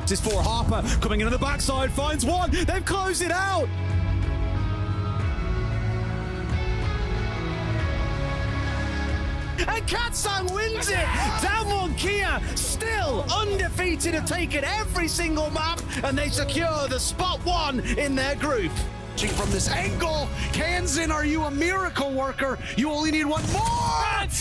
This is for Harper, coming in on the backside, finds one, they've closed it out! And Katsang wins it! Damwon Kia, still undefeated, have taken every single map, and they secure the spot one in their group. From this angle, Kansan, are you a miracle worker? You only need one more!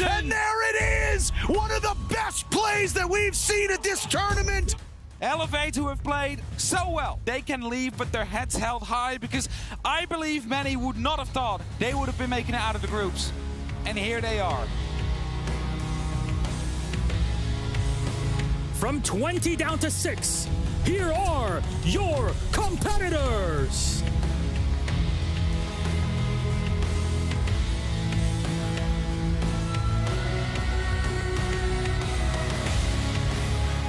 And there it is! One of the best plays that we've seen at this tournament! Elevate, who have played so well, they can leave but their heads held high, because I believe many would not have thought they would have been making it out of the groups. And here they are. From 20 down to 6, here are your competitors.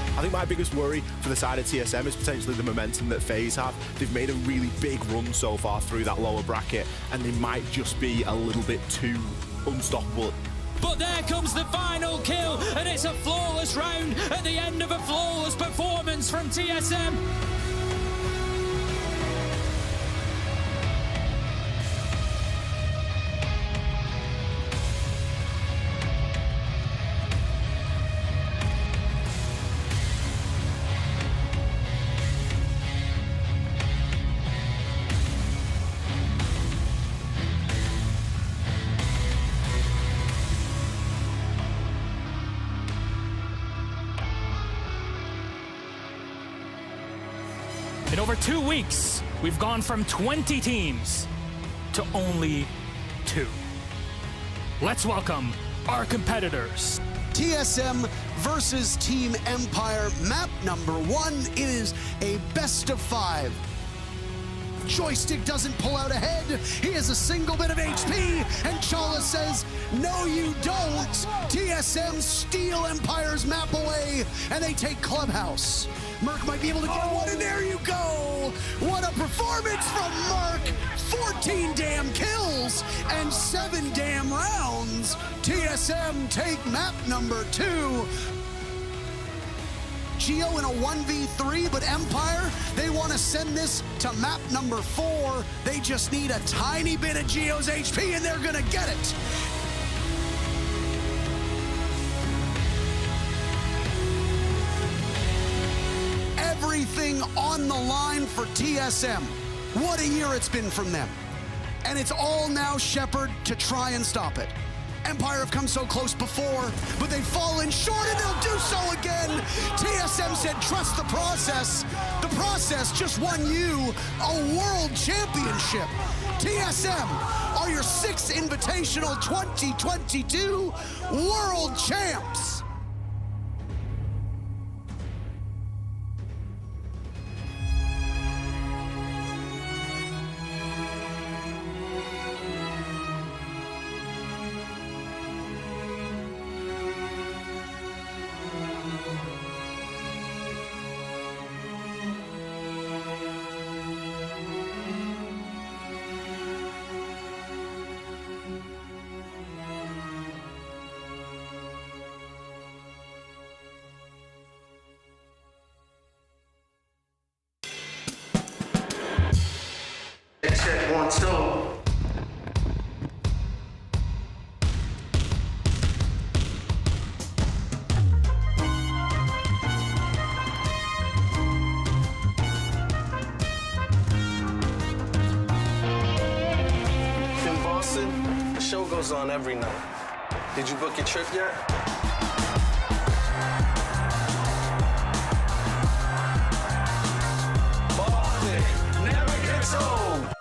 I think my biggest worry for the side of TSM is potentially the momentum that FaZe have. They've made a really big run so far through that lower bracket, and they might just be a little bit too unstoppable. But there comes the final kill, and it's a flawless round at the end of a flawless performance from TSM. In over 2 weeks, we've gone from 20 teams to only 2. Let's welcome our competitors. TSM versus Team Empire, map number 1 is a best of 5. Joystick doesn't pull out ahead. He has a single bit of HP, and Chala says, no you don't. TSM steal Empire's map away, and they take Clubhouse. Merc might be able to get one, and there you go. What a performance from Merc. 14 damn kills and 7 damn rounds. TSM take map number 2. Geo in a 1v3, but Empire, they want to send this to map number 4. They just need a tiny bit of Geo's HP and they're gonna get it. Everything on the line for TSM. What a year it's been from them. And it's all now Shepard to try and stop it. Empire have come so close before, but they've fallen short and they'll do so again. TSM said, trust the process. The process just won you a world championship. TSM are your 6th Invitational 2022 world champs. Check 1, 2. In Boston, the show goes on every night. Did you book your trip yet? Boston never gets old.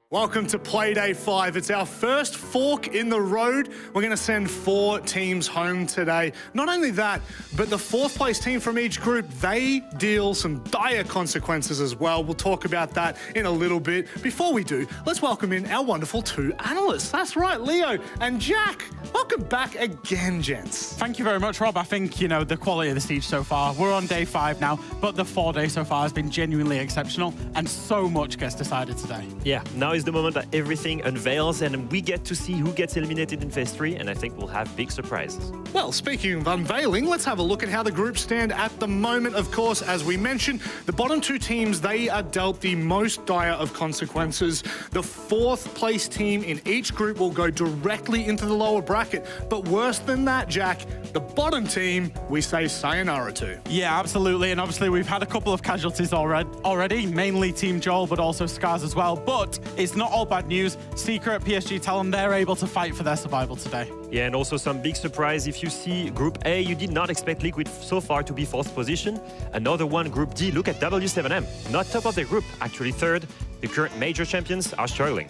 Welcome to Playday 5. It's our first fork in the road. We're going to send 4 teams home today. Not only that, but the 4th place team from each group, they deal some dire consequences as well. We'll talk about that in a little bit. Before we do, let's welcome in our wonderful 2 analysts. That's right, Leo and Jack. Welcome back again, gents. Thank you very much, Rob. I think, you know, the quality of the siege so far, we're on day 5 now, but the 4 days so far has been genuinely exceptional, and so much gets decided today. Yeah, now is the moment that everything unveils and we get to see who gets eliminated in phase 3, and I think we'll have big surprises. Well, speaking of unveiling, let's have a look at how the groups stand at the moment. Of course, as we mentioned, the bottom 2 teams, they are dealt the most dire of consequences. The 4th place team in each group will go directly into the lower bracket. But worse than that, Jack, the bottom team, we say sayonara to. Yeah, absolutely. And obviously, we've had a couple of casualties already, mainly Team Joel, but also Scars as well. But it's not all bad news. Secret, PSG tell them they're able to fight for their survival today. Yeah, and also some big surprise. If you see Group A, you did not expect Liquid so far to be 4th position. Another one, Group D, look at W7M. Not top of their group, actually 3rd. The current major champions are struggling.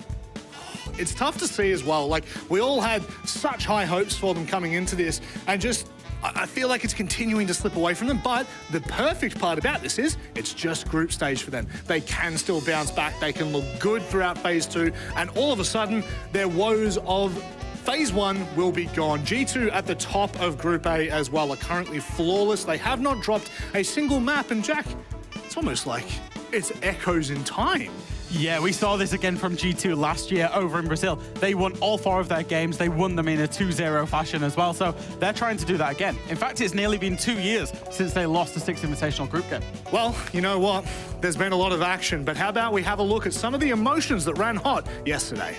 It's tough to see as well. Like, we all had such high hopes for them coming into this, and just, I feel like it's continuing to slip away from them. But the perfect part about this is it's just group stage for them. They can still bounce back. They can look good throughout phase 2, and all of a sudden, their woes of phase 1 will be gone. G2 at the top of Group A as well are currently flawless. They have not dropped a single map, and Jack, it's almost like it's echoes in time. Yeah, we saw this again from G2 last year over in Brazil. They won all 4 of their games. They won them in a 2-0 fashion as well. So they're trying to do that again. In fact, it's nearly been 2 years since they lost the 6th Invitational group game. Well, you know what? There's been a lot of action, but how about we have a look at some of the emotions that ran hot yesterday?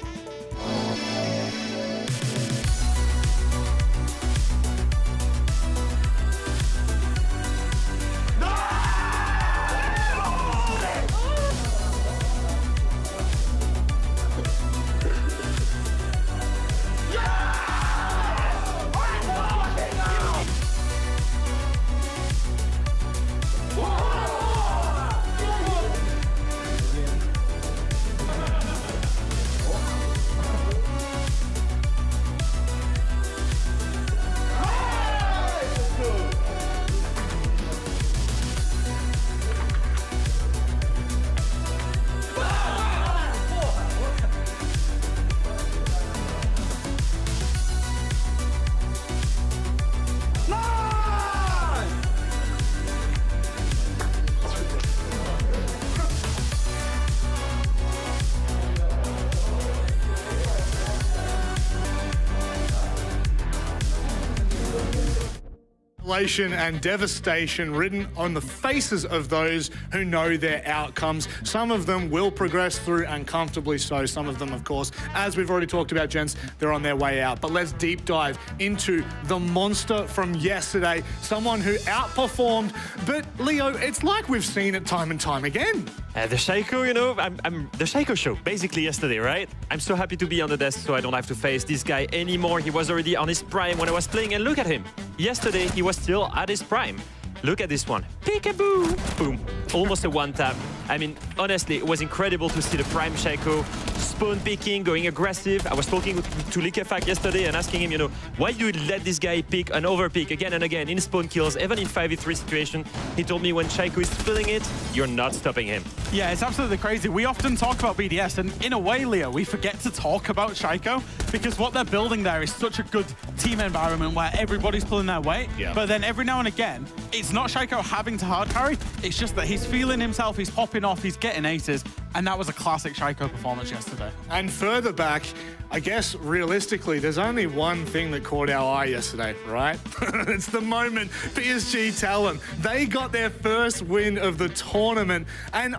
Elation and devastation written on the faces of those who know their outcomes. Some of them will progress through, and comfortably so. Some of them, of course, as we've already talked about, gents, they're on their way out. But let's deep dive into the monster from yesterday, someone who outperformed. But Leo, it's like we've seen it time and time again. The Shaiko, you know, I'm the Shaiko show basically yesterday, right? I'm so happy to be on the desk so I don't have to face this guy anymore. He was already on his prime when I was playing, and look at him. Yesterday, he was still at his prime. Look at this one. Peekaboo! Boom. Almost a one-tap. I mean, honestly, it was incredible to see the prime Shaiko spawn picking, going aggressive. I was talking to Likefak yesterday and asking him, you know, why do you let this guy pick and overpick again and again in spawn kills, even in 5v3 situation? He told me when Shaiko is feeling it, you're not stopping him. Yeah, it's absolutely crazy. We often talk about BDS, and in a way, Leo, we forget to talk about Shaiko because what they're building there is such a good team environment where everybody's pulling their weight. Yeah. But then every now and again, it's not Shaiko having to hard carry, it's just that he's feeling himself, he's popping off, he's getting aces, and that was a classic Shaiko performance yesterday. And further back, I guess realistically, there's only one thing that caught our eye yesterday, right? It's the moment PSG Talon. They got their first win of the tournament. And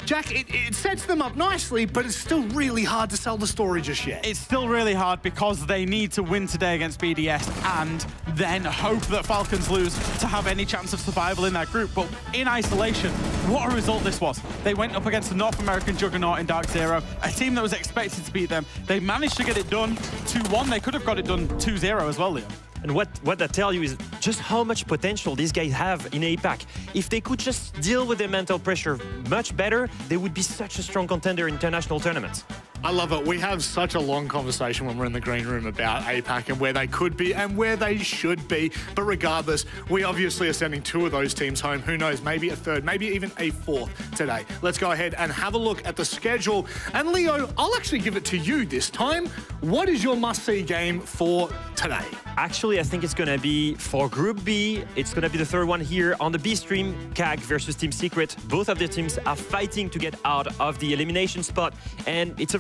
Jack, it sets them up nicely, but it's still really hard to sell the story just yet. It's still really hard because they need to win today against BDS and then hope that Falcons lose to have any chance of survival in that group. But in isolation, what a result this was. They went up against the North American juggernaut in Dark Zero, a team that was expected to beat them. They managed to get it done 2-1. They could have got it done 2-0 as well, Leo. And what that tells you is just how much potential these guys have in APAC. If they could just deal with their mental pressure much better, they would be such a strong contender in international tournaments. I love it. We have such a long conversation when we're in the green room about APAC and where they could be and where they should be. But regardless, we obviously are sending two of those teams home. Who knows, maybe a third, maybe even a fourth today. Let's go ahead and have a look at the schedule. And Leo, I'll actually give it to you this time. What is your must-see game for today? Actually, I think it's going to be for Group B. It's going to be the third one here on the B stream, CAG versus Team Secret. Both of the teams are fighting to get out of the elimination spot. And it's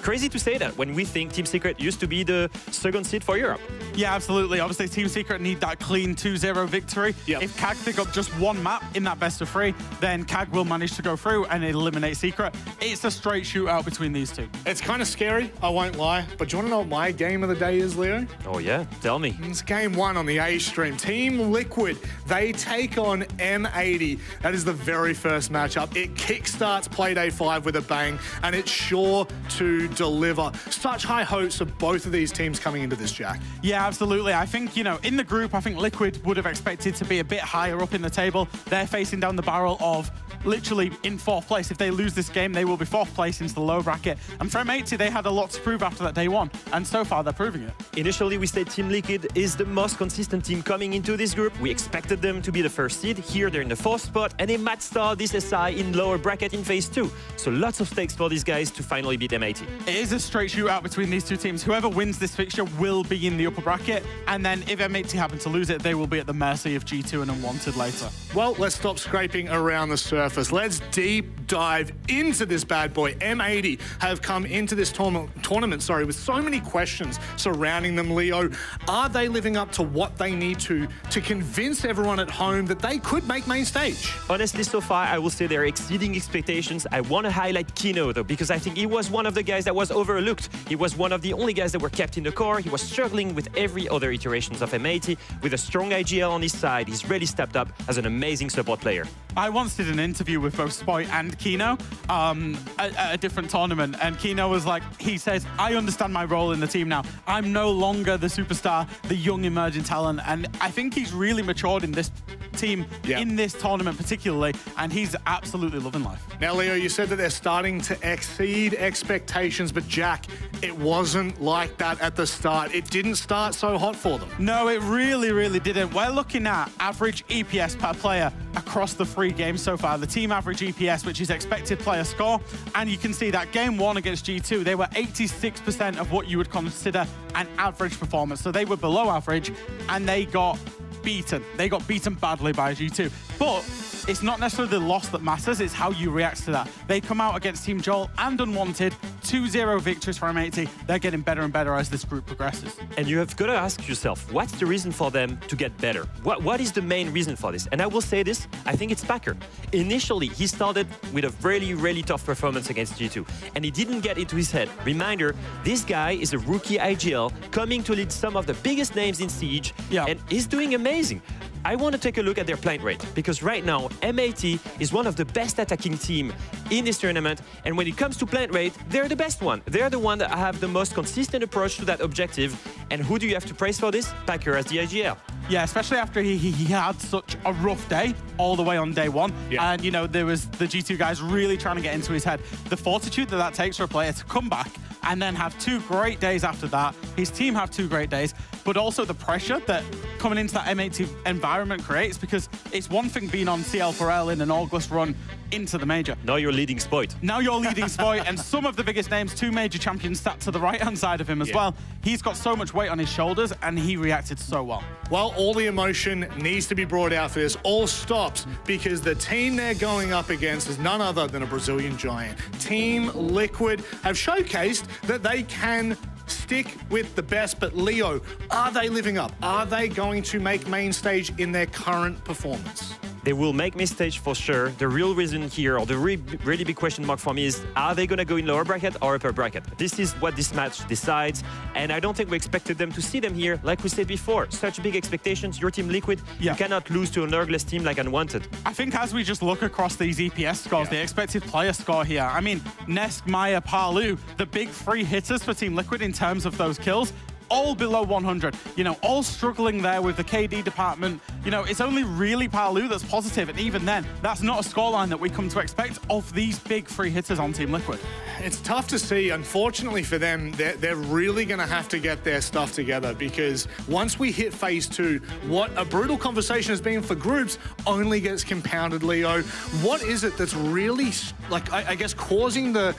crazy to say that when we think Team Secret used to be the second seed for Europe. Yeah, absolutely. Obviously, Team Secret need that clean 2-0 victory. Yep. If CAG pick up just one map in that best of 3, then CAG will manage to go through and eliminate Secret. It's a straight shootout between these two. It's kind of scary, I won't lie. But do you want to know what my game of the day is, Leo? Oh yeah, tell me. It's game 1 on the A stream. Team Liquid, they take on M80. That is the very first matchup. It kickstarts Playday 5 with a bang, and it's sure to deliver. Such high hopes of both of these teams coming into this, Jack. Yeah, absolutely. I think, in the group, I think Liquid would have expected to be a bit higher up in the table. They're facing down the barrel of literally in 4th place. If they lose this game, they will be 4th place into the low bracket. And for M80, they had a lot to prove after that day 1. And so far, they're proving it. Initially, we said Team Liquid is the most consistent team coming into this group. We expected them to be the first seed. Here, they're in the 4th spot, and they might start this SI in lower bracket in phase 2. So lots of stakes for these guys to finally beat M80. It is a straight shootout between these two teams. Whoever wins this fixture will be in the upper bracket. And then if M80 happen to lose it, they will be at the mercy of G2 and Unwanted later. Well, let's stop scraping around the surface. Let's deep dive into this bad boy. M80 have come into this tournament, with so many questions surrounding them, Leo. Are they living up to what they need to convince everyone at home that they could make main stage? Honestly, so far, I will say they're exceeding expectations. I want to highlight Kino, though, because I think he was one of the guys that was overlooked. He was one of the only guys that were kept in the core. He was struggling with every other iterations of M80. With a strong IGL on his side, he's really stepped up as an amazing support player. I once did an interview with both Spoy and Kino at a different tournament, and Kino was like, he says, I understand my role in the team now. I'm no longer the superstar, the young emerging talent, and I think he's really matured in this team, in this tournament particularly, and he's absolutely loving life. Now, Leo, you said that they're starting to exceed expectations, but Jack, it wasn't like that at the start. It didn't start so hot for them. No, it really, really didn't. We're looking at average EPS per player across the 3 games so far. The team average EPS, which is expected player score, and you can see that game 1 against G2, they were 86% of what you would consider an average performance. So they were below average, and they got beaten. They got beaten badly by G2. But it's not necessarily the loss that matters, it's how you react to that. They come out against Team Joel and Unwanted, 2-0 victories for M80. They're getting better and better as this group progresses. And you have got to ask yourself, what's the reason for them to get better? What is the main reason for this? And I will say this, I think it's Packer. Initially, he started with a really, really tough performance against G2, and he didn't get into his head. Reminder, this guy is a rookie IGL coming to lead some of the biggest names in Siege, and he's doing amazing. I want to take a look at their plant rate, because right now, M80 is one of the best attacking team in this tournament, and when it comes to plant rate, they're the best one. They're the one that have the most consistent approach to that objective, and who do you have to praise for this? Packer as the IGL. Yeah, especially after he had such a rough day all the way on day one. And, you know, there was the G2 guys really trying to get into his head. The fortitude that takes for a player to come back and then have 2 great days after that. His team have 2 great days, but also the pressure that coming into that M80 environment creates, because it's one thing being on CL4L in an August run into the major. Now you're leading Spoit. Now you're leading Spoit, and some of the biggest names, 2 major champions sat to the right-hand side of him as well. He's got so much weight on his shoulders, and he reacted so well. Well, all the emotion needs to be brought out for this. All stops because the team they're going up against is none other than a Brazilian giant. Team Liquid have showcased that they can stick with the best, but Leo, are they living up? Are they going to make main stage in their current performance? They will make main stage for sure. The real reason here, or the really big question mark for me is, are they going to go in lower bracket or upper bracket? This is what this match decides, and I don't think we expected them to see them here. Like we said before, such big expectations. Your Team Liquid, you cannot lose to an Ergless team like Unwanted. I think as we just look across these EPS scores, the expected player score here, I mean, Nesk, Maya, Palu, the big 3 hitters for Team Liquid in terms of those kills, all below 100, you know, all struggling there with the KD department. You know, it's only really Palu that's positive, and even then, that's not a scoreline that we come to expect of these big 3 hitters on Team Liquid. It's tough to see. Unfortunately for them, they're really going to have to get their stuff together, because once we hit phase 2, what a brutal conversation has been for groups only gets compounded, Leo. What is it that's really, like, I guess, causing the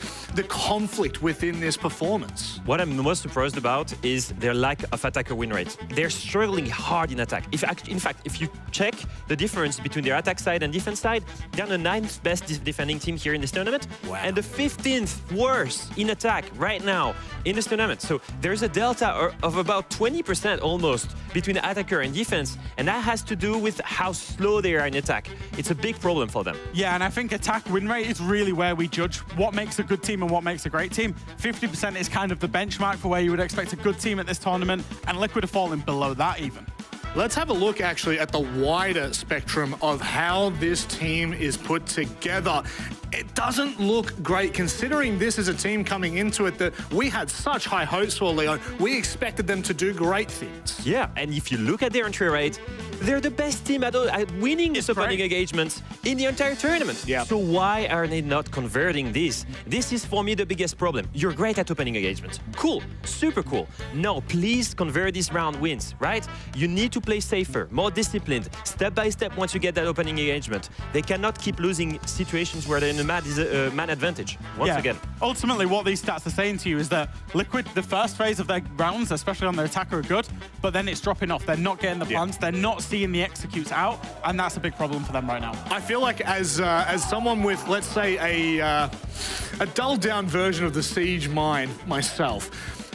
conflict within this performance? What I'm most surprised about is their lack of attacker win rate. They're struggling hard in attack. In fact, if you check the difference between their attack side and defense side, they're the 9th best defending team here in this tournament, and the 15th worst in attack right now in this tournament. So there's a delta of about 20% almost between attacker and defense, and that has to do with how slow they are in attack. It's a big problem for them. Yeah, and I think attack win rate is really where we judge what makes a good team and what makes a great team. 50% is kind of the benchmark for where you would expect a good team at this tournament, and Liquid are falling below that even. Let's have a look actually at the wider spectrum of how this team is put together. It doesn't look great, considering this is a team coming into it that we had such high hopes for, Leo. We expected them to do great things. Yeah, and if you look at their entry rate, they're the best team at winning this opening engagement in the entire tournament. So why are they not converting this? This is for me the biggest problem. You're great at opening engagements. Cool, super cool. No, please convert these round wins, right? You need to play safer, more disciplined, step by step once you get that opening engagement. They cannot keep losing situations where they're in a man advantage, once again. Ultimately, what these stats are saying to you is that Liquid, the first phase of their rounds, especially on their attacker, are good, but then it's dropping off. They're not getting the plants, they're not seeing the executes out, and that's a big problem for them right now. I feel like as someone with, let's say, a dulled down version of the Siege mind myself,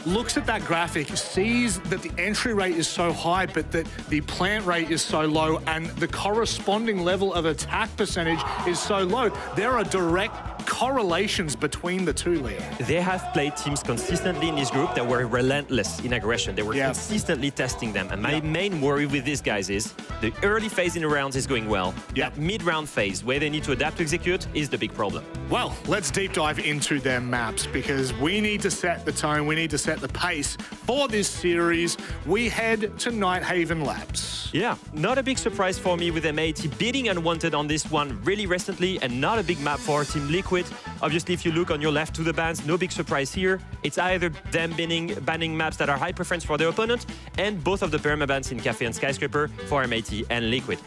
looks at that graphic, sees that the entry rate is so high, but that the plant rate is so low, and the corresponding level of attack percentage is so low. There are direct correlations between the two, Leo. They have played teams consistently in this group that were relentless in aggression. They were consistently testing them. And my main worry with these guys is the early phase in the rounds is going well. That mid-round phase, where they need to adapt to execute, is the big problem. Well, let's deep dive into their maps, because we need to set the tone, we need to set the pace for this series. We head to Nighthaven Labs. Yeah, not a big surprise for me with M80 beating Unwanted on this one really recently, and not a big map for Team Liquid. Obviously, if you look on your left to the bans, no big surprise here. It's either them banning maps that are high preference for their opponent, and both of the permabans in Cafe and Skyscraper for M80 and Liquid.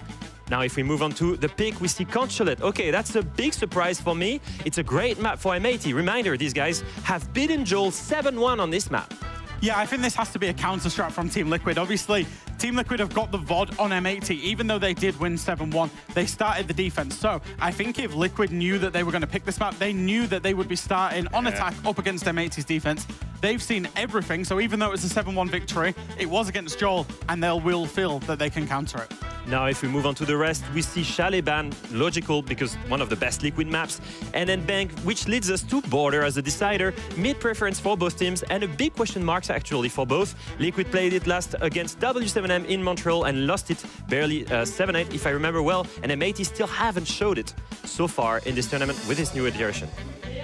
Now, if we move on to the pick, we see Consulate. Okay, that's a big surprise for me. It's a great map for M80. Reminder, these guys have beaten Joel 7-1 on this map. Yeah, I think this has to be a counter strat from Team Liquid. Obviously, Team Liquid have got the VOD on M80, even though they did win 7-1. They started the defense. So I think if Liquid knew that they were going to pick this map, they knew that they would be starting on attack up against M80's defense. They've seen everything, so even though it's a 7-1 victory, it was against Joel, and they will feel that they can counter it. Now, if we move on to the rest, we see Chalet ban, logical, because one of the best Liquid maps, and then Bank, which leads us to Border as a decider, mid-preference for both teams, and a big question marks actually for both. Liquid played it last against W7M in Montreal and lost it barely 7-8, if I remember well, and M80 still haven't showed it so far in this tournament with this new iteration.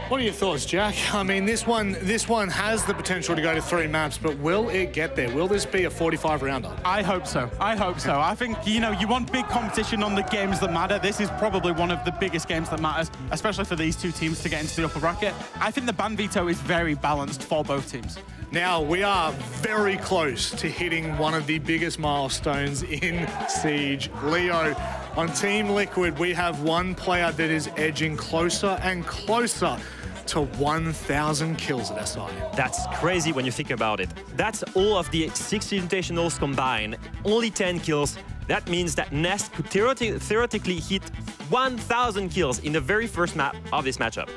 What are your thoughts, Jack? I mean, this one has the potential to go to 3 maps, but will it get there? Will this be a 45-rounder? I hope so. I hope so. I think, you know, you want big competition on the games that matter. This is probably one of the biggest games that matters, especially for these two teams to get into the upper bracket. I think the ban veto is very balanced for both teams. Now, we are very close to hitting one of the biggest milestones in Siege. Leo, on Team Liquid, we have one player that is edging closer and closer to 1,000 kills at SI. That's crazy when you think about it. That's all of the 6 Invitationals combined, only 10 kills. That means that Nest could theoretically hit 1,000 kills in the very first map of this matchup.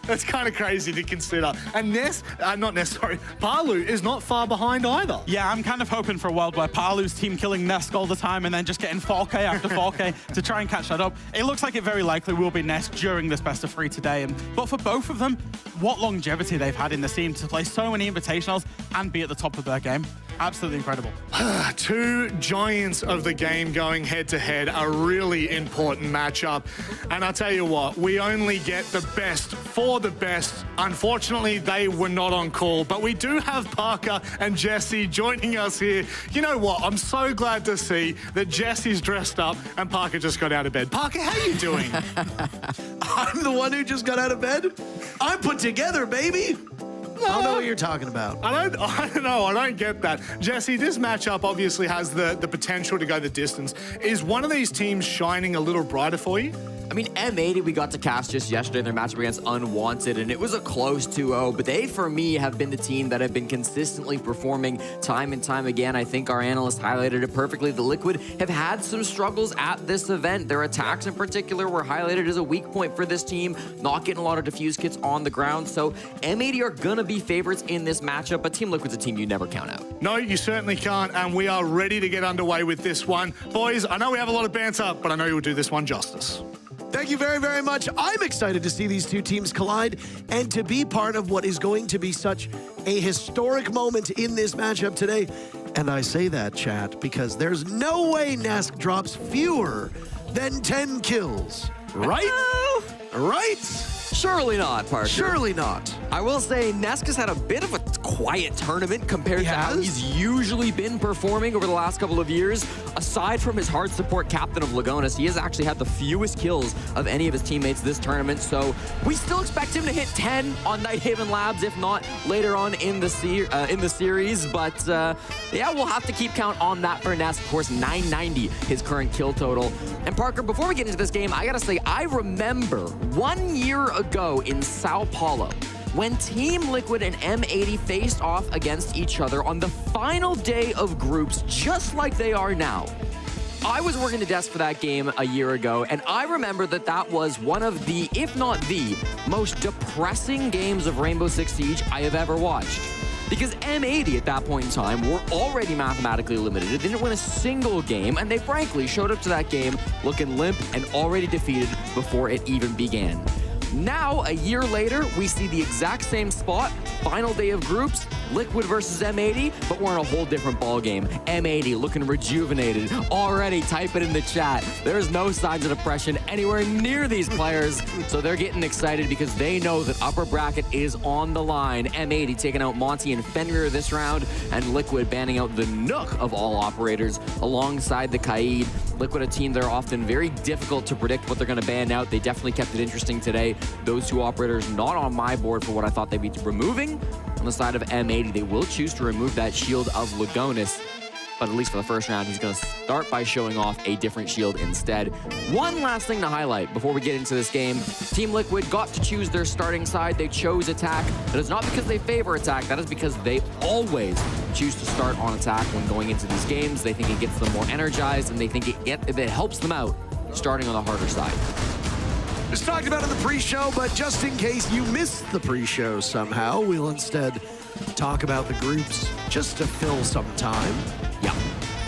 That's kind of crazy to consider. And Palu is not far behind either. Yeah, I'm kind of hoping for a world where Palu's team killing Nesk all the time and then just getting 4K after 4K to try and catch that up. It looks like it very likely will be Nesk during this best of 3 today. But for both of them, what longevity they've had in the scene to play so many Invitationals and be at the top of their game. Absolutely incredible. 2 giants of the game going head-to-head, a really important matchup. And I'll tell you what, we only get the best for the best. Unfortunately, they were not on call, but we do have Parker and Jesse joining us here. You know what? I'm so glad to see that Jesse's dressed up and Parker just got out of bed. Parker, how are you doing? I'm the one who just got out of bed. I'm put together, baby. I don't know what you're talking about. I don't know. I don't get that. Jesse, this matchup obviously has the potential to go the distance. Is one of these teams shining a little brighter for you? I mean, M80 we got to cast just yesterday in their matchup against Unwanted, and it was a close 2-0, but they, for me, have been the team that have been consistently performing time and time again. I think our analyst highlighted it perfectly. The Liquid have had some struggles at this event. Their attacks in particular were highlighted as a weak point for this team, not getting a lot of defuse kits on the ground, so M80 are going to be favorites in this matchup, but Team Liquid's a team you never count out. No, you certainly can't, and we are ready to get underway with this one. Boys, I know we have a lot of banter, but I know you'll do this one justice. Thank you very, very much. I'm excited to see these two teams collide and to be part of what is going to be such a historic moment in this matchup today. And I say that, chat, because there's no way Nesk drops fewer than 10 kills. Right? Right? Surely not, Parker. Surely not. I will say Nesk has had a bit of a quiet tournament compared to how he's usually been performing over the last couple of years. Aside from his hard support captain of Lagonis, he has actually had the fewest kills of any of his teammates this tournament. So we still expect him to hit 10 on Nighthaven Labs, if not later on in the series. But yeah, we'll have to keep count on that for Nesk. Of course, 990 his current kill total. And Parker, before we get into this game, I gotta say, I remember 1 year ago in Sao Paulo, when Team Liquid and M80 faced off against each other on the final day of groups, just like they are now. I was working the desk for that game a year ago, and I remember that was one of the, if not the, most depressing games of Rainbow Six Siege I have ever watched. Because M80 at that point in time were already mathematically limited. They didn't win a single game, and they frankly showed up to that game looking limp and already defeated before it even began. Now, a year later, we see the exact same spot, final day of groups, Liquid versus M80, but we're in a whole different ballgame. M80 looking rejuvenated, already typing in the chat. There's no signs of depression anywhere near these players, so they're getting excited because they know that upper bracket is on the line. M80 taking out Monty and Fenrir this round, and Liquid banning out the Nook of all operators alongside the Kaid. Liquid, a team that are often very difficult to predict what they're going to ban out. They definitely kept it interesting today. Those two operators not on my board for what I thought they'd be removing. On the side of M80, they will choose to remove that shield of Lagonis. but at least for the first round, he's going to start by showing off a different shield instead. One last thing to highlight before we get into this game. Team Liquid got to choose their starting side. They chose attack. That is not because they favor attack. That is because they always choose to start on attack when going into these games. They think it gets them more energized, and they think it helps them out starting on the harder side. Just talked about it in the pre-show, but just in case you missed the pre-show somehow, we'll instead talk about the groups just to fill some time. Yeah.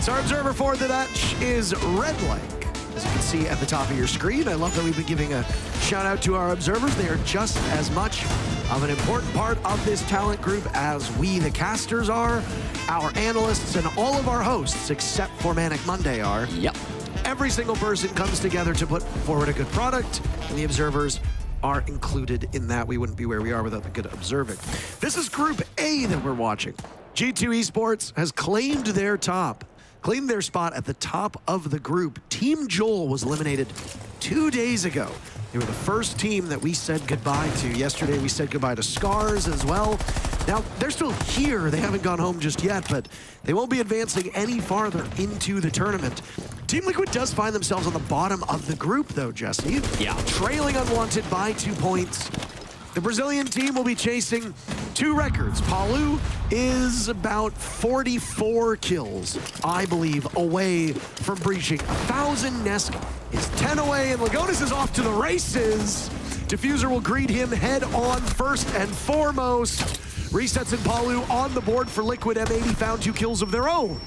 So our observer for the match is Red Lake. As you can see at the top of your screen, I love that we've been giving a shout out to our observers. They are just as much of an important part of this talent group as we, the casters, are, our analysts, and all of our hosts, except for Manic Monday, are. Yep. Every single person comes together to put forward a good product, and the observers are included in that. We wouldn't be where we are without the good observing. This is Group A that we're watching. G2 Esports has claimed their spot at the top of the group. Team Joel was eliminated 2 days ago. They were the first team that we said goodbye to. Yesterday, we said goodbye to Scars as well. Now, they're still here. They haven't gone home just yet, but they won't be advancing any farther into the tournament. Team Liquid does find themselves on the bottom of the group, though, Jesse. Yeah. Trailing Unwanted by 2 points. The Brazilian team will be chasing 2 records. Palu is about 44 kills, I believe, away from breaching 1,000. Nesk is 10 away, and Lagonis is off to the races. Diffuser will greet him head on first and foremost. Resets and Palu on the board for Liquid. M80 found 2 kills of their own.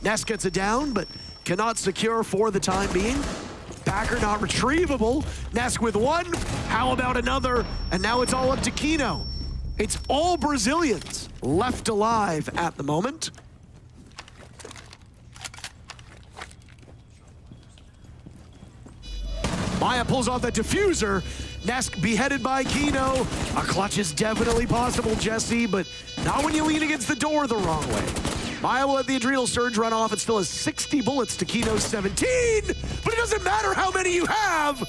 Nesk gets it down, but cannot secure for the time being. Packer not retrievable. Nesk with 1. How about another? And now it's all up to Kino. It's all Brazilians left alive at the moment. Maya pulls off that diffuser. Nesk beheaded by Kino. A clutch is definitely possible, Jesse, but not when you lean against the door the wrong way. Maya will let the Adrenal Surge run off. It still has 60 bullets to Kino's 17, but it doesn't matter how many you have.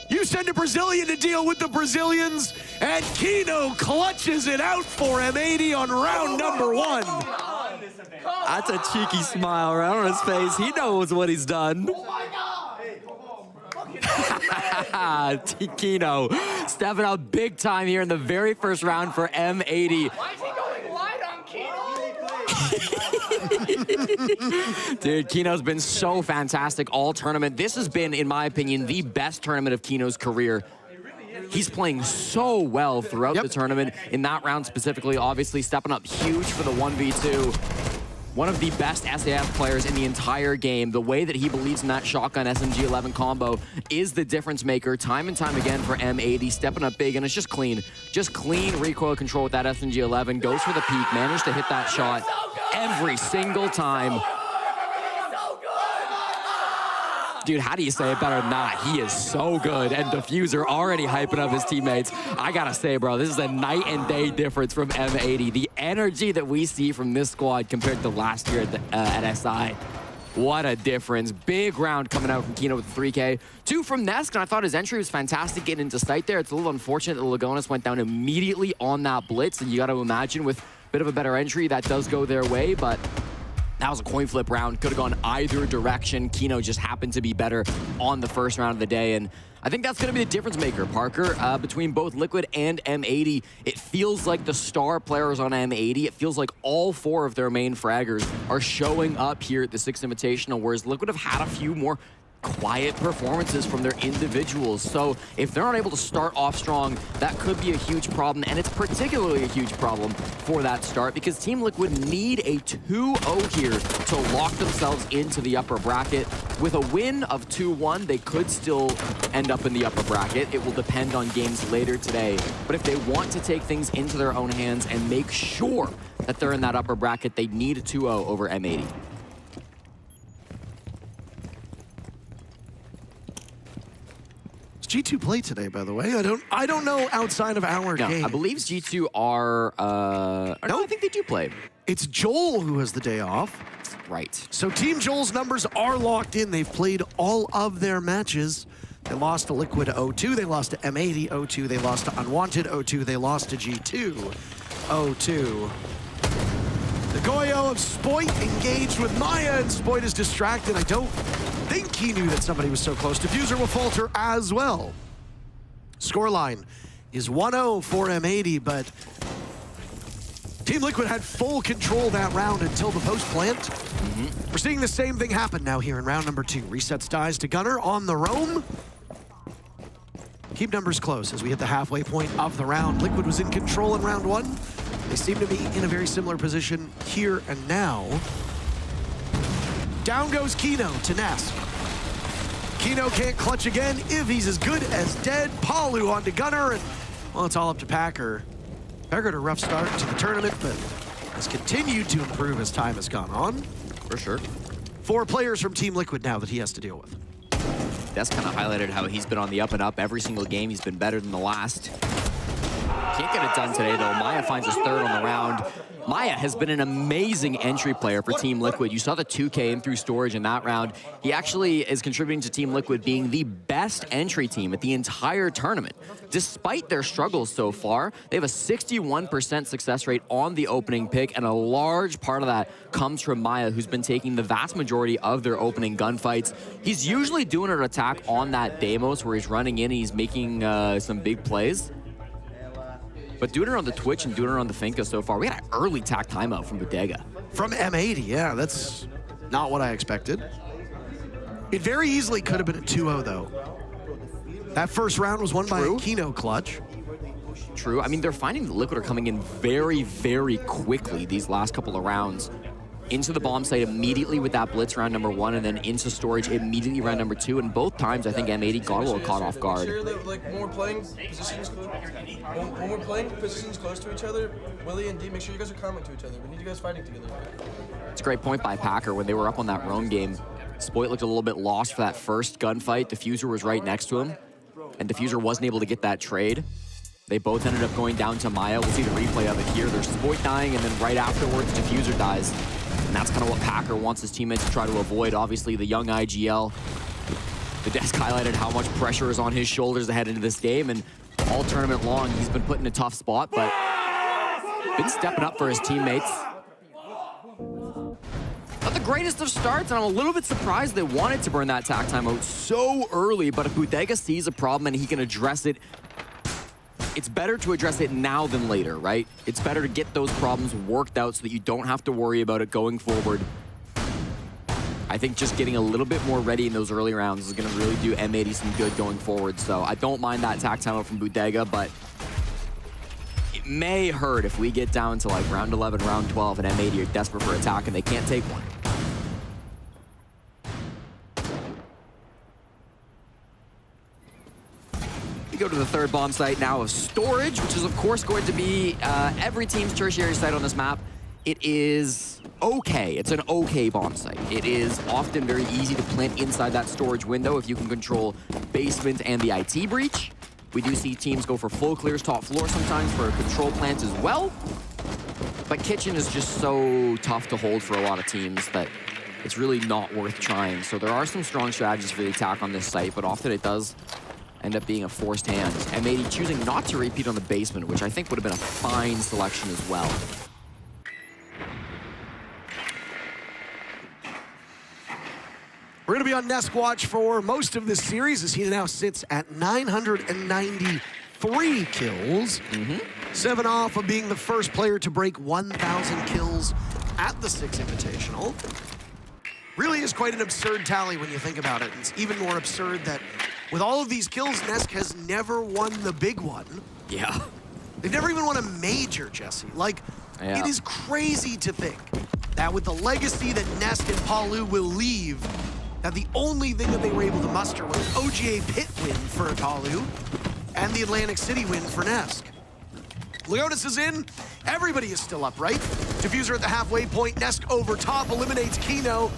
You send a Brazilian to deal with the Brazilians, and Kino clutches it out for M80 on round number 1. That's a cheeky smile right on his face. He knows what he's done. Kino stepping out big time here in the very first round for M80. Why is he going wide on Kino? Dude, Kino's been so fantastic all tournament. This has been, in my opinion, the best tournament of Kino's career. He's playing so well throughout the tournament. In that round specifically, obviously stepping up huge for the 1v2. One of the best SAF players in the entire game. The way that he believes in that shotgun SMG-11 combo is the difference maker time and time again for M80, stepping up big, and it's just clean. Just clean recoil control with that SMG-11. Goes for the peak, managed to hit that shot every single time. Dude, how do you say it better than that? He is so good. And Diffuser already hyping up his teammates. I gotta say, bro, this is a night and day difference from M80. The energy that we see from this squad compared to last year at SI. What a difference. Big round coming out from Kino with the 3K. 2 from Nesk, and I thought his entry was fantastic getting into sight there. It's a little unfortunate that Lagonis went down immediately on that blitz, and you gotta imagine with a bit of a better entry, that does go their way, but that was a coin flip round. Could have gone either direction. Kino just happened to be better on the first round of the day. And I think that's going to be the difference maker, Parker, between both Liquid and M80. It feels like the star players on M80, it feels like all 4 of their main fraggers are showing up here at the 6th Invitational, whereas Liquid have had a few more quiet performances from their individuals. So if they're not able to start off strong, that could be a huge problem, and it's particularly a huge problem for that start because Team Liquid need a 2-0 here to lock themselves into the upper bracket. With a win of 2-1, they could still end up in the upper bracket. It will depend on games later today. But if they want to take things into their own hands and make sure that they're in that upper bracket, they need a 2-0 over M80. G2 play today, by the way? I don't know outside of our game. I believe G2 are... no, I think they do play. It's Joel who has the day off. Right. So Team Joel's numbers are locked in. They've played all of their matches. They lost to Liquid 0-2. They lost to M80 0-2. They lost to Unwanted 0-2. They lost to G2 0-2. The Goyo of Spoit engaged with Maya, and Spoit is distracted. I don't think he knew that somebody was so close. Diffuser will falter as well. Scoreline is 1-0 for M80, but Team Liquid had full control that round until the post plant. We're seeing the same thing happen now here in round number 2. Resets dies to Gunner on the roam. Keep numbers close as we hit the halfway point of the round. Liquid was in control in round 1. They seem to be in a very similar position here and now. Down goes Kino to Ness. Kino can't clutch again if he's as good as dead. Palu onto Gunner, and well, it's all up to Packer. Packer had a rough start to the tournament, but has continued to improve as time has gone on. For sure. 4 players from Team Liquid now that he has to deal with. That's kind of highlighted how he's been on the up and up. Every single game, he's been better than the last. Can't get it done today, though. Maya finds his 3rd on the round. Maya has been an amazing entry player for Team Liquid. You saw the 2K in through storage in that round. He actually is contributing to Team Liquid being the best entry team at the entire tournament. Despite their struggles so far, they have a 61% success rate on the opening pick, and a large part of that comes from Maya, who's been taking the vast majority of their opening gunfights. He's usually doing an attack on that Deimos where he's running in and he's making some big plays. But doing it on the Twitch and doing it on the Finka so far, we had an early tack timeout from Bodega. From M80, yeah, that's not what I expected. It very easily could have been a 2-0, though. That first round was won by a Kino clutch. True. I mean, they're finding that Liquid are coming in very, very quickly these last couple of rounds. Into the bomb site immediately with that blitz round number 1, and then into storage immediately round number 2. And both times, I think M80 got a little caught off guard. Sure that, like, when we're playing positions close to each other, Willie and D, make sure you guys are common to each other. We need you guys fighting together. It's a great point by Packer. When they were up on that roam game, Spoit looked a little bit lost for that first gunfight. Diffuser was right next to him, and Diffuser wasn't able to get that trade. They both ended up going down to Maya. We'll see the replay of it here. There's Spoit dying, and then right afterwards, Diffuser dies. And that's kind of what Packer wants his teammates to try to avoid. Obviously, the young IGL, the desk highlighted how much pressure is on his shoulders to head into this game, and all tournament long, he's been put in a tough spot, but been stepping up for his teammates. Not the greatest of starts, and I'm a little bit surprised they wanted to burn that tack timeout so early, but if Bodega sees a problem and he can address it, it's better to address it now than later, right? It's better to get those problems worked out so that you don't have to worry about it going forward. I think just getting a little bit more ready in those early rounds is going to really do M80 some good going forward. So I don't mind that tack timeout from Bodega, but it may hurt if we get down to like round 11, round 12, and M80 are desperate for attack and they can't take one. We go to the 3rd bomb site now of storage, which is of course going to be every team's tertiary site on this map. It is okay. It's an okay bomb site. It is often very easy to plant inside that storage window if you can control basement and the IT breach. We do see teams go for full clears top floor sometimes for a control plant as well. But kitchen is just so tough to hold for a lot of teams that it's really not worth trying. So there are some strong strategies for the attack on this site, but often it does end up being a forced hand. M80 choosing not to repeat on the basement, which I think would have been a fine selection as well. We're going to be on Nesk watch for most of this series as he now sits at 993 kills. 7 off of being the first player to break 1,000 kills at the 6 Invitational. Really is quite an absurd tally when you think about it. It's even more absurd that with all of these kills, Nesk has never won the big one. Yeah. They've never even won a major, Jesse. Like, It is crazy to think that with the legacy that Nesk and Palu will leave, that the only thing that they were able to muster was an OGA pit win for Palu and the Atlantic City win for Nesk. Leonis is in. Everybody is still up, right? Diffuser at the halfway point. Nesk over top eliminates Kino.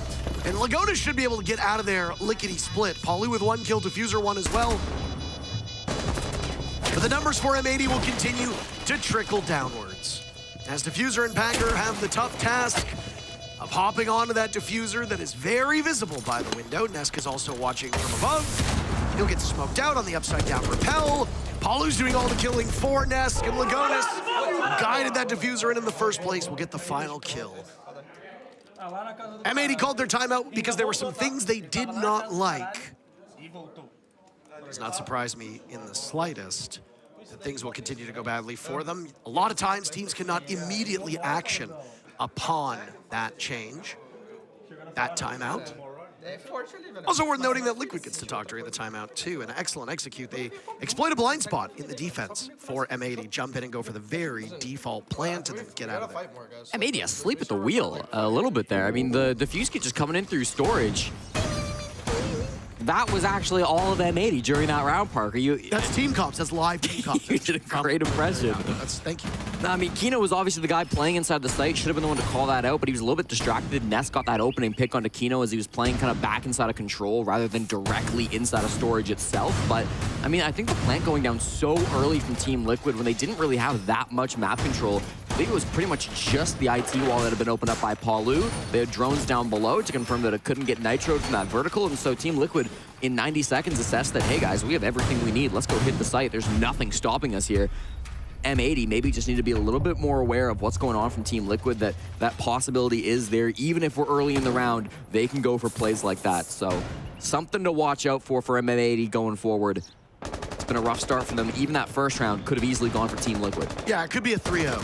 And Lagoda should be able to get out of there lickety-split. Palu with 1 kill, Diffuser 1 as well. But the numbers for M80 will continue to trickle downwards. As Diffuser and Packer have the tough task of hopping onto that Diffuser that is very visible by the window. Nesk is also watching from above. He'll get smoked out on the upside-down rappel. Palu's doing all the killing for Nesk, and Lagonis guided that diffuser in the first place, will get the final kill. M80 called their timeout because there were some things they did not like. Does not surprise me in the slightest that things will continue to go badly for them. A lot of times teams cannot immediately action upon that change, that timeout. Also worth noting that Liquid gets to talk during the timeout too. An excellent execute. They exploit a blind spot in the defense for M80. Jump in and go for the very default plan to then get out of there. M80 asleep at the wheel a little bit there. I mean, the defuse kit just coming in through storage. That was actually all of M80 during that round, Parker. That's team comps. That's live team comps. You did a great impression. Thank you. I mean, Kino was obviously the guy playing inside the site. Should have been the one to call that out, but he was a little bit distracted. Ness got that opening pick onto Kino as he was playing kind of back inside of control rather than directly inside of storage itself. But, I mean, I think the plant going down so early from Team Liquid when they didn't really have that much map control, I think it was pretty much just the IT wall that had been opened up by Paulu. They had drones down below to confirm that it couldn't get nitroed from that vertical, and so Team Liquid in 90 seconds assessed that, hey guys, we have everything we need. Let's go hit the site. There's nothing stopping us here. M80 maybe just need to be a little bit more aware of what's going on from Team Liquid, that possibility is there. Even if we're early in the round, they can go for plays like that. So something to watch out for M80 going forward. It's been a rough start for them. Even that first round could have easily gone for Team Liquid. Yeah, it could be a 3-0.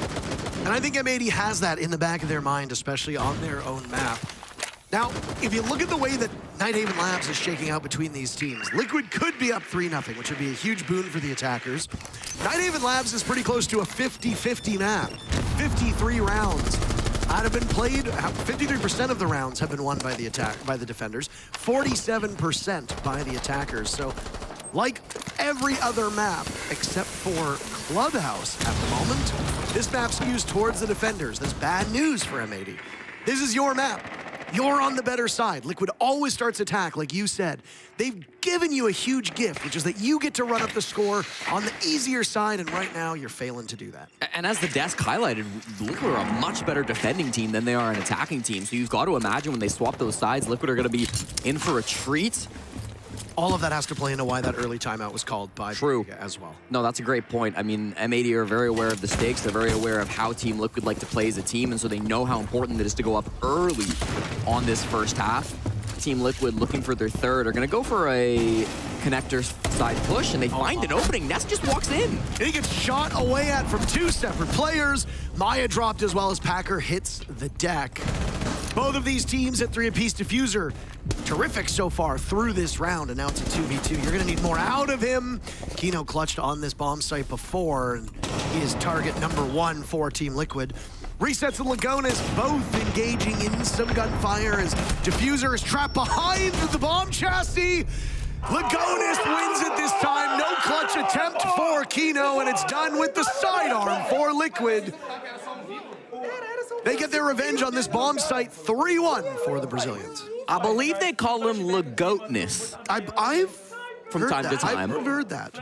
And I think M80 has that in the back of their mind, especially on their own map. Now, if you look at the way that Nighthaven Labs is shaking out between these teams, Liquid could be up 3-0, which would be a huge boon for the attackers. Nighthaven Labs is pretty close to a 50-50 map. 53 rounds have been played. 53% of the rounds have been won by the defenders. 47% by the attackers. So, like every other map except for Clubhouse at the moment, this map skews towards the defenders. That's bad news for M80. This is your map. You're on the better side. Liquid always starts attack, like you said. They've given you a huge gift, which is that you get to run up the score on the easier side, and right now you're failing to do that. And as the desk highlighted, Liquid are a much better defending team than they are an attacking team. So you've got to imagine when they swap those sides, Liquid are going to be in for a treat. All of that has to play into why that early timeout was called by True as well. No, that's a great point. I mean, M80 are very aware of the stakes. They're very aware of how Team Liquid like to play as a team, and so they know how important it is to go up early on this first half. Team Liquid, looking for their third, are going to go for a connector side push, and they find an opening. Ness just walks in. And he gets shot away at from two separate players. Maya dropped as well as Packer hits the deck. Both of these teams at 3 apiece. Diffuser, terrific so far through this round, and now it's a 2v2. You're gonna need more out of him. Kino clutched on this bomb site before, and he is target number 1 for Team Liquid. Resets and Lagonas both engaging in some gunfire as Diffuser is trapped behind the bomb chassis. Lagonas wins it this time. No clutch attempt for Kino, and it's done with the sidearm for Liquid. They get their revenge on this bomb site, 3-1 for the Brazilians. I believe they call him Lagotness. I've from time to time. I've heard that.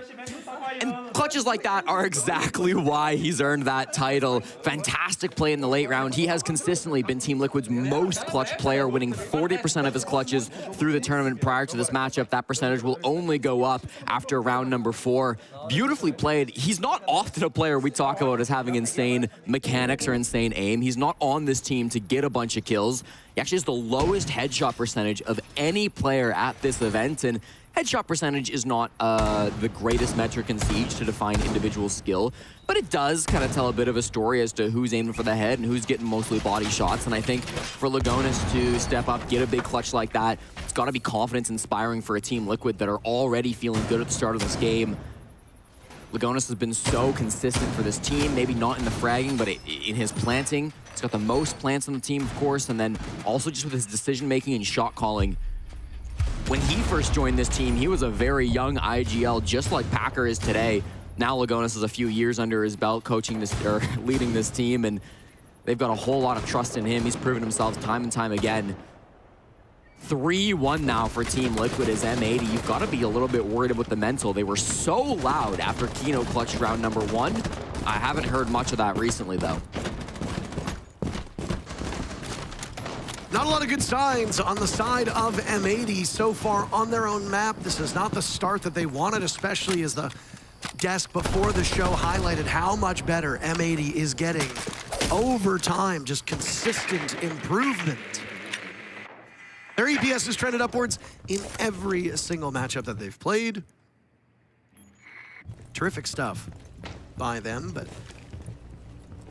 And clutches like that are exactly why he's earned that title. Fantastic play in the late round. He has consistently been Team Liquid's most clutch player, winning 40% of his clutches through the tournament prior to this matchup. That percentage will only go up after round number 4. Beautifully played. He's not often a player we talk about as having insane mechanics or insane aim. He's not on this team to get a bunch of kills. He actually has the lowest headshot percentage of any player at this event, and headshot percentage is not the greatest metric in Siege to define individual skill, but it does kind of tell a bit of a story as to who's aiming for the head and who's getting mostly body shots. And I think for Lagonas to step up, get a big clutch like that, it's got to be confidence inspiring for a Team Liquid that are already feeling good at the start of this game. Lagonas has been so consistent for this team, maybe not in the fragging, but in his planting. He's got the most plants on the team, of course, and then also just with his decision-making and shot calling. When he first joined this team, he was a very young IGL, just like Packer is today. Now Lagonas is a few years under his belt, coaching this or leading this team, and they've got a whole lot of trust in him. He's proven himself time and time again. 3-1 now for Team Liquid as M80. You've got to be a little bit worried about the mental. They were so loud after Kino clutched round number 1. I haven't heard much of that recently, though. Not a lot of good signs on the side of M80 so far on their own map. This is not the start that they wanted, especially as the desk before the show highlighted how much better M80 is getting over time, just consistent improvement. Their EPS has trended upwards in every single matchup that they've played. Terrific stuff by them, but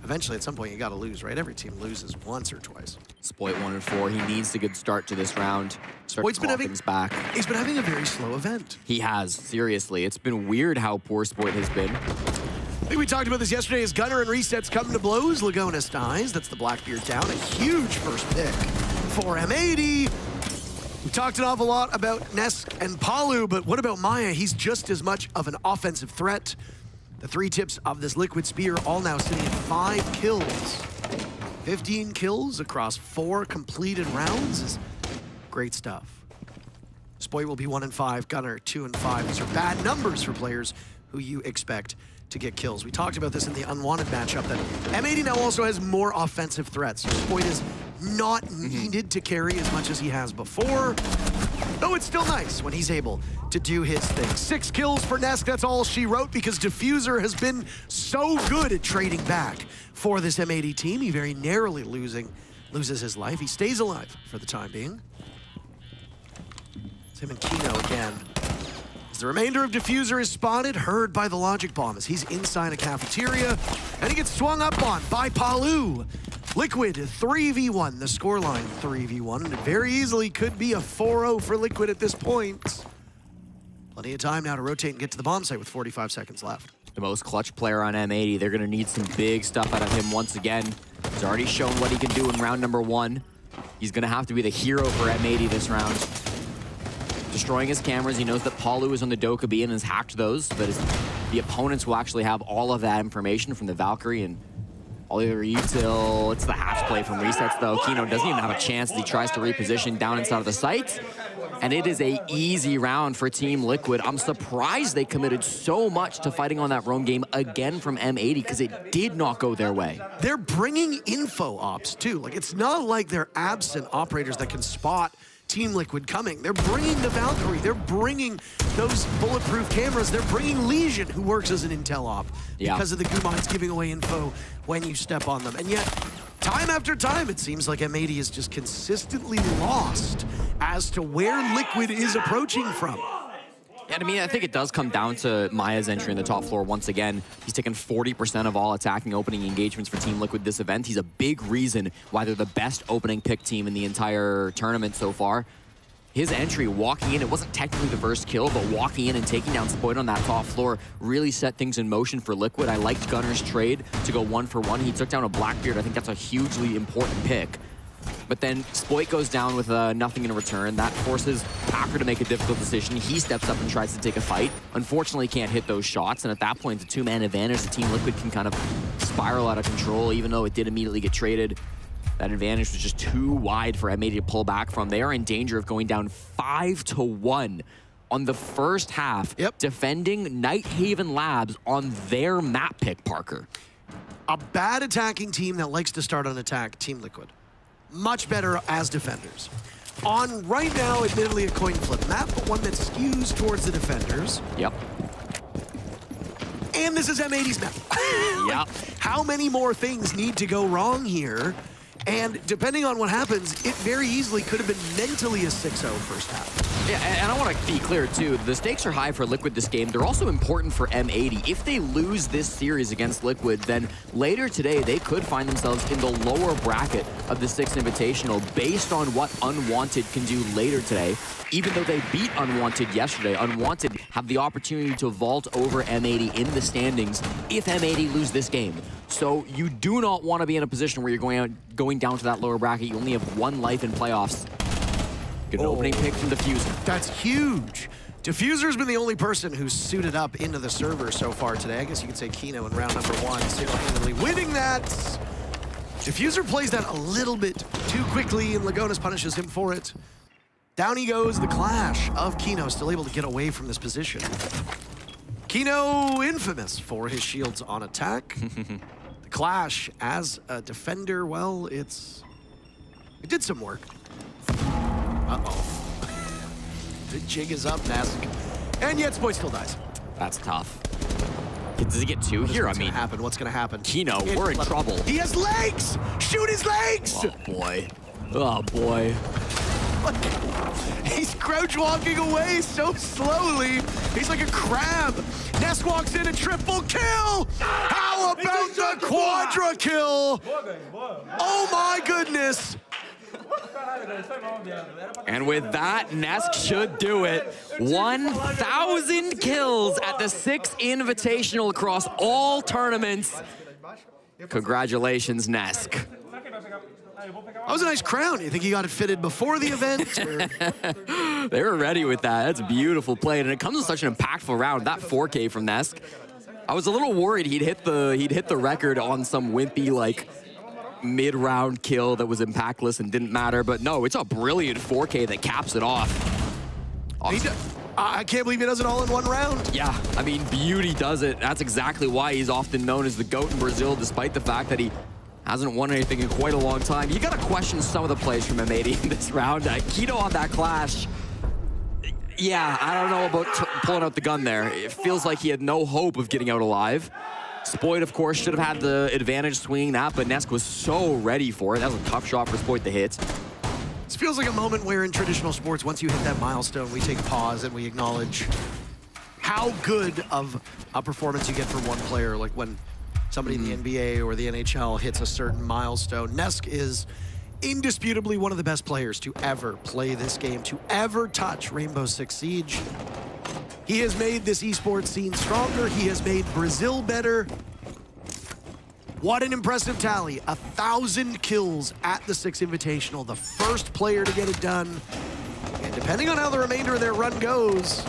eventually at some point you gotta lose, right? Every team loses once or twice. Spoit 1-4. He needs a good start to this round. Spoit's been having, back. He's been having a very slow event. He has, seriously. It's been weird how poor Spoit has been. I think we talked about this yesterday as Gunner and Resets come to blows. Lagonis dies. That's the Blackbeard down. A huge first pick for M80. We talked an awful lot about Nesk and Palu, but what about Maya? He's just as much of an offensive threat. The 3 tips of this Liquid Spear all now sitting at 5 kills. 15 kills across 4 completed rounds is great stuff. Spoit will be 1-5, Gunner 2-5. These are bad numbers for players who you expect to get kills. We talked about this in the unwanted matchup that M80 now also has more offensive threats. Spoit is not needed to carry as much as he has before, though it's still nice when he's able to do his thing. 6 kills for Nesk, that's all she wrote, because Diffuser has been so good at trading back for this M80 team. He very narrowly loses his life. He stays alive for the time being. It's him and Kino again. As the remainder of Diffuser is spotted, heard by the Logic Bomb as he's inside a cafeteria, and he gets swung up on by Palu. Liquid 3v1, the scoreline 3v1, and it very easily could be a 4-0 for Liquid at this point. Plenty of time now to rotate and get to the bomb site with 45 seconds left. The most clutch player on M80. They're going to need some big stuff out of him once again. He's already shown what he can do in round number 1. He's going to have to be the hero for M80 this round. Destroying his cameras, he knows that Palu is on the Dokkaebi and has hacked those, but the opponents will actually have all of that information from the Valkyrie and Oliver Util. It's the half play from Resets though. Kino doesn't even have a chance as he tries to reposition down inside of the site. And it is an easy round for Team Liquid. I'm surprised they committed so much to fighting on that roam game again from M80 because it did not go their way. They're bringing info ops too. Like, it's not like they're absent operators that can spot Team Liquid coming. They're bringing the Valkyrie. They're bringing those bulletproof cameras. They're bringing Legion, who works as an intel op, because of the Gumots giving away info when you step on them. And yet, time after time, it seems like M80 is just consistently lost as to where Liquid is approaching from. And I mean, I think it does come down to Maya's entry in the top floor once again. He's taken 40% of all attacking opening engagements for Team Liquid this event. He's a big reason why they're the best opening pick team in the entire tournament so far. His entry, walking in, it wasn't technically the first kill, but walking in and taking down Spoit on that top floor really set things in motion for Liquid. I liked Gunner's trade to go 1-for-1. He took down a Blackbeard. I think that's a hugely important pick. But then Spoit goes down with nothing in return. That forces Packer to make a difficult decision. He steps up and tries to take a fight. Unfortunately, can't hit those shots. And at that point, it's a 2-man advantage. The Team Liquid can kind of spiral out of control, even though it did immediately get traded. That advantage was just too wide for M80 to pull back from. They are in danger of going down 5-1 on the first half, defending Night Haven Labs on their map pick, Parker. A bad attacking team that likes to start on attack, Team Liquid. Much better as defenders. On right now, admittedly, a coin flip map, but one that skews towards the defenders. Yep. And this is M80's map. Yep. How many more things need to go wrong here? And depending on what happens, it very easily could have been mentally a 6-0 first half. Yeah, and I want to be clear, too. The stakes are high for Liquid this game. They're also important for M80. If they lose this series against Liquid, then later today, they could find themselves in the lower bracket of the 6th Invitational based on what Unwanted can do later today. Even though they beat Unwanted yesterday, Unwanted have the opportunity to vault over M80 in the standings if M80 lose this game. So you do not want to be in a position where you're going down to that lower bracket. You only have 1 life in playoffs. Good opening pick from Diffuser. That's huge. Diffuser's been the only person who's suited up into the server so far today. I guess you could say Kino in round number 1, single-handedly winning that. Diffuser plays that a little bit too quickly, and Lagonis punishes him for it. Down he goes, the clash of Kino, still able to get away from this position. Kino infamous for his shields on attack. The clash as a defender, well, it did some work. Uh-oh. The jig is up, Nesk. And yet Spoit still dies. That's tough. Does he get 2 here? I mean, what's gonna happen? Kino, we're in trouble. He has legs! Shoot his legs! Oh boy. Oh boy. He's crouch walking away so slowly. He's like a crab. Ness walks in a triple kill. How about the quadra kill? Oh my goodness. And with that, Nesk should do it. 1,000 kills at the 6th Invitational across all tournaments. Congratulations, Nesk. That was a nice crown. You think he got it fitted before the event? Or? They were ready with that. That's a beautiful play, and it comes with such an impactful round. That 4K from Nesk. I was a little worried he'd hit the record on some wimpy like mid-round kill that was impactless and didn't matter, but no, it's a brilliant 4K that caps it off. Awesome. I can't believe he does it all in one round. Yeah, I mean, beauty does it. That's exactly why he's often known as the GOAT in Brazil, despite the fact that he hasn't won anything in quite a long time. You gotta question some of the plays from M80 in this round. Kino on that clash. Yeah, I don't know about pulling out the gun there. It feels like he had no hope of getting out alive. Spoit, of course, should have had the advantage swinging that, but Nesk was so ready for it. That was a tough shot for Spoit to hit. This feels like a moment where in traditional sports, once you hit that milestone, we take a pause and we acknowledge how good of a performance you get from one player. Like when somebody in the NBA or the NHL hits a certain milestone. Nesk is indisputably one of the best players to ever play this game, to ever touch Rainbow Six Siege. He has made this esports scene stronger. He has made Brazil better. What an impressive tally. 1,000 kills at the 6th Invitational. The first player to get it done. And depending on how the remainder of their run goes,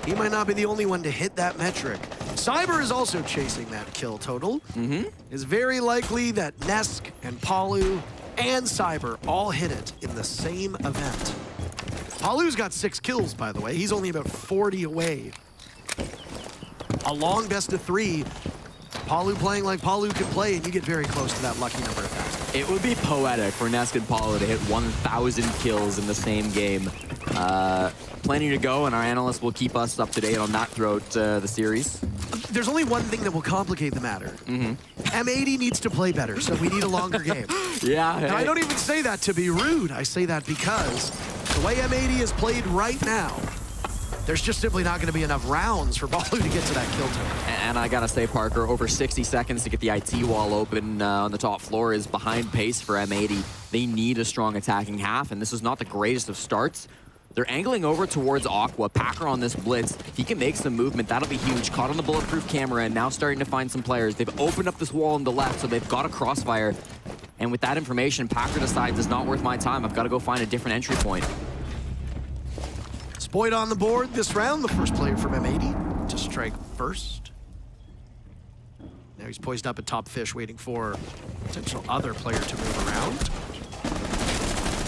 he might not be the only one to hit that metric. Cyber is also chasing that kill total. It's very likely that Nesk and Palu and Cyber all hit it in the same event. Palu's got 6 kills, by the way. He's only about 40 away. A long best of 3. Palu playing like Palu can play, and you get very close to that lucky number of 1,000. It would be poetic for Nesk and Palu to hit 1,000 kills in the same game. Plenty to go, and our analysts will keep us up to date on that throughout the series. There's only one thing that will complicate the matter. M80 needs to play better, so we need a longer game. Yeah. And I don't even say that to be rude. I say that because the way M80 is played right now, there's just simply not going to be enough rounds for Palu to get to that kill total. And I gotta say, Parker, over 60 seconds to get the IT wall open on the top floor is behind pace for M80. They need a strong attacking half, and this is not the greatest of starts. They're angling over towards Aqua. Packer on this blitz. If he can make some movement, that'll be huge. Caught on the bulletproof camera and now starting to find some players. They've opened up this wall on the left, so they've got a crossfire. And with that information, Packer decides it's not worth my time. I've got to go find a different entry point. Spoit on the board this round, the first player from M80 to strike first. Now he's poised up at top fish, waiting for a potential other player to move around.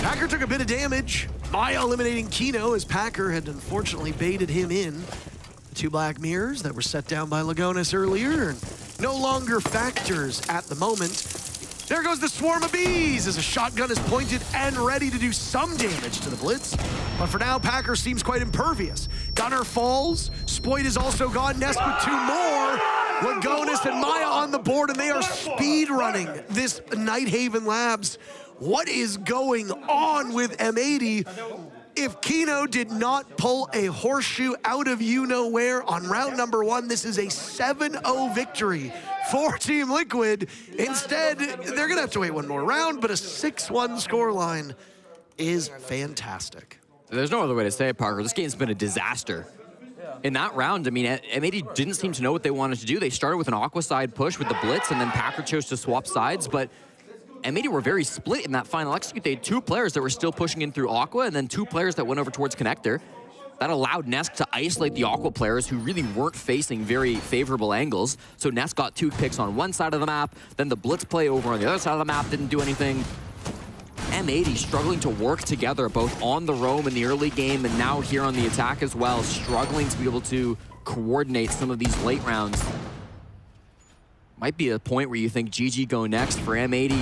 Packer took a bit of damage by eliminating Kino, as Packer had unfortunately baited him in. The 2 black mirrors that were set down by Lagonis earlier no longer factors at the moment. There goes the swarm of bees as a shotgun is pointed and ready to do some damage to the blitz. But for now, Packer seems quite impervious. Gunner falls. Spoit is also gone. Nesk with 2 more. Lagonis and Maya on the board, and they are speed running this Nighthaven Labs. What is going on with M80? If Kino did not pull a horseshoe out of you-know-where on round number 1, this is a 7-0 victory for Team Liquid. Instead, they're going to have to wait one more round, but a 6-1 scoreline is fantastic. There's no other way to say it, Parker. This game's been a disaster. In that round, I mean, M80 didn't seem to know what they wanted to do. They started with an Aqua side push with the blitz, and then Packer chose to swap sides, but M80 were very split in that final execute. They had 2 players that were still pushing in through Aqua, and then 2 players that went over towards Connector. That allowed Nesk to isolate the Aqua players who really weren't facing very favorable angles. So Nesk got 2 picks on one side of the map, then the blitz play over on the other side of the map didn't do anything. M80 struggling to work together both on the roam in the early game and now here on the attack as well, struggling to be able to coordinate some of these late rounds. Might be a point where you think GG go next for M80.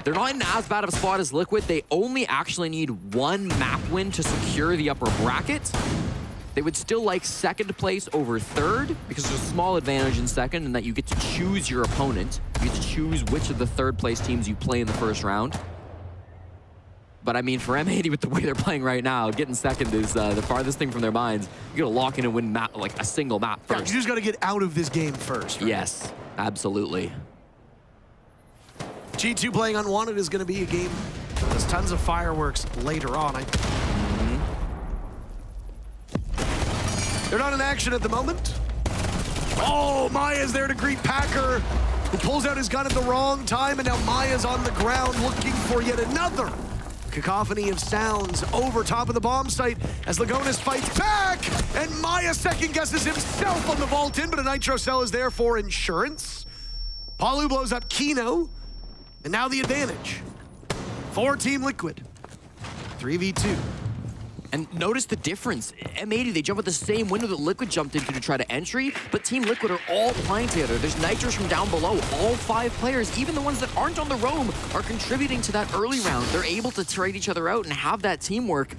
They're not in as bad of a spot as Liquid. They only actually need 1 map win to secure the upper bracket. They would still like second place over third because there's a small advantage in second and that you get to choose your opponent. You get to choose which of the third place teams you play in the first round. But I mean, for M80 with the way they're playing right now, getting second is the farthest thing from their minds. You gotta lock in and win map, like a single map first. Yeah, you just gotta get out of this game first, right? Yes, absolutely. G2 playing Unwanted is gonna be a game. There's tons of fireworks later on. They're not in action at the moment. Oh, Maya's there to greet Packer, who pulls out his gun at the wrong time, and now Maya's on the ground looking for yet another cacophony of sounds over top of the bomb site as Lagonis fights back, and Maya second guesses himself on the vault in, but a Nitro Cell is there for insurance. Palu blows up Kino, and now the advantage for Team Liquid. 3v2. And notice the difference. M80, they jump at the same window that Liquid jumped into to try to entry, but Team Liquid are all playing together. There's Nitros from down below. All 5 players, even the ones that aren't on the roam, are contributing to that early round. They're able to trade each other out and have that teamwork.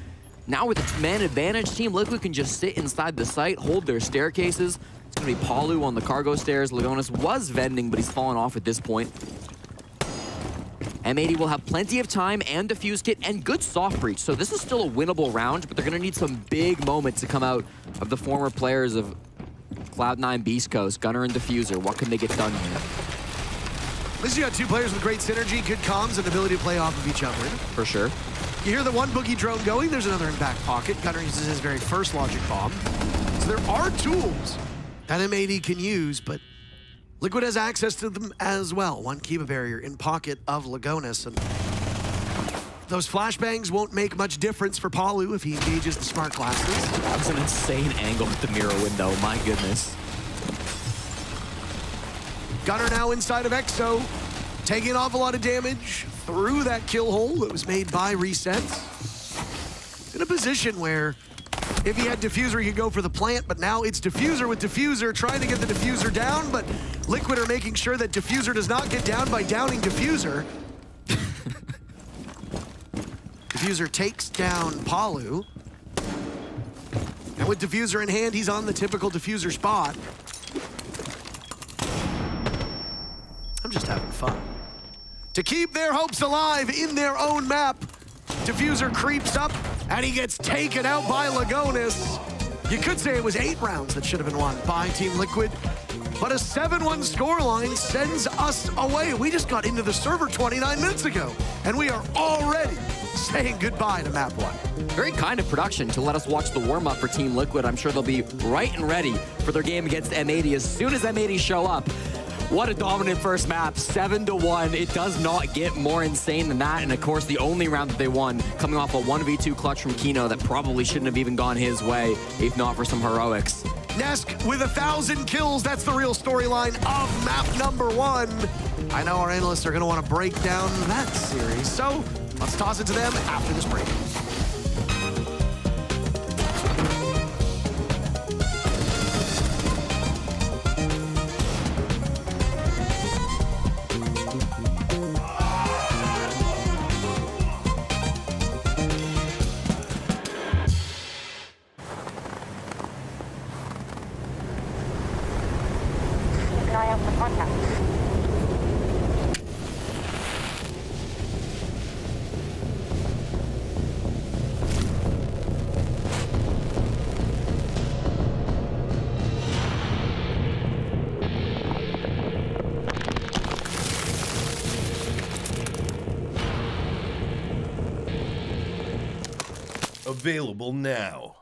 Now with its man advantage, Team Liquid can just sit inside the site, hold their staircases. It's gonna be Palu on the cargo stairs. Lagonis was vending, but he's fallen off at this point. M80 will have plenty of time and defuse kit and good soft breach, so this is still a winnable round, but they're going to need some big moments to come out of the former players of Cloud9 Beast Coast, Gunner and Diffuser. What can they get done here? At least you got 2 players with great synergy, good comms, and ability to play off of each other. For sure. You hear the one boogie drone going, there's another in back pocket. Gunner uses his very first logic bomb. So there are tools that M80 can use, but Liquid has access to them as well. One Kiva barrier in pocket of Lagonis, and those flashbangs won't make much difference for Palu if he engages the smart glasses. That was an insane angle with the mirror window, my goodness. Gunner now inside of Exo, taking an awful lot of damage through that kill hole that was made by resets. In a position where if he had Diffuser, he could go for the plant, but now it's Diffuser with Diffuser trying to get the Diffuser down, but Liquid are making sure that Diffuser does not get down by downing Diffuser. Diffuser takes down Palu. And with Diffuser in hand, he's on the typical Diffuser spot. I'm just having fun. To keep their hopes alive in their own map, Diffuser creeps up, and he gets taken out by Lagonis. You could say it was 8 rounds that should have been won by Team Liquid, but a 7-1 scoreline sends us away. We just got into the server 29 minutes ago, and we are already saying goodbye to map 1. Very kind of production to let us watch the warm-up for Team Liquid. I'm sure they'll be right and ready for their game against M80 as soon as M80 show up. What a dominant first map, 7-1. It does not get more insane than that. And of course, the only round that they won coming off a 1v2 clutch from Kino that probably shouldn't have even gone his way if not for some heroics. Nesk with 1,000 kills. That's the real storyline of map number 1. I know our analysts are going to want to break down that series. So let's toss it to them after this break. Available now.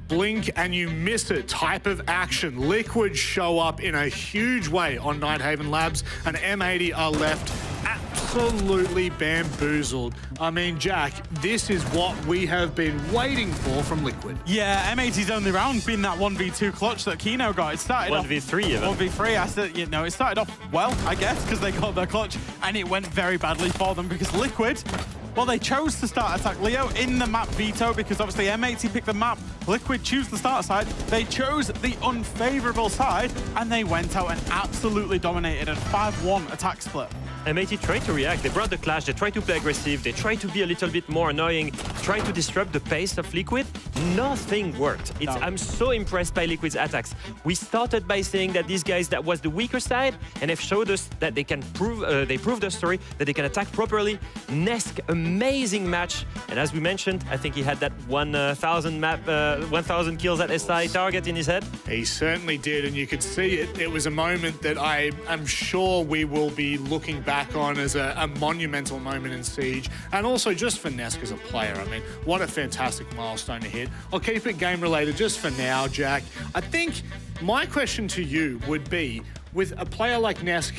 Blink and you miss it type of action. Liquid show up in a huge way on Nighthaven Labs, and M80 are left absolutely bamboozled. I mean, Jack, this is what we have been waiting for from Liquid. Yeah, M80's only round being that 1v2 clutch that Kino got. It started 1v3 even. 1v3, I said, you know, it started off well, I guess, because they got their clutch, and it went very badly for them because Liquid, well, they chose to start attack Leo in the map veto because obviously M80 picked the map. Liquid choose the start side. They chose the unfavorable side, and they went out and absolutely dominated a 5-1 attack split. M80 tried to react. They brought the clash. They tried to play aggressive. They tried to be a little bit more annoying, trying to disrupt the pace of Liquid. Nothing worked. I'm so impressed by Liquid's attacks. We started by saying that these guys, that was the weaker side, and they've showed us that they can prove, they proved their story, that they can attack properly. Nesk, amazing match. And as we mentioned, I think he had that 1,000 kills at SI target in his head. He certainly did, and you could see it. It was a moment that I am sure we will be looking back on as a monumental moment in Siege, and also just for Nesk as a player. I mean, what a fantastic milestone to hit. I'll keep it game related just for now, Jack. I think my question to you would be, with a player like Nesk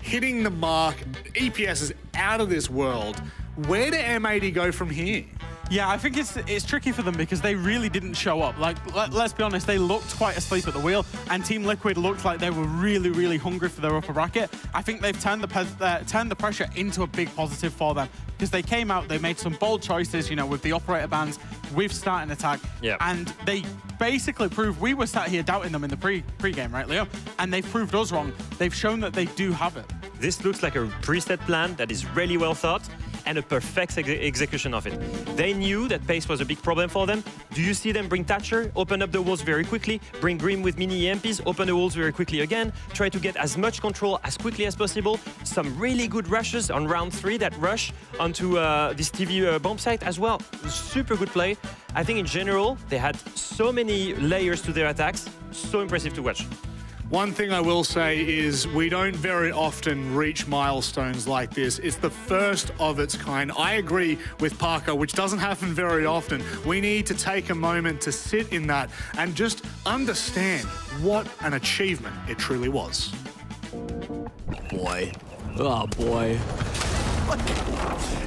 hitting the mark, EPS is out of this world, where do M80 go from here? Yeah, I think it's tricky for them because they really didn't show up. Like, let's be honest, they looked quite asleep at the wheel, and Team Liquid looked like they were really, really hungry for their upper bracket. I think they've turned the pressure into a big positive for them because they came out, they made some bold choices, you know, with the operator bans, with starting attack, and they basically proved, we were sat here doubting them in the pre-game, right, Leo? And they've proved us wrong. They've shown that they do have it. This looks like a preset plan that is really well thought. and a perfect execution of it. They knew that pace was a big problem for them. Do you see them bring Thatcher, open up the walls very quickly, bring Grim with mini EMPs, open the walls very quickly again, try to get as much control as quickly as possible. Some really good rushes on round 3 that rush onto this TV bomb site as well. Super good play. I think in general, they had so many layers to their attacks. So impressive to watch. One thing I will say is we don't very often reach milestones like this. It's the first of its kind. I agree with Parker, which doesn't happen very often. We need to take a moment to sit in that and just understand what an achievement it truly was. Boy. Oh, boy.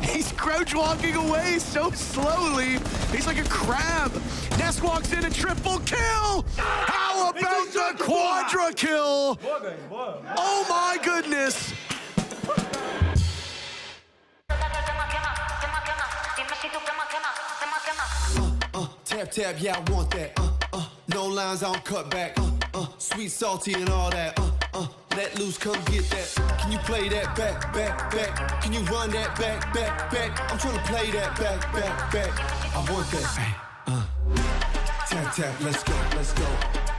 He's crouch walking away so slowly. He's like a crab. Ness walks in a triple kill. How about the quadra kill? Oh my goodness. Tap, tap, yeah, I want that. No lines, I don't cut back. Sweet, salty, and all that. Let loose, come get that. Can you play that back, back, back? Can you run that back, back, back? I'm trying to play that back, back, back. I want that. Tap, tap, let's go, let's go.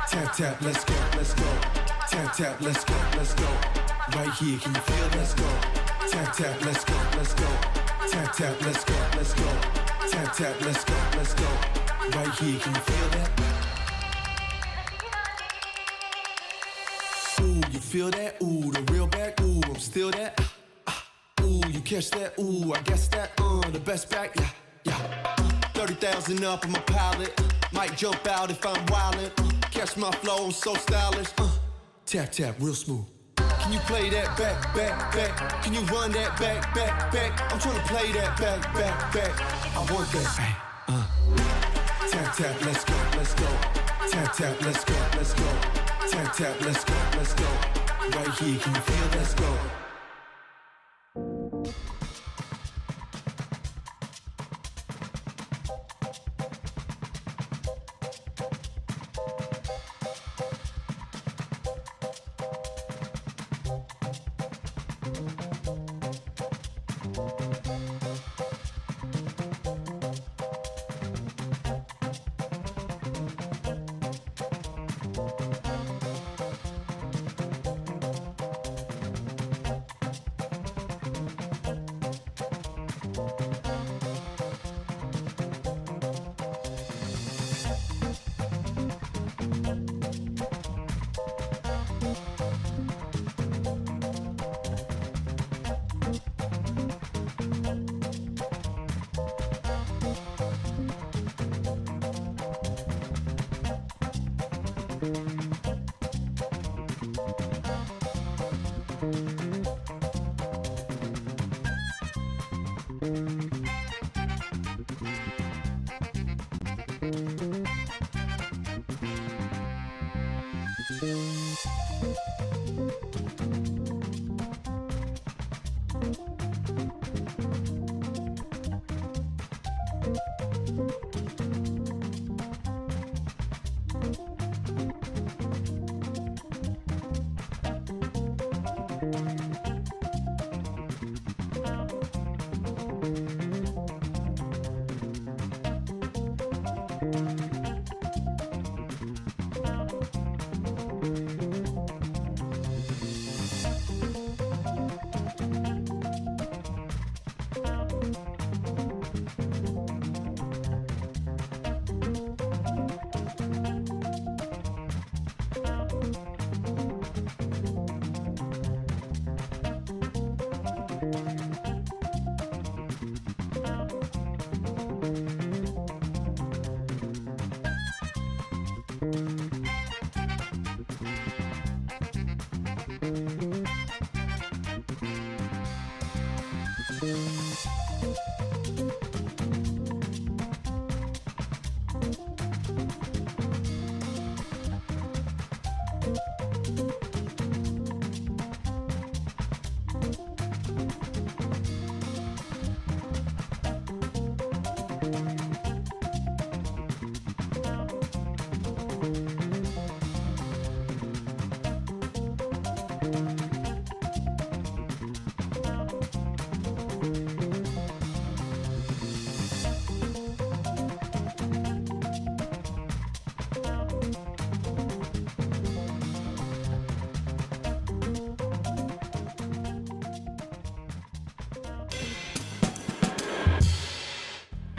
Tap, tap, let's go, let's go. Tap, tap, let's go, let's go. Right here, can you feel? Let's go. Tap, tap, let's go, let's go. Tap, tap, let's go, let's go. Tap, tap, let's go, let's go. Right here, can you feel that? Ooh, you feel that? Ooh, the real back. Ooh, I'm still that. Ooh, you catch that? Ooh, I guess that. The best back. Yeah, yeah. 30,000 up on my pallet. Might jump out if I'm wildin'. Catch my flow, I'm so stylish. Tap, tap, real smooth. Can you play that back, back, back? Can you run that back, back, back? I'm trying to play that back, back, back. I want that. Tap, tap, let's go, let's go. Tap, tap, let's go, let's go. Tap, tap, let's go, let's go. Right here, can you feel? Let's go.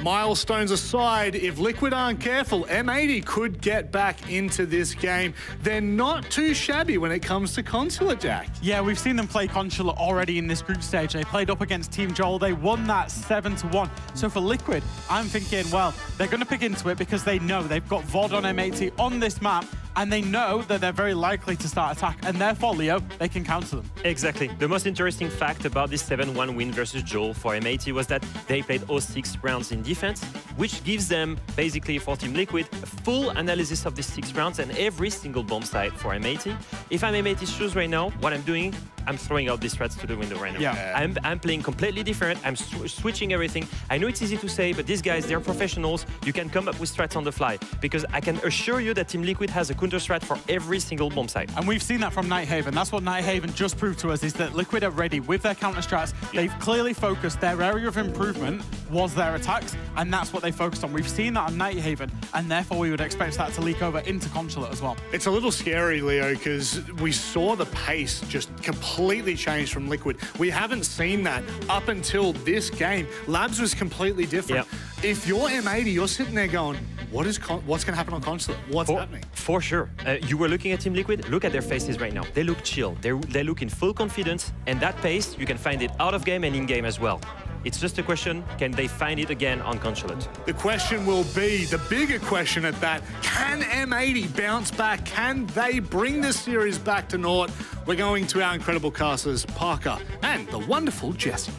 milestones aside, if Liquid aren't careful, M80 could get back into this game. They're not too shabby when it comes to Consulate, Jack. Yeah, we've seen them play Consulate already in this group stage. They played up against Team Joel. They won that 7-1. So for Liquid, I'm thinking, well, they're going to pick into it because they know they've got VOD on M80 on this map, and they know that they're very likely to start attack, and therefore, Leo, they can counter them. Exactly. The most interesting fact about this 7-1 win versus Joel for M80 was that they played 6 rounds in defense, which gives them, basically for Team Liquid, a full analysis of these 6 rounds and every single bomb site for M80. If I'm M80's shoes right now, what I'm doing, I'm throwing out these threats to the window right now. Yeah. I'm playing completely different. I'm switching everything. I know it's easy to say, but these guys, they're professionals. You can come up with strats on the fly, because I can assure you that Team Liquid has a counter strat for every single bomb site. And we've seen that from Nighthaven. That's what Nighthaven just proved to us, is that Liquid are ready with their counter strats. They've clearly focused. Their area of improvement was their attacks, and that's what they focused on. We've seen that on Nighthaven, and therefore we would expect that to leak over into Consulate as well. It's a little scary, Leo, because we saw the pace just completely change from Liquid. We haven't seen that up until this game. Labs was completely different. If you're M80, you're sitting there going, what's going to happen on Consulate? What's happening? For sure. You were looking at Team Liquid. Look at their faces right now. They look chill. They look in full confidence. And that pace, you can find it out of game and in game as well. It's just a question, can they find it again on Consulate? The question will be, the bigger question at that, can M80 bounce back? Can they bring this series back to naught? We're going to our incredible casters, Parker and the wonderful Jesse.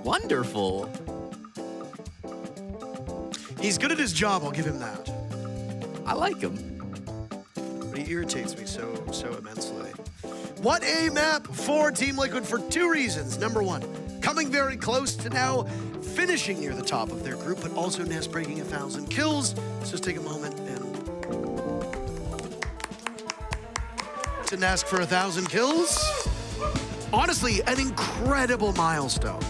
Wonderful. He's good at his job, I'll give him that. I like him. But he irritates me so immensely. What a map for Team Liquid for 2 reasons. Number 1, coming very close to now finishing near the top of their group, but also Ness breaking 1,000 kills. Let's just take a moment and to Ness for 1,000 kills. Honestly, an incredible milestone.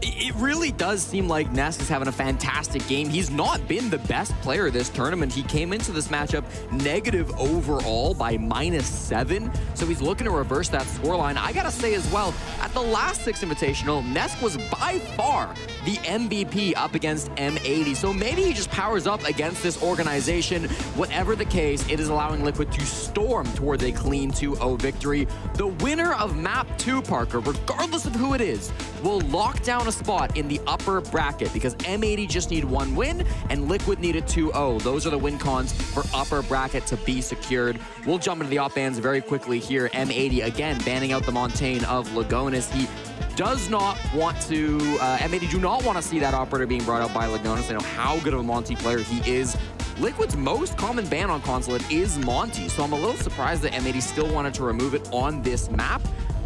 It really does seem like Ness is having a fantastic game. He's not been the best player this tournament. He came into this matchup negative overall by -7, so he's looking to reverse that scoreline. I gotta say as well, at the last 6 Invitational, Ness was by far the MVP up against M80, so maybe he just powers up against this organization. Whatever the case, it is allowing Liquid to storm towards a clean 2-0 victory. The winner of Map 2, Parker, regardless of who it is, will lock down a spot in the upper bracket, because M80 just need 1 win and Liquid need a 2-0. Those are the win cons for upper bracket to be secured. We'll jump into the op bans very quickly here. M80 again banning out the Montaigne of Lagonis. He does not want to, M80 do not want to see that operator being brought out by Lagonis. They know how good of a Monty player he is. Liquid's most common ban on Consulate is Monty, so I'm a little surprised that M80 still wanted to remove it on this map.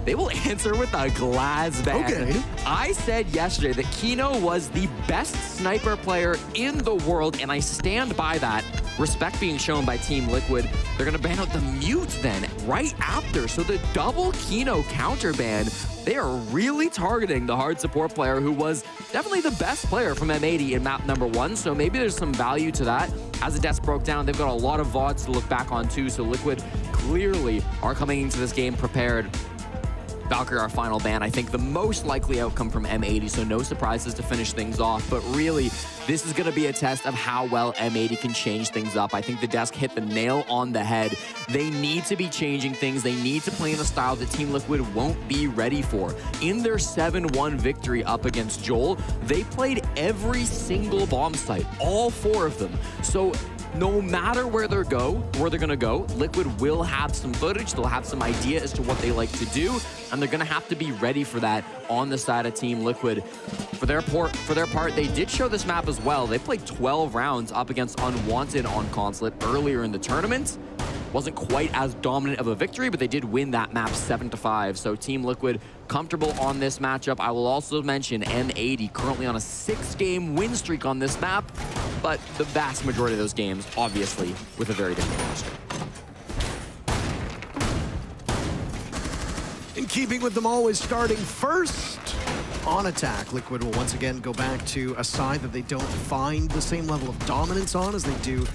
They will answer with a glass ban. Okay. I said yesterday that Kino was the best sniper player in the world, and I stand by that. Respect being shown by Team Liquid. They're going to ban out the Mute then, right after. So the double Kino counter ban, they are really targeting the hard support player who was definitely the best player from M80 in map number 1. So maybe there's some value to that. As the desk broke down, they've got a lot of VODs to look back on too. So Liquid clearly are coming into this game prepared. Valkyrie, our final ban, I think the most likely outcome from M80, so no surprises to finish things off. But really, this is going to be a test of how well M80 can change things up. I think the desk hit the nail on the head. They need to be changing things. They need to play in a style that Team Liquid won't be ready for. In their 7-1 victory up against Joel, they played every single bomb site, all 4 of them. So no matter where they're gonna go, Liquid will have some footage, they'll have some idea as to what they like to do, and they're gonna have to be ready for that on the side of Team Liquid. For their part, they did show this map as well. They played 12 rounds up against Unwanted on Consulate earlier in the tournament. Wasn't quite as dominant of a victory, but they did win that map 7-5. So Team Liquid comfortable on this matchup. I will also mention M80 currently on a 6-game win streak on this map, but the vast majority of those games, obviously, with a very different roster. In keeping with them always starting first on attack, Liquid will once again go back to a side that they don't find the same level of dominance on as they do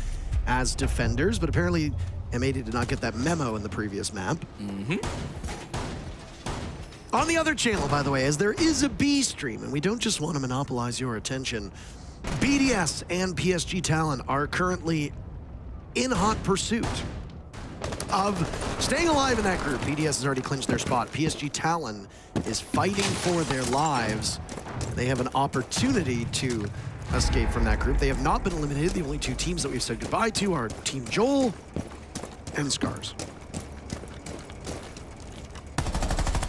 as defenders, but apparently M80 did not get that memo in the previous map. On the other channel, by the way, as there is a B stream, and we don't just want to monopolize your attention, BDS and PSG Talon are currently in hot pursuit of staying alive in that group. BDS has already clinched their spot. PSG Talon is fighting for their lives. They have an opportunity to escape from that group. They have not been eliminated. The only two teams that we've said goodbye to are Team Joel and Scars.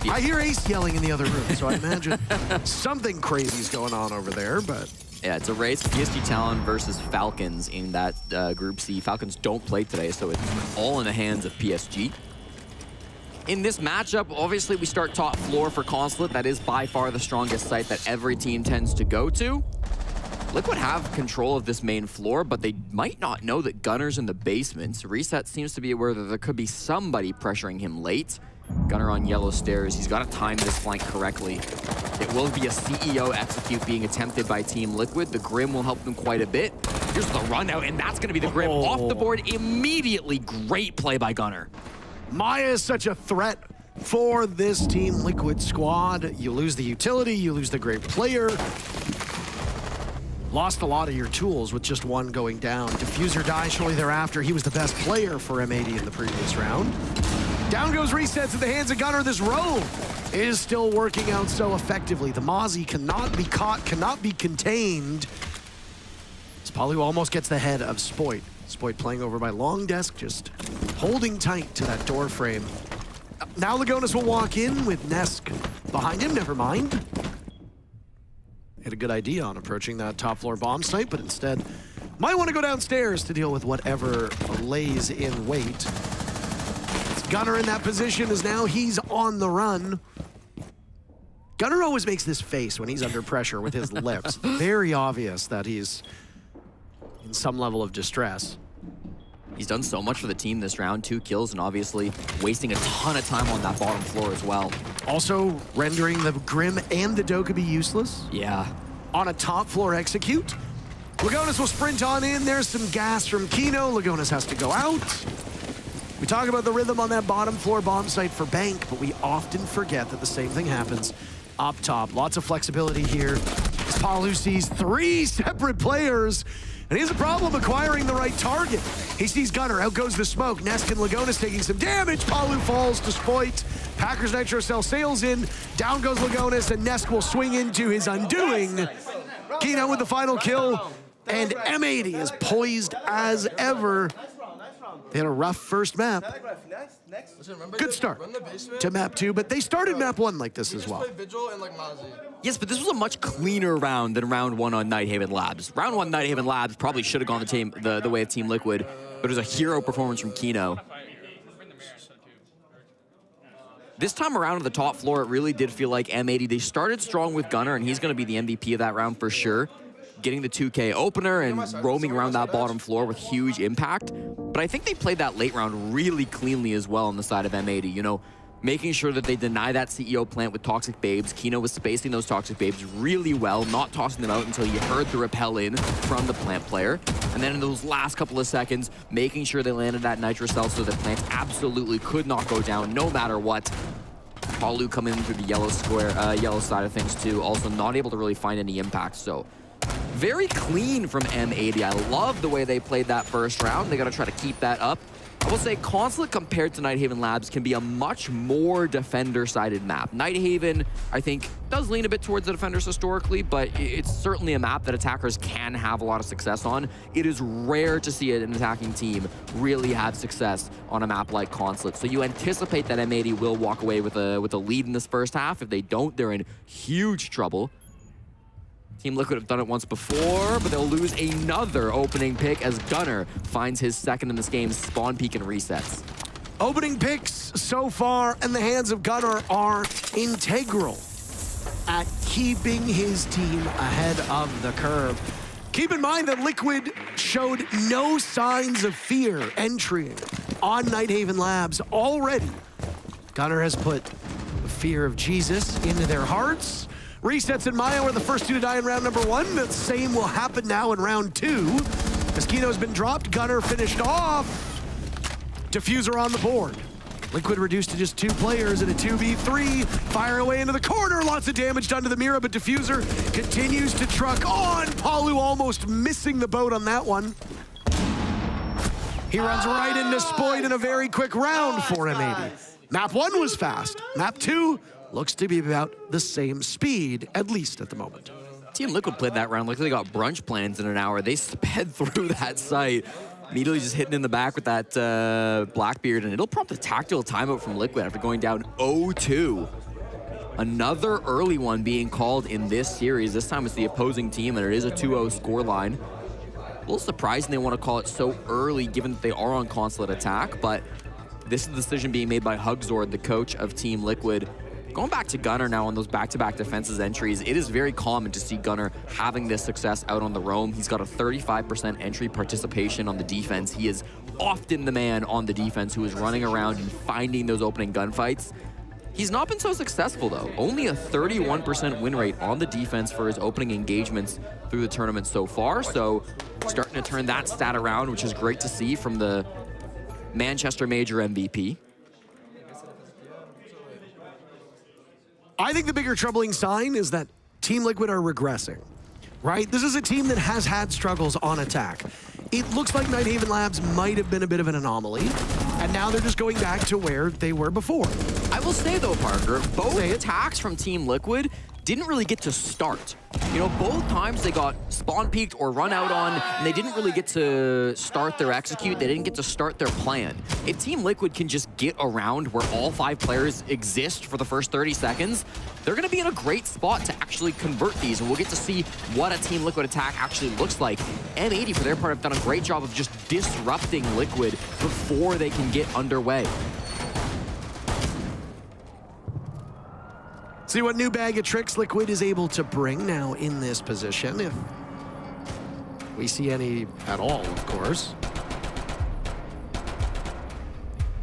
I hear Ace yelling in the other room, so I imagine something crazy is going on over there, but... Yeah, it's a race. PSG Talon versus Falcons in that Group C. Falcons don't play today, so it's all in the hands of PSG. In this matchup, obviously we start top floor for Consulate. That is by far the strongest site that every team tends to go to. Liquid have control of this main floor, but they might not know that Gunner's in the basement. Reset seems to be aware that there could be somebody pressuring him late. Gunner on yellow stairs. He's got to time this flank correctly. It will be a CEO execute being attempted by Team Liquid. The Grim will help them quite a bit. Here's the run out, and that's going to be the Grim off the board immediately. Great play by Gunner. Maya is such a threat for this Team Liquid squad. You lose the utility, you lose the great player. Lost a lot of your tools with just one going down. Diffuser dies shortly thereafter. He was the best player for M80 in the previous round. Down goes Resets at the hands of Gunner. This row is still working out so effectively. The Mozzie cannot be caught, cannot be contained. Spalu almost gets the head of Spoit. Spoit playing over by Long Desk, just holding tight to that door frame. Now Lagonis will walk in with Nesk behind him, never mind. Had a good idea on approaching that top floor bomb site, but instead might want to go downstairs to deal with whatever lays in wait. Gunner in that position as now he's on the run. Gunner always makes this face when he's under pressure with his lips. Very obvious that he's in some level of distress. He's done so much for the team this round, 2 kills, and obviously wasting a ton of time on that bottom floor as well. Also rendering the Grim and the Dokkaebi useless. Yeah. On a top floor execute. Lagonis will sprint on in. There's some gas from Kino. Lagonis has to go out. We talk about the rhythm on that bottom floor bomb site for Bank, but we often forget that the same thing happens up top. Lots of flexibility here. As Palu sees 3 separate players, and he has a problem acquiring the right target. He sees Gunner, out goes the smoke. Nesk and Lagonis taking some damage. Palu falls to Spoit. Packers Nitro Cell sails in. Down goes Lagonis, and Nesk will swing into his undoing. Kino with the final kill, and M80 is poised as ever. They had a rough first map. Good start to map 2, but they started map 1 like this as well. Yes, but this was a much cleaner round than round 1 on Nighthaven Labs. Round 1 Nighthaven Labs probably should have gone the way of Team Liquid, but it was a hero performance from Kino. This time around on the top floor, it really did feel like M80. They started strong with Gunner, and he's going to be the MVP of that round for sure. Getting the 2K opener and roaming around that bottom floor with huge impact. But I think they played that late round really cleanly as well on the side of M80, you know, making sure that they deny that CEO plant with Toxic Babes. Kino was spacing those Toxic Babes really well, not tossing them out until you heard the repel in from the plant player. And then in those last couple of seconds, making sure they landed that Nitro Cell so the plant absolutely could not go down no matter what. Palu coming in through the yellow square, yellow side of things too, also not able to really find any impact, so very clean from M80. I love the way they played that first round. They got to try to keep that up. I will say Consulate compared to Nighthaven Labs can be a much more defender-sided map. Nighthaven, I think, does lean a bit towards the defenders historically, but it's certainly a map that attackers can have a lot of success on. It is rare to see an attacking team really have success on a map like Consulate. So you anticipate that M80 will walk away with a lead in this first half. If they don't, they're in huge trouble. Team Liquid have done it once before, but they'll lose another opening pick as Gunner finds his second in this game, spawn peek and resets. Opening picks so far in the hands of Gunner are integral at keeping his team ahead of the curve. Keep in mind that Liquid showed no signs of fear entering on Nighthaven Labs already. Gunner has put the fear of Jesus into their hearts. Resets and Maya were the first 2 to die in round number 1. The same will happen now in round 2. As Kino's been dropped, Gunner finished off. Diffuser on the board. Liquid reduced to just 2 players in a 2v3. Fire away into the corner. Lots of damage done to the Mira, but Diffuser continues to truck on. Palu almost missing the boat on that one. He runs right into Spoit in a very quick round for M80. Map 1 was fast. Map 2 looks to be about the same speed, at least at the moment. Team Liquid played that round like they got brunch plans in an hour. They sped through that site, immediately just hitting in the back with that Blackbeard, and it'll prompt a tactical timeout from Liquid after going down 0-2. Another early one being called in this series. This time it's the opposing team, and it is a 2-0 scoreline. A little surprising they want to call it so early, given that they are on consulate attack, but this is the decision being made by Hugzord, the coach of Team Liquid. Going back to Gunnar now on those back-to-back defenses entries, it is very common to see Gunnar having this success out on the roam. He's got a 35% entry participation on the defense. He is often the man on the defense who is running around and finding those opening gunfights. He's not been so successful, though. Only a 31% win rate on the defense for his opening engagements through the tournament so far, so starting to turn that stat around, which is great to see from the Manchester Major MVP. I think the bigger troubling sign is that Team Liquid are regressing, right? This is a team that has had struggles on attack. It looks like Nighthaven Labs might have been a bit of an anomaly, and now they're just going back to where they were before. I will say, though, Parker, both attacks from Team Liquid didn't really get to start. You know, both times they got spawn peeked or run out on, and they didn't really get to start their execute. They didn't get to start their plan. If Team Liquid can just get around where all 5 players exist for the first 30 seconds, they're going to be in a great spot to actually convert these, and we'll get to see what a Team Liquid attack actually looks like. M80, for their part, have done a great job of just disrupting Liquid before they can get underway. See what new bag of tricks Liquid is able to bring now in this position, if we see any at all, of course.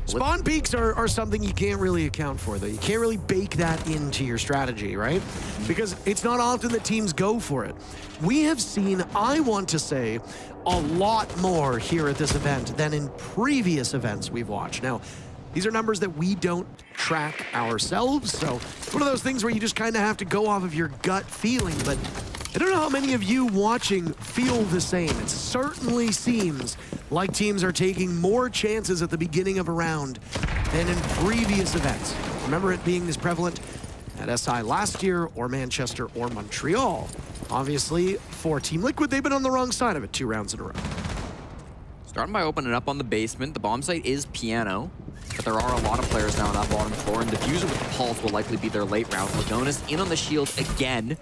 Spawn peaks are something you can't really account for, though. You can't really bake that into your strategy, right? Because it's not often that teams go for it. We have seen, I want to say, a lot more here at this event than in previous events we've watched. Now, these are numbers that we don't track ourselves, so it's one of those things where you just kind of have to go off of your gut feeling, but I don't know how many of you watching feel the same. It certainly seems like teams are taking more chances at the beginning of a round than in previous events. Remember it being this prevalent at SI last year, or Manchester, or Montreal. Obviously, for Team Liquid, they've been on the wrong side of it 2 rounds in a row. Starting by opening up on the basement. The bomb site is Piano, but there are a lot of players now on that bottom floor, and Diffuser with the Pulse will likely be their late round. Lagonis in on the shield again.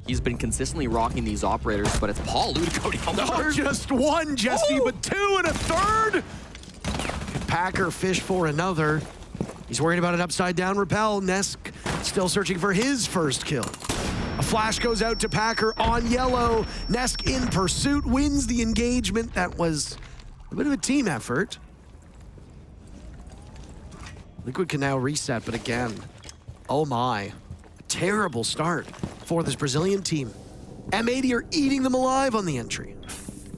He's been consistently rocking these operators, but it's Paul Lu to go down the Not just one, Jesse, but 2 and a third. Packer fish for another. He's worried about an upside down repel. Nesk still searching for his first kill. A flash goes out to Packer on yellow. Nesk in pursuit, wins the engagement. That was a bit of a team effort. Liquid can now reset, but again, oh my, a terrible start for this Brazilian team. M80 are eating them alive on the entry.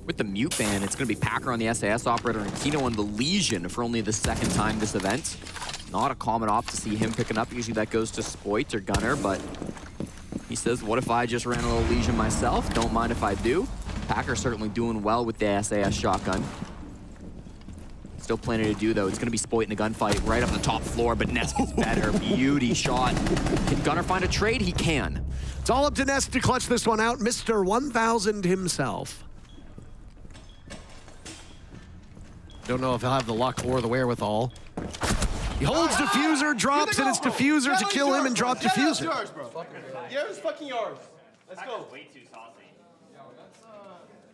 With the mute ban, it's going to be Packer on the SAS operator and Kino on the Legion for only the 2nd time this event. Not a common op to see him picking up. Usually that goes to Spoit or Gunnar, but he says, what if I just ran a little Legion myself? Don't mind if I do. Packer certainly doing well with the SAS shotgun. Still plenty to do, though. It's going to be Spoit in a gunfight right up the top floor, but Nesk is better. Beauty shot. Can Gunnar find a trade? He can. It's all up to Nesk to clutch this one out. Mr. 1000 himself. Don't know if he'll have the luck or the wherewithal. He holds Diffuser, drops, and it's Diffuser to kill him and drop Diffuser. Yours, bro. Yours, fucking yours. Let's go.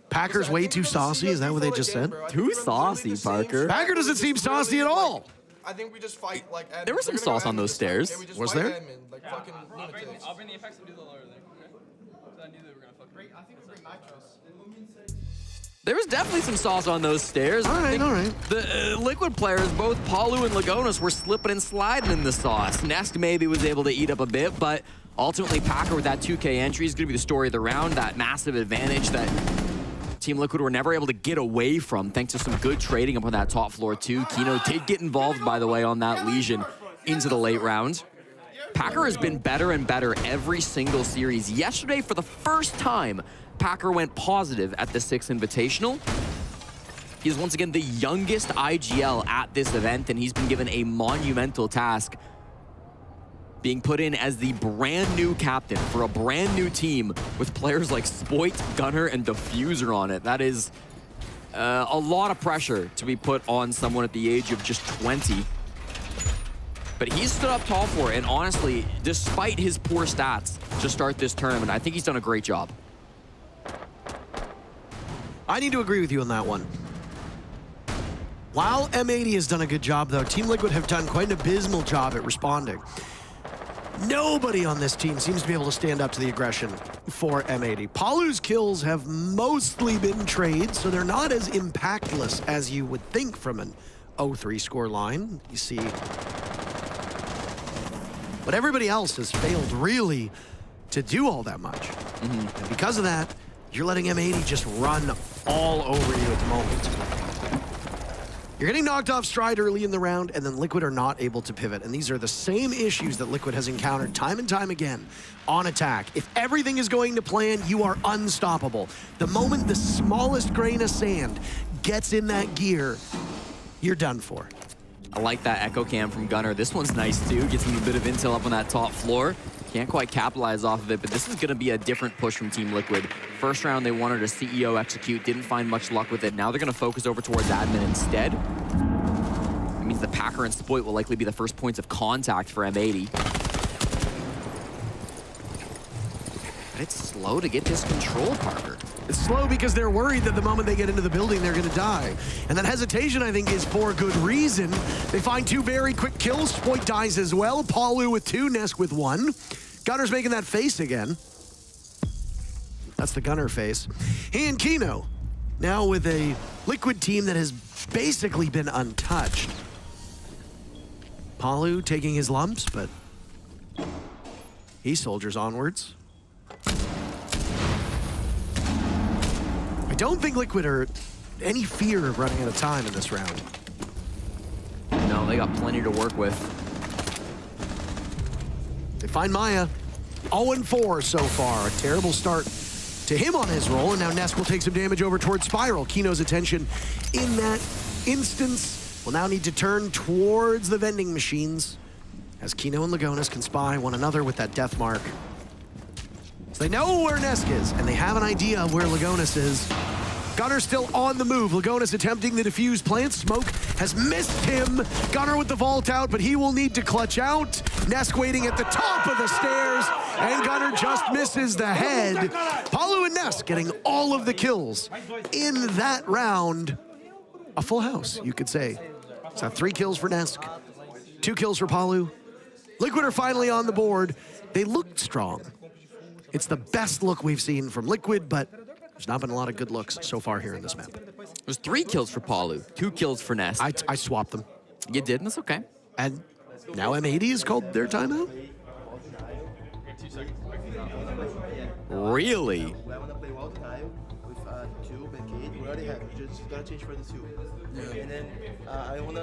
Packer's way too saucy, is that what they just said? Too saucy, Parker. Packer doesn't seem saucy at all. I think we just fight like. There was some sauce on those stairs. Was there? I'll bring the effects and do the lower thing. Okay? I knew they were gonna fuck. I think we bring nitros. There was definitely some sauce on those stairs. All right. The Liquid players, both Palu and Lagonis, were slipping and sliding in the sauce. Nesk maybe was able to eat up a bit, but ultimately Packer with that 2K entry is going to be the story of the round. That massive advantage that Team Liquid were never able to get away from, thanks to some good trading up on that top floor too. Kino did get involved, by the way, on that Legion into the late round. Packer has been better and better every single series. Yesterday, for the first time, Packer went positive at the 6th Invitational. He is once again the youngest IGL at this event, and he's been given a monumental task, being put in as the brand new captain for a brand new team with players like Spoit, Gunner, and Diffuser on it. That is a lot of pressure to be put on someone at the age of just 20. But he's stood up tall for it, and honestly, despite his poor stats to start this tournament, I think he's done a great job. I need to agree with you on that one. While M80 has done a good job, though, Team Liquid have done quite an abysmal job at responding. Nobody on this team seems to be able to stand up to the aggression for M80. Palu's kills have mostly been trades, so they're not as impactless as you would think from an 0-3 score line. You see, but everybody else has failed really to do all that much. And because of that, you're letting M80 just run all over you at the moment. You're getting knocked off stride early in the round, and then Liquid are not able to pivot. And these are the same issues that Liquid has encountered time and time again on attack. If everything is going to plan, you are unstoppable. The moment the smallest grain of sand gets in that gear, you're done for. I like that echo cam from Gunner. This one's nice too. Gets him a bit of intel up on that top floor. Can't quite capitalize off of it, but this is going to be a different push from Team Liquid. First round, they wanted a CEO execute, didn't find much luck with it. Now they're going to focus over towards admin instead. That means the Packer and Spoit will likely be the first points of contact for M80. But it's slow to get this control, Parker. It's slow because they're worried that the moment they get into the building, they're going to die. And that hesitation, I think, is for good reason. They find 2 very quick kills. Spoit dies as well. Palu with 2, Nesk with 1. Gunner's making that face again. That's the Gunner face. He and Kino, now with a Liquid team that has basically been untouched. Palu taking his lumps, but he soldiers onwards. I don't think Liquid are any fear of running out of time in this round. No, they got plenty to work with. They find Maya. 0-4 so far. A terrible start to him on his roll, and now Nesk will take some damage over towards Spiral. Kino's attention in that instance will now need to turn towards the vending machines as Kino and Lagonis can spy one another with that death mark. So they know where Nesk is, and they have an idea of where Lagonis is. Gunner still on the move. Lagonis attempting the defuse plant. Smoke has missed him. Gunner with the vault out, but he will need to clutch out. Nesk waiting at the top of the stairs, and Gunner just misses the head. Palu and Nesk getting all of the kills in that round. A full house, you could say. So 3 kills for Nesk, 2 kills for Palu. Liquid are finally on the board. They looked strong. It's the best look we've seen from Liquid, but there's not been a lot of good looks so far here in this map. There's 3 kills for Palu, 2 kills for Nesk. I swapped them. You did, and that's okay. And now M80 has called their timeout? Really? We want to play all time with 2 barricade. We already have. We just gotta change for the 2. Yeah. And then I want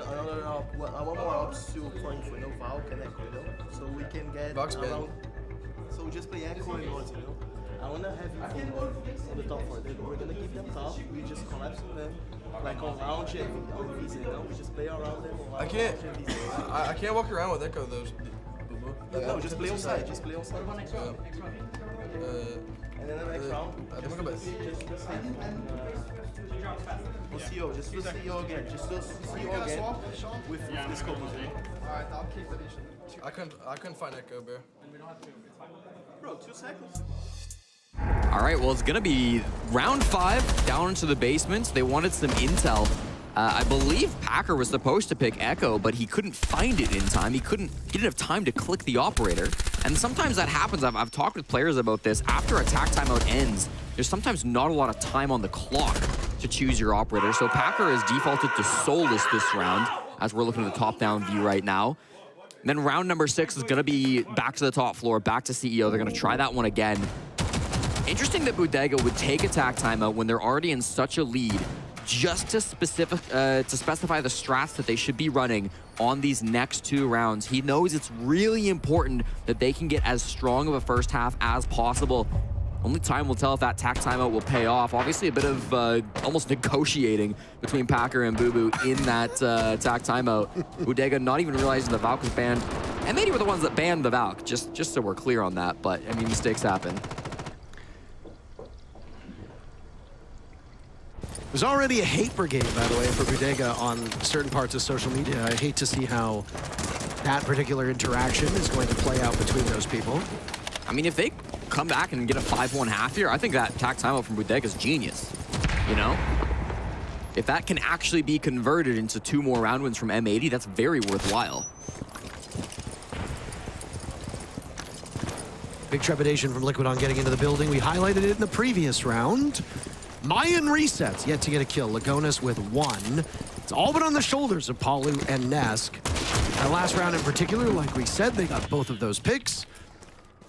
more ops to point for no Valk and Echo, you know? So we can get around. So we just play Echo and Mods, you know? I want to have him on the top 4. We're going to keep them top. We just collapse them like on lounge and on VZ, you know? We just play around them on lounge and VZ. I can't walk around with Echo though. No, just play on side. Just play on side. And then the next round, just do CEO again. Just do CEO again with this scope. Alright, I'll keep it. I couldn't find Echo, bro. Bro, 2 seconds. All right, well, it's going to be round 5 down into the basement. They wanted some intel. I believe Packer was supposed to pick Echo, but he couldn't find it in time. He didn't have time to click the operator. And sometimes that happens. I've talked with players about this. After attack timeout ends, there's sometimes not a lot of time on the clock to choose your operator. So Packer has defaulted to Soulless this round, as we're looking at the top-down view right now. And then round number 6 is going to be back to the top floor, back to CEO. They're going to try that one again. Interesting that Bodega would take a tack timeout when they're already in such a lead, just to specify the strats that they should be running on these next 2 rounds. He knows it's really important that they can get as strong of a first half as possible. Only time will tell if that tack timeout will pay off. Obviously a bit of almost negotiating between Packer and Boo in that tack timeout. Bodega not even realizing the Valk was banned. And they were the ones that banned the Valk, just so we're clear on that. But, I mean, mistakes happen. There's already a hate brigade, by the way, for Bodega on certain parts of social media. I hate to see how that particular interaction is going to play out between those people. I mean, if they come back and get a 5-1 half here, I think that tack timeout from Bodega is genius, you know? If that can actually be converted into 2 more round wins from M80, that's very worthwhile. Big trepidation from Liquid on getting into the building. We highlighted it in the previous round. Mayan resets, yet to get a kill. Lagonis with 1. It's all but on the shoulders of Palu and Nesk. That last round in particular, like we said, they got both of those picks.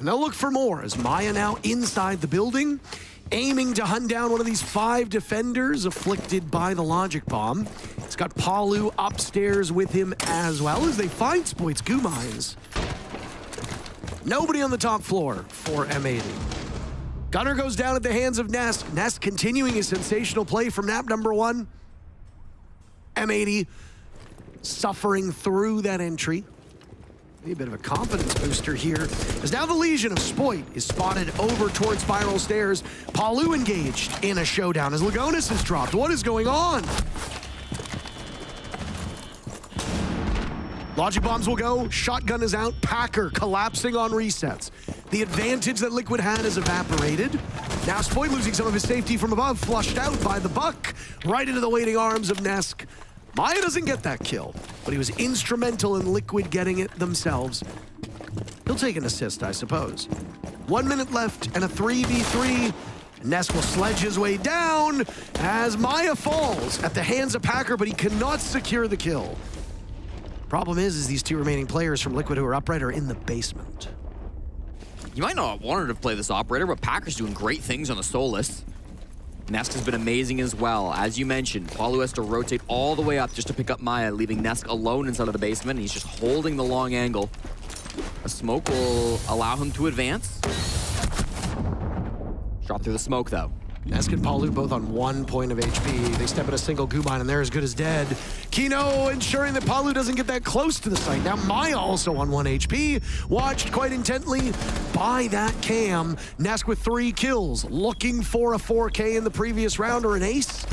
And they'll look for more as Maya now inside the building, aiming to hunt down one of these 5 defenders afflicted by the logic bomb. It's got Palu upstairs with him as well as they find Spoit's goo mines. Nobody on the top floor for M80. Gunner goes down at the hands of Nesk. Nesk continuing his sensational play from map number 1. M80 suffering through that entry. Maybe a bit of a confidence booster here. As now the Legion of Spoit is spotted over towards Spiral Stairs. Palu engaged in a showdown as Lagonis is dropped. What is going on? Logic bombs will go, shotgun is out, Packer collapsing on resets. The advantage that Liquid had is evaporated. Now Spoit losing some of his safety from above, flushed out by the Buck, right into the waiting arms of Nesk. Maya doesn't get that kill, but he was instrumental in Liquid getting it themselves. He'll take an assist, I suppose. 1 minute left and a 3v3. Nesk will sledge his way down as Maya falls at the hands of Packer, but he cannot secure the kill. Problem is these 2 remaining players from Liquid who are upright are in the basement. You might not have wanted to play this operator, but Packer's doing great things on the Solus. Nesk has been amazing as well. As you mentioned, Palu has to rotate all the way up just to pick up Maya, leaving Nesk alone inside of the basement, and he's just holding the long angle. A smoke will allow him to advance. Shot through the smoke, though. Nesk and Palu both on 1 point of HP. They step in a single goo mine and they're as good as dead. Kino ensuring that Palu doesn't get that close to the site. Now Maya also on 1 HP. Watched quite intently by that cam. Nesk with 3 kills. Looking for a 4K in the previous round or an ace.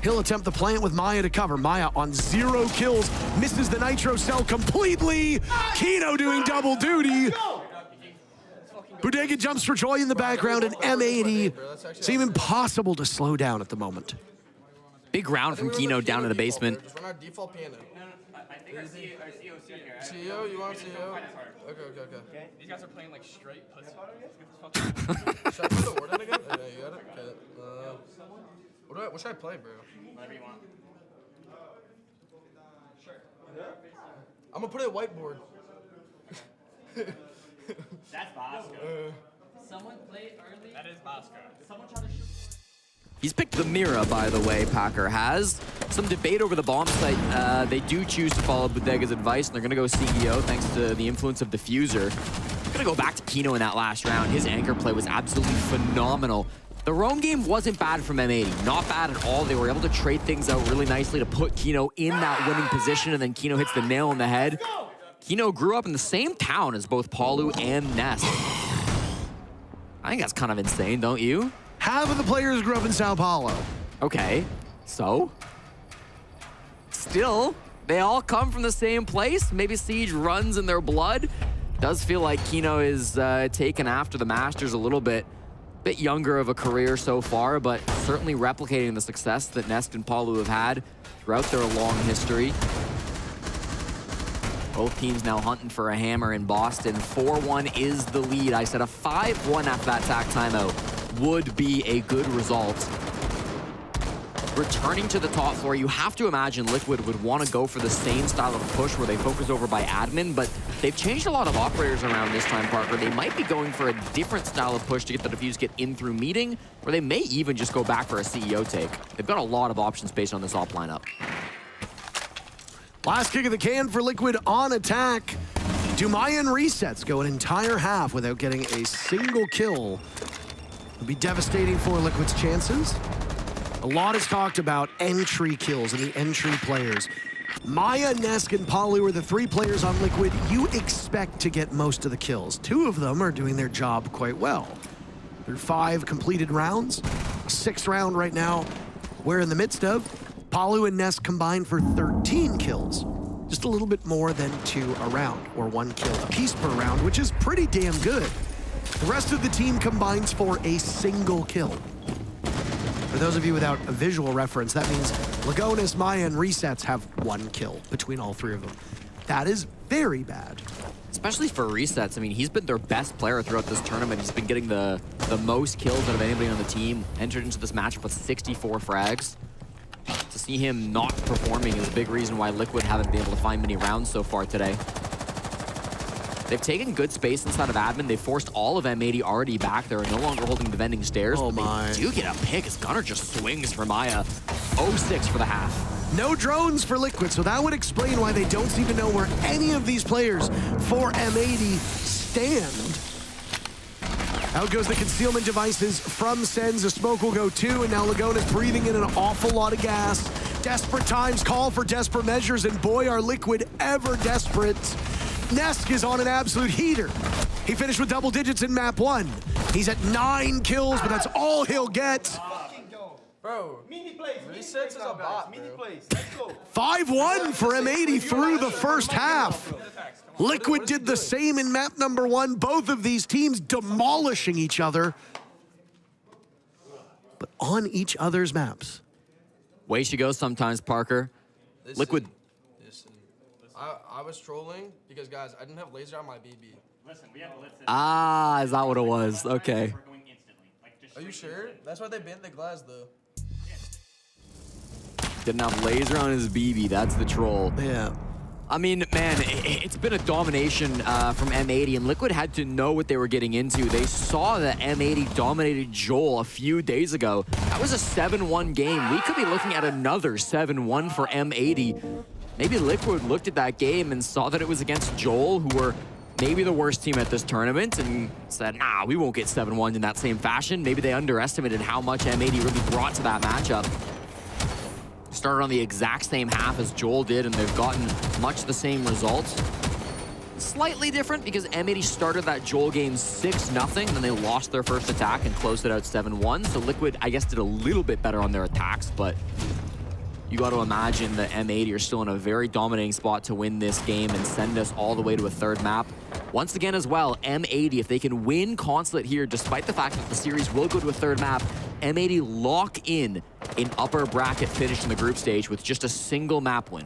He'll attempt the plant with Maya to cover. Maya on 0 kills. Misses the nitro cell completely. Kino doing double duty. Bodega jumps for joy in the background, and M80 seem impossible to slow down at the moment. Big round from Kino down in the basement. Just run our default piano. I think our CEO here. CEO, you want CEO? Okay. These guys are playing like straight pussy. Should I put the word in again? Yeah, you got it? Okay. What should I play, bro? Whatever you want. Sure. I'm gonna put it whiteboard. That's Bosco. Someone played early. That is Bosco. Someone try to shoot. He's picked the Mira, by the way, Packer has. Some debate over the bomb site. They do choose to follow Bodega's advice, and they're going to go CEO thanks to the influence of Diffuser. I'm going to go back to Kino in that last round. His anchor play was absolutely phenomenal. The roam game wasn't bad from M80. Not bad at all. They were able to trade things out really nicely to put Kino in that winning position, and then Kino hits the nail on the head. Kino grew up in the same town as both Palu and Nesk. I think that's kind of insane, don't you? Half of the players grew up in Sao Paulo. Okay, so? Still, they all come from the same place. Maybe Siege runs in their blood. Does feel like Kino is taken after the Masters a little bit. Bit younger of a career so far, but certainly replicating the success that Nesk and Palu have had throughout their long history. Both teams now hunting for a hammer in Boston. 4-1 is the lead. I said a 5-1 after that tack timeout would be a good result. returning to the top floor, you have to imagine Liquid would want to go for the same style of push where they focus over by admin, but they've changed a lot of operators around this time, Parker. They might be going for a different style of push to get the defuse, get in through meeting, or they may even just go back for a CEO take. They've got a lot of options based on this op lineup. Last kick of the can for Liquid on attack. Do Mayan resets go an entire half without getting a single kill? Would be devastating for Liquid's chances. A lot is talked about entry kills and the entry players. Maya, Nesk, and Palu are the 3 players on Liquid you expect to get most of the kills. 2 of them are doing their job quite well. Through 5 completed rounds, a 6th round right now we're in the midst of. Palu and Nesk combined for 13 kills. Just a little bit more than 2 a round, or 1 kill apiece per round, which is pretty damn good. The rest of the team combines for a single kill. For those of you without a visual reference, that means Lagonis, Maya, and Resets have 1 kill between all 3 of them. That is very bad. Especially for Resets. I mean, he's been their best player throughout this tournament. He's been getting the most kills out of anybody on the team. Entered into this matchup with 64 frags. To see him not performing is a big reason why Liquid haven't been able to find many rounds so far today. They've taken good space inside of admin. They forced all of M80 already back. They're no longer holding the vending stairs. Oh but my. They do get a pick as Gunnar just swings for Maya. 0-6 for the half. No drones for Liquid, so that would explain why they don't seem to know where any of these players for M80 stand. Out goes the concealment devices from Sens. A smoke will go 2, and now Lagonis breathing in an awful lot of gas. Desperate times call for desperate measures, and boy, are Liquid ever desperate. Nesk is on an absolute heater. He finished with double digits in map 1. He's at 9 kills, but that's all he'll get. Bro, resets is a bot, bro. Let's go. 5-1 for M80 through the first half. Liquid did the same in map number 1. Both of these teams demolishing each other, but on each other's maps. Way she goes sometimes, Parker. Liquid. Listen. I was trolling because, guys, I didn't have laser on my BB. Listen, we have blitzes. Ah, is that what it was? Okay. We're going instantly. Like, just Are you sure? That's why they banned the glass, though. Didn't have laser on his BB. That's the troll. Yeah. I mean, man, it's been a domination from M80, and Liquid had to know what they were getting into. They saw that M80 dominated Joel a few days ago. That was a 7-1 game. We could be looking at another 7-1 for M80. Maybe Liquid looked at that game and saw that it was against Joel, who were maybe the worst team at this tournament, and said, nah, we won't get 7-1 in that same fashion. Maybe they underestimated how much M80 really brought to that matchup. Started on the exact same half as Joel did, and they've gotten much the same results. Slightly different because M80 started that Joel game 6-0, then they lost their first attack and closed it out 7-1. So Liquid, I guess, did a little bit better on their attacks, but you got to imagine that M80 are still in a very dominating spot to win this game and send us all the way to a 3rd map. Once again as well, M80, if they can win Consulate here, despite the fact that the series will go to a 3rd map, M80 lock in an upper bracket finish in the group stage with just a single map win.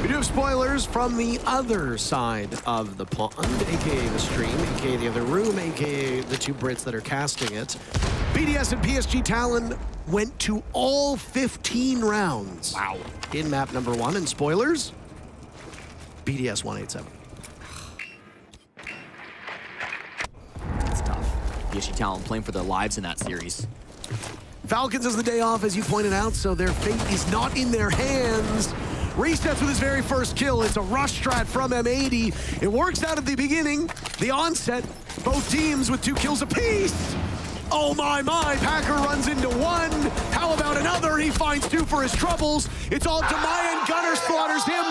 We do have spoilers from the other side of the pond, aka the stream, aka the other room, aka the 2 Brits that are casting it. BDS and PSG Talon went to all 15 rounds. Wow. In map number 1, and spoilers, BDS 187. That's tough. PSG Talon playing for their lives in that series. Falcons has the day off, as you pointed out, so their fate is not in their hands. Resets with his very first kill. It's a rush strat from M80. It works out at the beginning, the onset. Both teams with 2 kills apiece. Oh my, Packer runs into 1. How about another? He finds 2 for his troubles. It's all to Maya, and Gunnar slaughters him.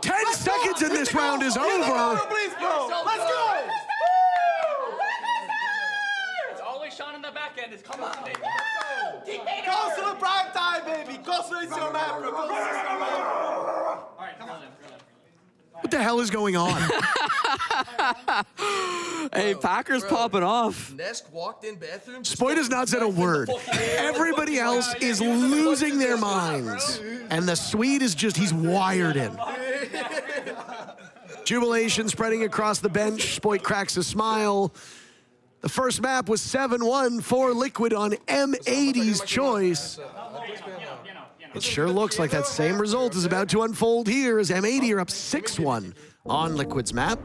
10 seconds and this round is over. Please go. Let's go. It's always Sean in the back end. Come on, baby. Go to the prime time, baby. Go to the map, bro. Go to the map. All right, come on then. What the hell is going on? Hey, Packer's popping off. Nesk walked in bathroom. Spoit has not said a word. Everybody else is losing their minds. And the Swede is just, he's wired in. Jubilation spreading across the bench. Spoit cracks a smile. The first map was 7-1 for Liquid on M80's choice. It sure looks like that same result is about to unfold here as M80 are up 6-1 on Liquid's map.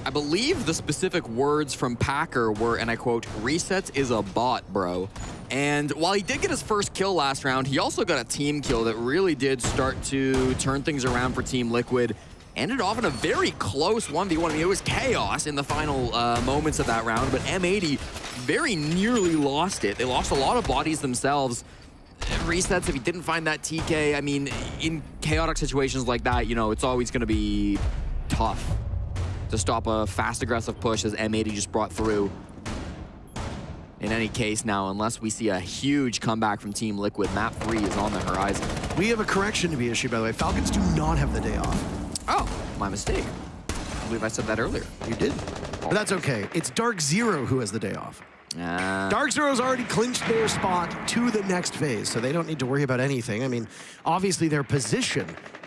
I believe the specific words from Packer were, and I quote, "Resets is a bot, bro." And while he did get his first kill last round, he also got a team kill that really did start to turn things around for Team Liquid. Ended off in a very close 1v1. I mean, it was chaos in the final moments of that round, but M80 very nearly lost it. They lost a lot of bodies themselves. Resets, if he didn't find that TK, I mean, in chaotic situations like that, you know, it's always going to be tough to stop a fast, aggressive push as M80 just brought through. In any case now, unless we see a huge comeback from Team Liquid, map 3 is on the horizon. We have a correction to be issued, by the way. Falcons do not have the day off. Oh, my mistake. I believe I said that earlier. You did? But that's okay. It's Dark Zero who has the day off. Dark Zero's already clinched their spot to the next phase, so they don't need to worry about anything. I mean, obviously their position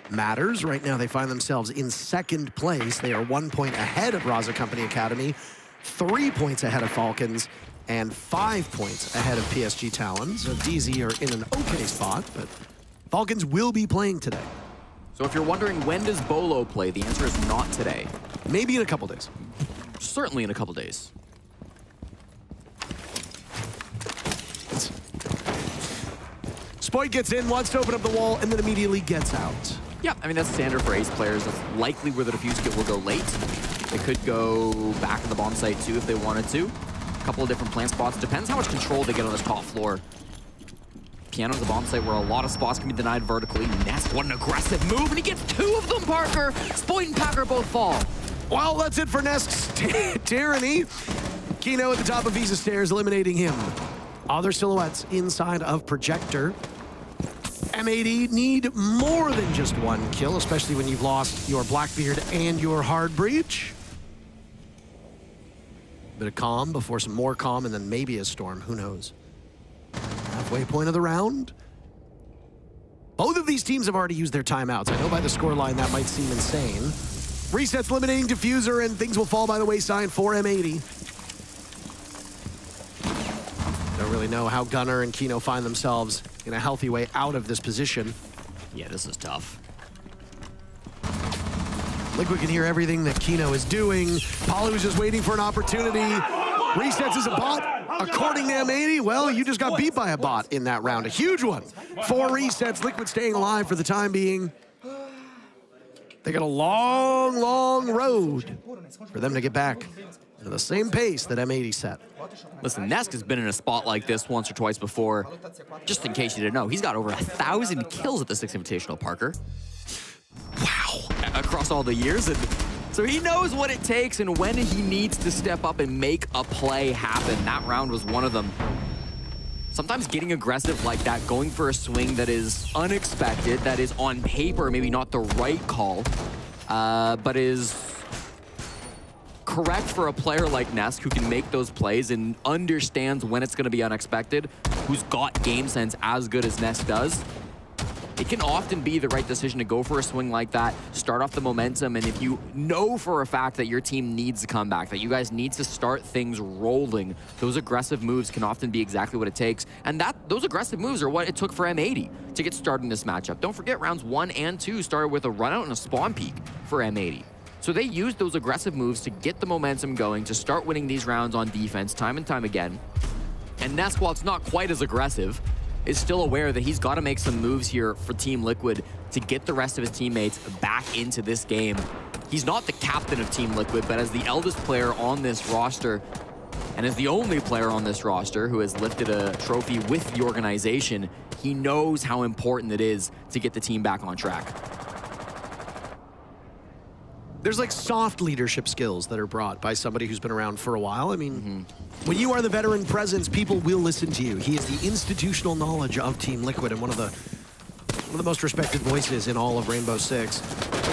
matters. Right now they find themselves in second place. They are 1 point ahead of Raza Company Academy, 3 points ahead of Falcons, and 5 points ahead of PSG Talon. So DZ are in an okay spot, but Falcons will be playing today. So if you're wondering when does Bolo play, the answer is not today. Maybe in a couple days. Certainly in a couple days. Spoit gets in, wants to open up the wall, and then immediately gets out. Yeah, I mean, that's standard for ace players. That's likely where the defuse kit will go late. They could go back in the bomb site too if they wanted to. A couple of different plant spots. Depends how much control they get on this top floor. Piano's the bomb site where a lot of spots can be denied vertically. Nest, what an aggressive move, and he gets 2 of them, Parker! Spoit and Packer both fall. Well, that's it for Nest's tyranny. Kino at the top of Visa Stairs, eliminating him. Other silhouettes inside of Projector. M80 need more than just 1 kill, especially when you've lost your Blackbeard and your Hard Breach. Bit of calm before some more calm, and then maybe a storm, who knows. Halfway point of the round. Both of these teams have already used their timeouts. I know by the scoreline that might seem insane. Resets eliminating Diffuser, and things will fall by the wayside for M80. Don't really know how Gunnar and Kino find themselves in a healthy way out of this position. Yeah, this is tough. Liquid can hear everything that Kino is doing. Palu is just waiting for an opportunity. Resets is a bot. According to M80, well, you just got beat by a bot in that round. A huge one for Resets. Liquid staying alive for the time being. They got a long, long road for them to get back to the same pace that M80 set. Listen, Nesk has been in a spot like this once or twice before. Just in case you didn't know, he's got over 1,000 kills at the 6 Invitational, Parker. Wow. Across all the years. And so he knows what it takes and when he needs to step up and make a play happen. That round was one of them. Sometimes getting aggressive like that, going for a swing that is unexpected, that is on paper maybe not the right call, but is correct for a player like Nesk who can make those plays and understands when it's going to be unexpected, who's got game sense as good as Nesk does. It can often be the right decision to go for a swing like that, start off the momentum, and if you know for a fact that your team needs to come back, that you guys need to start things rolling, those aggressive moves can often be exactly what it takes. And those aggressive moves are what it took for M80 to get started in this matchup. Don't forget, rounds 1 and 2 started with a run out and a spawn peek for M80. So they used those aggressive moves to get the momentum going, to start winning these rounds on defense time and time again. And Nesk, while it's not quite as aggressive, is still aware that he's got to make some moves here for Team Liquid to get the rest of his teammates back into this game. He's not the captain of Team Liquid, but as the eldest player on this roster, and as the only player on this roster who has lifted a trophy with the organization, he knows how important it is to get the team back on track. There's like soft leadership skills that are brought by somebody who's been around for a while. I mean, when you are the veteran presence, people will listen to you. He is the institutional knowledge of Team Liquid and one of the most respected voices in all of Rainbow Six.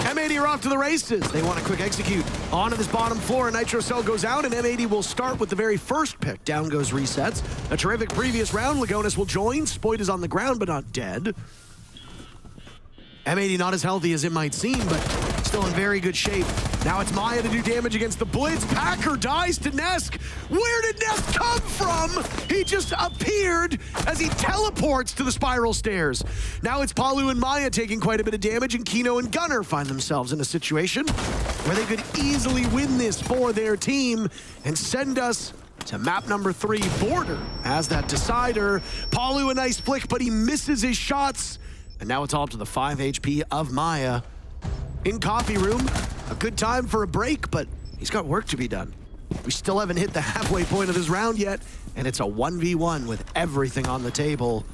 M80 are off to the races. They want a quick execute onto this bottom floor. A Nitro Cell goes out, and M80 will start with the very first pick. Down goes Resets. A terrific previous round. Lagonis will join. Spoit is on the ground, but not dead. M80 not as healthy as it might seem, but still in very good shape. Now it's Maya to do damage against the Blitz. Packer dies to Nesk. Where did Nesk come from? He just appeared as he teleports to the spiral stairs. Now it's Palu and Maya taking quite a bit of damage, and Kino and Gunner find themselves in a situation where they could easily win this for their team and send us to map number 3, Border, as that decider. Palu a nice flick, but he misses his shots. And now it's all up to the 5 HP of Maya. In Coffee Room, a good time for a break, but he's got work to be done. We still haven't hit the halfway point of this round yet, and it's a 1v1 with everything on the table.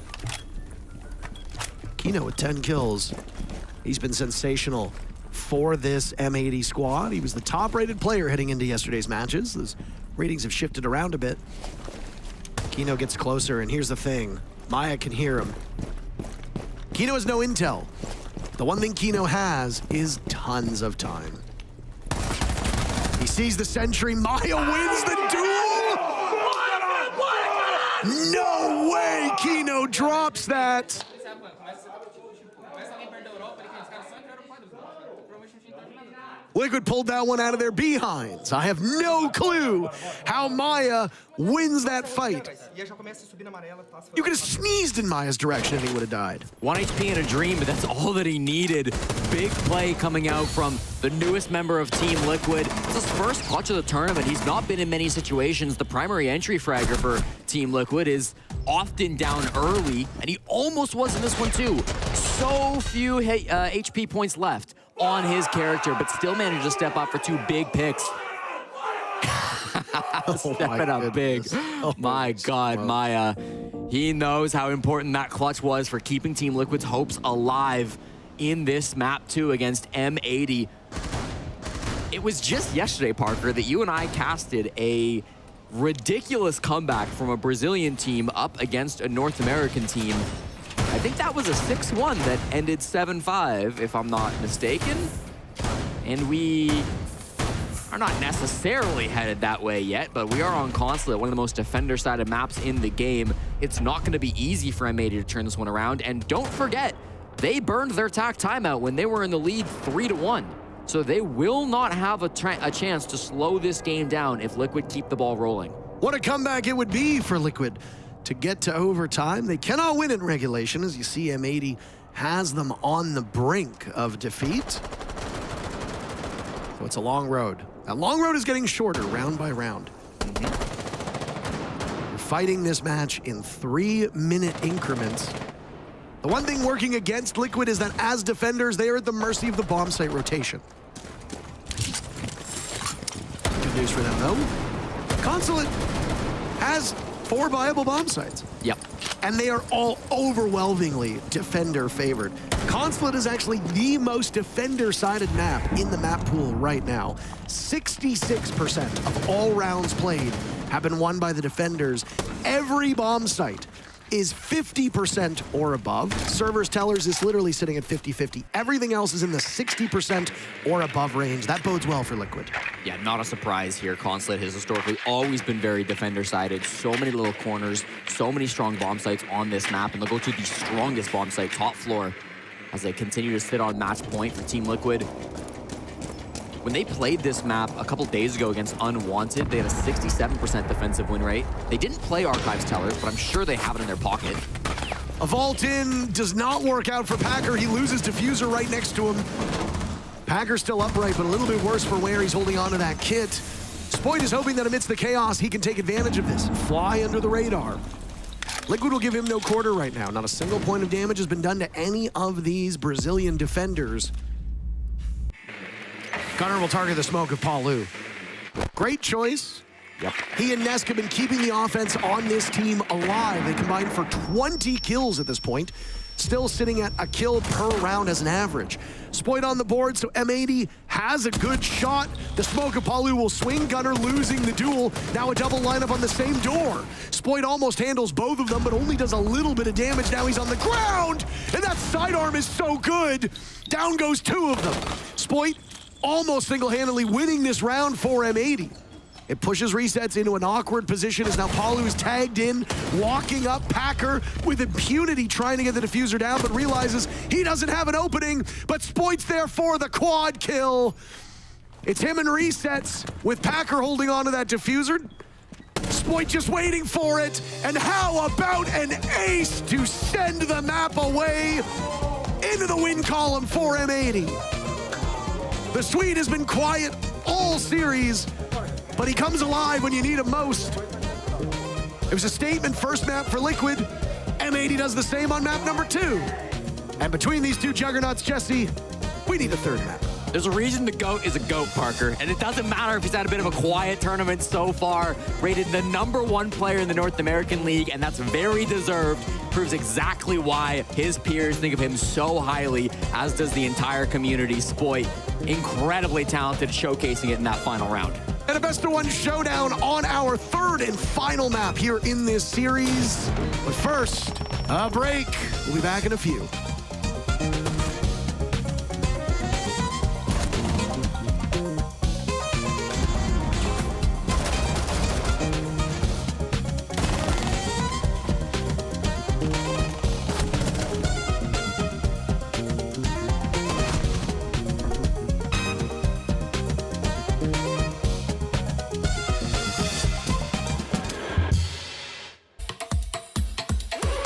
Kino with 10 kills. He's been sensational for this M80 squad. He was the top-rated player heading into yesterday's matches. Those ratings have shifted around a bit. Kino gets closer, and here's the thing. Maya can hear him. Kino has no intel. The one thing Kino has is tons of time. He sees the sentry. Maya wins the duel! No way Kino drops that! Liquid pulled that one out of their behinds. I have no clue how Maya wins that fight. You could have sneezed in Maya's direction and he would have died. 1 HP in a dream, but that's all that he needed. Big play coming out from the newest member of Team Liquid. It's his first clutch of the tournament. He's not been in many situations. The primary entry fragger for Team Liquid is often down early, and he almost was in this one too. So few HP points left on his character, but still managed to step up for 2 big picks. Stepping up big. Oh my God, Maya. He knows how important that clutch was for keeping Team Liquid's hopes alive in this map 2 against M80. It was just yesterday, Parker, that you and I casted a ridiculous comeback from a Brazilian team up against a North American team. I think that was a 6-1 that ended 7-5, if I'm not mistaken. And we are not necessarily headed that way yet, but we are on Consulate, one of the most defender-sided maps in the game. It's not going to be easy for M80 to turn this one around. And don't forget, they burned their TAC timeout when they were in the lead 3-1. So they will not have a chance to slow this game down if Liquid keep the ball rolling. What a comeback it would be for Liquid to get to overtime. They cannot win in regulation. As you see, M80 has them on the brink of defeat. So it's a long road. That long road is getting shorter round by round. We're fighting this match in 3-minute increments. The one thing working against Liquid is that as defenders, they are at the mercy of the bomb site rotation. Good news for them, though. Consulate has 4 viable bomb sites. Yep. And they are all overwhelmingly defender favored. Consulate is actually the most defender-sided map in the map pool right now. 66% of all rounds played have been won by the defenders. Every bomb site is 50% or above. Servers Tellers is literally sitting at 50-50. Everything else is in the 60% or above range. That bodes well for Liquid. Yeah, not a surprise here. Consulate has historically always been very defender-sided. So many little corners, so many strong bomb sites on this map, and they'll go to the strongest bomb site, top floor, as they continue to sit on match point for Team Liquid. When they played this map a couple days ago against Unwanted, they had a 67% defensive win rate. They didn't play Archives Tellers, but I'm sure they have it in their pocket. A vault in does not work out for Packer. He loses Diffuser right next to him. Packer's still upright, but a little bit worse for where he's holding on to that kit. Spoit is hoping that amidst the chaos, he can take advantage of this and fly under the radar. Liquid will give him no quarter right now. Not a single point of damage has been done to any of these Brazilian defenders. Gunner will target the smoke of Palu. Great choice. Yep. He and Nesk have been keeping the offense on this team alive. They combined for 20 kills at this point, still sitting at a kill per round as an average. Spoit on the board, so M80 has a good shot. The smoke of Palu will swing. Gunner losing the duel. Now a double lineup on the same door. Spoit almost handles both of them, but only does a little bit of damage. Now he's on the ground, and that sidearm is so good. Down goes 2 of them. Spoit almost single-handedly winning this round for M80. It pushes resets into an awkward position as now Palu is tagged in, walking up Packer with impunity, trying to get the diffuser down, but realizes he doesn't have an opening, but Spoit's there for the quad kill. It's him and resets with Packer holding on to that diffuser. Spoit just waiting for it. And how about an ace to send the map away into the win column for M80? The Swede has been quiet all series, but he comes alive when you need him most. It was a statement first map for Liquid. M80 does the same on map number 2. And between these two juggernauts, Jesse, we need a third map. There's a reason the GOAT is a GOAT, Parker. And it doesn't matter if he's had a bit of a quiet tournament so far. Rated the #1 player in the North American League, and that's very deserved. Proves exactly why his peers think of him so highly, as does the entire community. Spoit, incredibly talented, showcasing it in that final round. And a best-of-1 showdown on our third and final map here in this series. But first, a break. We'll be back in a few.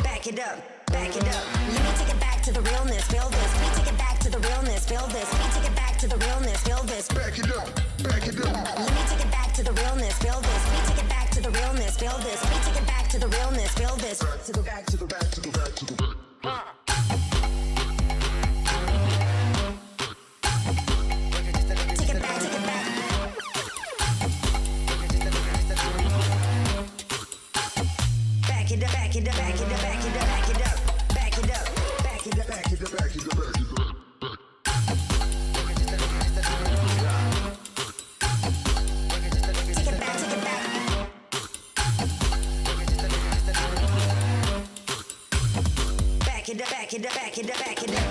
Back it up, back it up. Let me take it back to the realness, feel this. Let me take it back to the realness, feel this. Let me take it back to the realness, feel this. Back it up, back it up. Let me take it back to the realness, feel this. Let me take it back to the realness, feel this. Let me take it back to the realness, feel this. Back to the back to the back to the back to the back. Take it back, take it back. Back it up, back it up, back it up, back it up, back it up, back it up, back it up, back it up, back it up, back it up. Take it back, take it back. Back it up, back it up, back it up, back it up.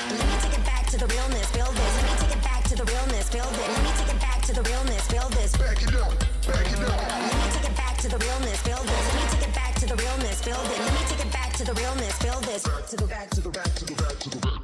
Let me take it back to the realness, feel this. Let me take it back to the realness, feel this. Let me take it back to the realness, feel this. Back it up, back it up. Let me take it back to the realness, feel this. Let me take it back to the realness, feel this. Let me take it back to the realness, feel this. Back to the back to the back to the back to the back.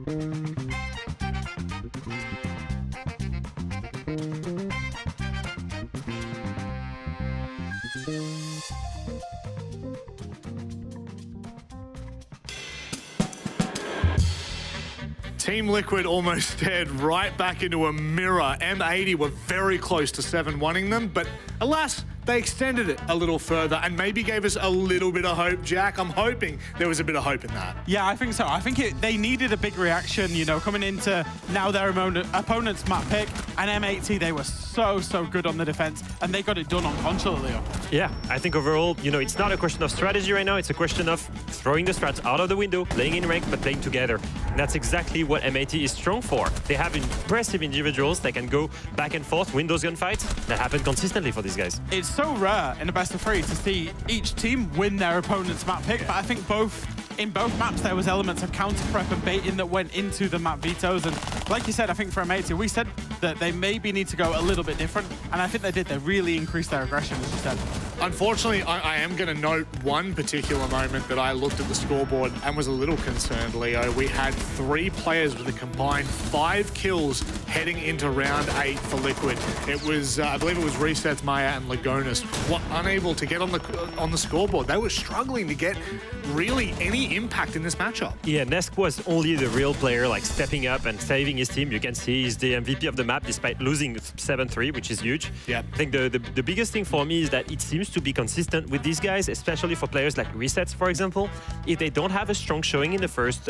Team Liquid almost stared right back into a mirror. M80 were very close to 7-1ing them, but alas, they extended it a little further and maybe gave us a little bit of hope, Jack. I'm hoping there was a bit of hope in that. Yeah, I think so. I think they needed a big reaction, you know, coming into now their opponent's map pick. And M80, they were so good on the defense, and they got it done on console, Leo. Yeah, I think overall, you know, it's not a question of strategy right now. It's a question of throwing the strats out of the window, playing in rank, but playing together. And that's exactly what M80 is strong for. They have impressive individuals that can go back and forth, win those gunfights. That happen consistently for these guys. It's so rare in a best of 3 to see each team win their opponent's map pick, but I think in both maps there was elements of counter prep and baiting that went into the map vetoes. And like you said, I think for M80, we said that they maybe need to go a little bit different, and I think they did. They really increased their aggression, as you said. Unfortunately, I am going to note one particular moment that I looked at the scoreboard and was a little concerned, Leo. We had 3 players with a combined 5 kills heading into round 8 for Liquid. It was, I believe it was Resets, Maya, and Lagonis were unable to get on the scoreboard. They were struggling to get really any impact in this matchup. Yeah, Nesk was only the real player, like stepping up and saving his team. You can see he's the MVP of the map despite losing 7-3, which is huge. Yeah. I think the biggest thing for me is that it seems to be consistent with these guys, especially for players like Resets, for example. If they don't have a strong showing in the first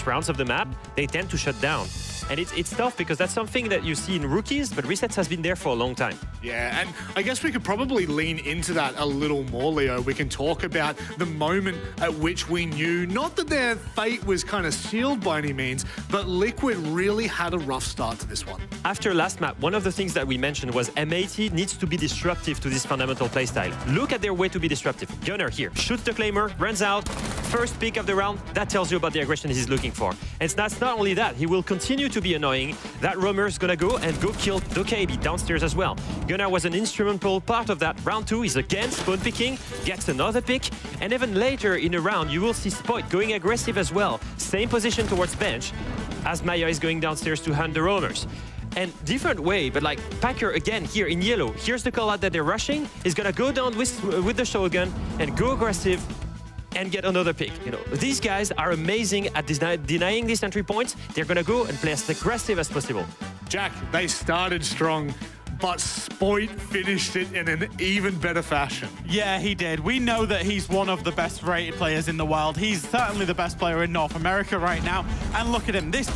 rounds of the map, they tend to shut down. And it's tough because that's something that you see in rookies, but Resets has been there for a long time. Yeah, and I guess we could probably lean into that a little more, Leo. We can talk about the moment at which we knew, not that their fate was kind of sealed by any means, but Liquid really had a rough start to this one. After last map, one of the things that we mentioned was M80 needs to be disruptive to this fundamental playstyle. Look at their way to be disruptive. Gunner here, shoots the Claimer, runs out, first pick of the round. That tells you about the aggression he's looking for. And that's not only that, he will continue to be annoying. That roamer is gonna go kill Dokkaebi downstairs as well. Gunnar was an instrumental part of that. Round 2 is again spawn picking, gets another pick, and even later in a round you will see Spoit going aggressive as well. Same position towards bench as Maya is going downstairs to hunt the roamers. And different way, but like Packer again here in yellow. Here's the call out that they're rushing. He's gonna go down with the shotgun and go aggressive and get another pick. You know, these guys are amazing at denying these entry points. They're gonna go and play as aggressive as possible. Jack, they started strong, but Spoit finished it in an even better fashion. Yeah, he did. We know that he's one of the best rated players in the world. He's certainly the best player in North America right now. And look at him, this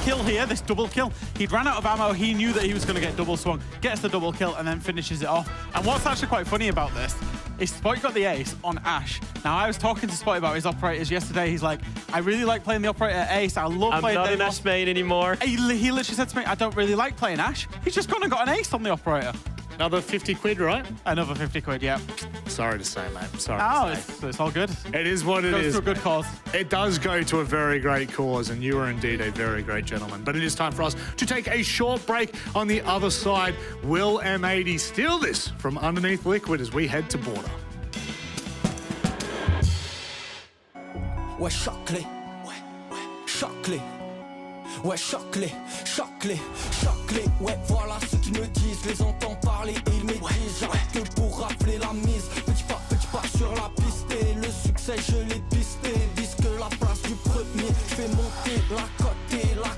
kill here, this double kill, he'd ran out of ammo. He knew that he was gonna get double swung, gets the double kill, and then finishes it off. And what's actually quite funny about this is Spoit got the ace on Ash. Now, I was talking to Spoit about his operators yesterday. He's like, I really like playing the operator ace. I love playing I'm not an Ash main anymore. He literally said to me, I don't really like playing Ash. He's just gone and got an ace on the operator. Another 50 quid, right? Another 50 quid, yeah. Sorry to say, mate. Sorry. Oh, to say. it's all good. It is what it is. Goes to a good cause. It does go to a very great cause, and you are indeed a very great gentleman. But it is time for us to take a short break. On the other side, will M80 steal this from underneath Liquid as we head to border? Ouais, choc-les, choc-les, ouais, choc-les, choc-les, choc-les, ouais, voilà ce qu'ils me disent, les entends parler et ils m'étrisent, j'arrête que pour rappeler la mise, petit pas sur la piste et le succès je l'ai pisté, disque la place du premier, fais monter la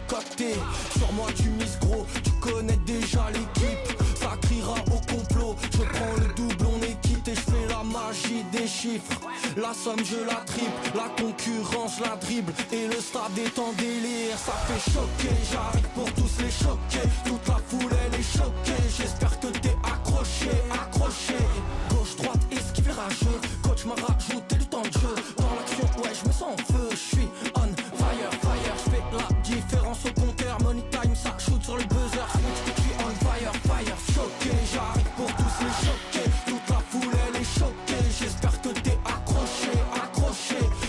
côté, sur moi tu mises gros, tu connais déjà l'équipe, ça criera au complot, je prends le double, on est quitté, je fais la magie des chiffres. La somme je la triple, la concurrence la dribble et le stade est en délire, ça fait choquer, j'arrive pour tous les choquer, toute la foule elle est choquée, j'espère que t'es accroché, gauche, droite, esquive rageux, coach m'a rajouté du temps de jeu, dans l'action ouais je me sens en feu, je suis on fire, je fais la différence au compteur, money time ça shoot sur le buzzer, je suis on fire, choqué, j'arrive pour tous les choquer, toute la foule elle est choquée, j'espère que t'es accroché,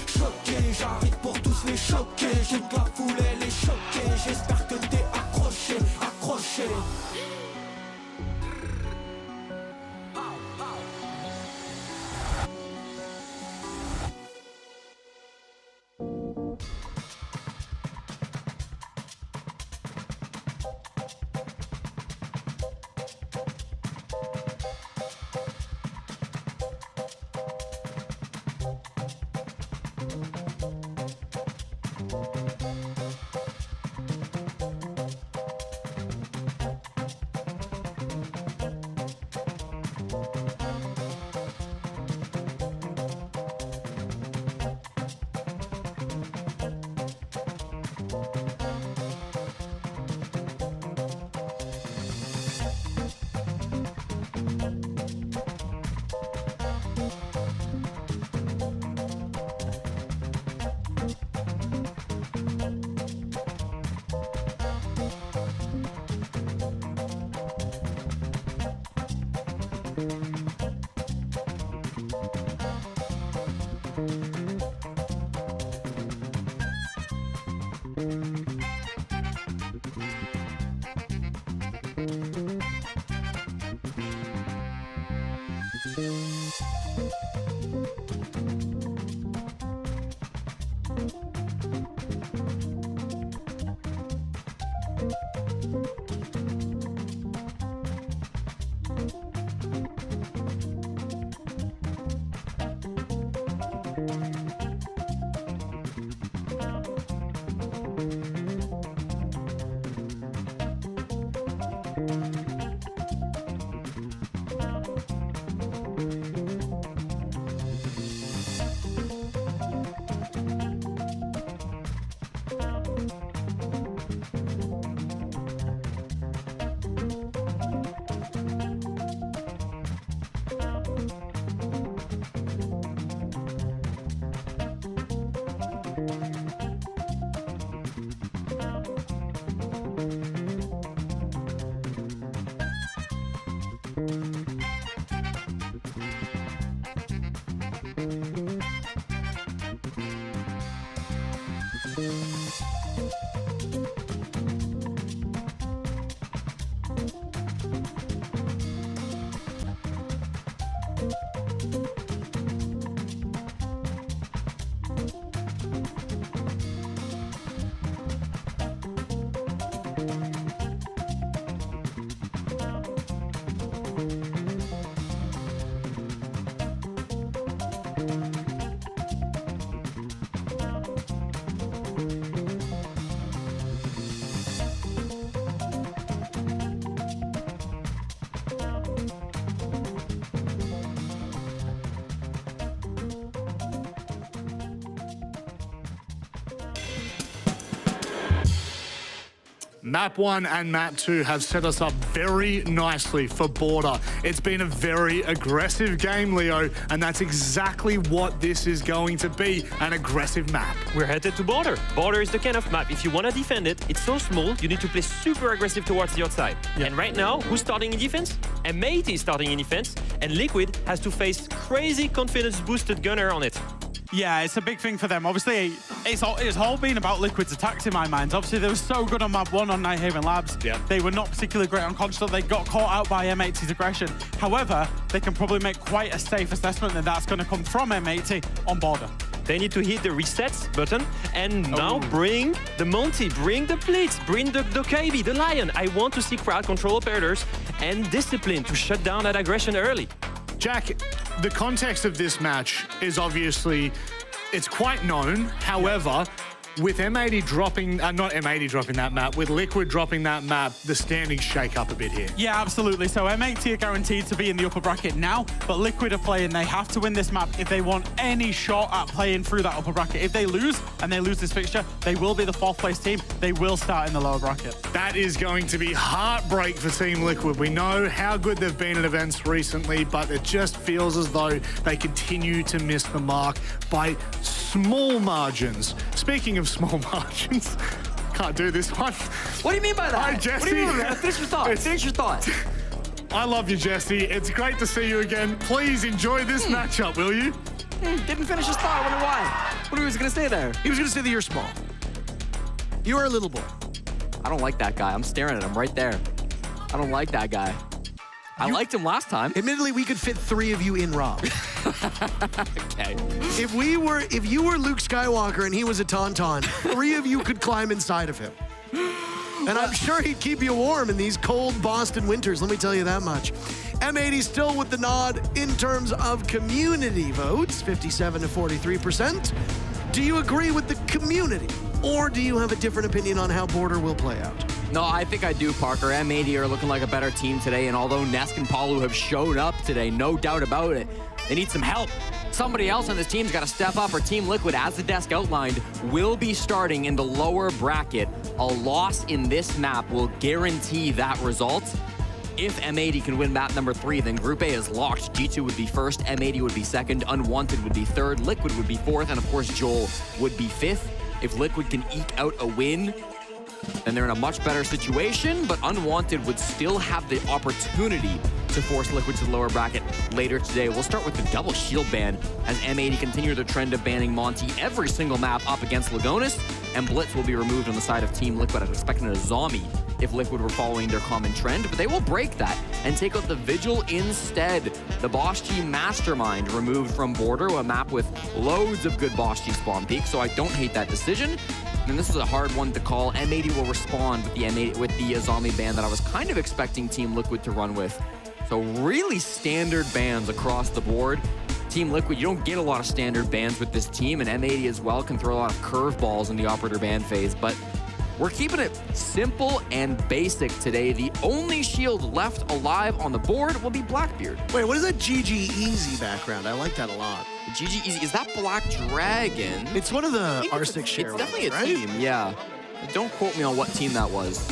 choqué, j'arrive pour tous les choquer, toute la foule elle est choquée, j'espère que t'es accroché, Map 1 and Map 2 have set us up very nicely for Border. It's been a very aggressive game, Leo, and that's exactly what this is going to be, an aggressive map. We're headed to Border. Border is the kind of map, if you want to defend it, it's so small, you need to play super aggressive towards the outside. Yeah. And right now, who's starting in defense? M80 is starting in defense, and Liquid has to face crazy confidence-boosted gunner on it. Yeah, it's a big thing for them. Obviously, it's all been about Liquid's attacks in my mind. Obviously, they were so good on map 1 on Nighthaven Labs. Yeah. They were not particularly great on Constant. They got caught out by M80's aggression. However, they can probably make quite a safe assessment that that's going to come from M80 on Border. They need to hit the reset button and now bring the Monty, bring the Blitz, bring the KB, the Lion. I want to see crowd control operators and discipline to shut down that aggression early. Jack, the context of this match is obviously, it's quite known. However, with M80 dropping, not M80 dropping that map, with Liquid dropping that map, the standings shake up a bit here. Yeah, absolutely. So M80 are guaranteed to be in the upper bracket now, but Liquid are playing. They have to win this map if they want any shot at playing through that upper bracket. If they lose, and they lose this fixture, they will be the 4th place team. They will start in the lower bracket. That is going to be heartbreak for Team Liquid. We know how good they've been at events recently, but it just feels as though they continue to miss the mark by small margins. Speaking of small margins, can't do this one. What do you mean by that? Hi, Jesse. What do you mean by that? Finish your thoughts. Finish your thoughts. I love you, Jesse. It's great to see you again. Please enjoy this matchup, will you? Didn't finish his thought. I wonder why. What was he going to say there? He was going to say that you're small. You are a little boy. I don't like that guy. I'm staring at him right there. I don't like that guy. I liked him last time. Admittedly, we could fit 3 of you in Rob. Okay. If you were Luke Skywalker and he was a Tauntaun, 3 of you could climb inside of him. And I'm sure he'd keep you warm in these cold Boston winters, let me tell you that much. M80 still with the nod in terms of community votes, 57 to 43%. Do you agree with the community, or do you have a different opinion on how Border will play out? No, I think I do, Parker. M80 are looking like a better team today, and although Nesk and Palu have shown up today, no doubt about it, they need some help. Somebody else on this team's got to step up, or Team Liquid, as the desk outlined, will be starting in the lower bracket. A loss in this map will guarantee that result. If M80 can win map number 3, then Group A is locked. G2 would be 1st, M80 would be 2nd, Unwanted would be 3rd, Liquid would be 4th, and of course Joel would be 5th. If Liquid can eke out a win, then they're in a much better situation, but Unwanted would still have the opportunity to force Liquid to the lower bracket later today. We'll start with the double shield ban as M80 continue the trend of banning Monty every single map up against Lagonis, and Blitz will be removed on the side of Team Liquid. I was expecting a zombie if Liquid were following their common trend, but they will break that and take out the Vigil instead. The Bosch G Mastermind removed from Border, a map with loads of good Bosch G spawn peaks, so I don't hate that decision. And this is a hard one to call. M80 will respond with the zombie ban that I was kind of expecting Team Liquid to run with. So really standard bans across the board. Team Liquid, you don't get a lot of standard bans with this team, and M80 as well can throw a lot of curveballs in the operator ban phase, but we're keeping it simple and basic today. The only shield left alive on the board will be Blackbeard. Wait, what is that GG Easy background? I like that a lot. GG Easy, is that Black Dragon? It's one of the R6 share It's definitely ones, a right? team, yeah. Don't quote me on what team that was.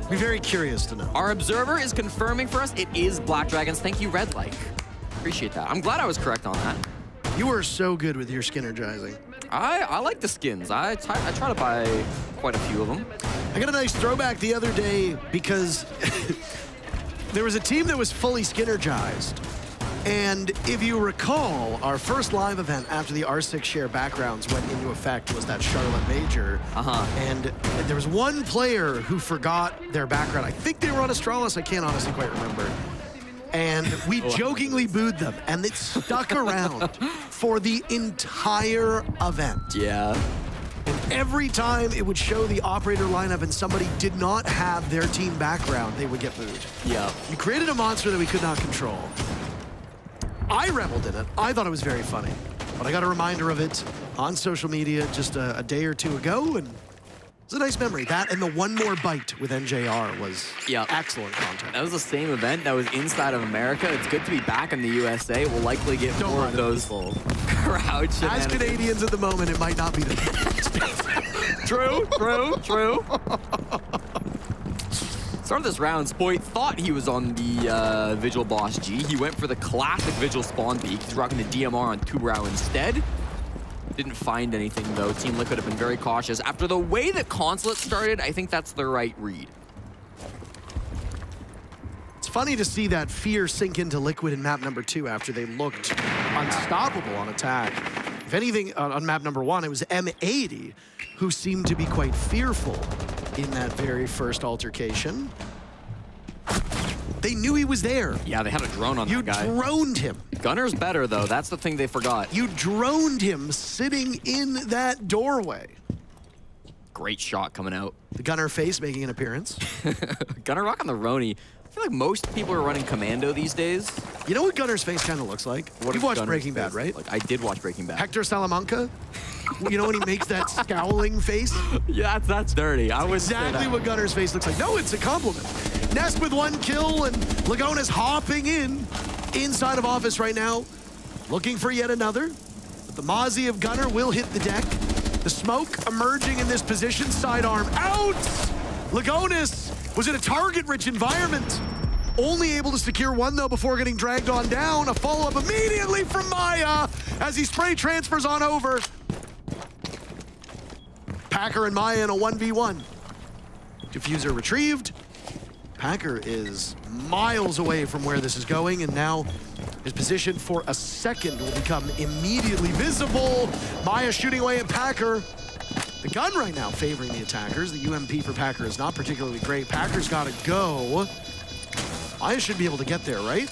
Be very curious to know. Our observer is confirming for us it is Black Dragons. Thank you, Red Like. Appreciate that. I'm glad I was correct on that. You are so good with your skinnergizing. I like the skins. I try to buy quite a few of them. I got a nice throwback the other day because there was a team that was fully skinnergized. And if you recall, our first live event after the R6 share backgrounds went into effect was that Charlotte Major. And there was one player who forgot their background. I think they were on Astralis. I can't honestly quite remember. And we jokingly booed them, and it stuck around for the entire event. Yeah. And every time it would show the operator lineup and somebody did not have their team background, they would get booed. Yeah. You created a monster that we could not control. I reveled in it. I thought it was very funny. But I got a reminder of it on social media just a day or two ago, and it's a nice memory. That and the One More Bite with NJR was excellent content. That was the same event that was inside of America. It's good to be back in the USA. We'll likely get more of those crowd As shenanigans. Canadians at the moment, it might not be the best. True. Start of this round, Spoit thought he was on the Vigil Boss G. He went for the classic Vigil spawn peak. He's rocking the DMR on Tubrau instead. Didn't find anything though. Team Liquid have been very cautious. After the way that Consulate started, I think that's the right read. It's funny to see that fear sink into Liquid in map number 2 after they looked unstoppable on attack. If anything, on map number 1, it was M80 who seemed to be quite fearful in that very first altercation. They knew he was there. Yeah, they had a drone on that guy. You droned him. Gunner's better, though. That's the thing they forgot. You droned him sitting in that doorway. Great shot coming out. The Gunner face making an appearance. Gunner rocking the Roni. I feel like most people are running Commando these days. You know what Gunner's face kind of looks like? You've watched Breaking Bad, right? Like, I did watch Breaking Bad. Hector Salamanca? You know when he makes that scowling face? Yeah, that's dirty. I would exactly what Gunner's face looks like. No, it's a compliment. Nest with 1 kill, and Lagona's hopping inside of office right now, looking for yet another. But the Mozzie of Gunner will hit the deck. The smoke emerging in this position, sidearm out! Lagonis was in a target-rich environment. Only able to secure 1, though, before getting dragged on down. A follow-up immediately from Maya as he spray transfers on over. Packer and Maya in a 1v1. Diffuser retrieved. Packer is miles away from where this is going, and now his position for a second will become immediately visible. Maya shooting away at Packer. The gun right now favoring the attackers. The UMP for Packer is not particularly great. Packer's got to go. Maya should be able to get there, right?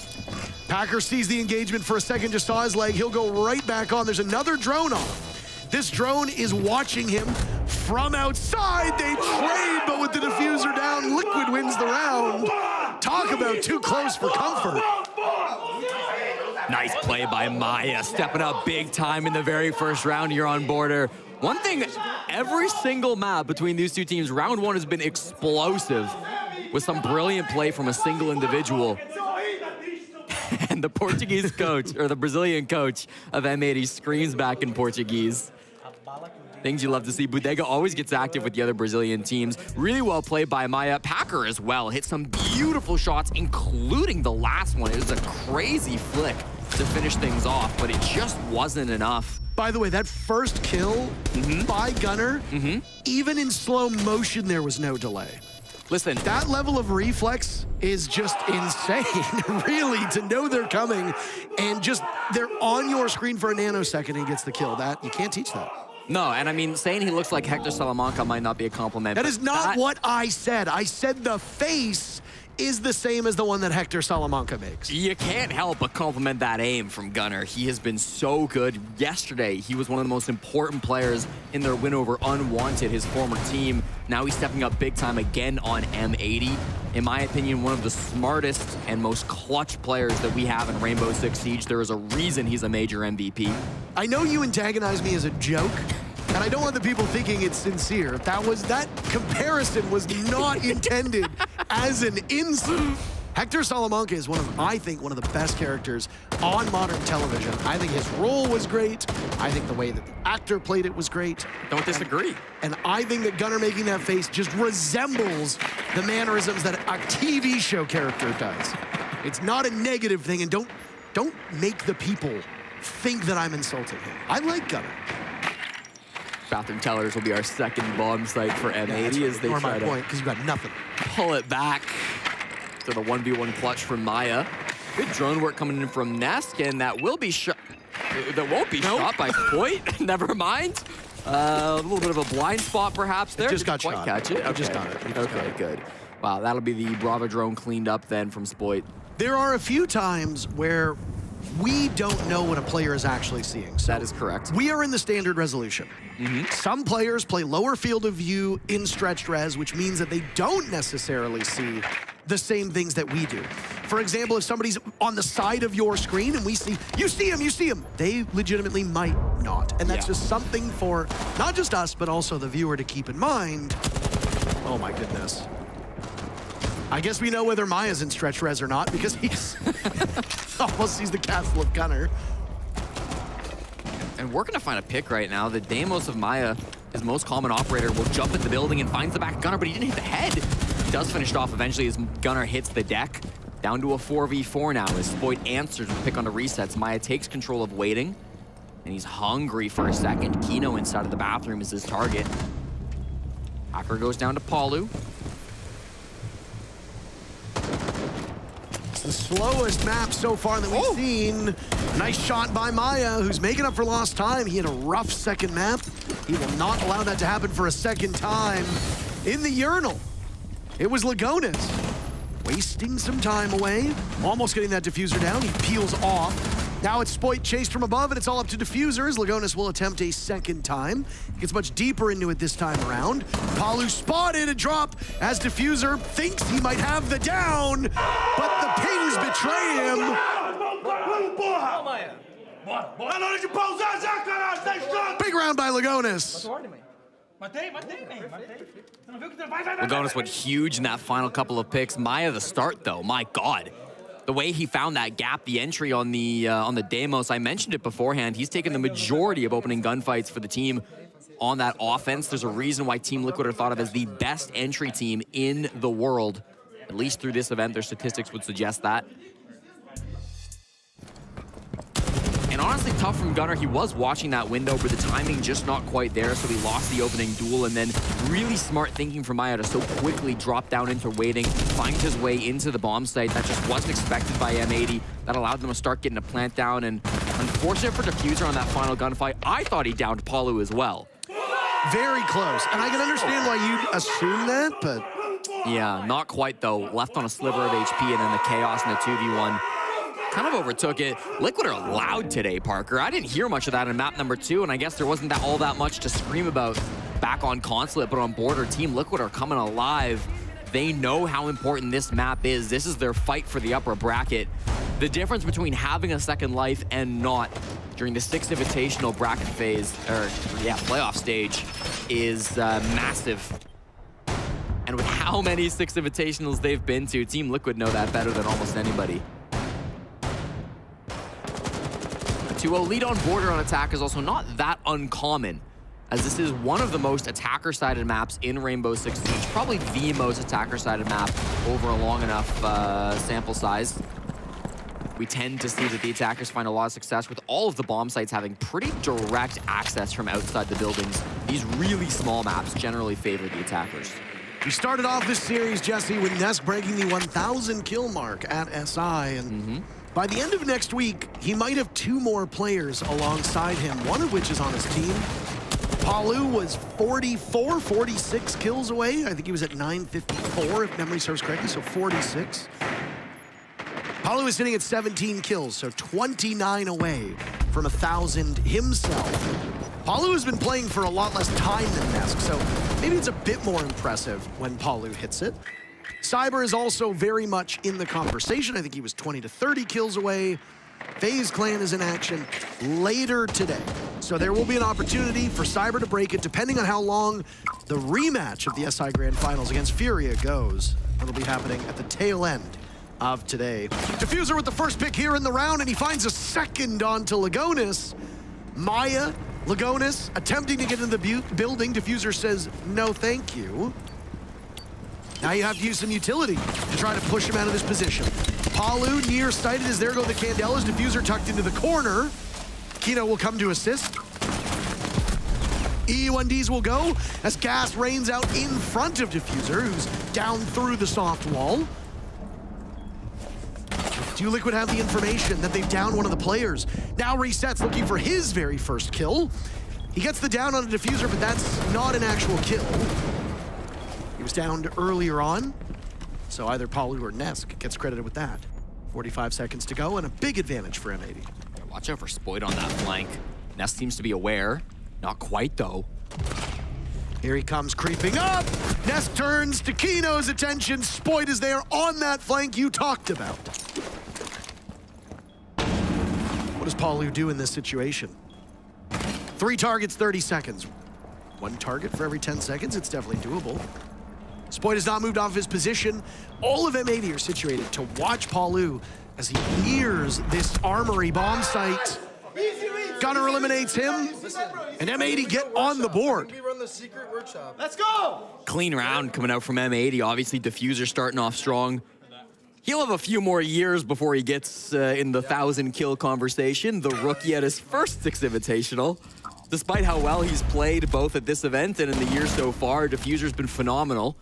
Packer sees the engagement for a second, just saw his leg. He'll go right back on. There's another drone on him. This drone is watching him from outside. They trade, but with the diffuser down, Liquid wins the round. Talk about too close for comfort. Nice play by Maya, stepping up big time in the very first round here on Border. One thing, every single map between these two teams, round 1 has been explosive with some brilliant play from a single individual. And the Portuguese coach, or the Brazilian coach of M80 screams back in Portuguese. Things you love to see. Bodega always gets active with the other Brazilian teams. Really well played by Maya. Packer as well hit some beautiful shots, including the last one. It was a crazy flick to finish things off, but it just wasn't enough. By the way, that first kill by Gunner, even in slow motion, there was no delay. Listen, that level of reflex is just insane, really, to know they're coming and just they're on your screen for a nanosecond and he gets the kill. That you can't teach that. No, and I mean, saying he looks like Hector Salamanca might not be a compliment. That is not what I said. I said the face is the same as the one that Hector Salamanca makes. You can't help but compliment that aim from Gunnar. He has been so good. Yesterday, he was one of the most important players in their win over Unwanted, his former team. Now he's stepping up big time again on M80. In my opinion, one of the smartest and most clutch players that we have in Rainbow Six Siege. There is a reason he's a major MVP. I know you antagonize me as a joke, and I don't want the people thinking it's sincere. That comparison was not intended as an insult. Hector Salamanca is I think, one of the best characters on modern television. I think his role was great. I think the way that the actor played it was great. Don't disagree. And I think that Gunnar making that face just resembles the mannerisms that a TV show character does. It's not a negative thing, and don't make the people think that I'm insulting him. I like Gunnar. Bathroom Tellers will be our second bomb site for M80 as they try to point, because you got nothing. Pull it back to the 1v1 clutch from Maya. Good drone work coming in from Nesk, and that will be shot. That won't be shot by Foyt. Never mind. A little bit of a blind spot perhaps there. It just got Didn't shot. Quite catch it. It just got it. Okay, good. Wow, that'll be the Bravo drone cleaned up then from Spoit. There are a few times where we don't know what a player is actually seeing. So that is correct. We are in the standard resolution. Some players play lower field of view in stretched res, which means that they don't necessarily see the same things that we do. For example, if somebody's on the side of your screen and we see him, they legitimately might not. And that's just something for not just us, but also the viewer to keep in mind. Oh my goodness. I guess we know whether Maya's in stretch res or not because he's almost sees the castle of Gunnar. And we're gonna find a pick right now. The Deimos of Maya, his most common operator, will jump in the building and finds the back of Gunnar, but he didn't hit the head. He does finish it off eventually as Gunnar hits the deck. Down to a 4v4 now as Spoit answers with a pick on the resets. Maya takes control of waiting, and he's hungry for a second. Kino inside of the bathroom is his target. Hacker goes down to Palu. It's the slowest map so far that we've seen. Nice shot by Maya, who's making up for lost time. He had a rough second map. He will not allow that to happen for a second time. In the urinal, it was Lagonas. Wasting some time away. Almost getting that diffuser down. He peels off. Now it's Spoit chased from above, and it's all up to diffusers. Lagonas will attempt a second time. Gets much deeper into it this time around. Palu spotted a drop as diffuser thinks he might have the down, but the pings betray him. Big round by Lagonas. Lagonas went huge in that final couple of picks. Maya the start though, my God. The way he found that gap, the entry on the Deimos, I mentioned it beforehand, he's taken the majority of opening gunfights for the team on that offense. There's a reason why Team Liquid are thought of as the best entry team in the world. At least through this event, their statistics would suggest that. And honestly, tough from Gunnar. He was watching that window, but the timing just not quite there, so he lost the opening duel, and then really smart thinking from Maya to so quickly drop down into waiting, find his way into the bomb site. That just wasn't expected by M80. That allowed them to start getting a plant down, and unfortunate for Diffuser on that final gunfight. I thought he downed Palu as well. Very close, and I can understand why you'd assume that, but... Yeah, not quite though. Left on a sliver of HP, and then the chaos in the 2v1 kind of overtook it. Liquid are loud today, Parker. I didn't hear much of that in map number 2, and I guess there wasn't all that much to scream about back on Consulate, but on Border, Team Liquid are coming alive. They know how important this map is. This is their fight for the upper bracket. The difference between having a second life and not during the 6 Invitational bracket phase, playoff stage, is massive. And with how many 6 Invitationals they've been to, Team Liquid know that better than almost anybody. A 2-0 lead on Border on attack is also not that uncommon, as this is one of the most attacker-sided maps in Rainbow Six Siege, probably the most attacker-sided map over a long enough sample size. We tend to see that the attackers find a lot of success with all of the bomb sites having pretty direct access from outside the buildings. These really small maps generally favor the attackers. We started off this series, Jesse, with Nesk breaking the 1,000 kill mark at SI, and by the end of next week, he might have 2 more players alongside him, one of which is on his team. Palu was 46 kills away. I think he was at 954, if memory serves correctly, so 46. Palu is sitting at 17 kills, so 29 away from 1,000 himself. Palu has been playing for a lot less time than Nesk, so maybe it's a bit more impressive when Palu hits it. Cyber is also very much in the conversation. I think he was 20 to 30 kills away. FaZe Clan is in action later today. So there will be an opportunity for Cyber to break it, depending on how long the rematch of the SI Grand Finals against Furia goes. That'll be happening at the tail end of today. Diffuser with the first pick here in the round, and he finds a second onto Lagonis. Maya, Lagonis attempting to get into the building. Diffuser says, no, thank you. Now you have to use some utility to try to push him out of this position. Palu near-sighted as there go the Candelas. Diffuser tucked into the corner. Kino will come to assist. E1Ds will go as gas rains out in front of Diffuser, who's down through the soft wall. Do Liquid have the information that they've downed one of the players? Now resets, looking for his very first kill. He gets the down on a Diffuser, but that's not an actual kill. He was downed earlier on, so either Palu or Nesk gets credited with that. 45 seconds to go, and a big advantage for M80. Watch out for Spoid on that flank. Nesk seems to be aware. Not quite, though. Here he comes creeping up. Nesk turns to Kino's attention. Spoid is there on that flank you talked about. What does Palu do in this situation? 3 targets, 30 seconds. 1 target for every 10 seconds. It's definitely doable. Spoid has not moved off his position. All of M80 are situated to watch Palu as he nears this armory bomb site. Gunner eliminates him, and M80 get on the board. We run the secret workshop. Let's go! Clean round coming out from M80. Obviously, Diffuser starting off strong. He'll have a few more years before he gets in the 1,000 kill conversation. The rookie at his first Six Invitational. Despite how well he's played both at this event and in the year so far, Diffuser's been phenomenal.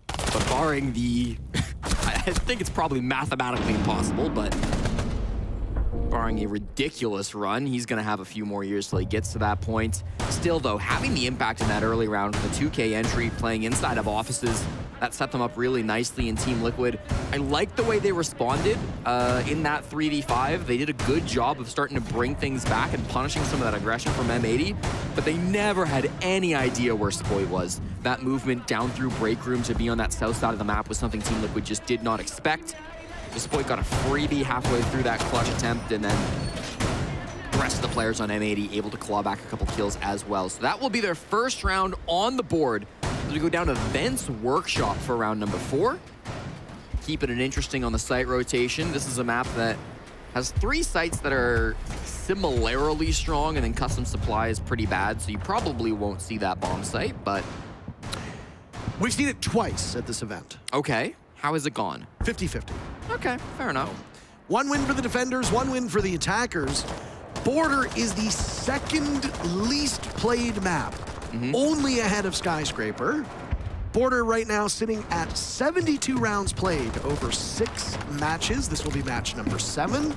But barring the... I think it's probably mathematically impossible, but barring a ridiculous run, he's going to have a few more years till he gets to that point. Still, though, having the impact in that early round with a 2K entry, playing inside of offices, that set them up really nicely in Team Liquid. I like the way they responded in that 3v5. They did a good job of starting to bring things back and punishing some of that aggression from M80, but they never had any idea where Spoy was. That movement down through break room to be on that south side of the map was something Team Liquid just did not expect. Spoy got a freebie halfway through that clutch attempt, and then the rest of the players on M80 able to claw back a couple kills as well. So that will be their first round on the board. As we go down to Vent's Workshop for round number 4. Keeping it interesting on the site rotation. This is a map that has 3 sites that are similarly strong, and then custom supply is pretty bad, so you probably won't see that bomb site, but... We've seen it twice at this event. Okay. How has it gone? 50-50. Okay, fair enough. 1 win for the defenders, 1 win for the attackers. Border is the 2nd least played map, only ahead of Skyscraper. Border right now sitting at 72 rounds played over 6 matches. This will be match number 7.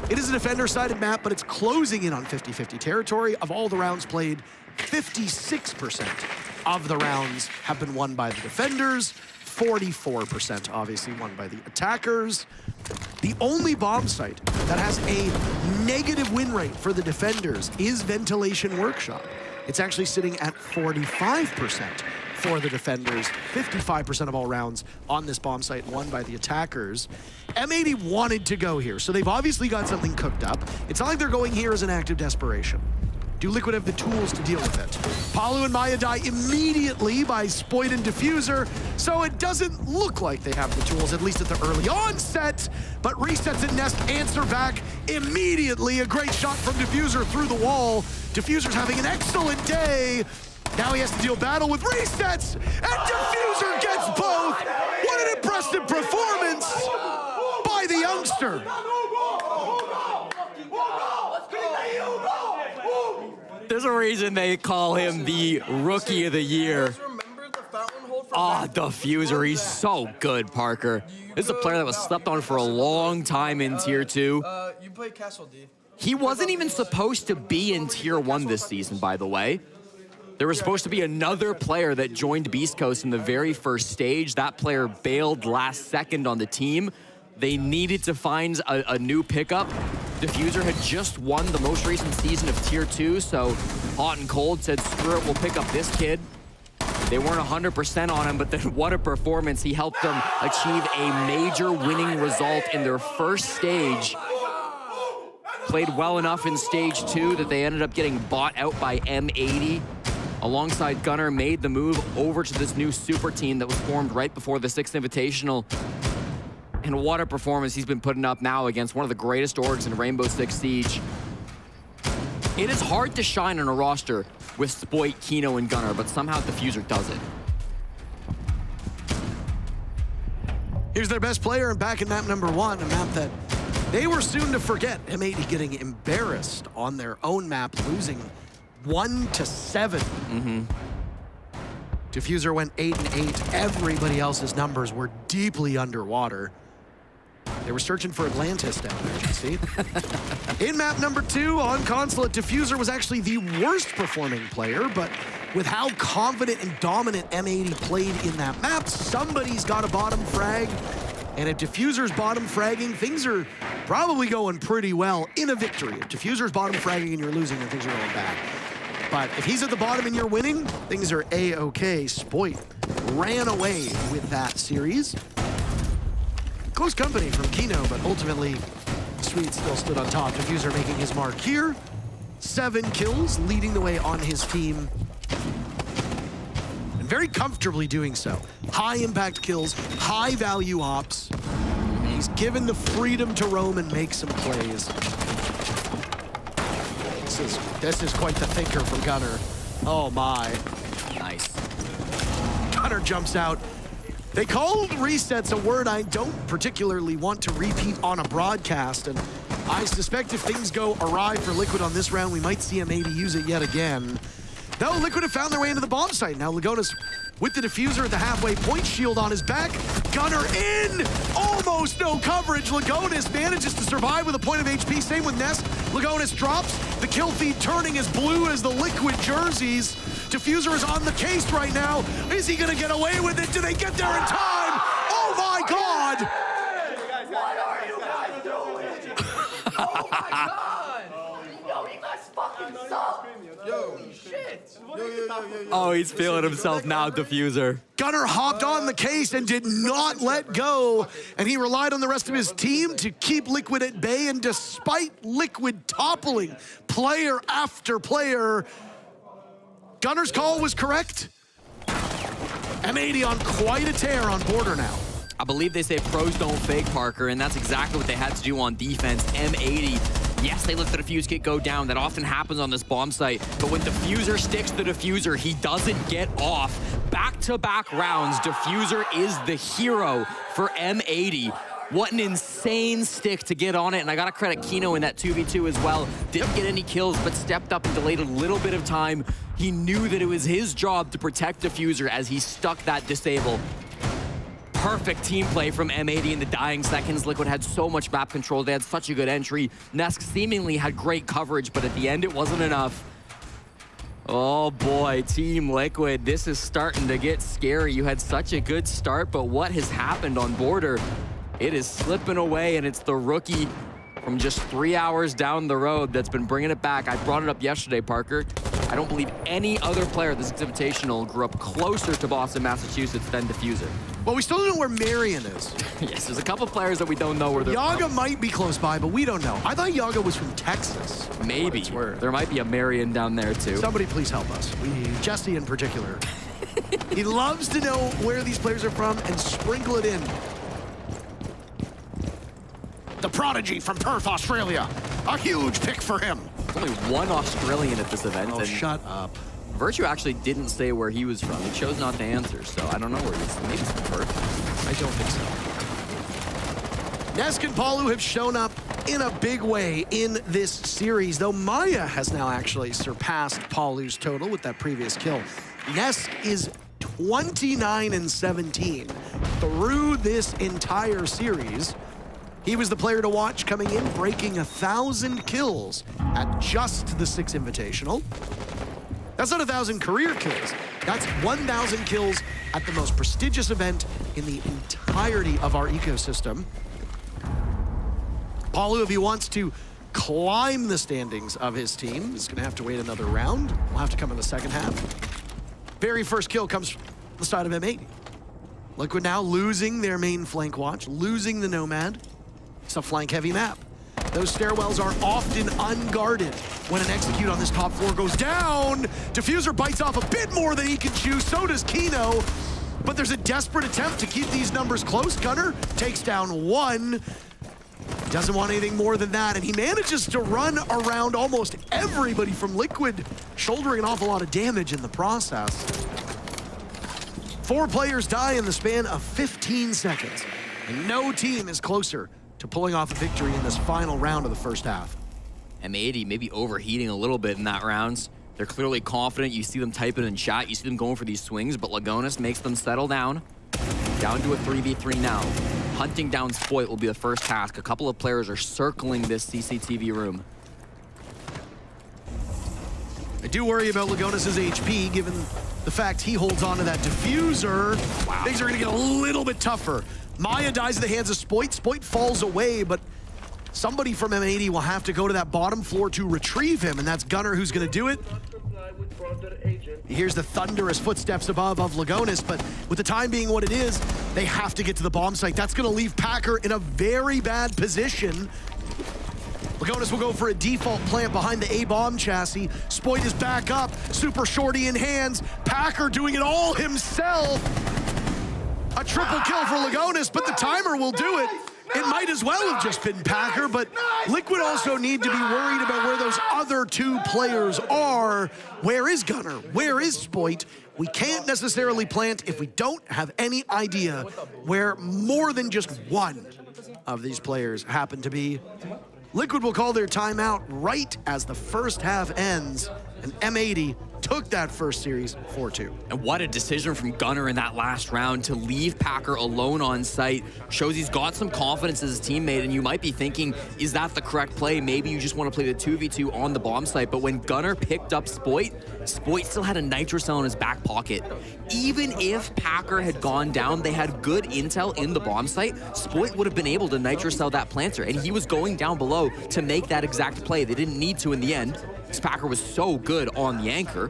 It is a defender-sided map, but it's closing in on 50-50 territory. Of all the rounds played, 56% of the rounds have been won by the defenders. 44% obviously won by the attackers. The only bomb site that has a negative win rate for the defenders is Ventilation Workshop. It's actually sitting at 45% for the defenders. 55% of all rounds on this bomb site won by the attackers. M80 wanted to go here, so they've obviously got something cooked up. It's not like they're going here as an act of desperation. Do Liquid have the tools to deal with it? Palu and Maya die immediately by Spoid and Diffuser, so it doesn't look like they have the tools, at least at the early onset, but Resets and Nest answer back immediately. A great shot from Diffuser through the wall. Diffuser's having an excellent day. Now he has to deal battle with Resets, and Diffuser gets both. What an impressive performance by the youngster. There's a reason they call him the Rookie of the Year. Remember the fountain Oh, Diffuser, he's so good, Parker. This is a player that was slept on for a long time in Tier 2. You play Castle D. He wasn't even supposed to be in Tier 1 this season, by the way. There was supposed to be another player that joined Beast Coast in the very first stage. That player bailed last second on the team. They needed to find a new pickup. Diffuser had just won the most recent season of Tier 2, so Hot and Cold said, screw it, we'll pick up this kid. They weren't 100% on him, but then what a performance. He helped them achieve a major winning result in their first stage. Played well enough in stage 2 that they ended up getting bought out by M80. Alongside Gunnar, made the move over to this new super team that was formed right before the 6th Invitational. And what a performance he's been putting up now against one of the greatest orgs in Rainbow Six Siege. It is hard to shine on a roster with Spoit, Kino, and Gunnar, but somehow Diffuser does it. Here's their best player and back in map number 1, a map that they were soon to forget. M80 getting embarrassed on their own map, losing 1-7. Diffuser went 8-8. Everybody else's numbers were deeply underwater. They were searching for Atlantis down there, you see? In map number 2, on Consulate, Diffuser was actually the worst performing player, but with how confident and dominant M80 played in that map, somebody's got a bottom frag. And if Diffuser's bottom fragging, things are probably going pretty well in a victory. If Diffuser's bottom fragging and you're losing, then things are going bad. But if he's at the bottom and you're winning, things are A-okay. Spoit ran away with that series. Close company from Kino, but ultimately, Sweet still stood on top. Diffuser making his mark here. 7 kills, leading the way on his team. And very comfortably doing so. High impact kills, high value ops. He's given the freedom to roam and make some plays. This is quite the thinker from Gunnar. Oh my. Nice. Gunnar jumps out. They called resets a word I don't particularly want to repeat on a broadcast, and I suspect if things go awry for Liquid on this round, we might see M80 use it yet again. No, Liquid have found their way into the bomb site. Now Lagonas with the Diffuser at the halfway point, shield on his back. Gunnar in! Almost no coverage. Lagonas manages to survive with a point of HP. Same with Ness. Lagonas drops. The kill feed turning as blue as the Liquid jerseys. Diffuser is on the case right now. Is he gonna get away with it? Do they get there in time? Oh my God! What are you guys doing? Oh my God! Yo, you guys fucking suck! Yo, shit! Oh, he's feeling himself now, Diffuser. Gunnar hopped on the case and did not let go, and he relied on the rest of his team to keep Liquid at bay, and despite Liquid toppling player after player, Gunnar's call was correct. M80 on quite a tear on border now. I believe they say pros don't fake, Parker, and that's exactly what they had to do on defense. M80, yes, they let the defuse kit go down. That often happens on this bomb site, but when Diffuser sticks the Diffuser, he doesn't get off. Back-to-back rounds, Diffuser is the hero for M80. What an insane stick to get on it, and I gotta credit Kino in that 2v2 as well. Didn't get any kills, but stepped up and delayed a little bit of time. He knew that it was his job to protect Diffuser as he stuck that disable. Perfect team play from M80 in the dying seconds. Liquid had so much map control. They had such a good entry. Nesk seemingly had great coverage, but at the end, it wasn't enough. Oh boy, Team Liquid, this is starting to get scary. You had such a good start, but what has happened on border? It is slipping away, and it's the rookie from just 3 hours down the road that's been bringing it back. I brought it up yesterday, Parker. I don't believe any other player at this Invitational grew up closer to Boston, Massachusetts than Diffuser. Well, we still don't know where Marion is. Yes, there's a couple players that we don't know where they're Yaga might be close by, but we don't know. I thought Yaga was from Texas. Maybe. There might be a Marion down there, too. Somebody please help us. Jesse in particular. He loves to know where these players are from and sprinkle it in. The prodigy from Perth, Australia. A huge pick for him. There's only one Australian at this event. Oh, and shut up. Virtue actually didn't say where he was from. He chose not to answer, so I don't know where he is. Maybe it's from Perth. I don't think so. Nesk and Palu have shown up in a big way in this series, though Maya has now actually surpassed Palu's total with that previous kill. Nesk is 29-17 through this entire series. He was the player to watch coming in, breaking 1,000 kills at just the 6 Invitational. That's not 1,000 career kills. That's 1,000 kills at the most prestigious event in the entirety of our ecosystem. Palu, if he wants to climb the standings of his team, is gonna have to wait another round. Will have to come in the second half. Very first kill comes from the side of M80. Liquid now losing their main flank watch, losing the Nomad. It's a flank-heavy map. Those stairwells are often unguarded when an execute on this top floor goes down. Diffuser bites off a bit more than he can chew, so does Kino. But there's a desperate attempt to keep these numbers close. Gunner takes down 1. Doesn't want anything more than that, and he manages to run around almost everybody from Liquid, shouldering an awful lot of damage in the process. 4 players die in the span of 15 seconds, and no team is closer to pulling off a victory in this final round of the first half. M80 maybe overheating a little bit in that rounds. They're clearly confident. You see them typing in chat. You see them going for these swings, but Lagonis makes them settle down. Down to a 3v3 now. Hunting down Spoit will be the first task. A couple of players are circling this CCTV room. I do worry about Lagonis' HP, given the fact he holds on to that diffuser. Wow. Things are gonna get a little bit tougher. Maya dies in the hands of Spoit. Spoit falls away, but somebody from M80 will have to go to that bottom floor to retrieve him, and that's Gunner who's gonna do it. He hears the thunderous footsteps above of Lagonis, but with the time being what it is, they have to get to the bomb site. That's gonna leave Packer in a very bad position. Lagonis will go for a default plant behind the A-bomb chassis. Spoit is back up, super shorty in hands. Packer doing it all himself. A triple kill for Lagonis, but the timer will do it. It might as well have just been Packer, but Liquid also need to be worried about where those other 2 players are. Where is Gunner? Where is Spoit? We can't necessarily plant if we don't have any idea where more than just one of these players happen to be. Liquid will call their timeout right as the first half ends, and M80 took that first series 4-2. And what a decision from Gunner in that last round to leave Packer alone on site. Shows he's got some confidence as a teammate, and you might be thinking, is that the correct play? Maybe you just want to play the 2v2 on the bomb site, but when Gunner picked up Spoit, Spoit still had a nitro cell in his back pocket. Even if Packer had gone down, they had good intel in the bomb site. Spoit would have been able to nitro cell that planter, and he was going down below to make that exact play. They didn't need to in the end, because Packer was so good on the anchor.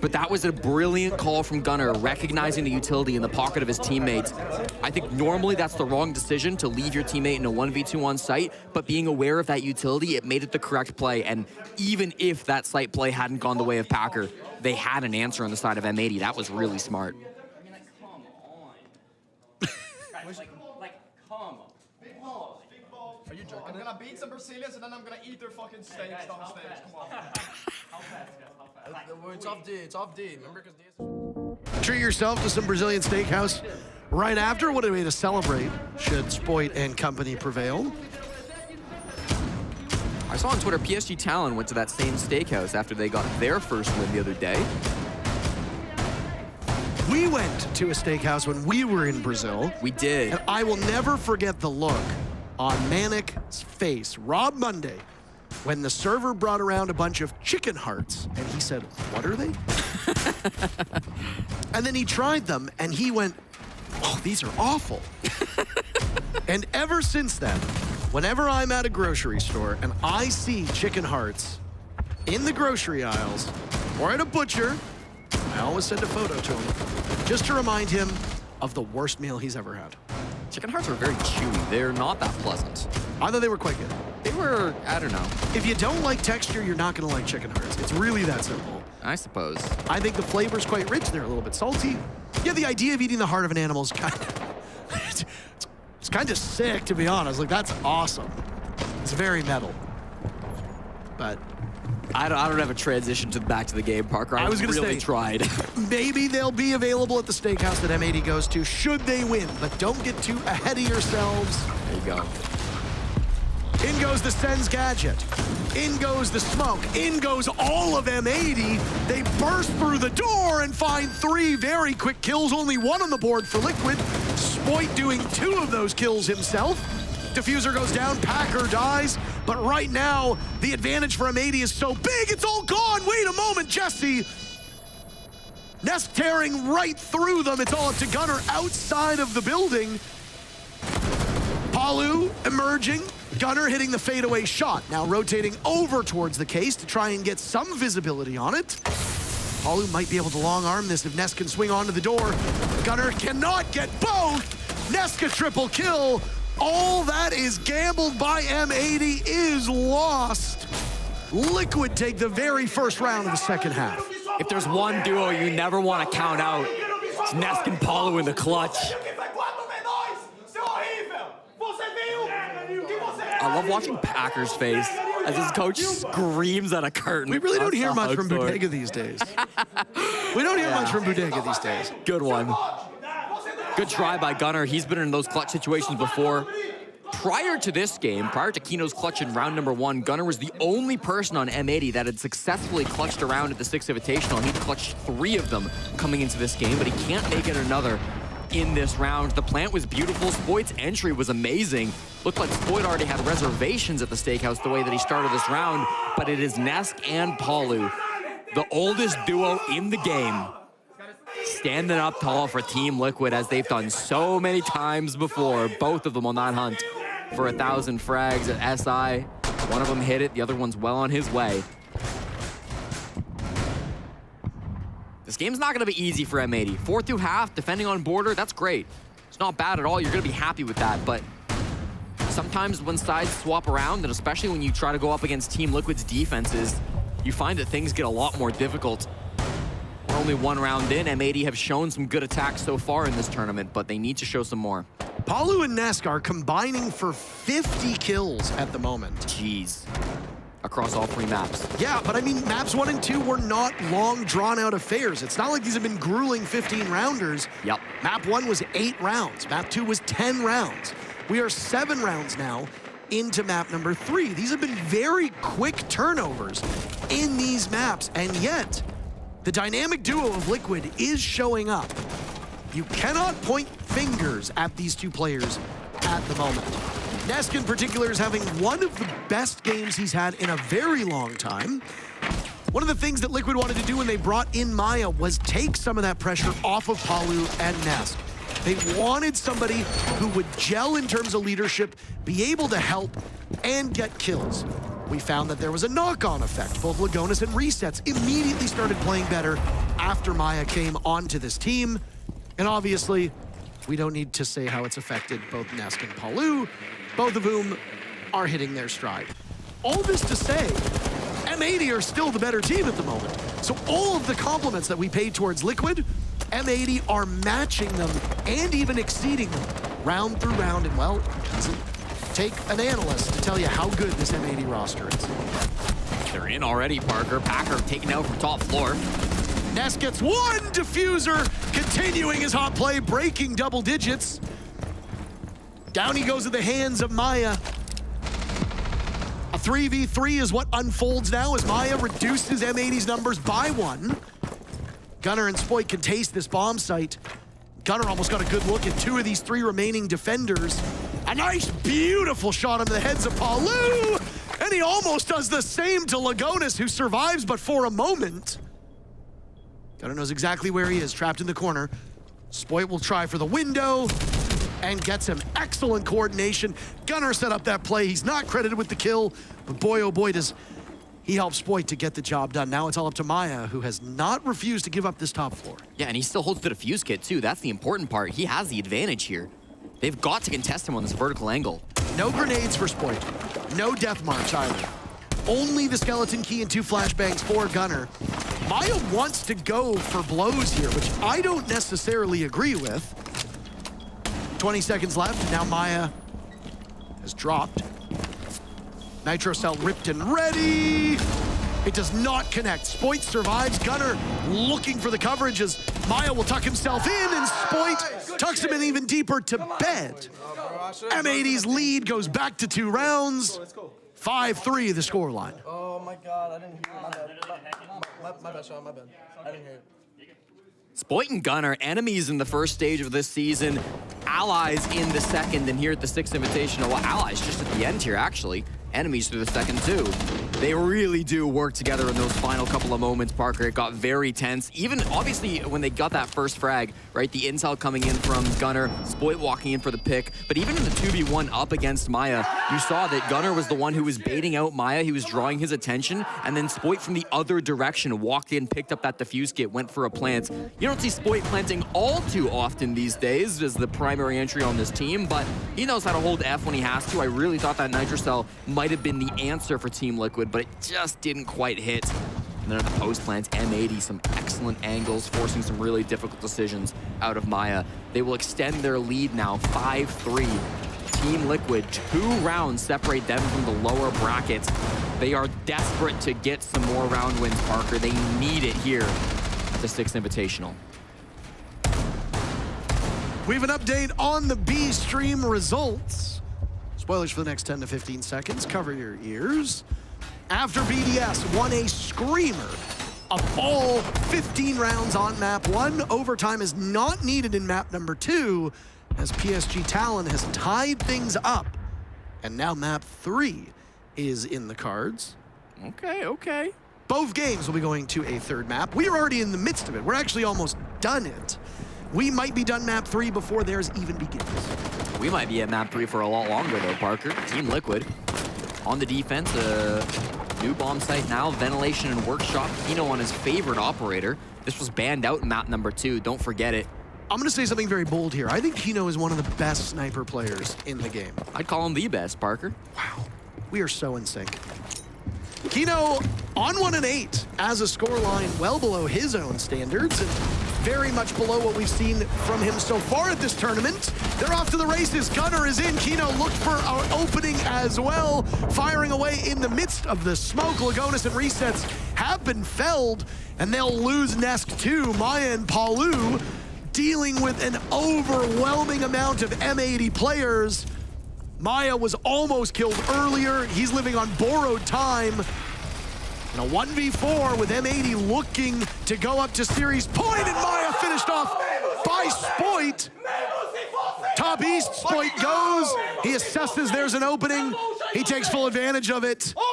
But that was a brilliant call from Gunner, recognizing the utility in the pocket of his teammates. I think normally that's the wrong decision to leave your teammate in a 1v2 on site, but being aware of that utility, it made it the correct play. And even if that site play hadn't gone the way of Packer, they had an answer on the side of M80. That was really smart. Are you joking? I'm gonna beat some Brazilians and then I'm gonna eat their fucking steaks downstairs. Come on. It's off D. It's off D. Remember, because Treat yourself to some Brazilian steakhouse right after. What a way to celebrate should Spoit and company prevail. I saw on Twitter PSG Talon went to that same steakhouse after they got their first win the other day. We went to a steakhouse when we were in Brazil. We did. And I will never forget the look on Manic's face, Rob Monday, when the server brought around a bunch of chicken hearts, and he said, "What are they?" And then he tried them, and he went, "Oh, these are awful." And ever since then, whenever I'm at a grocery store and I see chicken hearts in the grocery aisles or at a butcher, I always send a photo to him just to remind him of the worst meal he's ever had. Chicken hearts are very chewy. They're not that pleasant. I thought they were quite good. They were, I don't know. If you don't like texture, you're not gonna like chicken hearts. It's really that simple. I suppose. I think the flavor's quite rich. They're a little bit salty. Yeah, the idea of eating the heart of an animal is kind of, it's kind of sick, to be honest. Like, that's awesome. It's very metal. But I don't have a transition to back to the game, Parker. I was gonna really say, tried. Maybe they'll be available at the steakhouse that M80 goes to should they win, but don't get too ahead of yourselves. There you go. In goes the Sens gadget. In goes the smoke. In goes all of M80. They burst through the door and find 3 very quick kills. Only 1 on the board for Liquid. Spoit doing 2 of those kills himself. Diffuser goes down, Packer dies. But right now, the advantage for M80 is so big, it's all gone. Wait a moment, Jesse. Nest tearing right through them. It's all up to Gunnar outside of the building. Palu emerging. Gunnar hitting the fadeaway shot. Now rotating over towards the case to try and get some visibility on it. Palu might be able to long arm this if Nest can swing onto the door. Gunnar cannot get both. Neska triple kill. All that is gambled by M80 is lost. Liquid take the very first round of the second half. If there's one duo you never want to count out, it's Nesk and Paulo in the clutch. I love watching Packer's face as his coach screams at a curtain. We really don't hear much from Bodega these days. We don't hear much from Bodega these days. Good one. Good try by Gunnar. He's been in those clutch situations before. Prior to this game, prior to Kino's clutch in round number 1, Gunnar was the only person on M80 that had successfully clutched around at the 6 Invitational. He'd clutched 3 of them coming into this game, but he can't make it another in this round. The plant was beautiful. Spoit's entry was amazing. Looked like Spoit already had reservations at the steakhouse the way that he started this round, but it is Nesk and Palu, the oldest duo in the game, standing up tall for Team Liquid as they've done so many times before. Both of them on that hunt for 1,000 frags at SI. One of them hit it, the other one's well on his way. This game's not gonna be easy for M80. 4 through half, defending on border, that's great. It's not bad at all, you're gonna be happy with that, but sometimes when sides swap around, and especially when you try to go up against Team Liquid's defenses, you find that things get a lot more difficult. We're only 1 round in. M80 have shown some good attacks so far in this tournament, but they need to show some more. Palu and Nesk are combining for 50 kills at the moment. Jeez. Across all 3 maps. Yeah, but I mean, maps 1 and 2 were not long, drawn-out affairs. It's not like these have been grueling 15-rounders. Yep. Map 1 was 8 rounds. Map 2 was 10 rounds. We are 7 rounds now into map number 3. These have been very quick turnovers in these maps, and yet the dynamic duo of Liquid is showing up. You cannot point fingers at these 2 players at the moment. Nesk in particular is having one of the best games he's had in a very long time. One of the things that Liquid wanted to do when they brought in Maya was take some of that pressure off of Palu and Nesk. They wanted somebody who would gel in terms of leadership, be able to help, and get kills. We found that there was a knock-on effect. Both Lagonis and Resets immediately started playing better after Maya came onto this team. And obviously, we don't need to say how it's affected both Nesk and Palu, both of whom are hitting their stride. All this to say, M80 are still the better team at the moment. So all of the compliments that we paid towards Liquid, M80 are matching them and even exceeding them round through round. And well, it doesn't take an analyst to tell you how good this M80 roster is. They're in already, Parker. Packer taken out from top floor. Nest gets 1 diffuser, continuing his hot play, breaking double digits. Down he goes at the hands of Maya. A 3v3 is what unfolds now as Maya reduces M80's numbers by 1. Gunnar and Spoit can taste this bomb site. Gunnar almost got a good look at 2 of these 3 remaining defenders. A nice, beautiful shot on the heads of Palu! And he almost does the same to Lagonis, who survives but for a moment. Gunnar knows exactly where he is, trapped in the corner. Spoit will try for the window and gets him. Excellent coordination. Gunnar set up that play. He's not credited with the kill, but boy, oh boy, does he help Spoit to get the job done. Now it's all up to Maya, who has not refused to give up this top floor. Yeah, and he still holds the defuse kit too. That's the important part. He has the advantage here. They've got to contest him on this vertical angle. No grenades for Spoit. No death march either. Only the skeleton key and 2 flashbangs for Gunnar. Maya wants to go for blows here, which I don't necessarily agree with. 20 seconds left, now Maya has dropped. Nitro cell ripped and ready. It does not connect. Spoit survives. Gunnar looking for the coverage as Maya will tuck himself in, and Spoit tucks him in even deeper to bed. M80's lead goes back to 2 rounds. 5-3 the scoreline. Oh my god, I didn't hear it. My bad, Sean, my bad. I didn't hear it. Spoit and Gunnar, enemies in the first stage of this season, allies in the second, and here at the 6th Invitational, well, allies just at the end here, actually. Enemies through the second, too. They really do work together in those final couple of moments, Parker. It got very tense. Even, obviously, when they got that first frag, right, the intel coming in from Gunnar, Spoit walking in for the pick, but even in the 2v1 up against Maya, you saw that Gunnar was the one who was baiting out Maya. He was drawing his attention, and then Spoit from the other direction walked in, picked up that defuse kit, went for a plant. You don't see Spoit planting all too often these days as the primary entry on this team, but he knows how to hold F when he has to. I really thought that Nitrocell might have been the answer for Team Liquid, but it just didn't quite hit. And then at the post plants, M80, some excellent angles, forcing some really difficult decisions out of Maya. They will extend their lead now, 5-3. Team Liquid, 2 rounds separate them from the lower brackets. They are desperate to get some more round wins, Parker. They need it here at the 6th Invitational. We have an update on the B stream results. Spoilers for the next 10 to 15 seconds. Cover your ears. After BDS won a screamer of all 15 rounds on map 1, overtime is not needed in map number 2 as PSG Talon has tied things up. And now map 3 is in the cards. Okay. Both games will be going to a 3rd map. We are already in the midst of it. We're actually almost done it. We might be done map 3 before theirs even begins. We might be at map 3 for a lot longer, though, Parker. Team Liquid on the defense. New bomb site now, ventilation and workshop. Kino on his favorite operator. This was banned out in map number 2. Don't forget it. I'm going to say something very bold here. I think Kino is one of the best sniper players in the game. I'd call him the best, Parker. Wow. We are so in sync. Kino on 1-8 as a scoreline well below his own standards and very much below what we've seen from him so far at this tournament. They're off to the races. Gunnar is in. Kino looked for our opening as well, firing away in the midst of the smoke. Lagonis and Resets have been felled, and they'll lose Nesk too. Maya and Palu dealing with an overwhelming amount of M80 players. Maya was almost killed earlier. He's living on borrowed time. And a 1v4 with M80 looking to go up to series point, and Maya finished off by Spoit. Top East, Spoit goes. He assesses there's an opening. He takes full advantage of it. I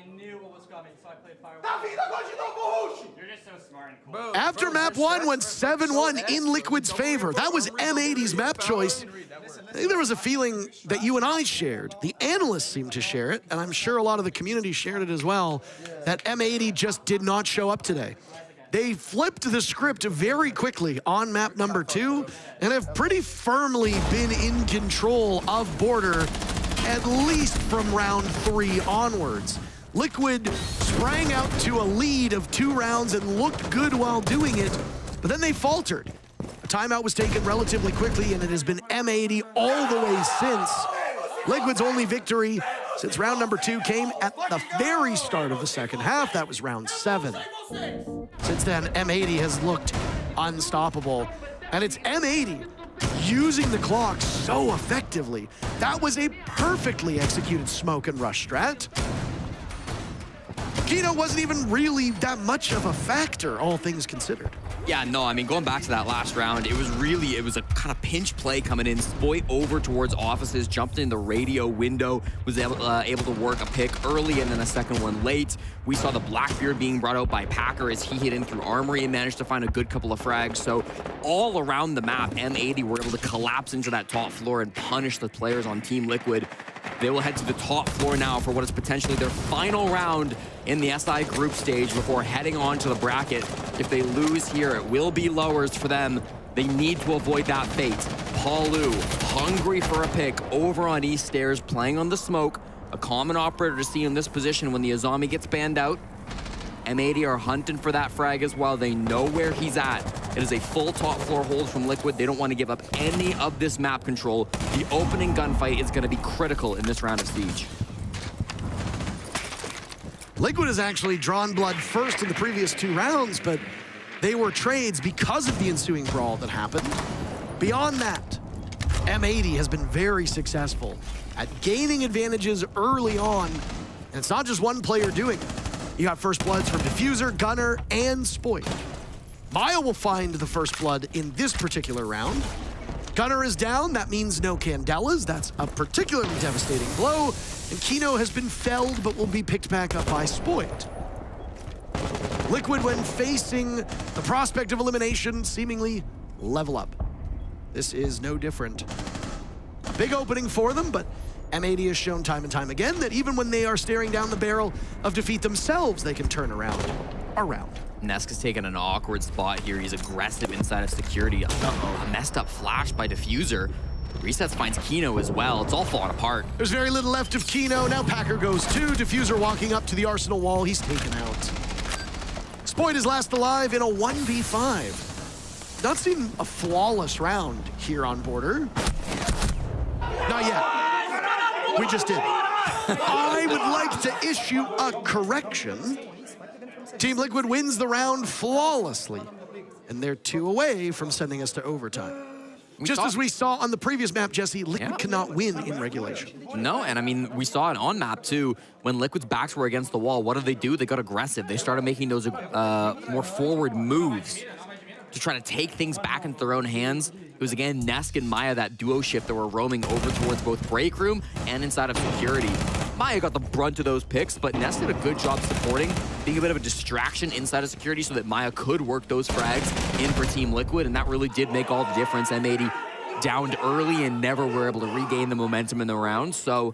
knew what was coming, so I played Firewall. You're just so smart and cool. After map 1 went 7-1 in Liquid's favor. That was M80's map choice. I think there was a feeling that you and I shared. The analysts seemed to share it, and I'm sure a lot of the community shared it as well, that M80 just did not show up today. They flipped the script very quickly on map number 2 and have pretty firmly been in control of Border at least from round 3 onwards. Liquid sprang out to a lead of 2 rounds and looked good while doing it, but then they faltered. A timeout was taken relatively quickly, and it has been M80 all the way since. Liquid's only victory since round number 2 came at the very start of the second half. That was round 7. Since then, M80 has looked unstoppable, and it's M80 using the clock so effectively. That was a perfectly executed smoke and rush strat. Kino wasn't even really that much of a factor, all things considered. Yeah, no, I mean, going back to that last round, it was a kind of pinch play coming in. Spoit over towards offices, jumped in the radio window, was able to work a pick early and then a second one late. We saw the Blackbeard being brought out by Packer as he hit in through Armory and managed to find a good couple of frags. So all around the map, M80 were able to collapse into that top floor and punish the players on Team Liquid. They will head to the top floor now for what is potentially their final round in the SI group stage before heading on to the bracket. If they lose here, it will be lowers for them. They need to avoid that fate. Palu, hungry for a pick, over on East Stairs, playing on the smoke. A common operator to see in this position when the Azami gets banned out. M80 are hunting for that frag as well. They know where he's at. It is a full top floor hold from Liquid. They don't want to give up any of this map control. The opening gunfight is going to be critical in this round of Siege. Liquid has actually drawn blood first in the previous 2 rounds, but They were trades because of the ensuing brawl that happened. Beyond that, M80 has been very successful at gaining advantages early on. And it's not just one player doing it. You got first bloods from Diffuser, Gunner, and Spoit. Maya will find the first blood in this particular round. Gunner is down, that means no Candelas. That's a particularly devastating blow. And Kino has been felled, but will be picked back up by Spoit. Liquid, when facing the prospect of elimination, seemingly level up. This is no different. A big opening for them, but M80 has shown time and time again that even when they are staring down the barrel of defeat themselves, they can turn around. Nesk has taken an awkward spot here. He's aggressive inside of security. Uh-oh, a messed up flash by Diffuser. Resets finds Kino as well. It's all falling apart. There's very little left of Kino. Now Packer goes too. Diffuser walking up to the Arsenal wall. He's taken out. Spoit is last alive in a 1v5. Not seen a flawless round here on Border. Not yet. We just did. I would like to issue a correction. Team Liquid wins the round flawlessly, and they're 2 away from sending us to overtime. Just as we saw on the previous map, Jesse, Liquid cannot win in regulation. No, and I mean, we saw it on map too. When Liquid's backs were against the wall, what did? They got aggressive. They started making those more forward moves to try to take things back into their own hands. It was, again, Nesk and Maya, that duo shift that were roaming over towards both break room and inside of security. Maya got the brunt of those picks, but Nesk did a good job supporting, being a bit of a distraction inside of security so that Maya could work those frags in for Team Liquid, and that really did make all the difference. M80 downed early and never were able to regain the momentum in the round, so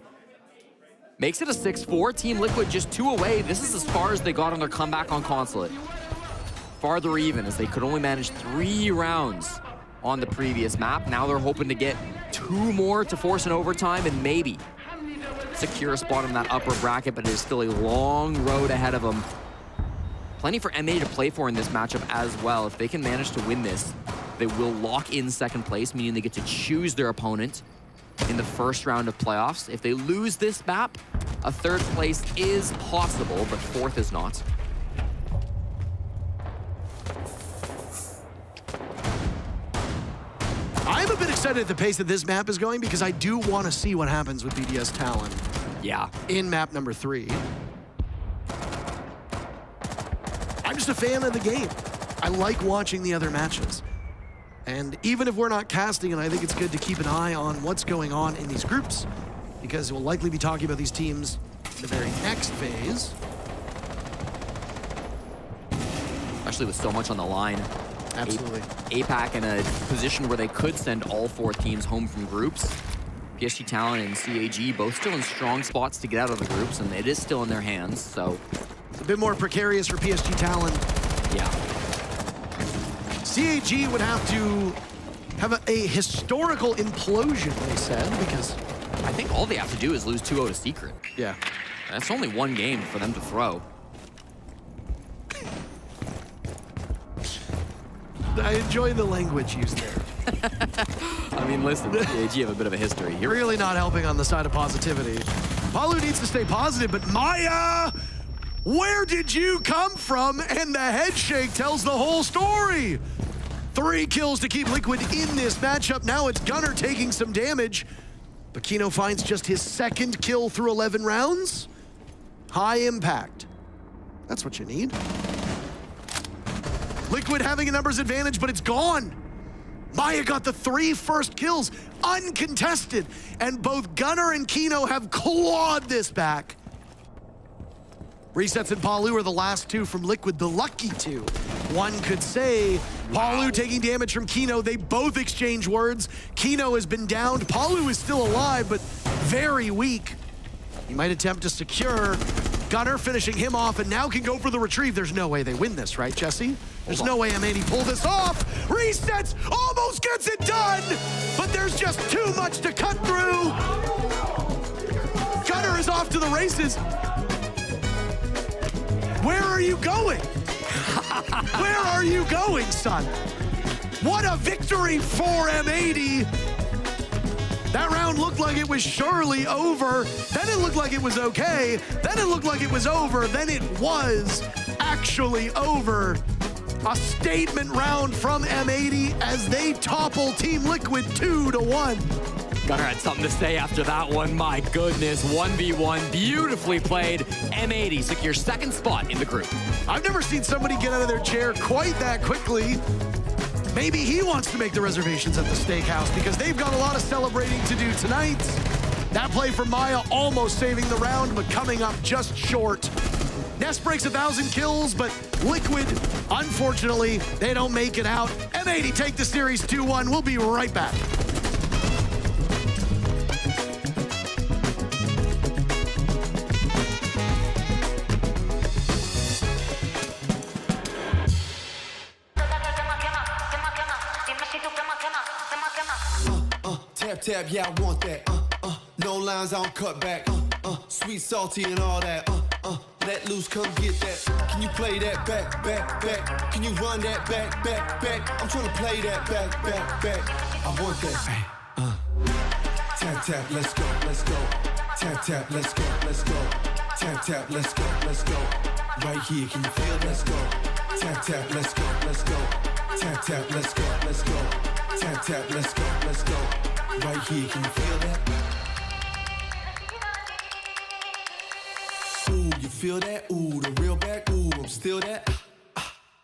makes it a 6-4. Team Liquid just 2 away. This is as far as they got on their comeback on Consulate. Farther even, as they could only manage 3 rounds on the previous map. Now they're hoping to get 2 more to force an overtime and maybe secure a spot in that upper bracket, but it is still a long road ahead of them. Plenty for MA to play for in this matchup as well. If they can manage to win this, they will lock in second place, meaning they get to choose their opponent in the first round of playoffs. If they lose this map, a 3rd place is possible, but 4th is not. I'm a bit excited at the pace that this map is going because I do want to see what happens with BDS Talon. Yeah. In map number 3. I'm just a fan of the game. I like watching the other matches. And even if we're not casting, and I think it's good to keep an eye on what's going on in these groups, because we'll likely be talking about these teams in the very next phase. Especially with so much on the line. Absolutely. APAC in a position where they could send all 4 teams home from groups. PSG Talon and CAG both still in strong spots to get out of the groups, and it is still in their hands, so. It's a bit more precarious for PSG Talon. Yeah. CAG would have to have a historical implosion, they said, because I think all they have to do is lose 2-0 to Secret. Yeah. That's only 1 game for them to throw. I enjoy the language used there. I mean, listen, CAG have a bit of a history here. Really not helping on the side of positivity. Palu needs to stay positive, but Maya, where did you come from? And the head shake tells the whole story. 3 kills to keep Liquid in this matchup. Now it's Gunner taking some damage. But Kino finds just his 2nd kill through 11 rounds. High impact. That's what you need. Liquid having a numbers advantage, but it's gone. Maya got the 3 first kills, uncontested, and both Gunner and Kino have clawed this back. Resets and Palu are the last 2 from Liquid, the lucky 2. One could say, Palu taking damage from Kino. They both exchange words. Kino has been downed. Palu is still alive, but very weak. He might attempt to secure. Gunner finishing him off, and now can go for the retrieve. There's no way they win this, right, Jesse? There's no way M80 pull this off. Resets, almost gets it done, but there's just too much to cut through. Gunner is off to the races. Where are you going? Where are you going, son? What a victory for M80. That round looked like it was surely over. Then it looked like it was okay. Then it looked like it was over. Then it was actually over. A statement round from M80 as they topple Team Liquid 2-1. Gunnar had something to say after that one. My goodness, 1v1, beautifully played. M80 secures second spot in the group. I've never seen somebody get out of their chair quite that quickly. Maybe he wants to make the reservations at the steakhouse because they've got a lot of celebrating to do tonight. That play from Maya almost saving the round, but coming up just short. Nest breaks 1,000 kills, but Liquid, unfortunately, they don't make it out. M80 take the series 2-1. We'll be right back. Tap, yeah, I want that. No lines, I don't cut back. Sweet, salty, and all that. Let loose, come get that. Can you play that back, back, back? Can you run that back, back, back? I'm trying to play that back, back, back. I want that. Tap, tap, let's go, let's go. Tap, tap, let's go, let's go. Tap, tap, let's go, let's go. Right here, can you feel? Let's go. Tap, tap, let's go, let's go. Tap, tap, let's go, let's go. Tap, tap, let's go, let's go. Right here, can you feel that? Ooh, you feel that? Ooh, the real back. Ooh, I'm still that.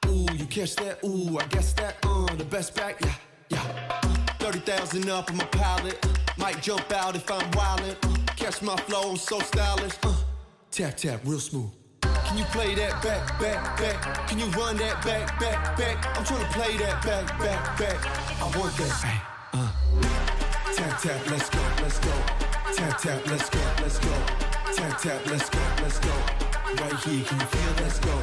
Ooh, you catch that? Ooh, I guess that. The best back. Yeah, yeah. 30,000 up on my palette. Might jump out if I'm wildin'. Catch my flow, I'm so stylish. Tap, tap, real smooth. Can you play that back, back, back? Can you run that back, back, back? I'm trying to play that back, back, back. I want that. Tap, tap, let's go, let's go. Tap, tap, let's go, let's go. Tap, tap, let's go, let's go. Right here, can you feel? Let's go.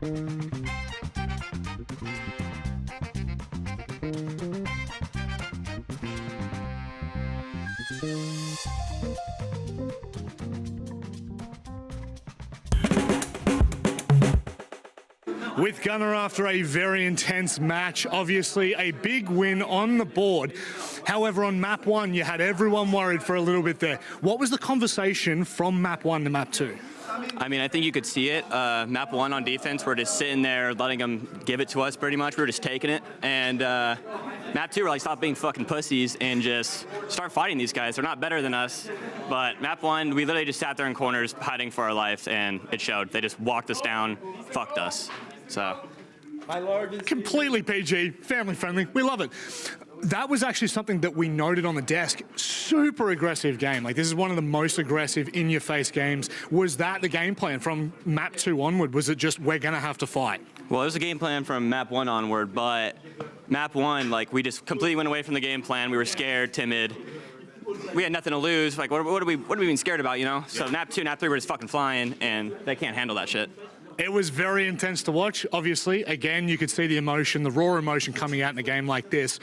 With Gunnar after a very intense match, obviously a big win on the board. However, on map 1, you had everyone worried for a little bit there. What was the conversation from map 1 to map 2? I mean, I think you could see it. Map 1 on defense, we're just sitting there letting them give it to us pretty much. We were just taking it. And map 2, we're like, stop being fucking pussies and just start fighting these guys. They're not better than us. But map 1, we literally just sat there in corners hiding for our life, and it showed. They just walked us down, fucked us. So. Completely PG, family friendly. We love it. That was actually something that we noted on the desk. Super aggressive game. Like, this is one of the most aggressive in-your-face games. Was that the game plan from map 2 onward? Was it just, we're going to have to fight? Well, it was a game plan from map 1 onward, but map 1, like, we just completely went away from the game plan. We were scared, timid. We had nothing to lose. Like, what are we being scared about, you know? So map 2, map 3, we're just fucking flying, and they can't handle that shit. It was very intense to watch, obviously. Again, you could see the emotion, the raw emotion coming out in a game like this.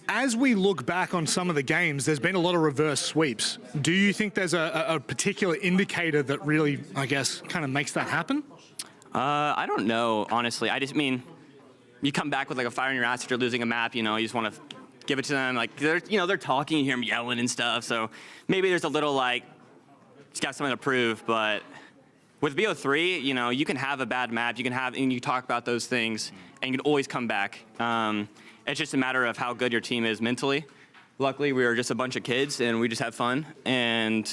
As we look back on some of the games, there's been a lot of reverse sweeps. Do you think there's a particular indicator that really, I guess, kind of makes that happen? I don't know, honestly. I just mean, you come back with like a fire in your ass after losing a map, you know, you just want to give it to them. Like, they're talking, you hear them yelling and stuff. So maybe there's a little like, it's got something to prove, but with VO3, you know, you can have a bad map, and you talk about those things, and you can always come back. It's just a matter of how good your team is mentally. Luckily, we were just a bunch of kids, and we just have fun, and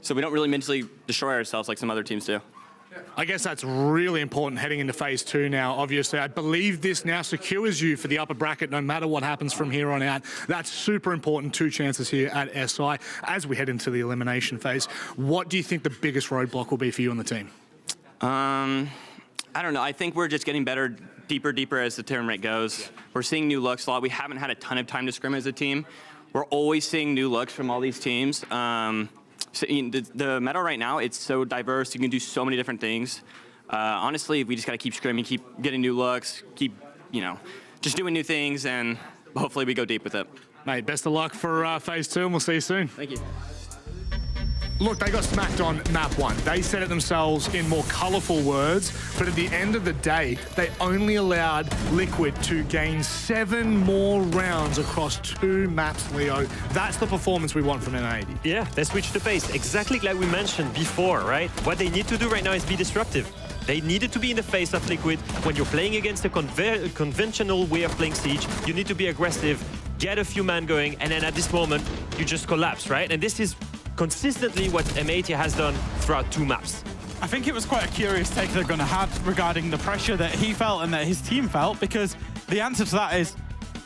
so we don't really mentally destroy ourselves like some other teams do. I guess that's really important heading into phase 2 now. Obviously, I believe this now secures you for the upper bracket no matter what happens from here on out. That's super important. 2 chances here at SI as we head into the elimination phase. What do you think the biggest roadblock will be for you and the team? I don't know. I think we're just getting better, deeper as the tournament goes. We're seeing new looks a lot. We haven't had a ton of time to scrim as a team. We're always seeing new looks from all these teams. So, the meta right now, it's so diverse. You can do so many different things. Honestly, we just got to keep scrimming, keep getting new looks, keep, just doing new things, and hopefully we go deep with it. Mate, best of luck for phase 2, and we'll see you soon. Thank you. Look, they got smacked on map 1. They said it themselves in more colourful words, but at the end of the day, they only allowed Liquid to gain 7 more rounds across 2 maps, Leo. That's the performance we want from N80. Yeah, they switched the pace, exactly like we mentioned before, right? What they need to do right now is be disruptive. They needed to be in the face of Liquid. When you're playing against a conventional way of playing Siege, you need to be aggressive, get a few men going, and then at this moment, you just collapse, right? And this is consistently what M80 has done throughout 2 maps. I think it was quite a curious take they're going to have regarding the pressure that he felt and that his team felt, because the answer to that is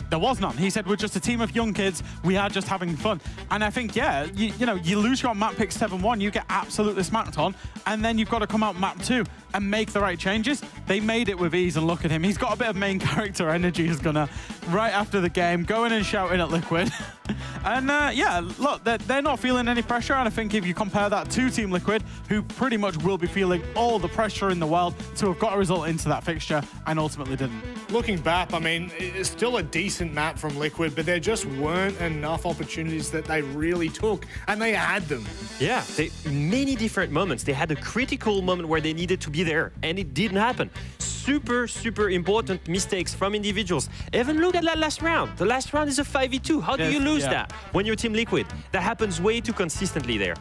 there was none. He said, we're just a team of young kids. We are just having fun. And I think, yeah, you lose your map pick 7-1, you get absolutely smacked on, and then you've got to come out map 2 and make the right changes. They made it with ease, and look at him. He's got a bit of main character energy. He's gonna, right after the game, going and shouting at Liquid. And yeah, look, they're not feeling any pressure. And I think if you compare that to Team Liquid, who pretty much will be feeling all the pressure in the world to have got a result into that fixture and ultimately didn't. Looking back, I mean, it's still a decent map from Liquid, but there just weren't enough opportunities that they really took, and they had them. Yeah, many different moments. They had a critical moment where they needed to be there, and it didn't happen. Super, super important mistakes from individuals. Even look at that last round. The last round is a 5v2. How do you lose that when you're Team Liquid? That happens way too consistently there.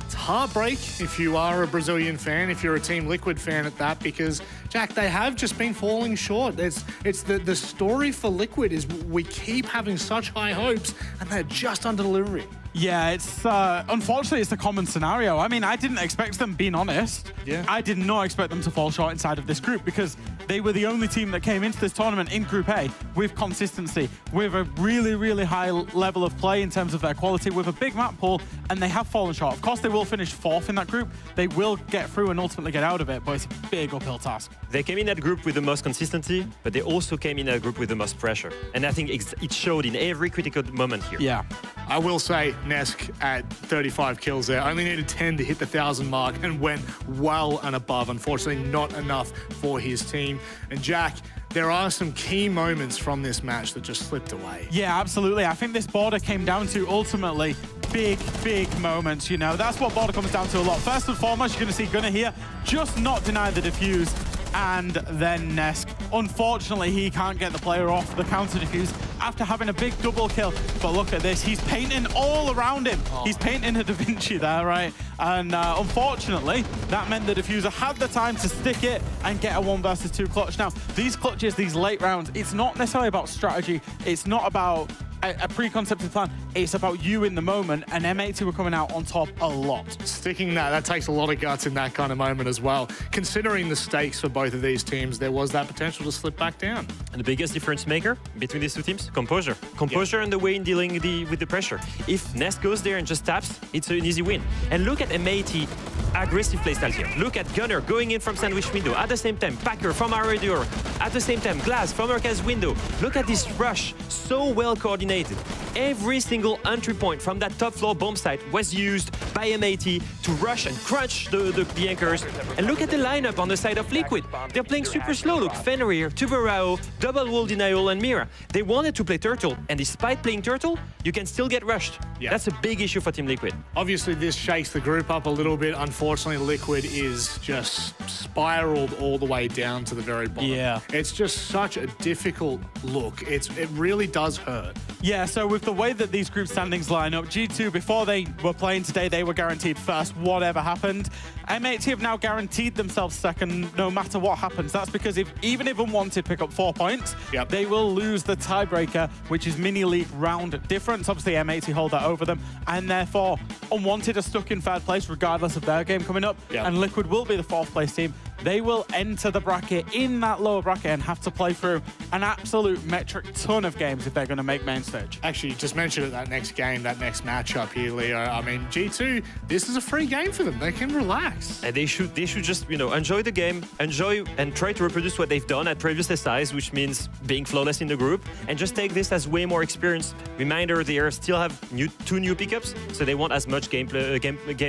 It's heartbreak if you are a Brazilian fan, if you're a Team Liquid fan at that, because, Jack, they have just been falling short. It's the story for Liquid is we keep having such high hopes, and they're just under-delivering. Yeah, it's unfortunately, it's the common scenario. I mean, I didn't expect them, being honest. Yeah. I did not expect them to fall short inside of this group, because they were the only team that came into this tournament in Group A with consistency, with a really, really high level of play in terms of their quality, with a big map pool, and they have fallen short. Of course, they will finish 4th in that group. They will get through and ultimately get out of it, but it's a big uphill task. They came in that group with the most consistency, but they also came in that group with the most pressure. And I think it showed in every critical moment here. Yeah. I will say, Nesk at 35 kills there. Only needed 10 to hit the 1,000 mark and went well and above. Unfortunately, not enough for his team. And Jack, there are some key moments from this match that just slipped away. Yeah, absolutely. I think this border came down to ultimately big moments, you know. That's what border comes down to a lot. First and foremost, you're going to see Gunnar here just not deny the defuse, and then Nesk. Unfortunately, he can't get the player off the counter defuse after having a big double kill. But look at this, he's painting all around him. He's painting a Da Vinci there, right? And unfortunately, that meant the diffuser had the time to stick it and get a 1 versus 2 clutch. Now, these clutches, these late rounds, it's not necessarily about strategy. It's not about a pre-concepted plan. It's about you in the moment, and M80 were coming out on top a lot. Sticking that takes a lot of guts in that kind of moment as well. Considering the stakes for both of these teams, there was that potential to slip back down. And the biggest difference maker between these two teams, composure. Composure and the way in dealing with the pressure. If Nesk goes there and just taps, it's an easy win. And look at M80 aggressive playstyle here. Look at Gunnar going in from sandwich window. At the same time, Packer from our door. At the same time, Glass from Arca's window. Look at this rush, so well coordinated. Every single entry point from that top floor bomb site was used by M80 to rush and crunch the anchors. And look at the lineup on the side of Liquid. They're playing super slow. Look, Fenrir, Tuberao, Double Wall Denial, and Mira. They wanted to play Turtle, and despite playing Turtle, you can still get rushed. Yeah. That's a big issue for Team Liquid. Obviously, this shakes the group up a little bit. Unfortunately, Liquid is just spiraled all the way down to the very bottom. Yeah. It's just such a difficult look. It really does hurt. Yeah, so with the way that these group standings line up, G2, before they were playing today, they were guaranteed first, whatever happened. M80 have now guaranteed themselves second, no matter what happens. That's because even if Unwanted pick up 4 points, they will lose the tiebreaker, which is mini-league round difference. Obviously, M80 hold that over them, and therefore, Unwanted are stuck in third place regardless of their game coming up, and Liquid will be the 4th place team. They will enter the bracket in that lower bracket and have to play through an absolute metric ton of games if they're going to make main stage. Actually, you just mentioned it, that next game, that next matchup here, Leo. I mean, G2, this is a free game for them. They can relax. And they should just, you know, enjoy the game, enjoy and try to reproduce what they've done at previous SIs, which means being flawless in the group, and just take this as way more experience. Reminder, they still have 2 new pickups, so they want as much game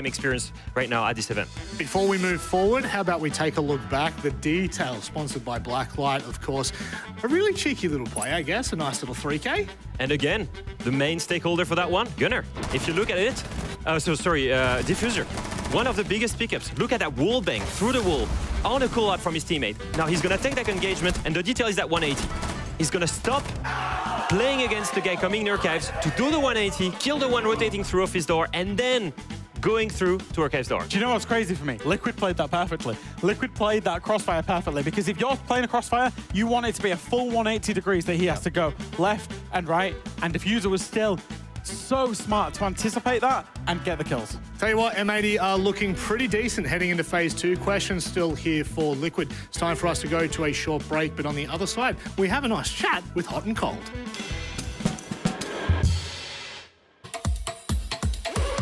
experience right now at this event. Before we move forward, how about we take a look back? The Detail, sponsored by Blacklight, of course. A really cheeky little play, I guess. A nice little 3K. And again, the main stakeholder for that one, Gunnar. If you look at it, Diffuser. One of the biggest pickups. Look at that wall bang through the wall on a call out from his teammate. Now he's gonna take that engagement, and the Detail is at 180. He's gonna stop playing against the guy coming in archives to do the 180, kill the one rotating through off his door, and then going through to Archive's door. Do you know what's crazy for me? Liquid played that perfectly. Liquid played that crossfire perfectly, because if you're playing a crossfire, you want it to be a full 180 degrees that he has to go left and right, and Diffuser was still so smart to anticipate that and get the kills. Tell you what, M80 are looking pretty decent heading into phase 2. Questions still here for Liquid. It's time for us to go to a short break, but on the other side, we have a nice chat with Hot and Cold.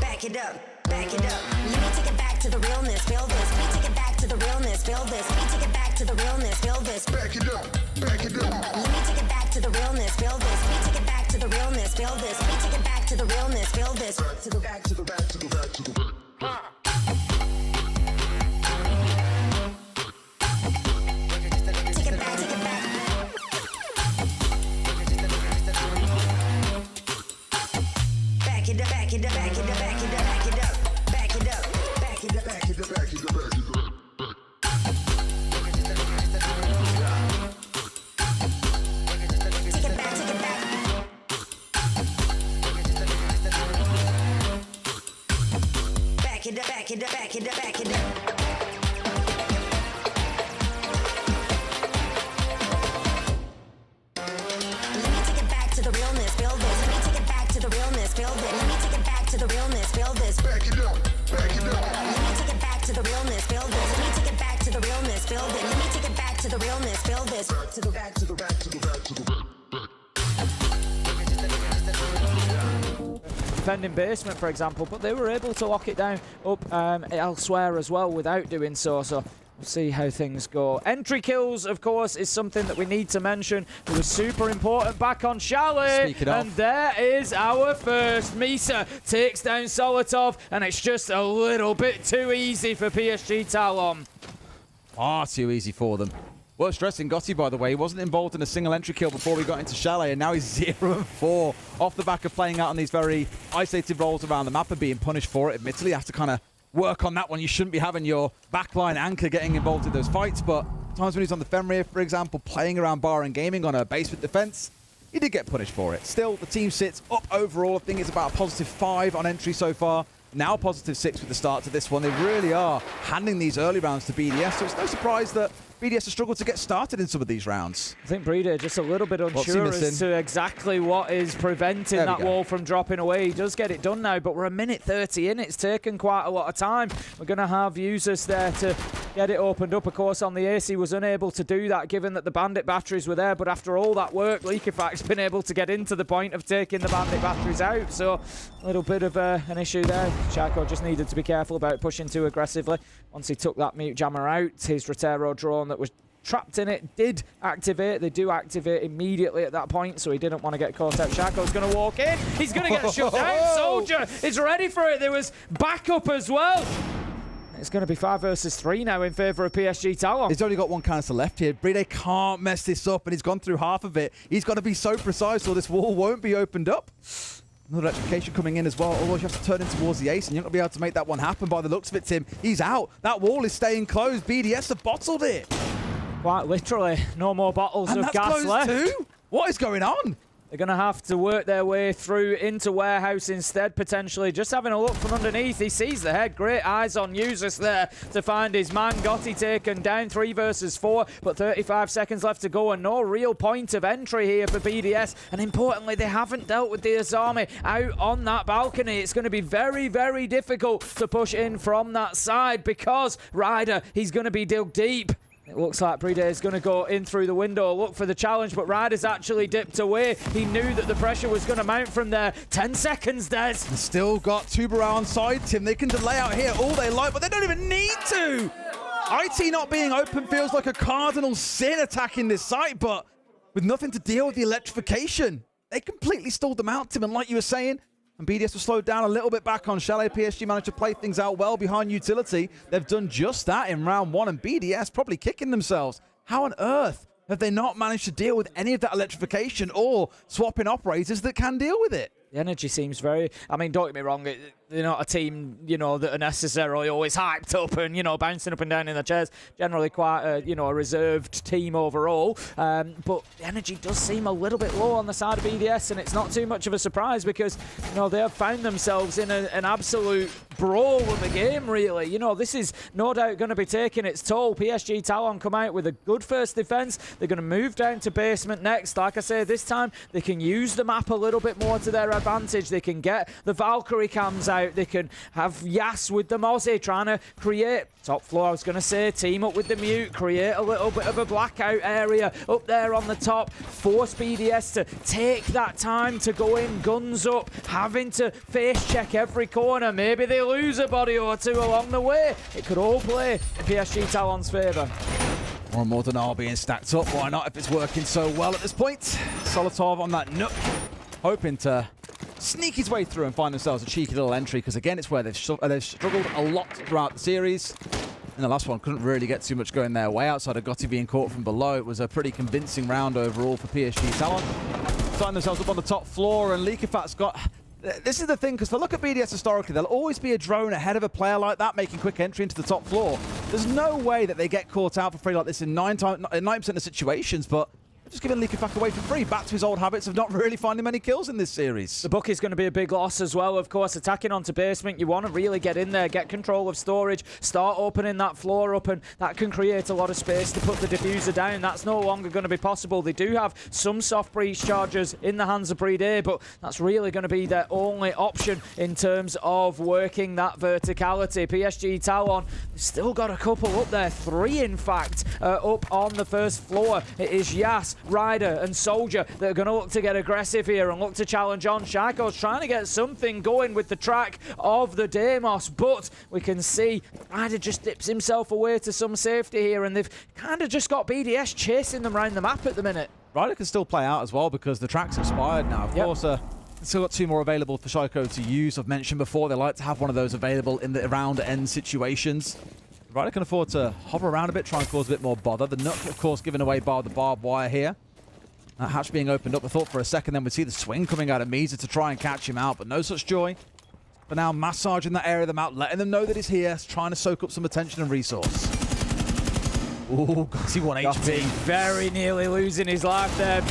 Back it up. Back it up. Let me take it back to the realness. Feel this. Let me take it back to the realness. Feel this. Let me take it back to the realness. Feel this. Back it up. Back it up. Let me take it back to the realness. Feel this. Let me take it back to the realness. Feel this. Let me take it back to the realness. Feel this. Back to the back to the back to the back to the back. Take it back. Take it back. Back it up. Back it up. Back it up. Back it up. Back it up. Back it up. Back it up. Back it up. Back it up. Back it up. Take it back. Take it back. Back it up. Back it up. Back it up. Back it up. Let me take it back to the realness. Feel this. Let me take it back to the realness. Feel this. Let me take it back to the realness. Feel this. Back it up. Back it up. Let me take it back to the realness. Feel this. Let me take it back to the realness. Feel this. Let me take it back to the realness. Feel this. Back to the back to the back to the back to the back. Defending basement, for example, but they were able to lock it down up elsewhere as well without doing so. So We'll see how things go. Entry kills, of course, is something that we need to mention. It was super important back on Chalet. And there is our first. Misa takes down Solotov, and it's just a little bit too easy for PSG Talon. Far too easy for them. Worth stressing, Gotti, by the way, he wasn't involved in a single entry kill before we got into Chalet, and now he's 0-4 off the back of playing out on these very isolated roles around the map and being punished for it. Admittedly, has to kind of work on that one. You shouldn't be having your backline anchor getting involved in those fights, but times when he's on the Fenrir, for example, playing around Bar and Gaming on a basement defense, he did get punished for it. Still, the team sits up overall. I think it's about a +5 on entry so far. Now +6 with the start to this one. They really are handing these early rounds to BDS, so it's no surprise that BDS has struggled to get started in some of these rounds. I think Breeder just a little bit unsure as to exactly what is preventing that wall from dropping away. He does get it done now, but we're a minute 30 in. It's taken quite a lot of time. We're going to have users there to get it opened up. Of course, on the AC was unable to do that given that the Bandit batteries were there, but after all that work, Leakifact's been able to get into the point of taking the Bandit batteries out. So a little bit of an issue there. Shaco just needed to be careful about pushing too aggressively. Once he took that mute jammer out, his Rotero drone that was trapped in it did activate. They do activate immediately at that point, so he didn't want to get caught out. Shaco's going to walk in. He's going to get shut down. Soldier is ready for it. There was backup as well. It's going to be 5 versus 3 now in favour of PSG Talon. He's only got one canister left here. Brede can't mess this up, and he's gone through half of it. He's got to be so precise or this wall won't be opened up. Another electrification coming in as well. Otherwise, you have to turn in towards the ace, and you're not going to be able to make that one happen by the looks of it, Tim. He's out. That wall is staying closed. BDS have bottled it. Quite literally. No more bottles of gas left. Too? What is going on? They're going to have to work their way through into warehouse instead, potentially. Just having a look from underneath. He sees the head. Great eyes on users there to find his man. Gotti taken down 3 versus 4, but 35 seconds left to go and no real point of entry here for BDS. And importantly, they haven't dealt with the Azami out on that balcony. It's going to be very, very difficult to push in from that side because Ryder, he's going to be dug deep. It looks like Brede is going to go in through the window, look for the challenge, but Ryder's actually dipped away. He knew that the pressure was going to mount from there. 10 seconds, Des. Still got Tubarão on side, Tim. They can delay out here all they like, but they don't even need to. IT not being open feels like a cardinal sin attacking this site, but with nothing to deal with the electrification, they completely stalled them out, Tim. And like you were saying, and BDS was slowed down a little bit back on Chalet. PSG managed to play things out well behind utility. They've done just that in round 1, and BDS probably kicking themselves. How on earth have they not managed to deal with any of that electrification or swapping operators that can deal with it? The energy seems very... I mean, don't get me wrong, they're not a team, that are necessarily always hyped up and, bouncing up and down in their chairs. Generally quite a reserved team overall. But the energy does seem a little bit low on the side of BDS, and it's not too much of a surprise because, they have found themselves in an absolute brawl of a game, really. This is no doubt going to be taking its toll. PSG Talon come out with a good first defense. They're going to move down to basement next. Like I say, this time they can use the map a little bit more to their advantage. They can get the Valkyrie cams out. They can have Yas with the Mozzie trying to create top floor. I was going to say team up with the mute, create a little bit of a blackout area up there on the top, force BDS to take that time to go in, guns up, having to face check every corner. Maybe they lose a body or two along the way. It could all play in PSG Talon's favour. More and more Dinar being stacked up. Why not if it's working so well at this point? Solotov on that nook, hoping to sneak his way through and find themselves a cheeky little entry, because again, it's where they've struggled a lot throughout the series. And the last one couldn't really get too much going their way outside of Gotti being caught from below. It was a pretty convincing round overall for PSG Talon. Starting themselves up on the top floor, and Leakifact's got... This is the thing, because if I look at BDS historically, there'll always be a drone ahead of a player like that making quick entry into the top floor. There's no way that they get caught out for free like this in 9% of situations, but just giving Leakifact away for free, back to his old habits of not really finding many kills in this series. The book is going to be a big loss as well, of course. Attacking onto basement, you want to really get in there, get control of storage, start opening that floor up, and that can create a lot of space to put the diffuser down. That's no longer going to be possible. They do have some soft breach charges in the hands of Brede, but that's really going to be their only option in terms of working that verticality. PSG Talon still got a couple up there, 3 in fact, up on the first floor. It is Yas Ryder and Soldier that are going to look to get aggressive here and look to challenge on. Shaiko's trying to get something going with the track of the Deimos, but we can see Ryder just dips himself away to some safety here, and they've kind of just got BDS chasing them around the map at the minute. Ryder can still play out as well because the track's expired now. Of course, still got 2 more available for Shaiko to use. I've mentioned before they like to have one of those available in the around end situations. Ryder can afford to hover around a bit, try and cause a bit more bother. The Nook, of course, given away by the barbed wire here. That hatch being opened up, I thought for a second then we'd see the swing coming out of Misa to try and catch him out, but no such joy. But now massaging that area of the map, letting them know that he's here, trying to soak up some attention and resource. Ooh, Gotti 1 HP. Very nearly losing his life there.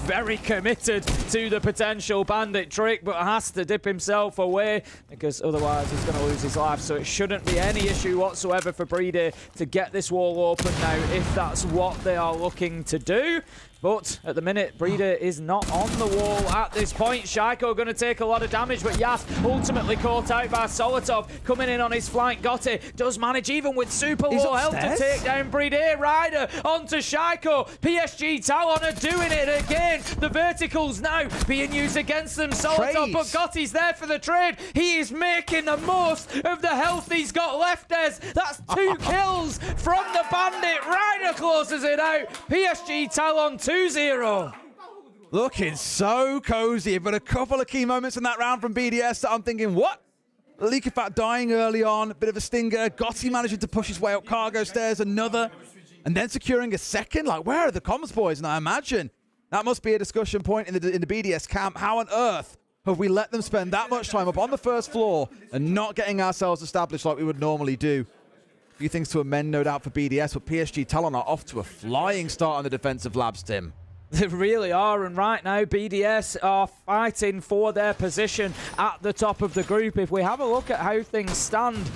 Very committed to the potential bandit trick, but has to dip himself away because otherwise he's going to lose his life. So it shouldn't be any issue whatsoever for Breeder to get this wall open now if that's what they are looking to do. But at the minute, Breeder is not on the wall at this point. Shaiko going to take a lot of damage, but Yas ultimately caught out by Solotov. Coming in on his flank, Gotti does manage, even with super low health, to take down Breeder. Ryder onto Shaiko. PSG Talon are doing it again. The verticals now being used against them. Solotov, but Gotti's there for the trade. He is making the most of the health he's got left, Des. That's 2 kills from the bandit. Ryder closes it out. PSG Talon 2-0. Looking so cozy, but a couple of key moments in that round from BDS that I'm thinking, what? Leak of Fat dying early on, a bit of a stinger. Gotti managing to push his way up cargo stairs, another, and then securing a second. Like, where are the comms boys? And I imagine that must be a discussion point in the BDS camp. How on earth have we let them spend that much time up on the first floor and not getting ourselves established like we would normally do? A few things to amend, no doubt, for BDS, but PSG Talon are off to a flying start on the defensive labs, Tim. They really are, and right now BDS are fighting for their position at the top of the group. If we have a look at how things stand,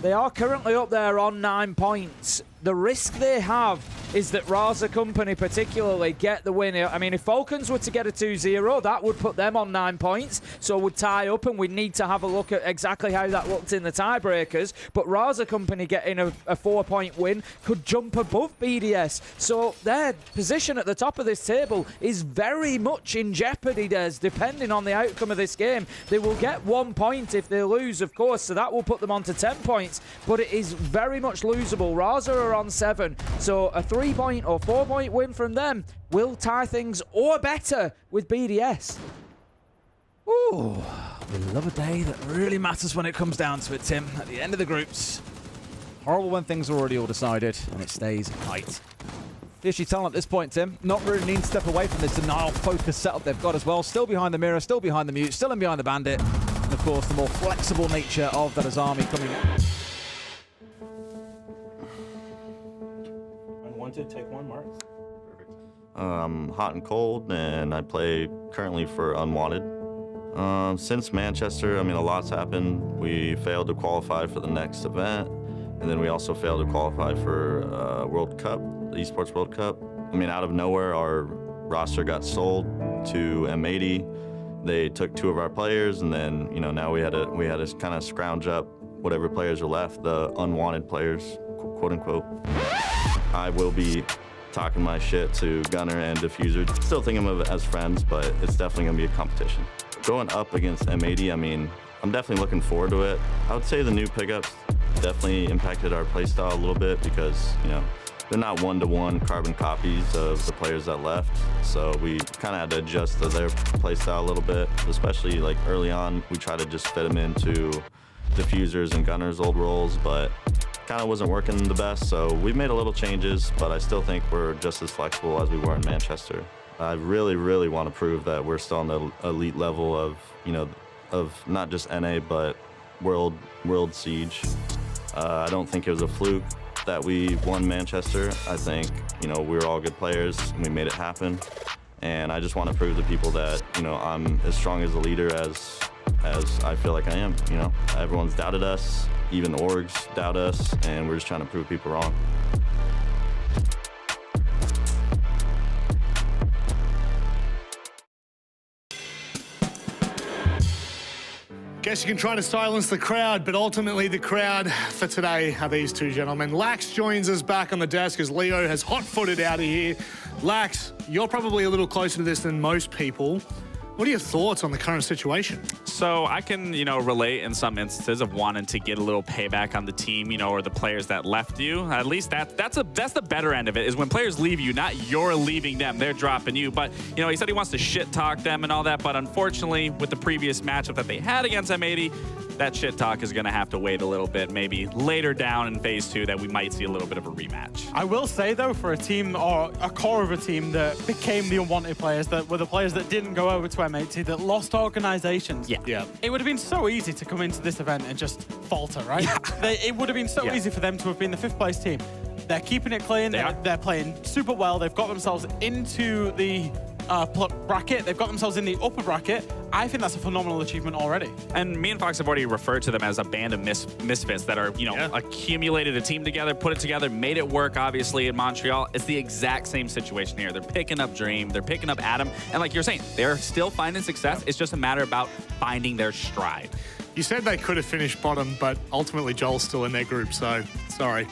they are currently up there on 9 points. The risk they have is that Raza Company particularly get the win. I mean, if Falcons were to get a 2-0, that would put them on 9 points, so would tie up, and we'd need to have a look at exactly how that looked in the tiebreakers. But Raza Company getting a 4-point win could jump above BDS. So their position at the top of this table is very much in jeopardy, Des, depending on the outcome of this game. They will get 1 point if they lose, of course, so that will put them on to 10 points, but it is very much losable. Raza are on 7, so a 3-point or 4-point win from them will tie things or better with BDS. Ooh, we love a day that really matters when it comes down to it, Tim. At the end of the groups, horrible when things are already all decided, and it stays tight. PSG Talon at this point, Tim, not really needing to step away from this denial-focused setup they've got as well. Still behind the mirror, still behind the mute, still in behind the bandit. And of course, the more flexible nature of that Azami coming in. Unwanted, take 1, Mark. Hot and cold, and I play currently for Unwanted. Since Manchester, I mean, a lot's happened. We failed to qualify for the next event, and then we also failed to qualify for World Cup, the Esports World Cup. I mean, out of nowhere, our roster got sold to M80. They took 2 of our players, and then, you know, now we had to kind of scrounge up whatever players are left, the unwanted players, quote unquote. I will be talking my shit to Gunner and Diffuser. Still think of them as friends, but it's definitely gonna be a competition. Going up against M80, I mean, I'm definitely looking forward to it. I would say the new pickups definitely impacted our playstyle a little bit because, you know, they're not one-to-one carbon copies of the players that left. So we kind of had to adjust to their playstyle a little bit, especially like early on, we tried to just fit them into Diffusers and Gunner's old roles, but kind of wasn't working the best, so we've made a little changes, but I still think we're just as flexible as we were in Manchester. I really, really want to prove that we're still on the elite level of, you know, of not just NA, but World Siege. I don't think it was a fluke that we won Manchester. I think, you know, we were all good players and we made it happen. And I just want to prove to people that, you know, I'm as strong as a leader as I feel like I am, you know. Everyone's doubted us. Even the orgs doubt us, and we're just trying to prove people wrong. Guess you can try to silence the crowd, but ultimately the crowd for today are these two gentlemen. Lax joins us back on the desk as Leo has hot-footed out of here. Lax, you're probably a little closer to this than most people. What are your thoughts on the current situation? So I can, relate in some instances of wanting to get a little payback on the team, or the players that left you. At least that's the better end of it, is when players leave you, not you're leaving them, they're dropping you. But, he said he wants to shit talk them and all that, but unfortunately, with the previous matchup that they had against M80, that shit talk is going to have to wait a little bit, maybe later down in phase 2 that we might see a little bit of a rematch. I will say, though, for a team or a core of a team that became the unwanted players, that were the players that didn't go over to M80, that lost organizations. Yeah. It would have been so easy to come into this event and just falter, right? It would have been so easy for them to have been the 5th place team. They're keeping it clean. They're playing super well. They've got themselves into the bracket. They've got themselves in the upper bracket. I think that's a phenomenal achievement already. And me and Fox have already referred to them as a band of misfits that are, accumulated a team together, put it together, made it work, obviously, in Montreal. It's the exact same situation here. They're picking up Dream. They're picking up Adam. And like you're saying, they're still finding success. It's just a matter about finding their stride. You said they could have finished bottom, but ultimately Joel's still in their group, so sorry.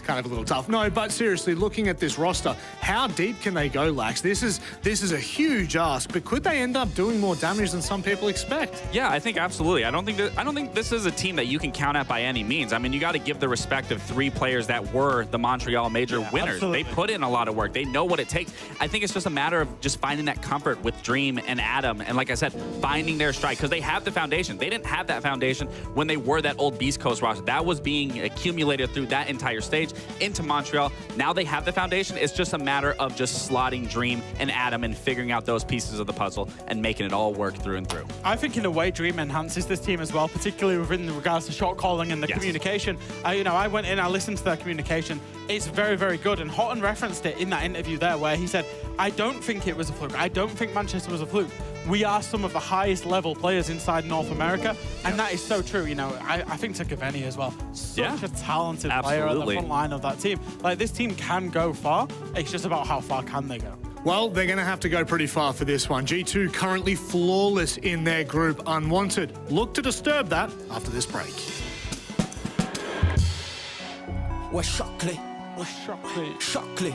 Kind of a little tough. No, but seriously, looking at this roster, how deep can they go, Lax? This is a huge ask, but could they end up doing more damage than some people expect? Yeah, I think absolutely. I don't think this is a team that you can count at by any means. I mean, you got to give the respect of 3 players that were the Montreal Major winners. Absolutely. They put in a lot of work. They know what it takes. I think it's just a matter of just finding that comfort with Dream and Adam, and like I said, finding their stride, because they have the foundation. They didn't have that foundation when they were that old Beast Coast roster. That was being accumulated through that entire stage into Montreal. Now they have the foundation. It's just a matter of just slotting Dream and Adam and figuring out those pieces of the puzzle and making it all work through and through. I think in a way Dream enhances this team as well, particularly within regards to shot calling and the communication. I went in, I listened to their communication. It's very, very good. And Houghton referenced it in that interview there where he said, I don't think it was a fluke. I don't think Manchester was a fluke. We are some of the highest level players inside North America, and that is so true. I think to Gaveni as well. Such a talented player at the front line of that team. Like, this team can go far. It's just about how far can they go. Well, they're going to have to go pretty far for this one. G2 currently flawless in their group, unwanted. Look to disturb that after this break. Ouais, choc-les. Choc-les.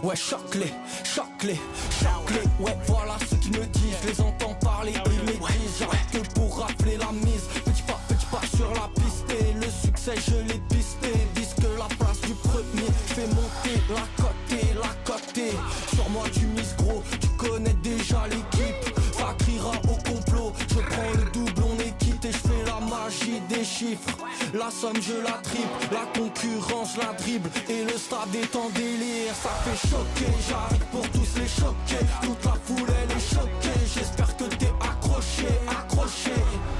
Ouais, choc-les, choc-les, choc-les. Ouais, voilà ce qu'ils me disent. Je les entends parler, ils maîtrisent. J'arrête que pour rappeler la mise. Petit pas sur la piste. Et le succès, je l'ai pisté. Disent que la place du premier fait monter la côté. Sur moi, tu mises gros. Tu connais déjà l'équipe. Ça criera au complot. Je prends le double, on est quitté. Je fais la magie des chiffres. La somme, je la triple. La concurrence, la dribble. Et le stade est en délire. Ça fait choquer, j'arrive pour tous les choquer. Toute la foule elle est choquée. J'espère que t'es accroché.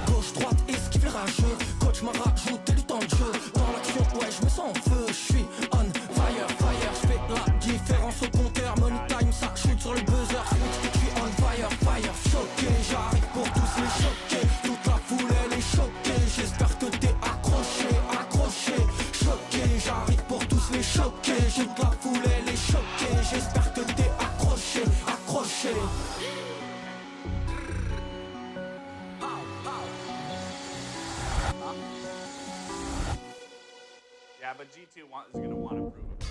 Gauche, droite, esquive les rageux. Coach m'a rajouté du temps de jeu. Dans l'action, ouais, je me sens en feu. Je suis on fire. Je fais la différence au compteur. Money time, ça shoot sur le buzzer. Je suis on fire. Choqué, j'arrive pour tous les choquer. Toute la foule elle est choquée. J'espère que t'es accroché. Choqué, j'arrive pour tous les choquer. Toute la foule elle est choquée. J'espère que t'es accroché. Yeah, but G2 is going to want to prove it.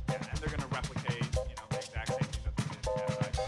And they're going to replicate, the exact same thing that they did at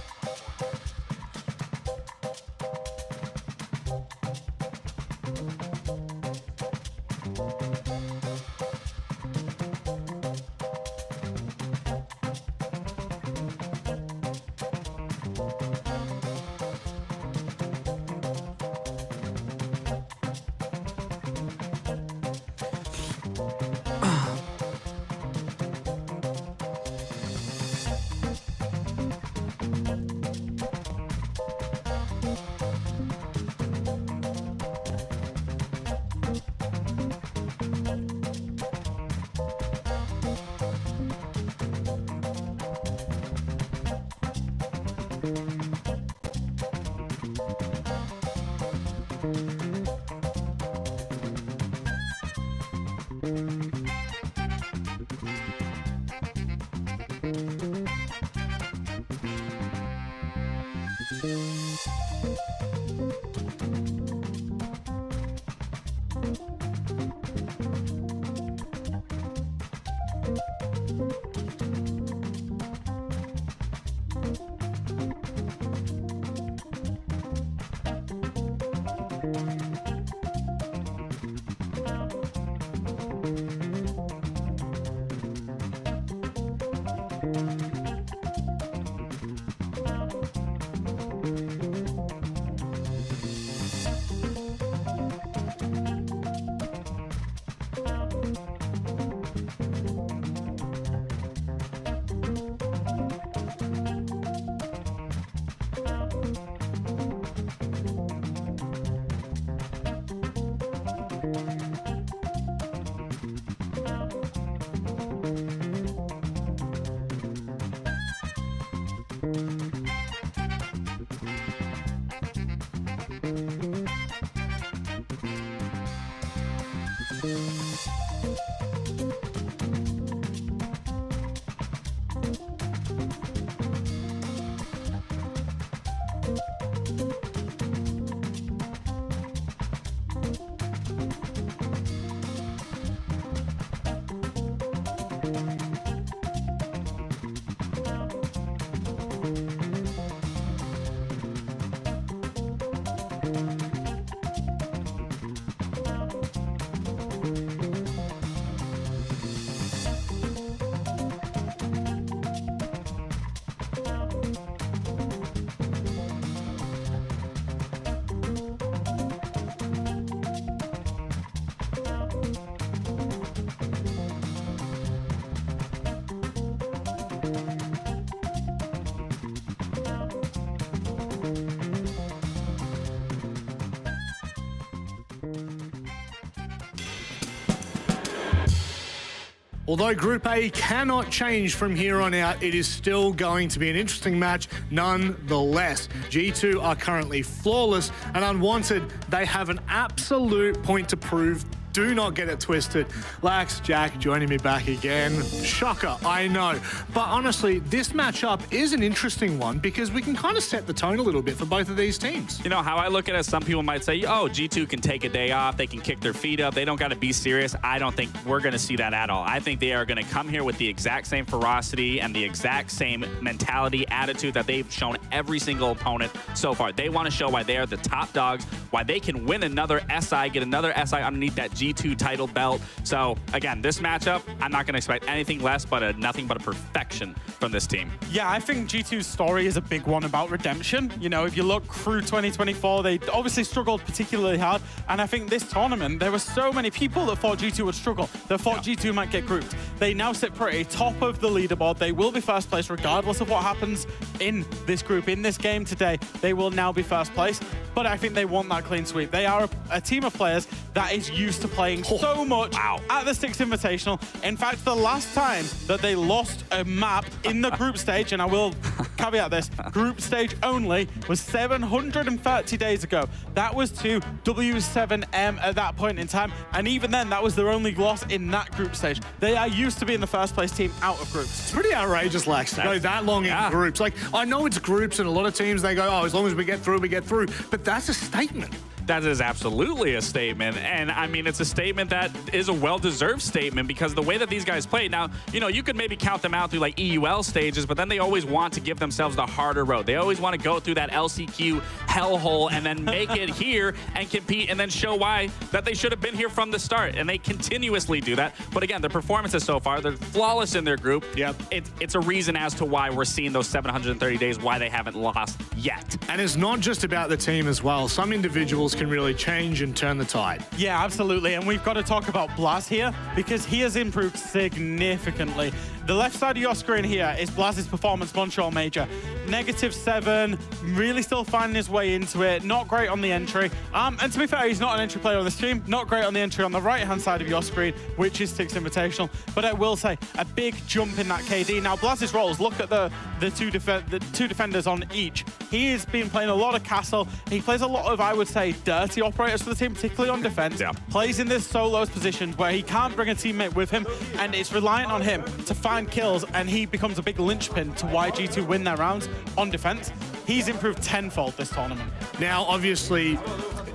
Although Group A cannot change from here on out, it is still going to be an interesting match nonetheless. G2 are currently flawless and unwanted. They have an absolute point to prove. Do not get it twisted. Lax, Jack joining me back again. Shocker, I know. But honestly, this matchup is an interesting one because we can kind of set the tone a little bit for both of these teams. You know, how I look at it, some people might say, oh, G2 can take a day off. They can kick their feet up. They don't got to be serious. I don't think we're going to see that at all. I think they are going to come here with the exact same ferocity and the exact same mentality, attitude that they've shown every single opponent so far. They want to show why they are the top dogs, why they can win another SI, get another SI underneath that G2 title belt. So again, this matchup, I'm not going to expect anything less but nothing but a perfection from this team. Yeah, I think G2's story is a big one about redemption. You know, if you look through 2024, they obviously struggled particularly hard. And I think this tournament, there were so many people that thought G2 would struggle, that thought G2 might get grouped. They now sit pretty top of the leaderboard. They will be first place regardless of what happens in this group, in this game today. They will now be first place. But I think they want that clean sweep. They are a team of players that is used to playing so much at the Six Invitational. In fact, the last time that they lost a map in the group stage, and I will caveat this, group stage only, was 730 days ago. That was to W7M at that point in time. And even then, that was their only loss in that group stage. They are used to being the first place team out of groups. It's pretty outrageous, Lax, to go that long in groups. Like, I know it's groups and a lot of teams, they go, oh, as long as we get through, we get through. But that's a statement. That is absolutely a statement. And I mean, it's a statement that is a well-deserved statement because the way that these guys play now, you know, you could maybe count them out through like EUL stages, but then they always want to give themselves the harder road. They always want to go through that LCQ hellhole and then make it here and compete and then show why that they should have been here from the start. And they continuously do that. But again, their performances so far, they're flawless in their group. Yep. It's a reason as to why we're seeing those 730 days, why they haven't lost yet. And it's not just about the team as well. Some individuals can really change and turn the tide. Yeah, absolutely. And we've got to talk about Blaz here because he has improved significantly. The left side of your screen here is Blaz's performance Montreal Major. -7, really still finding his way into it. Not great on the entry. And to be fair, he's not an entry player on this team. Not great on the entry on the right-hand side of your screen, which is Six Invitational. But I will say, a big jump in that KD. Now, Blaz's roles, look at the two defenders on each. He has been playing a lot of Castle. He plays a lot of, I would say, dirty operators for the team, particularly on defense. Yeah. Plays in this solos position where he can't bring a teammate with him, and it's reliant on him to find kills, and he becomes a big linchpin to why G2 win their rounds on defense. He's improved tenfold this tournament. Now, obviously,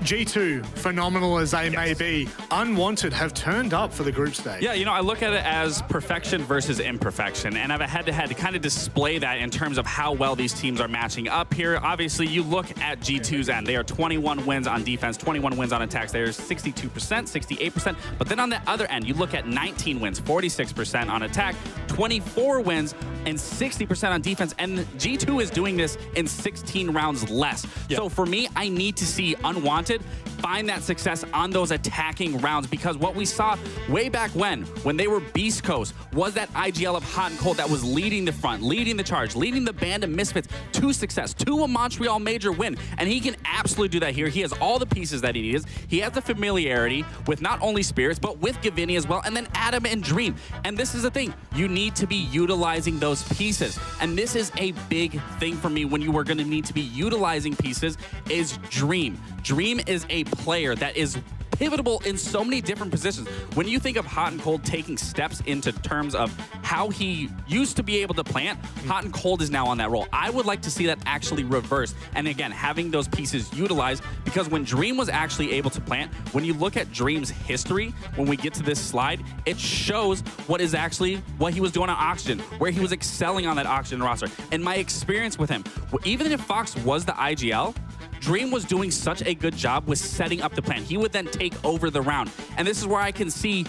G2, phenomenal as they may be, unwanted have turned up for the group stage. Yeah, you know, I look at it as perfection versus imperfection, and I have a head-to-head to kind of display that in terms of how well these teams are matching up here. Obviously, you look at G2's end. They are 21 wins on defense, 21 wins on attacks. They are 62%, 68%. But then on the other end, you look at 19 wins, 46% on attack, 24 wins, and 60% on defense. And G2 is doing this in 16 rounds less. Yep. So for me, I need to see Unwanted find that success on those attacking rounds, because what we saw way back when they were Beast Coast was that IGL of Hot and Cold that was leading the front, leading the charge, leading the band of Misfits to success, to a Montreal Major win. And he can absolutely do that here. He has all the pieces that he needs. He has the familiarity with not only Spirits, but with Gavini as well, and then Adam and Dream. And this is the thing. You need to be utilizing those pieces. And this is a big thing for me when you are going to need to be utilizing pieces is Dream. Dream is a player that is pivotal in so many different positions. When you think of Hot and Cold taking steps into terms of how he used to be able to plant, Hot and Cold is now on that role. I would like to see that actually reversed. And again, having those pieces utilized, because when Dream was actually able to plant, when you look at Dream's history, when we get to this slide, it shows what he was doing on Oxygen, where he was excelling on that Oxygen roster. And my experience with him, even if Fox was the IGL, Dream was doing such a good job with setting up the plan. He would then take over the round. And this is where I can see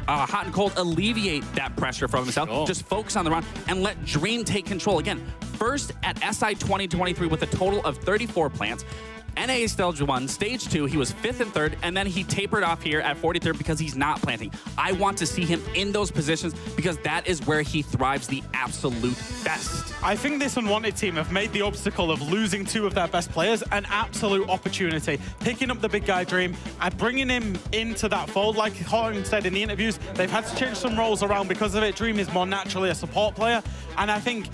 Hot and Cold alleviate that pressure from himself. Just focus on the round and let Dream take control. Again, first at SI 2023 with a total of 34 plants. NA stage 1, stage 2, he was 5th and 3rd, and then he tapered off here at 43rd because he's not planting. I want to see him in those positions because that is where he thrives the absolute best. I think this Unwanted team have made the obstacle of losing 2 of their best players an absolute opportunity. Picking up the big guy Dream and bringing him into that fold. Like Horn said in the interviews, they've had to change some roles around because of it. Dream is more naturally a support player. And I think,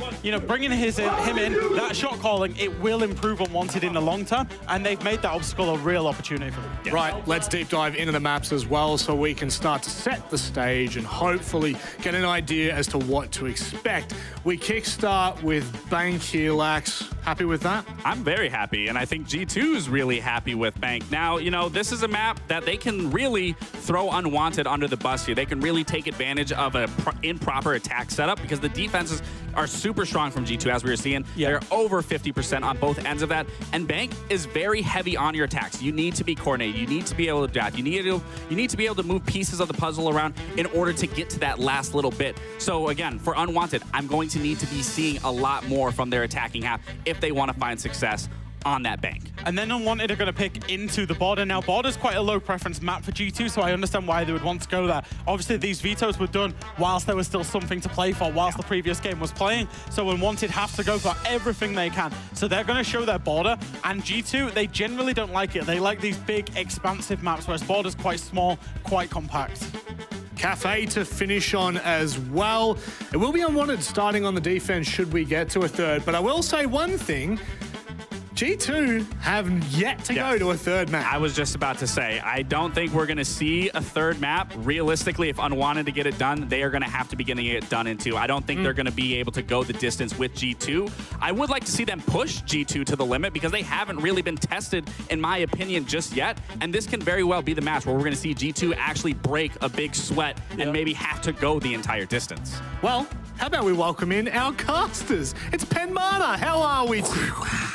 bringing him in, that shot calling, it will improve Unwanted in the long term. And they've made that obstacle a real opportunity for them. Yeah. Right, let's deep dive into the maps as well so we can start to set the stage and hopefully get an idea as to what to expect. We kickstart with Bank here, Lax. Happy with that? I'm very happy, and I think G2 is really happy with Bank. Now, this is a map that they can really throw Unwanted under the bus here. They can really take advantage of an improper attack setup because the defenses are super strong from G2, as we were seeing. They're over 50% on both ends of that, and Bank is very heavy on your attacks. You need to be coordinated. You need to be able to adapt. You need to be able to move pieces of the puzzle around in order to get to that last little bit. So again, for Unwanted, I'm going to need to be seeing a lot more from their attacking half if they want to find success on that Bank. And then Unwanted are going to pick into the border. Now, border's quite a low preference map for G2, so I understand why they would want to go there. Obviously, these vetoes were done whilst there was still something to play for, whilst the previous game was playing. So Unwanted have to go for everything they can. So they're going to show their border. And G2, they generally don't like it. They like these big, expansive maps, whereas border's quite small, quite compact. Cafe to finish on as well. It will be Unwanted starting on the defense should we get to a third. But I will say one thing. G2 have yet to go to a third map. I was just about to say, I don't think we're going to see a third map. Realistically, if Unwanted to get it done, they are going to have to be getting it done in 2. I don't think they're going to be able to go the distance with G2. I would like to see them push G2 to the limit because they haven't really been tested, in my opinion, just yet. And this can very well be the match where we're going to see G2 actually break a big sweat and maybe have to go the entire distance. Well, how about we welcome in our casters? It's Penmana. How are we?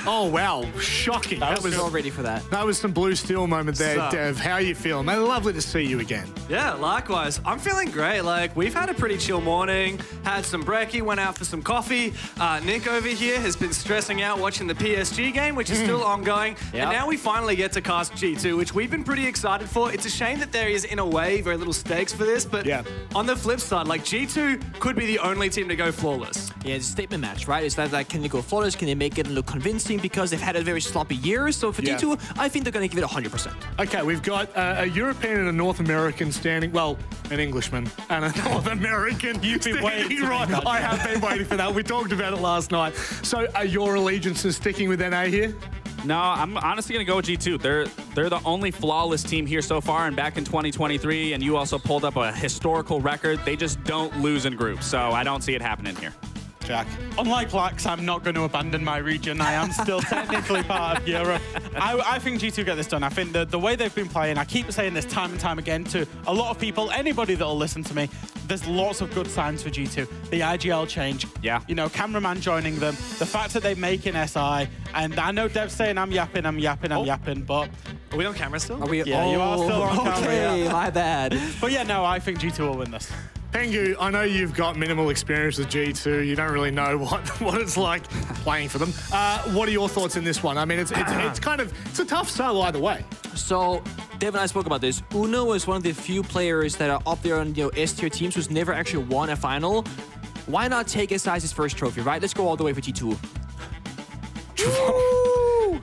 Oh, wow. Shocking. That was all ready for that. That was some blue steel moment there, Dev. How are you feeling? Mate, lovely to see you again. Yeah, likewise. I'm feeling great. We've had a pretty chill morning, had some brekkie, went out for some coffee. Nick over here has been stressing out watching the PSG game, which is still ongoing. Yep. And now we finally get to cast G2, which we've been pretty excited for. It's a shame that there is, in a way, very little stakes for this, but on the flip side, G2 could be the only team to go flawless. Yeah, it's a statement match, right? It's that can they go flawless? Can they make it look convincing? Because they've had a very sloppy year. So for G2, I think they're going to give it 100%. Okay, we've got a European and a North American standing. Well, an Englishman and a North American. You've been waiting. Right. I have been waiting for that. We talked about it last night. So are your allegiances sticking with NA here? No, I'm honestly going to go with G2. They're the only flawless team here so far, and back in 2023, and you also pulled up a historical record. They just don't lose in groups, so I don't see it happening here. Jack. Unlike Lax, I'm not going to abandon my region. I am still technically part of Europe. I think G2 get this done. I think the way they've been playing, I keep saying this time and time again to a lot of people, anybody that'll listen to me, there's lots of good signs for G2. The IGL change. Yeah. Cameraman joining them. The fact that they're making SI. And I know Dev's saying I'm yapping, but... Are we on camera still? Are we? Yeah, you are still on camera. Okay, my bad. But yeah, no, I think G2 will win this. Pengu, I know you've got minimal experience with G2. You don't really know what it's like playing for them. What are your thoughts in this one? I mean, it's a tough sell either way. So, Dev and I spoke about this. Uno is one of the few players that are up there on S-tier teams who's never actually won a final. Why not take SI's first trophy, right? Let's go all the way for G2.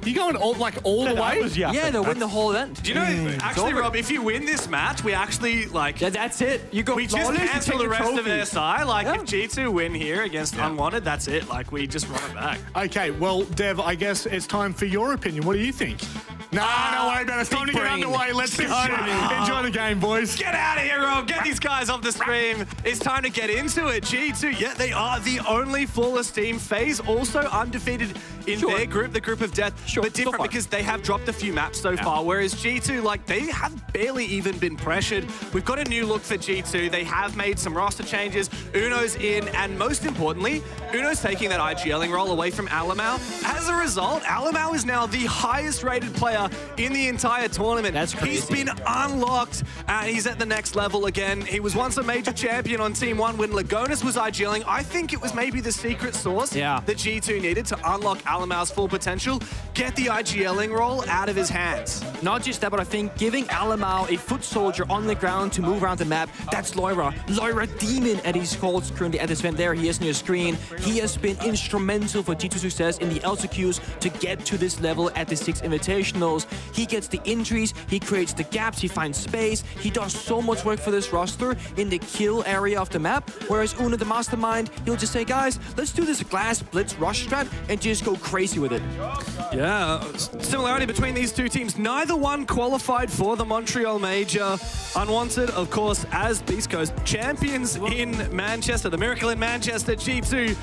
You going all the way? Yeah, they'll win the whole event. Do you know, actually, Rob, if you win this match, we actually, Yeah, that's it. You go we just cancel the rest of SI. If G2 win here against Unwanted, that's it. We just run it back. Okay, well, Dev, I guess it's time for your opinion. What do you think? No way, man. It's time to get underway. Let's go. Enjoy the game, boys. Get out of here, Rob. Get these guys off the stream. It's time to get into it. G2, yeah, they are the only flawless team. FaZe also undefeated in their group, the group of death, but different because they have dropped a few maps so far, whereas G2, like, they have barely even been pressured. We've got a new look for G2. They have made some roster changes. Uno's in, and most importantly, Uno's taking that IGLing role away from Alamau. As a result, Alamau is now the highest rated player in the entire tournament. That's crazy. He's been unlocked, and he's at the next level again. He was once a major champion on Team 1 when Lagonis was IGLing. I think it was maybe the secret sauce that G2 needed to unlock Alamau's full potential, get the IGLing role out of his hands. Not just that, but I think giving Alamau a foot soldier on the ground to move around the map, that's Loira. Loira Demon, as he's called currently at this event there. He is on your screen. He has been instrumental for G2's success in the LCQs to get to this level at the 6 Invitationals. He gets the injuries, he creates the gaps, he finds space. He does so much work for this roster in the kill area of the map, whereas Uno, the mastermind, he'll just say, guys, let's do this glass blitz rush strat and just go crazy with it. Yeah, similarity between these two teams. Neither one qualified for the Montreal Major. Unwanted, of course, as Beast Coast champions in Manchester. The Miracle in Manchester, G2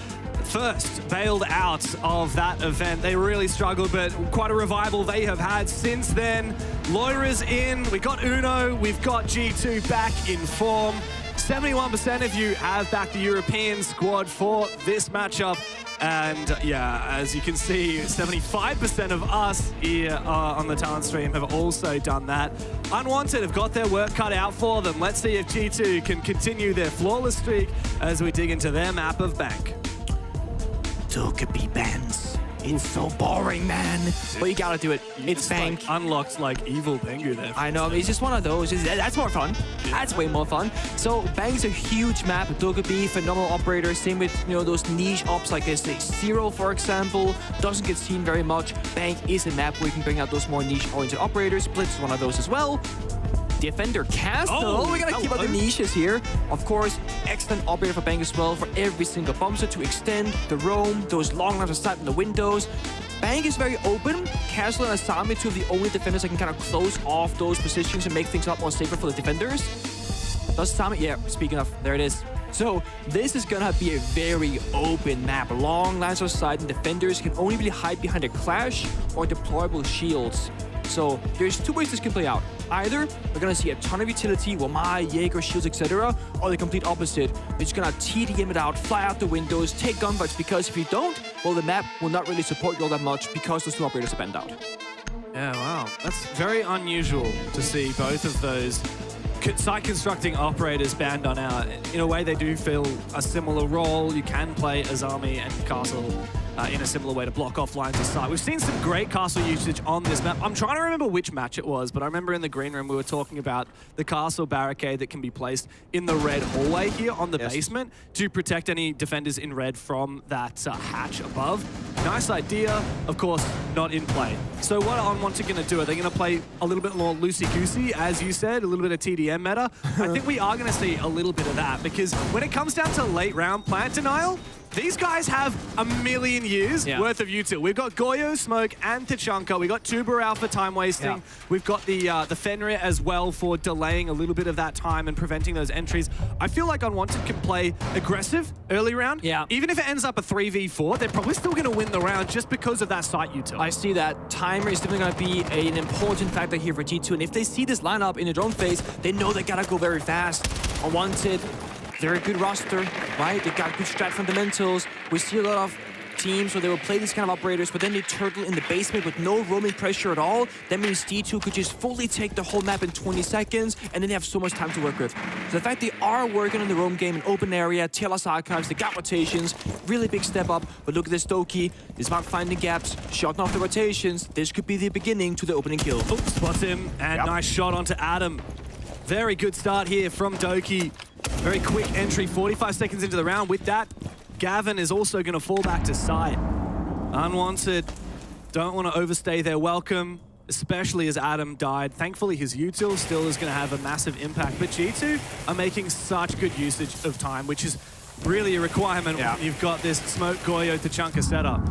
first bailed out of that event. They really struggled, but quite a revival they have had since then. Loira's in, we got Uno, we've got G2 back in form. 71% of you have backed the European squad for this matchup. And yeah, as you can see, 75% of us here on the talent stream have also done that. Unwanted have got their work cut out for them. Let's see if G2 can continue their flawless streak as we dig into their map of Bank. Togepi bans. It's so boring, man. But you gotta do it. It's Bank. Like, unlocked like evil Pengu there. I know, it's just one of those. That's more fun. That's way more fun. So Bank's a huge map. Togepi, phenomenal operator. Same with, you know, those niche ops like say Zero, for example. Doesn't get seen very much. Bank is a map where you can bring out those more niche-oriented operators. Blitz is one of those as well. Defender Castle. We gotta keep out the niches here. Of course, excellent operator for Bank as well for every single bombster to extend the roam, those long lines of sight in the windows. Bank is very open. Castle and Asami, two of the only defenders that can kind of close off those positions and make things a lot more safer for the defenders. Does Asami? Yeah, speaking of, there it is. So this is gonna be a very open map. Long lines of sight, and defenders can only really hide behind a clash or deployable shields. So there's two ways this can play out. Either we're gonna see a ton of utility, Wamai, Jaeger, shields, etc., or the complete opposite. It's gonna TDM it out, fly out the windows, take gunfights, because if you don't, well, the map will not really support you all that much because those two operators are banned out. Yeah, wow. That's very unusual to see both of those site constructing operators banned on out. In a way, they do fill a similar role. You can play Azami and Castle in a similar way to block off lines of sight. We've seen some great Castle usage on this map. I'm trying to remember which match it was, but I remember in the green room we were talking about the Castle barricade that can be placed in the red hallway here on the basement to protect any defenders in red from that hatch above. Nice idea, of course, not in play. So what are Unwanted going to do? Are they going to play a little bit more loosey-goosey, as you said, a little bit of TDM meta? I think we are going to see a little bit of that, because when it comes down to late round plant denial, these guys have a million years worth of util. We've got Goyo, Smoke, and Tachanka. We've got Tuber for time wasting. We've got the Fenrir as well for delaying a little bit of that time and preventing those entries. I feel like Unwanted can play aggressive early round. Even if it ends up a 3v4, they're probably still going to win the round just because of that site util. I see that. Timer is definitely going to be an important factor here for G2. And if they see this lineup in their own phase, they know they got to go very fast. Unwanted, they're a good roster, right? They got good strat fundamentals. We see a lot of teams where they will play these kind of operators, but then they turtle in the basement with no roaming pressure at all. That means D2 could just fully take the whole map in 20 seconds, and then they have so much time to work with. So the fact they are working on the roam game in open area, TLS archives, they got rotations, really big step up. But look at this Doki. He's about finding gaps, shotting off the rotations. This could be the beginning to the opening kill. Oh, spots him, and nice shot onto Adam. Very good start here from Doki. Very quick entry, 45 seconds into the round. With that, Gavin is also going to fall back to site. Unwanted don't want to overstay their welcome, especially as Adam died. Thankfully, his util still is going to have a massive impact. But G2 are making such good usage of time, which is really a requirement when you've got this Smoke, Goyo, Tachanka setup.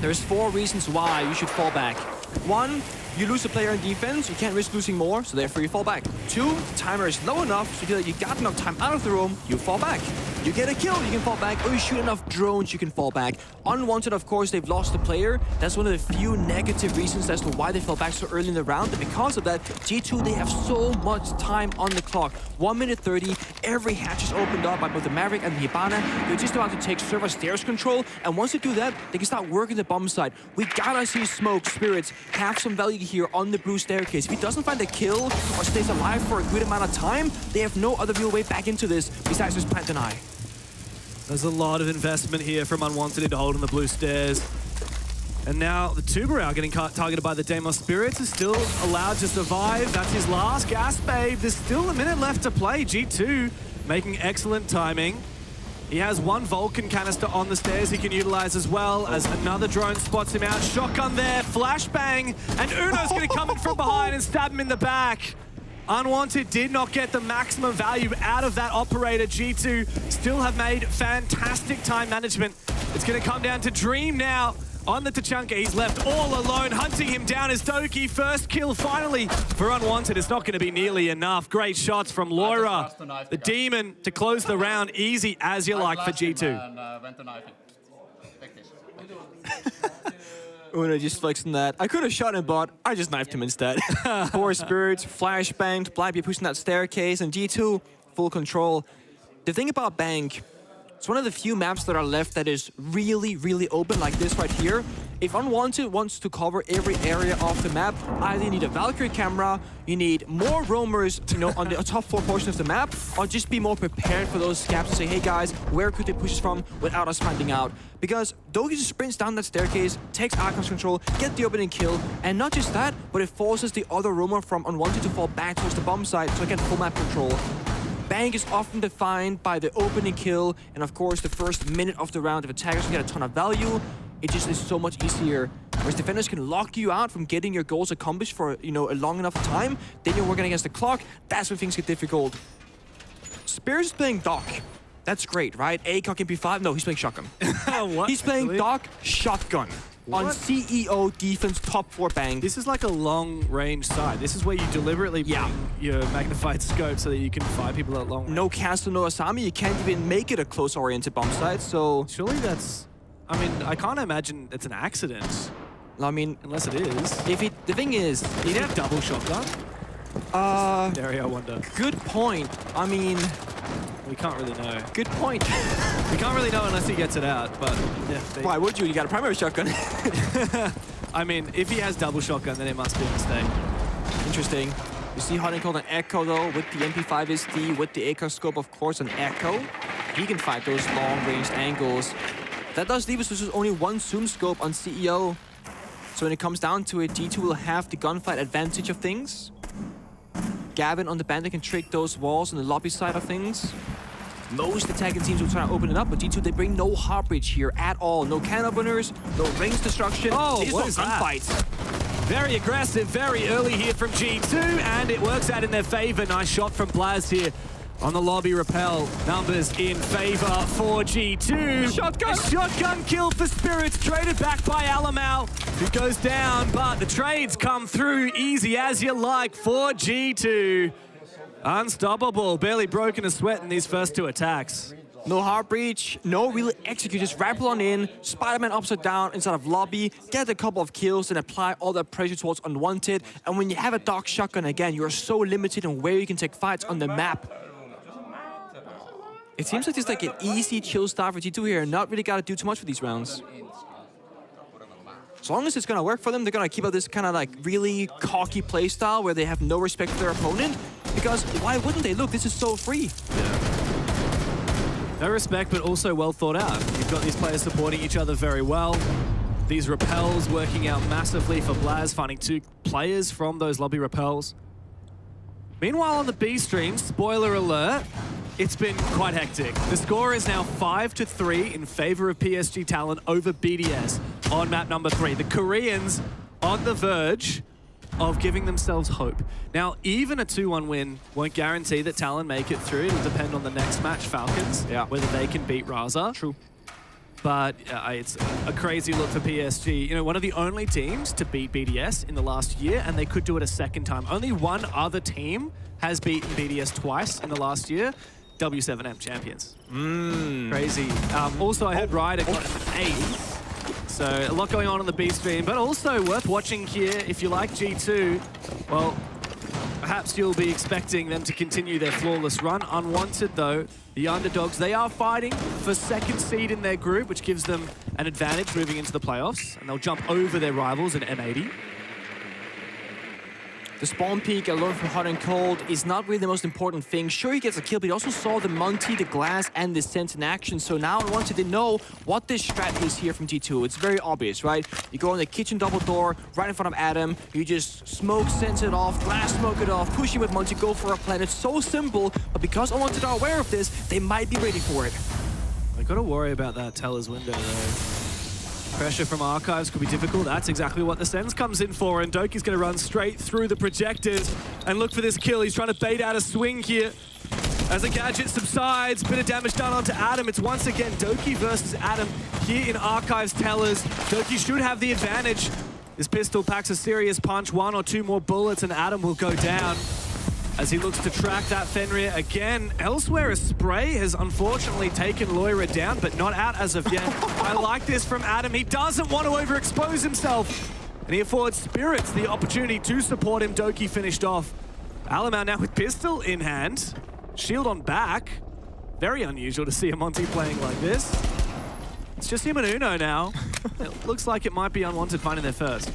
There's 4 reasons why you should fall back. One, you lose a player in defense, you can't risk losing more, so therefore you fall back. Two, timer is low enough, so you feel like you got enough time out of the room, you fall back. You get a kill, you can fall back, or you shoot enough drones, you can fall back. Unwanted, of course, they've lost a player. That's one of the few negative reasons as to why they fell back so early in the round. And because of that, G2, they have so much time on the clock. 1 minute 30, every hatch is opened up by both the Maverick and the Hibana. They're just about to take server stairs control, and once they do that, they can start working the bomb site. We gotta see Smoke, Spirits have some value here on the blue staircase. If he doesn't find a kill or stays alive for a good amount of time, they have no other real way back into this besides just plant deny. There's a lot of investment here from Unwanted into holding the blue stairs. And now the Tuberau getting targeted by the Deimos Spirits is still allowed to survive. That's his last gas babe. There's still a minute left to play. G2 making excellent timing. He has one Vulcan canister on the stairs he can utilize as well as another drone spots him out. Shotgun there, flashbang, and Uno's gonna come in from behind and stab him in the back. Unwanted did not get the maximum value out of that operator. G2 still have made fantastic time management. It's gonna come down to Dream now. On the Tachanka, he's left all alone. Hunting him down is Doki. First kill finally for Unwanted. It's not going to be nearly enough. Great shots from Loira. The Demon to close the round. Easy as you like for G2. Uno just flexing that. I could have shot him, but I just knifed him instead. Four Spirits, flashbanged, Blackbeard pushing that staircase, and G2, full control. The thing about Bank, it's one of the few maps that are left that is really, really open like this right here. If Unwanted wants to cover every area of the map, either you need a Valkyrie camera, you need more roamers, you know, on the top 4 portion of the map, or just be more prepared for those scaps and say, hey guys, where could they push us from without us finding out? Because Doki just sprints down that staircase, takes Archon's control, get the opening kill, and not just that, but it forces the other roamer from Unwanted to fall back towards the bomb site so again full map control. Bank is often defined by the opening kill, and of course the first minute of the round. If attackers can get a ton of value, it just is so much easier. Whereas defenders can lock you out from getting your goals accomplished for, you know, a long enough time, then you're working against the clock, that's when things get difficult. Spears is playing Doc. That's great, right? ACOG MP5, no, he's playing Shotgun. What? He's playing Doc Shotgun. On CEO defense top 4 Bang. This is like a long-range side. This is where you deliberately bring your magnified scope so that you can fight people at long range. No castle, no Asami. You can't even make it a close-oriented bomb site, so... Surely that's... I mean, I can't imagine it's an accident. I mean... Unless it is. If he... The thing is... He'd have double shotgun? There, I wonder. Good point. I mean... We can't really know. Good point. We can't really know unless he gets it out, but... Yeah, why would you? You got a primary shotgun. I mean, if he has double shotgun, then it must be a mistake. Interesting. You see Honeycomb and Echo, though, with the MP5 SD, with the ACOG scope, of course, and Echo. He can fight those long-ranged angles. That does leave us with only one zoom scope on CEO. So when it comes down to it, G2 will have the gunfight advantage of things. Gavin on the bandit can trick those walls on the lobby side of things. Most attacking teams will try to open it up, but G2, they bring no hard breach here at all. No can openers, no rings destruction. Oh, what is gunfight? Very aggressive, very early here from G2, and it works out in their favor. Nice shot from Blaz here on the lobby repel. Numbers in favor for G2. Shotgun! A shotgun kill for Spirits, traded back by Alamau, who goes down, but the trades come through easy as you like for G2. Unstoppable, barely broken a sweat in these first 2 attacks. No hard breach, no real execute, just rappel on in, Spider-Man upside down inside of lobby, get a couple of kills and apply all that pressure towards Unwanted. And when you have a Dark Shotgun again, you're so limited on where you can take fights on the map. It seems like it's like an easy chill start for G2 here, not really gotta do too much for these rounds. As long as it's gonna work for them, they're gonna keep up this kind of like really cocky playstyle where they have no respect for their opponent. Because why wouldn't they? Look, this is so free. No respect, but also well thought out. You've got these players supporting each other very well. These repels working out massively for Blaz, finding 2 players from those lobby repels. Meanwhile, on the B stream, spoiler alert, it's been quite hectic. The score is now 5-3 in favor of PSG Talon over BDS on map number 3. The Koreans on the verge of giving themselves hope. Now, even a 2-1 win won't guarantee that Talon make it through. It'll depend on the next match, Falcons, whether they can beat Raza. True. but it's a crazy look for PSG. You know, one of the only teams to beat BDS in the last year, and they could do it a second time. Only one other team has beaten BDS twice in the last year. W7M champions. Crazy. Also, I heard Ryder got an 8. So a lot going on the B stream, but also worth watching here. If you like G2, well, perhaps you'll be expecting them to continue their flawless run. Unwanted, though, the underdogs, they are fighting for second seed in their group, which gives them an advantage moving into the playoffs, and they'll jump over their rivals in M80. The spawn peak, I learned from Hot and Cold, is not really the most important thing. Sure, he gets a kill, but he also saw the Monty, the Glass, and the Sense in action. So now I wanted to know what this strat is here from G2. It's very obvious, right? You go in the kitchen double door, right in front of Adam. You just smoke, sense it off, Glass smoke it off, push him with Monty, go for a plant. It's so simple, but because Unwanted are aware of this, they might be ready for it. I gotta worry about that Teller's window, though. Pressure from Archives could be difficult. That's exactly what the Sens comes in for, and Doki's going to run straight through the projectors and look for this kill. He's trying to bait out a swing here. As the gadget subsides, bit of damage done onto Adam. It's once again Doki versus Adam here in Archives Tellers. Doki should have the advantage. This pistol packs a serious punch, 1 or 2 more bullets, and Adam will go down as he looks to track that Fenrir again. Elsewhere, a spray has unfortunately taken Loira down, but not out as of yet. I like this from Adam. He doesn't want to overexpose himself, and he affords Spirits the opportunity to support him. Doki finished off. Alamau now with pistol in hand. Shield on back. Very unusual to see a Monty playing like this. It's just him and Uno now. It looks like it might be Unwanted finding their first.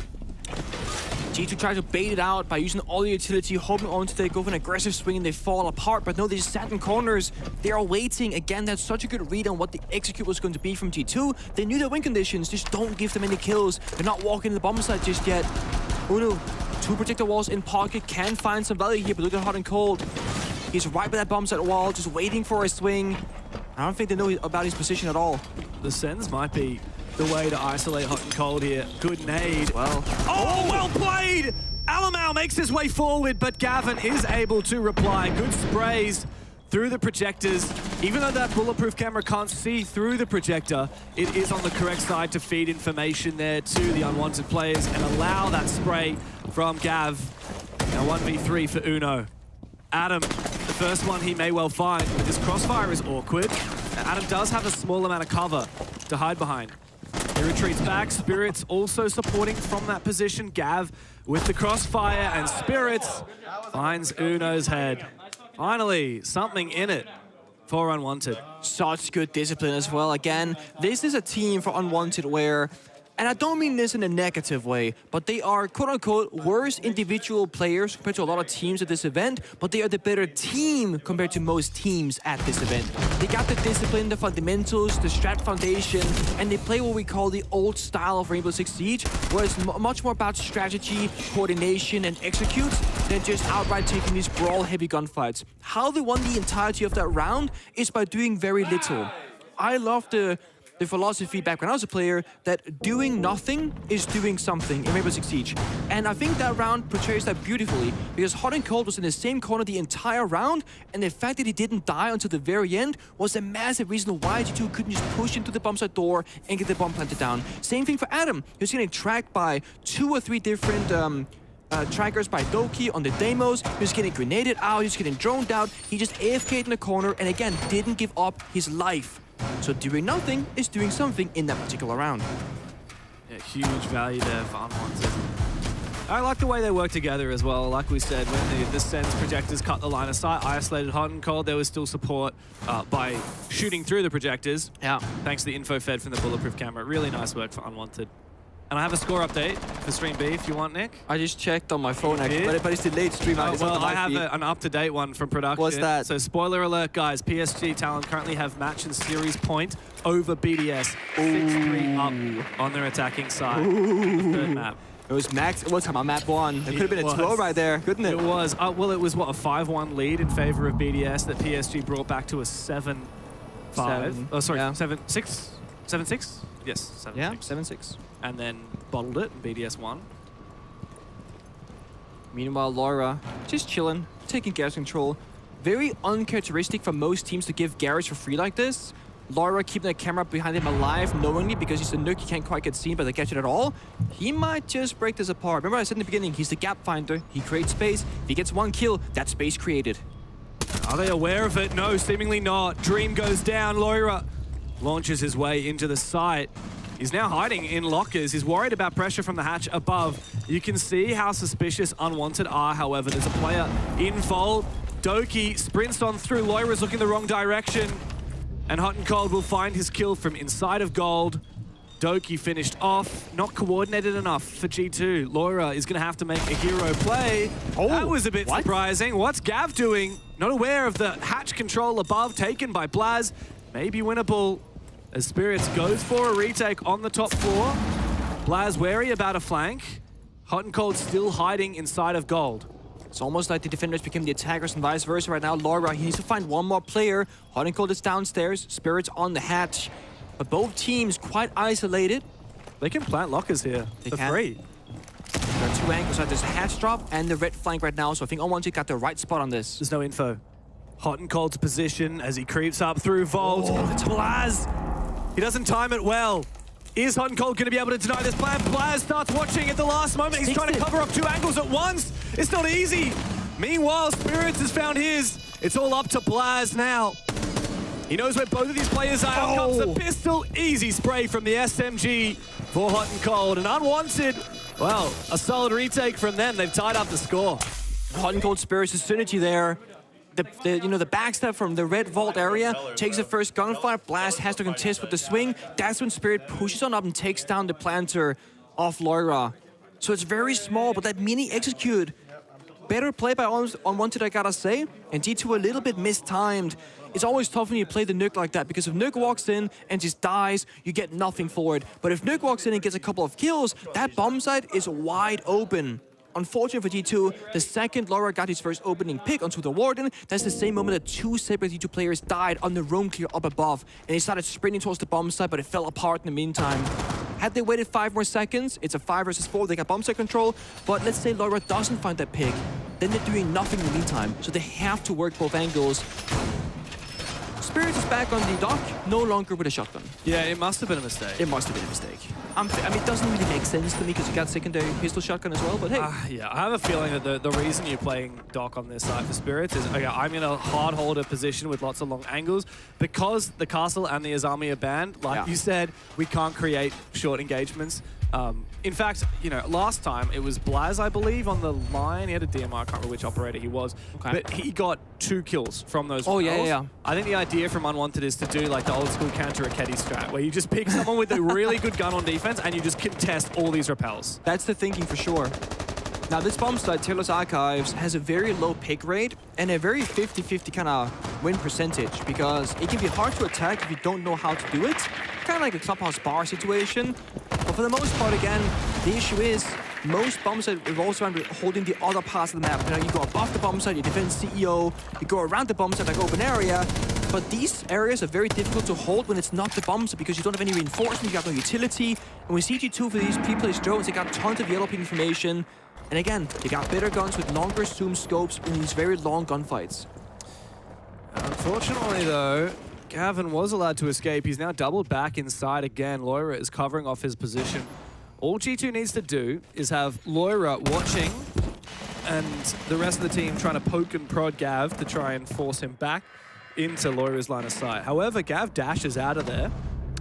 G2 tries to bait it out by using all the utility, hoping onto they go for an aggressive swing and they fall apart, but no, they just sat in corners. They are waiting. Again, that's such a good read on what the execute was going to be from G2. They knew their win conditions, just don't give them any kills. They're not walking the bomb site just yet. Uno, 2 projector walls in pocket, can find some value here, but look at Hot and Cold. He's right by that bomb site wall, just waiting for a swing. I don't think they know about his position at all. The Sens might be the way to isolate Hot and Cold here. Good nade. Well. Oh, well played! Alamau makes his way forward, but Gavin is able to reply. Good sprays through the projectors. Even though that bulletproof camera can't see through the projector, it is on the correct side to feed information there to the Unwanted players and allow that spray from Gav. Now 1v3 for Uno. Adam, the first one he may well find, but this crossfire is awkward. Adam does have a small amount of cover to hide behind. He retreats back. Spirits also supporting from that position. Gav with the crossfire, and Spirits finds Uno's head. Finally, something in it for Unwanted. Such good discipline as well. Again, this is a team for Unwanted where, and I don't mean this in a negative way, but they are quote-unquote worse individual players compared to a lot of teams at this event, but they are the better team compared to most teams at this event. They got the discipline, the fundamentals, the strat foundation, and they play what we call the old style of Rainbow Six Siege, where it's much more about strategy, coordination, and execute than just outright taking these brawl-heavy gunfights. How they won the entirety of that round is by doing very little. I love the philosophy back when I was a player that doing nothing is doing something in Rainbow Six Siege. And I think that round portrays that beautifully because Hot and Cold was in the same corner the entire round, and the fact that he didn't die until the very end was a massive reason why G2 couldn't just push into the bomb site door and get the bomb planted down. Same thing for Adam. He was getting tracked by 2 or 3 different trackers by Doki on the demos. He was getting grenaded out, he was getting droned out. He just AFK'd in the corner and again didn't give up his life. So doing nothing is doing something in that particular round. Yeah, huge value there for Unwanted. I like the way they work together as well. Like we said, when the Sens projectors cut the line of sight, isolated Hot and Cold, there was still support by shooting through the projectors. Yeah. Thanks to the info fed from the bulletproof camera. Really nice work for Unwanted. And I have a score update for Stream B if you want, Nick. I just checked on my phone, actually, but it's delayed stream. Well, I have an up-to-date one from production. What's that? So spoiler alert, guys. PSG Talon currently have match and series point over BDS. 6-3 up on their attacking side. The third map. It was max. It was on map 1. It could have been a 12 right there, couldn't it? It was. Well, it was, what, a 5-1 lead in favor of BDS that PSG brought back to a 7-5. Oh, sorry, yeah. 7-6? 7-6? Yes, 7-6. Yeah, 7-6. And then bottled it, and BDS won. Meanwhile, Laura just chilling, taking Garrett's control. Very uncharacteristic for most teams to give Garrett for free like this. Loira keeping the camera behind him alive knowingly because he's a nuke, he can't quite get seen by the gadget at all. He might just break this apart. Remember I said in the beginning, he's the gap finder. He creates space. If he gets one kill, that space created. Are they aware of it? No, seemingly not. Dream goes down. Loira launches his way into the site. He's now hiding in lockers. He's worried about pressure from the hatch above. You can see how suspicious Unwanted are, however. There's a player in Fold. Doki sprints on through. Loira's looking the wrong direction. And Hot and Cold will find his kill from inside of Gold. Doki finished off. Not coordinated enough for G2. Loira is going to have to make a hero play. Oh, that was a bit surprising. What's Gav doing? Not aware of the hatch control above, taken by Blaz. Maybe winnable as Spirits goes for a retake on the top floor. Blaz wary about a flank. Hot and Cold still hiding inside of Gold. It's almost like the defenders became the attackers and vice versa right now. Loira, he needs to find one more player. Hot and Cold is downstairs. Spirits on the hatch. But both teams quite isolated. They can plant lockers here for free. There are two angles. There's a hatch drop and the red flank right now. So I think Unwanted got the right spot on this. There's no info. Hot and Cold's position as he creeps up through Vault. It's Blaz. He doesn't time it well. Is Hot and Cold going to be able to deny this plan? Blaz starts watching at the last moment. He's trying to cover up two angles at once. It's not easy. Meanwhile, Spirits has found his. It's all up to Blaz now. He knows where both of these players are. Out comes the pistol. Easy spray from the SMG for Hot and Cold. And Unwanted, well, a solid retake from them. They've tied up the score. Hot and Cold Spirits' synergy there. The backstep from the red vault area takes the first gunfire. Blast has to contest with the swing. That's when Spirit pushes on up and takes down the planter of Loira. So it's very small, but that mini execute. Better play by Unwanted, I gotta say. And G2 a little bit mistimed. It's always tough when you play the nuke like that, because if nuke walks in and just dies, you get nothing for it. But if nuke walks in and gets a couple of kills, that bomb site is wide open. Unfortunately for G2, the second Loira got his first opening pick onto the Warden, that's the same moment that two separate G2 players died on the roam clear up above, and they started sprinting towards the bomb site, but it fell apart in the meantime. Had they waited 5 more seconds, it's a 5 versus 4, they got bomb site control, but let's say Loira doesn't find that pick, then they're doing nothing in the meantime, so they have to work both angles. Spirits is back on the dock, no longer with a shotgun. Yeah, it must have been a mistake. It must have been a mistake. I mean, it doesn't really make sense to me because you got secondary pistol shotgun as well, but hey. Yeah, I have a feeling that the reason you're playing dock on this side for Spirits is, okay, I'm in a hard holder position with lots of long angles. Because the castle and the Azami are banned, like you said, we can't create short engagements. In fact, you know, last time it was Blaz, I believe, on the line. He had a DMR, I can't remember which operator he was. Okay. But he got 2 kills from those repels. I think the idea from Unwanted is to do like the old school counter Raketi strat, where you just pick someone with a really good gun on defense and you just contest all these repels. That's the thinking for sure. Now this bomb site, Taylor's Archives, has a very low pick rate and a very 50-50 kind of win percentage, because it can be hard to attack if you don't know how to do it. Kind of like a clubhouse bar situation. But for the most part, again, the issue is most bomb sites revolves around holding the other parts of the map. You know, you go above the bomb site, you defend CEO, you go around the bomb site like open area. But these areas are very difficult to hold when it's not the bomb site, because you don't have any reinforcement, you got no utility. And with CG2 for these pre-placed drones, they got tons of yellow ping information. And again, they got better guns with longer zoom scopes in these very long gunfights. Unfortunately, though, Gavin was allowed to escape. He's now doubled back inside again. Loira is covering off his position. All G2 needs to do is have Loira watching and the rest of the team trying to poke and prod Gav to try and force him back into Loira's line of sight. However, Gav dashes out of there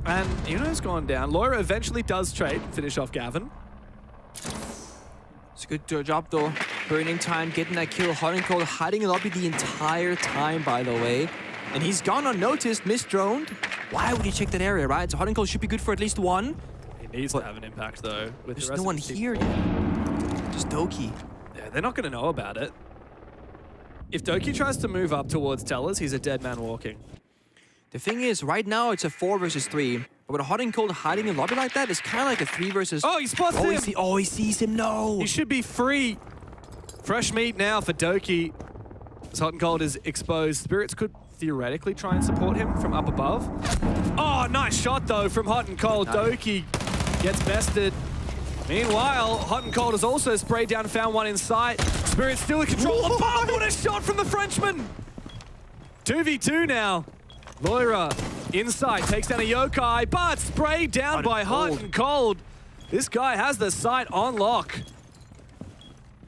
and Uno's gone down. Loira eventually does trade and finish off Gavin. It's a good job though. Burning time, getting that kill. Hot and Cold hiding in lobby the entire time, by the way. And he's gone unnoticed, misdroned. Why would he check that area, right? So Hot and Cold should be good for at least 1. He needs to have an impact though. With there's the rest no one here yet. Just Doki. Yeah, they're not going to know about it. If Doki tries to move up towards Tellers, he's a dead man walking. The thing is, right now it's a 4 versus 3. But with a Hot and Cold hiding in lobby like that, it's kind of like a 3 versus... Oh, he spots him! He sees him, no! He should be free. Fresh meat now for Doki. As Hot and Cold is exposed, Spirits could theoretically try and support him from up above. Oh, nice shot though from Hot and Cold. Doki gets bested. Meanwhile, Hot and Cold has also sprayed down and found one in sight. Spirits still in control. Oh, what a shot from the Frenchman! 2v2 now. Loira Inside, takes down a Yokai, but sprayed down by Hot and Cold. This guy has the site on lock.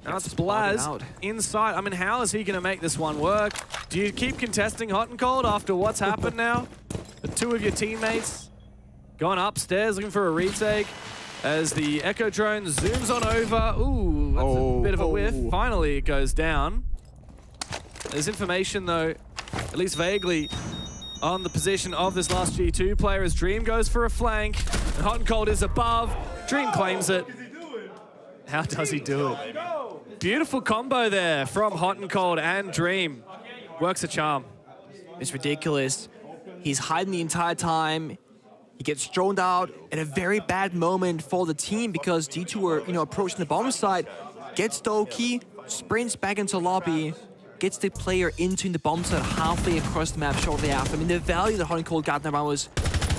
Now it's Blaz inside. I mean, how is he going to make this one work? Do you keep contesting Hot and Cold after what's happened now? The two of your teammates gone upstairs looking for a retake as the Echo drone zooms on over. Ooh, that's a bit of a whiff. Finally, it goes down. There's information, though, at least vaguely, on the position of this last G2 player as Dream goes for a flank. And Hot and Cold is above. Dream claims it. How does he do it? Beautiful combo there from Hot and Cold and Dream. Works a charm. It's ridiculous. He's hiding the entire time. He gets droned out at a very bad moment for the team because G2 were, approaching the bomb site. Gets Doki, sprints back into lobby, gets the player into the bomb site halfway across the map shortly after. I mean, the value that Hot and Cold got in that round was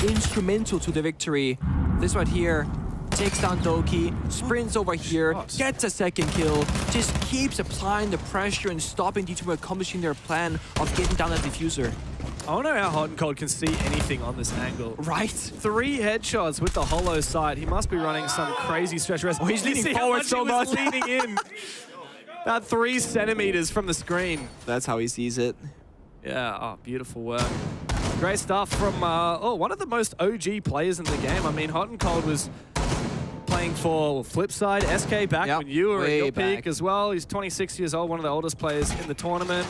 instrumental to the victory. This right here takes down Doki, sprints over here, gets a second kill, just keeps applying the pressure and stopping G2 from accomplishing their plan of getting down that diffuser. I don't know how Hot and Cold can see anything on this angle. Right? 3 headshots with the hollow sight. He must be running some crazy stretch rest. Oh, he's leaning forward so much. Leaning in. About 3 centimeters from the screen. That's how he sees it. Yeah, oh, beautiful work. Great stuff from one of the most OG players in the game. I mean, Hot and Cold was playing for Flipside, SK back when you were at your peak as well. He's 26 years old, one of the oldest players in the tournament.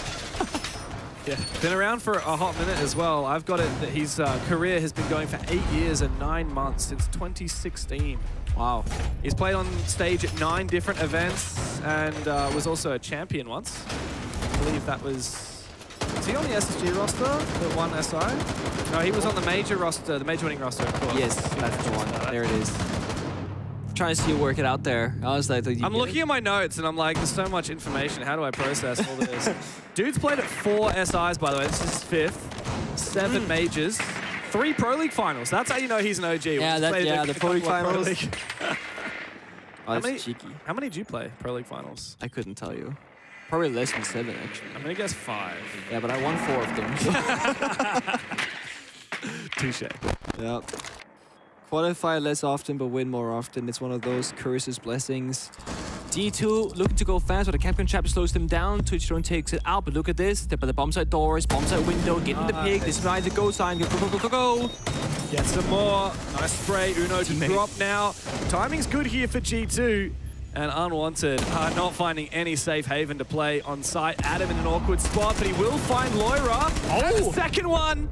Yeah, been around for a hot minute as well. I've got it that his career has been going for 8 years and 9 months since 2016. Wow. He's played on stage at 9 different events and was also a champion once. I believe that was he on the SSG roster, the one SI? No, he was on the major roster, the major winning roster, of course. Yes, that's the one. There it is. Trying to see you work it out there. I was like, I'm looking at my notes and I'm like, there's so much information. How do I process all this? Dude's played at 4 SIs, by the way. This is his 5th. 7 majors. 3 Pro League finals. That's how you know he's an OG. Yeah, the Pro League finals. How many did you play Pro League finals? I couldn't tell you. Probably less than 7, actually. I'm gonna guess 5. Yeah, but I won 4 of them. Touche. Yeah. Qualify less often, but win more often. It's one of those curses, blessings. G2 looking to go fast, but the Capcom trap slows them down. Twitch drone takes it out, but look at this. Step by the bomb site doors, bomb site window, getting the pig. This is the go sign. Go, go, go, go, go. Get some more. Nice spray. Uno to drop now. Timing's good here for G2. And Unwanted not finding any safe haven to play on site. Adam in an awkward spot, but he will find Loira. Oh, the second one.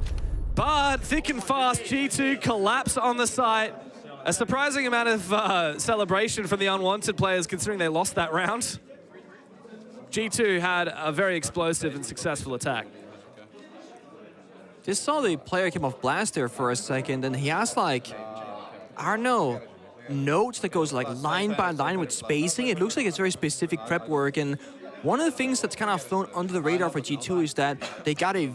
But thick and fast, G2 collapse on the site. A surprising amount of celebration from the Unwanted players considering they lost that round. G2 had a very explosive and successful attack. Just saw the player came off blast there for a second, and he has like, I don't know, notes that goes like line by line with spacing. It looks like it's very specific prep work, and one of the things that's kind of flown under the radar for G2 is that they got a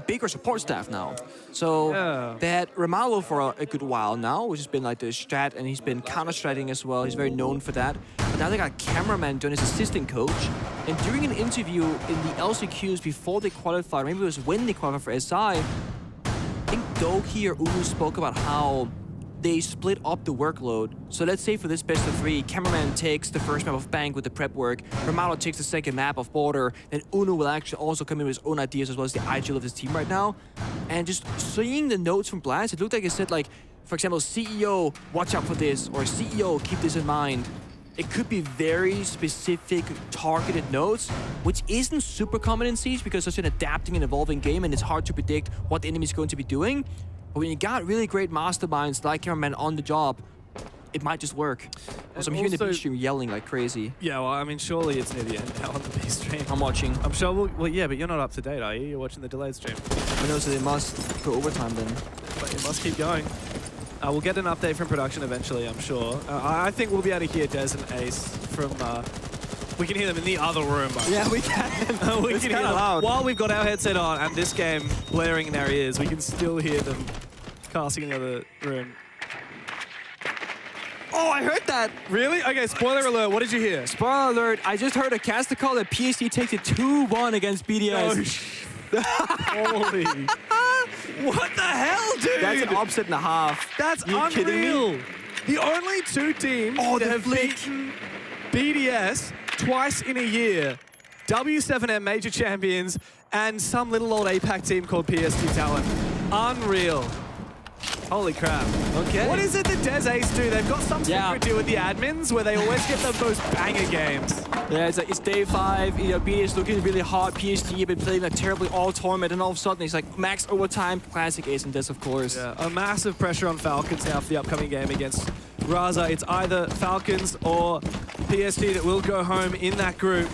bigger support staff now. So they had Romalo for a good while now, which has been like the strat, and he's been counter-stratting as well. He's very known for that. But now they got a cameraman doing his assistant coach. And during an interview in the LCQs before they qualified, maybe it was when they qualified for SI, I think Doki or Unu spoke about how they split up the workload. So let's say for this best of 3, cameraman takes the first map of Bank with the prep work, Romalo takes the second map of Border, then Uno will actually also come in with his own ideas as well as the IGL of his team right now. And just seeing the notes from Blast, it looked like it said like, for example, CEO, watch out for this, or CEO, keep this in mind. It could be very specific, targeted notes, which isn't super common in Siege because it's an adapting and evolving game and it's hard to predict what the enemy is going to be doing. But when you got really great masterminds like cameraman on the job, it might just work. Also, I'm hearing the B stream yelling like crazy. Yeah, well, I mean, surely it's near the end now on the B stream. I'm watching. I'm sure, well, yeah, but you're not up to date, are you? You're watching the delayed stream. I know, so they must go overtime then. But it must keep going. We'll get an update from production eventually, I'm sure. I think we'll be able to hear Des and Ace from... we can hear them in the other room. Yeah, we can. We can hear them loud. While we've got our headset on and this game blaring in our ears, we can still hear them casting in the other room. Oh, I heard that! Really? Okay, spoiler alert, what did you hear? Spoiler alert, I just heard a caster call that PSG takes it 2-1 against BDS. Oh, holy. What the hell, dude? That's an upset and a half. That's You kidding me? unreal. The only two teams that have beaten BDS twice in a year. W7M major champions and some little old APAC team called PSG Talent. Unreal. Holy crap. Okay. What is it that Des Ace do? They've got some secret deal with the admins where they always get the most banger games. Yeah, it's day 5. You know, BD is looking really hard. PSG have been playing like terribly all tournament, and all of a sudden it's like max overtime. Classic Ace and Des, of course. Yeah, a massive pressure on Falcons now for the upcoming game against Raza. It's either Falcons or PSG that will go home in that group.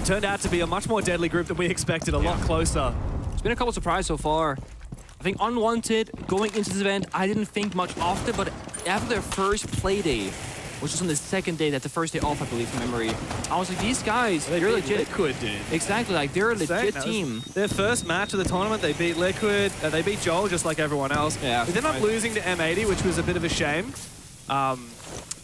Turned out to be a much more deadly group than we expected, a lot closer. There's been a couple surprises so far. I think Unwanted, going into this event, I didn't think much of it, but after their first play day, which was on the second day, the first day off, I believe, from memory, I was like, these guys, they're legit. Liquid, dude. Exactly, like, they're a legit team. Their first match of the tournament, they beat Liquid, they beat Joel just like everyone else. Yeah. They ended up losing to M80, which was a bit of a shame.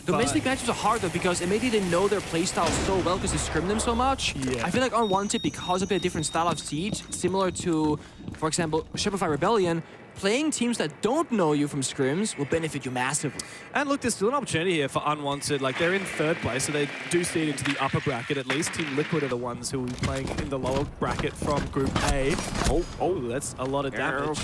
Domestic matches are hard though because maybe they know their playstyle so well because they scrim them so much. Yeah. I feel like Unwanted, because of a different style of Siege, similar to, for example, Shopify Rebellion, playing teams that don't know you from scrims will benefit you massively. And look, there's still an opportunity here for Unwanted. Like, they're in 3rd place, so they do see it into the upper bracket at least. Team Liquid are the ones who will be playing in the lower bracket from Group A. Oh, that's a lot of damage.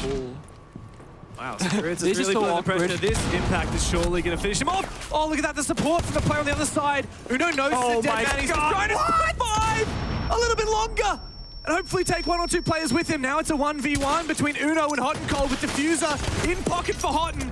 Wow, Spirits is really feeling the pressure. This impact is surely going to finish him off. Oh, look at that, the support from the player on the other side. Uno knows oh the dead man. He's trying to survive a little bit longer. And hopefully take 1 or 2 players with him. Now it's a 1v1 between Uno and Hot and Cold with Diffuser in pocket for Hotton.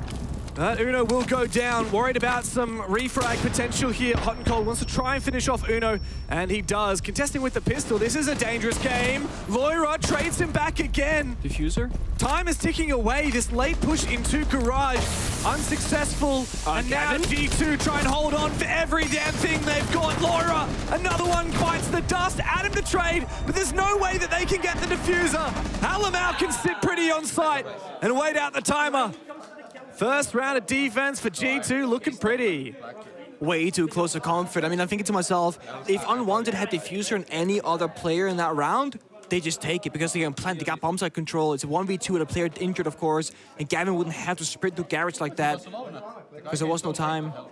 Uno will go down, worried about some refrag potential here. Hot and Cold wants to try and finish off Uno, and he does. Contesting with the pistol, this is a dangerous game. Loira trades him back again. Diffuser? Time is ticking away. This late push into Garage, unsuccessful. And now G2 try and hold on for every damn thing they've got. Loira, another one bites the dust. Add him to trade, but there's no way that they can get the Diffuser. Alamau can sit pretty on site and wait out the timer. First round of defense for G2 looking pretty. Way too close to comfort. I mean, I'm thinking to myself, if Unwanted had Diffuser and any other player in that round, they just take it because they can plant, they got bomb site control. It's a 1v2 with a player injured, of course, and Gavin wouldn't have to sprint through Garage like that because there was no time. I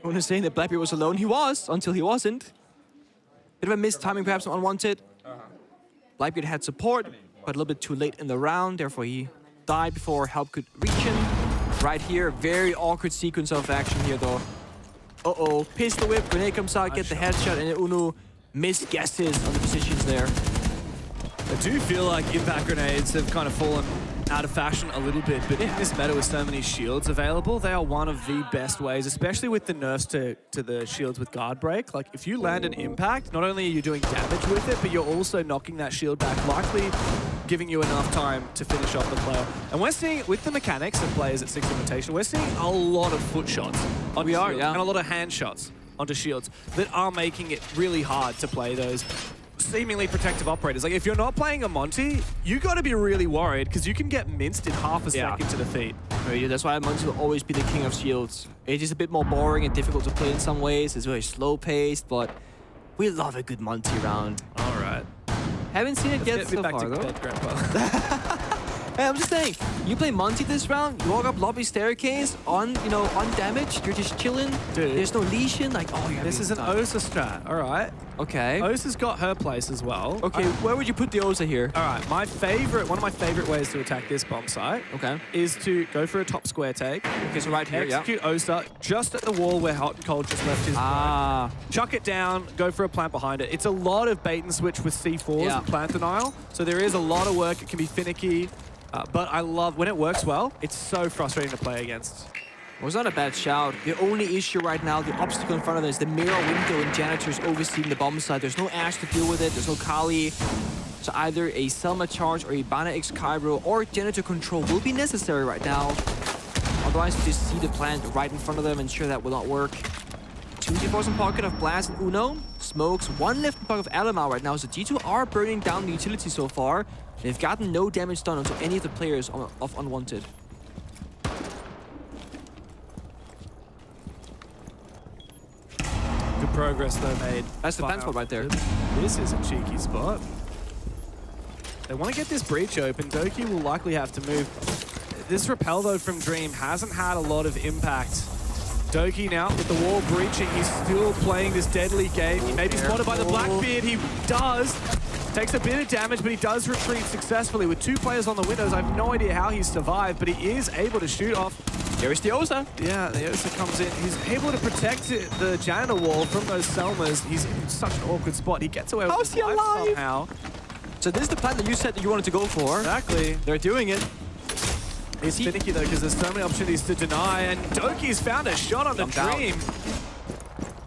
want to say that Blackbeard was alone. He was, until he wasn't. Bit of a missed timing perhaps on Unwanted. Blackbeard had support, but a little bit too late in the round, therefore he died before help could reach him. Right here, very awkward sequence of action here though. Uh-oh, pistol whip, grenade comes out, get the headshot, and Uno misguesses on the positions there. I do feel like impact grenades have kind of fallen out of fashion a little bit, but in this meta with so many shields available, they are one of the best ways, especially with the nerfs to the shields with guard break. Like, if you land an impact, not only are you doing damage with it, but you're also knocking that shield back, likely giving you enough time to finish off the player. And we're seeing, with the mechanics of players at Six Invitational, we're seeing a lot of foot shots onto shields, and a lot of hand shots onto shields that are making it really hard to play those seemingly protective operators. Like, if you're not playing a Monty, you got to be really worried because you can get minced in half a second to the feet. That's why Monty will always be the king of shields. It's just a bit more boring and difficult to play in some ways. It's very slow-paced, but we love a good Monty round. All right. Haven't seen it yet so far, though. Hey, I'm just saying, you play Monty this round, you walk up lobby staircase undamaged, you're just chilling. Dude. There's no lesion, like, oh, you're This is an Osa strat, all right? Okay. Osa's got her place as well. Okay, where would you put the Osa here? All right, one of my favorite ways to attack this bomb site is to go for a top square take. Okay, so right here, execute Osa just at the wall where Hot and Cold just left his drone. Chuck it down, go for a plant behind it. It's a lot of bait and switch with C4s and plant denial, so there is a lot of work. It can be finicky. But I love, when it works well, it's so frustrating to play against. Well, it's not a bad shout. The only issue right now, the obstacle in front of them is the mirror window and Janitors overseeing the bomb site. There's no Ash to deal with it, there's no Kali. So either a Selma charge or a Bana X Cairo or Janitor control will be necessary right now. Otherwise, you just see the plant right in front of them and sure that will not work. 2 D4s in pocket of Blast and Uno. Smokes, 1 left in pocket of Alamau right now. So G2 are burning down the utility so far. They've gotten no damage done onto any of the players of Unwanted. Good progress though made. That's the plant spot right there. This is a cheeky spot. They want to get this breach open. Doki will likely have to move. This rappel, though, from Dream hasn't had a lot of impact. Doki now with the wall breaching. He's still playing this deadly game. He may be spotted by the Blackbeard. He does. Takes a bit of damage, but he does retreat successfully. With 2 players on the windows, I have no idea how he's survived, but he is able to shoot off. Here's the Osa. Yeah, the Osa comes in. He's able to protect the janitor wall from those Selmas. He's in such an awkward spot. He gets away with his life somehow. So this is the plan that you said that you wanted to go for. Exactly. They're doing it. It's finicky though, because there's so many opportunities to deny, and Doki's found a shot on the Dream.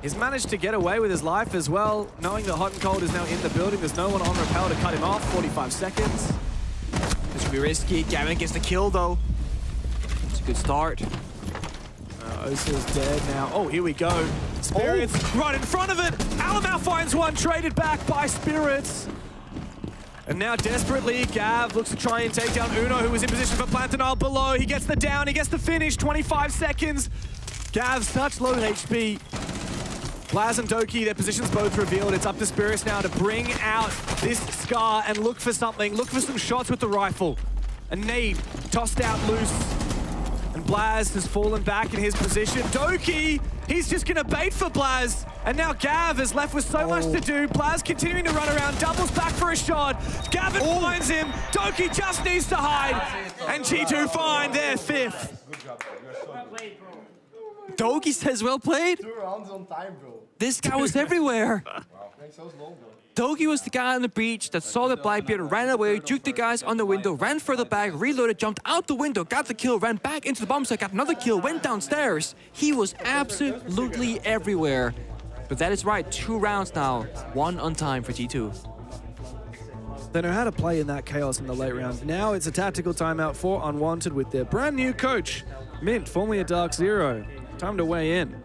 He's managed to get away with his life as well, knowing that Hot and Cold is now in the building. There's no one on rappel to cut him off. 45 seconds. This will be risky. Gavin gets the kill though. It's a good start. Osa's dead now. Oh, here we go. Spirits right in front of it. Alamau finds one, traded back by Spirits. And now desperately, Gav looks to try and take down Uno, who was in position for plant denial below. He gets the down, he gets the finish, 25 seconds. Gav's such low HP. Blaz and Doki, their positions both revealed. It's up to Spirits now to bring out this Scar and look for something. Look for some shots with the rifle. A nade tossed out loose. And Blaz has fallen back in his position. Doki, he's just gonna bait for Blaz. And now Gav is left with so much to do. Blaz continuing to run around, doubles back for a shot. Gavin finds him. Doki just needs to hide. And G2 find their 5th. Doki says well played. 2 rounds on time, bro. This guy was everywhere. Doki was the guy on the breach that saw the Blackbeard, ran away, juked the guys on the window, ran further back, reloaded, jumped out the window, got the kill, ran back into the bomb site, got another kill, went downstairs. He was absolutely everywhere. But that is right, 2 rounds now, 1 on time for G2. They know how to play in that chaos in the late rounds. Now it's a tactical timeout for Unwanted with their brand new coach, Mint, formerly a Dark Zero. Time to weigh in.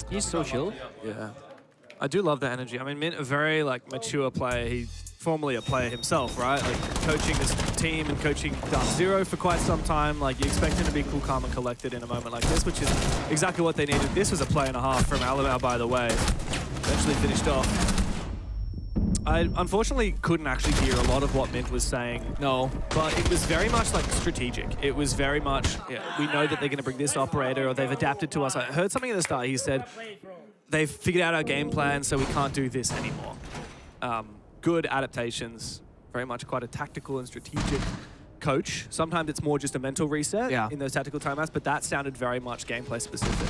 He's so chill. Yeah. I do love the energy. I mean, Mint, a very mature player. He formerly a player himself, right? Coaching this team and coaching Dark Zero for quite some time. You expect him to be cool, calm, and collected in a moment like this, which is exactly what they needed. This was a play and a half from Alamau, by the way. Eventually finished off. I unfortunately couldn't actually hear a lot of what Mint was saying. No. But it was very much strategic. It was very much, we know that they're going to bring this operator, or they've adapted to us. I heard something at the start. He said, they've figured out our game plan, so we can't do this anymore. Good adaptations. Very much quite a tactical and strategic coach. Sometimes it's more just a mental reset in those tactical timeouts, but that sounded very much gameplay specific.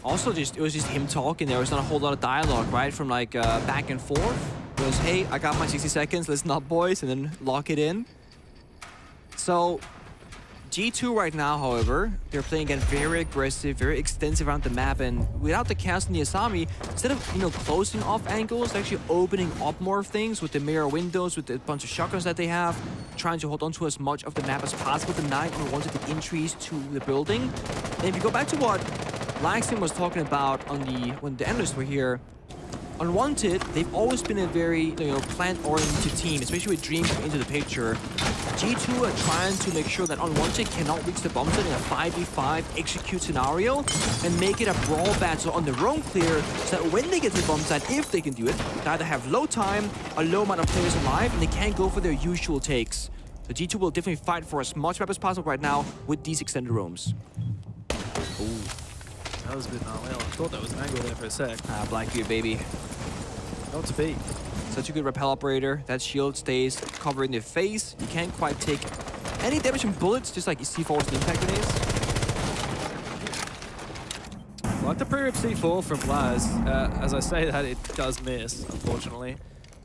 Also, it was just him talking. There was not a whole lot of dialogue, right? From back and forth. It was, hey, I got my 60 seconds, listen up, boys, and then lock it in. So, G2 right now, however, they're playing again very aggressive, very extensive around the map, and without the cast and the Asami, instead of closing off angles, they're actually opening up more things with the mirror windows, with the bunch of shotguns that they have, trying to hold on to as much of the map as possible tonight and wanted the entries to the building. And if you go back to what Langston was talking about when the Analysts were here, Unwanted, they've always been a very plan-oriented team, especially with Dream coming into the picture. G2 are trying to make sure that Unwanted cannot reach the bomb site in a 5v5 execute scenario and make it a brawl battle on their own clear, so that when they get to the bomb site, if they can do it, they either have low time, a low amount of players alive, and they can't go for their usual takes. So G2 will definitely fight for as much map as possible right now with these extended roams. Ooh. That was a bit gnarly. I thought that was an angle there for a sec. Blackbeard, baby. Not to be. Such a good rappel operator. That shield stays covering their face. You can't quite take any damage from bullets, just like C4's impact grenades. Like the pre-rip C4 from Blaz, as I say that, it does miss, unfortunately.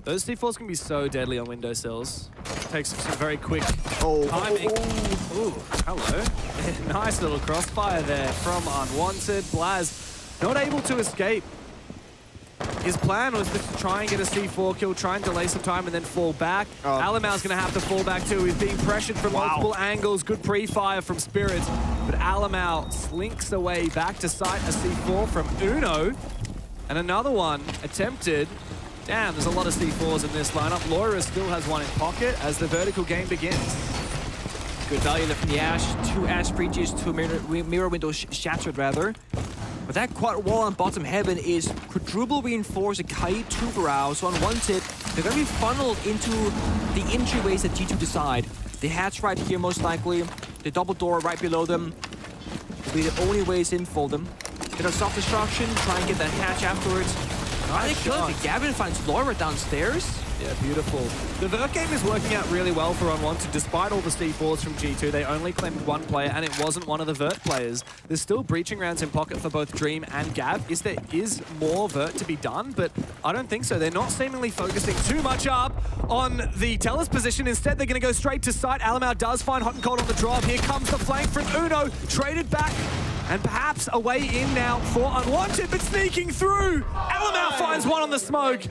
Those C4s can be so deadly on windowsills. Takes some very quick timing. Ooh, hello. Nice little crossfire there from Unwanted. Blaz not able to escape. His plan was just to try and get a C4 kill, try and delay some time, and then fall back. Alamau's going to have to fall back too. He's being pressured from multiple angles. Good pre-fire from Spirits. But Alamau slinks away back to sight a C4 from Uno. And another one attempted. Damn, there's a lot of C4s in this lineup. Loira still has one in pocket as the vertical game begins. Good value there from the Ash. 2 Ash breaches, 2 mirror windows shattered rather. But that quad wall on bottom heaven is quadruple reinforced Kai Tuberau. So Unwanted, they're going to be funneled into the entryways that G2 decide. The hatch right here most likely. The double door right below them will be the only ways in for them. Get a soft destruction, try and get that hatch afterwards. Nice shot. Gavin finds Loira downstairs. Yeah, beautiful. The vert game is working out really well for Unwanted. Despite all the C4s from G2, they only claimed one player, and it wasn't one of the vert players. There's still breaching rounds in pocket for both Dream and Gav. There is more vert to be done, but I don't think so. They're not seemingly focusing too much up on the Telus position. Instead, they're going to go straight to site. Alamau does find Hot and Cold on the drop. Here comes the flank from Uno. Traded back. And perhaps a way in now for Unwanted, but sneaking through. Alamau finds one on the smoke.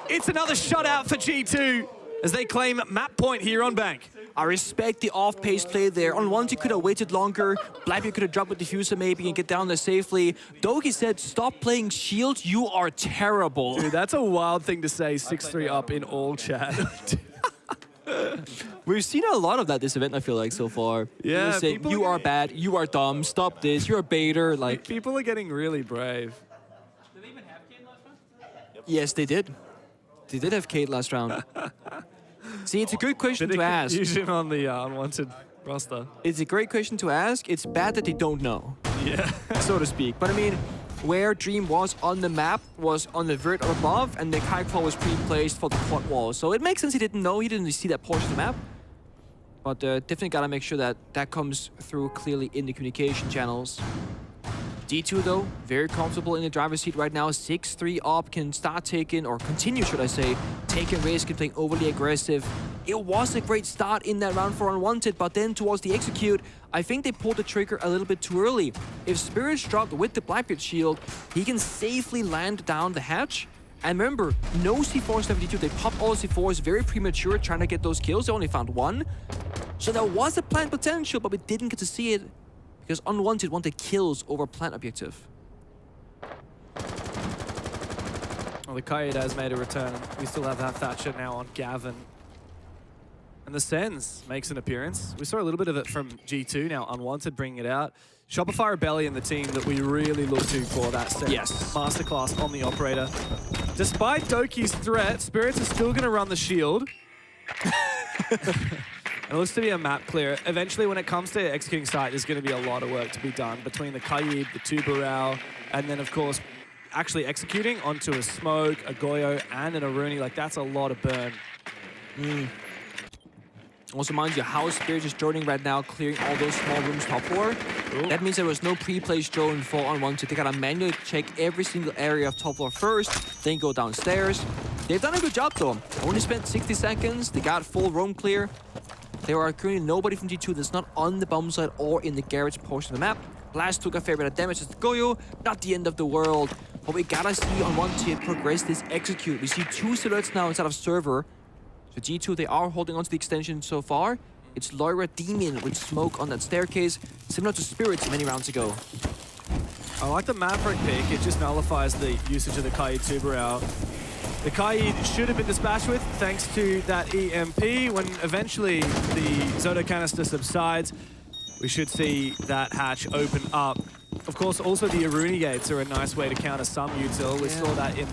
It's another shutout for G2 as they claim map point here on Bank. I respect the off-pace play there. Unwanted could have waited longer. Blackbeard could have dropped with Diffuser maybe and get down there safely. Dogi said, stop playing shield, you are terrible. Dude, that's a wild thing to say, 6-3 up in all chat. We've seen a lot of that this event, I feel like, so far. Yeah, say, you are bad, you are dumb, stop this, you're a baiter. Like, people are getting really brave. Did they even have Kane last round? Yes, they did. They did have Kate last round. See, it's a good question to ask. Confusion on the Unwanted roster. It's a great question to ask. It's bad that they don't know. Yeah. So to speak. But I mean, where Dream was on the map was on the vert above, and the Kite was pre-placed for the quad wall. So it makes sense he didn't know, he didn't see that portion of the map. But definitely gotta make sure that that comes through clearly in the communication channels. G2 though, very comfortable in the driver's seat right now. 6-3 up, can start taking, or continue should I say, taking risk and playing overly aggressive. It was a great start in that round for Unwanted, but then towards the execute, I think they pulled the trigger a little bit too early. If Spirits dropped with the Blackbeard shield, he can safely land down the hatch. And remember, no C4s left G2. They popped all C4s very premature, trying to get those kills. They only found one. So there was a plant potential, but we didn't get to see it because Unwanted wanted kills over plant objective. Well, the Kaid has made a return. We still have that Thatcher now on Gavin. And the Sens makes an appearance. We saw a little bit of it from G2 now. Unwanted bringing it out. Shopify Rebellion, the team that we really look to for that Sens masterclass on the operator. Despite Doki's threat, Spirits are still going to run the shield. It looks to be a map clear. Eventually, when it comes to executing site, there's going to be a lot of work to be done between the Kaid, the Tuberau, and then, of course, actually executing onto a Smoke, a Goyo, and an Aruni. Like, that's a lot of burn. Also, mind you, how Spirit is droning right now, clearing all those small rooms top floor. That means there was no pre-placed drone for Unwanted. They gotta manually check every single area of top floor first, then go downstairs. They've done a good job though. Only spent 60 seconds. They got full roam clear. There are currently nobody from G2 that's not on the bomb site or in the garage portion of the map. Blast took a fair bit of damage as the Goyo, not the end of the world. But we gotta see Unwanted progress this execute. We see 2 silhouettes now inside of server. So G2, they are holding on to the extension so far. It's Loira Demon with Smoke on that staircase, similar to Spirits many rounds ago. I like the Maverick pick. It just nullifies the usage of the Kaid Tuberau. The Kaid should have been dispatched with thanks to that EMP. When eventually the Zoto canister subsides, we should see that hatch open up. Of course, also the Aruni gates are a nice way to counter some util. We saw that in...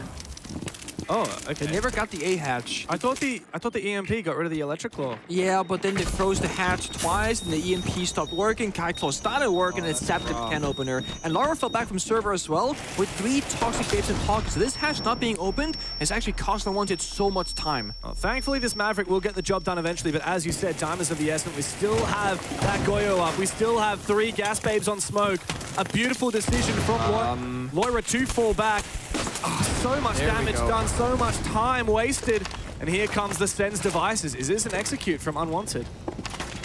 Oh, okay. They never got the A hatch. I thought the EMP got rid of the electric claw. Yeah, but then they froze the hatch twice, and the EMP stopped working. Kite Claw started working, and it sapped the can opener. And Lara fell back from server as well, with 3 toxic babes in pocket. So this hatch not being opened has actually cost Unwanted so much time. Well, thankfully, this Maverick will get the job done eventually, but as you said, time is of the essence. We still have that Goyo up. We still have 3 gas babes on Smoke. A beautiful decision from Loira to fall back. Oh, so much damage done, so much time wasted. And here comes the Sens devices. Is this an execute from Unwanted? I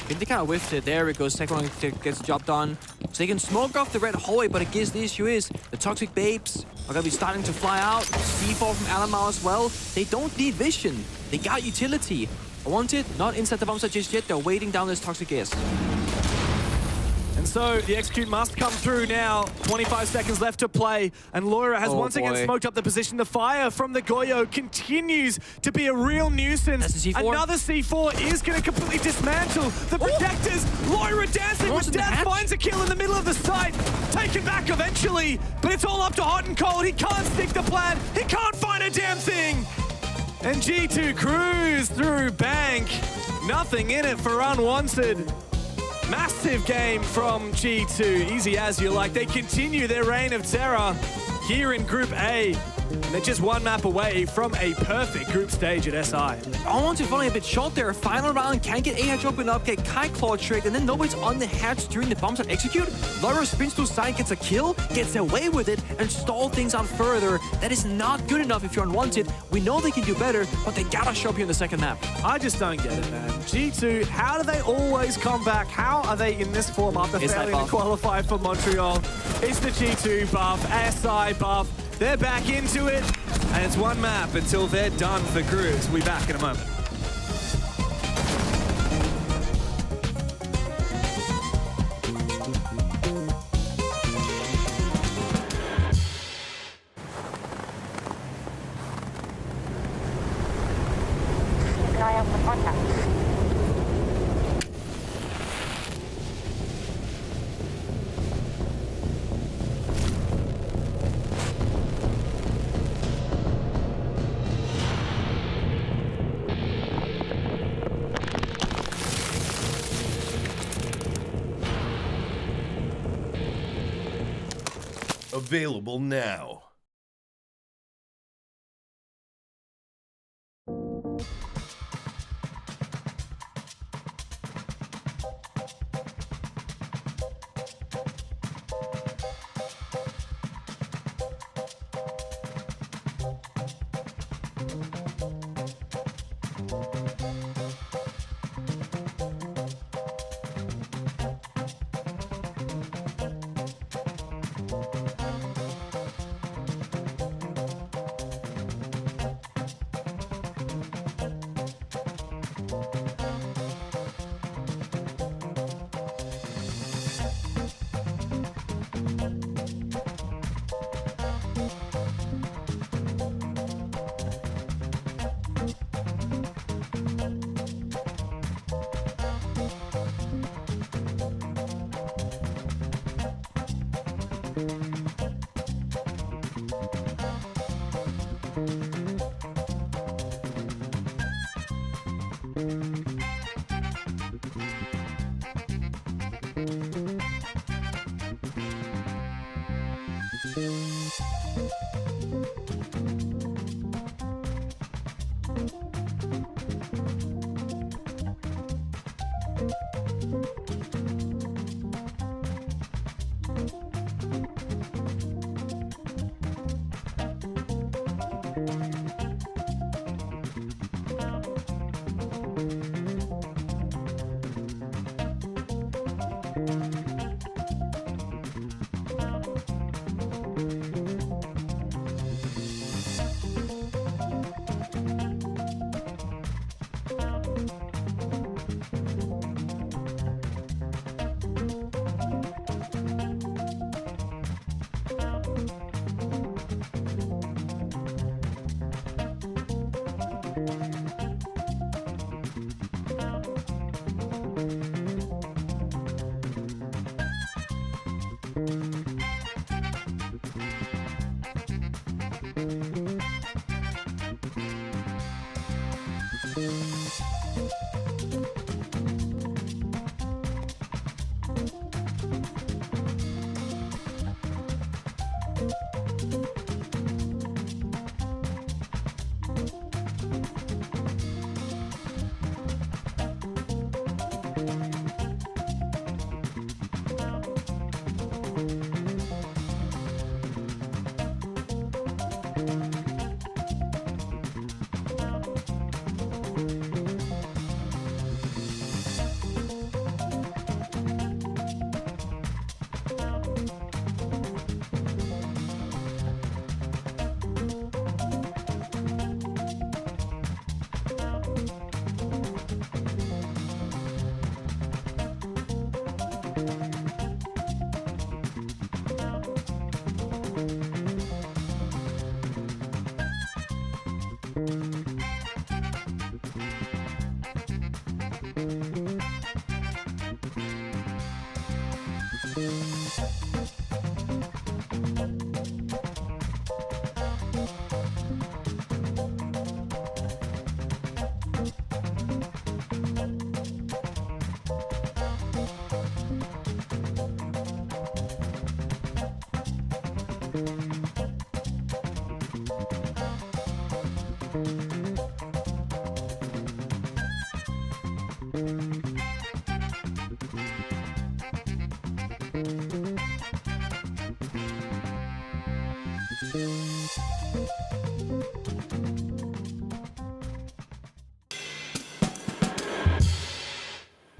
think they kind of whiffed it. There it goes. Second one gets the job done. So they can smoke off the red hallway, but I guess the issue is the toxic babes are going to be starting to fly out. C4 from Alamar as well. They don't need vision. They got utility. Wanted, not inside the bomb site just yet. They're waiting down this toxic gas. And so the execute must come through now. 25 seconds left to play. And Loira has once again smoked up the position. The fire from the Goyo continues to be a real nuisance. That's the C4. Another C4 is going to completely dismantle the protectors. Loira dancing with death finds a kill in the middle of the site. Taken back eventually, but it's all up to Hot and Cold. He can't stick the plan. He can't find a damn thing. And G2 cruise through Bank. Nothing in it for Unwanted. Massive game from G2. Easy as you like. They continue their reign of terror here in Group A. They're just one map away from a perfect group stage at SI. Unwanted falling a bit short there. Final round, can't get A-hatch open up, get Kai Claw tricked, and then nobody's on the hatch during the bomb site execute. Loira spins to side, gets a kill, gets away with it, and stall things out further. That is not good enough if you're Unwanted. We know they can do better, but they gotta show up here in the second map. I just don't get it, man. G2, how do they always come back? How are they in this form after failing to qualify for Montreal? It's the G2 buff, SI buff. They're back into it, and it's one map until they're done for groups. We'll be back in a moment. Keep an eye out for contact. Available now.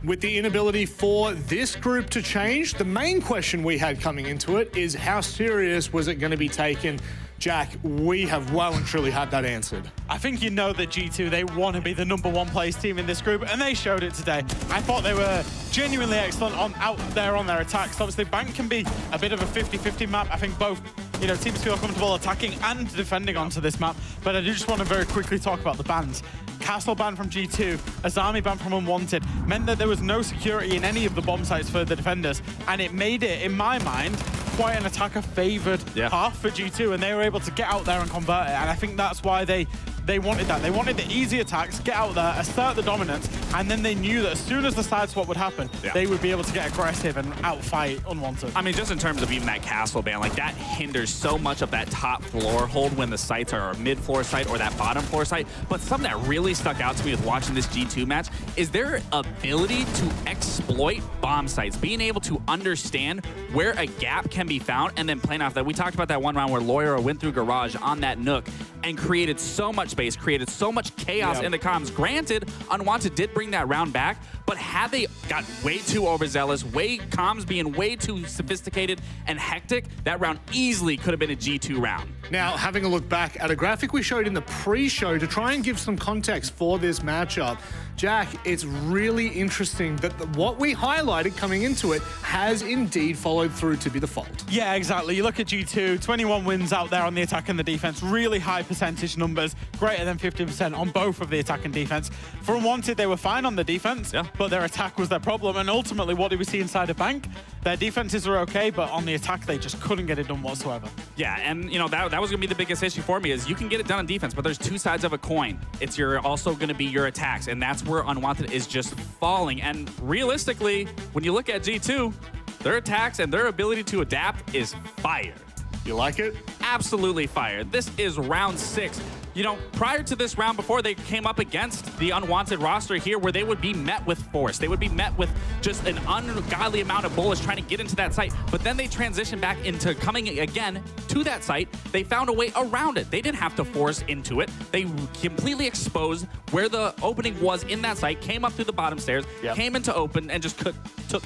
With the inability for this group to change, the main question we had coming into it is how serious was it going to be taken? Jack, we have well and truly had that answered. I think you know that G2, they want to be the #1 place team in this group, and they showed it today. I thought they were genuinely excellent out there on their attacks. Obviously, Bank can be a bit of a 50-50 map. I think both teams feel comfortable attacking and defending onto this map, but I do just want to very quickly talk about the bans. Castle ban from G2, Azami ban from Unwanted, meant that there was no security in any of the bomb sites for the defenders, and it made it, in my mind, quite an attacker-favored path for G2, and they were able to get out there and convert it, and I think that's why they wanted that. They wanted the easy attacks, get out there, assert the dominance, and then they knew that as soon as the side swap would happen, they would be able to get aggressive and outfight Unwanted. I mean, just in terms of even that castle ban, like that hinders so much of that top floor hold when the sites are a mid-floor site or that bottom floor site. But something that really stuck out to me with watching this G2 match is their ability to exploit bomb sites, being able to understand where a gap can be found and then playing off that. We talked about that one round where Loyra went through Garage on that Nook and created so much space, created so much chaos in the comms. Granted, Unwanted did bring that round back, but had they got way too overzealous, comms being way too sophisticated and hectic, that round easily could have been a G2 round. Now, having a look back at a graphic we showed in the pre-show to try and give some context for this matchup, Jack, it's really interesting that what we highlighted coming into it has indeed followed through to be the fault. Yeah, exactly. You look at G2, 21 wins out there on the attack and the defense, really high percentage numbers, greater than 50% on both of the attack and defense. For Unwanted, they were fine on the defense, but their attack was their problem, and ultimately, what did we see inside of Bank? Their defenses are okay, but on the attack, they just couldn't get it done whatsoever. Yeah, and that was going to be the biggest issue for me is you can get it done on defense, but there's two sides of a coin. It's also going to be your attacks, and that's where Unwanted is just falling. And realistically, when you look at G2, their attacks and their ability to adapt is fire. You like it? Absolutely fire. This is round 6. Prior to this round, before they came up against the Unwanted roster here, where they would be met with force. They would be met with just an ungodly amount of bullets trying to get into that site. But then they transitioned back into coming again to that site. They found a way around it. They didn't have to force into it. They completely exposed where the opening was in that site, came up through the bottom stairs, came into open, and just took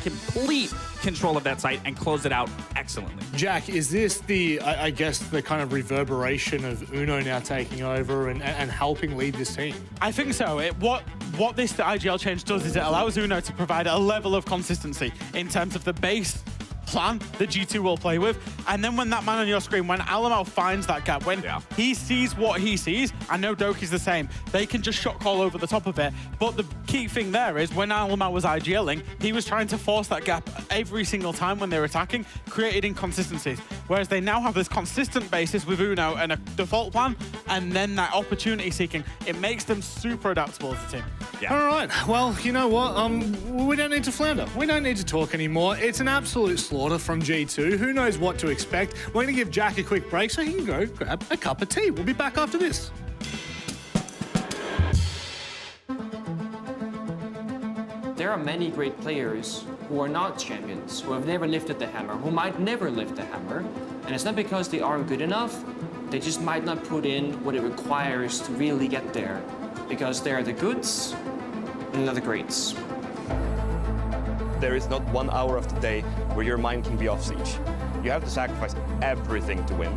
complete control of that site and closed it out excellently. Jack, is this I guess, the kind of reverberation of Uno now taking over and helping lead this team? I think so. What the IGL change does is it allows Uno to provide a level of consistency in terms of the base plan that G2 will play with, and then when that man on your screen, when Alamau finds that gap, when he sees what he sees, I know Doki's the same, they can just shot call over the top of it, but the key thing there is when Alamau was IGLing, he was trying to force that gap every single time when they were attacking, created inconsistencies, whereas they now have this consistent basis with Uno and a default plan, and then that opportunity seeking, it makes them super adaptable as a team. All right, well, you know what, we don't need to flounder. We don't need to talk anymore. It's an absolute slaughter from G2. Who knows what to expect? We're going to give Jack a quick break so he can go grab a cup of tea. We'll be back after this. There are many great players who are not champions, who have never lifted the hammer, who might never lift the hammer. And it's not because they aren't good enough, they just might not put in what it requires to really get there. Because they are the goods and not the greats. There is not 1 hour of the day where your mind can be off siege. You have to sacrifice everything to win.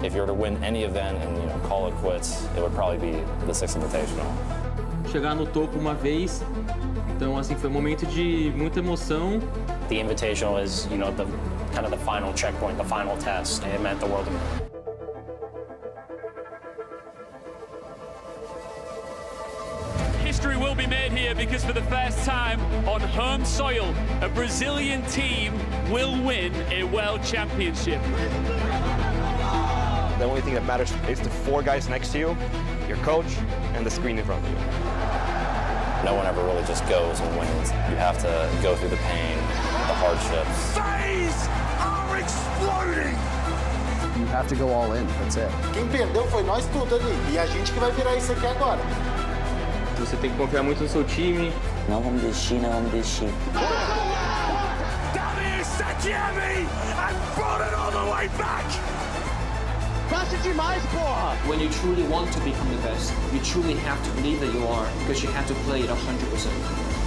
If you were to win any event and call it quits, it would probably be the 6th Invitational. Chegar no topo uma vez, então assim foi um momento de muita emoção. The Invitational is, the kind of the final checkpoint, the final test. It meant the world to me. History will be be made here because for the first time on home soil, a Brazilian team will win a World Championship. The only thing that matters is the 4 guys next to you, your coach, and the screen in front of you. No one ever really just goes and wins. You have to go through the pain, the hardships. Phase are exploding! You have to go all in, that's it. Quem perdeu foi nós tudo ali. E a gente que vai virar isso aqui agora. Você tem que confiar muito no seu time. Não vamos desistir, não vamos desistir. And brought it all the way back! Passa demais, porra! When you truly want to become the best, you truly have to believe that you are, because you have to play it 100%.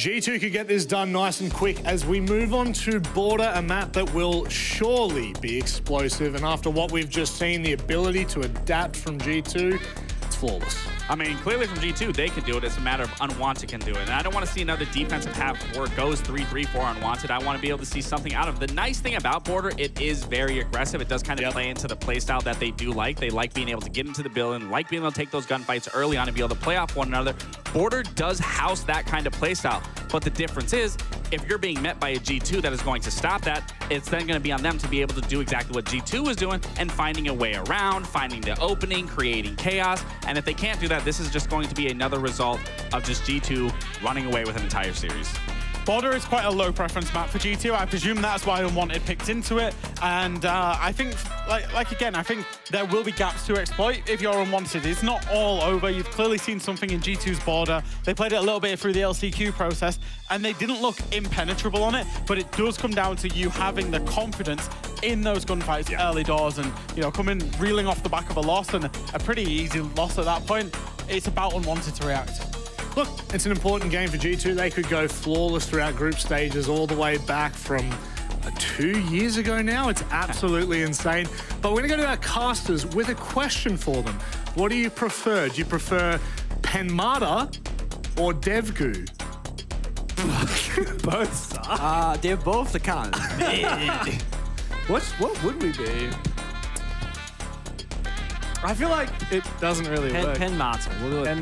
G2 could get this done nice and quick as we move on to Border, a map that will surely be explosive. And after what we've just seen, the ability to adapt from G2, it's flawless. I mean, clearly from G2, they can do it. It's a matter of Unwanted can do it. And I don't want to see another defensive half where it goes 3-3 for Unwanted. I want to be able to see something out of it. The nice thing about Border, it is very aggressive. It does kind of play into the playstyle that they do like. They like being able to get into the building, like being able to take those gunfights early on and be able to play off one another. Border does house that kind of playstyle. But the difference is, if you're being met by a G2 that is going to stop that, it's then going to be on them to be able to do exactly what G2 was doing and finding a way around, finding the opening, creating chaos. And if they can't do that, this is just going to be another result of just G2 running away with an entire series. Border is quite a low preference map for G2. I presume that's why Unwanted picked into it. And I think, again, I think there will be gaps to exploit if you're Unwanted. It's not all over. You've clearly seen something in G2's Border. They played it a little bit through the LCQ process, and they didn't look impenetrable on it, but it does come down to you having the confidence in those gunfights early doors and, you know, coming reeling off the back of a loss, and a pretty easy loss at that point. It's about Unwanted to react. Look, it's an important game for G2. They could go flawless throughout group stages all the way back from 2 years ago now. It's absolutely insane. But we're going to go to our casters with a question for them. What do you prefer? Do you prefer Penmata or Devgu? Both suck. They're both the kind of mid. What would we be? I feel like it doesn't really work. Penmata.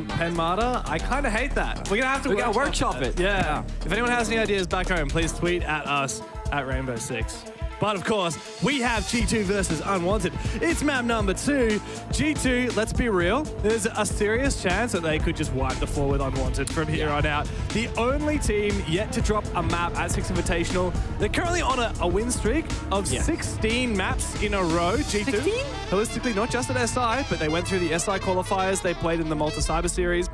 Penmata? I kind of hate that. We're going to have to workshop it. Yeah. If anyone has any ideas back home, please tweet at us at Rainbow6. But of course, we have G2 versus Unwanted. It's map number 2. G2, let's be real, there's a serious chance that they could just wipe the floor with Unwanted from here on out. The only team yet to drop a map at 6 Invitational. They're currently on a win streak of 16 maps in a row. G2, 16? Holistically, not just at SI, but they went through the SI qualifiers. They played in the Malta Cyber Series.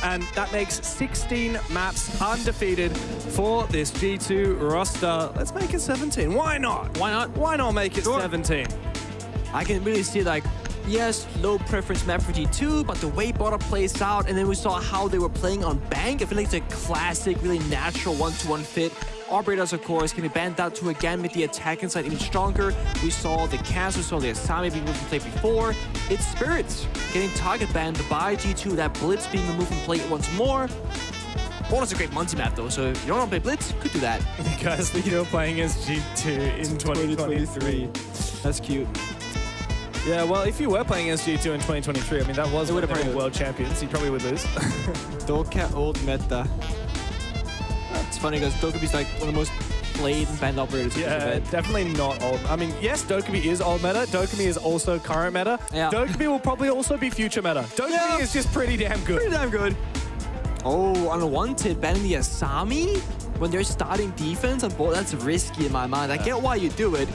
And that makes 16 maps undefeated for this G2 roster. Let's make it 17. Why not? Why not? Why not make it 17? I can really see, like, yes, low preference map for G2, but the way Border plays out, and then we saw how they were playing on Bank. I feel like it's a classic, really natural one-to-one fit. Operators, of course, can be banned out to again make the attack inside even stronger. We saw the Cass, we saw the Asami being removed from play before. It's Spirits getting target banned by G2, that Blitz being removed from play once more. Border's a great multi-map though, so if you don't want to play Blitz, could do that. You guys, you're playing as G2 in 2023. That's cute. Yeah, well, if you were playing as G2 in 2023, I mean, that was when they were world champions. You probably would lose. Doka old meta. It's funny because Dokubi's like one of the most played and banned operators. Yeah, definitely not old. I mean, yes, Dokubi is old meta. Dokubi is also current meta. Yeah. Dokubi will probably also be future meta. Dokubi is just pretty damn good. Pretty damn good. Oh, Unwanted banning the Asami when they're starting defense on board. That's risky in my mind. I get why you do it,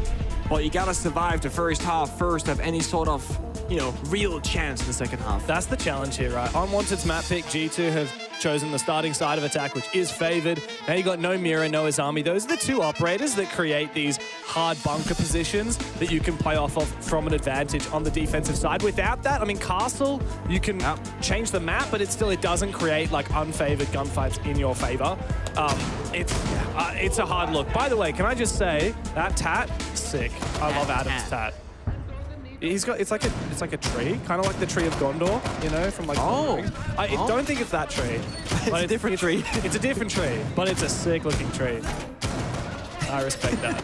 but you gotta survive the first half first to have any sort of, you know, real chance in the second half. That's the challenge here, right? Unwanted's map pick, G2 have chosen the starting side of attack, which is favored. Now you got no Mira, no Azami. Those are the two operators that create these hard bunker positions that you can play off of from an advantage on the defensive side. Without that, I mean, Castle, you can change the map, but it doesn't create like unfavored gunfights in your favor. It's a hard look. By the way, can I just say that tat, sick. I love Adam's tat. He's got it's like a tree, kind of like the tree of Gondor, you know, from like. I don't think it's that tree. It's a different tree. It's a different tree, but it's a sick looking tree. I respect that.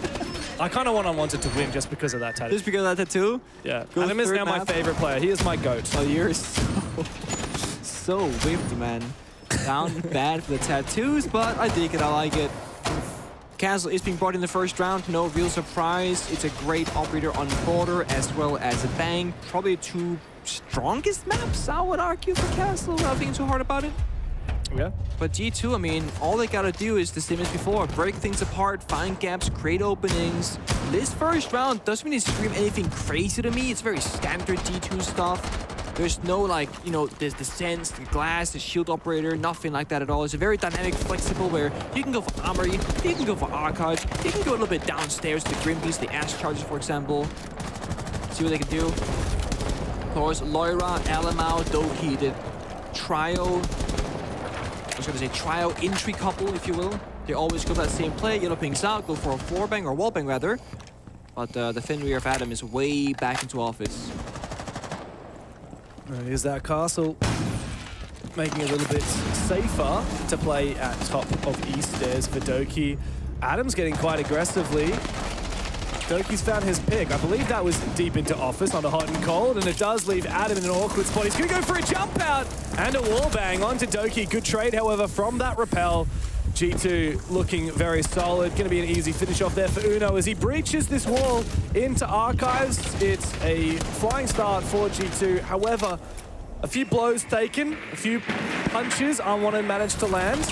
I kind of want Unwanted to win just because of that tattoo. Just because of that tattoo? Yeah. Adam is now my favorite player. He is my GOAT. Oh, you're so whipped, man. Down bad for the tattoos, but I dig it. I like it. Castle is being brought in the first round, no real surprise. It's a great operator on Border as well as a Bang. Probably two strongest maps, I would argue, for Castle, without being too hard about it. Yeah. But G2, I mean, all they gotta do is the same as before. Break things apart, find gaps, create openings. This first round doesn't really scream anything crazy to me. It's very standard G2 stuff. There's no, like, you know, there's the sense, the glass, the shield operator, nothing like that at all. It's a very dynamic, flexible, where you can go for armory, you can go for archives, you can go a little bit downstairs to the Grim Beast, the Ash Charges, for example. See what they can do. Of course, Loira, Alamau, Doki, the trio. I was gonna say trio entry couple, if you will. They always go that same play, yellow pings out, go for a floor bang, or wall bang rather. But the Fenrir of Adam is way back into office. Here's that Castle, making it a little bit safer to play at top of East stairs for Doki. Adam's getting quite aggressively. Doki's found his pick. I believe that was deep into office on a hot and cold, and it does leave Adam in an awkward spot. He's gonna go for a jump out and a wall bang onto Doki. Good trade, however, from that rappel. G2 looking very solid. Going to be an easy finish off there for Uno as he breaches this wall into Archives. It's a flying start for G2. However, a few blows taken, a few punches Unwanted managed to land.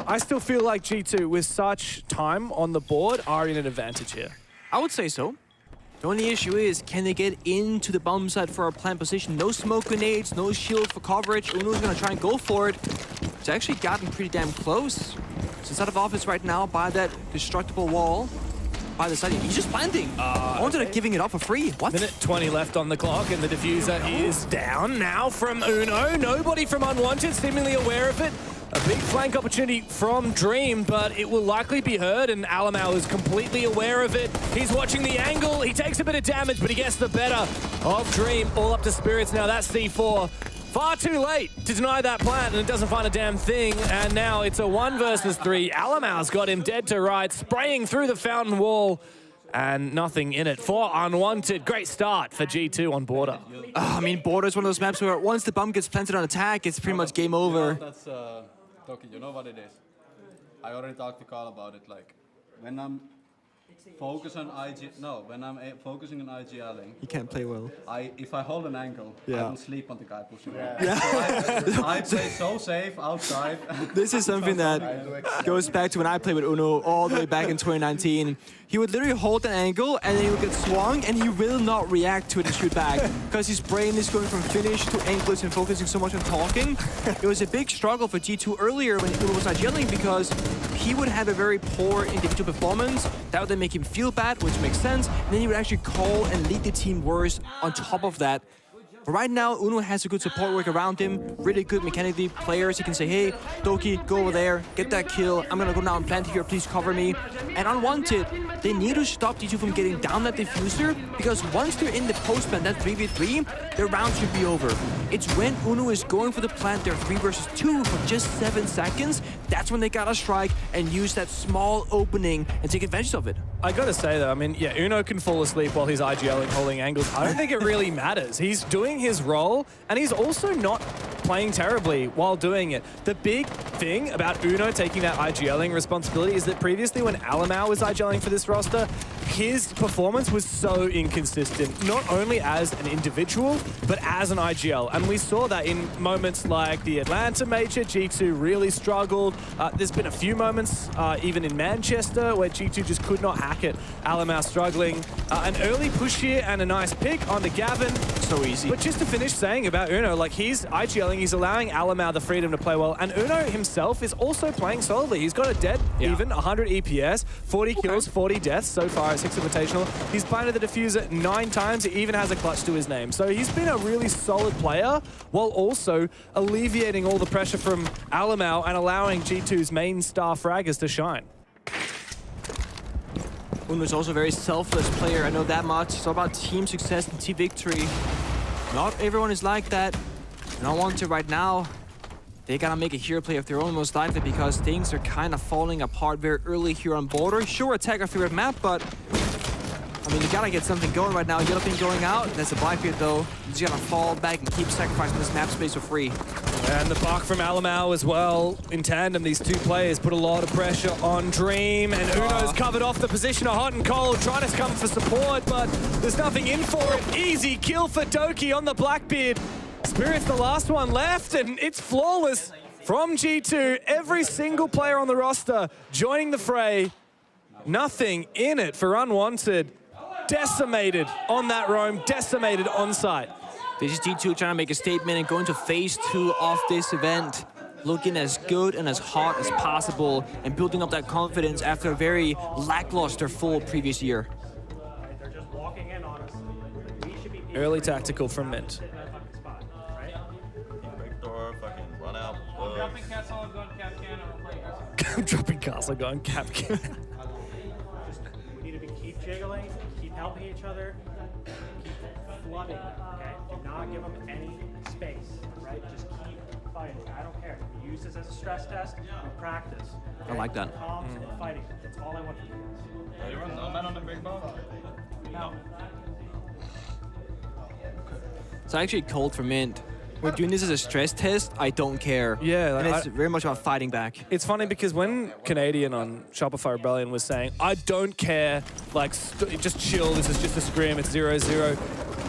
I still feel like G2, with such time on the board, are in an advantage here. I would say so. The only issue is, can they get into the bomb site for a plant position? No smoke grenades, no shield for coverage. Uno's gonna try and go for it. It's actually gotten pretty damn close. It's out of office right now by that destructible wall. By the side, he's just planting. Wanted giving it up for free. What? Minute 20 left on the clock, and the diffuser is down now from Uno. Nobody from Unwanted seemingly aware of it. A big flank opportunity from Dream, but it will likely be heard, and Alamau is completely aware of it. He's watching the angle. He takes a bit of damage, but he gets the better of Dream. All up to Spirits now. That's C4. Far too late to deny that plant, and it doesn't find a damn thing. And now it's a 1 versus 3. Alamau's got him dead to rights, spraying through the fountain wall, and nothing in it for Unwanted. Great start for G2 on Border. I mean, Border is one of those maps where once the bomb gets planted on attack, it's pretty much game over. That's Toki, you know what it is. I already talked to Carl about it. Like when I'm focusing on focusing on IGLing. You can't play well. If I hold an angle, I don't sleep on the guy pushing. Yeah. So I play so safe outside. This is something that goes back to when I played with Uno all the way back in 2019. He would literally hold an angle and then he would get swung and he will not react to it and shoot back because his brain is going from finish to anklets and focusing so much on talking. It was a big struggle for G2 earlier when Uno was not yelling because he would have a very poor individual performance. That would then make him feel bad, which makes sense. And then he would actually call and lead the team worse on top of that. But right now, Uno has a good support work around him, really good mechanically players. He can say, hey, Doki, go over there, get that kill. I'm gonna go down and plant here, please cover me. And Unwanted, they need to stop G2 from getting down that diffuser because once they're in the post plant, that 3v3, their round should be over. It's when Uno is going for the plant, they're 3 versus 2 for just 7 seconds. That's when they gotta strike and use that small opening and take advantage of it. I gotta say though, I mean, yeah, Uno can fall asleep while he's IGLing, holding angles. I don't think it really matters. He's doing his role, and he's also not playing terribly while doing it. The big thing about Uno taking that IGLing responsibility is that previously when Alamau was IGLing for this roster, his performance was so inconsistent, not only as an individual, but as an IGL. And we saw that in moments like the Atlanta Major, G2 really struggled. There's been a few moments, even in Manchester, where G2 just could not hack it. Alamau struggling. An early push here and a nice pick onto Gavin. So easy. But just to finish saying about Uno, like he's IGLing, he's allowing Alamau the freedom to play well, and Uno himself is also playing solidly. He's got a dead, even 100 EPS, 40 kills, 40 deaths so far at 6 Invitational. He's planted the diffuser 9 times, he even has a clutch to his name. So he's been a really solid player, while also alleviating all the pressure from Alamau and allowing G2's main star fraggers to shine. Uno's also a very selfless player, I know that much. It's all about team success and team victory. Not everyone is like that. And Unwanted right now, they gotta make a hero play of their own most likely because things are kind of falling apart very early here on Border. Sure, attack our favorite map, but I mean, you gotta get something going right now. Yellow ping going out. That's a Blackbeard though. You just gotta fall back and keep sacrificing this map space for free. And the bark from Alamau as well. In tandem, these two players put a lot of pressure on Dream, and Uno's covered off the position of Hot and Cold, trying to come for support, but there's nothing in for it. Easy kill for Doki on the Blackbeard. Spirit's the last one left, and it's flawless from G2. Every single player on the roster joining the fray. Nothing in it for Unwanted. Decimated on that roam, decimated on site. This is G2 trying to make a statement and going to phase 2 of this event. Looking as good and as hot as possible and building up that confidence after a very lackluster full previous year. They're just walking in on us. We should be early tactical from Mint. Break door, fucking run out. I'm dropping castle, going cap can, and we'll play I'm dropping castle, going cap can. We need to keep jiggling, keep helping each other, keep flooding them, okay? Do not give them any space, right? Just keep fighting. I don't care. We use this as a stress test, we practice. Okay? I like that. Comms and fighting. That's all I want from you guys. You run no man on the big ball? No. It's actually cold for Mint. We're doing this as a stress test, I don't care. Yeah. Like, and it's very much about fighting back. It's funny because when Canadian on Shopify Rebellion was saying, I don't care, like, just chill, this is just a scrim, it's 0-0.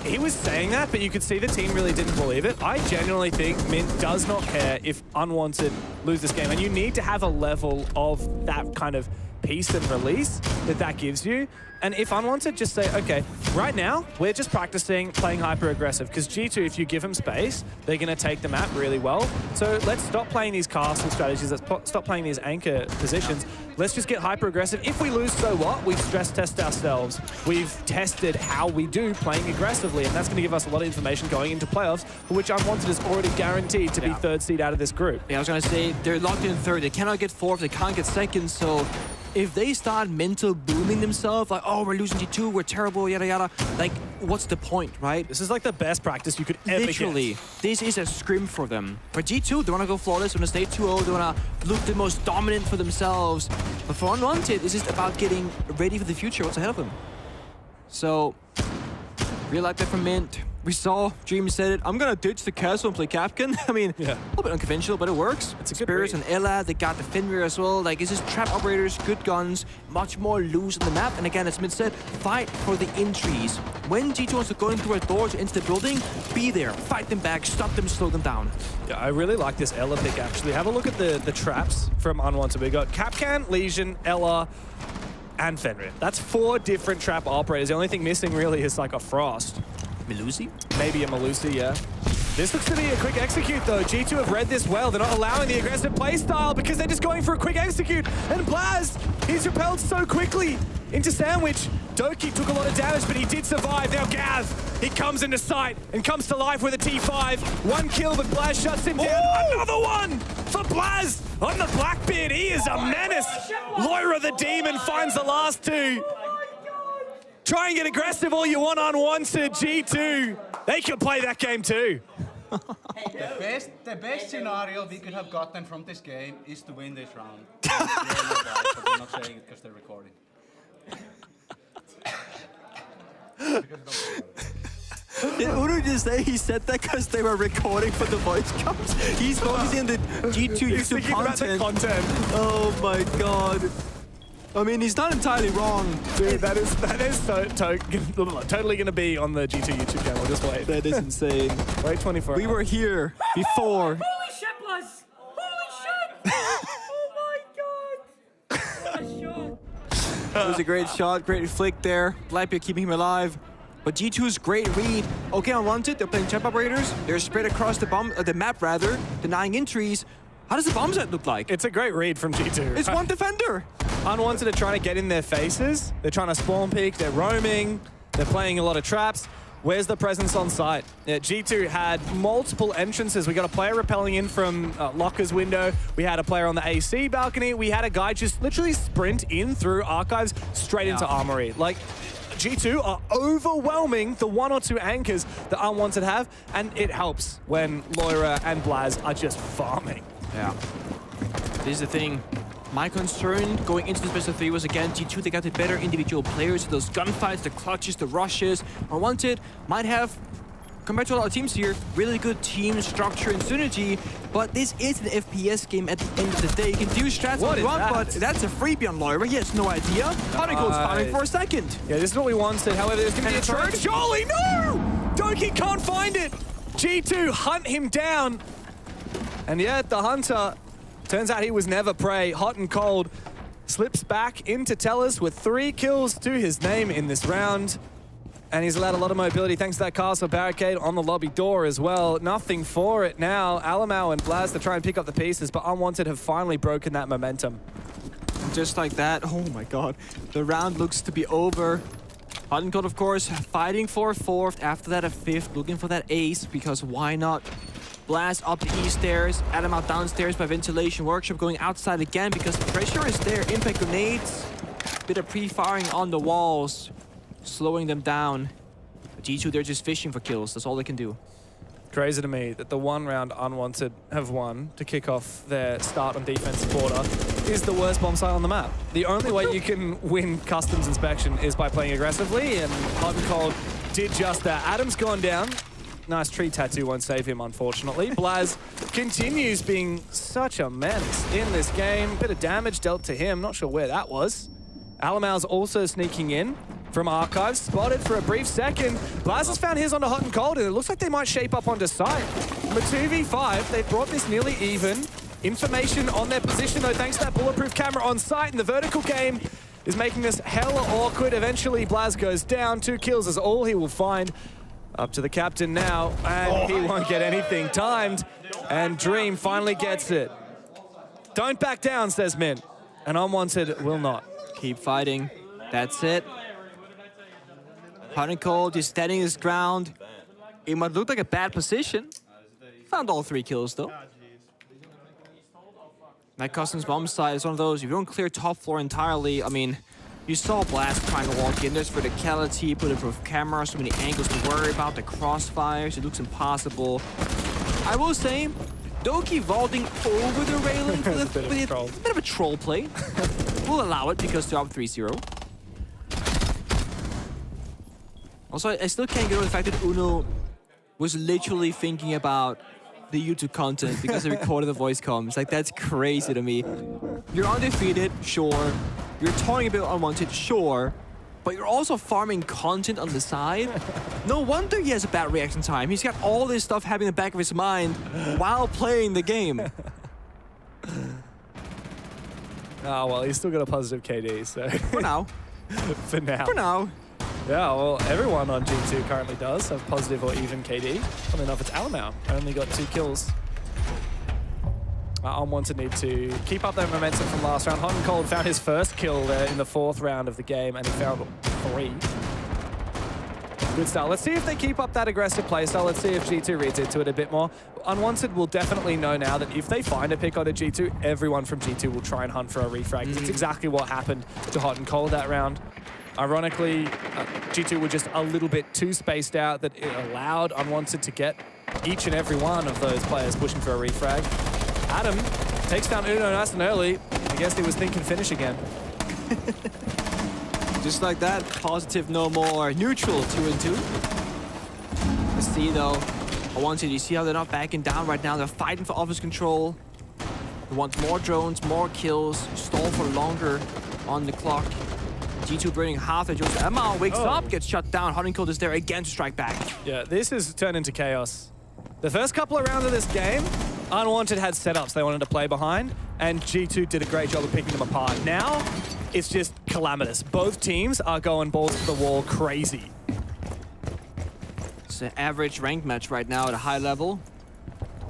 he was saying that, but you could see the team really didn't believe it. I genuinely think Mint does not care if Unwanted lose this game, and you need to have a level of that kind of peace and release that gives you. And if Unwanted just say, okay, right now, we're just practicing playing hyper-aggressive, because G2, if you give them space, they're going to take the map really well. So let's stop playing these castle strategies, let's stop playing these anchor positions. Let's just get hyper-aggressive. If we lose, so what? We've stress-tested ourselves. We've tested how we do playing aggressively, and that's going to give us a lot of information going into playoffs, for which Unwanted is already guaranteed to be third seed out of this group. Yeah, I was going to say, they're locked in third. They cannot get fourth, they can't get second, so if they start mental booming themselves, like, oh, we're losing G2, we're terrible, yada yada, like, what's the point, right? This is like the best practice you could ever Literally, get. this is a scrim for them. For G2, they want to go flawless, they want to stay 2-0, they want to look the most dominant for themselves. But for Unwanted, it's just about getting ready for the future, what's ahead of them. So, real like that from Mint. We saw, Dream said it, I'm gonna ditch the castle and play Capcan. I mean, a little bit unconventional, but it works. It's a good Spirits and Ella, they got the Fenrir as well. Like, it's just trap operators, good guns, much more loose on the map. And again, as Mint said, fight for the entries. When G2 wants to go in through a door into the building, be there, fight them back, stop them, slow them down. Yeah, I really like this Ella pick, actually. Have a look at the traps from Unwanted. We got Capcan, Legion, Ella, and Fenrir. That's 4 different trap operators. The only thing missing really is like a Frost. Melusi? Maybe a Melusi, yeah. This looks to be a quick execute, though. G2 have read this well. They're not allowing the aggressive play style because they're just going for a quick execute. And Blaz, he's repelled so quickly into Sandwich. Doki took a lot of damage, but he did survive. Now Gav, he comes into sight and comes to life with a T5. 1 kill, but Blaz shuts him down. Another one for Blaz on the Blackbeard. He is a menace. Loira the Demon finds the last 2. Try and get aggressive all you want, Unwanted. G2, they could play that game too. The best scenario we could have gotten from this game is to win this round. But we're not saying it because they're recording. Did Uno just say he said that because they were recording for the voice comms? He's focusing on the G2 YouTube content. Oh my god. I mean, he's not entirely wrong. Dude, that is totally going to be on the G2 YouTube channel. Just wait. That is insane. Wait 24 hours. We were here before. Holy shit, Blaz! Holy shit! Oh my god! What a shot! It was a great shot, great flick there. Blackbeard keeping him alive. But G2's great read. Okay, Unwanted, they're playing trap operators. They're spread across the map, rather, denying entries. How does the bomb set look like? It's a great read from G2. It's one defender. Unwanted are trying to get in their faces. They're trying to spawn peek. They're roaming. They're playing a lot of traps. Where's the presence on site? Yeah, G2 had multiple entrances. We got a player repelling in from Locker's window. We had a player on the AC balcony. We had a guy just literally sprint in through Archives straight into Armory. Like, G2 are overwhelming the 1 or 2 anchors that Unwanted have, and it helps when Loira and Blaz are just farming. Yeah. This is the thing. My concern going into this best of 3 was, again, G2, they got the better individual players, those gunfights, the clutches, the rushes. Unwanted might have, compared to a lot of teams here, really good team structure and synergy, but this is an FPS game at the end of the day. You can do strats all you want, but that's a freebie on Loira. He has no idea. Honeycomb's farming for a second. Yeah, this is what we wanted. However, there's going to be a charge. Surely, no! Doki can't find it. G2 hunt him down. And yet the Hunter, turns out he was never prey. Hot and cold, slips back into Tellus with 3 kills to his name in this round. And he's allowed a lot of mobility thanks to that castle barricade on the lobby door as well. Nothing for it now. Alamau and Blaz to try and pick up the pieces, but Unwanted have finally broken that momentum. Just like that, oh my god. The round looks to be over. Hot and cold, of course, fighting for a 4th. After that, a 5th, looking for that ace, because why not? Blast up the east stairs, Adam out downstairs by ventilation. Workshop going outside again because the pressure is there. Impact grenades, bit of pre-firing on the walls, slowing them down. But G2, they're just fishing for kills. That's all they can do. Crazy to me that the 1 round Unwanted have won to kick off their start on defensive quarter is the worst bomb site on the map. The only way you can win customs inspection is by playing aggressively, and Hot and Cold did just that. Adam's gone down. Nice tree tattoo won't save him, unfortunately. Blaz continues being such a menace in this game. Bit of damage dealt to him. Not sure where that was. Alamau's also sneaking in from Archives, spotted for a brief second. Blaz has found his onto Hot and Cold, and it looks like they might shape up onto site. From a 2v5, they've brought this nearly even. Information on their position, though, thanks to that bulletproof camera on site, and the vertical game is making this hella awkward. Eventually, Blaz goes down. 2 kills is all he will find. Up to the captain now, and he won't get anything timed. And Dream finally gets it. Don't back down, says Mint. And Unwanted will not. Keep fighting. That's it. Hot and Cold just standing his ground. It might look like a bad position. Found all 3 kills, though. That Customs bomb site is one of those, if you don't clear top floor entirely, I mean, you saw Blast trying to walk in. There's verticality, bulletproof camera, so many angles to worry about, the crossfires, it looks impossible. I will say, Doki vaulting over the railing for a bit of a troll play. We'll allow it because they're up 3-0. Also, I still can't get over the fact that Uno was literally thinking about the YouTube content because they recorded the voice comms. Like, that's crazy to me. You're undefeated, sure. You're talking about Unwanted, sure. But you're also farming content on the side. No wonder he has a bad reaction time. He's got all this stuff happening in the back of his mind while playing the game. Oh, well, he's still got a positive KD, so... For now. For now. For now. Yeah, well, everyone on G2 currently does have positive or even KD. Funny enough, it's Alamau. Only got 2 kills. Unwanted need to keep up that momentum from last round. Hot and Cold found his first kill there in the 4th round of the game, and he found 3. Good start. Let's see if they keep up that aggressive playstyle. Let's see if G2 reads into it a bit more. Unwanted will definitely know now that if they find a pick on a G2, everyone from G2 will try and hunt for a refrag. It's exactly what happened to Hot and Cold that round. Ironically, G2 were just a little bit too spaced out that it allowed Unwanted to get each and every one of those players pushing for a refrag. Adam takes down Uno nice and early. I guess he was thinking finish again. Just like that, positive no more, neutral 2-2. Let's see though, Unwanted, you see how they're not backing down right now. They're fighting for office control. They want more drones, more kills, stall for longer on the clock. G2 burning half their drones. Emma wakes up, gets shut down. Hot and Cold is there again to strike back. Yeah, this has turned into chaos. The first couple of rounds of this game, Unwanted had setups they wanted to play behind, and G2 did a great job of picking them apart. Now, it's just calamitous. Both teams are going balls to the wall crazy. It's an average ranked match right now at a high level.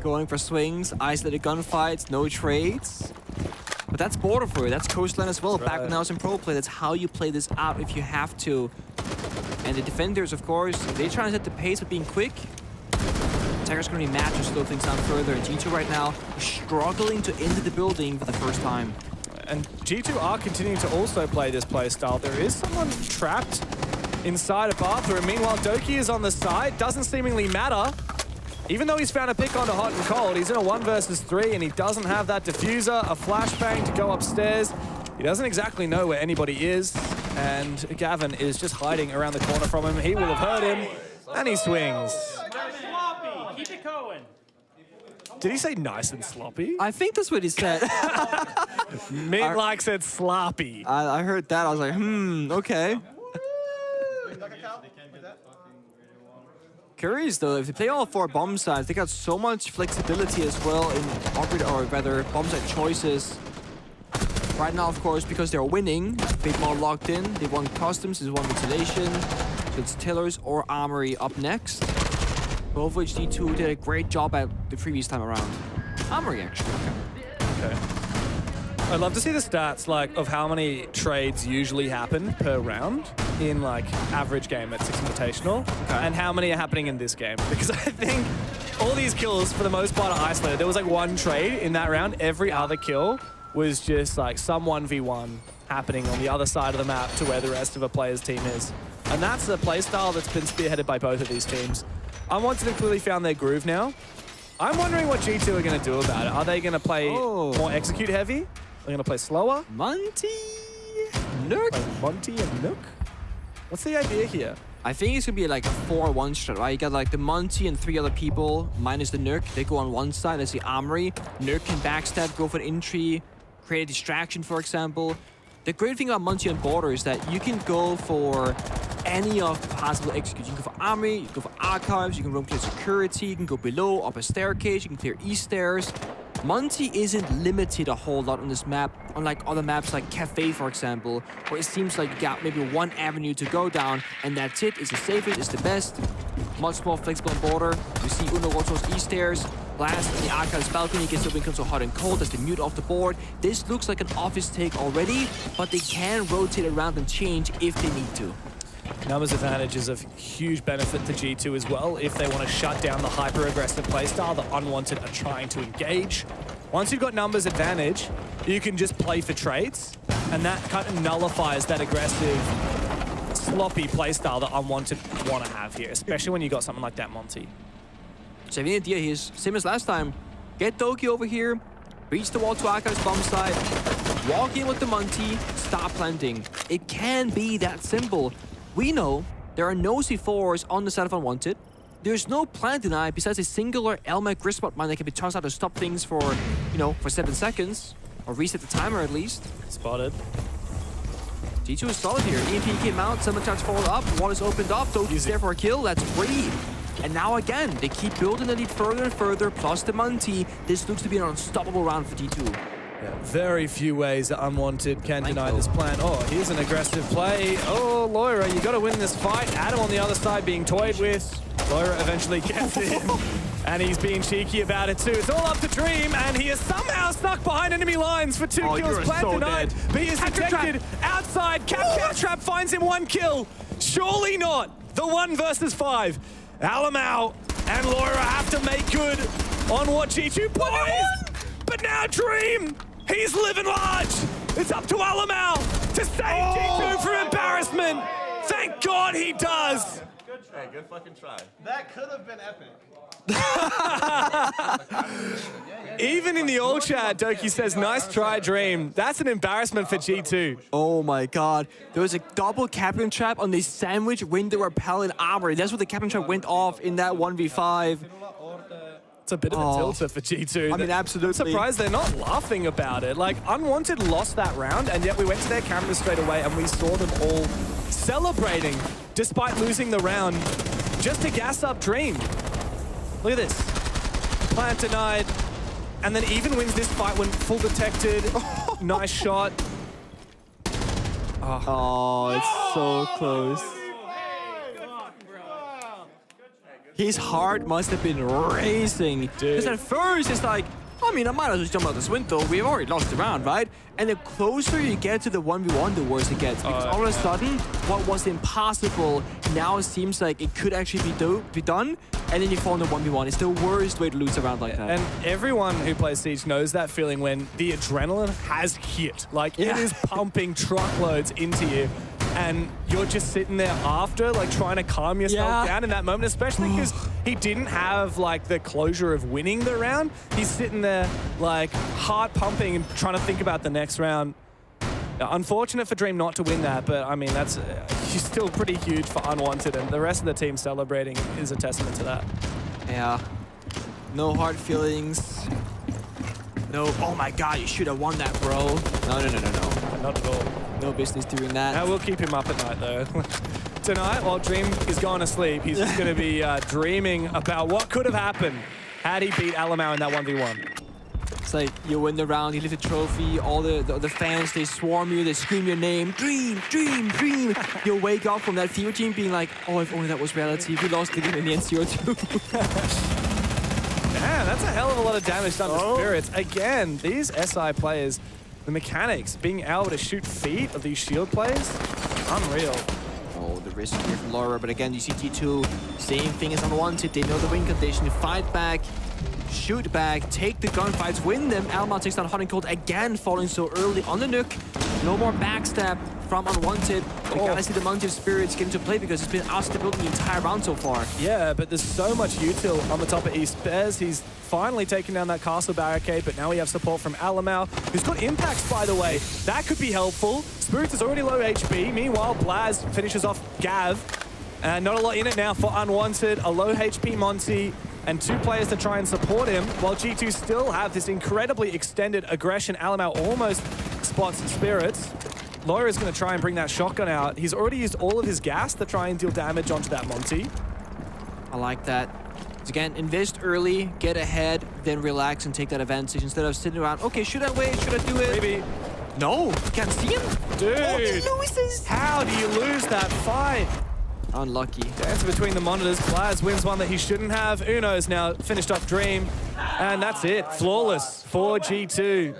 Going for swings, isolated gunfights, no trades. But that's border for you, that's coastline as well. Back when I was in pro play, that's how you play this out if you have to. And the defenders, of course, they try to set the pace with being quick. Attackers going to be mad to slow things down further. And G2 right now struggling to enter the building for the first time. And G2 are continuing to also play this play style. There is someone trapped inside a bathroom. Meanwhile, Doki is on the side. Doesn't seemingly matter. Even though he's found a pick onto Hot and Cold, he's in a 1 versus 3, and he doesn't have that diffuser, a flashbang to go upstairs. He doesn't exactly know where anybody is, and Gavin is just hiding around the corner from him. He will have heard him, and he swings. Sloppy. Keep it going. Did he say nice and sloppy? I think that's what he said. Mint like said sloppy. I heard that. I was like, okay. Curious though, if they play all 4 bomb sides, they got so much flexibility as well in operator, or rather bomb side choices. Right now, of course, because they're winning, a bit more locked in. They want customs, they want ventilation. So it's Tillers or Armory up next. Both of which D2 did a great job at the previous time around. Armory, actually. Okay. I'd love to see the stats like of how many trades usually happen per round in like average game at 6 Invitational, and how many are happening in this game. Because I think all these kills, for the most part, are isolated. There was like 1 trade in that round. Every other kill was just like some 1v1 happening on the other side of the map to where the rest of a player's team is. And that's a playstyle that's been spearheaded by both of these teams. Unwanted have clearly found their groove now. I'm wondering what G2 are going to do about it. Are they going to play more execute heavy? Are they going to play slower? Monty, Nook. Monty and Nook? What's the idea here? I think it's going to be like a 4-1 strat, right? You got like the Monty and 3 other people, minus the Nook. They go on one side as the Armory. Nook can backstab, go for an entry, create a distraction, for example. The great thing about Monty on border is that you can go for any of the possible executes. You can go for army, you can go for archives, you can roam clear security, you can go below, up a staircase, you can clear east stairs. Monty isn't limited a whole lot on this map, unlike other maps like Cafe, for example, where it seems like you got maybe one avenue to go down, and that's it. It's the safest, it's the best. Much more flexible on border. You see Uno goes towards east stairs. Blast on the Archives balcony gets the win control hot and cold as they mute off the board. This looks like an office take already, but they can rotate around and change if they need to. Numbers advantage is of huge benefit to G2 as well if they want to shut down the hyper-aggressive playstyle that Unwanted are trying to engage. Once you've got numbers advantage, you can just play for trades, and that kind of nullifies that aggressive, sloppy playstyle that Unwanted want to have here, especially when you got something like that Monty. So the idea here is, same as last time, get Doki over here, reach the wall to Archives bomb site, walk in with the Monty, stop planting. It can be that simple. We know there are no C4s on the side of Unwanted. There's no plant deny besides a singular Elmec Griswold mine that can be tossed out to stop things for, you know, for 7 seconds. Or reset the timer at least. Spotted. G2 is solid here. EMP came out, 7 times followed up, wall is opened up, Doki's there for a kill, that's 3. And now again, they keep building the lead further and further, plus the Monty. This looks to be an unstoppable round for G2. Yeah, very few ways that Unwanted can deny this plan. Oh, here's an aggressive play. Oh, Loira, you got to win this fight. Adam on the other side being toyed with. Loira eventually gets him, and he's being cheeky about it too. It's all up to Dream, and he is somehow stuck behind enemy lines for 2 kills. Plan denied, but he is detected outside. Cap Trap finds him 1 kill. Surely not. The 1 versus 5. Alamau and Loira have to make good on what G2 plays. But now Dream, he's living large. It's up to Alamau to save G2 from embarrassment. Thank God he does. Hey, good fucking try. That could have been epic. Even in the old chat, Doki says, nice try, Dream. That's an embarrassment for G2. Oh my God. There was a double Captain Trap on the sandwich window repellent armor. That's what the Captain Trap went off in that 1v5. It's a bit of a tilter for G2. I mean, absolutely. I'm surprised they're not laughing about it. Like, Unwanted lost that round, and yet we went to their cameras straight away, and we saw them all celebrating despite losing the round just to gas up Dream. Look at this. Plant denied, and then even wins this fight when full detected. Nice shot. Oh, it's so close. His heart must have been racing. Because at first it's like, I mean, I might as well jump out this window. We've already lost the round, right? And the closer you get to the 1v1, the worse it gets. Because all of a sudden, what was impossible now seems like it could actually be done. And then you fall in the 1v1. It's the worst way to lose a round like that. And everyone who plays Siege knows that feeling when the adrenaline has hit. Like, it is pumping truckloads into you. And you're just sitting there after, like, trying to calm yourself down in that moment, especially because he didn't have, like, the closure of winning the round. He's sitting there, like, heart pumping and trying to think about the next round. Unfortunate for Dream not to win that, but, I mean, that's he's still pretty huge for Unwanted, and the rest of the team celebrating is a testament to that. Yeah. No hard feelings. No, oh my God, you should have won that, bro. No. Not at all. No business doing that. Now we'll keep him up at night, though. Tonight, while Dream is going to sleep, he's just going to be dreaming about what could have happened had he beat Alamau in that 1v1. It's like you win the round, you lift the trophy, all the fans, they swarm you, they scream your name, Dream, Dream, Dream. You'll wake up from that fever dream being like, oh, if only that was reality. We lost the game in the end 0-2. Yeah, that's a hell of a lot of damage done to Spirits. Again, these SI players, the mechanics, being able to shoot feet of these shield players, unreal. Oh, the risk here from Laura, but again, you see G2, same thing as Unwanted. They know the win condition, fight back, shoot back, take the gunfights, win them. Alma takes down Hot and Cold again, falling so early on the nuke. No more backstab from Unwanted. We gotta see the Mountain Spirits get into play because it's been us to build the entire round so far. Yeah, but there's so much util on the top of East Bears. He's finally taken down that castle barricade, but now we have support from Alamau, who's got impacts, by the way. That could be helpful. Spirits is already low HP. Meanwhile, Blaz finishes off Gav. And not a lot in it now for Unwanted. A low HP Monty and 2 players to try and support him, while G2 still have this incredibly extended aggression. Alamau almost spots Spirits. Laura is going to try and bring that shotgun out. He's already used all of his gas to try and deal damage onto that Monty. I like that. Again, invest early, get ahead, then relax and take that advantage instead of sitting around, okay, should I wait? Should I do it? Maybe. No, you can't see him. Dude, oh, he loses. How do you lose that fight? Unlucky. Dance between the monitors. Plaz wins one that he shouldn't have. Uno's now finished off Dream. And that's it. Flawless for G2.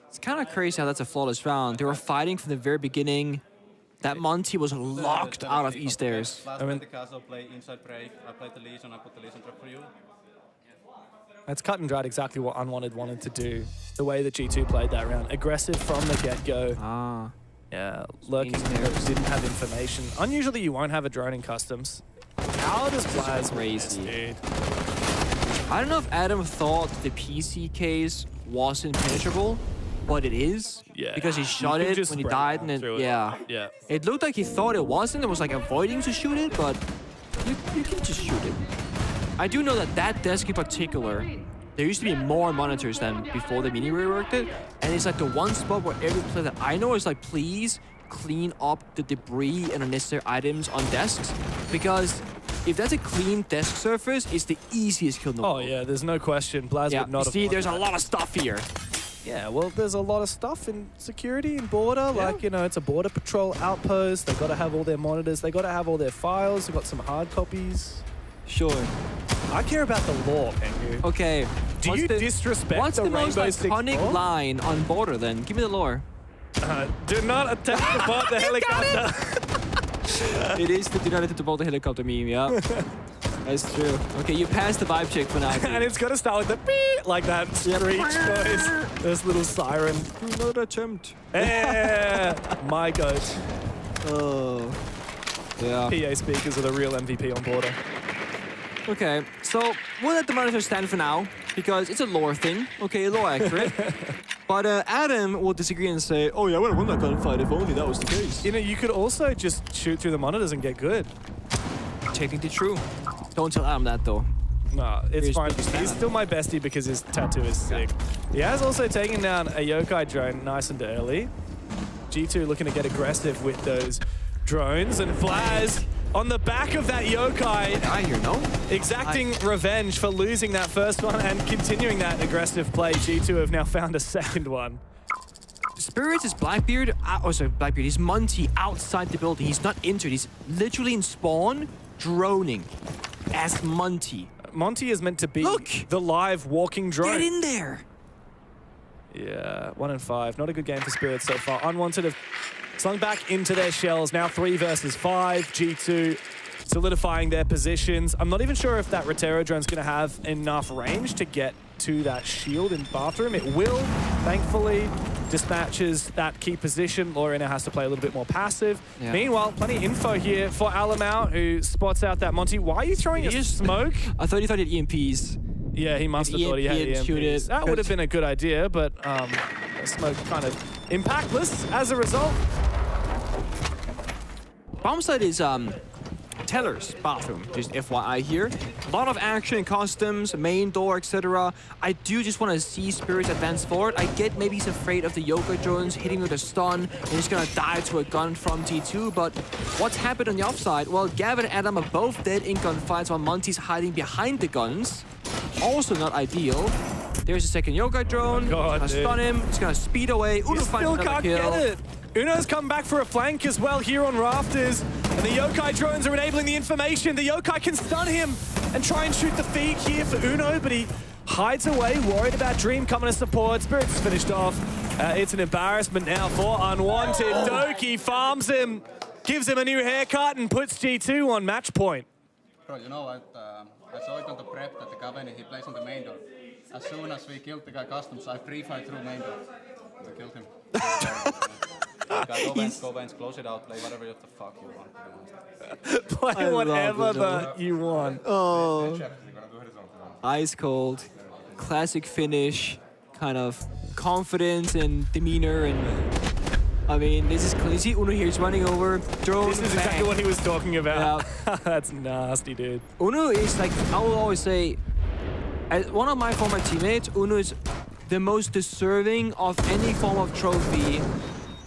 It's kind of crazy how that's a flawless round. They were fighting from the very beginning. That Monty was locked out of East Airs. I mean, the castle play inside break. I played the Legion. I put the Legion trap for you. That's cut and dried exactly what Unwanted wanted to do. The way that G2 played that round. Aggressive from the get-go. Ah. Yeah, lurking there, didn't have information. Unusually, you won't have a drone in customs. How does Plaz crazy, dude? I don't know if Adam thought the PC case wasn't penetrable, but it is. Yeah. Because he shot it when he died, and then yeah. It looked like he thought it wasn't. It was like avoiding to shoot it, but you can just shoot it. I do know that that desk in particular, there used to be more monitors than before the mini reworked it, and it's like the one spot where every player that I know is like, please clean up the debris and unnecessary items on desks, because if that's a clean desk surface, it's the easiest kill in the world. Oh yeah, there's no question. Plaz would not have see, there's a that. lot of stuff here. Yeah, well, there's a lot of stuff in security and border. Like, you know, it's a border patrol outpost. They got to have all their monitors. They got to have all their files. They got some hard copies. Sure. I care about the law, Pengu. Okay. Do you disrespect what's the most Rainbow Six iconic law? line on border then? Give me the lore. Do not attempt to board the helicopter. It is the do not attempt to board the helicopter meme, yeah. That's true. Okay, you passed the vibe check for now. And it's got to start with the beep, like that screech noise. This little siren. Do not attempt. Yeah, my goat. Oh. Yeah. PA speakers are the real MVP on border. Okay, so we'll let the monitor stand for now, because it's a lore thing. Okay, lore accurate. But Adam will disagree and say, oh yeah, I would have won that gunfight if only that was the case. You know, you could also just shoot through the monitors and get good. Technically true. Don't tell Adam that though. No, it's fine. He's stand. still my bestie because his tattoo is sick. He has also taken down a yokai drone nice and early. G2 looking to get aggressive with those drones, and Flaz on the back of that yokai. I hear no. Exacting revenge for losing that first one and continuing that aggressive play. G2 have now found a second one. Spirits is Blackbeard, Blackbeard, he's Monty outside the building. He's not injured, he's literally in spawn, droning as Monty. Monty is meant to be the live walking drone. Get in there. Yeah, 1 and 5. Not a good game for Spirits so far. Unwanted have slung back into their shells. Now 3 versus 5. G2 solidifying their positions. I'm not even sure if that Rotero drone's going to have enough range to get to that shield in bathroom. It will, thankfully. Dispatches that key position. Laura now has to play a little bit more passive. Yeah. Meanwhile, plenty of info here for Alamau, who spots out that Monty. Why are you throwing a smoke? I thought he thought it EMPs. Yeah, he must have thought he had EMPs. That would have been a good idea, but smoke kind of impactless as a result. Bombsite is Teller's bathroom, just FYI here. A lot of action, customs, main door, etc. I do just want to see Spirits advance forward. I get maybe he's afraid of the yoga drones hitting with a stun and he's gonna die to a gun from G2, but what's happened on the offside? Well, Gavin and Adam are both dead in gunfights while Monty's hiding behind the guns. Also not ideal. There's a second yoga drone. Gonna stun him. It's gonna speed away. Uno finds another kill. Get it. Uno's come back for a flank as well here on Rafters. And the yokai drones are enabling the information. The yokai can stun him and try and shoot the feed here for Uno, but he hides away, worried about Dream coming to support. Spirits is finished off. It's an embarrassment now for Unwanted. Doki farms him, gives him a new haircut, and puts G2 on match point. Bro, you know what? I saw it on the prep that the Gavin, he plays on the main door. As soon as we killed the guy customs, I pre-fired through main door. We killed him. Go Vance, close it out, play whatever the fuck you want. Play whatever you want. Oh. Ice cold. Classic finish. Kind of confidence and demeanor, and I mean, this is crazy. Uno here is running over. Drone. This is exactly what he was talking about. Yeah. That's nasty, dude. Uno is like, I will always say, as one of my former teammates, Uno is the most deserving of any form of trophy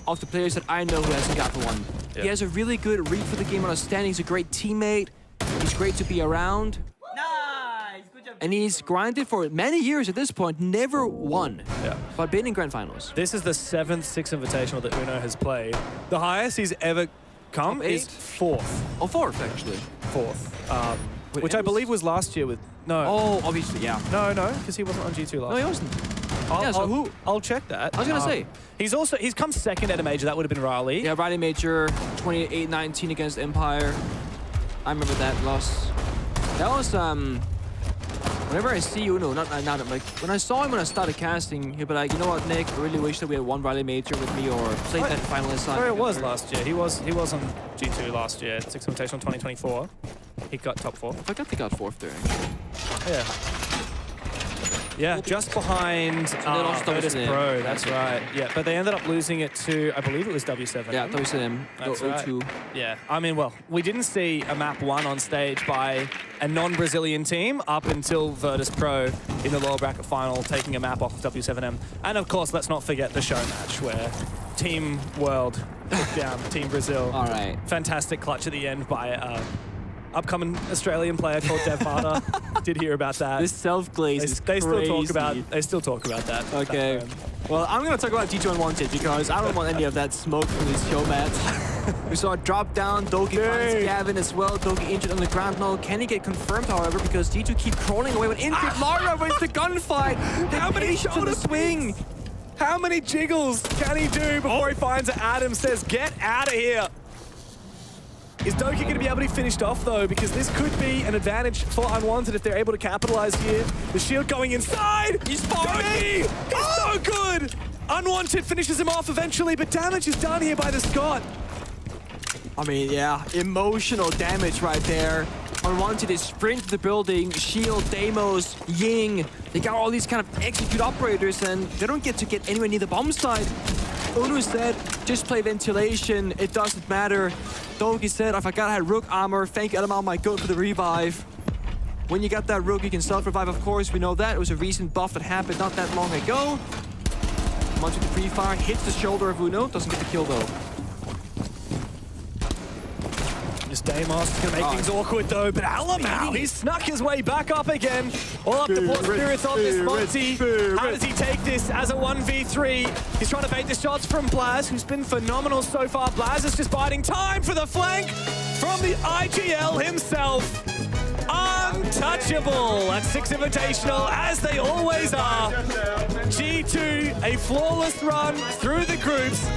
of the players that I know who hasn't gotten one. Yeah. He has a really good read for the game, understanding. He's a great teammate. He's great to be around. Nice, good job. And he's grinded for many years at this point, never won, but been in grand finals. This is the 7th Six Invitational that Uno has played. The highest he's ever come is 4th. Oh, 4th, actually. 4th. Wait, Which I believe was last year with... No. Oh, obviously, yeah. No, because he wasn't on G2 last No, he wasn't. I'll check that. I was gonna say. He's come second at a major. That would have been Riley. Yeah, Riley major, 28-19 against Empire. I remember that loss. That was, whenever I see Uno, not like, when I saw him when I started casting, he'd be like, you know what, Nick, I really wish that we had one Riley major with me or played that finalist side. Where it was last year. He was on G2 last year, Six Invitational 2024. He got top 4. I forgot they got 4th there, actually. Yeah. Yeah, just behind Virtus Pro, that's right. Yeah, but they ended up losing it to, I believe it was W7. Yeah, W7. That's right. Yeah, I mean, well, we didn't see a map won on stage by a non-Brazilian team up until Virtus Pro in the lower bracket final, taking a map off of W7M. And of course, let's not forget the show match where Team World took down Team Brazil. All right. Fantastic clutch at the end by upcoming Australian player called Dev Harder. Did hear about that. This self-glaze is they crazy. They still talk about that. Okay. Well, I'm going to talk about G2 Unwanted because I don't want any of that smoke from these show mats. We saw a drop down. Doki finds Gavin as well. Doki injured on the ground now. Can he get confirmed, however, because G2 keep crawling away with injured Lara wins the gunfight. How many shoulder swing? How many jiggles can he do before he finds it? Adam says, get out of here. Is Doki going to be able to be finished off, though? Because this could be an advantage for Unwanted if they're able to capitalize here. The shield going inside. He's falling. He's so good. Unwanted finishes him off eventually, but damage is done here by the Scott. I mean, yeah, emotional damage right there. Unwanted is sprint to the building, Shield, Deimos, Ying. They got all these kind of execute operators, and they don't get to get anywhere near the bomb side. Uno said, just play ventilation, it doesn't matter. Doki said, if I got had Rook armor, thank Element might go for the revive. When you got that Rook, you can self-revive, of course, we know that. It was a recent buff that happened not that long ago. Onto the pre-fire, hits the shoulder of Uno, doesn't get the kill though. Just Deimos is going to make things awkward though, but Alamau, he's snuck his way back up again. All up to Port Spirits on this Monty. How does he take this as a 1v3? He's trying to bait the shots from Blaz, who's been phenomenal so far. Blaz is just biding time for the flank from the IGL himself. Untouchable at Six Invitational, as they always are. G2, a flawless run through the groups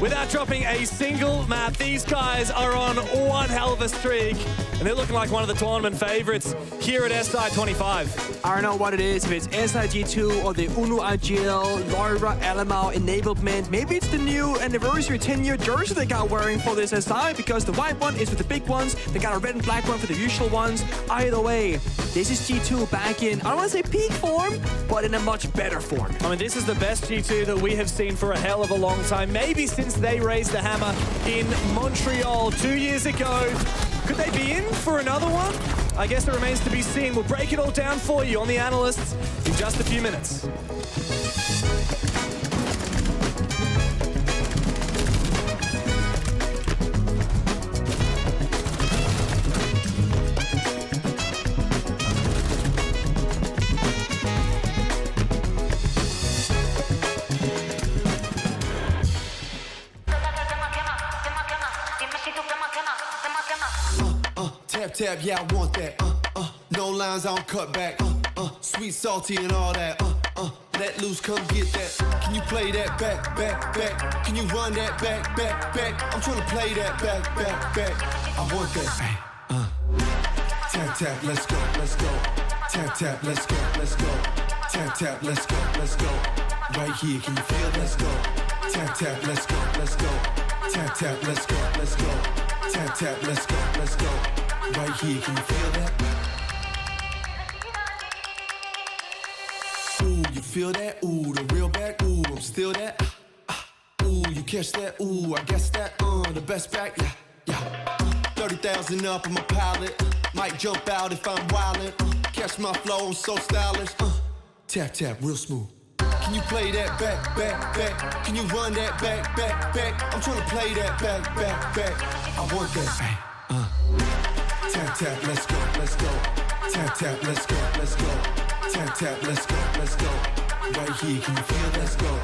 without dropping a single map. These guys are on one hell of a streak, and they're looking like one of the tournament favorites here at SI25. I don't know what it is, if it's SIG2 or the Uno IGL, Laura, Alamau enablement. Maybe it's the new anniversary 10-year jersey they got wearing for this SI, because the white one is with the big ones. They got a red and black one for the usual ones. Either way, this is G2 back in, I don't want to say peak form, but in a much better form. I mean, this is the best G2 that we have seen for a hell of a long time. Maybe since they raised the hammer in Montreal 2 years ago. Could they be in for another one? I guess it remains to be seen. We'll break it all down for you on the Analysts in just a few minutes. Tap, yeah, I want that. No lines, I don't cut back. Sweet, salty, and all that. Let loose, come get that. Can you play that back, back, back? Can you run that back, back, back? I'm trying to play that back, back, back. I want that. Tap, tap, let's go, let's go. Tap, tap, let's go, let's go. Tap, tap, let's go, let's go. Right here, can you feel? Let's go. Tap, tap, let's go, let's go. Tap, tap, let's go, let's go. Tap, tap, let's go, let's go. Right here, can you feel that? Ooh, you feel that? Ooh, the real back. Ooh, I'm still that. Ooh, you catch that? Ooh, I guess that. The best back. Yeah, yeah. 30,000 up on my pallet. Might jump out if I'm wildin'. Catch my flow, I'm so stylish. Tap, tap, real smooth. Can you play that back, back, back? Can you run that back, back, back? I'm trying to play that back, back, back. I want that. Tap, tap, let's go, let's go. Tap, tap, let's go, let's go. Tap, tap, let's go, let's go. Right here, can you feel? Let's go.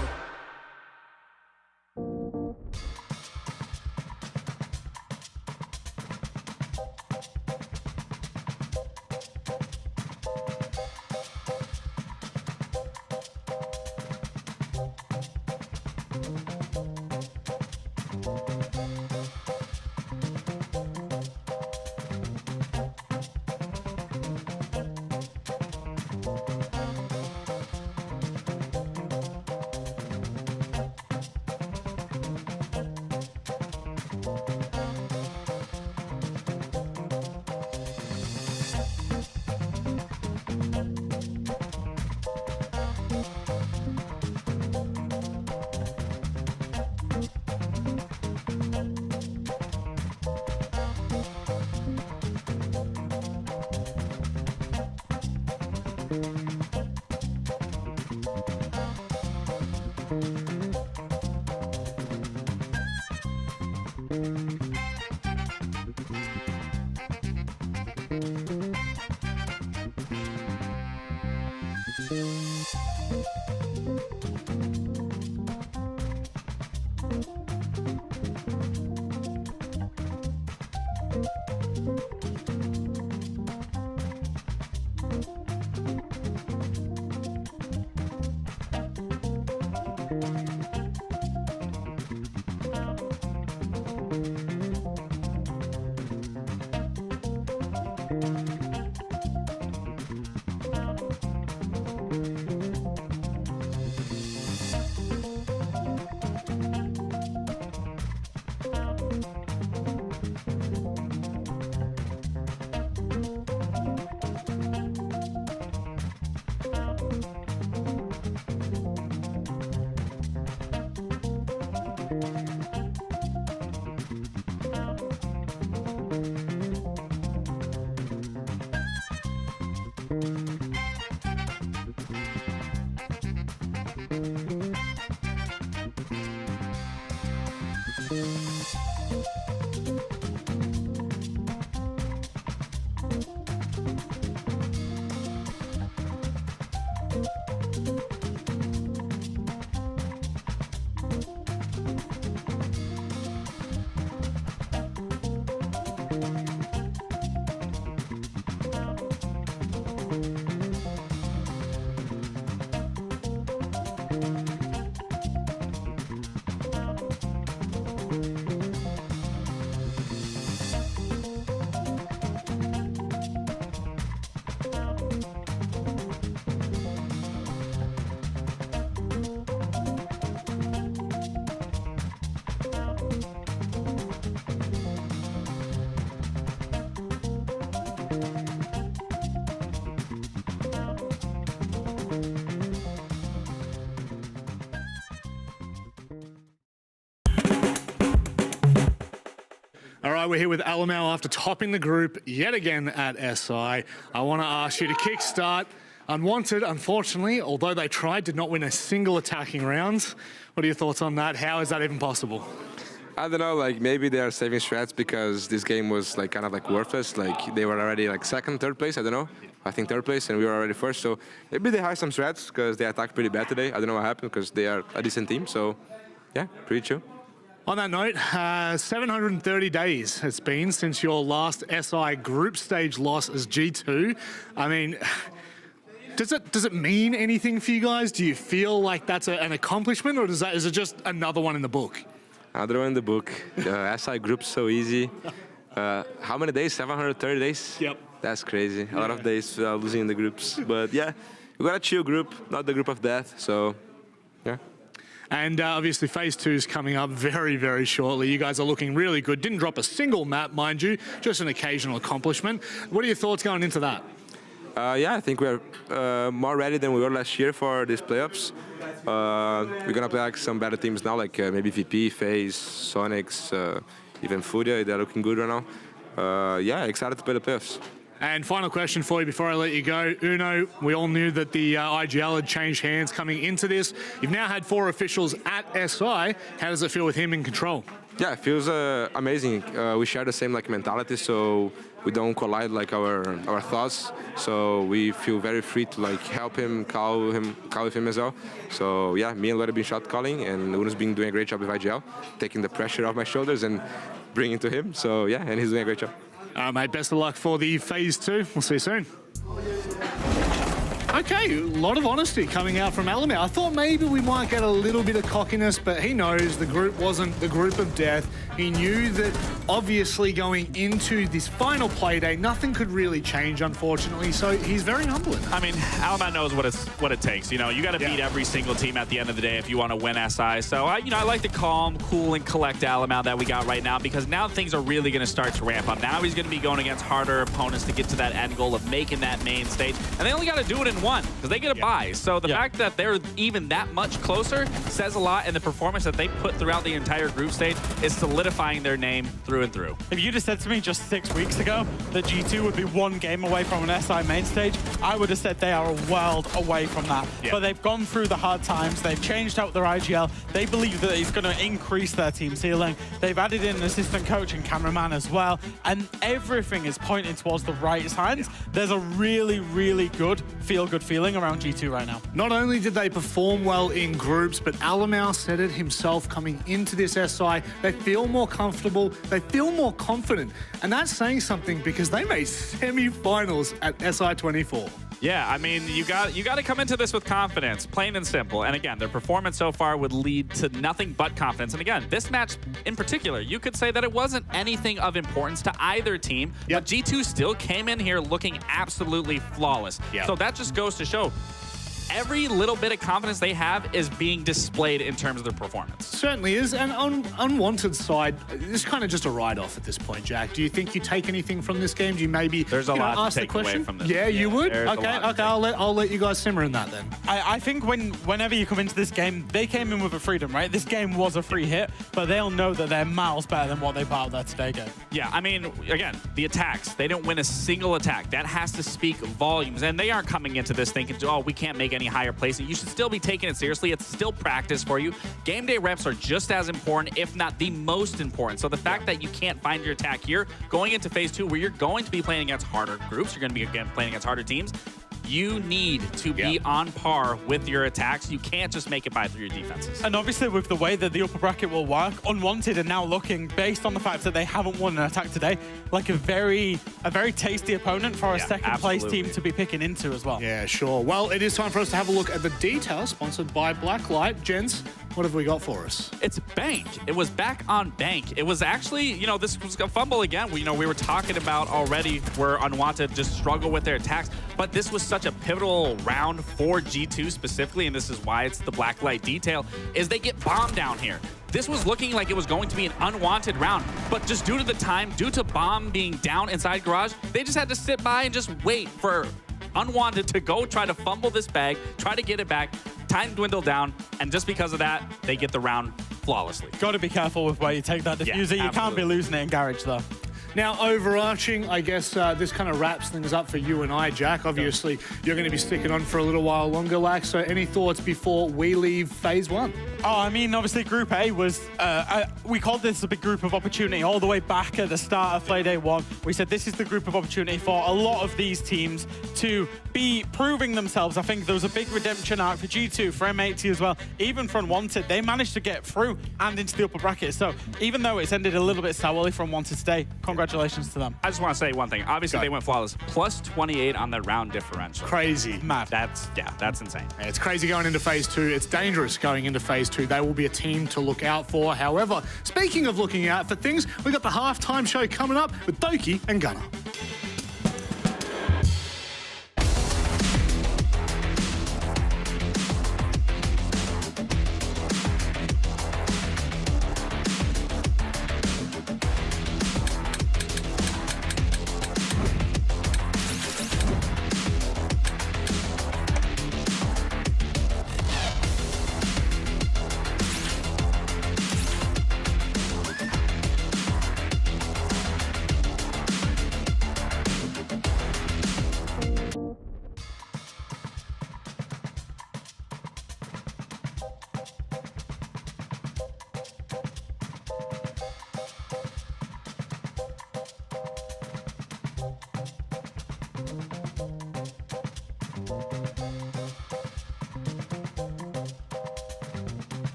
All right, we're here with Alamau after topping the group yet again at SI. I want to ask you to kickstart. Unwanted, unfortunately, although they tried, did not win a single attacking round. What are your thoughts on that? How is that even possible? I don't know, like maybe they are saving strats because this game was like kind of like worthless. Like they were already like second, third place, I don't know. I think third place and we were already first. So maybe they had some strats because they attacked pretty bad today. I don't know what happened because they are a decent team. So yeah, pretty chill. On that note, 730 days it's been since your last SI group stage loss as G2. I mean, does it mean anything for you guys? Do you feel like that's an accomplishment, or is it just another one in the book? Another one in the book. The SI group's so easy. How many days? 730 days? Yep. That's crazy. A lot of days losing in the groups. But yeah, we got a chill group, not the group of death. So yeah. And obviously Phase 2 is coming up very, very shortly. You guys are looking really good. Didn't drop a single map, mind you, just an occasional accomplishment. What are your thoughts going into that? Yeah, I think we're more ready than we were last year for these playoffs. We're going to play like some better teams now, like maybe VP, FaZe, Sonics, even Furia. They're looking good right now. Yeah, excited to play the playoffs. And final question for you before I let you go. Uno, we all knew that the IGL had changed hands coming into this. You've now had 4 officials at SI. How does it feel with him in control? Yeah, it feels amazing. We share the same like mentality, so we don't collide like our thoughts. So we feel very free to like help him, call with him as well. So yeah, me and Lord have been shot calling, and Uno's been doing a great job with IGL, taking the pressure off my shoulders and bringing it to him. So yeah, and he's doing a great job. Mate, best of luck for the Phase 2. We'll see you soon. Okay, a lot of honesty coming out from Alamir. I thought maybe we might get a little bit of cockiness, but he knows the group wasn't the group of death. He knew that obviously going into this final play day, nothing could really change, unfortunately, so he's very humble in that. I mean, Alamir knows what it takes. You know, you got to beat every single team at the end of the day if you want to win SI. So, I like the calm, cool, and collect Alamir that we got right now, because now things are really going to start to ramp up. Now he's going to be going against harder opponents to get to that end goal of making that main stage, and they only got to do it in one, because they get a bye. So the fact that they're even that much closer says a lot, and the performance that they put throughout the entire group stage is solidifying their name through and through. If you just said to me just 6 weeks ago that G2 would be 1 game away from an SI main stage, I would have said they are a world away from that. But they've gone through the hard times, they've changed out their IGL, they believe that it's going to increase their team ceiling, they've added in an assistant coach and cameraman as well, and everything is pointing towards the right signs. There's a really, really good feel-good feeling around G2 right now. Not only did they perform well in groups, but Alamir said it himself coming into this SI. They feel more comfortable, they feel more confident, and that's saying something because they made semi-finals at SI 24. Yeah, I mean, you got to come into this with confidence, plain and simple. And again, their performance so far would lead to nothing but confidence. And again, this match in particular, you could say that it wasn't anything of importance to either team, but G2 still came in here looking absolutely flawless. So that just goes to show every little bit of confidence they have is being displayed in terms of their performance. Certainly is. And on Unwanted side, it's kind of just a write-off at this point, Jack. Do you think you take anything from this game? Do you maybe There's a lot ask to the take away question? from this. Yeah, you would? Okay, I'll let you guys simmer in that then. I think whenever you come into this game, they came in with a freedom, right? This game was a free hit, but they'll know that they're miles better than what they put out there today game. Yeah, I mean, again, the attacks, they didn't win a single attack. That has to speak volumes. And they aren't coming into this thinking, oh, we can't make any higher placing. You should still be taking it seriously. It's still practice for you. Game day reps are just as important, if not the most important. So the fact that you can't find your attack here, going into phase 2, where you're going to be playing against harder groups, you're going to be again playing against harder teams, you need to be on par with your attacks. You can't just make it by through your defenses. And obviously with the way that the upper bracket will work, Unwanted are now looking, based on the fact that they haven't won an attack today, like a very tasty opponent for a second place team to be picking into as well. Yeah, sure. Well, it is time for us to have a look at the details, sponsored by Blacklight. Gents, what have we got for us? It's Bank. It was back on Bank. It was actually, this was a fumble again. We were talking about already where Unwanted just struggle with their attacks, but this was such a pivotal round for G2 specifically, and this is why it's the Blacklight detail, is they get bombed down here. This was looking like it was going to be an unwanted round, but just due to the time, due to Bomb being down inside Garage, they just had to sit by and just wait for Unwanted to go try to fumble this bag, try to get it back. Time dwindled down, and just because of that, they get the round flawlessly. Got to be careful with where you take that diffuser. You can't be losing it in Garage, though. Now, overarching, I guess this kind of wraps things up for you and I, Jack. Obviously, you're going to be sticking on for a little while longer, Lax. So any thoughts before we leave phase 1? Oh, I mean, obviously, Group A was, we called this a big group of opportunity all the way back at the start of Play Day 1. We said this is the group of opportunity for a lot of these teams to be proving themselves. I think there was a big redemption arc for G2, for M80 as well. Even for Unwanted, they managed to get through and into the upper bracket. So even though it's ended a little bit sourly for Unwanted today, congratulations to them. I just want to say one thing. Obviously, they went flawless. Plus 28 on the round differential. Crazy. Mad. That's insane. It's crazy going into phase 2. It's dangerous going into phase 2. They will be a team to look out for. However, speaking of looking out for things, we've got the halftime show coming up with Doki and Gunnar.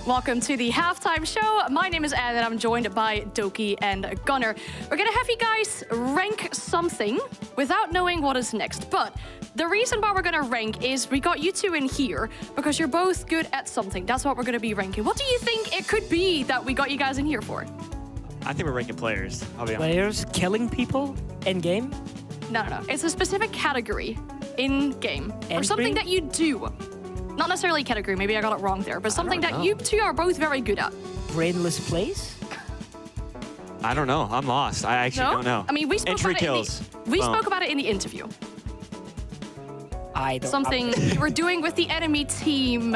Welcome to the halftime show. My name is Ed and I'm joined by Doki and Gunnar. We're gonna have you guys rank something without knowing what is next. But the reason why we're gonna rank is we got you two in here because you're both good at something. That's what we're gonna be ranking. What do you think it could be that we got you guys in here for? I think we're ranking players, I'll be honest. Players killing people in game? No. It's a specific category in game or something that you do. Not necessarily category, maybe I got it wrong there, but something that you two are both very good at. Brainless plays? I don't know. I'm lost. I actually don't know. I mean, we spoke Entry about kills. it. We spoke about it in the interview. I don't. Something you were doing with the enemy team.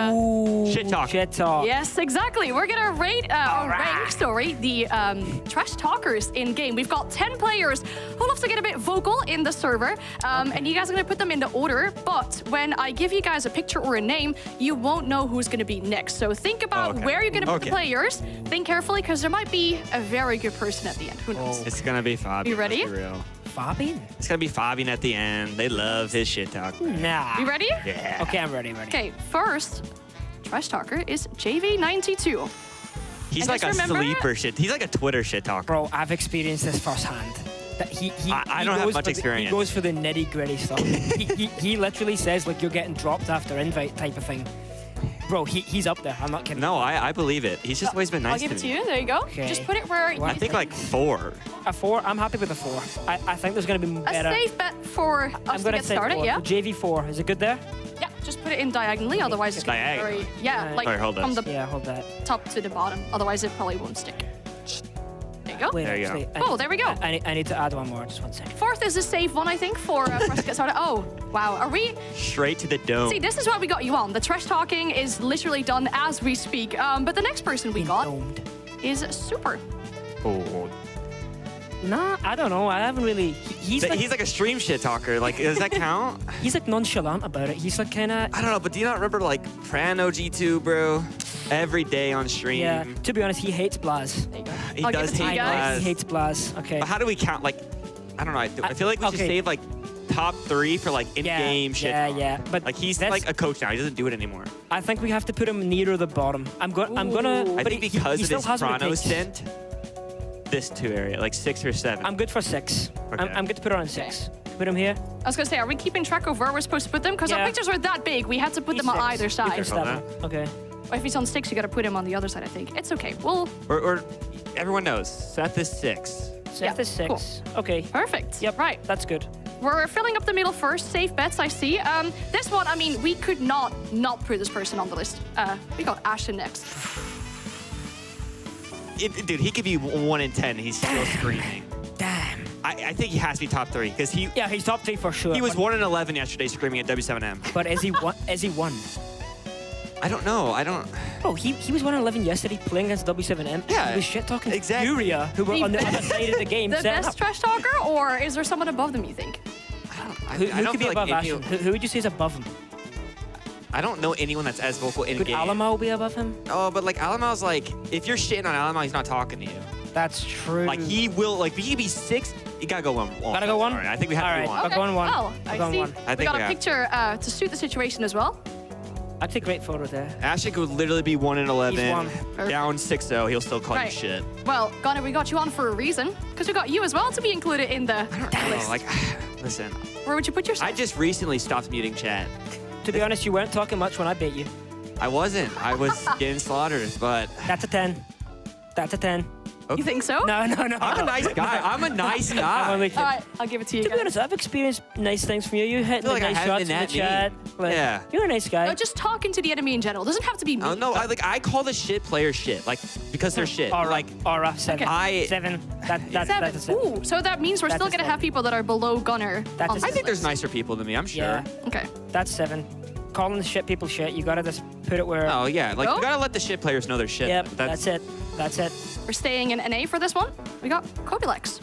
Shit talk. Shit talk. Yes, exactly. We're gonna rank the trash talkers in game. We've got 10 players who love to get a bit vocal in the server, and you guys are gonna put them in the order. But when I give you guys a picture or a name, you won't know who's gonna be next. So think about where you're gonna put the players. Think carefully, because there might be a very good person at the end. Who knows? It's gonna be Fabian. You ready? Let's be real. Fabian? It's gonna be Fabian at the end. They love his shit talk. Nah. You ready? Yeah. Okay, I'm ready. Okay, first trash talker is JV92. He's like a sleeper shit. He's like a Twitter shit talker. Bro, I've experienced this firsthand. I don't have much experience. He goes for the nitty-gritty stuff. he literally says, like, you're getting dropped after invite type of thing. Bro, he's up there. I'm not kidding. No, I believe it. He's just always been nice I'll give to it to me. you. There you go. Okay. Just put it where you I think like 4. A 4? I'm happy with a 4. I think there's going to be better. A safe bet for us to get started, yeah? JV4. Is it good there? Yeah, just put it in diagonally, otherwise it's going to be very... Yeah, like Sorry, hold from this. the hold that. top to the bottom. Otherwise it probably won't stick. There you go. Wait, There you go. actually, Cool, there we go. I need to add one more. Just 1 second. Fourth is a safe one, I think, for us to get started. Oh, wow. Are we... Straight to the dome. See, this is what we got you on. The trash talking is literally done as we speak. But the next person we got is Super. Oh. Nah, I don't know. I haven't really. He's like a stream shit talker. Like, does that count? He's like nonchalant about it. He's like kind of. I don't know, but do you not remember like Prano G2, bro? Every day on stream. Yeah. To be honest, he hates Blaz. He does hate Blaz. He hates Blaz. Okay. But how do we count? Like, I don't know. I feel like we should save like top 3 for like in-game shit. Yeah. But like he's like a coach now. He doesn't do it anymore. I think we have to put him near the bottom. I'm gonna. I think because he of still his has what it Prano takes. stint. This 2 area, like 6 or 7. I'm good for 6. Okay. I'm good to put it on 6. Put him here. I was going to say, are we keeping track of where we're supposed to put them? Because our pictures are that big, we had to put them on either side. Okay. If he's on 6, you got to put him on the other side, I think. It's okay. We'll... Or everyone knows, Seth is 6. Seth is 6. Cool. Okay. Perfect. Yep. Right. That's good. We're filling up the middle first. Safe bets, I see. This one, I mean, we could not put this person on the list. We got Ashton next. Dude, he could be 1 in 10. He's still screaming. Damn. I think he has to be top 3 because he. Yeah, he's top 3 for sure. He was 1 in 11 yesterday screaming at W7M. But is he one? Is he one? I don't know. I don't. Bro, he was 1 in 11 yesterday playing against W7M. Yeah. He was shit talking exactly. Furia, who were on the other side of the game. The best trash talker, or is there someone above them, you think? Who don't could be feel above like Ashton? Who would you say is above him? I don't know anyone that's as vocal in Could game. Alamo be above him? Oh, but like Alamo's like, if you're shitting on Alamo, he's not talking to you. That's true. Like he will, like he could be 6. You gotta go 1. Gotta go 1? All right, I think we have to be 1. I'll go on 1. Well, I see. I We think got we a have. picture to suit the situation as well. I'd take great photo there. Ashton could literally be 1 in 11. He's Down 6-0. He'll still call Right. you shit. Well, Gunnar, we got you on for a reason, because we got you as well to be included in the list. Oh, like, listen. Where would you put yourself? I just recently stopped muting chat. To be honest, you weren't talking much when I beat you. I wasn't. I was getting slaughtered, but. That's a 10. That's a 10. You think so? No. I'm a nice guy. I'm a nice guy. I'm only kidding. All right, I'll give it to you. To be honest, I've experienced nice things from you. You hit like I nice haven't shots in been the that chat. Like, Yeah. You're a nice guy. No, just talking to the enemy in general. Doesn't have to be me. Oh no! I call the shit players shit, like because they're shit. Aura, Like Aura, 7. I- 7. That's Seven. a 7. Ooh, so that means we're That's still a gonna seven. have people that are below Gunnar. That's on a this I think there's list. nicer people than me. I'm sure. Yeah. Okay. That's 7. Calling the shit people shit, you gotta just put it where. Oh yeah, like Go? you gotta let the shit players know their shit. Yep, that's it. That's it. We're staying in NA for this one. We got Kobilex.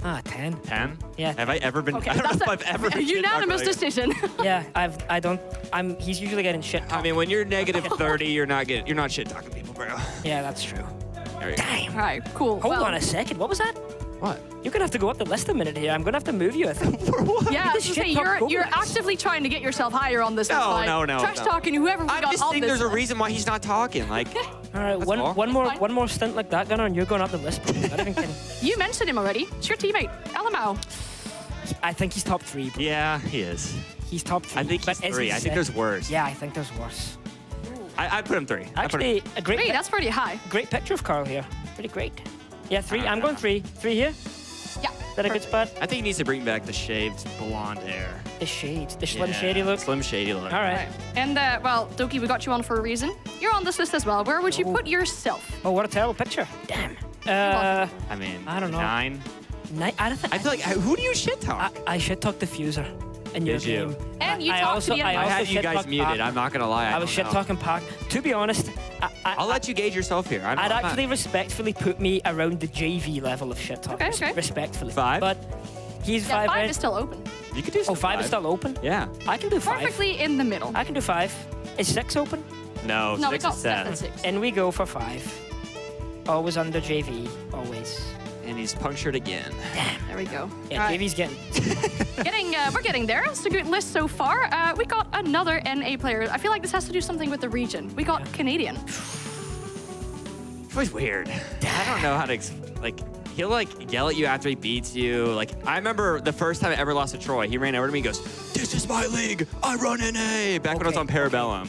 Ah, 10. 10. Yeah. Have I ever been? Okay, I don't that's know if I've ever a been shit unanimous talked like- decision. Yeah, he's usually getting shit. I mean, when you're negative 30, you're not shit talking people, bro. Yeah, that's true. There you go. Damn. All right, cool. Hold Well, on a second. What was that? What? You're gonna have to go up the list a minute here. I'm gonna have to move you, I think. For what? Yeah, I was This gonna say, shit talk you're Kobilex. actively trying to get yourself higher on this list. No, by no. Trash talking whoever we I'm got just on saying this there's a list. reason why he's not talking. Like, All right, That's all. one more stint like that, Gunnar, and you're going up the list. Bro. Not even kidding. You mentioned him already. It's your teammate, Alamo. I think he's top 3. Bro. yeah, he is. He's top 3. I think he's but is 3. he I think second? there's worse. Yeah, I think there's worse. I put him 3. I put him- Actually, a great, Hey, that's pretty high. great picture of Carl here. Pretty great. Yeah, 3. I'm going 3. 3 here. Yeah. Is that a good spot? I think he needs to bring back the shaved blonde hair. The shades, the slim Yeah, shady look. Slim shady look. All right. And well, Doki, we got you on for a reason. You're on this list as well. Where would you put yourself? Oh, what a terrible picture. Damn. I mean, I don't know. 9. I don't think. I feel like who do you shit talk? I should talk the Fuser in your Did you? game. And you I talked also, to the I enemy. I also had you shit guys talk muted. Pac. I'm not gonna lie. I was shit talking Pac. To be honest, I'll let you gauge yourself here. I'd actually respectfully put me around the JV level of shit talk. Okay. Respectfully. 5? But he's Yeah, 5. 5 right? is still open. You could do some 5 is still open? Yeah. I can do 5. Perfectly in the middle. I can do 5. Is 6 open? No, No, we 6 got is Seth at set. 6. And we go for 5. Always under JV. Always. And he's punctured again. There we go. Yeah, All right. JV's getting. We're getting there. It's a good list so far. We got another NA player. I feel like this has to do something with the region. We got Canadian. It's always weird. I don't know how to like. He'll like yell at you after he beats you. Like I remember the first time I ever lost to Troy, he ran over to me and goes, "This is my league. I run NA." Back when I was on Parabellum.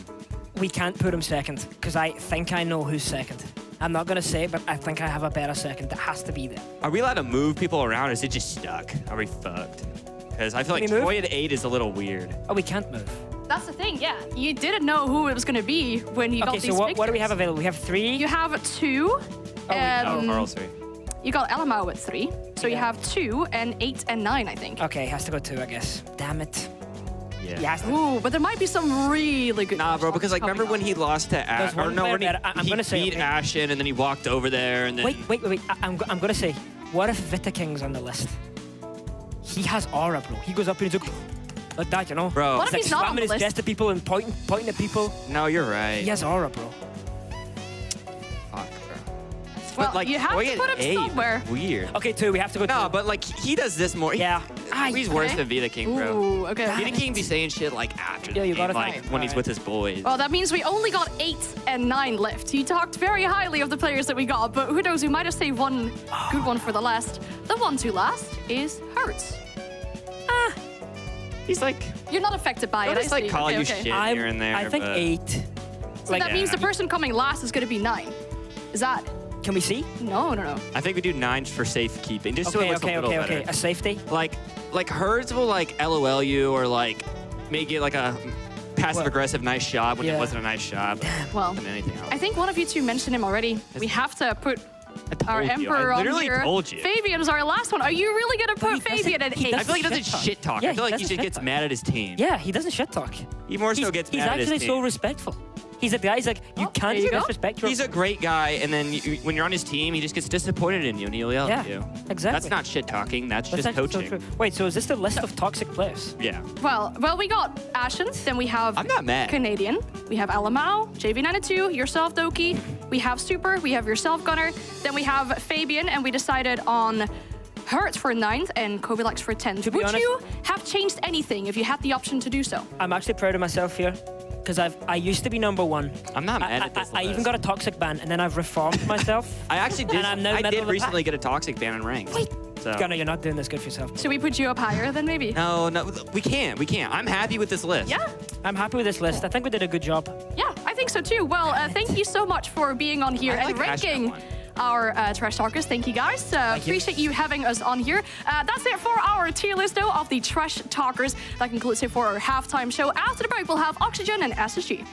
We can't put him second because I think I know who's second. I'm not gonna say it, but I think I have a better second. That has to be there. Are we allowed to move people around, or is it just stuck? Are we fucked? Because I feel like Can we move? Troy at 8 is a little weird. Oh, we can't move. That's the thing, yeah. You didn't know who it was going to be when you got Okay, these so what do we pictures. have available? We have 3. You have 2. Oh, Carl's 3. You got Elamau with 3. So you have 2 and 8 and 9, I think. Okay, has to go 2, I guess. Damn it. Yeah. He has to. Ooh, but there might be some really good. Nah, bro, because like remember when he lost to There's Ash, one or no, player when he, that I'm gonna say, beat okay. Ashen and then he walked over there and then Wait. I'm gonna say, what if Vita King's on the list? He has aura, bro. He goes up and he's like that, you know? Bro. What if he's not on the his list? chest at people and pointing at people. No, you're right. He has aura, bro. Fuck, bro. Well, But like you have going to at put him 8, somewhere. weird. Okay, 2. We have to go 2. No, but like he does this more. Yeah. He's worse than Vita King, bro. Ooh, okay. Vita King be saying shit like after Yeah, the you game, gotta like think. when he's Alright. with his boys. Well, that means we only got 8 and 9 left. You talked very highly of the players that we got, but who knows, we might have saved one good one for the last. The one to last is Hurts. He's like, You're not affected by I'll it, just I like see. call Okay, you okay. shit here and there. I think but 8. So that means the person coming last is going to be 9. Is that? Can we see? No. I think we do 9 for safekeeping, just so it looks a little better. A safety? Like Herds will like LOL you or like make it like a passive aggressive nice shot when it wasn't a nice shot. Well, than anything else. I think one of you two mentioned him already. We have to put our told you. Emperor I on literally here. told you. Fabian's our last one. Are you really going to put Fabian at 8? I feel like he doesn't shit talk. Yeah, I feel he like he doesn't just gets shit mad at his team. Yeah, he doesn't shit talk. He more so gets He's mad at his actually team. so respectful. He's a guy, he's like, you can't disrespect your... He's a great guy, and then when you're on his team, he just gets disappointed in you and he'll yell at you. Exactly. That's not shit talking. That's just actually so coaching. true. Wait, so is this the list of toxic players? Yeah. Well, we got Ashen, then we have I'm not mad. Canadian, we have Elamau, JV92, yourself, Doki, we have Super, we have yourself, Gunner, then we have Fabian, and we decided on Hurts for 9th and Kovilax for 10th. be Would honest- you have changed anything if you had the option to do so? I'm actually proud of myself here. Because I used to be number 1. I'm not mad at this I even list. got a toxic ban, and then I've reformed myself. I actually did. And I'm now I middle did of the recently pack. get a toxic ban in ranked. Wait. So. Gunner, you're not doing this good for yourself. Should we put you up higher then maybe? No, we can't. I'm happy with this list. Yeah? I'm happy with this list. I think we did a good job. Yeah, I think so too. Well, thank you so much for being on here and ranking our Trash Talkers. Thank you guys. Appreciate you having us on here. That's it for our tier list though of the Trash Talkers. That concludes it for our halftime show. After the break, we'll have Oxygen and SSG.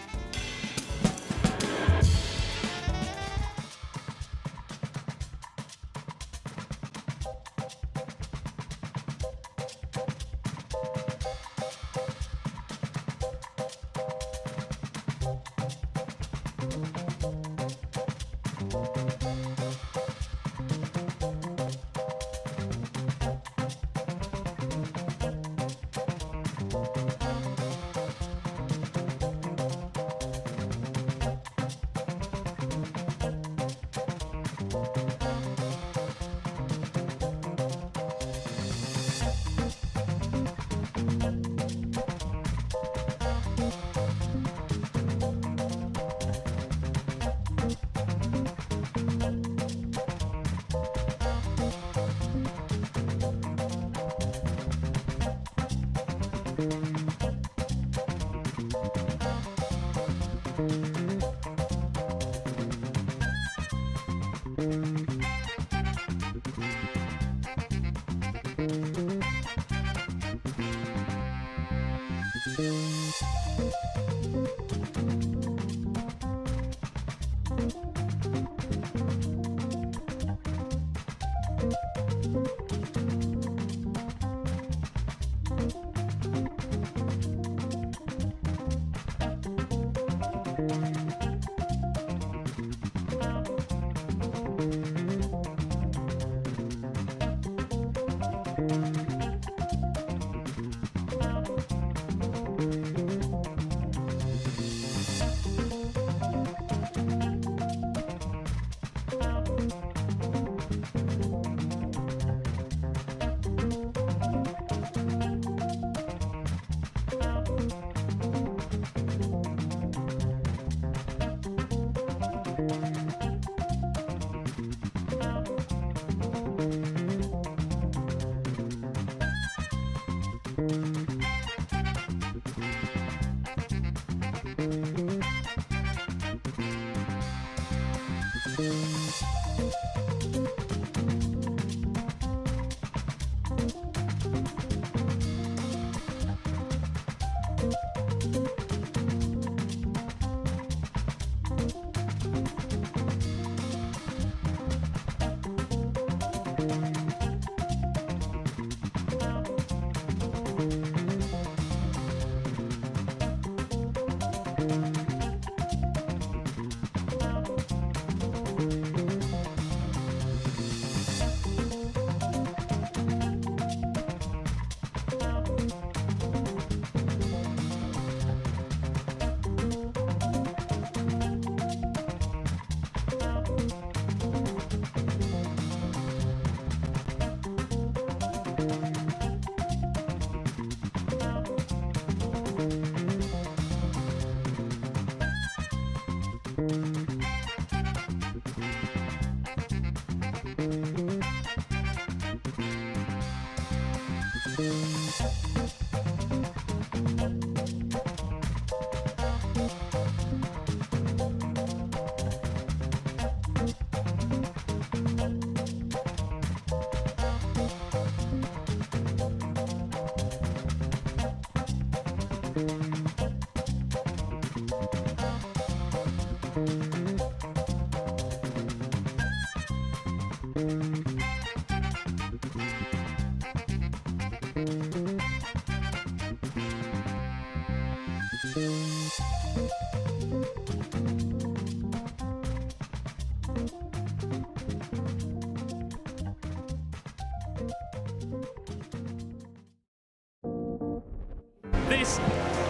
This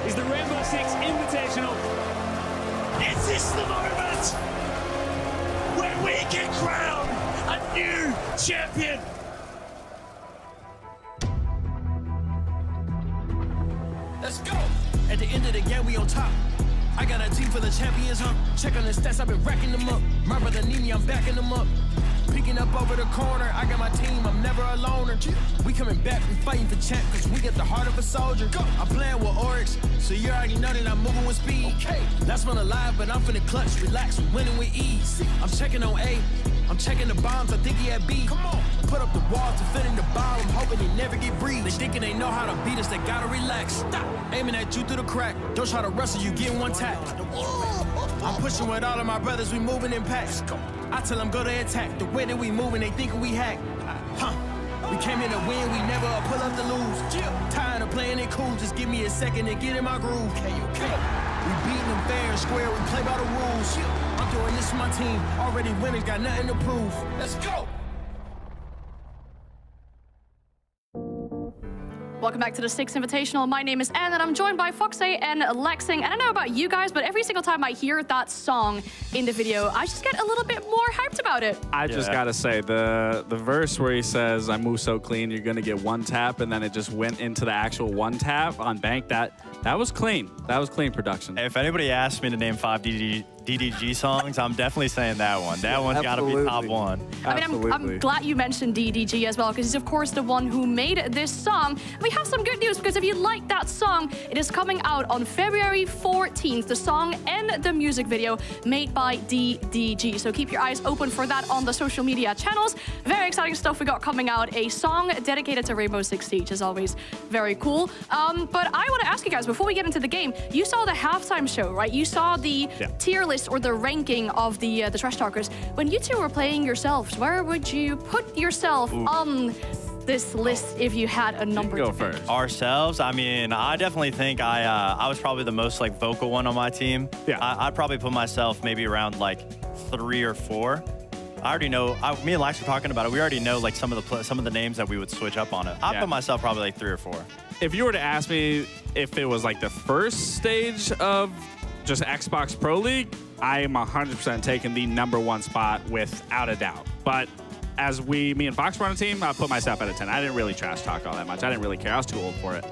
is the Rainbow Six Invitational. Is this the moment where we can crown a new champion? Let's go. At the end of the game, we on top. I got a team full of champions, huh? Check on the stats, I've been racking them up. My brother need me, I'm backing them up. Picking up over the corner, I got my team, I'm never a loner. We coming back, we fighting for champ, cause we get the heart of a soldier. I'm playing with Oryx, so you already know that I'm moving with speed. Okay, last one alive, but I'm finna clutch, relax, we winning with ease. I'm checking on A, I'm checking the bombs, I think he had B. Come on, put up the wall to fit in the bomb, I'm hoping they never get breached. They thinking they know how to beat us, they gotta relax. Stop aiming at you through the crack, don't try to wrestle, you getting one tap. I'm pushing with all of my brothers, we moving in packs. I tell them go to attack, the way that we moving, they thinking we hack. We came here to win, we never pull up to lose. Tired of playing it cool, just give me a second to get in my groove. We beating them fair and square, we play by the rules. I'm doing this for my team, already winners, got nothing to prove. Let's go! Welcome back to the Six Invitational. My name is Anne, and I'm joined by Foxy and Lexing. I don't know about you guys, but every single time I hear that song in the video, I just get a little bit more hyped about it. I just gotta say, the verse where he says, I move so clean, you're gonna get one tap, and then it just went into the actual one tap on Bank, that was clean. That was clean production. If anybody asked me to name 5 DDG songs, I'm definitely saying that one. That one's gotta be top one. I mean, I'm glad you mentioned DDG as well, because he's of course the one who made this song. We have some good news, because if you like that song, it is coming out on February 14th, the song and the music video made by DDG. So keep your eyes open for that on the social media channels. Very exciting stuff we got coming out. A song dedicated to Rainbow Six Siege is always very cool. But I want to ask you guys, before we get into the game, you saw the halftime show, right? You saw the tier list or the ranking of the trash talkers. When you two were playing yourselves, where would you put yourself on this list if you had a number to pick? Ourselves? I mean, I definitely think I was probably the most like vocal one on my team. Yeah. I'd probably put myself maybe around like 3 or 4. I already know. Me and Lex were talking about it. We already know like some of the names that we would switch up on it. I'd put myself probably like 3 or 4. If you were to ask me if it was like the first stage of just Xbox Pro League, I am 100% taking the #1 spot without a doubt. But as me and Fox were on a team, I put myself at a 10. I didn't really trash talk all that much. I didn't really care. I was too old for it.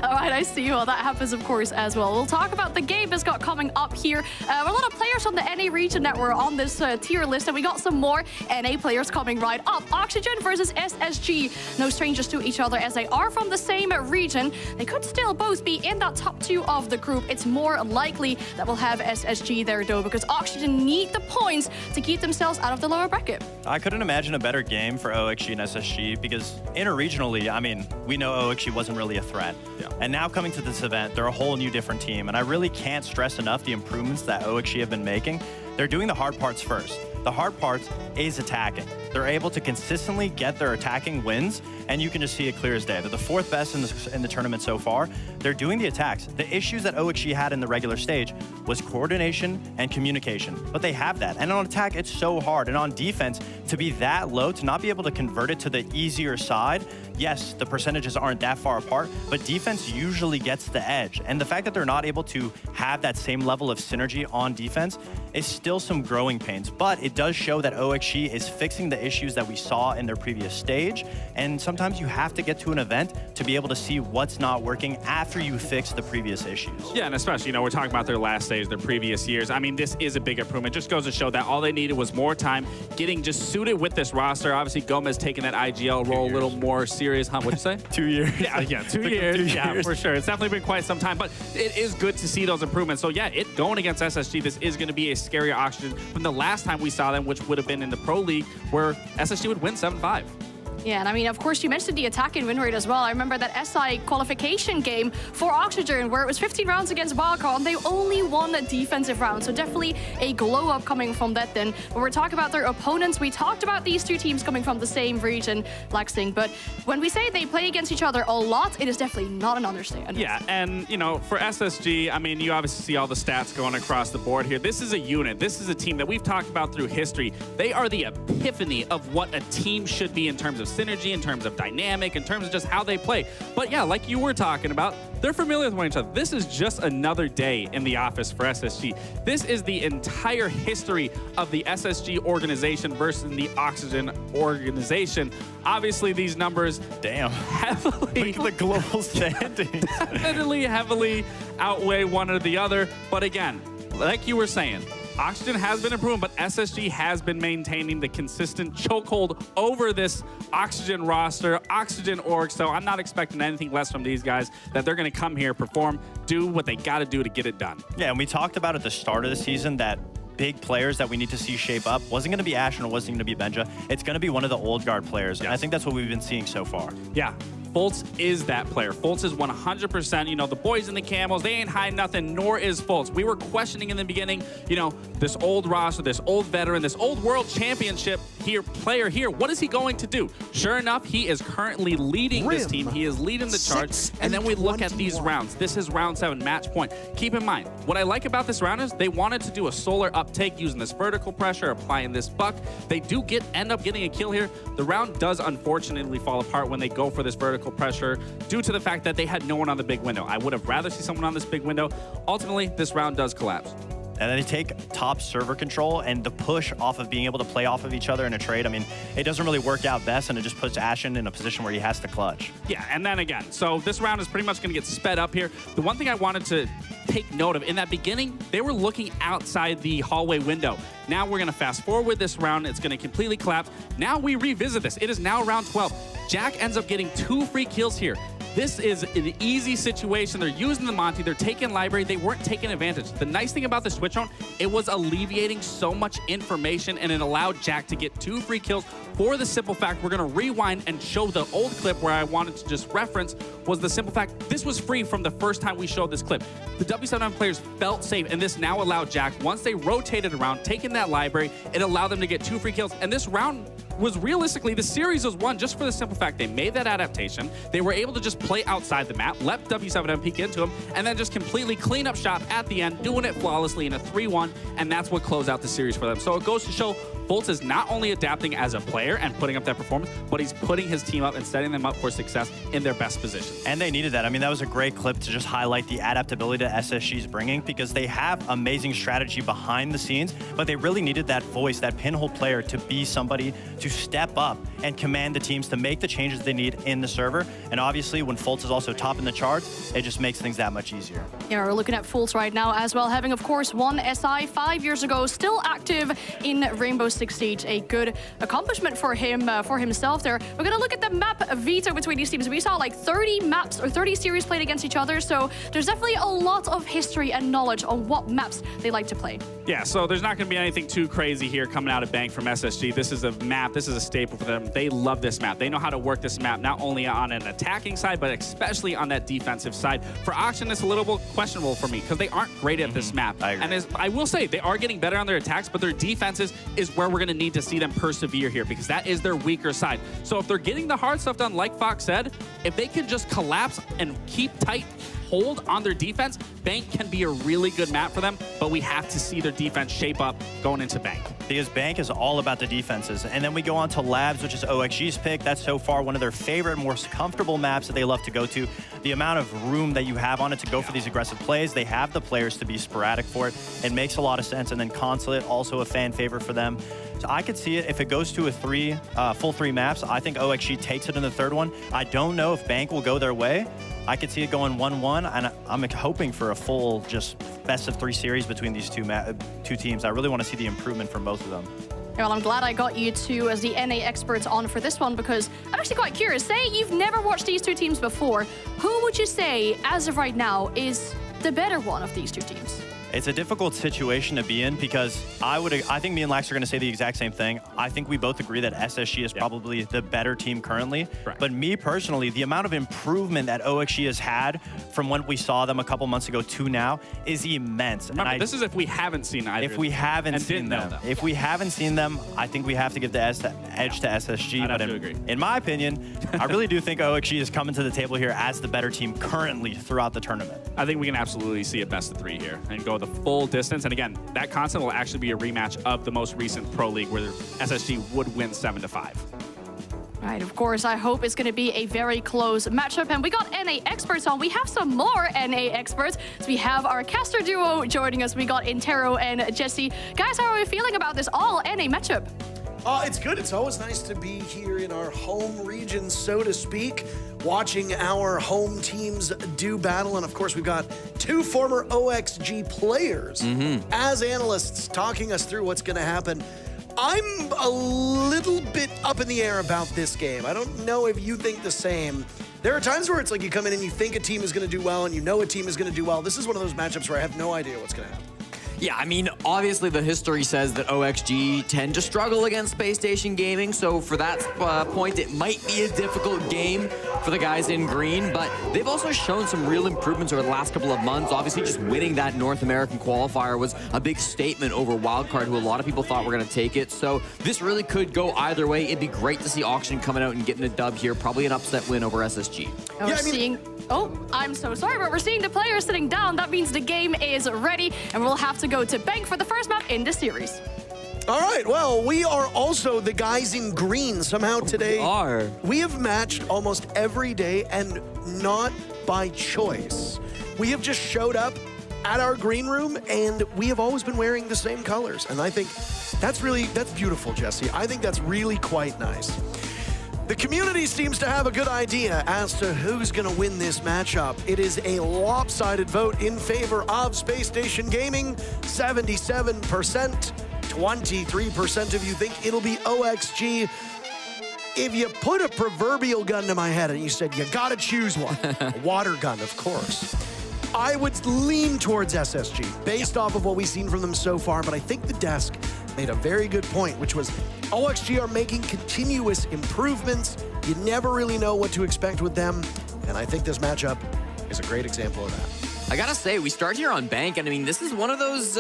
All right, I see you. Well, that happens, of course, as well. We'll talk about the game that's got coming up here. A lot of players from the NA region that were on this tier list, and we got some more NA players coming right up. Oxygen versus SSG. No strangers to each other, as they are from the same region. They could still both be in that top 2 of the group. It's more likely that we'll have SSG there, though, because Oxygen need the points to keep themselves out of the lower bracket. I couldn't imagine a better game for OXG and SSG, because interregionally, I mean, we know OXG wasn't really a threat. Yeah. And now coming to this event, they're a whole new different team, and I really can't stress enough the improvements that OXG have been making. They're doing the hard parts first. The hard part is attacking. They're able to consistently get their attacking wins, and you can just see it clear as day. They're the 4th best in the tournament so far. They're doing the attacks. The issues that OXG had in the regular stage was coordination and communication, but they have that. And on attack, it's so hard. And on defense, to be that low, to not be able to convert it to the easier side, yes, the percentages aren't that far apart, but defense usually gets the edge. And the fact that they're not able to have that same level of synergy on defense is still some growing pains, but it does show that OXG is fixing the the issues that we saw in their previous stage. And sometimes you have to get to an event to be able to see what's not working after you fix the previous issues. Yeah, and especially, you know, we're talking about their last stage, their previous years. I mean, this is a big improvement. Just goes to show that all they needed was more time, getting just suited with this roster. Obviously, Gomez taking that IGL role a little more serious. Huh? What'd you say? 2 years. Yeah, 2 years. Yeah, for sure. It's definitely been quite some time, but it is good to see those improvements. So yeah, it going against SSG, this is going to be a scarier Oxygen from the last time we saw them, which would have been in the Pro League, where SSG would win 7-5. Yeah, and I mean, of course, you mentioned the attacking win rate as well. I remember that SI qualification game for Oxygen, where it was 15 rounds against Wildcard, and they only won a defensive round. So definitely a glow up coming from that then. When we're talking about their opponents, we talked about these two teams coming from the same region, Lexing. But when we say they play against each other a lot, it is definitely not an understatement. Yeah, and, you know, for SSG, I mean, you obviously see all the stats going across the board here. This is a unit. This is a team that we've talked about through history. They are the epiphany of what a team should be in terms of synergy, in terms of dynamic, in terms of just how they play. But yeah, like you were talking about, they're familiar with one each other. This is just another day in the office for SSG. This is the entire history of the SSG organization versus the Oxygen organization. Obviously, these numbers, heavily... Look at the global standings. Definitely heavily outweigh one or the other. But again, like you were saying, Oxygen has been improving, but SSG has been maintaining the consistent chokehold over this Oxygen roster, Oxygen org. So I'm not expecting anything less from these guys, that they're going to come here, perform, do what they got to do to get it done. Yeah, and we talked about at the start of the season that big players that we need to see shape up wasn't going to be Ashen or wasn't going to be Benja. It's going to be one of the old guard players. Yes. And I think that's what we've been seeing so far. Yeah. Fultz is that player. Fultz is 100%, you know, the boys in the camos, they ain't hiding nothing, nor is Fultz. We were questioning in the beginning, you know, this old roster, this old veteran, this old world championship player here, what is he going to do? Sure enough, he is currently leading this team. He is leading the charge. And then we look at these rounds. This is round 7, match point. Keep in mind, what I like about this round is they wanted to do a solar uptake using this vertical pressure, applying this buck. They do end up getting a kill here. The round does unfortunately fall apart when they go for this vertical pressure due to the fact that they had no one on the big window. I would have rather see someone on this big window. Ultimately, this round does collapse. And then they take top server control, and the push off of being able to play off of each other in a trade, I mean, it doesn't really work out best, and it just puts Ashen in a position where he has to clutch. Yeah, and then again, so this round is pretty much going to get sped up here. The one thing I wanted to take note of, in that beginning, they were looking outside the hallway window. Now we're going to fast forward this round. It's going to completely collapse. Now we revisit this. It is now round 12. Jack ends up getting 2 free kills here. This is an easy situation. They're using the Monty. They're taking library. They weren't taking advantage. The nice thing about the switch round, it was alleviating so much information, and it allowed Jack to get 2 free kills for the simple fact we're going to rewind and show the old clip where I wanted to just reference was the simple fact this was free from the first time we showed this clip. The W7 players felt safe, and this now allowed Jack, once they rotated around, taking that library, it allowed them to get 2 free kills. And this round was realistically, the series was won just for the simple fact they made that adaptation. They were able to just play outside the map, let W7M peek into them, and then just completely clean up shop at the end, doing it flawlessly in a 3-1, and that's what closed out the series for them. So it goes to show Fultz is not only adapting as a player and putting up that performance, but he's putting his team up and setting them up for success in their best position. And they needed that. I mean, that was a great clip to just highlight the adaptability that SSG is bringing, because they have amazing strategy behind the scenes, but they really needed that voice, that pinhole player, to be somebody to step up and command the teams to make the changes they need in the server. And obviously, when Fultz is also top in the charts, it just makes things that much easier. Yeah, we're looking at Fultz right now as well, having, of course, won SI 5 years ago, still active in Rainbow Six Siege. A good accomplishment for him, for himself there. We're going to look at the map veto between these teams. We saw like 30 maps or 30 series played against each other, so there's definitely a lot of history and knowledge on what maps they like to play. Yeah, so there's not going to be anything too crazy here coming out of Bank from SSG. This is a map. This is a staple for them. They love this map. They know how to work this map, not only on an attacking side, but especially on that defensive side. For Oxygen, it's a little bit questionable for me because they aren't great at this map. And I will say, they are getting better on their attacks, but their defenses is where we're going to need to see them persevere here, because that is their weaker side. So if they're getting the hard stuff done, like Fox said, if they can just collapse and keep tight, hold on their defense, Bank can be a really good map for them, but we have to see their defense shape up going into Bank. Because Bank is all about the defenses. And then we go on to Labs, which is OXG's pick. That's so far one of their favorite, most comfortable maps that they love to go to. The amount of room that you have on it to go for these aggressive plays, they have the players to be sporadic for it. It makes a lot of sense. And then Consulate, also a fan favorite for them. So I could see it if it goes to a full three maps. I think OXG takes it in the third one. I don't know if Bank will go their way. I could see it going 1-1, and I'm hoping for a full just best of three series between these two teams. I really want to see the improvement from both of them. Yeah, well, I'm glad I got you two as the NA experts on for this one, because I'm actually quite curious. Say you've never watched these two teams before. Who would you say, as of right now, is the better one of these two teams? It's a difficult situation to be in because I think me and Lax are going to say the exact same thing. I think we both agree that SSG is probably the better team currently. Correct. But me personally, the amount of improvement that OXG has had from when we saw them a couple months ago to now is immense. Remember, this is if we haven't seen either. If we haven't seen them. If we haven't seen them, I think we have to give the edge to SSG. I'd but have to agree. In my opinion, I really do think OXG is coming to the table here as the better team currently throughout the tournament. I think we can absolutely see a best of three here and go the full distance. And again, that content will actually be a rematch of the most recent Pro League where SSG would win 7-5. Right, of course, I hope it's going to be a very close matchup. And we got NA experts on. We have some more NA experts. So we have our caster duo joining us. We got Intero and Jesse. Guys, how are we feeling about this all NA matchup? It's good. It's always nice to be here in our home region, so to speak, watching our home teams do battle. And of course, we've got two former OXG players as analysts talking us through what's going to happen. I'm a little bit up in the air about this game. I don't know if you think the same. There are times where it's like you come in and you think a team is going to do well and you know a team is going to do well. This is one of those matchups where I have no idea what's going to happen. Yeah, I mean, obviously the history says that OXG tend to struggle against Space Station Gaming, so for that point, it might be a difficult game for the guys in green, but they've also shown some real improvements over the last couple of months. Obviously, just winning that North American qualifier was a big statement over Wildcard, who a lot of people thought were going to take it, so this really could go either way. It'd be great to see Oxygen coming out and getting a dub here, probably an upset win over SSG. Oh, I'm so sorry, but we're seeing the players sitting down. That means the game is ready, and we'll have to go to Bank for the first map in the series. All right, well, we are also the guys in green somehow today. We have matched almost every day, and not by choice. We have just showed up at our green room, and we have always been wearing the same colors. And I think that's beautiful, Jesse. I think that's really quite nice. The community seems to have a good idea as to who's going to win this matchup. It is a lopsided vote in favor of Space Station Gaming, 77%. 23% of you think it'll be OXG. If you put a proverbial gun to my head and you said, you gotta choose one, a water gun, of course, I would lean towards SSG based off of what we've seen from them so far, but I think the desk made a very good point, which was OXG are making continuous improvements. You never really know what to expect with them, and I think this matchup is a great example of that. I gotta say, we start here on Bank, and I mean, this is one of those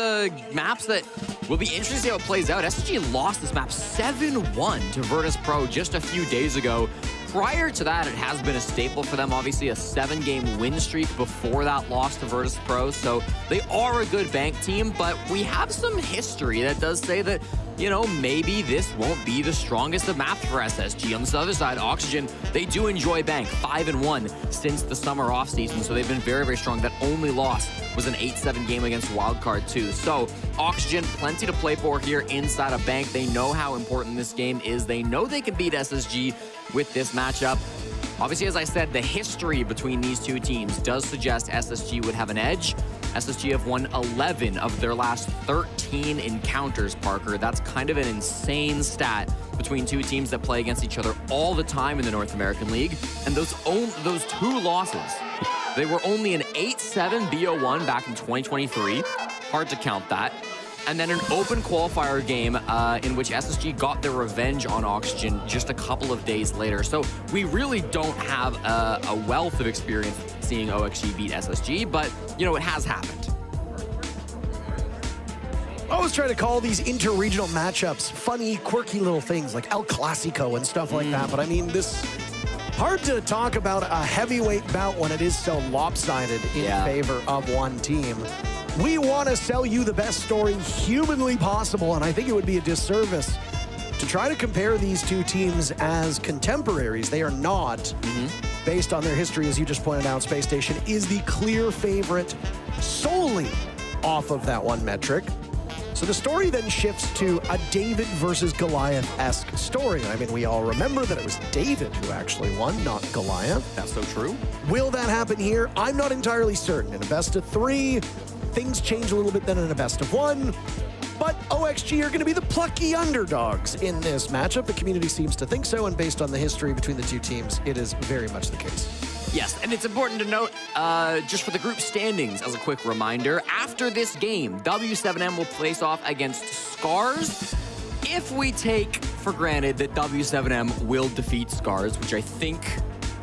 maps that will be interesting to see how it plays out. SSG lost this map 7-1 to Virtus Pro just a few days ago. Prior to that, it has been a staple for them, obviously a 7-game win streak before that loss to Virtus Pro, so they are a good Bank team, but we have some history that does say that, you know, maybe this won't be the strongest of maps for SSG. On this other side, Oxygen, they do enjoy Bank, 5-1 since the summer offseason, so they've been very, very strong. That only loss was an 8-7 game against Wildcard 2. So Oxygen, plenty to play for here inside of Bank. They know how important this game is. They know they can beat SSG with this matchup. Obviously, as I said, the history between these two teams does suggest SSG would have an edge. SSG have won 11 of their last 13 encounters, Parker. That's kind of an insane stat between two teams that play against each other all the time in the North American League. And those two losses, they were only an 8-7 BO1 back in 2023. Hard to count that. And then an open qualifier game in which SSG got their revenge on Oxygen just a couple of days later. So we really don't have a wealth of experience seeing OXG beat SSG, but, you know, it has happened. I always try to call these inter-regional matchups funny, quirky little things like El Clasico and stuff like that. But I mean, this Hard to talk about a heavyweight bout when it is so lopsided in favor of one team. We want to sell you the best story humanly possible, and I think it would be a disservice to try to compare these two teams as contemporaries. They are not. Based on their history, as you just pointed out, Space Station is the clear favorite solely off of that one metric. So the story then shifts to a David versus Goliath-esque story. I mean, we all remember that it was David who actually won, not Goliath. That's so true. Will that happen here? I'm not entirely certain. In a best of 3, things change a little bit than in a best of 1. But OXG are going to be the plucky underdogs in this matchup. The community seems to think so, and based on the history between the two teams, it is very much the case. Yes, and it's important to note, just for the group standings, as a quick reminder, after this game, W7M will place off against Scars. If we take for granted that W7M will defeat Scars, which I think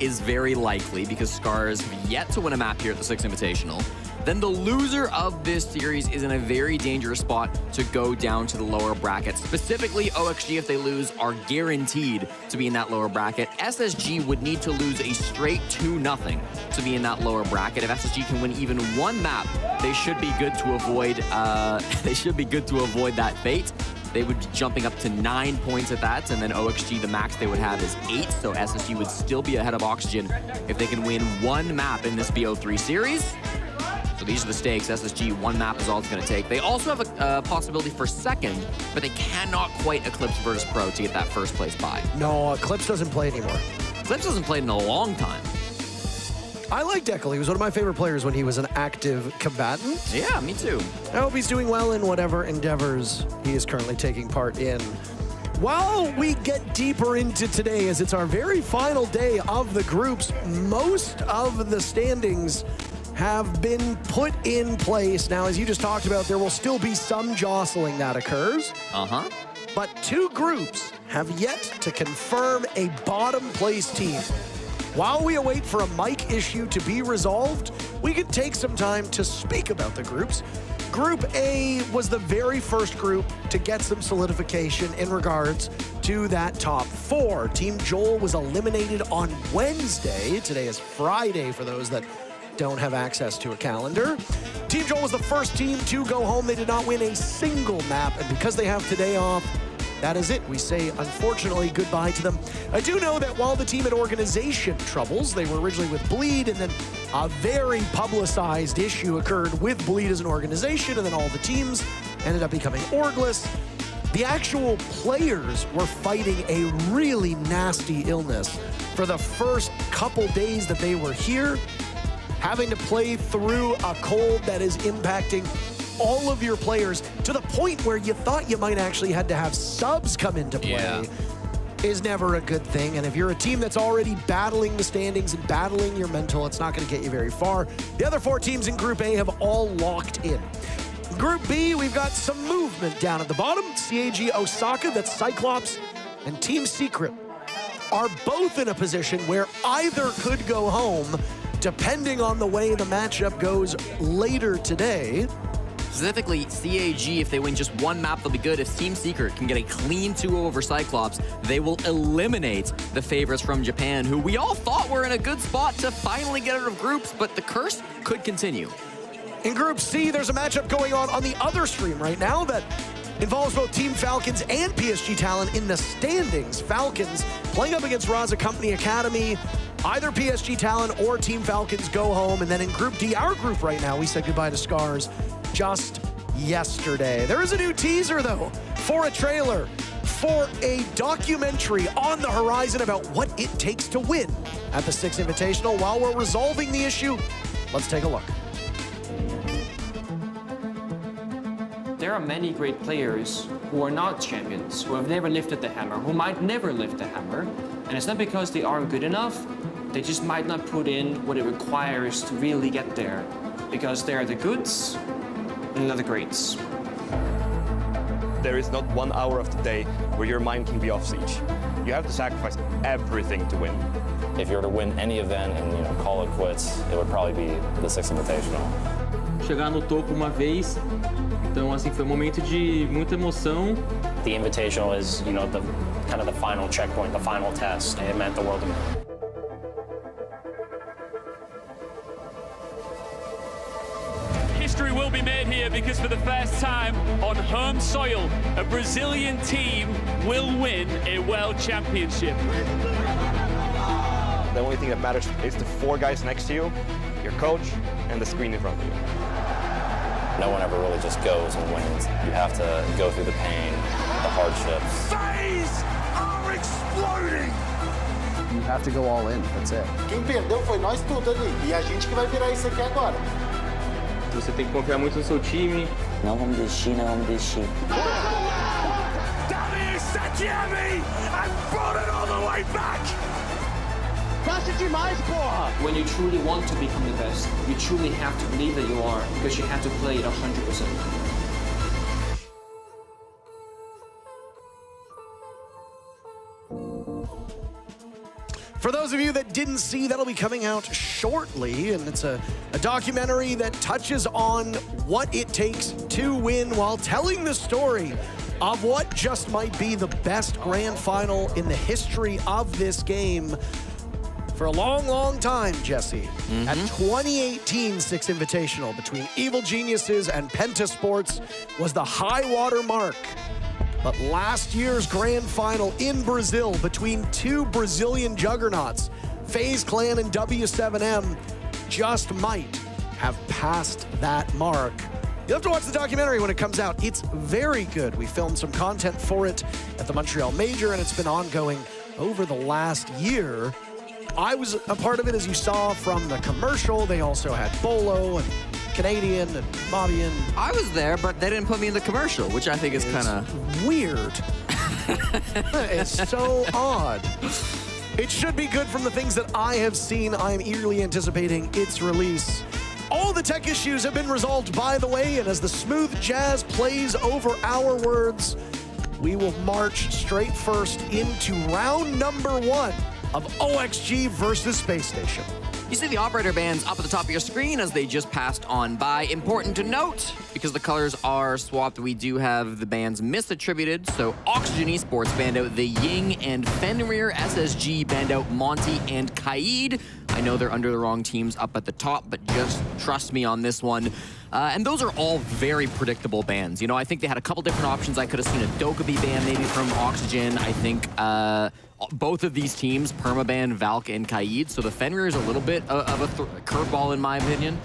is very likely because Scars have yet to win a map here at the Six Invitational, then the loser of this series is in a very dangerous spot to go down to the lower bracket. Specifically, OXG, if they lose, are guaranteed to be in that lower bracket. SSG would need to lose a straight 2-0 to be in that lower bracket. If SSG can win even one map, they should be good to avoid. That fate. They would be jumping up to 9 points at that, and then OXG, the max they would have is 8, so SSG would still be ahead of Oxygen if they can win one map in this BO3 series. So these are the stakes. SSG, one map is all it's going to take. They also have a possibility for second, but they cannot quite eclipse Virtus Pro to get that first place bye. No, Eclipse doesn't play anymore. Eclipse hasn't played in a long time. I like Deckel. He was one of my favorite players when he was an active combatant. Yeah, me too. I hope he's doing well in whatever endeavors he is currently taking part in. While we get deeper into today, as it's our very final day of the groups, most of the standings have been put in place. Now, as you just talked about, there will still be some jostling that occurs. But 2 groups have yet to confirm a bottom place team. While we await for a mic issue to be resolved, we could take some time to speak about the groups. Group A was the very first group to get some solidification in regards to that top 4. Team Joel was eliminated on Wednesday. Today is Friday for those that don't have access to a calendar. Team Joel was the first team to go home. They did not win a single map, and because they have today off, that is it. We say, unfortunately, goodbye to them. I do know that while the team had organization troubles, they were originally with Bleed, and then a very publicized issue occurred with Bleed as an organization, and then all the teams ended up becoming orgless. The actual players were fighting a really nasty illness for the first couple days that they were here, having to play through a cold that is impacting all of your players to the point where you thought you might actually had to have subs come into play is never a good thing. And if you're a team that's already battling the standings and battling your mental, it's not going to get you very far. The other 4 teams in Group A have all locked in. Group B, we've got some movement down at the bottom. CAG Osaka, that's Cyclops, and Team Secret are both in a position where either could go home depending on the way the matchup goes later today. Specifically, CAG, if they win just one map, they'll be good. If Team Secret can get a clean 2-0 over Cyclops, they will eliminate the favorites from Japan, who we all thought were in a good spot to finally get out of groups, but the curse could continue. In Group C, there's a matchup going on the other stream right now that involves both Team Falcons and PSG Talon in the standings. Falcons playing up against Raza Company Academy. Either PSG Talon or Team Falcons go home. And then in Group D, our group right now, we said goodbye to Scars just yesterday. There is a new teaser, though, for a trailer, for a documentary on the horizon about what it takes to win at the Six Invitational. While we're resolving the issue, let's take a look. There are many great players who are not champions, who have never lifted the hammer, who might never lift the hammer. And it's not because they aren't good enough, they just might not put in what it requires to really get there. Because they are the goods and not the greats. There is not 1 hour of the day where your mind can be off siege. You have to sacrifice everything to win. If you were to win any event and call it quits, it would probably be the Six Invitational. Chegar no topo uma vez, então assim foi momento de muita emoção. The Invitational is, the kind of the final checkpoint, the final test. It meant the world to me. because for the first time on home soil, a Brazilian team will win a World Championship. The only thing that matters is the 4 guys next to you, your coach, and the screen in front of you. No one ever really just goes and wins. You have to go through the pain, the hardships. Phase are exploding! You have to go all in, that's it. Quem perdeu foi nós tudo ali. E a gente que vai virar isso aqui agora. Você tem que confiar muito no seu time. Não vamos desistir, não vamos desistir. Damian Sakiemi and brought it all the way back! Passa demais, porra! When you truly want to become the best, you truly have to believe that you are, because you have to play it 100%. For those of you that didn't see, that'll be coming out shortly, and it's a documentary that touches on what it takes to win while telling the story of what just might be the best grand final in the history of this game for a long, long time, Jesse. At 2018 Six Invitational between Evil Geniuses and Penta Sports was the high water mark. But last year's grand final in Brazil between 2 Brazilian juggernauts, FaZe Clan and W7M, just might have passed that mark. You'll have to watch the documentary when it comes out. It's very good. We filmed some content for it at the Montreal Major, and it's been ongoing over the last year. I was a part of it, as you saw from the commercial. They also had Bolo and Canadian and Bobby. I was there, but they didn't put me in the commercial, which I think is kind of weird. It's so odd. It should be good from the things that I have seen. I am eagerly anticipating its release. All the tech issues have been resolved, by the way, and as the smooth jazz plays over our words, we will march straight first into round number 1 of OXG versus Space Station. You see the operator bands up at the top of your screen as they just passed on by. Important to note, because the colors are swapped, we do have the bands misattributed. So Oxygen Esports banned out the Ying, and Fenrir SSG banned out Monty and Kaid. I know they're under the wrong teams up at the top, but just trust me on this one. And those are all very predictable bans. You know, I think they had a couple different options. I could have seen a Dokkaebi ban maybe from Oxygen. I think both of these teams, permaban Valk and Kaid. So the Fenrir is a little bit of a curveball in my opinion.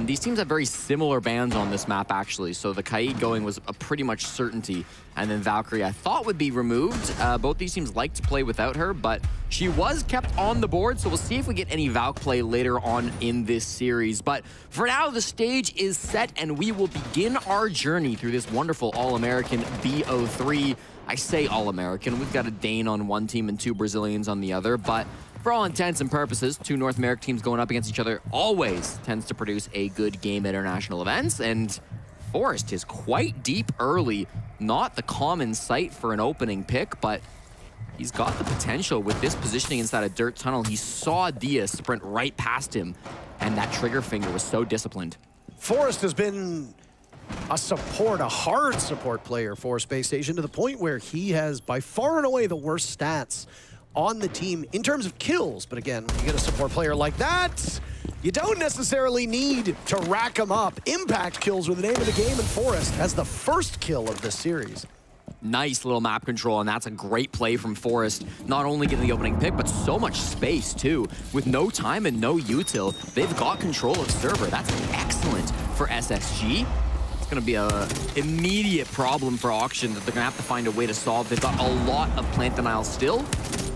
These teams have very similar bans on this map, actually. So the Kaid going was a pretty much certainty. And then Valkyrie, I thought, would be removed. Both these teams like to play without her, but she was kept on the board. So we'll see if we get any Valk play later on in this series. But for now, the stage is set, and we will begin our journey through this wonderful All-American BO3. I say All-American. We've got a Dane on one team and 2 Brazilians on the other, but for all intents and purposes, 2 North American teams going up against each other always tends to produce a good game at international events, and Forest is quite deep early. Not the common sight for an opening pick, but he's got the potential with this positioning inside a dirt tunnel. He saw Dia sprint right past him, and that trigger finger was so disciplined. Forest has been a hard support player for Space Station, to the point where he has by far and away the worst stats on the team in terms of kills. But again, when you get a support player like that, you don't necessarily need to rack them up. Impact kills were the name of the game, and Forest has the first kill of this series. Nice little map control, and that's a great play from Forest. Not only getting the opening pick, but so much space too. With no time and no util, they've got control of server. That's excellent for SSG. It's going to be an immediate problem for Auction that they're going to have to find a way to solve. They've got a lot of plant denial still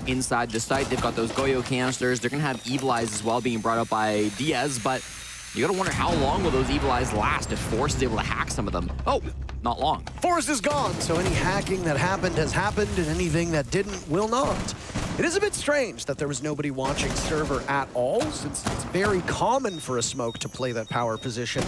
inside the site. They've got those Goyo canisters. They're going to have Evil Eyes as well being brought up by Diaz, but you got to wonder how long will those Evil Eyes last if Forest is able to hack some of them. Oh, not long. Forest is gone, so any hacking that happened has happened, and anything that didn't will not. It is a bit strange that there was nobody watching server at all, since it's very common for a smoke to play that power position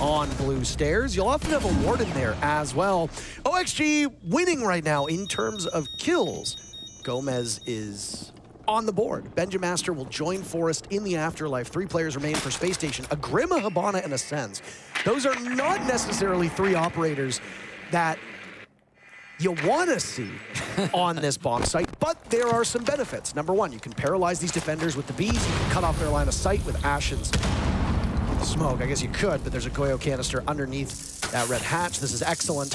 on blue stairs. You'll often have a warden there as well. OXG winning right now in terms of kills. Gomez is on the board. Benjamaster will join Forest in the afterlife. 3 players remain for Space Station. A Grim, a Hibana, and a Sens. Those are not necessarily 3 operators that you want to see on this bomb site, but there are some benefits. Number 1, you can paralyze these defenders with the bees. You can cut off their line of sight with Ashen's smoke. I guess you could, but there's a Goyo canister underneath That red hatch, this is excellent.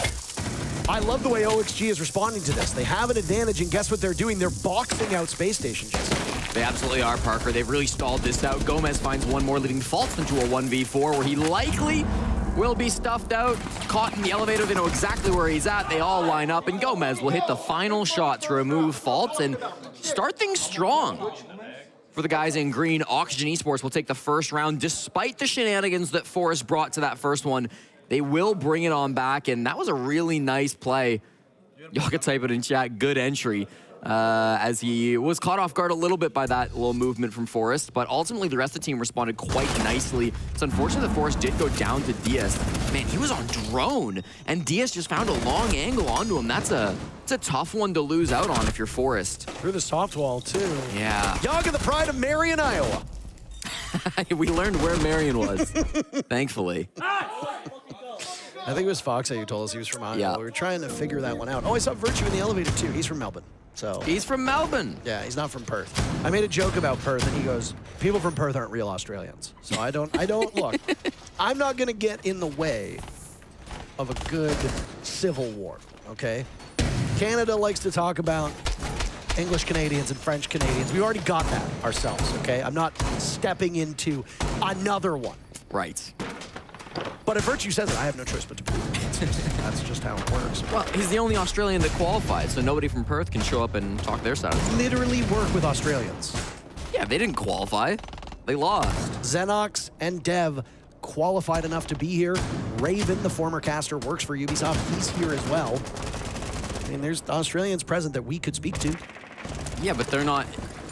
I love the way OXG is responding to this. They have an advantage, and guess what they're doing? They're boxing out Space Station, Jesse. They absolutely are, Parker. They've really stalled this out. Gomez finds one more, leading Faults into a 1v4, where he likely will be stuffed out, caught in the elevator. They know exactly where he's at. They all line up, and Gomez will hit the final shot to remove Faults and start things strong. For the guys in green, Oxygen Esports will take the first round, despite the shenanigans that Forrest brought to that first one. They will bring it on back, and that was a really nice play. Y'all can type it in chat, good entry, as he was caught off guard a little bit by that little movement from Forrest, but ultimately the rest of the team responded quite nicely. It's unfortunate that Forrest did go down to Diaz. Man, he was on drone, and Diaz just found a long angle onto him. It's a tough one to lose out on if you're Forrest. Through the soft wall, too. Yeah. Yaga, the pride of Marion, Iowa. We learned where Marion was, thankfully. I think it was Foxa who told us he was from Iowa. Yeah. We were trying to figure that one out. Oh, I saw Virtue in the elevator, too. He's from Melbourne. So he's from Melbourne. Yeah, he's not from Perth. I made a joke about Perth, and he goes, people from Perth aren't real Australians. So I don't look, I'm not going to get in the way of a good civil war, okay? Canada likes to talk about English Canadians and French Canadians. We already got that ourselves, okay? I'm not stepping into another one. Right. But if Virtue says it, I have no choice but to believe it. That's just how it works. Well, he's the only Australian that qualified, so nobody from Perth can show up and talk their side. Literally work with Australians. Yeah, they didn't qualify. They lost. Xenox and Dev qualified enough to be here. Raven, the former caster, works for Ubisoft. He's here as well. I mean, there's Australians present that we could speak to. Yeah, but they're not...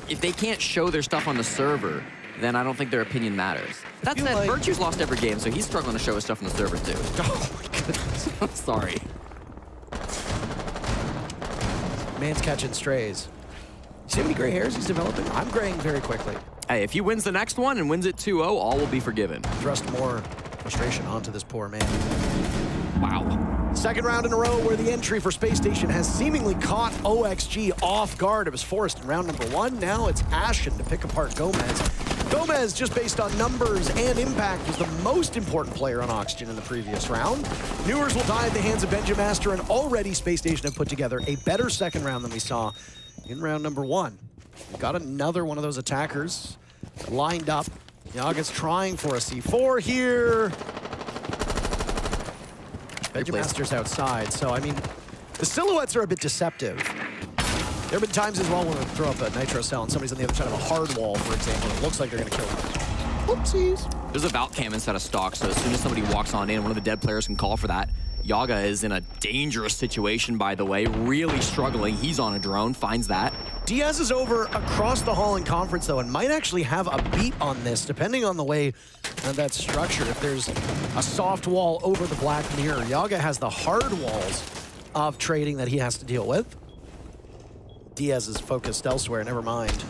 If they can't show their stuff on the server, then I don't think their opinion matters. That said, like... Virtue's lost every game, so he's struggling to show his stuff on the server, too. Oh, my goodness. I'm sorry. Man's catching strays. See how many gray hairs he's developing? I'm graying very quickly. Hey, if he wins the next one and wins it 2-0, all will be forgiven. Thrust more frustration onto this poor man. Wow. Second round in a row where the entry for Space Station has seemingly caught OXG off guard. It was Forrest in round number 1. Now it's Ashen to pick apart Gomez. Gomez, just based on numbers and impact, was the most important player on Oxygen in the previous round. Newers will die at the hands of Benjamaster, and already Space Station have put together a better second round than we saw in round number 1. We've got another one of those attackers lined up. Yaga's trying for a C4 here. Benjamaster's outside, so I mean, the silhouettes are a bit deceptive. There have been times as well when we throw up a nitro cell and somebody's on the other side of a hard wall, for example, and it looks like they're gonna kill them. Whoopsies. There's a Vault cam inside of stock, so as soon as somebody walks on in, one of the dead players can call for that. Yaga is in a dangerous situation, by the way, really struggling. He's on a drone, finds that. Diaz is over across the hall in conference, though, and might actually have a beat on this, depending on the way that's structured. If there's a soft wall over the black mirror, Yaga has the hard walls of trading that he has to deal with. Diaz is focused elsewhere, never mind.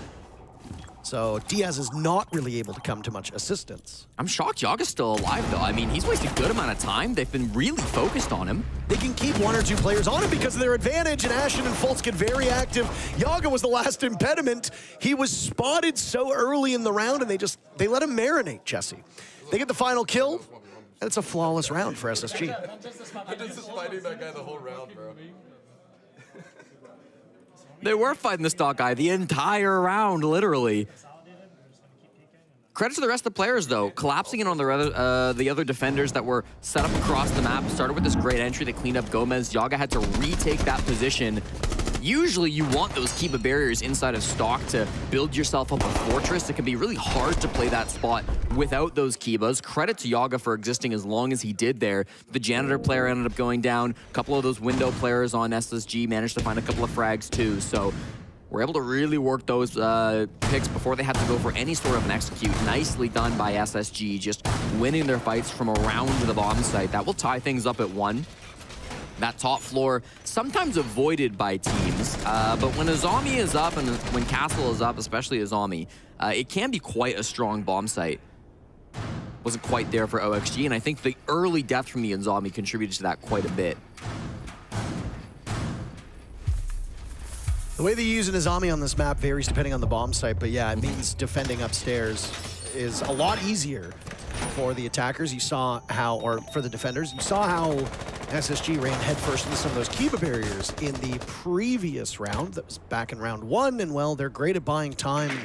So Diaz is not really able to come to much assistance. I'm shocked Yaga's still alive, though. I mean, he's wasted a good amount of time. They've been really focused on him. They can keep 1 or 2 players on him because of their advantage, and Ashen and Fultz get very active. Yaga was the last impediment. He was spotted so early in the round, and they let him marinate, Jesse. They get the final kill, and it's a flawless round for SSG. I'm just fighting that guy the whole round, bro. They were fighting the stock guy the entire round, literally. Credit to the rest of the players, though. Collapsing in on the other defenders that were set up across the map. Started with this great entry that cleaned up Gomez. Yaga had to retake that position. Usually you want those Kiba barriers inside of stock to build yourself up a fortress. It can be really hard to play that spot without those Kibas. Credit to Yaga for existing as long as he did there. The janitor player ended up going down. A couple of those window players on SSG managed to find a couple of frags too. So we're able to really work those picks before they had to go for any sort of an execute. Nicely done by SSG, just winning their fights from around the bomb site. That will tie things up at 1. That top floor, sometimes avoided by teams, but when Azami is up and when Castle is up, especially Azami, it can be quite a strong bomb site. Wasn't quite there for OXG, and I think the early death from the Azami contributed to that quite a bit. The way they use an Azami on this map varies depending on the bomb site, but yeah, it means defending upstairs is a lot easier for the attackers. You saw how, or for the defenders, you saw how SSG ran headfirst into some of those Kiba barriers in the previous round. That was back in round 1, and well, they're great at buying time.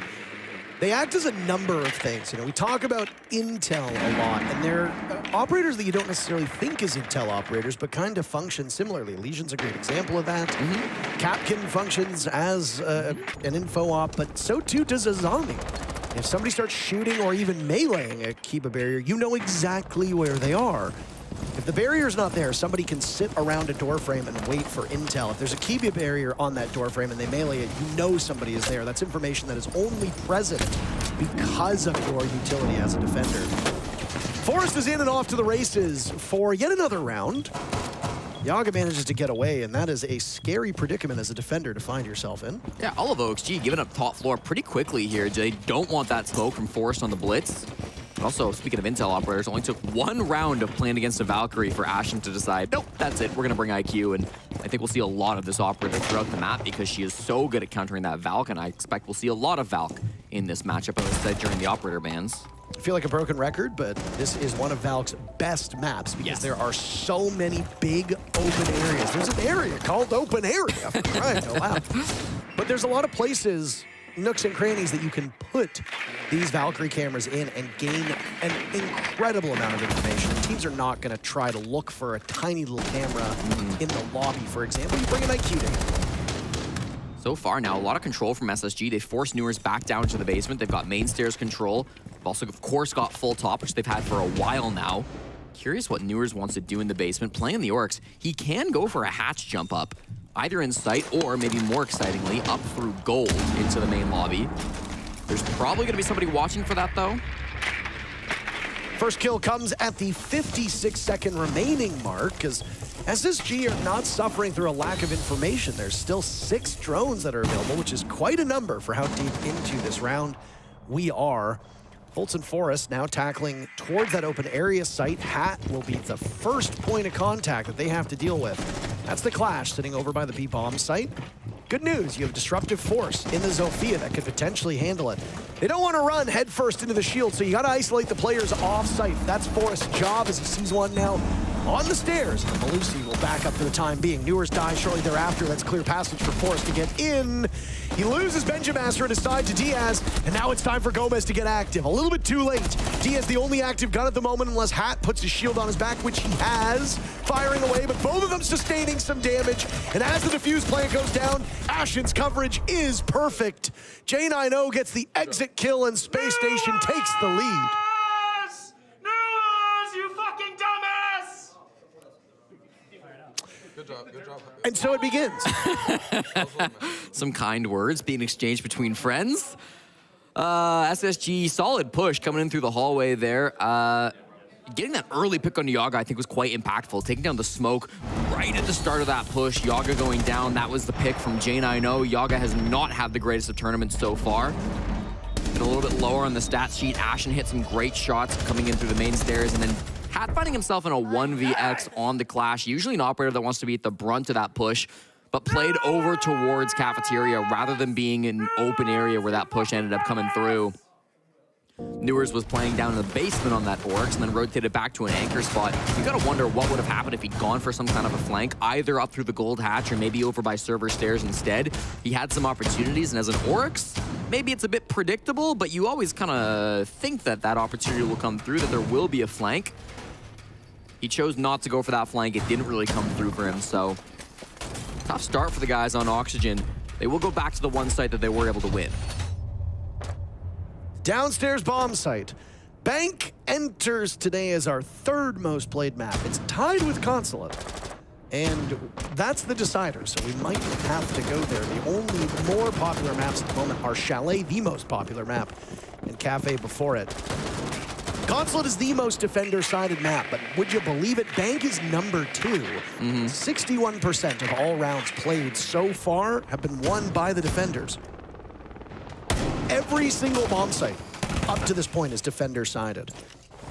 They act as a number of things. You know, we talk about intel a lot, and they're operators that you don't necessarily think as intel operators, but kind of function similarly. Legion's a great example of that. Capkin functions as an info op, but so too does a zombie. If somebody starts shooting or even meleeing a Kiba barrier, you know exactly where they are. If the barrier's not there, somebody can sit around a doorframe and wait for intel. If there's a Kiba barrier on that doorframe and they melee it, you know somebody is there. That's information that is only present because of your utility as a defender. Forest is in and off to the races for yet another round. Yaga manages to get away, and that is a scary predicament as a defender to find yourself in. Yeah, all of OXG giving up top floor pretty quickly here. They don't want that smoke from Forest on the blitz. Also, speaking of intel operators, only took 1 round of playing against a Valkyrie for Ashen to decide, nope, that's it, we're going to bring IQ. And I think we'll see a lot of this operator throughout the map because she is so good at countering that Valk, and I expect we'll see a lot of Valk in this matchup, as I said, during the operator bans. I feel like a broken record, but this is one of Valk's best maps because there are so many big open areas. There's an area called Open Area, for crying out loud. But there's a lot of places, nooks and crannies, that you can put these Valkyrie cameras in and gain an incredible amount of information. Teams are not going to try to look for a tiny little camera in the lobby, for example. You bring an IQ to. So far now, a lot of control from SSG. They forced Newers back down to the basement. They've got main stairs control. They've also, of course, got full top, which they've had for a while now. Curious what Newers wants to do in the basement. Playing the Orcs, he can go for a hatch jump up, either in sight or, maybe more excitingly, up through gold into the main lobby. There's probably going to be somebody watching for that, though. First kill comes at the 56-second remaining mark, because SSG are not suffering through a lack of information. There's still 6 drones that are available, which is quite a number for how deep into this round we are. Bolts and Forest now tackling towards that open area site. Hat will be the first point of contact that they have to deal with. That's the Clash sitting over by the B-bomb site. Good news, you have Disruptive Force in the Zofia that could potentially handle it. They don't want to run headfirst into the shield, so you got to isolate the players off-site. That's Forrest's job as he sees one now on the stairs. And Malusi will back up for the time being. Newers dies shortly thereafter. That's clear passage for Forrest to get in. He loses Benjamaster at his side to Diaz, and now it's time for Gomez to get active. A little bit too late. Diaz the only active gun at the moment unless Hat puts his shield on his back, which he has. Firing away, but both of them sustaining some damage. And as the defuse plant goes down, Ashen's coverage is perfect. J90 gets the exit kill, and Space Station takes the lead. You fucking dumbass! Good job. And so it begins. Some kind words being exchanged between friends. SSG, solid push coming in through the hallway there. Getting that early pick on Yaga, I think, was quite impactful. Taking down the smoke right at the start of that push. Yaga going down, that was the pick from J90. Yaga has not had the greatest of tournaments so far. Been a little bit lower on the stat sheet. Ashen hit some great shots coming in through the main stairs, and then Hat finding himself in a 1vx on the Clash. Usually an operator that wants to be at the brunt of that push, but played over towards Cafeteria rather than being in an open area where that push ended up coming through. Newers was playing down in the basement on that Orcs and then rotated back to an anchor spot. You gotta wonder what would have happened if he'd gone for some kind of a flank, either up through the gold hatch or maybe over by server stairs instead. He had some opportunities, and as an Oryx, maybe it's a bit predictable, but you always kind of think that that opportunity will come through, that there will be a flank. He chose not to go for that flank. It didn't really come through for him, so tough start for the guys on Oxygen. They will go back to the one site that they were able to win. Downstairs bomb site. Bank enters today as our 3rd most played map. It's tied with Consulate. And that's the decider, so we might have to go there. The only more popular maps at the moment are Chalet, the most popular map, and Cafe before it. Consulate is the most defender-sided map, but would you believe it? Bank is number 2. 61% of all rounds played so far have been won by the defenders. Every single bomb site up to this point is defender-sided.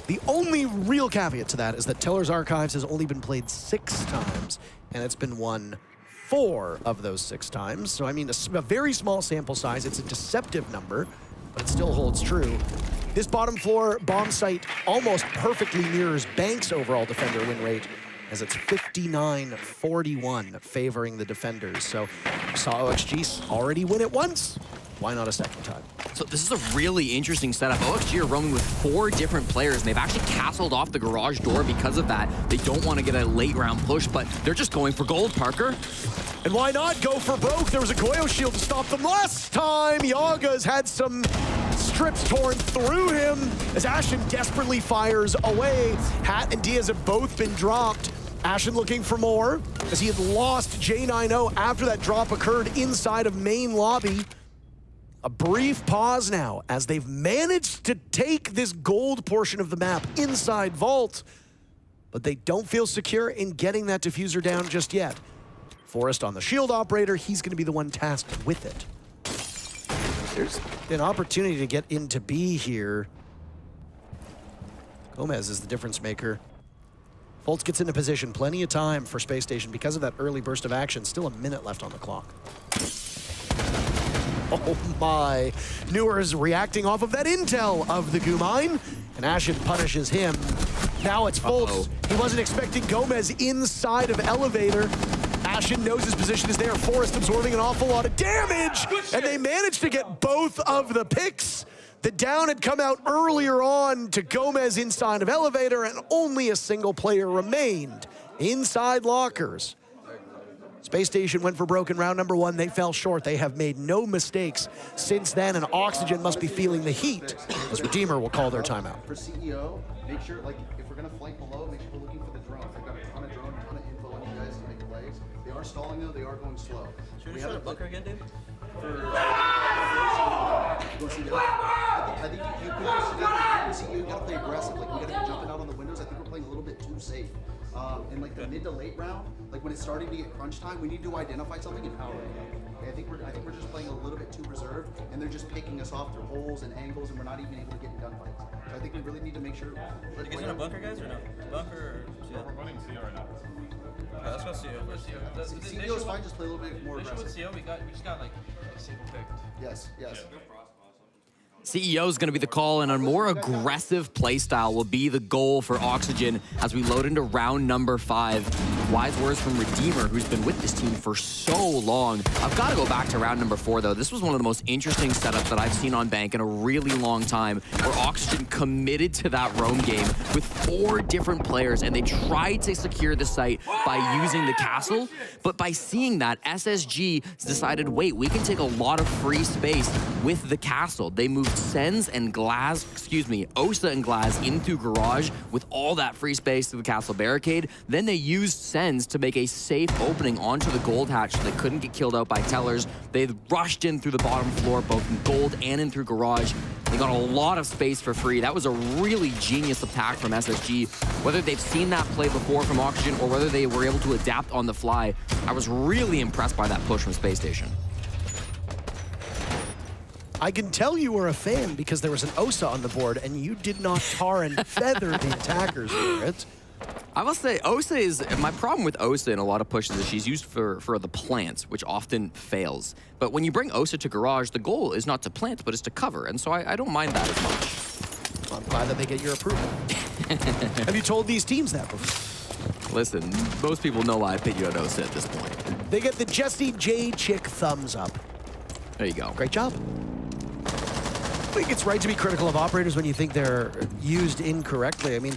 The only real caveat to that is that Teller's Archives has only been played 6 times, and it's been won 4 of those 6 times. So, I mean, a very small sample size. It's a deceptive number, but it still holds true. This bottom floor bomb site almost perfectly mirrors Bank's overall defender win rate, as it's 59-41 favoring the defenders. So we saw OXG already win it once. Why not a second time? So this is a really interesting setup. OXG are roaming with 4 different players, and they've actually castled off the garage door because of that. They don't want to get a late round push, but they're just going for gold, Parker. And why not go for broke? There was a Goyo shield to stop them last time. Yaga's had some strips torn through him as Ashen desperately fires away. Hat and Diaz have both been dropped. Ashen looking for more as he had lost J90 after that drop occurred inside of main lobby. A brief pause now as they've managed to take this gold portion of the map inside Vault, but they don't feel secure in getting that diffuser down just yet. Forrest on the shield operator, he's going to be the one tasked with it. There's an opportunity to get into B here. Gomez is the difference maker. Fultz gets into position, plenty of time for Space Station because of that early burst of action. Still a minute left on the clock. Oh my. Newer is reacting off of that intel of the goo mine, and Ashen punishes him. Now it's Fultz. He wasn't expecting Gomez inside of elevator. Ashen knows his position is there. Forrest absorbing an awful lot of damage, and they managed to get both of the picks. The down had come out earlier on to Gomez inside of elevator, and only a single player remained inside lockers. Space Station went for broken round number 1. They fell short. They have made no mistakes since then, and Oxygen must be feeling the heat as Redeemer will call their timeout. For CEO, make sure, like, if we're going to flank below, make sure we're looking for the drones. They've got a ton of drones, a ton of info on you guys to make plays. They are stalling, though. They are going slow. Should we try to bunker again, dude? I think you could see you got to play aggressive. Like, we got to be jumping out on the windows. I think we're playing a little bit too safe. In like the mid to late round, like when it's starting to get crunch time, we need to identify something and power it. Okay, I think we're just playing a little bit too reserved, and they're just picking us off through holes and angles, and we're not even able to get in gunfights. So I think we really need to make sure. You guys want a bunker, guys, or no? Bunker or CO? We're running CO right now. Okay, let's go CO. CO is fine. Just play a little bit more aggressive. With CO, we just got like a single pick. Yes. CEO is going to be the call, and a more aggressive playstyle will be the goal for Oxygen as we load into round number 5. Wise words from Redeemer, who's been with this team for so long. I've got to go back to round number 4, though. This was one of the most interesting setups that I've seen on Bank in a really long time, where Oxygen committed to that roam game with 4 different players, and they tried to secure the site by using the castle. But by seeing that, SSG decided, wait, we can take a lot of free space with the castle. They moved Sens and Osa and Glaz in through garage with all that free space through the castle barricade. Then they used Sens to make a safe opening onto the gold hatch so they couldn't get killed out by tellers. They rushed in through the bottom floor, both in gold and in through garage. They got a lot of space for free. That was a really genius attack from SSG. Whether they've seen that play before from Oxygen or whether they were able to adapt on the fly, I was really impressed by that push from Space Station. I can tell you were a fan because there was an Osa on the board and you did not tar and feather the attackers for it. I will say, Osa is, my problem with Osa in a lot of pushes is she's used for the plants, which often fails. But when you bring Osa to garage, the goal is not to plant, but it's to cover. And so I don't mind that as much. I'm glad that they get your approval. Have you told these teams that before? Listen, most people know I pick you at Osa at this point. They get the Jesse J Chick thumbs up. There you go. Great job. I think it's right to be critical of operators when you think they're used incorrectly. I mean,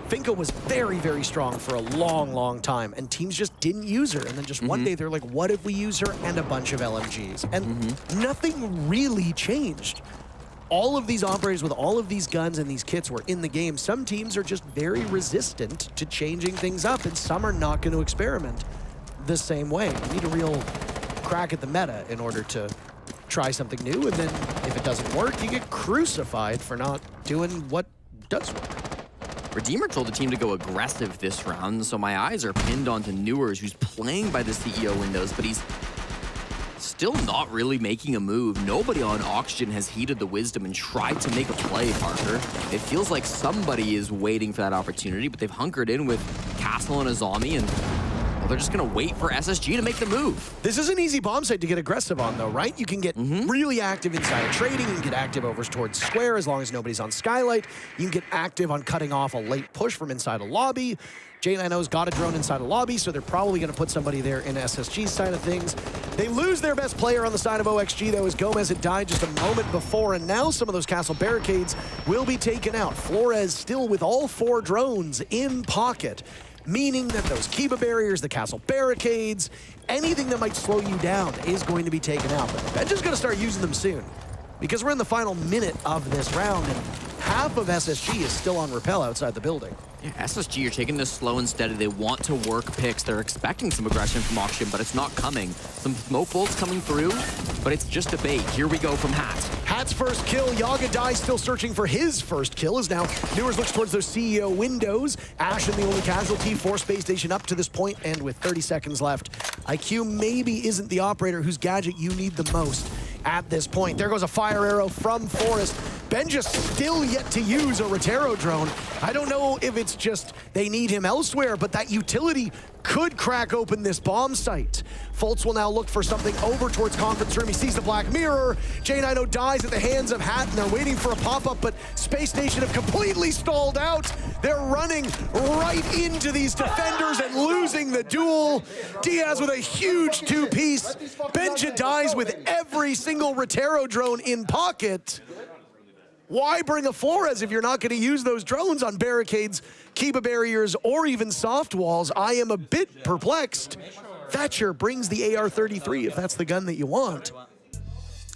Finka was very, very strong for a long, long time, and teams just didn't use her. And then just one day they're like, what if we use her and a bunch of LMGs? And nothing really changed. All of these operators with all of these guns and these kits were in the game. Some teams are just very resistant to changing things up, and some are not going to experiment the same way. You need a real crack at the meta in order to try something new, and then if it doesn't work, you get crucified for not doing what does work. Redeemer told the team to go aggressive this round, so my eyes are pinned onto Newers, who's playing by the CEO windows, but he's still not really making a move. Nobody on Oxygen has heeded the wisdom and tried to make a play, Parker. It feels like somebody is waiting for that opportunity, but they've hunkered in with Castle and Azami, and they're just going to wait for SSG to make the move. This is an easy bomb site to get aggressive on, though, right? You can get really active inside of trading. You can get active over towards Square as long as nobody's on Skylight. You can get active on cutting off a late push from inside a lobby. J9O's got a drone inside a lobby, so they're probably going to put somebody there in SSG's side of things. They lose their best player on the side of OXG, though, as Gomez had died just a moment before, and now some of those castle barricades will be taken out. Flores still with all 4 drones in pocket, meaning that those Kiba barriers, the castle barricades, anything that might slow you down is going to be taken out. But Benja's going to start using them soon, because we're in the final minute of this round, and half of SSG is still on rappel outside the building. Yeah, SSG are taking this slow and steady. They want to work picks. They're expecting some aggression from Auction, but it's not coming. Some smoke bolts coming through, but it's just a bait. Here we go from Hat. Hat's first kill. Yaga Dai still searching for his first kill as now Newers looks towards those CEO windows. Ashen the only casualty for Space Station up to this point, and with 30 seconds left, IQ maybe isn't the operator whose gadget you need the most at this point. There goes a fire arrow from Forest. Benja still yet to use a Rotero drone. I don't know if it's just they need him elsewhere, but that utility could crack open this bomb site. Fultz will now look for something over towards conference room. He sees the Black Mirror. J9O dies at the hands of Hat, and they're waiting for a pop-up, but Space Station have completely stalled out. They're running right into these defenders and losing the duel. Diaz with a huge 2-piece. Benja dies with every single Rotero drone in pocket. Why bring a Flores if you're not going to use those drones on barricades, Kiba barriers, or even soft walls? I am a bit perplexed. Thatcher brings the AR-33 if that's the gun that you want.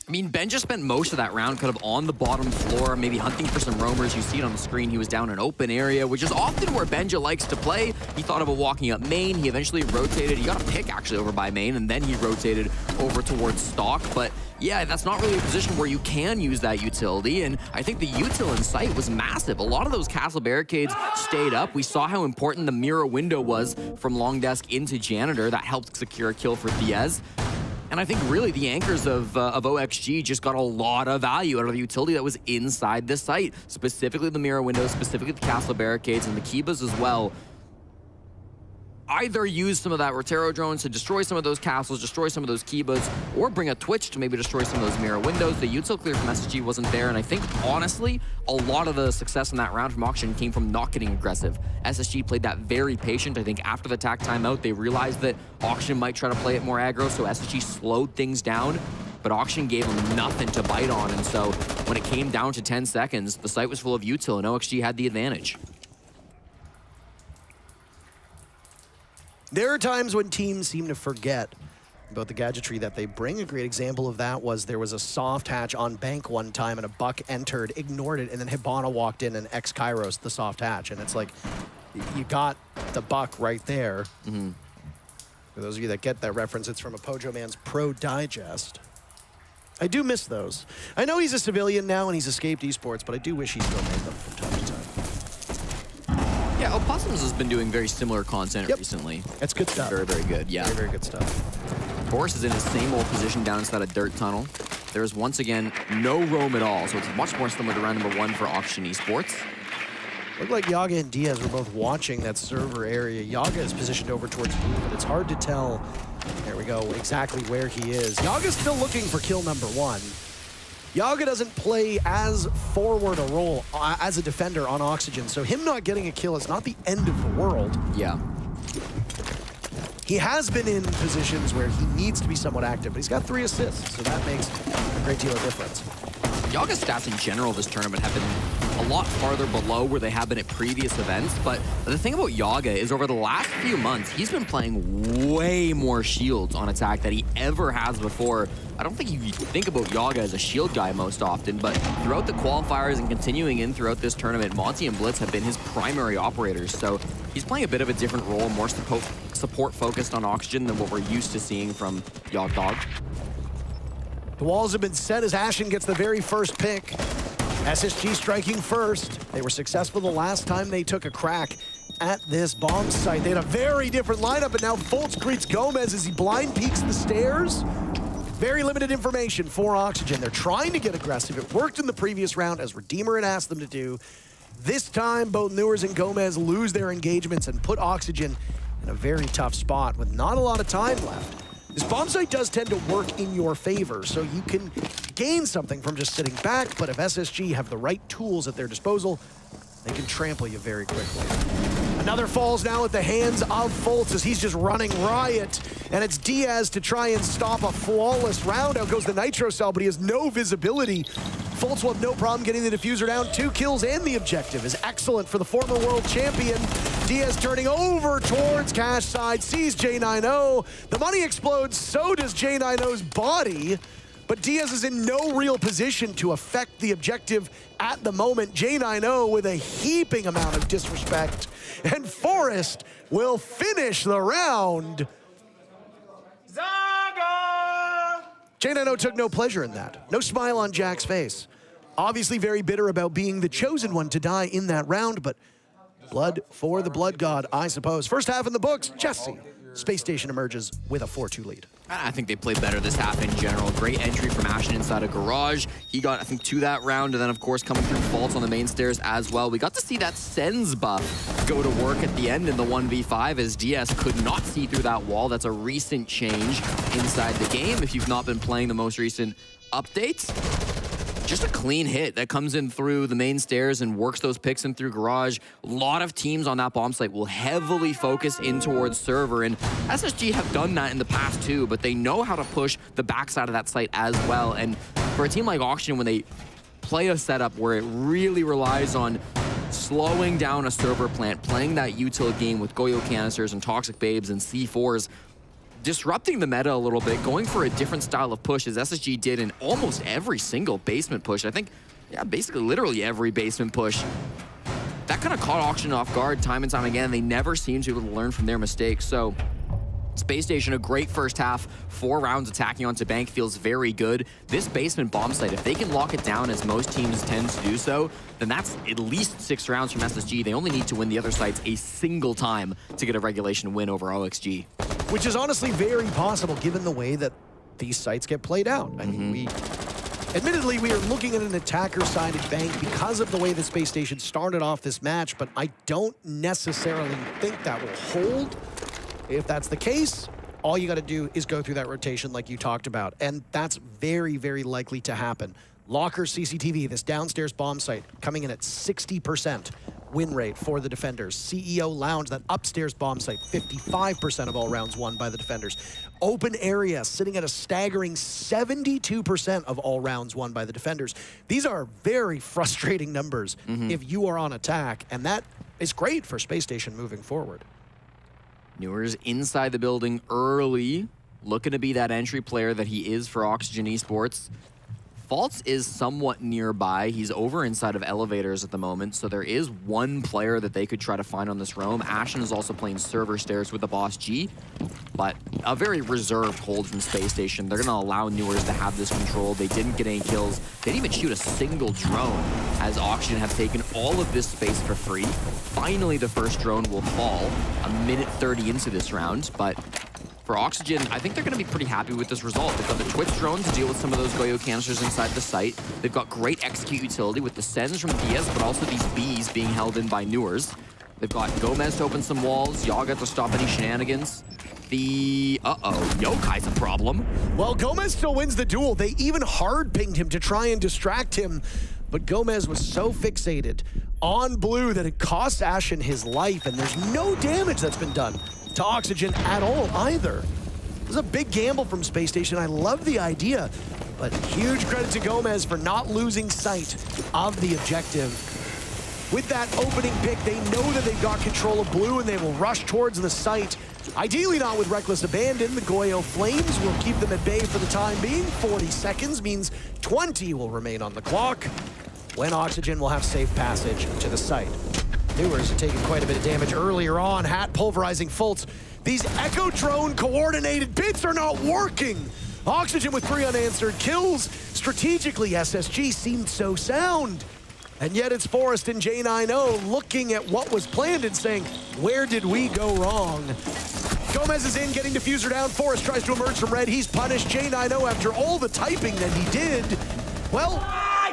I mean, Ben just spent most of that round kind of on the bottom floor, maybe hunting for some roamers. You see it on the screen. He was down an open area, which is often where Benja likes to play. He thought about walking up main. He eventually rotated. He got a pick, actually, over by main, and then he rotated over towards stock. But yeah, that's not really a position where you can use that utility, and I think the util in sight was massive. A lot of those castle barricades stayed up. We saw how important the mirror window was from long desk into janitor. That helped secure a kill for Diaz. And I think really the anchors of OXG just got a lot of value out of the utility that was inside this site, specifically the mirror windows, specifically the castle barricades, and the Kibas as well. Either use some of that Rotero drones to destroy some of those castles, destroy some of those Kibas, or bring a Twitch to maybe destroy some of those mirror windows. The util clear from SSG wasn't there, and I think, honestly, a lot of the success in that round from Auction came from not getting aggressive. SSG played that very patient. I think after the TAC timeout, they realized that Auction might try to play it more aggro, so SSG slowed things down, but Auction gave them nothing to bite on, and so when it came down to 10 seconds, the site was full of util, and OXG had the advantage. There are times when teams seem to forget about the gadgetry that they bring. A great example of that was there was a soft hatch on bank one time and a buck entered, ignored it, and then Hibana walked in and ex-Kairos the soft hatch. And it's like, you got the buck right there. For those of you that get that reference, it's from a Pojo Man's Pro Digest. I do miss those. I know he's a civilian now and he's escaped esports, but I do wish he still made them from time to time. Yeah, Opossums has been doing very similar content recently. That's good stuff. Very, very good, yeah. Very, very good stuff. Boris is in his same old position down inside a dirt tunnel. There's once again no roam at all, so it's much more similar to round number 1 for Auction Esports. Looked like Yaga and Diaz were both watching that server area. Yaga is positioned over towards blue, but it's hard to tell, there we go, exactly where he is. Yaga's still looking for kill number 1. Yaga doesn't play as forward a role as a defender on Oxygen, so him not getting a kill is not the end of the world. Yeah. He has been in positions where he needs to be somewhat active, but he's got 3 assists, so that makes a great deal of difference. Yaga's stats in general this tournament have been a lot farther below where they have been at previous events, but the thing about Yaga is over the last few months, he's been playing way more shields on attack than he ever has before. I don't think you think about Yaga as a shield guy most often, but throughout the qualifiers and continuing in throughout this tournament, Monty and Blitz have been his primary operators, so he's playing a bit of a different role, more support focused on Oxygen than what we're used to seeing from Yog Dog. The walls have been set as Ashen gets the very first pick. SSG striking first. They were successful the last time they took a crack at this bomb site. They had a very different lineup, and now Fultz greets Gomez as he blind peeks the stairs. Very limited information for Oxygen. They're trying to get aggressive. It worked in the previous round, as Redeemer had asked them to do. This time, both Newers and Gomez lose their engagements and put Oxygen in a very tough spot with not a lot of time left. This bomb site does tend to work in your favor, so you can gain something from just sitting back, but if SSG have the right tools at their disposal, they can trample you very quickly. Another falls now at the hands of Fultz as he's just running riot. And it's Diaz to try and stop a flawless round. Out goes the Nitro Cell, but he has no visibility. Fultz will have no problem getting the diffuser down. 2 kills and the objective is excellent for the former world champion. Diaz turning over towards Cash side, sees J90. The money explodes, so does J90's body. But Diaz is in no real position to affect the objective at the moment. J90 with a heaping amount of disrespect. And Forrest will finish the round. J90 took no pleasure in that. No smile on Jack's face. Obviously very bitter about being the chosen one to die in that round, but blood for the blood god, I suppose. First half in the books, Jesse. Space Station emerges with a 4-2 lead. I think they played better this half in general. Great entry from Ashen inside a garage. He got, I think, 2 that round, and then, of course, coming through faults on the main stairs as well. We got to see that Sens buff go to work at the end in the 1v5 as Diaz could not see through that wall. That's a recent change inside the game if you've not been playing the most recent updates. Just a clean hit that comes in through the main stairs and works those picks in through garage. A lot of teams on that bomb site will heavily focus in towards server, and SSG have done that in the past too, but they know how to push the backside of that site as well. And for a team like Auction, when they play a setup where it really relies on slowing down a server plant, playing that util game with Goyo canisters and Toxic Babes and C4s, disrupting the meta a little bit, going for a different style of push as SSG did in almost every single basement push. I think, yeah, basically literally every basement push. That kind of caught Auction off guard time and time again. They never seem to be able to learn from their mistakes. So Space Station, a great first half, 4 rounds attacking onto Bank feels very good. This basement bomb site, if they can lock it down as most teams tend to do so, then that's at least 6 rounds from SSG. They only need to win the other sites a single time to get a regulation win over OXG. Which is honestly very possible given the way that these sites get played out. I mean, admittedly, we are looking at an attacker-sided Bank because of the way the Space Station started off this match, but I don't necessarily think that will hold. If that's the case, all you got to do is go through that rotation like you talked about, and that's very, very likely to happen. Locker CCTV, this downstairs bomb site, coming in at 60% win rate for the defenders. CEO Lounge, that upstairs bomb site, 55% of all rounds won by the defenders. Open area, sitting at a staggering 72% of all rounds won by the defenders. These are very frustrating numbers if you are on attack, and that is great for Space Station moving forward. Newer's inside the building early, looking to be that entry player that he is for Oxygen Esports. Fultz is somewhat nearby. He's over inside of elevators at the moment, so there is one player that they could try to find on this roam. Ashen is also playing server stairs with the Boss G, but a very reserved hold from Space Station. They're going to allow Newers to have this control. They didn't get any kills. They didn't even shoot a single drone as Oxygen have taken all of this space for free. Finally, the first drone will fall a minute 30 into this round, but for Oxygen, I think they're going to be pretty happy with this result. They've got the Twitch drone to deal with some of those Goyo canisters inside the site. They've got great execute utility with the Sens from Diaz, but also these Bs being held in by Newers. They've got Gomez to open some walls, Yaga to stop any shenanigans. Yokai's a problem. Well, Gomez still wins the duel. They even hard pinged him to try and distract him, but Gomez was so fixated on blue that it cost Ashen his life, and there's no damage that's been done to Oxygen at all either. This is a big gamble from Space Station. I love the idea, but huge credit to Gomez for not losing sight of the objective. With that opening pick, they know that they've got control of blue and they will rush towards the site. Ideally not with reckless abandon. The Goyo Flames will keep them at bay for the time being. 40 seconds means 20 will remain on the clock when Oxygen will have safe passage to the site. Newers are taking quite a bit of damage earlier on. Hat pulverizing Fultz. These Echo Drone coordinated bits are not working. Oxygen with 3 unanswered kills. Strategically, SSG seemed so sound. And yet it's Forrest and J90 looking at what was planned and saying, where did we go wrong? Gomez is in, getting diffuser down. Forrest tries to emerge from red. He's punished. J90, after all the typing that he did, well,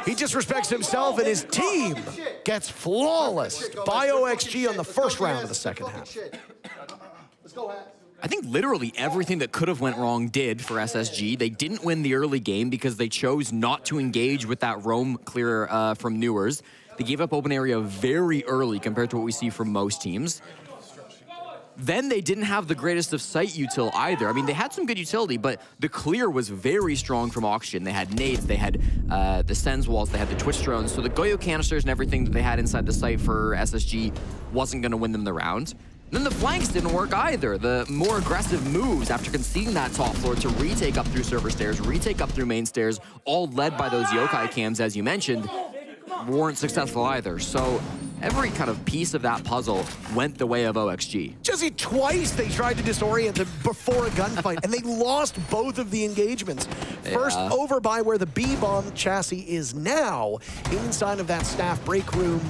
he disrespects himself and his team gets flawless by OXG on the first round of the second half. I think literally everything that could have went wrong did for SSG. They didn't win the early game because they chose not to engage with that roam clear from Newers. They gave up open area very early compared to what we see from most teams. Then they didn't have the greatest of sight util either. I mean, they had some good utility, but the clear was very strong from Oxygen. They had nades, they had the Sens walls, they had the Twitch drones. So the Goyo canisters and everything that they had inside the site for SSG wasn't going to win them the round. Then the flanks didn't work either. The more aggressive moves after conceding that top floor to retake up through server stairs, retake up through main stairs, all led by those yokai cams, as you mentioned, weren't successful either. So every kind of piece of that puzzle went the way of OXG. Jesse, twice they tried to disorient him before a gunfight, and they lost both of the engagements. First, over by where the B-bomb chassis is now, inside of that staff break room.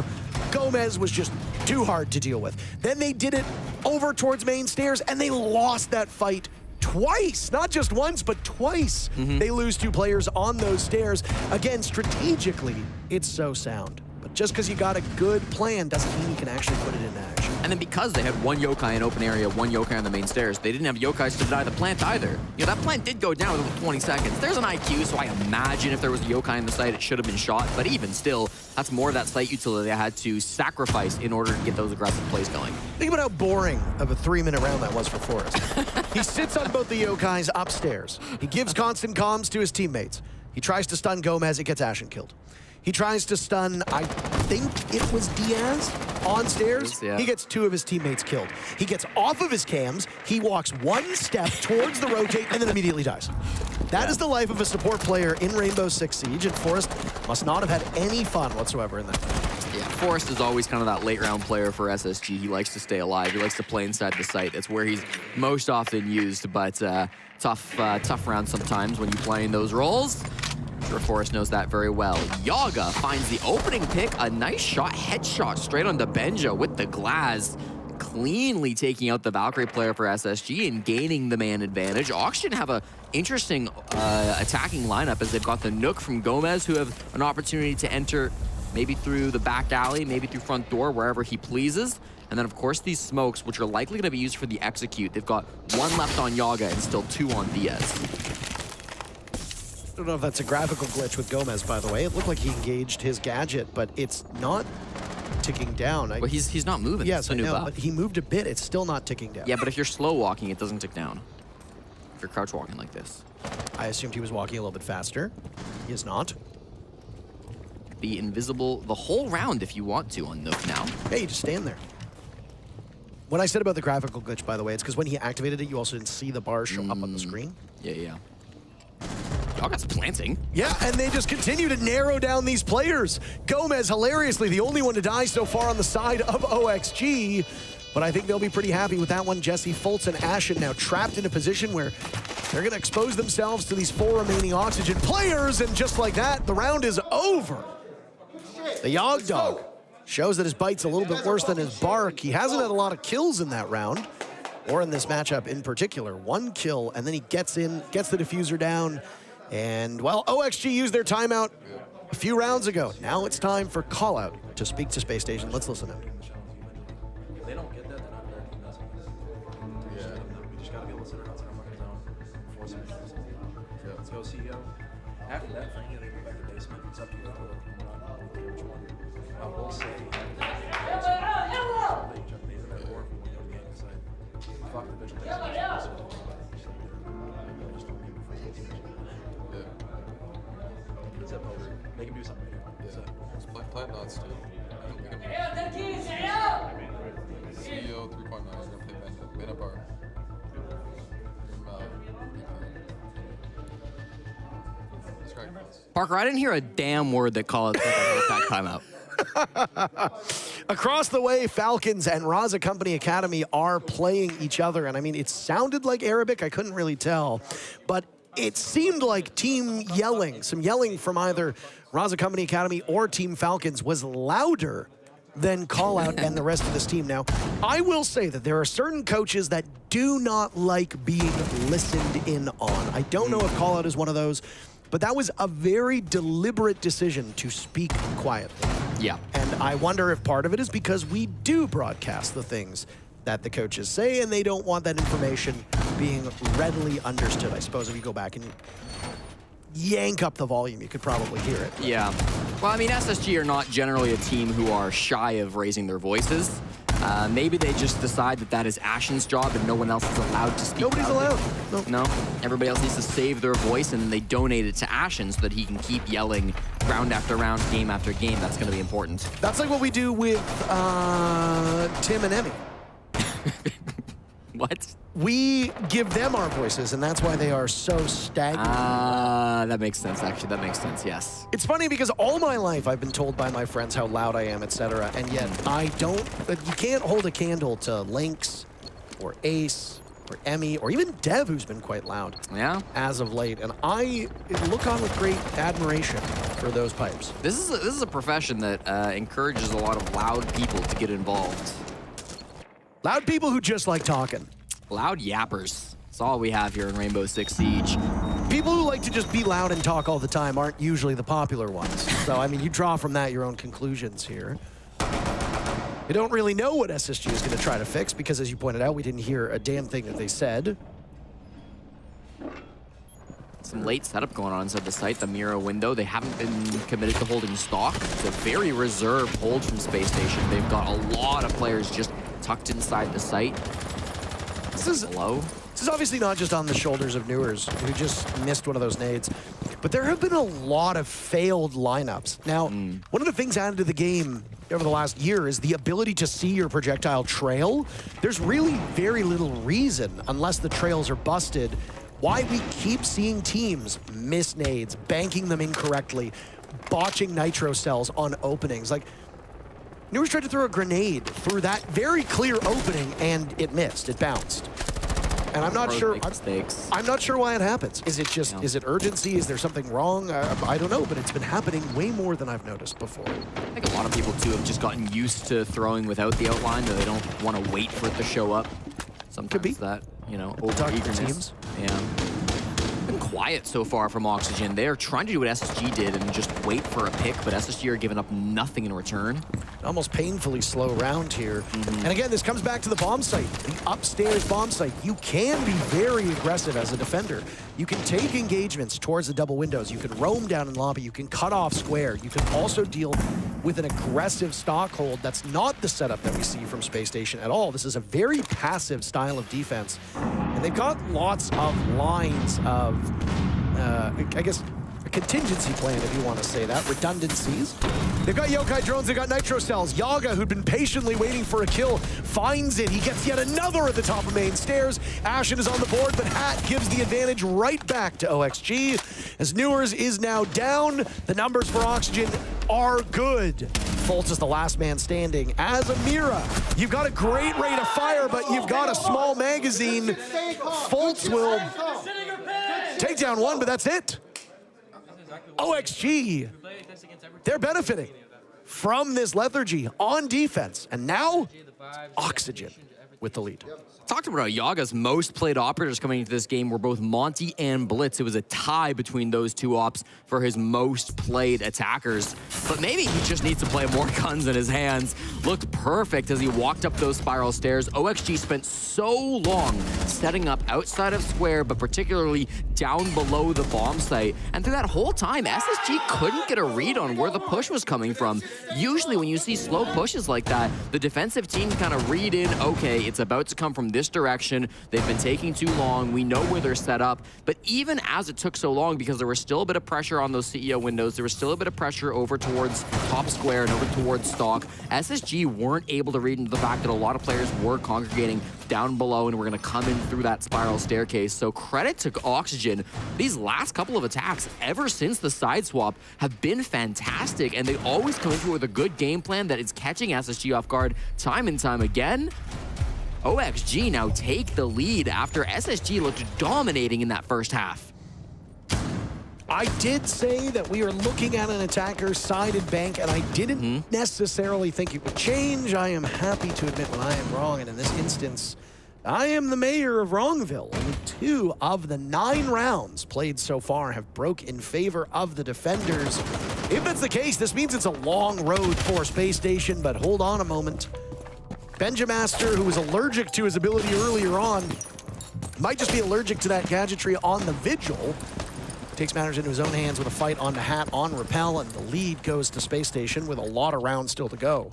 Gomez was just too hard to deal with. Then they did it over towards main stairs, and they lost that fight twice. Not just once, but twice. They lose 2 players on those stairs. Again, strategically, it's so sound. But just because you got a good plan doesn't mean you can actually put it into action. And then because they had 1 yokai in open area, 1 yokai on the main stairs, they didn't have yokais to deny the plant either. You know, that plant did go down within 20 seconds. There's an IQ, so I imagine if there was a yokai in the site, it should have been shot. But even still, that's more of that site utility they had to sacrifice in order to get those aggressive plays going. Think about how boring of a 3-minute round that was for Forrest. He sits on both the yokais upstairs. He gives constant comms to his teammates. He tries to stun Gomez, it gets Ashen killed. He tries to stun, I think it was Diaz, on stairs. Yeah. He gets 2 of his teammates killed. He gets off of his cams, he walks 1 step towards the rotate, and then immediately dies. That is the life of a support player in Rainbow Six Siege, and Forrest must not have had any fun whatsoever in that. Yeah, Forrest is always kind of that late round player for SSG. He likes to stay alive. He likes to play inside the site. That's where he's most often used, but tough round sometimes when you're playing those roles. I'm sure Forrest knows that very well. Yaga finds the opening pick. A nice shot, headshot straight on the Benja with the glass. Cleanly taking out the Valkyrie player for SSG and gaining the man advantage. Oxygen have a interesting attacking lineup as they've got the Nook from Gomez, who have an opportunity to enter maybe through the back alley, maybe through front door, wherever he pleases. And then, of course, these smokes, which are likely going to be used for the execute. They've got 1 left on Yaga and still 2 on Diaz. I don't know if that's a graphical glitch with Gomez, by the way. It looked like he engaged his gadget, but it's not ticking down. Well, he's not moving. Yes, I know, buff. but he moved a bit. It's still not ticking down. Yeah, but if you're slow walking, it doesn't tick down. If you're crouch walking like this. I assumed he was walking a little bit faster. He is not. Be invisible the whole round if you want to on Nook now. Hey, you just stand there. What I said about the graphical glitch, by the way, it's because when he activated it, you also didn't see the bars show up on the screen. Yeah. Y'all got some planting. Yeah, and they just continue to narrow down these players. Gomez, hilariously, the only one to die so far on the side of OXG. But I think they'll be pretty happy with that one. Jesse, Fultz, and Ashen now trapped in a position where they're going to expose themselves to these 4 remaining Oxygen players. And just like that, the round is over. The Yog Dog shows that his bite's a little bit worse than his bark. He hasn't had a lot of kills in that round, or in this matchup in particular. 1 kill, and then he gets in, gets the diffuser down. And, well, OXG used their timeout a few rounds ago. Now it's time for Callout to speak to Space Station. Let's listen in. They don't get that, they're not very good. Yeah. We just gotta be able to sit our outside our fucking zone. Force it. Yeah. Let's go, CEO. After that, Frankie, they go back to basement. It's up to you. Which one? I will say. Fuck the bitch. They can do something here. Yeah. Plant nods too. CEO 3.9 is gonna play Beta Bar. Parker, I didn't hear a damn word that Callout said that timeout. Across the way, Falcons and Raza Company Academy are playing each other. And I mean, it sounded like Arabic. I couldn't really tell. But it seemed like team yelling, some yelling from either Raza Company Academy or Team Falcons was louder than Callout and the rest of this team. Now, I will say that there are certain coaches that do not like being listened in on. I don't know if Callout is one of those, but that was a very deliberate decision to speak quietly. Yeah. And I wonder if part of it is because we do broadcast the things that the coaches say, and they don't want that information being readily understood. I suppose if you go back and yank up the volume, you could probably hear it. Yeah. Well, I mean, SSG are not generally a team who are shy of raising their voices. Maybe they just decide that that is Ashen's job and no one else is allowed to speak. Nobody's allowed. No. Everybody else needs to save their voice, and then they donate it to Ashen so that he can keep yelling round after round, game after game. That's going to be important. That's like what we do with Tim and Emmy. What? We give them our voices, and that's why they are so stagnant. That makes sense, actually. That makes sense, yes. It's funny because all my life I've been told by my friends how loud I am, etc., and yet I don't. You can't hold a candle to Lynx or Ace or Emmy or even Dev, who's been quite loud. Yeah. As of late, and I look on with great admiration for those pipes. This is a profession that encourages a lot of loud people to get involved. Loud people who just like talking. Loud yappers. That's all we have here in Rainbow Six Siege. People who like to just be loud and talk all the time aren't usually the popular ones. So, I mean, you draw from that your own conclusions here. You don't really know what SSG is going to try to fix because, as you pointed out, we didn't hear a damn thing that they said. Some late setup going on inside the site, the Mira window. They haven't been committed to holding stock. It's a very reserved hold from Space Station. They've got a lot of players just tucked inside the site. This is low. This is obviously not just on the shoulders of Newers, who just missed one of those nades, but there have been a lot of failed lineups. Now, one of the things added to the game over the last year is the ability to see your projectile trail. There's really very little reason, unless the trails are busted, why we keep seeing teams miss nades, banking them incorrectly, botching nitro cells on openings. Like, Newers tried to throw a grenade through that very clear opening, and it missed. It bounced. And I'm not sure. I'm not sure why it happens. Is it just? Is it urgency? Is there something wrong? I don't know, but it's been happening way more than I've noticed before. I think a lot of people too have just gotten used to throwing without the outline, that they don't want to wait for it to show up. Sometimes could be that, you know, over eagerness. Yeah. Been quiet so far from Oxygen. They're trying to do what SSG did and just wait for a pick, but SSG are giving up nothing in return. Almost painfully slow round here. And again, this comes back to the bomb site, the upstairs bomb site. You can be very aggressive as a defender. You can take engagements towards the double windows. You can roam down in lobby. You can cut off square. You can also deal with an aggressive stock hold. That's not the setup that we see from Space Station at all. This is a very passive style of defense. And they've got lots of lines of, I guess, a contingency plan, if you want to say that, redundancies. They've got Yokai drones, they've got nitro cells. Yaga, who'd been patiently waiting for a kill, finds it. He gets yet another at the top of main stairs. Ashen is on the board, but Hat gives the advantage right back to OXG. As Newers is now down, the numbers for Oxygen are good. Fultz is the last man standing. As a Mira, you've got a great rate of fire, but you've got a small magazine. Fultz will take down one, but that's it. OXG, they're benefiting from this lethargy on defense. And now, Oxygen with the lead. Talked about how Yaga's most played operators coming into this game were both Monty and Blitz. It was a tie between those two ops for his most played attackers. But maybe he just needs to play more guns in his hands. Looked perfect as he walked up those spiral stairs. OXG spent so long setting up outside of square, but particularly down below the bomb site. And through that whole time, SSG couldn't get a read on where the push was coming from. Usually when you see slow pushes like that, the defensive team kind of read in, okay, it's about to come from this direction. They've been taking too long. We know where they're set up. But even as it took so long, because there was still a bit of pressure on those CEO windows, there was still a bit of pressure over towards top square and over towards stock, SSG weren't able to read into the fact that a lot of players were congregating down below and were going to come in through that spiral staircase. So credit to Oxygen. These last couple of attacks, ever since the side swap, have been fantastic, and they always come into it with a good game plan that is catching SSG off guard time and time again. OXG now take the lead after SSG looked dominating in that first half. I did say that we are looking at an attacker-sided bank, and I didn't necessarily think it would change. I am happy to admit when I am wrong, and in this instance, I am the mayor of Wrongville. Only 2 of the 9 rounds played so far have broke in favor of the defenders. If that's the case, this means it's a long road for Space Station, but hold on a moment. Benjamaster, who was allergic to his ability earlier on, might just be allergic to that gadgetry on the Vigil. Takes matters into his own hands with a fight on the Hat on Repel, and the lead goes to Space Station with a lot of rounds still to go.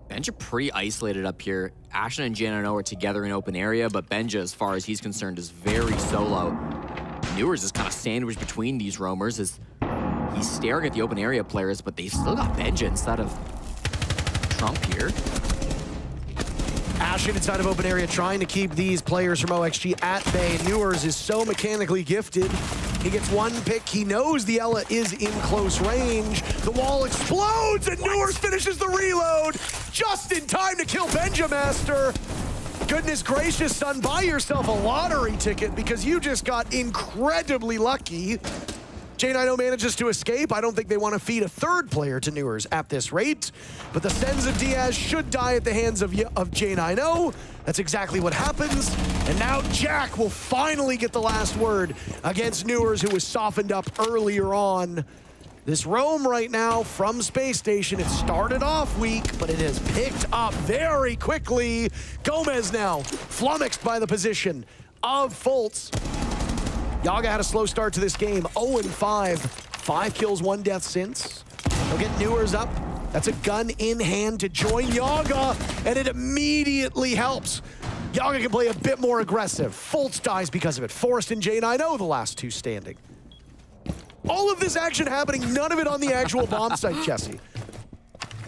Benja pretty isolated up here. Ashen and Jane, I know, are together in open area, but Benja, as far as he's concerned, is very solo. Newers is kind of sandwiched between these roamers as he's staring at the open area players, but they've still got Benja instead of Trump here. Ashen inside of open area trying to keep these players from OXG at bay. Newers is so mechanically gifted. He gets one pick. He knows the Ela is in close range. The wall explodes and Newers finishes the reload just in time to kill Benjamaster. Goodness gracious, son, buy yourself a lottery ticket because you just got incredibly lucky. J9O manages to escape. I don't think they want to feed a third player to Newers at this rate, but the Sens of Diaz should die at the hands of J9O. That's exactly what happens. And now Jack will finally get the last word against Newers, who was softened up earlier on. This roam right now from Space Station, it started off weak, but it has picked up very quickly. Gomez now flummoxed by the position of Fultz. Yaga had a slow start to this game, 0-5. 5 kills, 1 death since. They'll get Newers up. That's a gun in hand to join Yaga, and it immediately helps. Yaga can play a bit more aggressive. Fultz dies because of it. Forrest and J9O, the last two standing. All of this action happening, none of it on the actual bomb site, Jesse.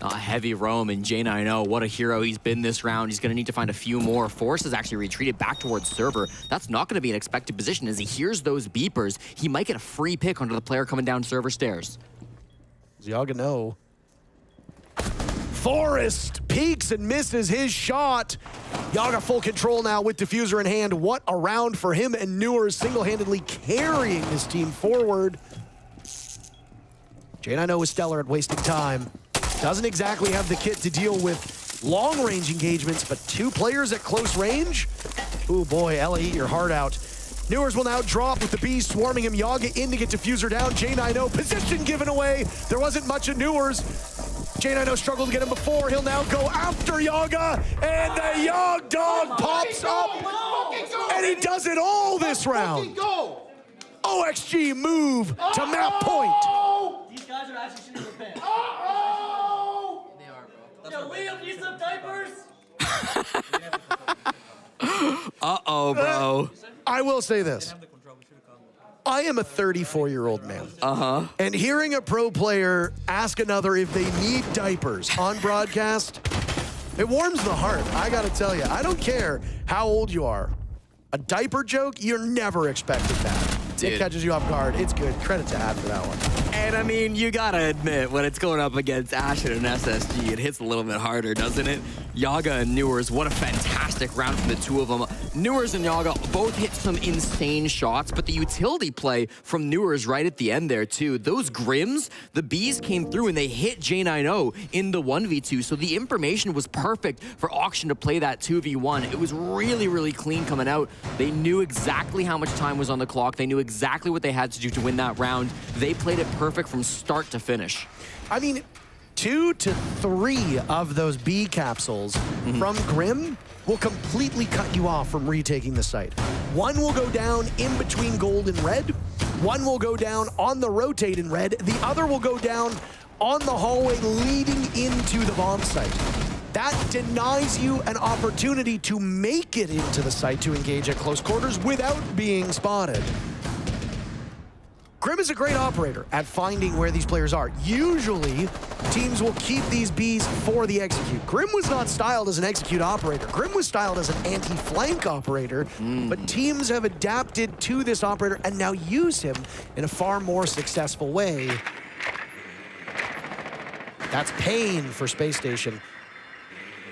A heavy roam, and J9O, what a hero he's been this round. He's going to need to find a few more. Forrest has actually retreated back towards server. That's not going to be an expected position. As he hears those beepers, he might get a free pick onto the player coming down server stairs. Yaga no. Forrest peeks and misses his shot. Yaga full control now with diffuser in hand. What a round for him, and Newers single-handedly carrying this team forward. J9O is stellar at wasting time. Doesn't exactly have the kit to deal with long-range engagements, but 2 players at close range? Ooh boy, Ella, eat your heart out. Newers will now drop with the bees swarming him. Yaga in to get diffuser down. J9O, position given away. There wasn't much of Newers. J9O struggled to get him before. He'll now go after Yaga, and the Yog Dog pops up, and he does it all this round. OXG move to map point. These guys are actually shooting the pen. They are, bro. Yo, Liam, need some diapers? Uh-oh, bro. I will say this. I am a 34-year-old man. Uh-huh. And hearing a pro player ask another if they need diapers on broadcast, it warms the heart. I gotta tell you, I don't care how old you are. A diaper joke, you're never expecting that. Dude. It catches you off guard. It's good. Credit to Ad for that one. And I mean, you gotta admit, when it's going up against Ashen and SSG, it hits a little bit harder, doesn't it? Yaga and Newers, what a fantastic round from the two of them. Newers and Yaga both hit some insane shots, but the utility play from Newers right at the end there too. Those Grims, the bees came through and they hit J9O in the 1v2, so the information was perfect for Auction to play that 2v1. It was really, really clean coming out. They knew exactly how much time was on the clock. They knew exactly what they had to do to win that round. They played it perfect from start to finish. I mean, 2 to 3 of those B capsules from Grim will completely cut you off from retaking the site. One will go down in between gold and red. One will go down on the rotate in red. The other will go down on the hallway leading into the bomb site. That denies you an opportunity to make it into the site to engage at close quarters without being spotted. Grim is a great operator at finding where these players are. Usually, teams will keep these Bs for the execute. Grim was not styled as an execute operator. Grim was styled as an anti-flank operator, but teams have adapted to this operator and now use him in a far more successful way. That's pain for Space Station.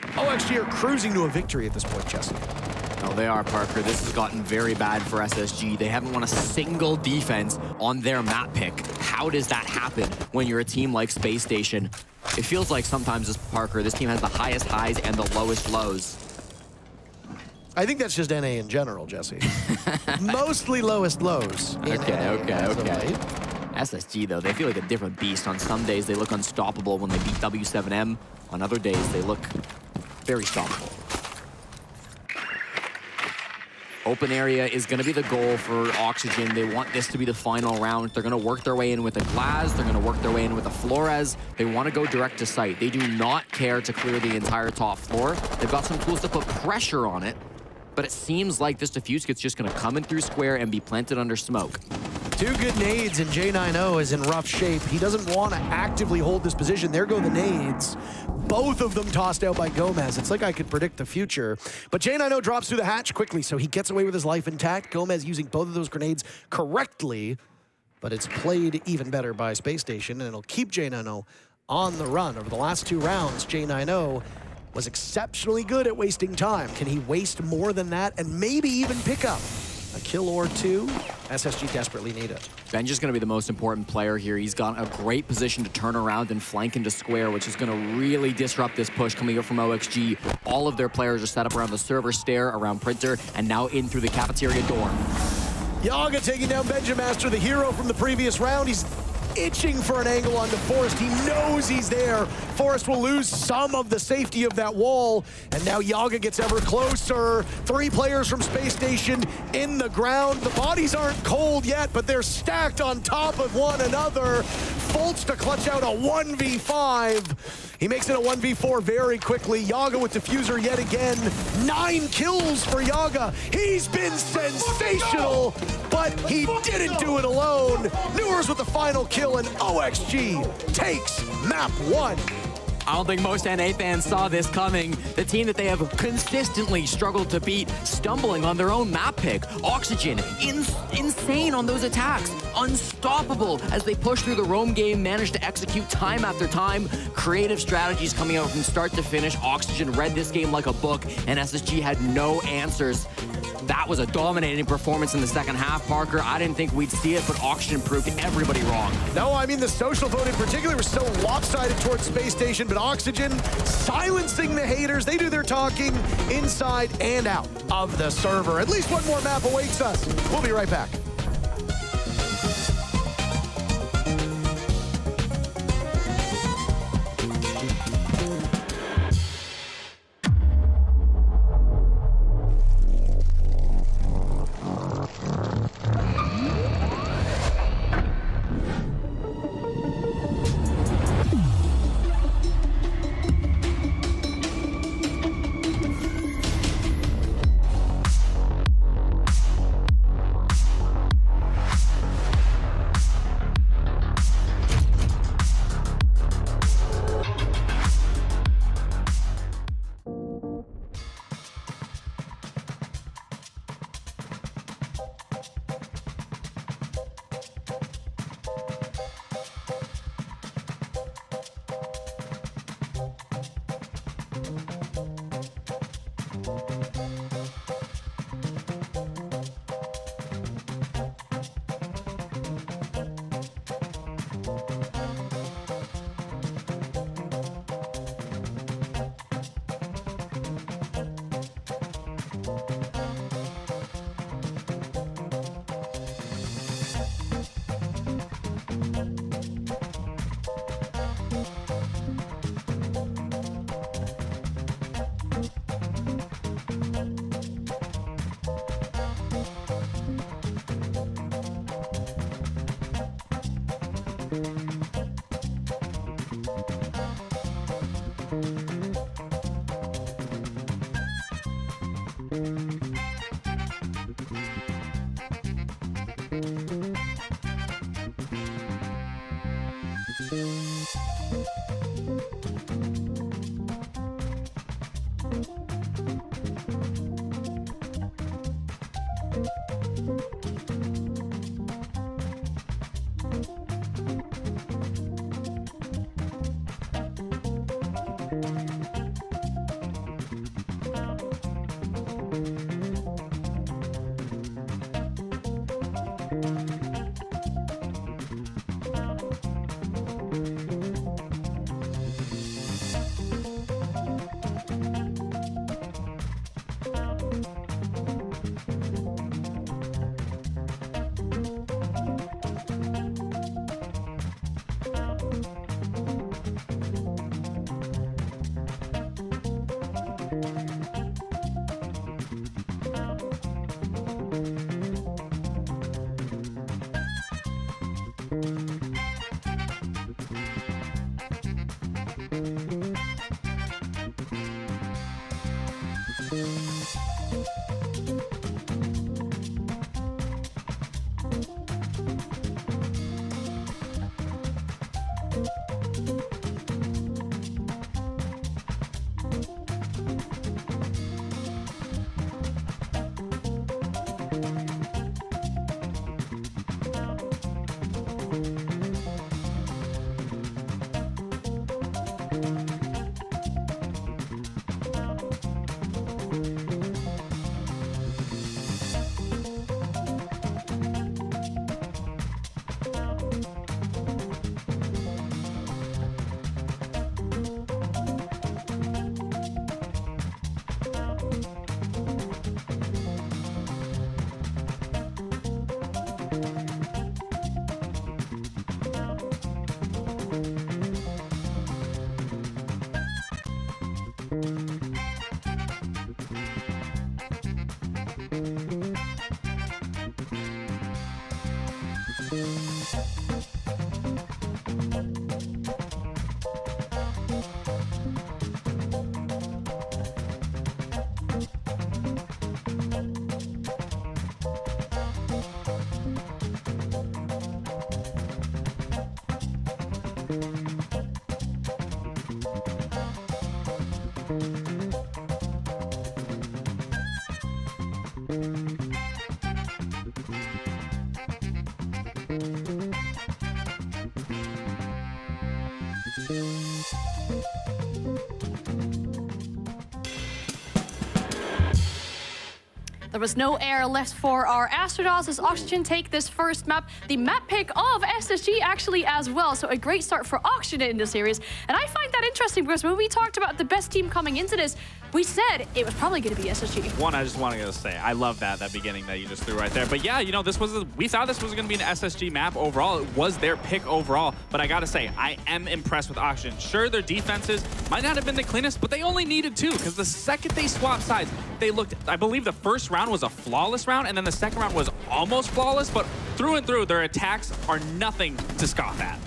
OXG are cruising to a victory at this point, Jesse. Oh, they are, Parker. This has gotten very bad for SSG. They haven't won a single defense on their map pick. How does that happen when you're a team like Space Station? It feels like sometimes, Parker, this team has the highest highs and the lowest lows. I think that's just NA in general, Jesse. Mostly lowest lows. Okay. SSG, though, they feel like a different beast. On some days, they look unstoppable when they beat W7M. On other days, they look very stoppable. Open area is going to be the goal for Oxygen. They want this to be the final round. They're going to work their way in with a Glaz. They're going to work their way in with a Flores. They want to go direct to site. They do not care to clear the entire top floor. They've got some tools to put pressure on it, but it seems like this diffuse kit's just going to come in through square and be planted under smoke. 2 good nades, and J90 is in rough shape. He doesn't want to actively hold this position. There go the nades. Both of them tossed out by Gomez. It's like I could predict the future. But J90 drops through the hatch quickly, so he gets away with his life intact. Gomez using both of those grenades correctly, but it's played even better by Space Station, and it'll keep J90 on the run. Over the last 2 rounds, J90 was exceptionally good at wasting time. Can he waste more than that and maybe even pick up a kill or 2? SSG desperately need it. Benj is going to be the most important player here. He's got a great position to turn around and flank into square, which is going to really disrupt this push coming up from OXG. All of their players are set up around the server stair, around Printer, and now in through the cafeteria door. Yaga taking down Benjamaster, the hero from the previous round. He's itching for an angle onto Forrest. He knows he's there. Forrest will lose some of the safety of that wall, and now Yaga gets ever closer. 3 players from Space Station in the ground. The bodies aren't cold yet, but they're stacked on top of one another. Foltz to clutch out a 1v5. He makes it a 1v4 very quickly. Yaga with diffuser yet again. 9 kills for Yaga. He's been sensational, but he didn't do it alone. Newers with the final kill, and OXG takes map 1. I don't think most NA fans saw this coming. The team that they have consistently struggled to beat, stumbling on their own map pick. Oxygen, insane on those attacks. Unstoppable as they push through the roam game, manage to execute time after time. Creative strategies coming out from start to finish. Oxygen read this game like a book, and SSG had no answers. That was a dominating performance in the second half, Parker. I didn't think we'd see it, but Oxygen proved everybody wrong. No, I mean, the social vote in particular was so lopsided towards Space Station, but Oxygen silencing the haters. They do their talking inside and out of the server. At least one more map awaits us. We'll be right back. There was no air left for our astronauts as Oxygen take this first map. The map pick of SSG actually as well. So a great start for Oxygen in the series. And I find that interesting because when we talked about the best team coming into this, we said it was probably going to be SSG. One, I just want to say, I love that beginning that you just threw right there. But yeah, you know, we thought this was going to be an SSG map overall. It was their pick overall. But I got to say, I am impressed with Oxygen. Sure, their defenses might not have been the cleanest, but they only needed 2 because the second they swapped sides, they looked, I believe the first round was a flawless round, and then the second round was almost flawless, but through and through, their attacks are nothing to scoff at.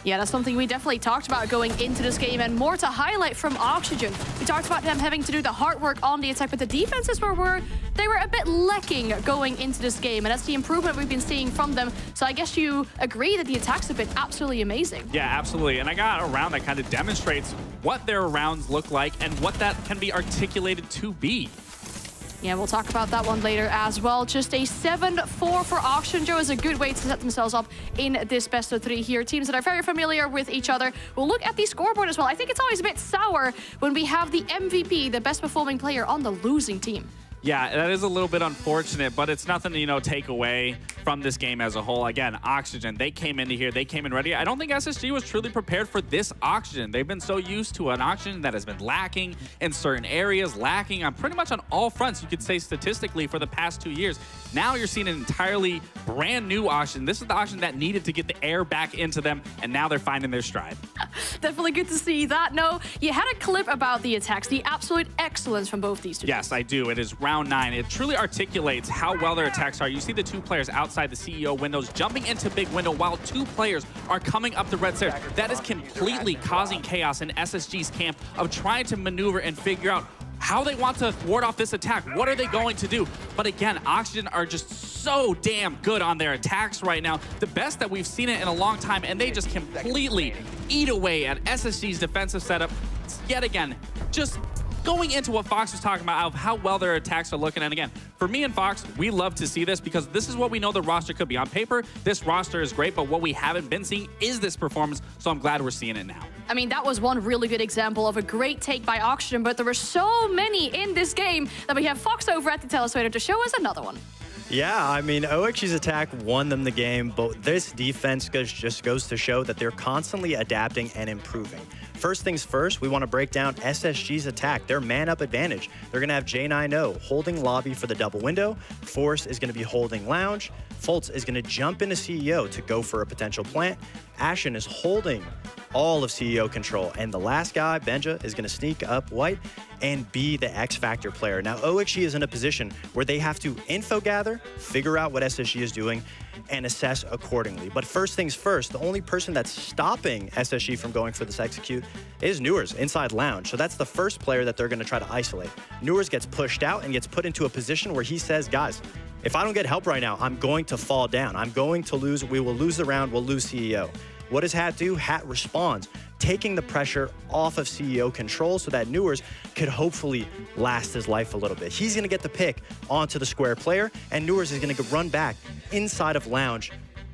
Yeah, that's something we definitely talked about going into this game, and more to highlight from Oxygen. We talked about them having to do the hard work on the attack, but the defenses were a bit lacking going into this game, and that's the improvement we've been seeing from them. So I guess you agree that the attacks have been absolutely amazing. Yeah, absolutely. And I got a round that kind of demonstrates what their rounds look like and what that can be articulated to be. Yeah, we'll talk about that one later as well. Just a 7-4 for Oxygen, Joe, is a good way to set themselves up in this best of 3 here. Teams that are very familiar with each other. We'll look at the scoreboard as well. I think it's always a bit sour when we have the MVP, the best performing player on the losing team. Yeah, that is a little bit unfortunate, but it's nothing to, you know, take away from this game as a whole. Again, Oxygen, they came into here, they came in ready. I don't think SSG was truly prepared for this Oxygen. They've been so used to an Oxygen that has been lacking in certain areas, lacking on pretty much on all fronts, you could say statistically, for the past 2 years. Now you're seeing an entirely brand new Oxygen. This is the Oxygen that needed to get the air back into them, and now they're finding their stride. Definitely good to see that. No, you had a clip about the attacks, the absolute excellence from both these two. Yes, I do. It is round 9. It truly articulates how well their attacks are. You see the 2 players outside the CEO windows jumping into big window while 2 players are coming up the red stairs. That is completely causing chaos in SSG's camp of trying to maneuver and figure out how they want to ward off this attack. What are they going to do? But again, Oxygen are just so damn good on their attacks right now. The best that we've seen it in a long time, and they just completely eat away at SSG's defensive setup. Yet again, just going into what Fox was talking about of how well their attacks are looking. And again, for me and Fox, we love to see this because this is what we know the roster could be. On paper, this roster is great, but what we haven't been seeing is this performance, so I'm glad we're seeing it now. I mean, that was one really good example of a great take by Oxygen, but there were so many in this game that we have Fox over at the Telestrator to show us another one. Yeah, I mean, OXG's attack won them the game, but this defense just goes to show that they're constantly adapting and improving. First things first, we want to break down SSG's attack, their man-up advantage. They're going to have J9O holding lobby for the double window. Force is going to be holding lounge. Fultz is going to jump into CEO to go for a potential plant. Ashen is holding all of CEO control. And the last guy, Benja, is going to sneak up white and be the X Factor player. Now, OXG is in a position where they have to info gather, figure out what SSG is doing, and assess accordingly. But first things first, the only person that's stopping SSG from going for this execute is Newers inside lounge. So that's the first player that they're going to try to isolate. Newers gets pushed out and gets put into a position where he says, guys, if I don't get help right now, I'm going to fall down. I'm going to lose. We will lose the round. We'll lose CEO. What does Hat do? Hat responds, taking the pressure off of CEO control so that Newers could hopefully last his life a little bit. He's going to get the pick onto the square player, and Newers is going to run back inside of lounge,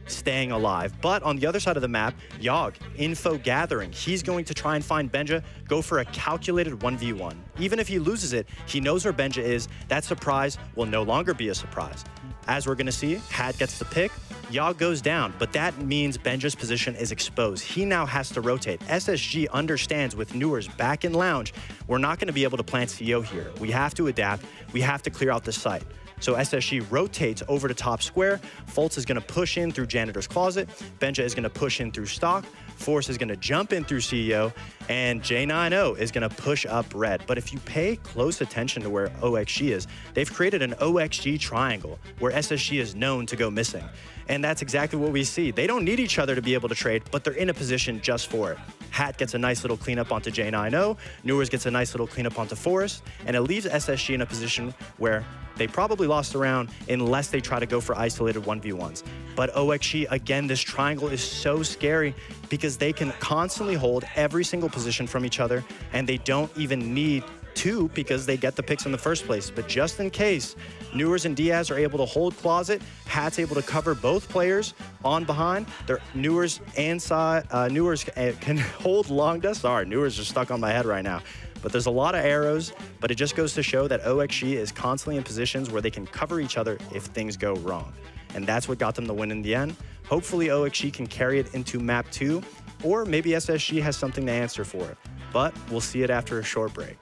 staying alive. But on the other side of the map, Yogg, info gathering. He's going to try and find Benja, go for a calculated 1v1. Even if he loses it, he knows where Benja is. That surprise will no longer be a surprise. As we're going to see, Hat gets the pick. Yogg goes down, but that means Benja's position is exposed. He now has to rotate. SSG understands with Newers back in lounge, we're not going to be able to plant CEO here. We have to adapt. We have to clear out the site. So SSG rotates over to top square. Fultz is going to push in through Janitor's Closet. Benja is going to push in through Stock. Force is going to jump in through CEO. And J9O is going to push up red. But if you pay close attention to where OXG is, they've created an OXG triangle where SSG is known to go missing. And that's exactly what we see. They don't need each other to be able to trade, but they're in a position just for it. Hat gets a nice little cleanup onto J9O. Newers gets a nice little cleanup onto Forest. And it leaves SSG in a position where they probably lost the round unless they try to go for isolated 1v1s. But OXG, again, this triangle is so scary because they can constantly hold every single position from each other, and they don't even need to because they get the picks in the first place. But just in case Newers and Diaz are able to hold Closet, Hat's able to cover both players on behind. Newers inside, Newers can hold Longda. Sorry, Newers are stuck on my head right now. But there's a lot of arrows, but it just goes to show that OXG is constantly in positions where they can cover each other if things go wrong. And that's what got them the win in the end. Hopefully OXG can carry it into map 2, or maybe SSG has something to answer for it. But we'll see it after a short break.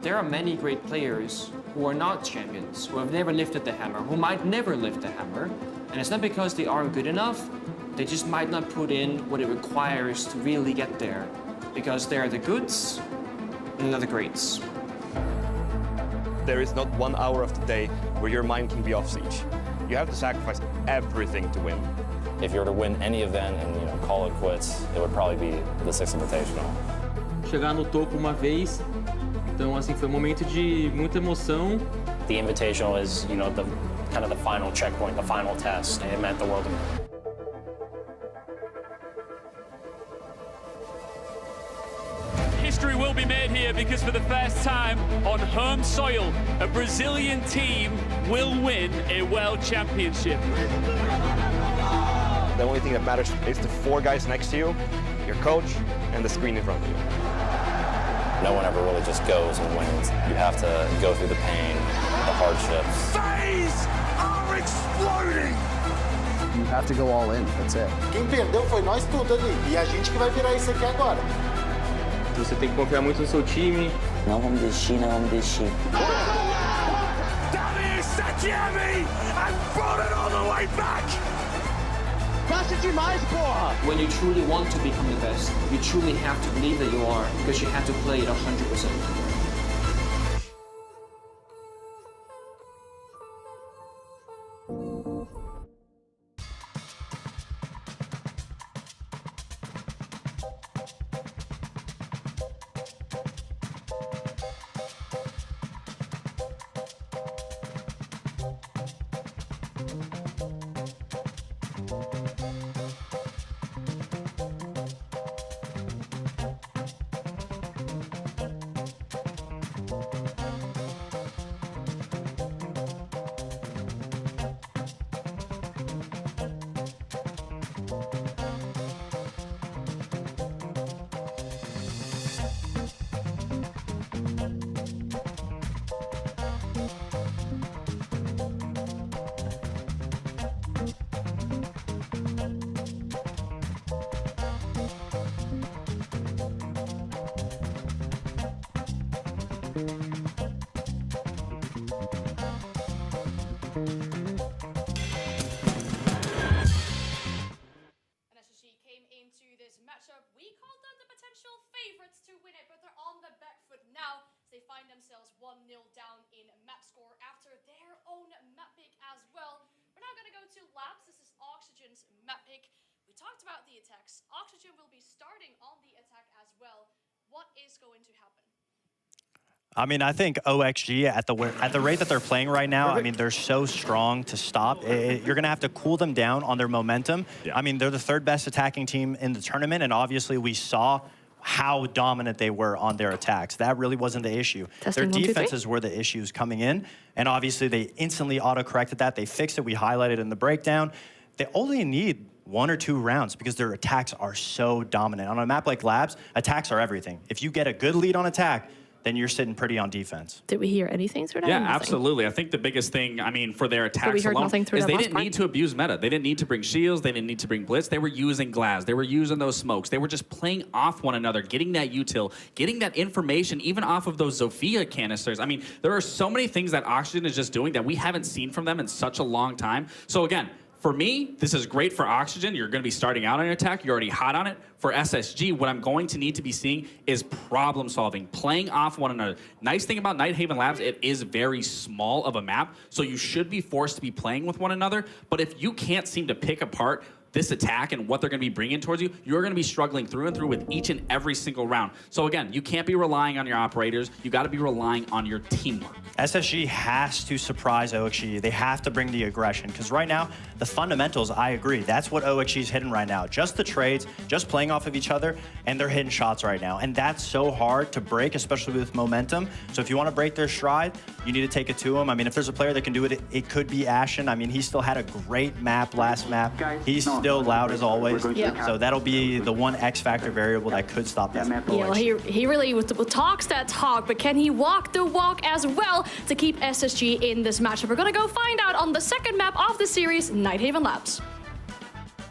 There are many great players who are not champions, who have never lifted the hammer, who might never lift the hammer. And it's not because they aren't good enough, they just might not put in what it requires to really get there. Because they are the goods and not the greats. There is not 1 hour of the day where your mind can be off siege. You have to sacrifice everything to win. If you were to win any event and call it quits, it would probably be the 6th Invitational. Chegar no topo uma vez, então assim foi um momento de muita emoção. The Invitational is, the kind of the final checkpoint, the final test. It meant the world to me. History will be made here because for the first time on home soil, a Brazilian team will win a world championship. The only thing that matters is the 4 guys next to you, your coach, and the screen in front of you. No one ever really just goes and wins. You have to go through the pain, the hardships. Phase are exploding! You have to go all in, that's it. Quem perdeu foi nós tudo ali. E a gente que vai virar isso aqui agora. Você tem que confiar muito no seu time. Não vamos desistir, não vamos desistir. Sakiemi and brought it all the way back! Passa demais, porra! When you truly want to become the best, you truly have to believe that you are, because you have to play it 100%. themselves 1-0 down in map score after their own map pick as well. We're now going to go to Labs. This is Oxygen's map pick. We talked about the attacks. Oxygen will be starting on the attack as well. What is going to happen? I mean, I think OXG at the rate that they're playing right now, I mean, they're so strong to stop. You're going to have to cool them down on their momentum. Yeah. I mean, they're the third best attacking team in the tournament, and obviously we saw how dominant they were on their attacks. That really wasn't the issue. Their defenses were the issues coming in, and obviously they instantly auto-corrected that. They fixed it. We highlighted in the breakdown. They only need 1 or 2 rounds because their attacks are so dominant. On a map like Labs, attacks are everything. If you get a good lead on attack, then you're sitting pretty on defense. Did we hear anything through that? Yeah, absolutely. I think the biggest thing, I mean, for their attacks alone, is they didn't need to abuse meta. They didn't need to bring shields. They didn't need to bring blitz. They were using glass. They were using those smokes. They were just playing off one another, getting that util, getting that information, even off of those Zofia canisters. I mean, there are so many things that Oxygen is just doing that we haven't seen from them in such a long time. So again, for me, this is great for Oxygen. You're going to be starting out on your attack. You're already hot on it. For SSG, what I'm going to need to be seeing is problem solving, playing off one another. Nice thing about Nighthaven Labs, it is very small of a map, so you should be forced to be playing with one another. But if you can't seem to pick apart this attack and what they're going to be bringing towards you, you're going to be struggling through and through with each and every single round. So again, you can't be relying on your operators. You got to be relying on your teamwork. SSG has to surprise OXG. They have to bring the aggression because right now, the fundamentals, I agree. That's what OXG is hitting right now. Just the trades, just playing off of each other, and they're hitting shots right now. And that's so hard to break, especially with momentum. So if you want to break their stride, you need to take it to them. I mean, if there's a player that can do it, it could be Ashen. I mean, he still had a great map last map. He's still loud as always. Yeah. So that'll be the one X factor variable that could stop that. Yeah, well, he really talks that talk, but can he walk the walk as well to keep SSG in this matchup? We're gonna go find out on the second map of the series, Nighthaven Labs.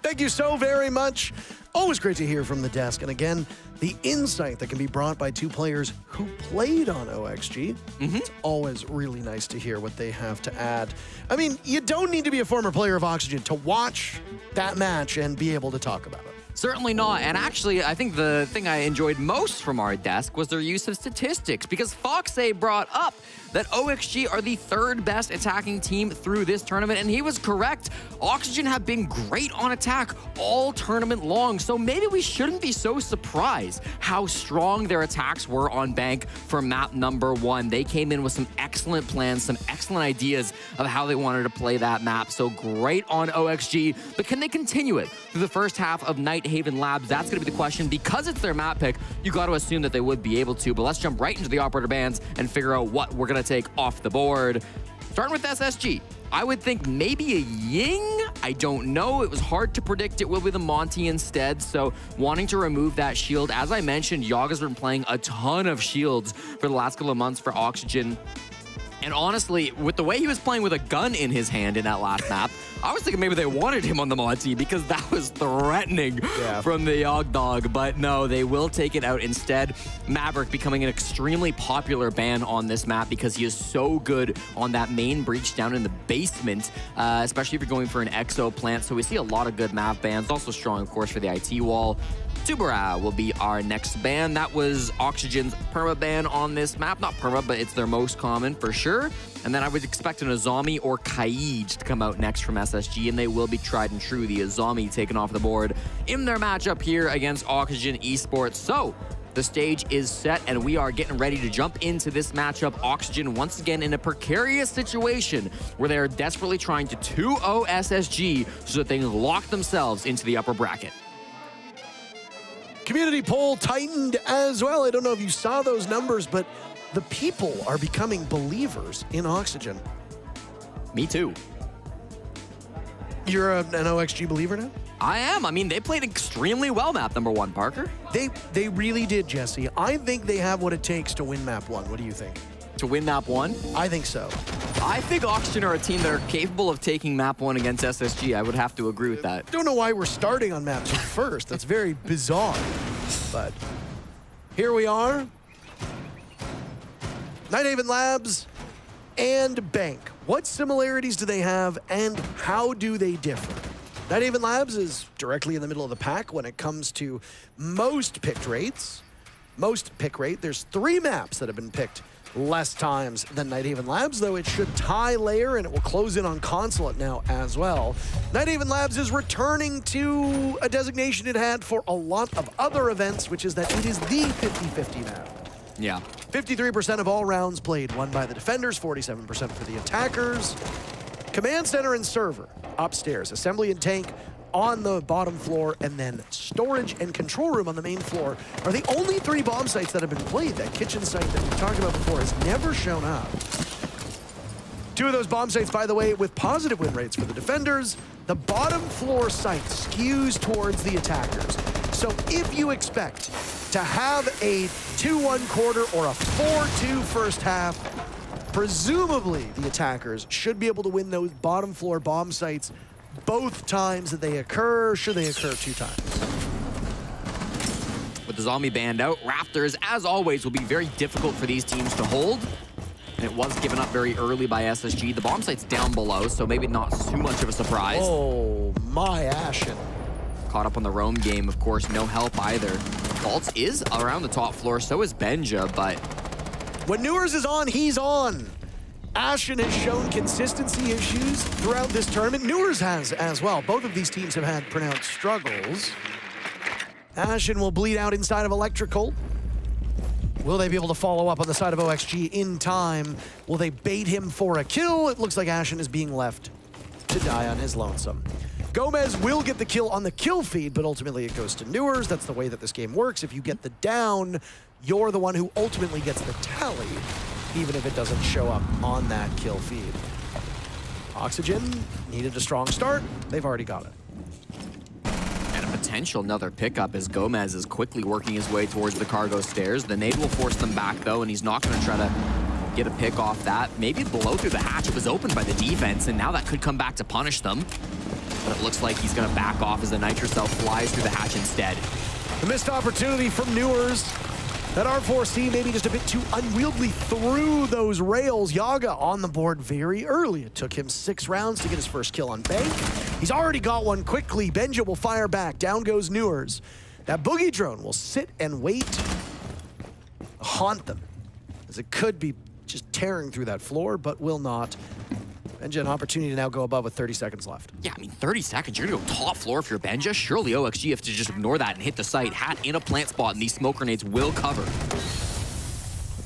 Thank you so very much. Always great to hear from the desk. And again, the insight that can be brought by two players who played on OXG. It's always really nice to hear what they have to add. I mean, you don't need to be a former player of Oxygen to watch that match and be able to talk about it. Certainly not. And actually, I think the thing I enjoyed most from our desk was their use of statistics, because Foxay brought up that OXG are the third best attacking team through this tournament, and he was correct. Oxygen have been great on attack all tournament long, so maybe we shouldn't be so surprised how strong their attacks were on Bank for map number 1. They came in with some excellent plans, some excellent ideas of how they wanted to play that map, so great on OXG, but can they continue it through the first half of Nighthaven Labs? That's going to be the question. Because it's their map pick, you got to assume that they would be able to, but let's jump right into the operator bands and figure out what we're going to take off the board. Starting with SSG, I would think maybe a Ying. I don't know. It was hard to predict. It will be the Monty instead. So wanting to remove that shield. As I mentioned, Yogg has been playing a ton of shields for the last couple of months for Oxygen. And honestly, with the way he was playing with a gun in his hand in that last map, I was thinking maybe they wanted him on the Monty because that was threatening from the Yogg dog. But no, they will take it out instead. Maverick becoming an extremely popular ban on this map because he is so good on that main breach down in the basement, especially if you're going for an exo plant. So we see a lot of good map bans. Also strong, of course, for the IT wall. Tubera will be our next ban. That was Oxygen's perma ban on this map. Not perma, but it's their most common for sure. And then I would expect an Azami or Kaij to come out next from SSG, and they will be tried and true. The Azami taken off the board in their matchup here against Oxygen Esports. So the stage is set, and we are getting ready to jump into this matchup. Oxygen once again in a precarious situation where they are desperately trying to 2-0 SSG so that they can lock themselves into the upper bracket. Community poll tightened as well. I don't know if you saw those numbers, but the people are becoming believers in Oxygen. Me too. You're an OXG believer now? I am. I mean, they played extremely well map number 1, Parker. They really did, Jesse. I think they have what it takes to win map 1. What do you think? To win map 1? I think so. I think Oxygen are a team that are capable of taking map 1 against SSG. I would have to agree with that. Don't know why we're starting on map 2 first. That's very bizarre. But here we are. Nighthaven Labs and Bank. What similarities do they have and how do they differ? Nighthaven Labs is directly in the middle of the pack when it comes to most picked rates. Most pick rate, there's 3 maps that have been picked less times than Nighthaven Labs, though it should tie layer and it will close in on Consulate now as well. Nighthaven Labs is returning to a designation it had for a lot of other events, which is that it is the 50-50 map. Yeah. 53% of all rounds played won by the defenders, 47% for the attackers. Command center and server upstairs, assembly and tank on the bottom floor, and then storage and control room on the main floor are the only 3 bomb sites that have been played. That kitchen site that we talked about before has never shown up. 2 of those bomb sites, by the way, with positive win rates for the defenders. The bottom floor site skews towards the attackers. So if you expect to have a 2-1 quarter or a 4-2 first half, presumably the attackers should be able to win those bottom floor bomb sites both times that they occur. Should they occur 2 times? With the zombie band out, Raptors, as always, will be very difficult for these teams to hold. And it was given up very early by SSG. The bomb site's down below, so maybe not too much of a surprise. Oh, my Ashen. Caught up on the roam game, of course, no help either. Vaults is around the top floor, so is Benja, but when Newers is on, he's on. Ashen has shown consistency issues throughout this tournament. Newers has as well. Both of these teams have had pronounced struggles. Ashen will bleed out inside of Electrical. Will they be able to follow up on the side of OXG in time? Will they bait him for a kill? It looks like Ashen is being left to die on his lonesome. Gomez will get the kill on the kill feed, but ultimately it goes to Newers. That's the way that this game works. If you get the down, you're the one who ultimately gets the tally, even if it doesn't show up on that kill feed. Oxygen needed a strong start. They've already got it. potential another pickup as Gomez is quickly working his way towards the cargo stairs. The nade will force them back, though, and he's not going to try to get a pick off that. Maybe blow through the hatch. It was opened by the defense, and now that could come back to punish them. But it looks like he's going to back off as the Nitrocell flies through the hatch instead. The missed opportunity from Newers. That R4C maybe just a bit too unwieldy through those rails. Yaga on the board very early. It took him 6 rounds to get his first kill on Bank. He's already got one quickly. Benja will fire back. Down goes Newers. That boogie drone will sit and wait, haunt them, as it could be just tearing through that floor, but will not. Benja an opportunity to now go above with 30 seconds left. Yeah, I mean, 30 seconds, you're gonna go top floor if you're Benja. Surely OXG have to just ignore that and hit the site. Hat in a plant spot, and these smoke grenades will cover.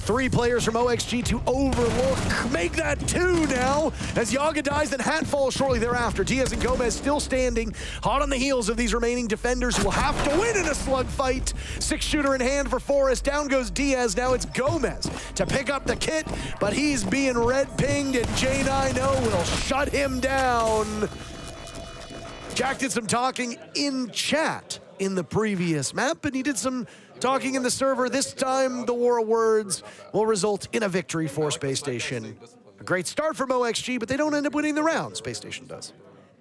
3 players from OXG to overlook. Make that 2 now, as Yaga dies and Hat falls shortly thereafter. Diaz and Gomez still standing, hot on the heels of these remaining defenders who will have to win in a slugfight. 6-shooter in hand for Forest. Down goes Diaz. Now it's Gomez to pick up the kit, but he's being red-pinged, and J9O will shut him down. Jack did some talking in chat in the previous map, and he did some talking in the server. This time, the war of words will result in a victory for Space Station. A great start from OXG, but they don't end up winning the round. Space Station does.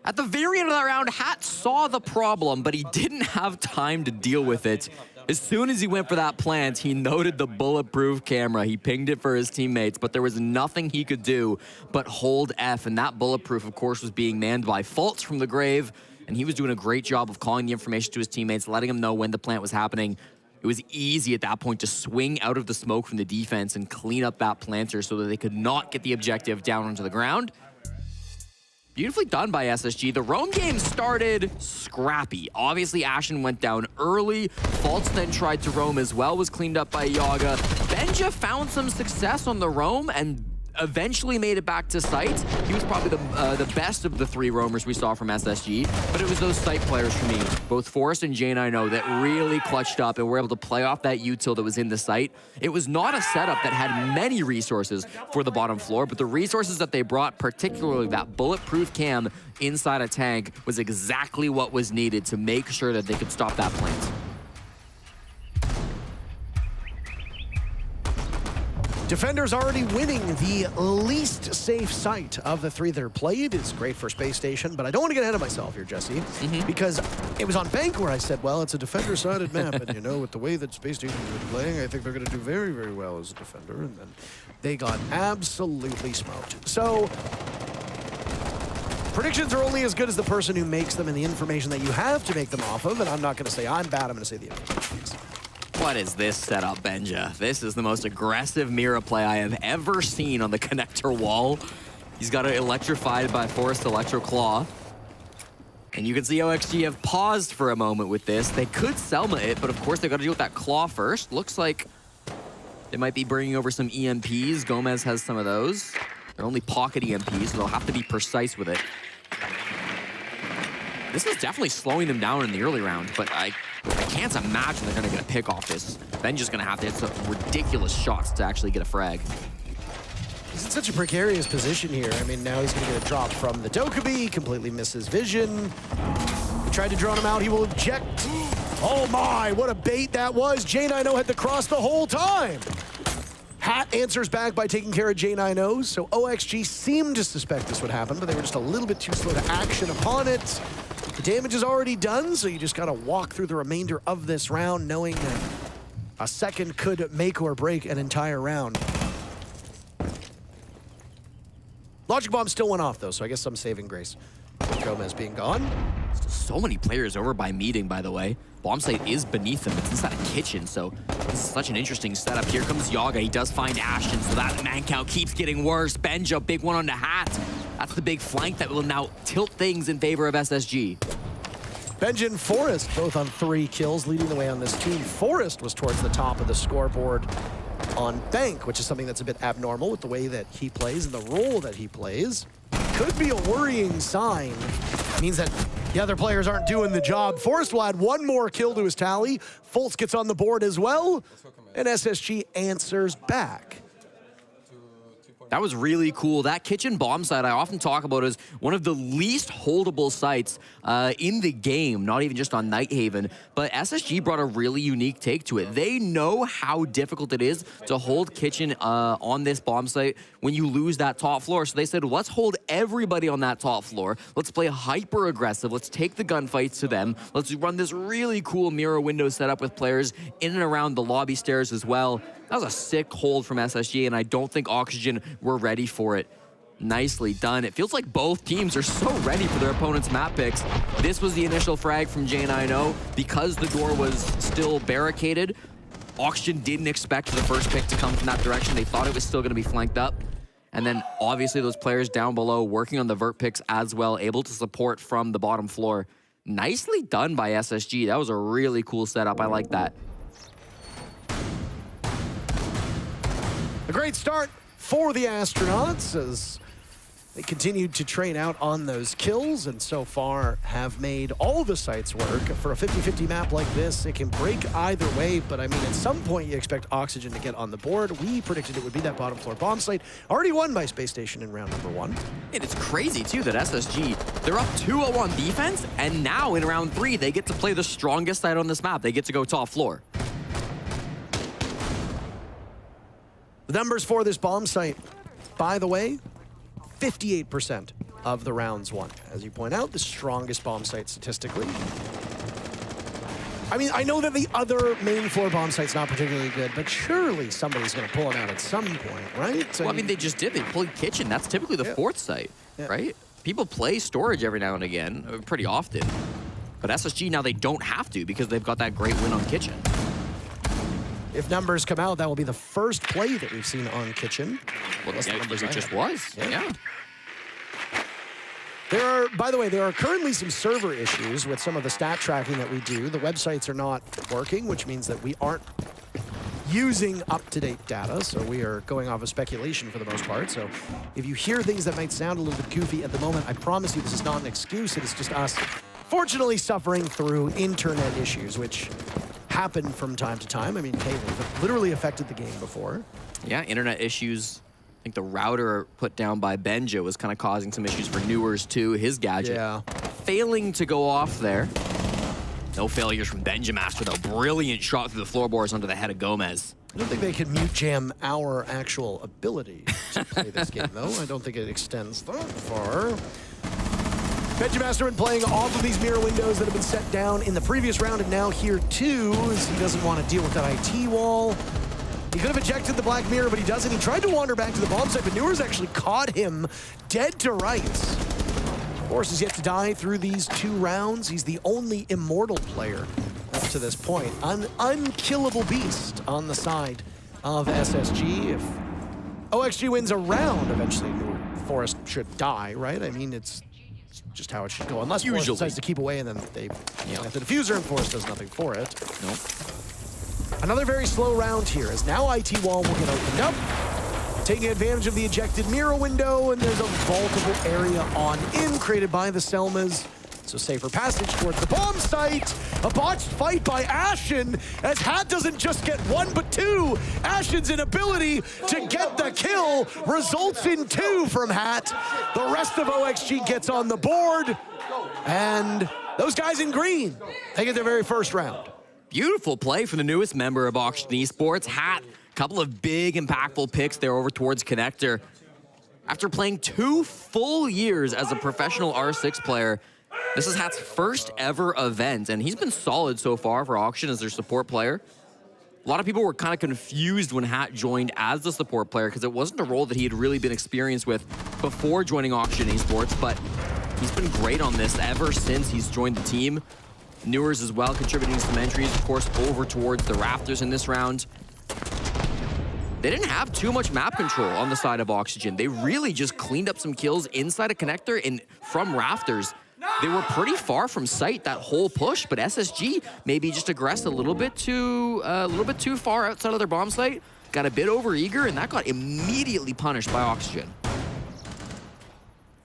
At the very end of that round, Hat saw the problem, but he didn't have time to deal with it. As soon as he went for that plant, he noted the bulletproof camera. He pinged it for his teammates, but there was nothing he could do but hold F, and that bulletproof, of course, was being manned by Faults from the grave, and he was doing a great job of calling the information to his teammates, letting them know when the plant was happening. It was easy at that point to swing out of the smoke from the defense and clean up that planter so that they could not get the objective down onto the ground. Beautifully done by SSG. The roam game started scrappy. Obviously, Ashen went down early. Faults then tried to roam as well, was cleaned up by Yaga. Benja found some success on the roam and eventually made it back to site. He was probably the best of the 3 roamers we saw from SSG, but it was those site players for me, both Forest and J9O, that really clutched up and were able to play off that util that was in the site. It was not a setup that had many resources for the bottom floor, but the resources that they brought, particularly that bulletproof cam inside a tank, was exactly what was needed to make sure that they could stop that plant. Defenders already winning the least safe site of the 3 that are played. It's great for Space Station, but I don't want to get ahead of myself here, Jesse, because it was on Bank where I said, well, it's a defender-sided map, and you know, with the way that Space Station is playing, I think they're going to do very, very well as a defender, and then they got absolutely smoked. So, predictions are only as good as the person who makes them and the information that you have to make them off of, and I'm not going to say I'm bad, I'm going to say the information is. What is this setup, Benja? This is the most aggressive Mira play I have ever seen on the connector wall. He's got it electrified by Forest Electro Claw. And you can see OXG have paused for a moment with this. They could Selma it, but of course they got to deal with that Claw first. Looks like they might be bringing over some EMPs. Gomez has some of those. They're only pocket EMPs, so they'll have to be precise with it. This is definitely slowing them down in the early round, but I can't imagine they're going to get a pick off this. Benja's going to have to hit some ridiculous shots to actually get a frag. He's in such a precarious position here. I mean, now he's going to get a drop from the Dokkaebi, completely misses vision. Tried to drone him out, he will eject. Oh my, what a bait that was. J9O had the cross the whole time. Hat answers back by taking care of J9O, so OXG seemed to suspect this would happen, but they were just a little bit too slow to action upon it. The damage is already done, so you just gotta walk through the remainder of this round knowing that a second could make or break an entire round. Logic Bomb still went off though, so I guess some saving grace. Gomez being gone. So many players over by meeting, by the way. Bomb site is beneath them. It's inside a kitchen, so this is such an interesting setup. Here comes Yaga. He does find Ashton, so that man count keeps getting worse. Benja, big one on the Hat. That's the big flank that will now tilt things in favor of SSG. Benja and Forest both on 3 kills, leading the way on this team. Forest was towards the top of the scoreboard on Bank, which is something that's a bit abnormal with the way that he plays and the role that he plays. Could be a worrying sign. It means that the other players aren't doing the job. Forest will add 1 more kill to his tally. Fultz gets on the board as well, and SSG answers back. That was really cool. That kitchen bomb site I often talk about as one of the least holdable sites in the game, not even just on Nighthaven. But SSG brought a really unique take to it. They know how difficult it is to hold kitchen on this bomb site when you lose that top floor. So they said, let's hold everybody on that top floor. Let's play hyper aggressive. Let's take the gunfights to them. Let's run this really cool mirror window setup with players in and around the lobby stairs as well. That was a sick hold from SSG, and I don't think Oxygen were ready for it. Nicely done. It feels like both teams are so ready for their opponent's map picks. This was the initial frag from J9O. Because the door was still barricaded, Oxygen didn't expect the first pick to come from that direction. They thought it was still going to be flanked up. And then obviously those players down below working on the vert picks as well, able to support from the bottom floor. Nicely done by SSG. That was a really cool setup. I like that. A great start for the Astronauts as they continued to train out on those kills and so far have made all the sites work. For a 50-50 map like this, it can break either way, but I mean, at some point you expect Oxygen to get on the board. We predicted it would be that bottom floor bomb site, already won by Space Station in round number 1. And it's crazy too that SSG, they're up 2-0 on defense, and now in round 3, they get to play the strongest site on this map. They get to go top floor. The numbers for this bomb site, by the way, 58% of the rounds won. As you point out, the strongest bomb site statistically. I mean, I know that the other main floor bomb site's not particularly good, but surely somebody's going to pull it out at some point, right? Well, I mean, they just did. They played kitchen. That's typically the fourth site, right? People play storage every now and again, pretty often. But SSG now they don't have to because they've got that great win on kitchen. If numbers come out, that will be the first play that we've seen on kitchen. Well, yeah, it just was. Yeah. There are, by the way, there are currently some server issues with some of the stat tracking that we do. The websites are not working, which means that we aren't using up-to-date data, so we are going off of speculation for the most part. So if you hear things that might sound a little bit goofy at the moment, I promise you this is not an excuse. It is just us, fortunately, suffering through internet issues, which happen from time to time. I mean, hey, they've literally affected the game before. Yeah, internet issues. I think the router put down by Benja was kind of causing some issues for Newers too, his gadget. Yeah. Failing to go off there. No failures from Benjamaster though. Brilliant shot through the floorboards onto the head of Gomez. I don't think they can mute jam our actual ability to play this game though. I don't think it extends that far. Benjamaster been playing off of these mirror windows that have been set down in the previous round and now here too, as he doesn't want to deal with that IT wall. He could have ejected the black mirror, but he doesn't. He tried to wander back to the bomb site, but Newers actually caught him dead to rights. Of course, he's yet to die through these 2 rounds. He's the only immortal player up to this point. An unkillable beast on the side of SSG. If OXG wins a round, eventually Forest should die, right? I mean, it's just how it should go. Unless Forest decides to keep away and then they have the diffuser and Forest does nothing for it. Nope. Another very slow round here, as now IT wall will get opened up. Taking advantage of the ejected mirror window, and there's a vaultable area on in created by the Selmas. So safer passage towards the bomb site. A botched fight by Ashen, as Hat doesn't just get 1 but 2. Ashen's inability to get the kill results in 2 from Hat. The rest of OXG gets on the board, and those guys in green, they get their very first round. Beautiful play from the newest member of Oxygen Esports, Hat. Couple of big, impactful picks there over towards Connector. After playing 2 full years as a professional R6 player, this is Hat's first ever event, and he's been solid so far for Oxygen as their support player. A lot of people were kind of confused when Hat joined as the support player because it wasn't a role that he had really been experienced with before joining Oxygen Esports, but he's been great on this ever since he's joined the team. Newers as well, contributing some entries, of course, over towards the rafters in this round. They didn't have too much map control on the side of Oxygen. They really just cleaned up some kills inside a connector and from rafters. They were pretty far from sight that whole push, but SSG maybe just aggressed a little bit too far outside of their bomb site, got a bit over eager, and that got immediately punished by Oxygen.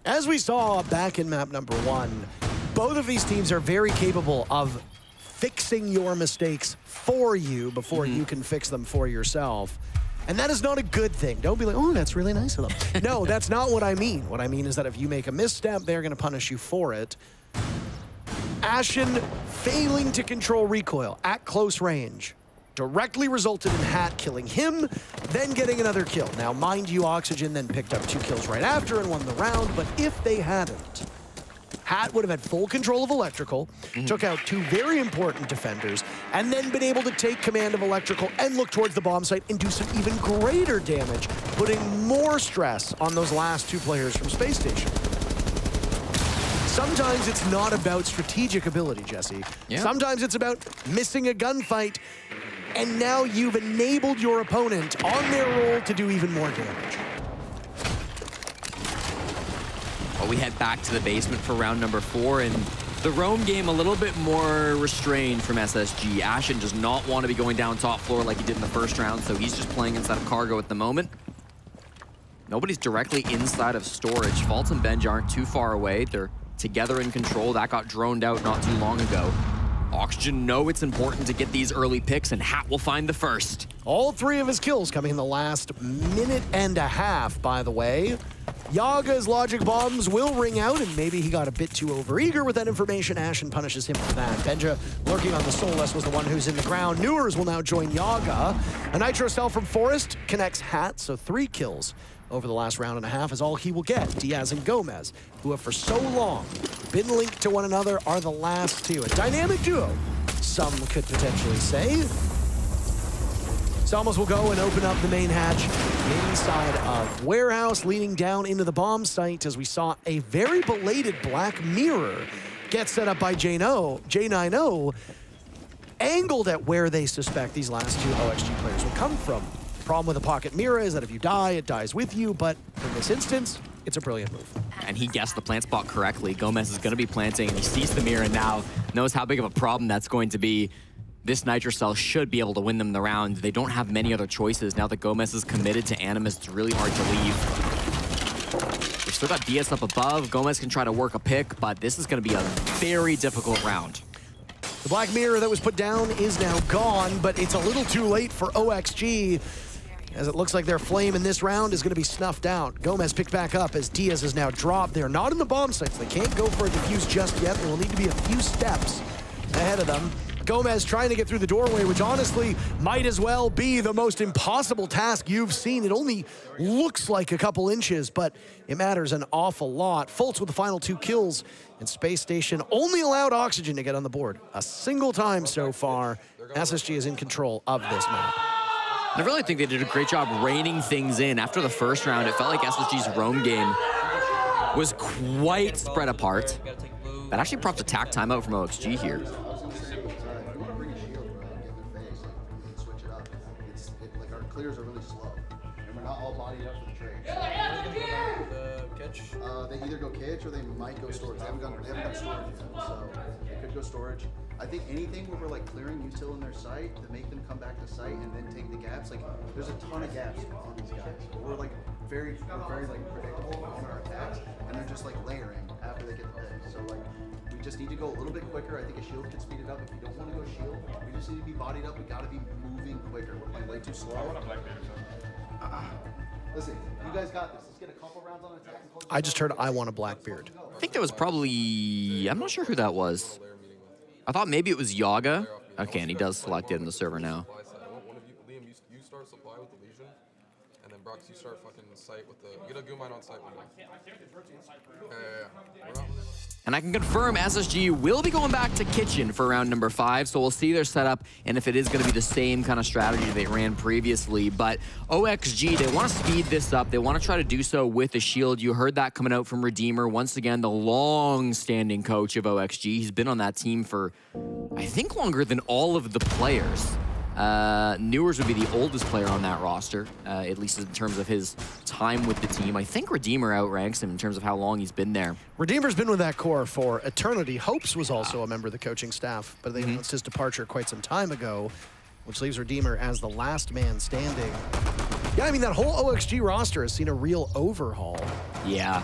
As we saw back in map number 1, both of these teams are very capable of fixing your mistakes for you before you can fix them for yourself. And that is not a good thing. Don't be like, oh, that's really nice of them. No, that's not what I mean. What I mean is that if you make a misstep, they're going to punish you for it. Ashen failing to control recoil at close range directly resulted in Hat killing him, then getting another kill. Now, mind you, Oxygen then picked up 2 kills right after and won the round, but if they hadn't, Hat would have had full control of Electrical, took out 2 very important defenders, and then been able to take command of Electrical and look towards the bomb site and do some even greater damage, putting more stress on those last 2 players from Space Station. Sometimes it's not about strategic ability, Jesse. Yeah. Sometimes it's about missing a gunfight, and now you've enabled your opponent on their roll to do even more damage. Well, we head back to the basement for round number 4, and the roam game a little bit more restrained from SSG. Ashen does not want to be going down top floor like he did in the first round, so he's just playing inside of cargo at the moment. Nobody's directly inside of storage. Fault and Benj aren't too far away. They're together in control. That got droned out not too long ago. Oxygen know it's important to get these early picks, and Hat will find the first. All 3 of his kills coming in the last minute and a half, by the way. Yaga's logic bombs will ring out, and maybe he got a bit too overeager with that information. Ashen punishes him for that. Benja lurking on the Soulless was the one who's in the ground. Newers will now join Yaga. A Nitro cell from Forest connects Hat, so 3 kills over the last round and a half is all he will get. Diaz and Gomez, who have for so long been linked to one another, are the last 2. A dynamic duo, some could potentially say. Salmos will go and open up the main hatch inside of warehouse, leading down into the bomb site as we saw a very belated Black Mirror get set up by J9O, angled at where they suspect these last 2 OXG players will come from. The problem with a pocket mirror is that if you die, it dies with you, but in this instance, it's a brilliant move. And he guessed the plant spot correctly. Gomez is going to be planting, and he sees the mirror and now knows how big of a problem that's going to be. This Nitro Cell should be able to win them the round. They don't have many other choices. Now that Gomez is committed to Animus, it's really hard to leave. They've still got DS up above. Gomez can try to work a pick, but this is going to be a very difficult round. The Black Mirror that was put down is now gone, but it's a little too late for OXG, as it looks like their flame in this round is going to be snuffed out. Gomez picked back up as Diaz is now dropped. They're not in the bomb sites. They can't go for a defuse just yet. There will need to be a few steps ahead of them. Gomez trying to get through the doorway, which honestly might as well be the most impossible task you've seen. It only looks like a couple inches, but it matters an awful lot. Fultz with the final 2 kills, and Space Station only allowed Oxygen to get on the board a single time so far. SSG is in control of this map. I really think they did a great job reining things in. After the first round, it felt like SSG's roam game was quite spread apart. That actually prompts a tack timeout from OXG here. Clears are really slow, and we're not all bodied up for the trade. They either go kitch or they might go storage. They haven't got storage yet, so they could go storage. I think anything where we're like clearing util in their site to make them come back to site and then take the gaps. Like there's a ton of gaps on these guys. We're very like predictable on our attacks, and they're just like layering after they get the pick. So like we just need to go a little bit quicker. I think a shield could speed it up. If you don't want to go shield, we just need to be bodied up. We got to be moving quicker. We're playing way too slow. Listen, you guys got this. Let's get a couple rounds on attack. I just heard I want a Blackbeard. I think that was probably, I'm not sure who that was. I thought maybe it was Yaga. Okay, and he does select it in the server now. Liam, you start supply with the Legion, and then Brox, you start fucking site with the. You get a Goomine on site. And I can confirm SSG will be going back to Kitchen for round number 5, so we'll see their setup and if it is going to be the same kind of strategy they ran previously. But OXG, they want to speed this up. They want to try to do so with a shield. You heard that coming out from Redeemer. Once again, the long-standing coach of OXG. He's been on that team for, I think, longer than all of the players. Newers would be the oldest player on that roster, at least in terms of his time with the team. I think Redeemer outranks him in terms of how long he's been there. Redeemer's been with that core for eternity. Hopes was also a member of the coaching staff, but they announced his departure quite some time ago, which leaves Redeemer as the last man standing. Yeah, I mean, that whole OXG roster has seen a real overhaul. Yeah.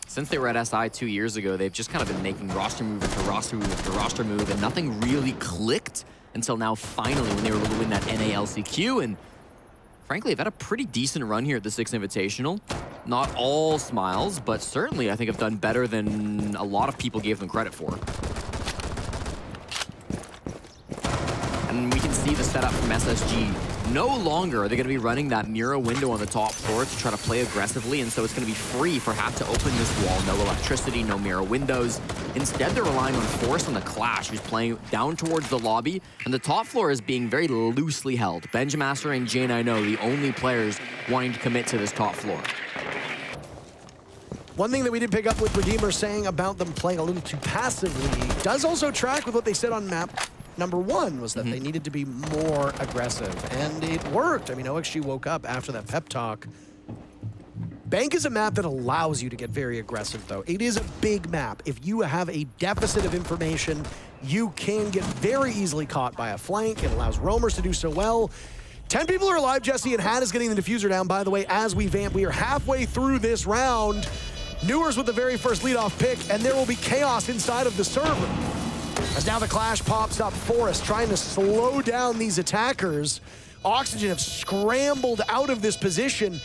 Since they were at SI 2 years ago, they've just kind of been making roster move after roster move after roster move, and nothing really clicked until now, finally, when they were able to win that NALCQ. And frankly, they've had a pretty decent run here at the Six Invitational. Not all smiles, but certainly I think have done better than a lot of people gave them credit for. And we can see the setup from SSG. No longer are they going to be running that mirror window on the top floor to try to play aggressively, and so it's going to be free for Half to open this wall. No electricity, no mirror windows. Instead, they're relying on Forrest on the Clash, who's playing down towards the lobby, and the top floor is being very loosely held. Benjamaster and Jane, I know, the only players wanting to commit to this top floor. One thing that we did pick up with Redeemer saying about them playing a little too passively does also track with what they said on map number 1, was that they needed to be more aggressive, and it worked. I mean, OXG woke up after that pep talk. Bank is a map that allows you to get very aggressive, though. It is a big map. If you have a deficit of information, you can get very easily caught by a flank. It allows roamers to do so well. 10 people are alive, Jesse, and Hat is getting the diffuser down. By the way, as we vamp, we are halfway through this round. Newers with the very first leadoff pick, and there will be chaos inside of the server. As now the Clash pops up, Forrest trying to slow down these attackers. Oxygen have scrambled out of this position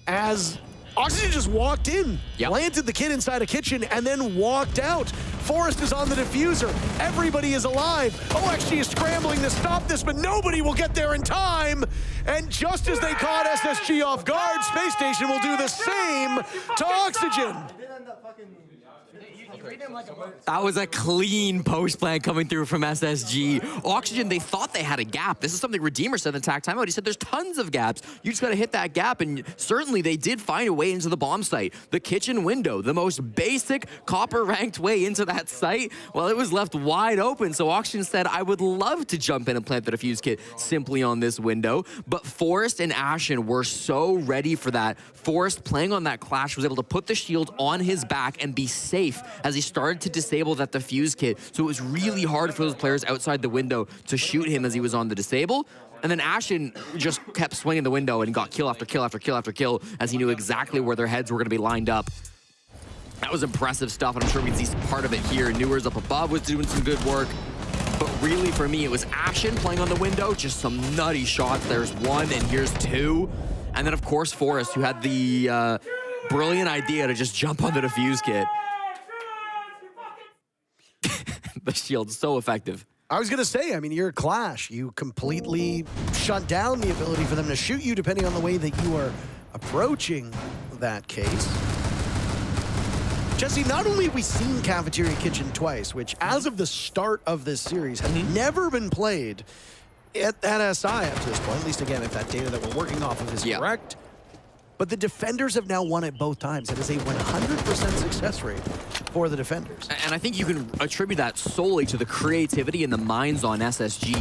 as Oxygen just walked in, planted the kid inside a kitchen, and then walked out. Forrest is on the diffuser. Everybody is alive. OXG is scrambling to stop this, but nobody will get there in time. And just as they caught SSG off guard, Space Station will do the same to Oxygen. That was a clean post plan coming through from SSG. Oxygen, they thought they had a gap. This is something Redeemer said in the attack timeout. He said there's tons of gaps. You just got to hit that gap, and certainly they did find a way into the bomb site. The kitchen window, the most basic copper-ranked way into that site, well, it was left wide open. So Oxygen said, I would love to jump in and plant the defuse kit simply on this window. But Forrest and Ashen were so ready for that. Forrest, playing on that Clash, was able to put the shield on his back and be safe as he started to disable that defuse kit. So it was really hard for those players outside the window to shoot him as he was on the disable. And then Ashen just kept swinging the window and got kill after kill after kill after kill as he knew exactly where their heads were going to be lined up. That was impressive stuff, and I'm sure we can see part of it here. Newers up above was doing some good work. But really, for me, it was Ashen playing on the window. Just some nutty shots. There's one, and here's two. And then, of course, Forrest, who had the brilliant idea to just jump on the defuse kit. The shield's so effective. I was going to say, I mean, you're a Clash. You completely shut down the ability for them to shoot you depending on the way that you are approaching that case. Jesse, not only have we seen Cafeteria Kitchen twice, which as of the start of this series has never been played at SI up to this point, at least again, if that data that we're working off of is correct. But the defenders have now won it both times. It is a 100% success rate for the defenders. And I think you can attribute that solely to the creativity and the minds on SSG.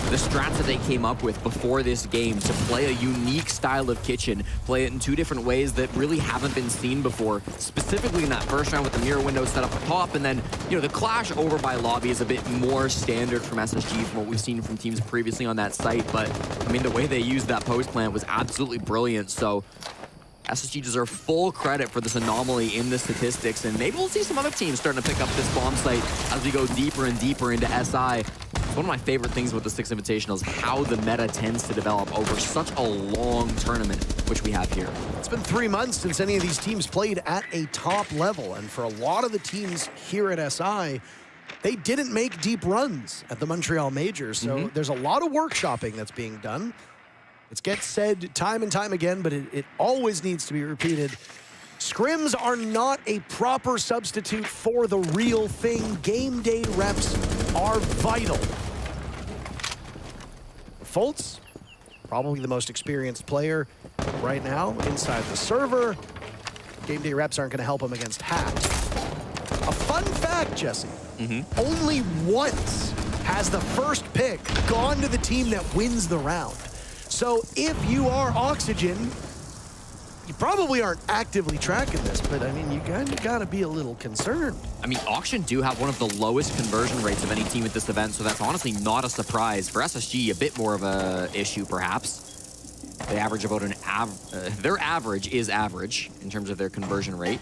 The strats that they came up with before this game to play a unique style of kitchen, play it in two different ways that really haven't been seen before, specifically in that first round with the mirror window set up at top. And then, you know, the Clash over by lobby is a bit more standard from SSG from what we've seen from teams previously on that site. But, I mean, the way they used that post plant was absolutely brilliant. So SSG deserve full credit for this anomaly in the statistics, and maybe we'll see some other teams starting to pick up this bomb site as we go deeper and deeper into SI. One of my favorite things with the Six Invitational is how the meta tends to develop over such a long tournament, which we have here. It's been 3 months since any of these teams played at a top level, and for a lot of the teams here at SI, they didn't make deep runs at the Montreal Majors, so there's a lot of workshopping that's being done. It gets said time and time again, but it always needs to be repeated. Scrims are not a proper substitute for the real thing. Game day reps are vital. Fultz, probably the most experienced player right now inside the server. Game day reps aren't going to help him against Hat. A fun fact, Jesse, only once has the first pick gone to the team that wins the round. So if you are Oxygen, you probably aren't actively tracking this, but I mean, you kind of got to be a little concerned. I mean, Oxygen do have one of the lowest conversion rates of any team at this event, so that's honestly not a surprise. For SSG, a bit more of a issue, perhaps. They average about their average is average in terms of their conversion rate.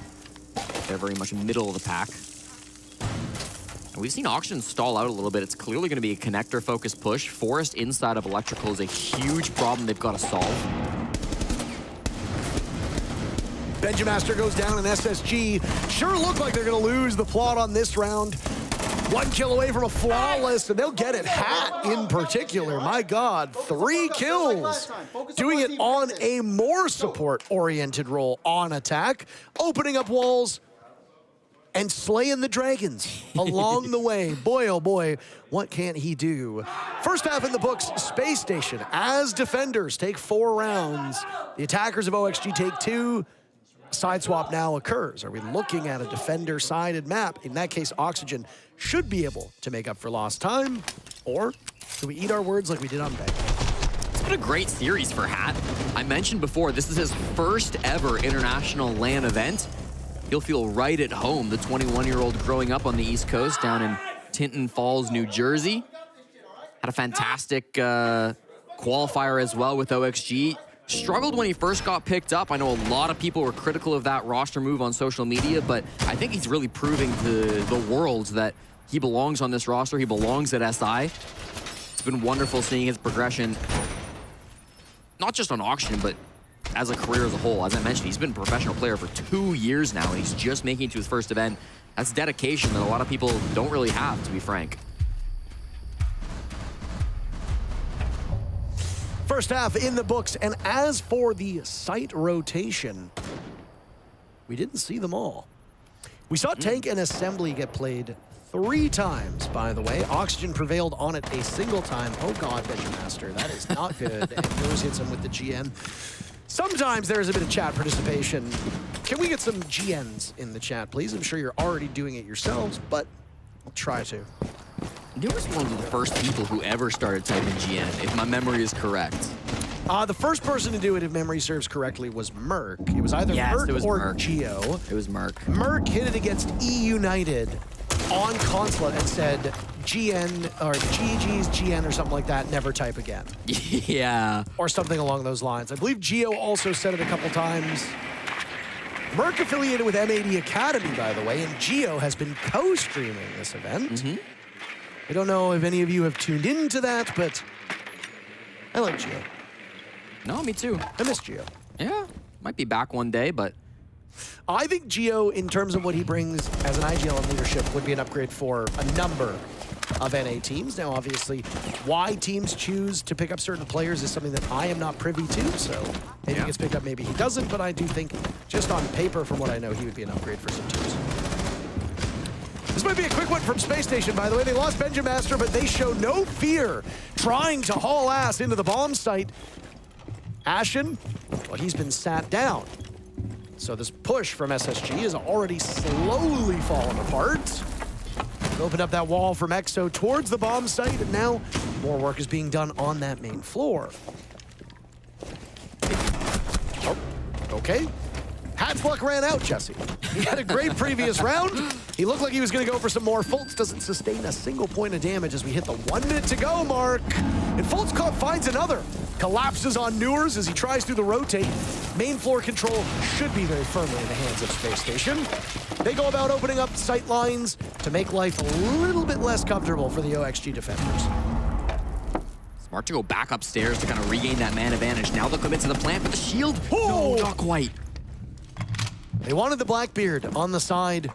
They're very much middle of the pack. We've seen Oxygen stall out a little bit. It's clearly going to be a connector-focused push. Forest inside of Electrical is a huge problem they've got to solve. Benjamaster goes down, and SSG sure look like they're going to lose the plot on this round. 1 kill away from a flawless, and they'll get it. Hat in particular, my God, 3 kills. Doing it on a more support-oriented role on attack, opening up walls, and slaying the dragons along the way. Boy, oh boy, what can't he do? First half in the books, Space Station, as defenders, take 4 rounds. The attackers of OXG take 2. Side swap now occurs. Are we looking at a defender-sided map? In that case, Oxygen should be able to make up for lost time, or do we eat our words like we did on Bank? It's been a great series for Hat. I mentioned before, this is his first ever international LAN event. He'll feel right at home, the 21-year-old growing up on the East Coast down in Tinton Falls, New Jersey. Had a fantastic qualifier as well with OXG. Struggled when he first got picked up. I know a lot of people were critical of that roster move on social media, but I think he's really proving to the world that he belongs on this roster. He belongs at SI. It's been wonderful seeing his progression, not just on Auction, but as a career as a whole. As I mentioned, he's been a professional player for 2 years now, and he's just making it to his first event. That's dedication that a lot of people don't really have, to be frank. First half in the books, and as for the site rotation, we didn't see them all. We saw Tank and Assembly get played 3 times, by the way. Oxygen prevailed on it a single time. Oh God, Benjamaster, that is not good. And Rose hits him with the GN. Sometimes there is a bit of chat participation. Can we get some GNs in the chat, please? I'm sure you're already doing it yourselves, but I'll try to. You was one of the first people who ever started typing GN, if my memory is correct. The first person to do it, if memory serves correctly, was Merc. It was either Merc or Geo. It was Merc. Merc hit it against E United on Consulate and said GN or GG's GN or something like that, never type again. Yeah. Or something along those lines. I believe Geo also said it a couple times. Merc affiliated with M80 Academy, by the way, and Geo has been co-streaming this event. I don't know if any of you have tuned into that, but I like Geo. No, me too. I miss Geo. Yeah, might be back one day, but I think Geo, in terms of what he brings as an IGL and leadership, would be an upgrade for a number of NA teams. Now, obviously, why teams choose to pick up certain players is something that I am not privy to, so maybe he gets picked up, maybe he doesn't, but I do think, just on paper, from what I know, he would be an upgrade for some teams. This might be a quick one from Space Station, by the way. They lost Benjamaster, but they show no fear trying to haul ass into the bomb site. Ashen, well, he's been sat down. So this push from SSG is already slowly falling apart. Opened up that wall from EXO towards the bomb site, and now more work is being done on that main floor. Oh, okay. Hat's luck ran out, Jesse. He had a great previous round. He looked like he was going to go for some more. Fultz doesn't sustain a single point of damage as we hit the 1 minute to go mark. And Fultz finds another. Collapses on Newers as he tries through the rotate. Main floor control should be very firmly in the hands of Space Station. They go about opening up sight lines to make life a little bit less comfortable for the OXG defenders. Smart to go back upstairs to kind of regain that man advantage. Now they'll commit to the plant with the shield. No, not quite. They wanted the Blackbeard on the side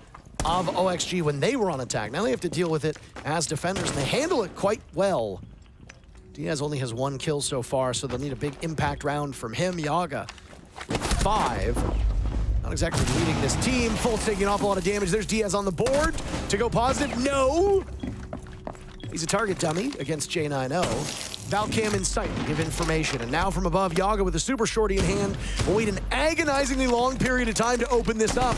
of OXG when they were on attack. Now they have to deal with it as defenders, and they handle it quite well. Diaz only has 1 kill so far, so they'll need a big impact round from him. Yaga, 5. Not exactly leading this team. Fultz taking an awful lot of damage. There's Diaz on the board to go positive. No! He's a target dummy against J90. Valcam in sight, give information. And now from above, Yaga with a super shorty in hand will wait an agonizingly long period of time to open this up.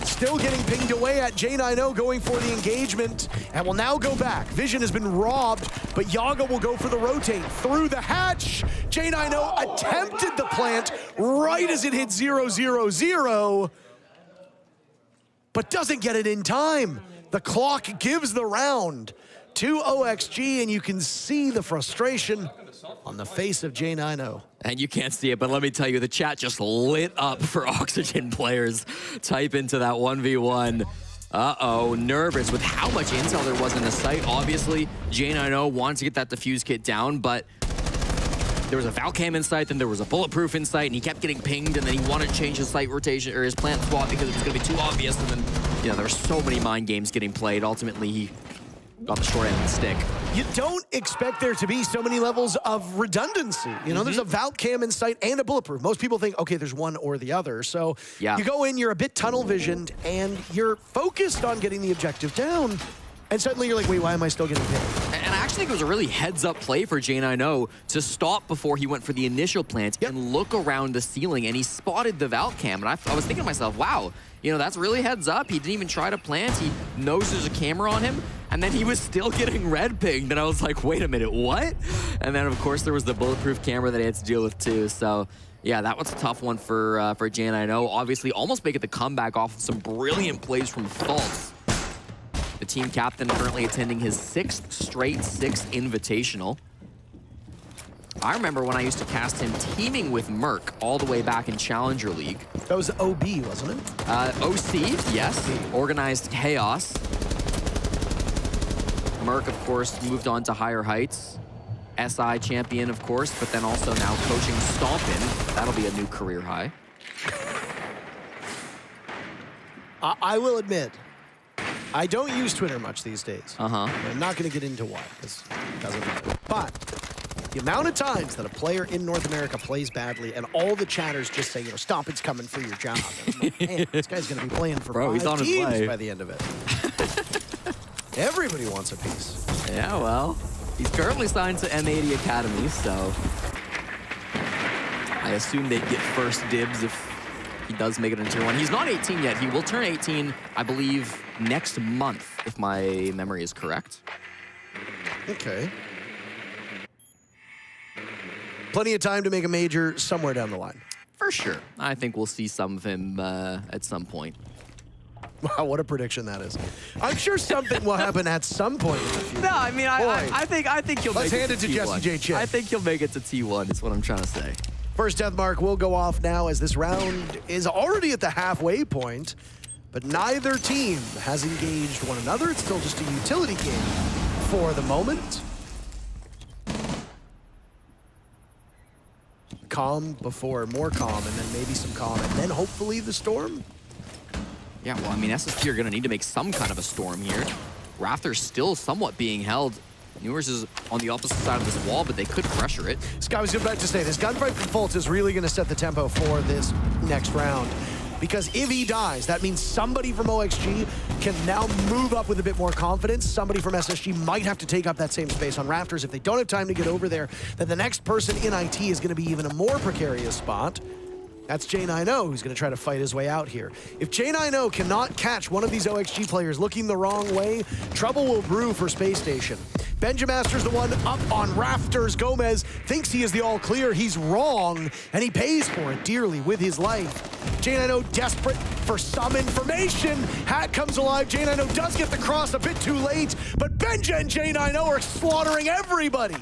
Still getting pinged away at J90 going for the engagement and will now go back. Vision has been robbed, but Yaga will go for the rotate through the hatch. J90 attempted the plant right as it hit 0-0-0, but doesn't get it in time. The clock gives the round to OXG, and you can see the frustration on the face of J90. And you can't see it, but let me tell you, the chat just lit up for Oxygen players. Type into that 1v1. Uh-oh, nervous with how much intel there was in the site. Obviously, J90 wanted to get that defuse kit down, but there was a Valcam in sight, then there was a bulletproof in sight, and he kept getting pinged, and then he wanted to change his site rotation or his plant swap because it was going to be too obvious. And then, you know, there were so many mind games getting played. Ultimately, he got the short end of the stick. You don't expect there to be so many levels of redundancy. You know, there's a Valcam in sight and a bulletproof. Most people think, okay, there's one or the other. So yeah. You go in, you're a bit tunnel visioned, and you're focused on getting the objective down. And suddenly you're like, wait, why am I still getting hit? And I actually think it was a really heads-up play for J90 to stop before he went for the initial plant and look around the ceiling, and he spotted the Valcam. And I was thinking to myself, wow, you know, that's really heads up. He didn't even try to plant. He knows there's a camera on him, and then he was still getting red pinged. And I was like, wait a minute, what? And then, of course, there was the bulletproof camera that he had to deal with, too. So, yeah, that was a tough one for J90. Obviously, almost making the comeback off of some brilliant plays from Fultz. The team captain currently attending his 6th straight Invitational. I remember when I used to cast him teaming with Merc all the way back in Challenger League. That was OB, wasn't it? OC, yes. Organized Chaos. Merc, of course, moved on to higher heights. SI champion, of course, but then also now coaching Stompin. That'll be a new career high. I will admit, I don't use Twitter much these days. Uh-huh. I'm not going to get into why, because it doesn't matter. But the amount of times that a player in North America plays badly and all the chatters just say, you know, Stompin's coming for your job. And I'm like, man, this guy's going to be playing for 5 teams by the end of it. Everybody wants a piece. Yeah, well, he's currently signed to M80 Academy, so I assume they'd get first dibs if he does make it in Tier 1. He's not 18 yet. He will turn 18, I believe, next month, if my memory is correct. Okay. Plenty of time to make a major somewhere down the line. For sure. I think we'll see some of him at some point. Wow, what a prediction that is. I'm sure something will happen at some point in the future. No, I mean, I think he'll Let's make hand it it to Jesse J. Chin. I think he'll make it to T1, is what I'm trying to say. First death mark will go off now as this round is already at the halfway point, but neither team has engaged one another. It's still just a utility game for the moment. Calm before more calm, and then maybe some calm, and then hopefully the storm. Yeah, well, I mean, SSG are going to need to make some kind of a storm here. Raptor's still somewhat being held. Newers is on the opposite side of this wall, but they could pressure it. Scott was about to say, this gunfight from Fultz is really going to set the tempo for this next round. Because if he dies, that means somebody from OXG can now move up with a bit more confidence. Somebody from SSG might have to take up that same space on Raptors. If they don't have time to get over there, then the next person in IT is going to be even a more precarious spot. That's J90 who's going to try to fight his way out here. If J90 cannot catch one of these OXG players looking the wrong way, trouble will brew for Space Station. Benjamaster's the one up on Raptors. Gomez thinks he is the all clear. He's wrong, and he pays for it dearly with his life. J90 desperate for some information. Hat comes alive. J90 does get the cross a bit too late, but Benja and J90 are slaughtering everybody.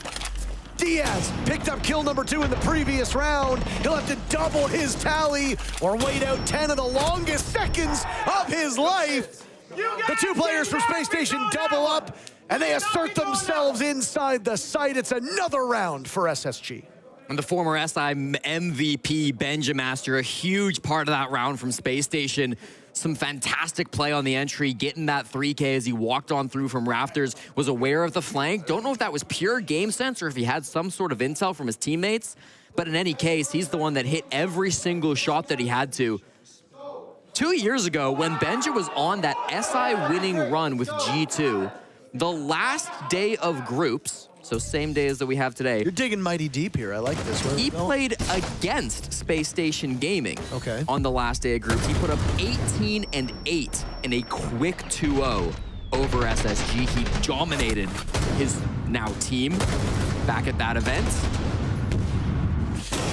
Diaz picked up kill number 2 in the previous round. He'll have to double his tally or wait out 10 of the longest seconds of his life. The 2 players from Space Station double up, and they assert themselves inside the site. It's another round for SSG. And the former SI MVP, Benjamaster, a huge part of that round from Space Station. Some fantastic play on the entry, getting that 3K as he walked on through from Raptors, was aware of the flank. Don't know if that was pure game sense or if he had some sort of intel from his teammates, but in any case, he's the one that hit every single shot that he had to. 2 years ago, when Benja was on that SI winning run with G2, the last day of groups, so same day as that we have today. You're digging mighty deep here. I like this. He played against Space Station Gaming on the last day of groups. He put up 18 and 8 in a quick 2-0 over SSG. He dominated his now team back at that event.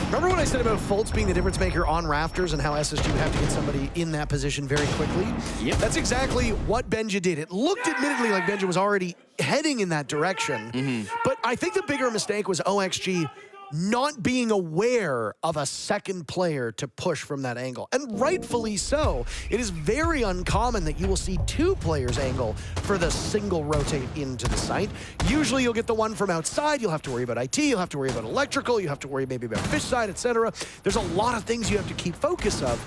Remember what I said about Fultz being the difference maker on Raptors and how SSG would have to get somebody in that position very quickly? Yep. That's exactly what Benja did. It looked admittedly like Benja was already heading in that direction, but I think the bigger mistake was OXG not being aware of a second player to push from that angle. And rightfully so. It is very uncommon that you will see 2 players angle for the single rotate into the site. Usually you'll get the one from outside. You'll have to worry about IT. You'll have to worry about electrical. You have to worry maybe about fish side, etc. There's a lot of things you have to keep focus of.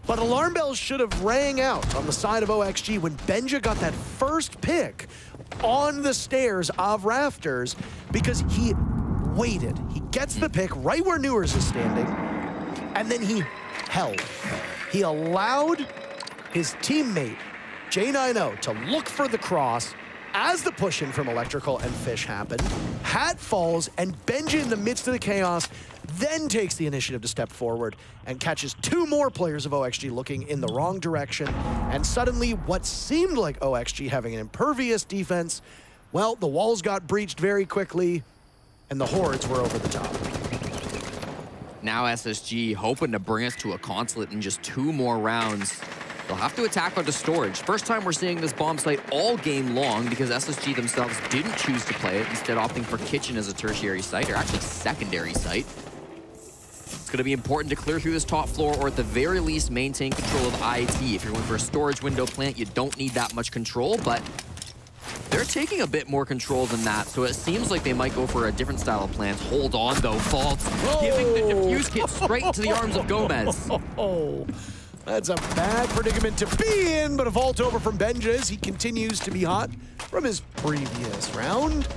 But alarm bells should have rang out on the side of OXG when Benja got that first pick on the stairs of Rafters, because he waited. He gets the pick right where Newers is standing, and then he held. He allowed his teammate, J90, to look for the cross as the push-in from Electrical and Fish happened. Hat falls, and Benja, in the midst of the chaos, then takes the initiative to step forward and catches 2 more players of OXG looking in the wrong direction. And suddenly, what seemed like OXG having an impervious defense, well, the walls got breached very quickly, and the hordes were over the top. Now SSG hoping to bring us to a consulate in just 2 more rounds. They'll have to attack onto storage. First time we're seeing this bomb site all game long, because SSG themselves didn't choose to play it, instead opting for kitchen as a tertiary site, or actually secondary site. It's going to be important to clear through this top floor, or at the very least maintain control of IT. If you're going for a storage window plant, you don't need that much control, but they're taking a bit more control than that, so it seems like they might go for a different style of plants. Hold on, though, Faults, giving the defuse kit straight into the arms of Gomez. That's a bad predicament to be in, but a vault over from Benja as he continues to be hot from his previous round.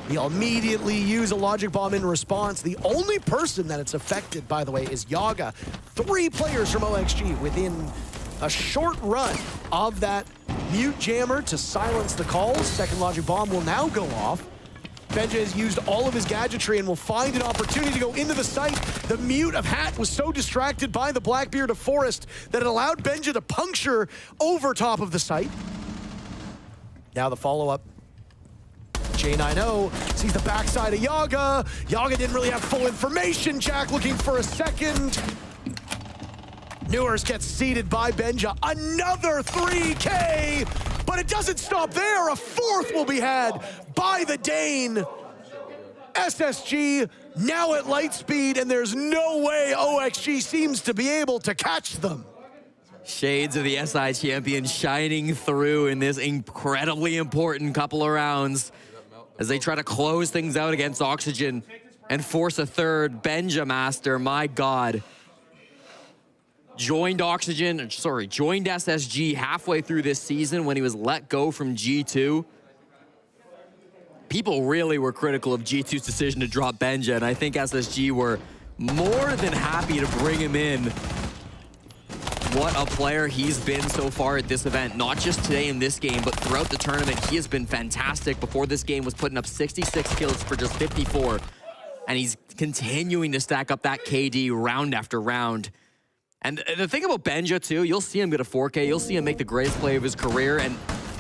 He'll immediately use a logic bomb in response. The only person that it's affected, by the way, is Yaga. 3 players from OXG within a short run of that mute jammer to silence the calls. Second logic bomb will now go off. Benja has used all of his gadgetry and will find an opportunity to go into the site. The mute of Hat was so distracted by the Blackbeard of Forest that it allowed Benja to puncture over top of the site. Now the follow-up. J90 sees the backside of Yaga. Yaga didn't really have full information. Jack looking for a second. Newers gets seated by Benja. Another 3K, but it doesn't stop there. A 4th will be had by the Dane. SSG now at light speed, and there's no way OXG seems to be able to catch them. Shades of the SI champion shining through in this incredibly important couple of rounds as they try to close things out against Oxygen and force a 3rd. Benja Master, my God. Joined SSG halfway through this season when he was let go from G2. People really were critical of G2's decision to drop Benja, and I think SSG were more than happy to bring him in. What a player he's been so far at this event, not just today in this game, but throughout the tournament. He has been fantastic. Before this game was putting up 66 kills for just 54, and he's continuing to stack up that KD round after round. And the thing about Benja, too, you'll see him get a 4K, you'll see him make the greatest play of his career, and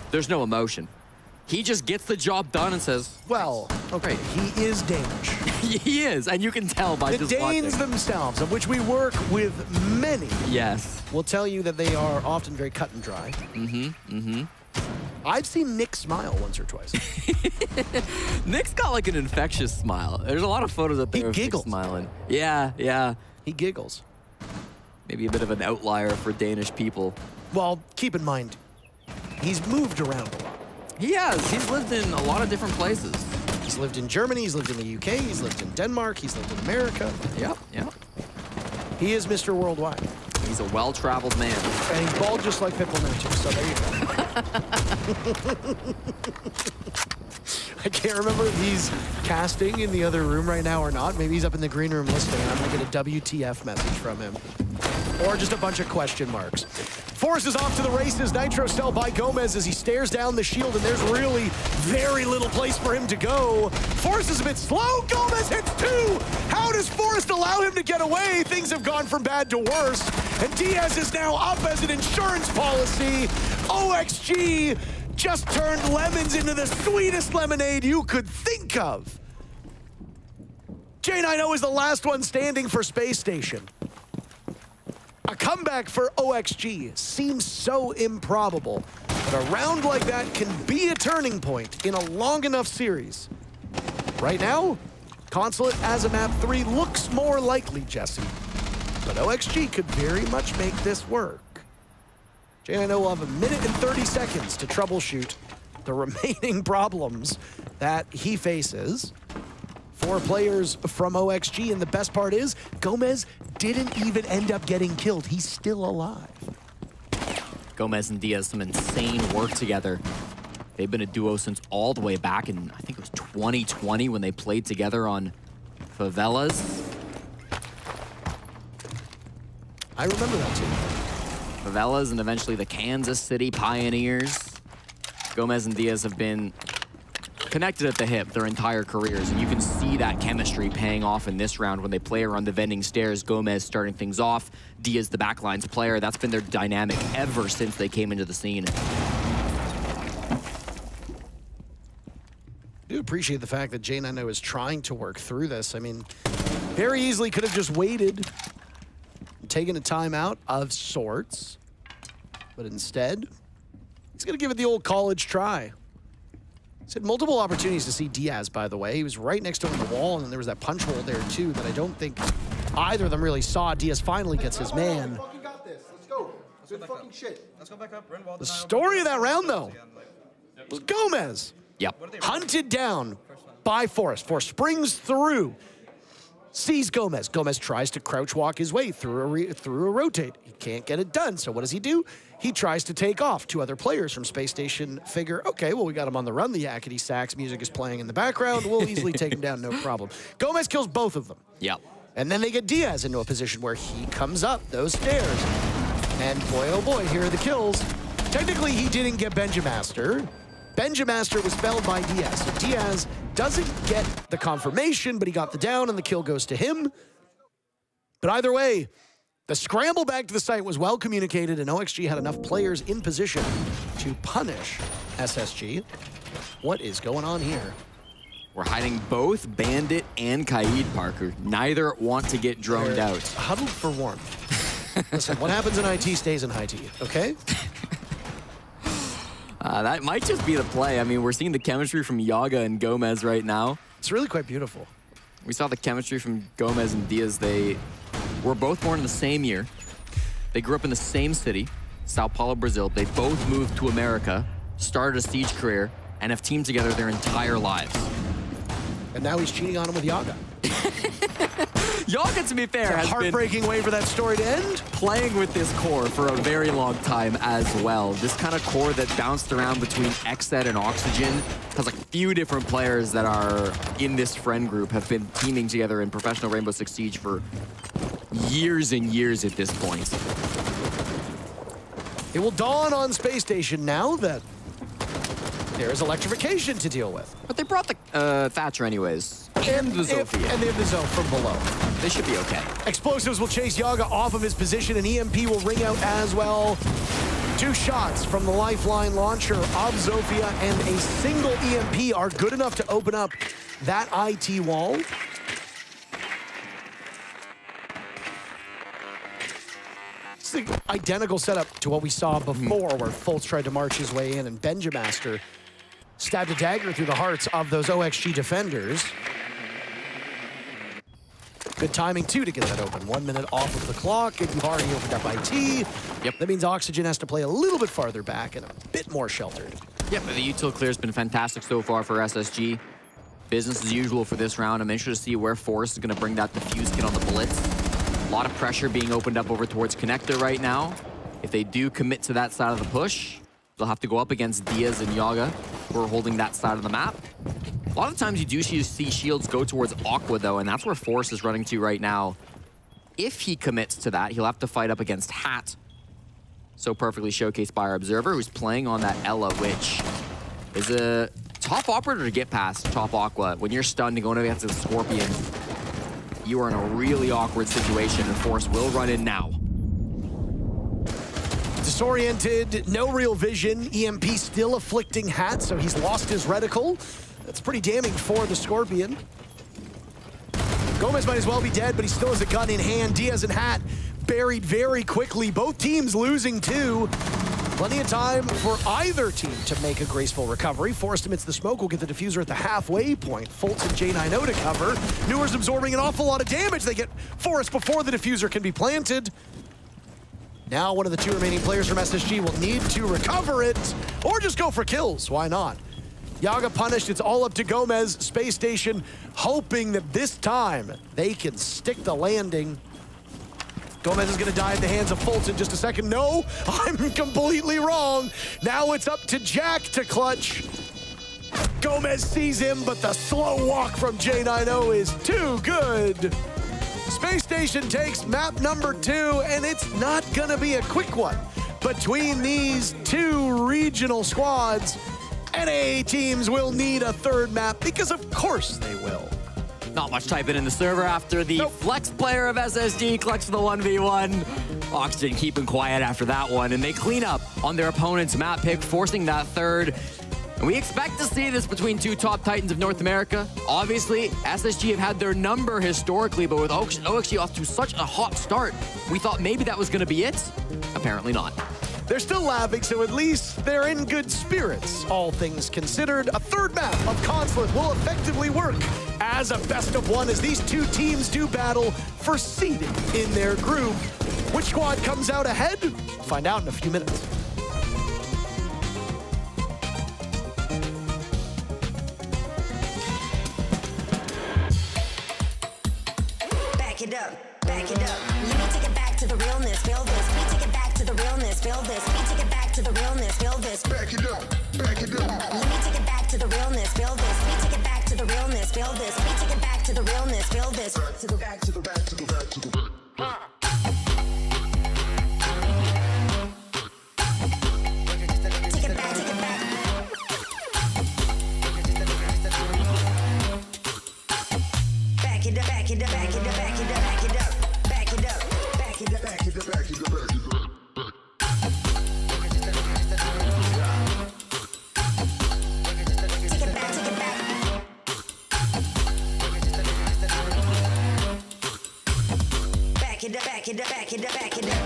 there's no emotion. He just gets the job done and says, well, okay, he is Danish. He is, and you can tell by just watching. The Danes themselves, of which we work with many, yes, will tell you that they are often very cut and dry. I've seen Nick smile once or twice. Nick's got like an infectious smile. There's a lot of photos up there of Nick smiling. Yeah, yeah. He giggles. Maybe a bit of an outlier for Danish people. Well, keep in mind, he's moved around a lot. He has. He's lived in a lot of different places. He's lived in Germany, he's lived in the UK, he's lived in Denmark, he's lived in America. Yep, yep. He is Mr. Worldwide. He's a well-traveled man. And he's bald just like Pitbull now, too, so there you go. I can't remember if he's casting in the other room right now or not. Maybe he's up in the green room listening, and I'm going to get a WTF message from him. Or just a bunch of question marks. Forrest is off to the races. Nitro cell by Gomez as he stares down the shield, and there's really very little place for him to go. Forrest is a bit slow. Gomez hits 2. How does Forrest allow him to get away? Things have gone from bad to worse. And Diaz is now up as an insurance policy. OXG just turned lemons into the sweetest lemonade you could think of. J90 is the last one standing for Space Station. A comeback for OXG seems so improbable, but a round like that can be a turning point in a long enough series. Right now, Consulate as a map 3 looks more likely, Jesse. But OXG could very much make this work. Jay, I know we'll have 1 minute and 30 seconds to troubleshoot the remaining problems that he faces. 4 players from OXG, and the best part is, Gomez didn't even end up getting killed. He's still alive. Gomez and Diaz, some insane work together. They've been a duo since all the way back in, I think it was 2020 when they played together on Favelas. I remember that too. Favelas and eventually the Kansas City Pioneers. Gomez and Diaz have been connected at the hip their entire careers, and you can see that chemistry paying off in this round when they play around the vending stairs. Gomez starting things off, Diaz the backline's player. That's been their dynamic ever since they came into the scene. I do appreciate the fact that J9O is trying to work through this. I mean, very easily could have just waited and taken a timeout of sorts, but instead, he's gonna give it the old college try. He's had multiple opportunities to see Diaz, by the way. He was right next to him on the wall, and then there was that punch hole there, too, that I don't think either of them really saw. Diaz finally gets his man. Fucking got this. Let's go. Good fucking shit. Let's go back up. The story of that round, though, was Gomez. Yep. Hunted down by Forrest. Forrest springs through, sees Gomez. Gomez tries to crouch walk his way through a rotate. He can't get it done, so what does he do? He tries to take off. 2 other players from Space Station figure, okay, well, we got him on the run. The yakety sax music is playing in the background. We'll easily take him down, no problem. Gomez kills both of them. Yep. And then they get Diaz into a position where he comes up those stairs. And boy, oh boy, here are the kills. Technically, he didn't get Benjamaster. Benjamaster was felled by Diaz. So Diaz doesn't get the confirmation, but he got the down, and the kill goes to him. But either way, the scramble back to the site was well communicated, and OXG had enough players in position to punish SSG. What is going on here? We're hiding both Bandit and Kaid, Parker. Neither want to get droned They're out. Huddled for warmth. Listen, what happens in IT stays in IT, okay? That might just be the play. I mean, we're seeing the chemistry from Yaga and Gomez right now. It's really quite beautiful. We saw the chemistry from Gomez and Diaz. They were both born in the same year. They grew up in the same city, Sao Paulo, Brazil. They both moved to America, started a Siege career, and have teamed together their entire lives. And now he's cheating on him with Yaga. Yaga, to be fair, has heartbreaking way for that story to end. Playing with this core for a very long time as well. This kind of core that bounced around between Xset and Oxygen has a few different players that are in this friend group, have been teaming together in professional Rainbow Six Siege for years and years at this point. It will dawn on Space Station now that there is electrification to deal with. But they brought the Thatcher anyways. And the Zofia. And they have the Zoe from below. They should be okay. Explosives will chase Yaga off of his position, and EMP will ring out as well. 2 shots from the Lifeline launcher of Zofia, and a single EMP are good enough to open up that IT wall. It's the identical setup to what we saw before, where Fultz tried to march his way in, and Benjamaster stabbed a dagger through the hearts of those OXG defenders. Good timing, too, to get that open. 1 minute off of the clock, and you've already opened up IT. Yep. That means Oxygen has to play a little bit farther back and a bit more sheltered. Yep, but the util clear has been fantastic so far for SSG. Business as usual for this round. I'm interested to see where Forrest is going to bring that defuse kit on the blitz. A lot of pressure being opened up over towards Connector right now. If they do commit to that side of the push, they'll have to go up against Diaz and Yaga, who are holding that side of the map. A lot of times you do see shields go towards Aqua, though, and that's where Forrest is running to right now. If he commits to that, he'll have to fight up against Hat. So perfectly showcased by our Observer, who's playing on that Ella, which is a top operator to get past top Aqua. When you're stunned and going against the Scorpion, you are in a really awkward situation, and Forrest will run in now. Disoriented, no real vision. EMP still afflicting Hat, so he's lost his reticle. That's pretty damning for the Scorpion. Gomez might as well be dead, but he still has a gun in hand. Diaz and Hat buried very quickly. Both teams losing 2. Plenty of time for either team to make a graceful recovery. Forrest amidst the smoke will get the diffuser at the halfway point. Fultz and J9O to cover. Newer's absorbing an awful lot of damage. They get Forrest before the diffuser can be planted. Now one of the two remaining players from SSG will need to recover it, or just go for kills. Why not? Yaga punished. It's all up to Gomez. Space Station hoping that this time they can stick the landing. Gomez is going to die at the hands of Fultz in just a second. No, I'm completely wrong. Now it's up to Jack to clutch. Gomez sees him, but the slow walk from J9O is too good. Space Station takes map number 2, and it's not going to be a quick one between these two regional squads. NA teams will need a third map because of course they will. Not much typing in the server after the flex player of SSG collects the 1v1. Oxygen keeping quiet after that one, and they clean up on their opponent's map pick, forcing that third. And we expect to see this between two top titans of North America. Obviously, SSG have had their number historically, but with OXG off to such a hot start, we thought maybe that was going to be it. Apparently not. They're still laughing, so at least they're in good spirits. All things considered, a third map of Consulate will effectively work as a best of one as these two teams do battle for seeding in their group. Which squad comes out ahead? Find out in a few minutes. Back it up, back it up. Let me take it back to the realness, feel this. Let me take it back to the realness, feel this. Let me take it back to the realness, feel this. Back it up, back it up. Let me take it back to the realness, feel this. Let me take it back to the realness, feel this. Let me take it back to the realness, feel this. Back to the back to the back to the back to the back. Take it back, take it back. Back it up, back it up, back it up, back it up, back it up, back it up, back it up, back it up, back it up, back it up. Take it back, take it back. Back it up, back it up, back it up, back it up.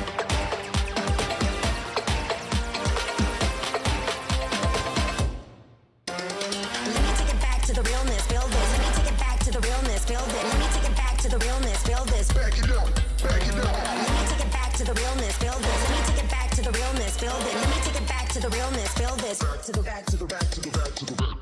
Let me take it back to the realness, feel this. Let me take it back to the realness, feel this. Let me take it back to the realness, feel this. Back it up, back it up. Let me take it back to the realness, feel this. Let me take it back to the realness, feel this. Let me take it back to the realness, feel this. Back to the back to the back to the back to the back.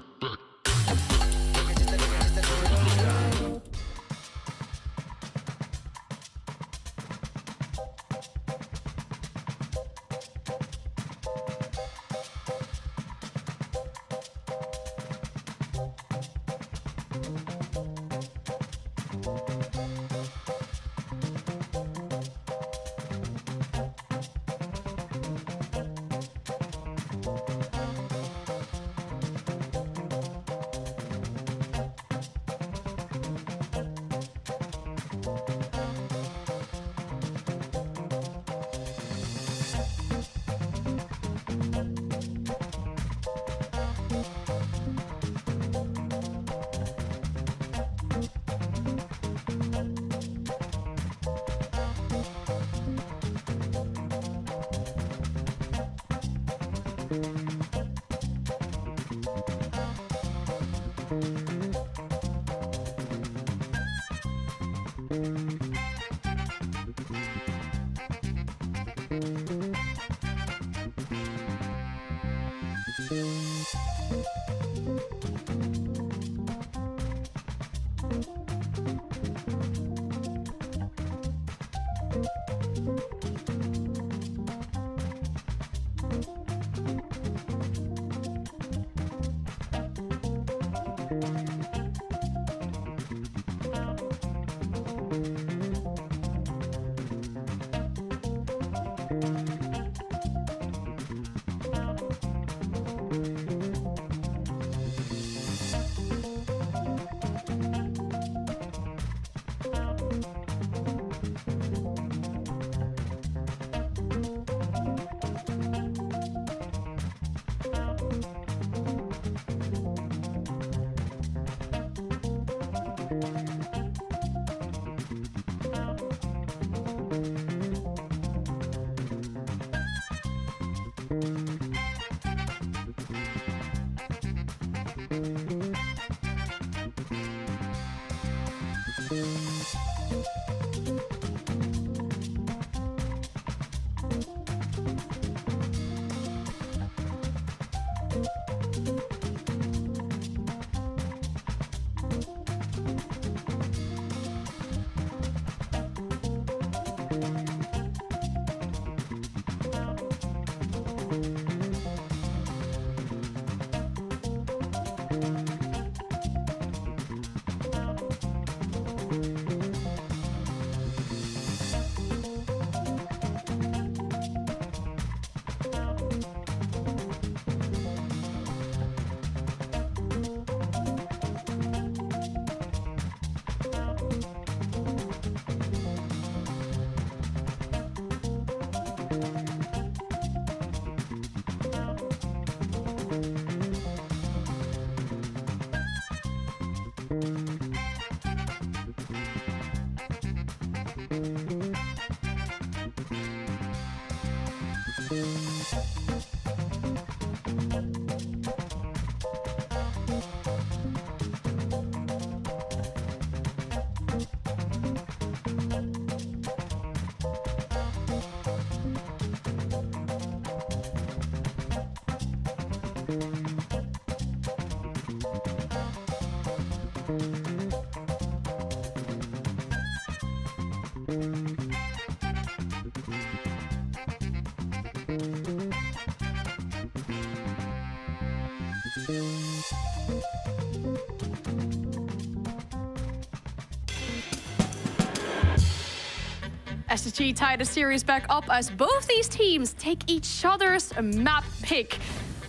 SSG tied the series back up as both these teams take each other's map pick.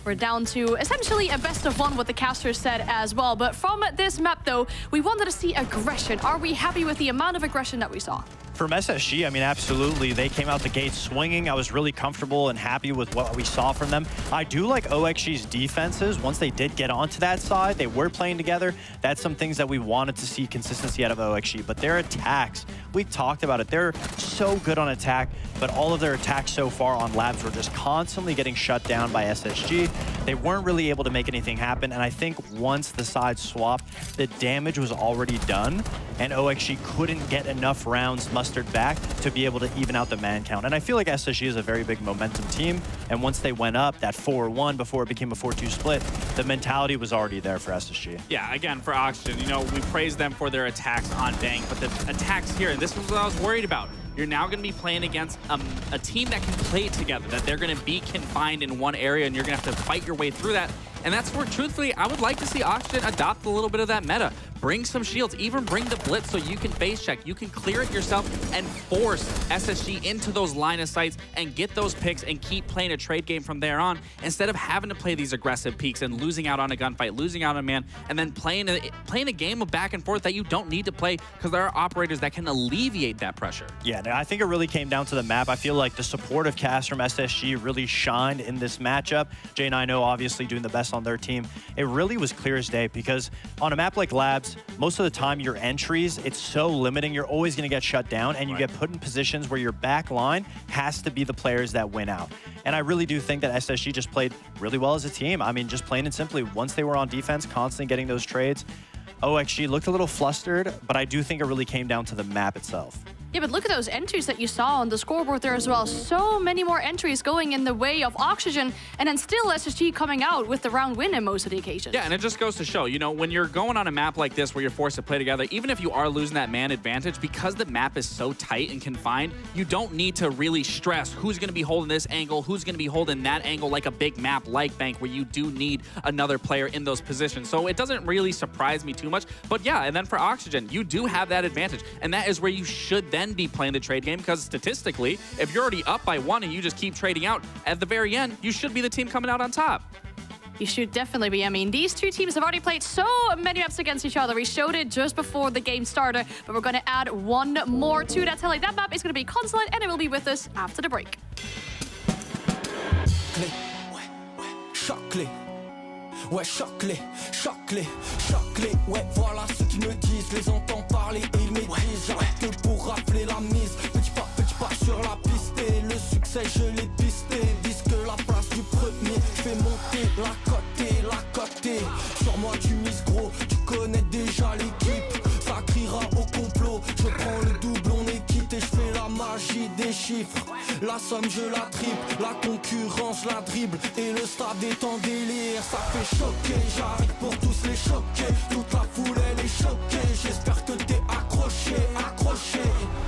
We're down to essentially a best of one, what the caster said as well. But from this map, though, we wanted to see aggression. Are we happy with the amount of aggression that we saw? From SSG, I mean, absolutely. They came out the gate swinging. I was really comfortable and happy with what we saw from them. I do like OXG's defenses. Once they did get onto that side, they were playing together. That's some things that we wanted to see consistency out of OXG. But their attacks, we talked about it. They're so good on attack, but all of their attacks so far on labs were just constantly getting shut down by SSG. They weren't really able to make anything happen. And I think once the sides swapped, the damage was already done. And OXG couldn't get enough rounds mustered back to be able to even out the man count. And I feel like SSG is a very big momentum team. And once they went up that 4-1 before it became a 4-2 split, the mentality was already there for SSG. Yeah, again, for Oxygen, you know, we praise them for their attacks on Bank, but the attacks here, and this was what I was worried about. You're now going to be playing against a team that can play together, that they're going to be confined in one area, and you're going to have to fight your way through that. And that's where, truthfully, I would like to see Oxygen adopt a little bit of that meta. Bring some shields, even bring the blitz so you can face check. You can clear it yourself and force SSG into those line of sights and get those picks and keep playing a trade game from there on, instead of having to play these aggressive peaks and losing out on a gunfight, losing out on a man, and then playing a game of back and forth that you don't need to play because there are operators that can alleviate that pressure. Yeah, I think it really came down to the map. I feel like the supportive cast from SSG really shined in this matchup. Jay and I know, obviously, doing the best on their team. It really was clear as day because on a map like Labs, most of the time your entries, it's so limiting. You're always going to get shut down and you get put in positions where your back line has to be the players that win out. And I really do think that SSG just played really well as a team. I mean, just plain and simply, once they were on defense, constantly getting those trades, OXG looked a little flustered, but I do think it really came down to the map itself. Yeah, but look at those entries that you saw on the scoreboard there as well. So many more entries going in the way of Oxygen, and then still SSG coming out with the round win in most of the occasions. Yeah, and it just goes to show, you know, when you're going on a map like this where you're forced to play together, even if you are losing that man advantage, because the map is so tight and confined, you don't need to really stress who's going to be holding this angle, who's going to be holding that angle, like a big map like Bank, where you do need another player in those positions. So it doesn't really surprise me too much. But yeah, and then for Oxygen, you do have that advantage, and that is where you should then be playing the trade game, because statistically, if you're already up by 1 and you just keep trading out, at the very end, you should be the team coming out on top. You should definitely be. I mean, these two teams have already played so many maps against each other. We showed it just before the game started, but we're going to add one more to that tally. That map is going to be Consulate, and it will be with us after the break. Ouais, choque-les, choque-les, choque-les. Ouais, voilà ce qu'ils me disent. Les entends parler et ils maîtrisent. J'arrête que pour rappeler la mise. Petit pas sur la piste. Et le succès, je l'ai pisté. Disent que la place du premier. Fais monter la côté. Sur moi, tu mises gros. Tu connais déjà l'équipe. Ça criera au complot. Je prends le double, on est quitté. Je fais la magie des chiffres. La somme, je la triple. La concurrence, la dribble. Et le stade est en délire. Ça fait choquer, j'arrive pour tous les choquer. Toute la foule elle est choquée. J'espère que t'es accroché.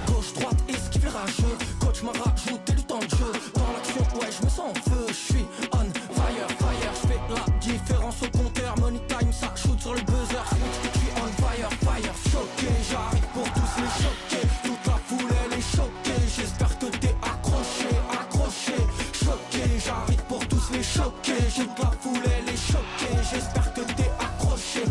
Gauche, droite, esquive rageux. Coach m'a rajouté du temps de jeu. Dans l'action, ouais, je me sens en feu. Je suis on fire. Je fais la différence au compteur. Money time, ça shoot sur le buzzer. Je suis on fire. Choqué, j'arrive pour tous les choquer. Toute la foule elle est choquée. J'espère que t'es accroché. Choqué, j'arrive pour tous les choquer. Toute la foule elle est choquée. J'espère que t'es accroché.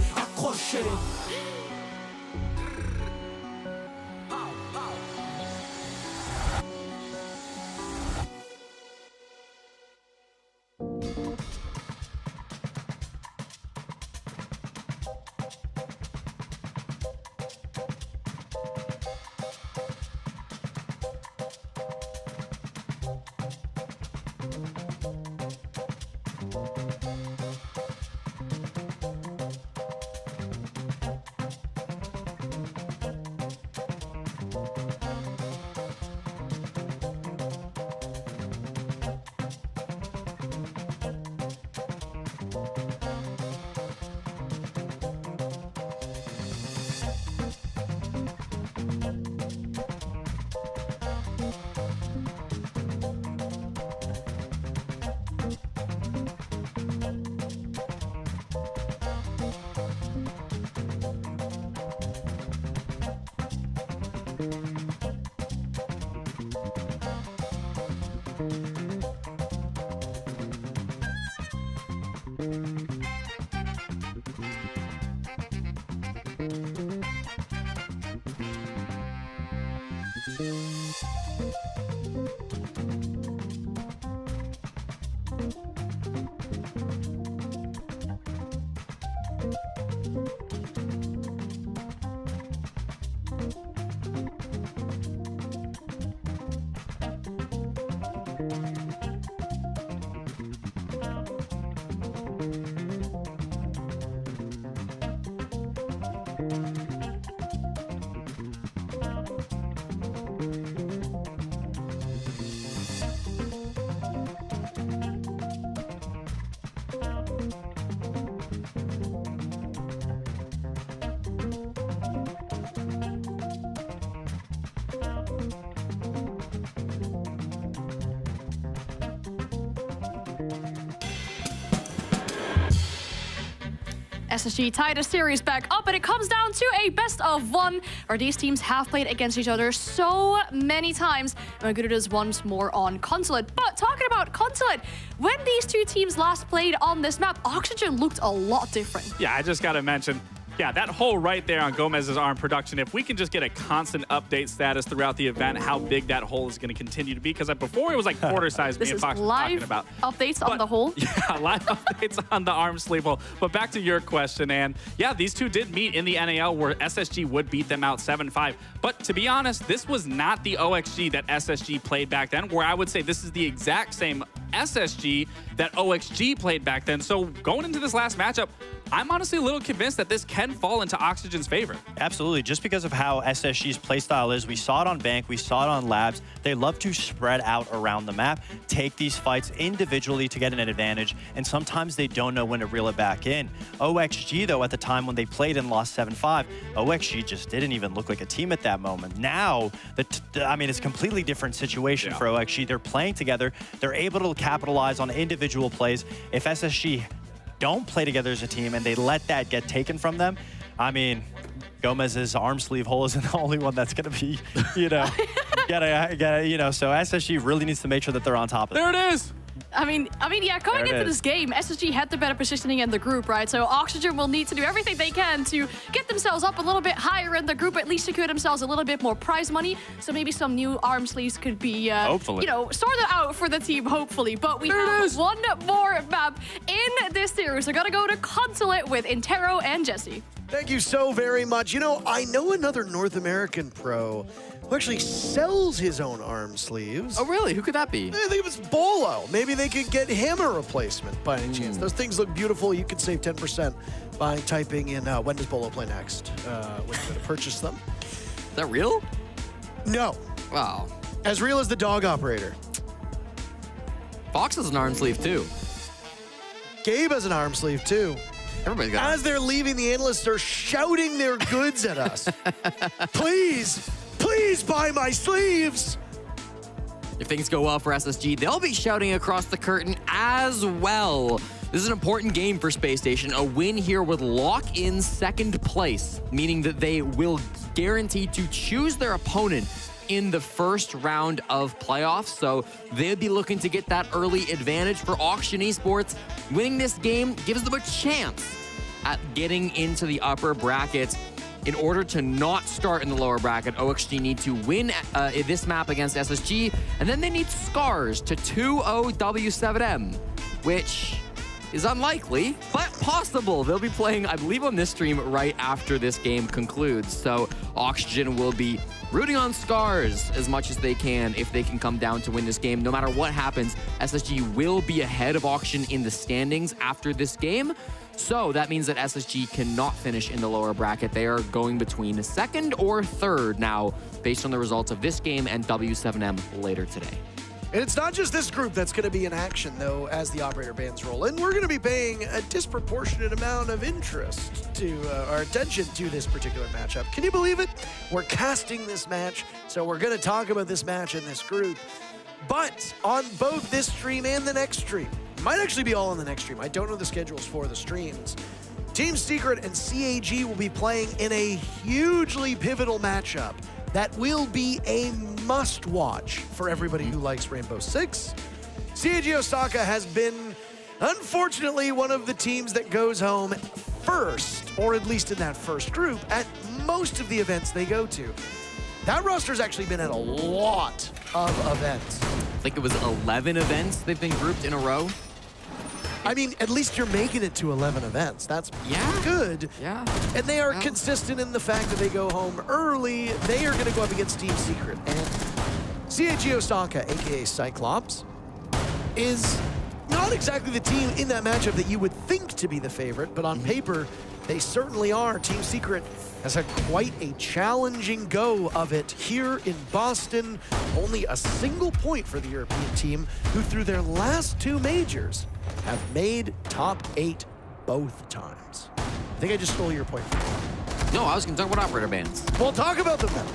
SSG tied the series back up, and it comes down to a best of one, where these teams have played against each other so many times. And we're going to do this once more on Consulate. But talking about Consulate, when these two teams last played on this map, Oxygen looked a lot different. Yeah, I just got to mention, yeah, that hole right there on Gomez's arm production, if we can just get a constant update status throughout the event, how big that hole is going to continue to be. Because before it was like quarter size, me and Fox were talking about. Updates on the hole. Yeah, live updates on the arm sleeve hole. But back to your question, and yeah, these two did meet in the NAL where SSG would beat them out 7-5. But to be honest, this was not the OXG that SSG played back then, where I would say this is the exact same SSG that OXG played back then. So going into this last matchup, I'm honestly a little convinced that this can fall into Oxygen's favor. Absolutely, just because of how SSG's playstyle is. We saw it on Bank, we saw it on Labs. They love to spread out around the map, take these fights individually to get an advantage, and sometimes they don't know when to reel it back in. OXG, though, at the time when they played and lost 7-5, OXG just didn't even look like a team at that moment. Now, I mean, it's a completely different situation for OXG. They're playing together. They're able to capitalize on individual plays. If SSG don't play together as a team and they let that get taken from them, I mean, Gomez's arm sleeve hole isn't the only one that's going to be, you know, so SSG really needs to make sure that they're on top of it. There it is. I mean, yeah, going into this game, SSG had the better positioning in the group, right? So Oxygen will need to do everything they can to get themselves up a little bit higher in the group, at least secure themselves a little bit more prize money. So maybe some new arm sleeves could be, you know, sorted out for the team, hopefully. But we have one more map in this series. We're going to go to Consulate with Intero and Jesse. Thank you so very much. You know, I know another North American pro who actually sells his own arm sleeves. Oh, really? Who could that be? I think it was Bolo. Maybe they could get him a replacement by any chance. Those things look beautiful. You can save 10% by typing in when does Bolo play next when you're going to purchase them. Is that real? No. Wow. As real as the dog operator. Fox has an arm sleeve, too. Gabe has an arm sleeve, too. Everybody's got As they're leaving, the analysts are shouting their goods at us. Please, please buy my sleeves. If things go well for SSG, they'll be shouting across the curtain as well. This is an important game for Space Station. A win here would lock in second place, meaning that they will guarantee to choose their opponent in the first round of playoffs. So they'll be looking to get that early advantage for Auction Esports. Winning this game gives them a chance at getting into the upper brackets. In order to not start in the lower bracket, OXG need to win this map against SSG, and then they need scars to 2-0 W7M, which is unlikely, but possible. They'll be playing, I believe, on this stream right after this game concludes. So Oxygen will be rooting on Scars as much as they can if they can come down to win this game. No matter what happens, SSG will be ahead of Auction in the standings after this game. So that means that SSG cannot finish in the lower bracket. They are going between second or third now, based on the results of this game and W7M later today. And it's not just this group that's going to be in action, though, as the operator bands roll in. We're going to be paying a disproportionate amount of interest to our attention to this particular matchup. Can you believe it? We're casting this match, so we're going to talk about this match in this group. But on both this stream and the next stream, it might actually be all on the next stream. I don't know the schedules for the streams. Team Secret and CAG will be playing in a hugely pivotal matchup that will be a must watch for everybody who likes Rainbow Six. CAG Osaka has been, unfortunately, one of the teams that goes home first, or at least in that first group, at most of the events they go to. That roster's actually been at a lot of events. I think it was 11 events they've been grouped in a row. I mean, at least you're making it to 11 events. That's good. Yeah. And they are consistent in the fact that they go home early. They are going to go up against Team Secret. And CAG Osaka, aka Cyclops, is not exactly the team in that matchup that you would think to be the favorite, but on paper, they certainly are. Team Secret has had quite a challenging go of it here in Boston. Only a single point for the European team, who through their last 2 majors have made top 8 both times. I think I just stole your point. No, I was going to talk about operator bans. Well, talk about them then.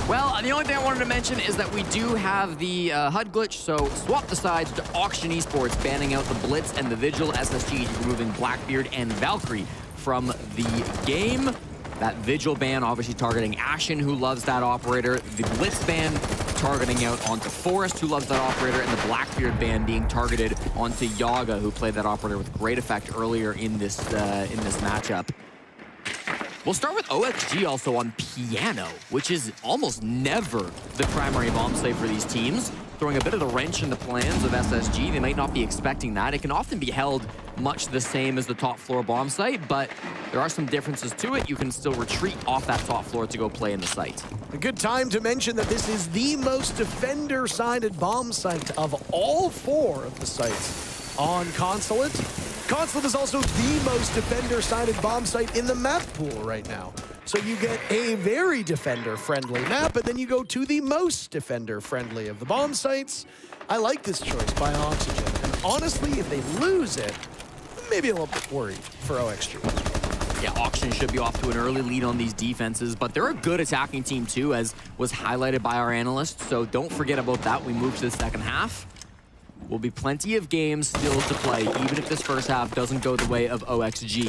Well, the only thing I wanted to mention is that we do have the HUD glitch, so swap the sides to Auction Esports, banning out the Blitz and the Vigil SSG, removing Blackbeard and Valkyrie from the game. That Vigil ban obviously targeting Ashen, who loves that operator. The Blitz ban targeting out onto Forrest, who loves that operator, and the Blackbeard ban being targeted onto Yaga, who played that operator with great effect earlier in this matchup. We'll start with OXG also on piano, which is almost never the primary bomb site for these teams, throwing a bit of the wrench in the plans of SSG. They might not be expecting that. It can often be held much the same as the top floor bomb site, but there are some differences to it. You can still retreat off that top floor to go play in the site. A good time to mention that this is the most defender-sided bomb site of all 4 of the sites on Consulate. Consulate is also the most defender-sided bomb site in the map pool right now. So you get a very defender-friendly map, and then you go to the most defender-friendly of the bomb sites. I like this choice by Oxygen, and honestly, if they lose it, maybe a little bit worried for OXG. Yeah, Auction should be off to an early lead on these defenses, but they're a good attacking team too, as was highlighted by our analyst, so don't forget about that. We move to the second half. Will be plenty of games still to play, even if this first half doesn't go the way of OXG.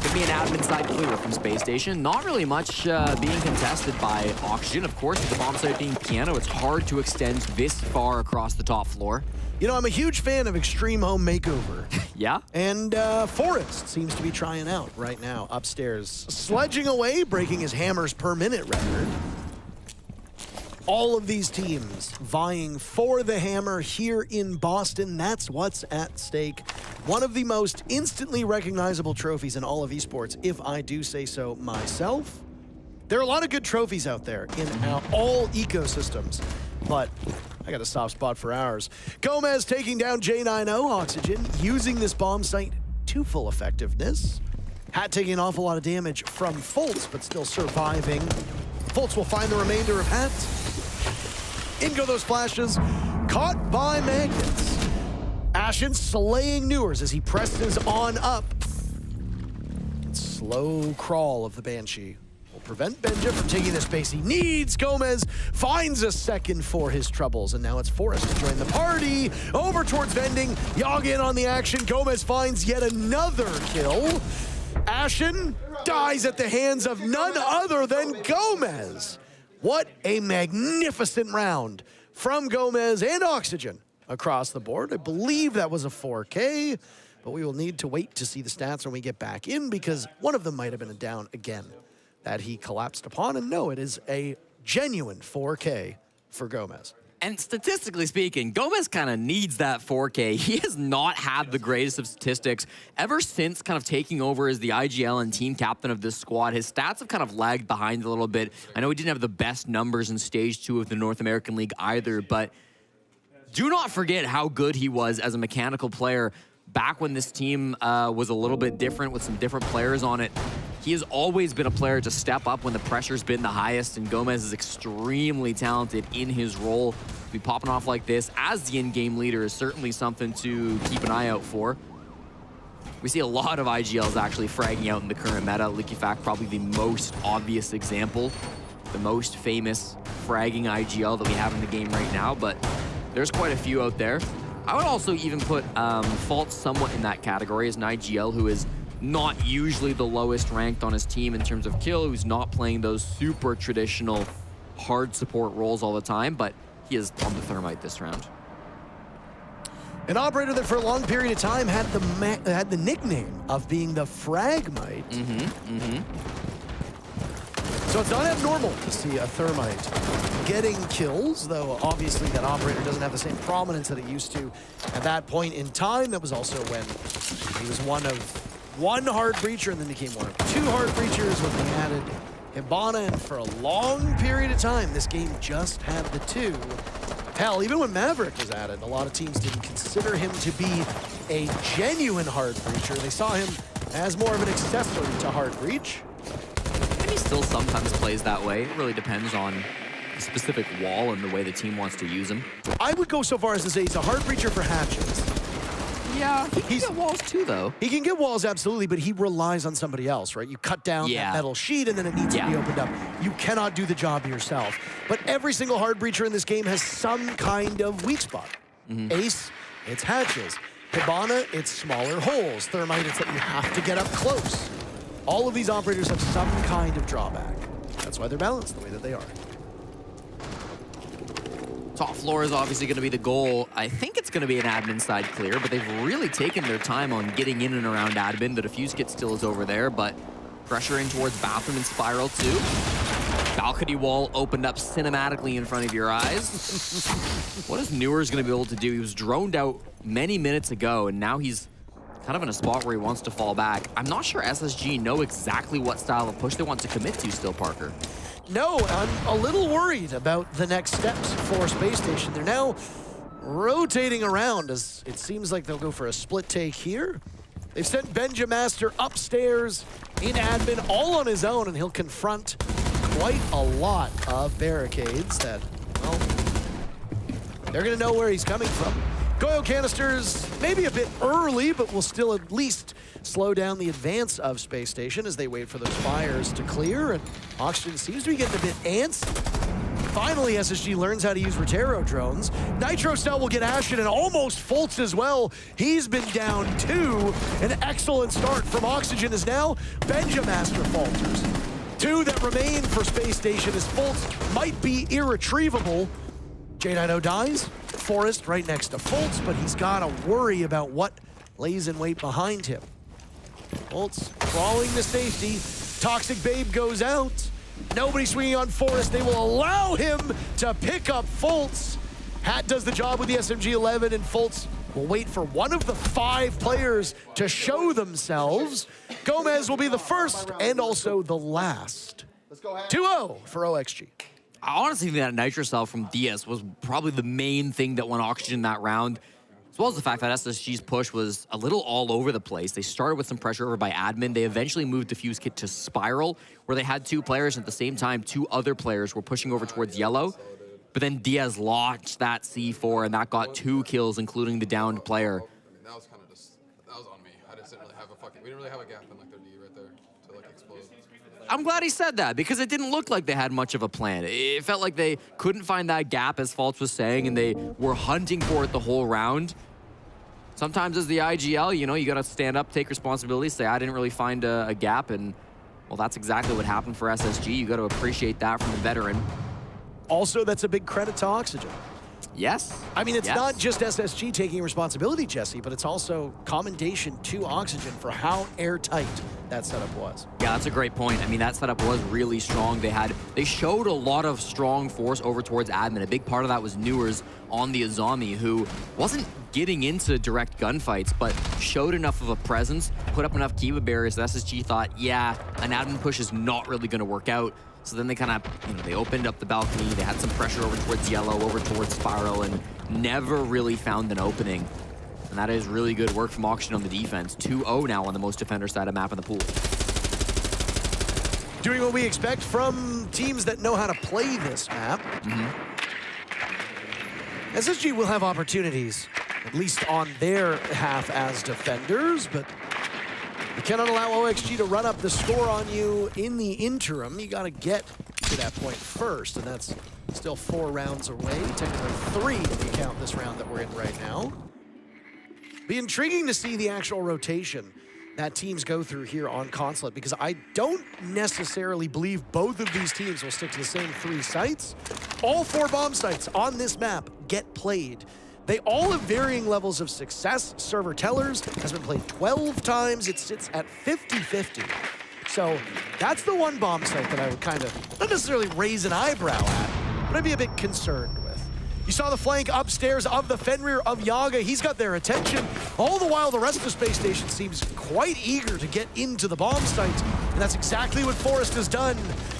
Could be an admin side clear from Space Station. Not really much being contested by Oxygen. Of course, with the bomb site being piano, it's hard to extend this far across the top floor. You know, I'm a huge fan of Extreme Home Makeover. Yeah? And Forrest seems to be trying out right now upstairs. Sledging away, breaking his hammers per minute record. All of these teams vying for the hammer here in Boston. That's what's at stake. One of the most instantly recognizable trophies in all of esports, if I do say so myself. There are a lot of good trophies out there in all ecosystems, but I got a soft spot for ours. Gomez taking down J90 Oxygen, using this bomb site to full effectiveness. Hat taking an awful lot of damage from Fultz, but still surviving. Fultz will find the remainder of Hat. In go those flashes, caught by Magnets. Ashen slaying Newers as he presses on up. Slow crawl of the Banshee will prevent Benja from taking the space he needs. Gomez finds a second for his troubles, and now it's Forrest to join the party. Over towards Vending, Yaga in on the action. Gomez finds yet another kill. Ashen dies at the hands of none other than Gomez. What a magnificent round from Gomez and Oxygen across the board. I believe that was a 4K, but we will need to wait to see the stats when we get back in, because one of them might have been a down again that he collapsed upon. And no, it is a genuine 4K for Gomez. And statistically speaking, Gomez kind of needs that 4K. He has not had the greatest of statistics ever since kind of taking over as the IGL and team captain of this squad. His stats have kind of lagged behind a little bit. I know he didn't have the best numbers in Stage 2 of the North American League either, but do not forget how good he was as a mechanical player back when this team was a little bit different with some different players on it. He has always been a player to step up when the pressure's been the highest, and Gomez is extremely talented in his role. To be popping off like this as the in-game leader is certainly something to keep an eye out for. We see a lot of IGLs actually fragging out in the current meta. Liquifact probably the most obvious example, the most famous fragging IGL that we have in the game right now, but there's quite a few out there. I would also even put Fault somewhat in that category as an IGL who is not usually the lowest ranked on his team in terms of kill, who's not playing those super traditional hard support roles all the time, but he is on the Thermite this round. An operator that for a long period of time had the nickname of being the Fragmite. So it's not abnormal to see a Thermite getting kills, though obviously that operator doesn't have the same prominence that it used to at that point in time. That was also when he was one hard breacher and then became one of 2 hard breachers when they added Hibana, and for a long period of time, this game just had the 2. Hell, even when Maverick was added, a lot of teams didn't consider him to be a genuine hard breacher. They saw him as more of an accessory to hard breach. And he still sometimes plays that way. It really depends on the specific wall and the way the team wants to use him. I would go so far as to say he's a hard breacher for hatches. Yeah, he can get walls too, though. He can get walls, absolutely, but he relies on somebody else, right? You cut down that metal sheet and then it needs to be opened up. You cannot do the job yourself. But every single hard breacher in this game has some kind of weak spot. Ace, it's hatches. Hibana, it's smaller holes. Thermite, it's that you have to get up close. All of these operators have some kind of drawback. That's why they're balanced the way that they are. Top floor is obviously going to be the goal. I think it's going to be an admin side clear, but they've really taken their time on getting in and around admin. The defuse kit still is over there, but pressure in towards bathroom and spiral too. Balcony wall opened up cinematically in front of your eyes. What is Newer's going to be able to do? He was droned out many minutes ago, and now he's kind of in a spot where he wants to fall back. I'm not sure SSG know exactly what style of push they want to commit to still, Parker. No, I'm a little worried about the next steps for Space Station. They're now rotating around as it seems like they'll go for a split take here. They've sent Benjamaster upstairs in admin all on his own, and he'll confront quite a lot of barricades that, well, they're gonna know where he's coming from. Goyo canisters, maybe a bit early, but will still at least slow down the advance of Space Station as they wait for those fires to clear, and Oxygen seems to be getting a bit antsy. Finally, SSG learns how to use Rotero drones. Nitro Cell will get Ashen and almost Fultz as well. He's been down 2. An excellent start from Oxygen as now Benjamaster falters. 2 that remain for Space Station as Fultz might be irretrievable. J90 dies. Forrest right next to Fultz, but he's got to worry about what lays in wait behind him. Fultz crawling to safety. Toxic Babe goes out. Nobody swinging on Forrest. They will allow him to pick up Fultz. Hat does the job with the SMG-11, and Fultz will wait for one of the 5 players to show themselves. Gomez will be the first and also the last. 2-0 for OXG. I honestly think that Nitro Cell from DS was probably the main thing that won Oxygen that round, as well as the fact that SSG's push was a little all over the place. They started with some pressure over by admin. They eventually moved Diffuse Kit to Spiral, where they had 2 players, and at the same time, 2 other players were pushing over towards Yellow. But then Diaz launched that C4, and that got 2 kills, including the downed player. That was kind of just, that was on me. I just didn't really have we didn't really have a gap in like their D right there to like explode. I'm glad he said that, because it didn't look like they had much of a plan. It felt like they couldn't find that gap, as Fultz was saying, and they were hunting for it the whole round. Sometimes as the IGL, you know, you got to stand up, take responsibility, say, I didn't really find a gap, and, well, that's exactly what happened for SSG. You got to appreciate that from the veteran. Also, that's a big credit to Oxygen. Yes. I mean, it's not just SSG taking responsibility, Jesse, but it's also commendation to Oxygen for how airtight that setup was. Yeah, that's a great point. I mean, that setup was really strong. They showed a lot of strong force over towards admin. A big part of that was Newers on the Azami, who wasn't getting into direct gunfights, but showed enough of a presence, put up enough Kiva barriers that SSG thought, yeah, an admin push is not really going to work out. So then they kind of, you know, they opened up the balcony, they had some pressure over towards Yellow, over towards Spiral, and never really found an opening. And that is really good work from Oxygen on the defense. 2-0 now on the most defender side of map in the pool. Doing what we expect from teams that know how to play this map. SSG will have opportunities, at least on their half as defenders, but you cannot allow OXG to run up the score on you in the interim. You got to get to that point first, and that's still 4 rounds away. Technically 3 if you count this round that we're in right now. Be intriguing to see the actual rotation that teams go through here on Consulate, because I don't necessarily believe both of these teams will stick to the same 3 sites. All 4 bomb sites on this map get played. They all have varying levels of success. Server Tellers has been played 12 times. It sits at 50-50. So that's the one bomb site that I would kind of, not necessarily raise an eyebrow at, but I'd be a bit concerned with. You saw the flank upstairs of the Fenrir of Yaga. He's got their attention. All the while, the rest of the space station seems quite eager to get into the bomb site. And that's exactly what Forest has done.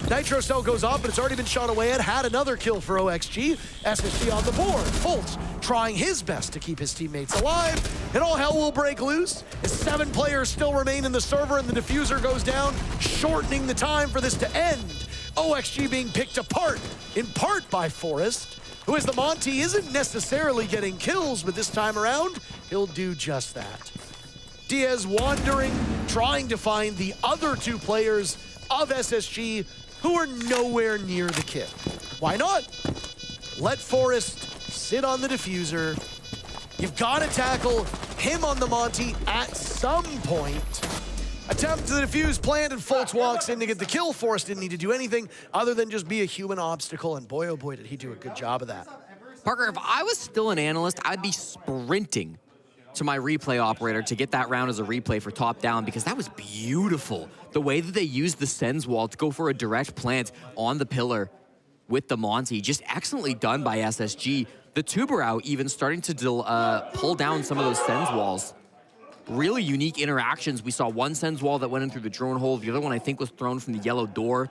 Nitro Cell goes off, but it's already been shot away and had another kill for OXG. SSG on the board. Fultz trying his best to keep his teammates alive. And all hell will break loose as 7 players still remain in the server and the diffuser goes down, shortening the time for this to end. OXG being picked apart, in part by Forest, who, as the Monty, isn't necessarily getting kills, but this time around, he'll do just that. Diaz wandering, trying to find the other 2 players of SSG who are nowhere near the kill. Why not? Let Forest sit on the diffuser. You've got to tackle him on the Monty at some point. Attempt to defuse planned, and Fultz walks in to get the kill. Forrest didn't need to do anything other than just be a human obstacle, and boy, oh boy, did he do a good job of that. Parker, if I was still an analyst, I'd be sprinting to my replay operator to get that round as a replay for top down, because that was beautiful. The way that they used the Sens wall to go for a direct plant on the pillar with the Monty, just excellently done by SSG. The Tuberau even starting to pull down some of those Sens walls. Really unique interactions. We saw one Sens wall that went in through the drone hole. The other one, I think, was thrown from the yellow door.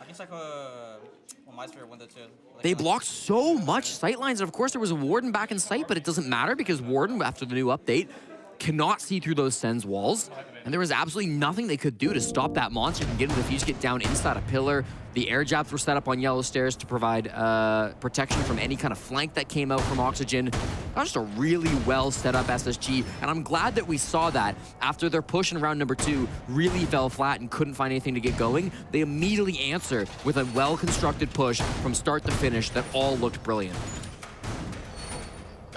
They blocked so much sightlines, and of course there was a Warden back in sight, but it doesn't matter because Warden, after the new update, cannot see through those Sens walls, and there was absolutely nothing they could do to stop that monster from getting the defuse, get down inside a pillar. The air jabs were set up on yellow stairs to provide protection from any kind of flank that came out from Oxygen. That was just a really well set up SSG, and I'm glad that we saw that after their push in round number 2 really fell flat and couldn't find anything to get going. They immediately answer with a well-constructed push from start to finish that all looked brilliant.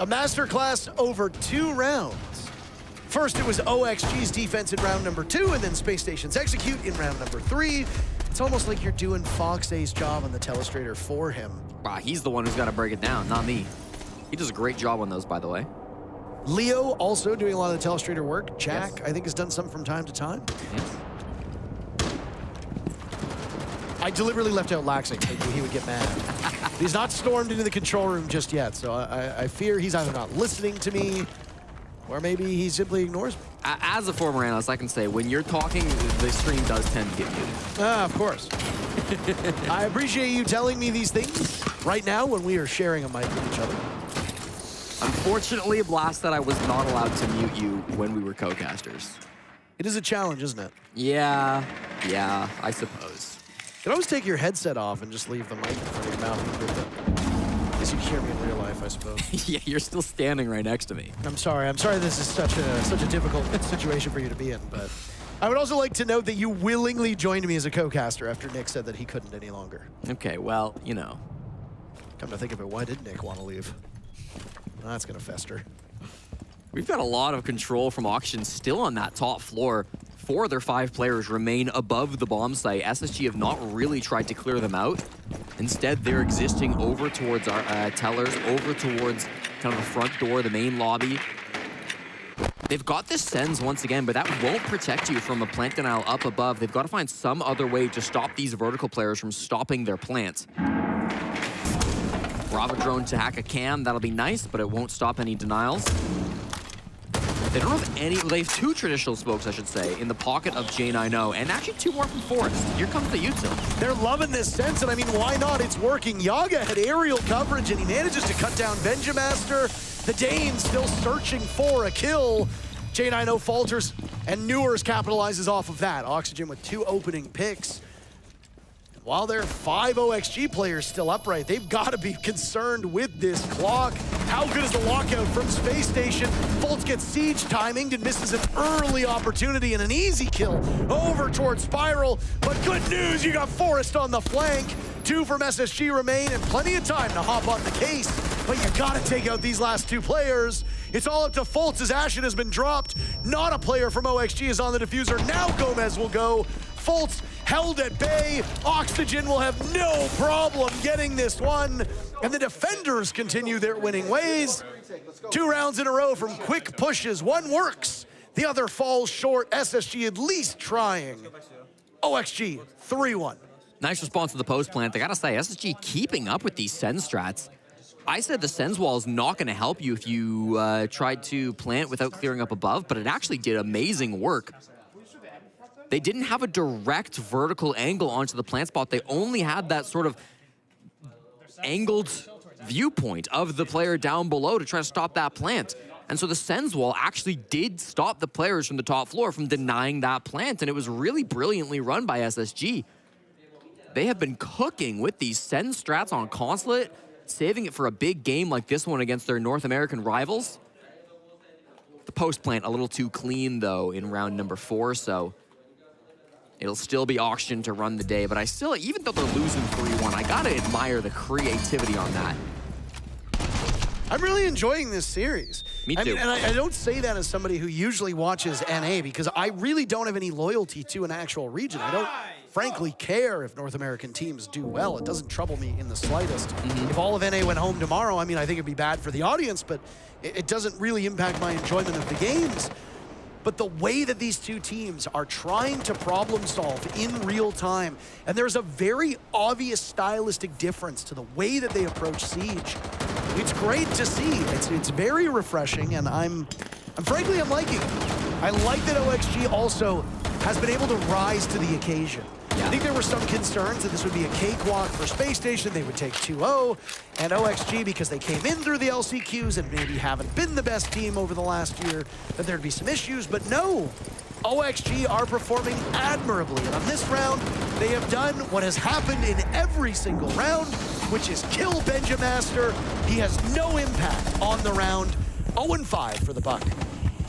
A masterclass over 2 rounds. First, it was OXG's defense in round number 2, and then Space Station's execute in round number 3. It's almost like you're doing Fox A's job on the telestrator for him. Wow, he's the one who's got to break it down, not me. He does a great job on those, by the way. Leo also doing a lot of the telestrator work. Jack, yes, I think, has done some from time to time. Yes. I deliberately left out Laxing, thinking he would get mad. He's not stormed into the control room just yet, so I fear he's either not listening to me, or maybe he simply ignores me. As a former analyst, I can say, when you're talking, the stream does tend to get muted. Of course. I appreciate you telling me these things right now when we are sharing a mic with each other. Unfortunately, a blast that I was not allowed to mute you when we were co-casters. It is a challenge, isn't it? Yeah, I suppose. You can always take your headset off and just leave the mic in front of your mouth. I guess you can hear me in real life, I suppose. Yeah, you're still standing right next to me. I'm sorry this is such a difficult situation for you to be in, but I would also like to note that you willingly joined me as a co-caster after Nick said that he couldn't any longer. Okay, well, you know. Come to think of it, why did Nick want to leave? Well, that's gonna fester. We've got a lot of control from Auction still on that top floor. 4 of their 5 players remain above the bomb site. SSG have not really tried to clear them out. Instead, they're existing over towards our tellers, over towards kind of the front door, the main lobby. They've got this Sens once again, but that won't protect you from a plant denial up above. They've got to find some other way to stop these vertical players from stopping their plant. Bravo drone to hack a cam, that'll be nice, but it won't stop any denials. They don't have any, they have 2 traditional smokes, I should say, in the pocket of J90, and actually 2 more from Forest. Here comes the util. They're loving this sense, and I mean, why not? It's working. Yaga had aerial coverage, and he manages to cut down Benjamaster. The Dane still searching for a kill. J90 falters, and Newers capitalizes off of that. Oxygen with 2 opening picks. While there are 5 OXG players still upright, they've got to be concerned with this clock. How good is the lockout from Space Station? Fultz gets siege timinged and misses an early opportunity and an easy kill over towards Spiral. But good news, you got Forest on the flank. 2 from SSG remain and plenty of time to hop on the case. But you got to take out these last 2 players It's all up to Fultz as Ashen has been dropped. Not a player from OXG is on the diffuser. Now Gomez will go. Fultz held at bay. Oxygen will have no problem getting this one. And the defenders continue their winning ways. 2 rounds in a row from quick pushes. One works, the other falls short. SSG at least trying. OXG, 3-1. Nice response to the post plant. I gotta say, SSG keeping up with these Sens strats. I said the Sens wall is not gonna help you if you tried to plant without clearing up above, but it actually did amazing work. They didn't have a direct vertical angle onto the plant spot. They only had that sort of angled viewpoint of the player down below to try to stop that plant. And so the Sens wall actually did stop the players from the top floor from denying that plant, and it was really brilliantly run by SSG. They have been cooking with these Sens strats on Consulate, saving it for a big game like this one against their North American rivals. The post plant a little too clean, though, in round number 4, so it'll still be Oxygen to run the day, but I still, even though they're losing 3-1, I gotta admire the creativity on that. I'm really enjoying this series. Me too. I mean, and I don't say that as somebody who usually watches NA because I really don't have any loyalty to an actual region. I don't frankly care if North American teams do well. It doesn't trouble me in the slightest. If all of NA went home tomorrow, I mean, I think it'd be bad for the audience, but it doesn't really impact my enjoyment of the games. But the way that these two teams are trying to problem solve in real time, and there's a very obvious stylistic difference to the way that they approach Siege. It's great to see. It's very refreshing, and I'm frankly liking it. I like that OXG also has been able to rise to the occasion. I think there were some concerns that this would be a cakewalk for Space Station. They would take 2-0, and OXG, because they came in through the LCQs and maybe haven't been the best team over the last year, that there'd be some issues, but no. OXG are performing admirably, and on this round, they have done what has happened in every single round, which is kill Benjamaster. He has no impact on the round. 0-5 for the Buck.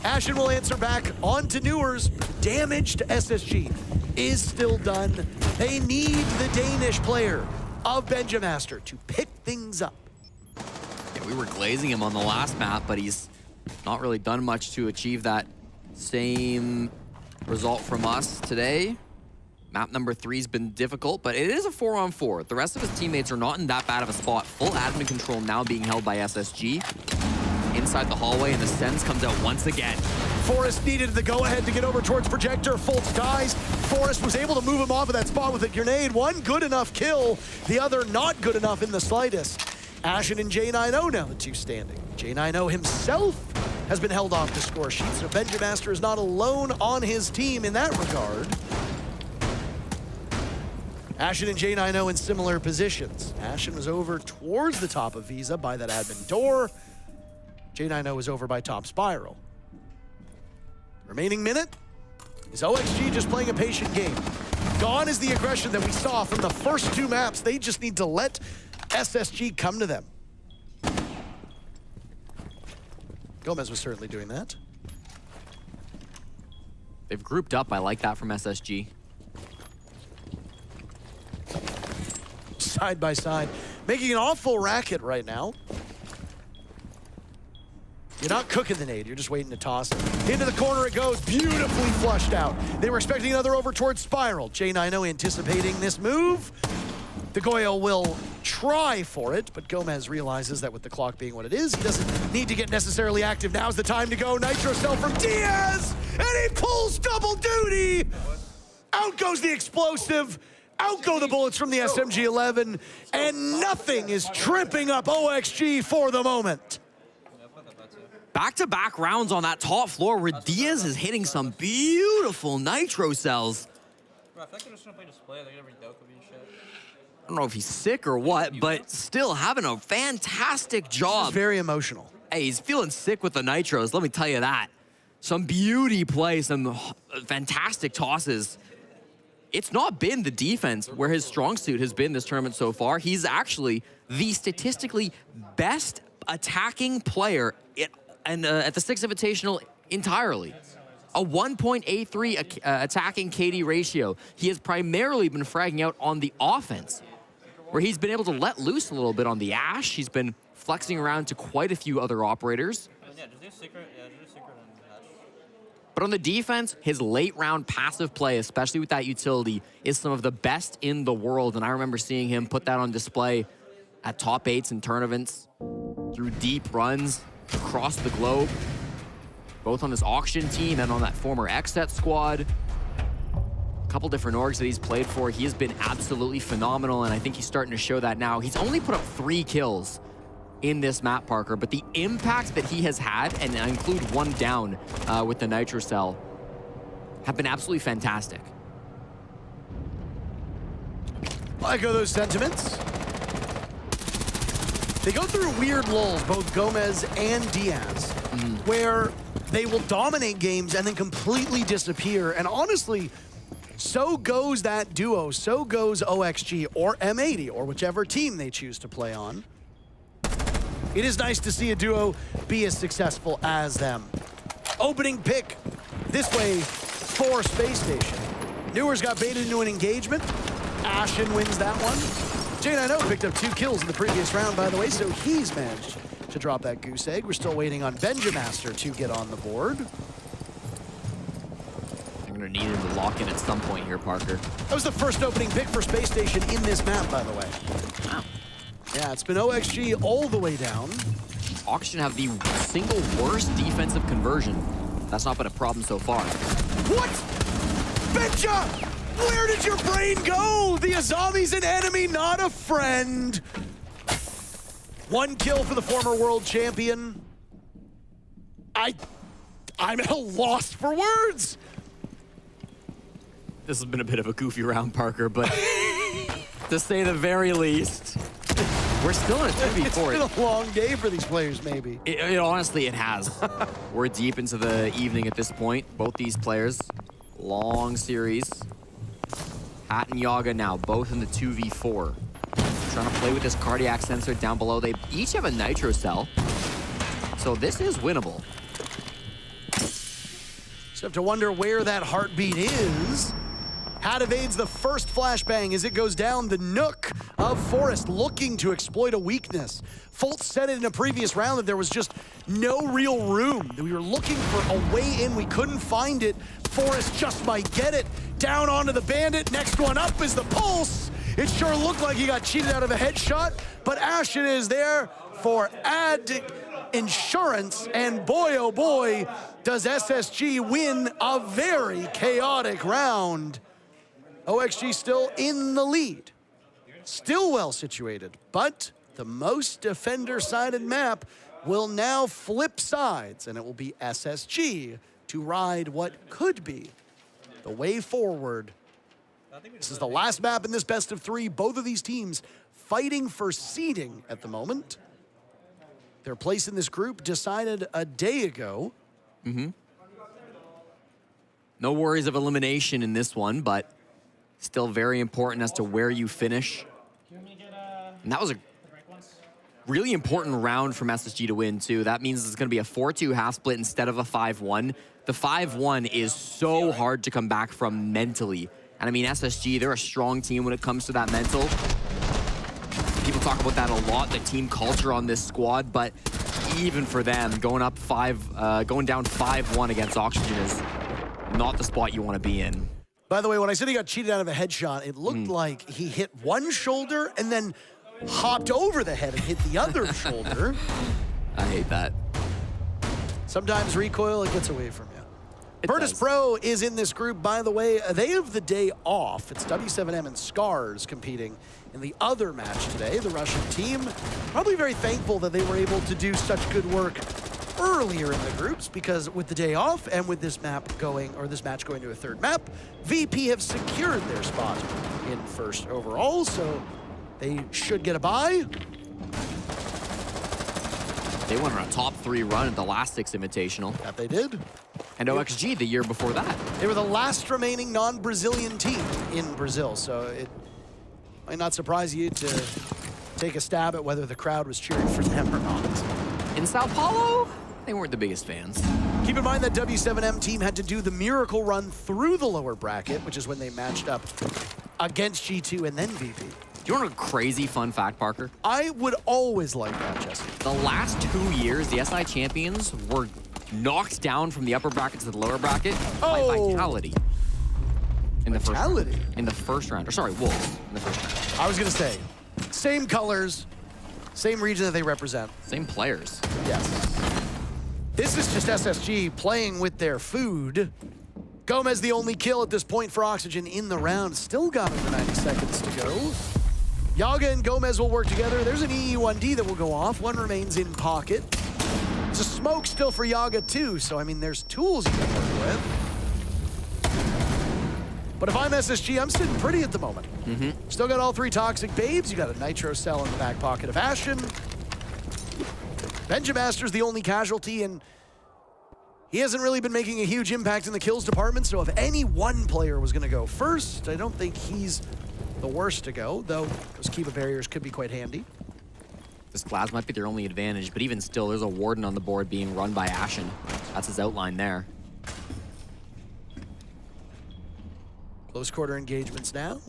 Ashen will answer back on to Newers. Damage to SSG is still done. They need the Danish player of Benjamaster to pick things up. Yeah, we were glazing him on the last map, but he's not really done much to achieve that same result from us today. Map number 3's been difficult, but it is a 4-on-4. The rest of his teammates are not in that bad of a spot. Full admin control now being held by SSG. Inside the hallway, and the Sens comes out once again. Forrest needed the go-ahead to get over towards Projector. Fultz dies. Forrest was able to move him off of that spot with a grenade. One good enough kill, the other not good enough in the slightest. Ashen and J90 now the two standing. J90 himself has been held off the score sheet, so Benjamaster is not alone on his team in that regard. Ashen and J90 in similar positions. Ashen was over towards the top of Visa by that admin door. J90 was over by top spiral. Remaining minute is OXG just playing a patient game. Gone is the aggression that we saw from the first 2 maps. They just need to let SSG come to them. Gomez was certainly doing that. They've grouped up. I like that from SSG. Side by side, making an awful racket right now. You're not cooking the nade, you're just waiting to toss it. Into the corner it goes, beautifully flushed out. They were expecting another over towards Spiral. J90 anticipating this move. The Goyo will try for it, but Gomez realizes that with the clock being what it is, he doesn't need to get necessarily active. Now's the time to go. Nitro cell from Diaz, and he pulls double duty. Out goes the explosive. Out go the bullets from the SMG-11, and nothing is tripping up OXG for the moment. Back-to-back rounds on that top floor where Diaz is hitting some beautiful nitro cells. Bro, I feel like they're just gonna play display. They're gonna bring Dokkaebi and shit. I don't know if he's sick or what, but still having a fantastic job. It's very emotional. Hey, he's feeling sick with the nitros, let me tell you that. Some beauty play, some fantastic tosses. It's not been the defense where his strong suit has been this tournament so far. He's actually the statistically best attacking player at the Six Invitational entirely. A 1.83 attacking KD ratio. He has primarily been fragging out on the offense, where he's been able to let loose a little bit on the Ash. He's been flexing around to quite a few other operators. Yeah, just do secret. Yeah, just do secret and hatch. But on the defense, his late round passive play, especially with that utility, is some of the best in the world. And I remember seeing him put that on display at top 8s in tournaments, through deep runs across the globe, both on this auction team and on that former XSET squad. A couple different orgs that he's played for. He has been absolutely phenomenal, and I think he's starting to show that now. He's only put up 3 kills in this map, Parker, but the impact that he has had, and I include 1 down with the Nitro Cell, have been absolutely fantastic. I echo those sentiments. They go through weird lulls, both Gomez and Diaz, where they will dominate games and then completely disappear. And honestly, so goes that duo, so goes OXG or M80, or whichever team they choose to play on. It is nice to see a duo be as successful as them. Opening pick this way for Space Station. Newer's got baited into an engagement. Ashen wins that one. J9O picked up 2 kills in the previous round, by the way, so he's managed to drop that goose egg. We're still waiting on Benjamaster to get on the board. I'm gonna need him to lock in at some point here, Parker. That was the first opening pick for Space Station in this map, by the way. Wow. Yeah, it's been OXG all the way down. Auction have the single worst defensive conversion. That's not been a problem so far. What? Benja! Where did your brain go? The Azami's an enemy, not a friend. 1 kill for the former world champion. I'm at a loss for words. This has been a bit of a goofy round, Parker, but to say the very least, we're still in a 2v4. It's been a long day for these players, maybe. Honestly, it has. We're deep into the evening at this point. Both these players, long series. Hat and Yaga now, both in the 2v4. Trying to play with this cardiac sensor down below. They each have a Nitro Cell, so this is winnable. Just have to wonder where that heartbeat is. Hat evades the first flashbang as it goes down the nook of Forest, looking to exploit a weakness. Fultz said it in a previous round that there was just no real room. We were looking for a way in, we couldn't find it. Forest just might get it. Down onto the Bandit, next one up is the Pulse. It sure looked like he got cheated out of a headshot, but Ashen is there for added insurance, and boy, oh boy, does SSG win a very chaotic round. OXG still in the lead, still well situated, but the most defender-sided map will now flip sides, and it will be SSG to ride what could be the way forward. This is the last map in this best of 3. Both of these teams fighting for seeding at the moment. Their place in this group decided a day ago. No worries of elimination in this one, but still very important as to where you finish. And that was a really important round from SSG to win, too. That means it's going to be a 4-2 half split instead of a 5-1. The 5-1 is so hard to come back from mentally. And I mean, SSG, they're a strong team when it comes to that mental. People talk about that a lot, the team culture on this squad, but even for them, going down 5-1 against Oxygen is not the spot you want to be in. By the way, when I said he got cheated out of a headshot, it looked like he hit one shoulder and then hopped over the head and hit the other shoulder. I hate that. Sometimes recoil, it gets away from you. Virtus Pro is in this group, by the way. They have the day off. It's W7M and Scars competing in the other match today. The Russian team probably very thankful that they were able to do such good work earlier in the groups, because with the day off and with this map going, or this match going to a third map, VP have secured their spot in first overall, so they should get a bye. They went on a top 3 run at the last 6 Invitational. That they did. And OXG the year before that. They were the last remaining non-Brazilian team in Brazil, so it might not surprise you to take a stab at whether the crowd was cheering for them or not. In Sao Paulo, they weren't the biggest fans. Keep in mind that W7M team had to do the miracle run through the lower bracket, which is when they matched up against G2 and then VP. Do you want a crazy fun fact, Parker? I would always like that, Jesse. The last 2 years, the SI champions were knocked down from the upper bracket to the lower bracket by Vitality. In the first round. Or sorry, Wolves in the first round. I was going to say, same colors, same region that they represent. Same players. Yes. This is just SSG playing with their food. Gomez the only kill at this point for Oxygen in the round. Still got under 90 seconds to go. Yaga and Gomez will work together. There's an EU1D that will go off. One remains in pocket. It's a smoke still for Yaga too, so I mean, there's tools you can work with. But if I'm SSG, I'm sitting pretty at the moment. Still got all 3 toxic babes. You got a nitro cell in the back pocket of Ashen. Benjamaster's the only casualty, and he hasn't really been making a huge impact in the kills department, so if any one player was gonna go first, I don't think he's the worst to go, though those Kiva barriers could be quite handy. This Glass might be their only advantage, but even still, there's a Warden on the board being run by Ashen. That's his outline there. Close quarter engagements now.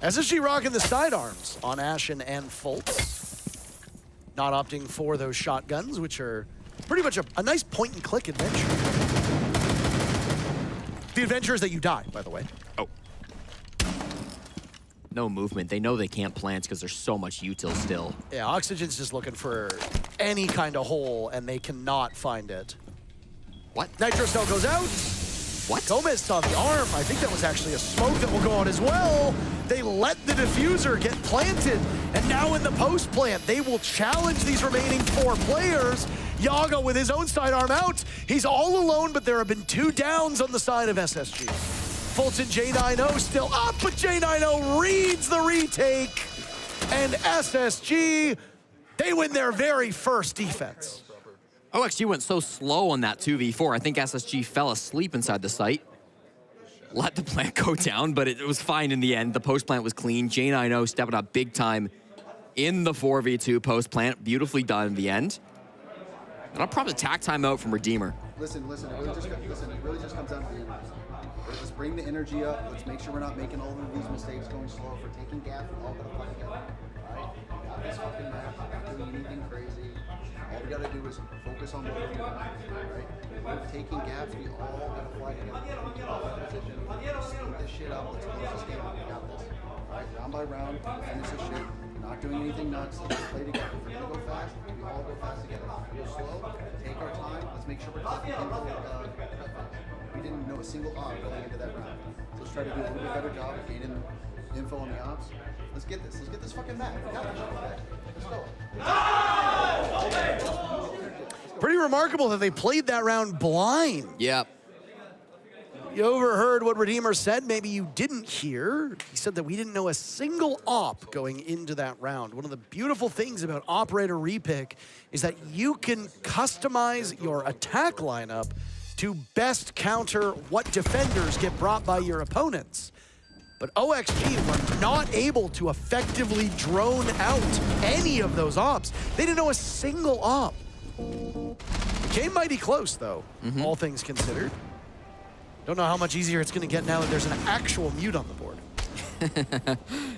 SSG rocking the sidearms on Ashen and Fultz. Not opting for those shotguns, which are pretty much a nice point-and-click adventure. The adventure is that you die, by the way. Oh. No movement. They know they can't plant because there's so much util still. Yeah, Oxygen's just looking for any kind of hole, and they cannot find it. What? Nitro cell goes out. What? Gomez saw the arm. I think that was actually a smoke that will go out as well. They let the diffuser get planted, and now in the post plant, they will challenge these remaining 4 players. Yaga with his own sidearm out. He's all alone, but there have been 2 downs on the side of SSG. Fulton J90 still up, but J90 reads the retake, and SSG, they win their very first defense. OXG went so slow on that 2v4. I think SSG fell asleep inside the site. Let the plant go down, but it was fine in the end. The post plant was clean. J90 stepping up big time in the 4v2 post plant. Beautifully done in the end. And I'll probably attack timeout from Redeemer. Listen, it really just comes down to the energy. Let's bring the energy up. Let's make sure we're not making all of these mistakes going slow. If we're taking gas, we're all gonna fight together. Alright? Got this fucking match, not doing anything crazy. All we gotta do is focus on what we're doing. Right? We're taking gaps, we all gotta fly together. Get off the position. Let's put this shit up. Let's close this game. We got this. Alright, round by round, finish this shit. We're not doing anything nuts. Let's play together. If we're gonna go fast, we all go fast together. If we go slow, take our time. Let's make sure we're taking info. We didn't know a single op going into that round. So let's try to do a little bit better job of gaining info on the ops. Let's get this. Let's get this fucking map. We got this shit. Let's go. Pretty remarkable that they played that round blind. Yep. You overheard what Redeemer said. Maybe you didn't hear. He said that we didn't know a single op going into that round. One of the beautiful things about Operator Repick is that you can customize your attack lineup to best counter what defenders get brought by your opponents. But OXG were not able to effectively drone out any of those ops. They didn't know a single op. It came mighty close, though, all things considered. Don't know how much easier it's going to get now that there's an actual mute on the board.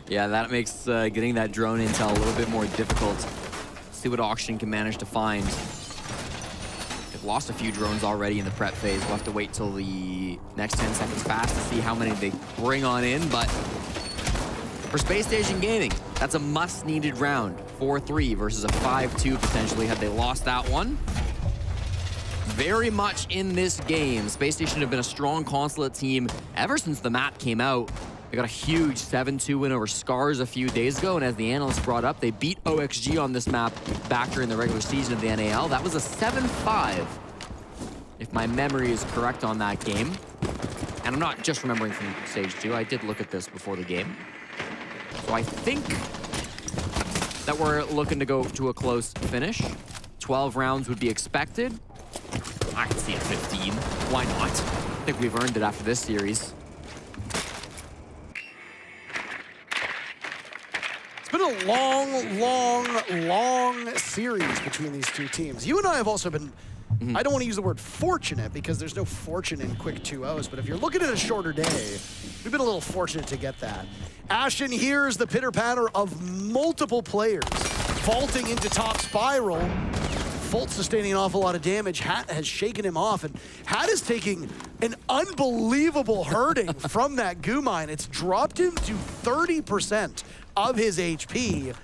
Yeah, that makes getting that drone intel a little bit more difficult. See what Auction can manage to find. They've lost a few drones already in the prep phase. We'll have to wait till the next 10 seconds pass to see how many they bring on in, but for Space Station Gaming, that's a must-needed round. 4-3 versus a 5-2 potentially had they lost that one. Very much in this game. Space Station have been a strong consulate team ever since the map came out. They got a huge 7-2 win over Scars a few days ago, and as the analyst brought up, they beat OXG on this map back during the regular season of the NAL. That was a 7-5, if my memory is correct on that game. And I'm not just remembering from Stage 2. I did look at this before the game. So I think that we're looking to go to a close finish. 12 rounds would be expected. I can see a 15. Why not? I think we've earned it after this series. It's been a long series between these two teams. You and I have also been I don't want to use the word fortunate because there's no fortune in quick 2-0s, but if you're looking at a shorter day, we've been a little fortunate to get that. Ashen hears the pitter-patter of multiple players vaulting into top spiral. Fultz sustaining an awful lot of damage. Hat has shaken him off, and Hat is taking an unbelievable hurting from that goo mine. It's dropped him to 30% of his HP.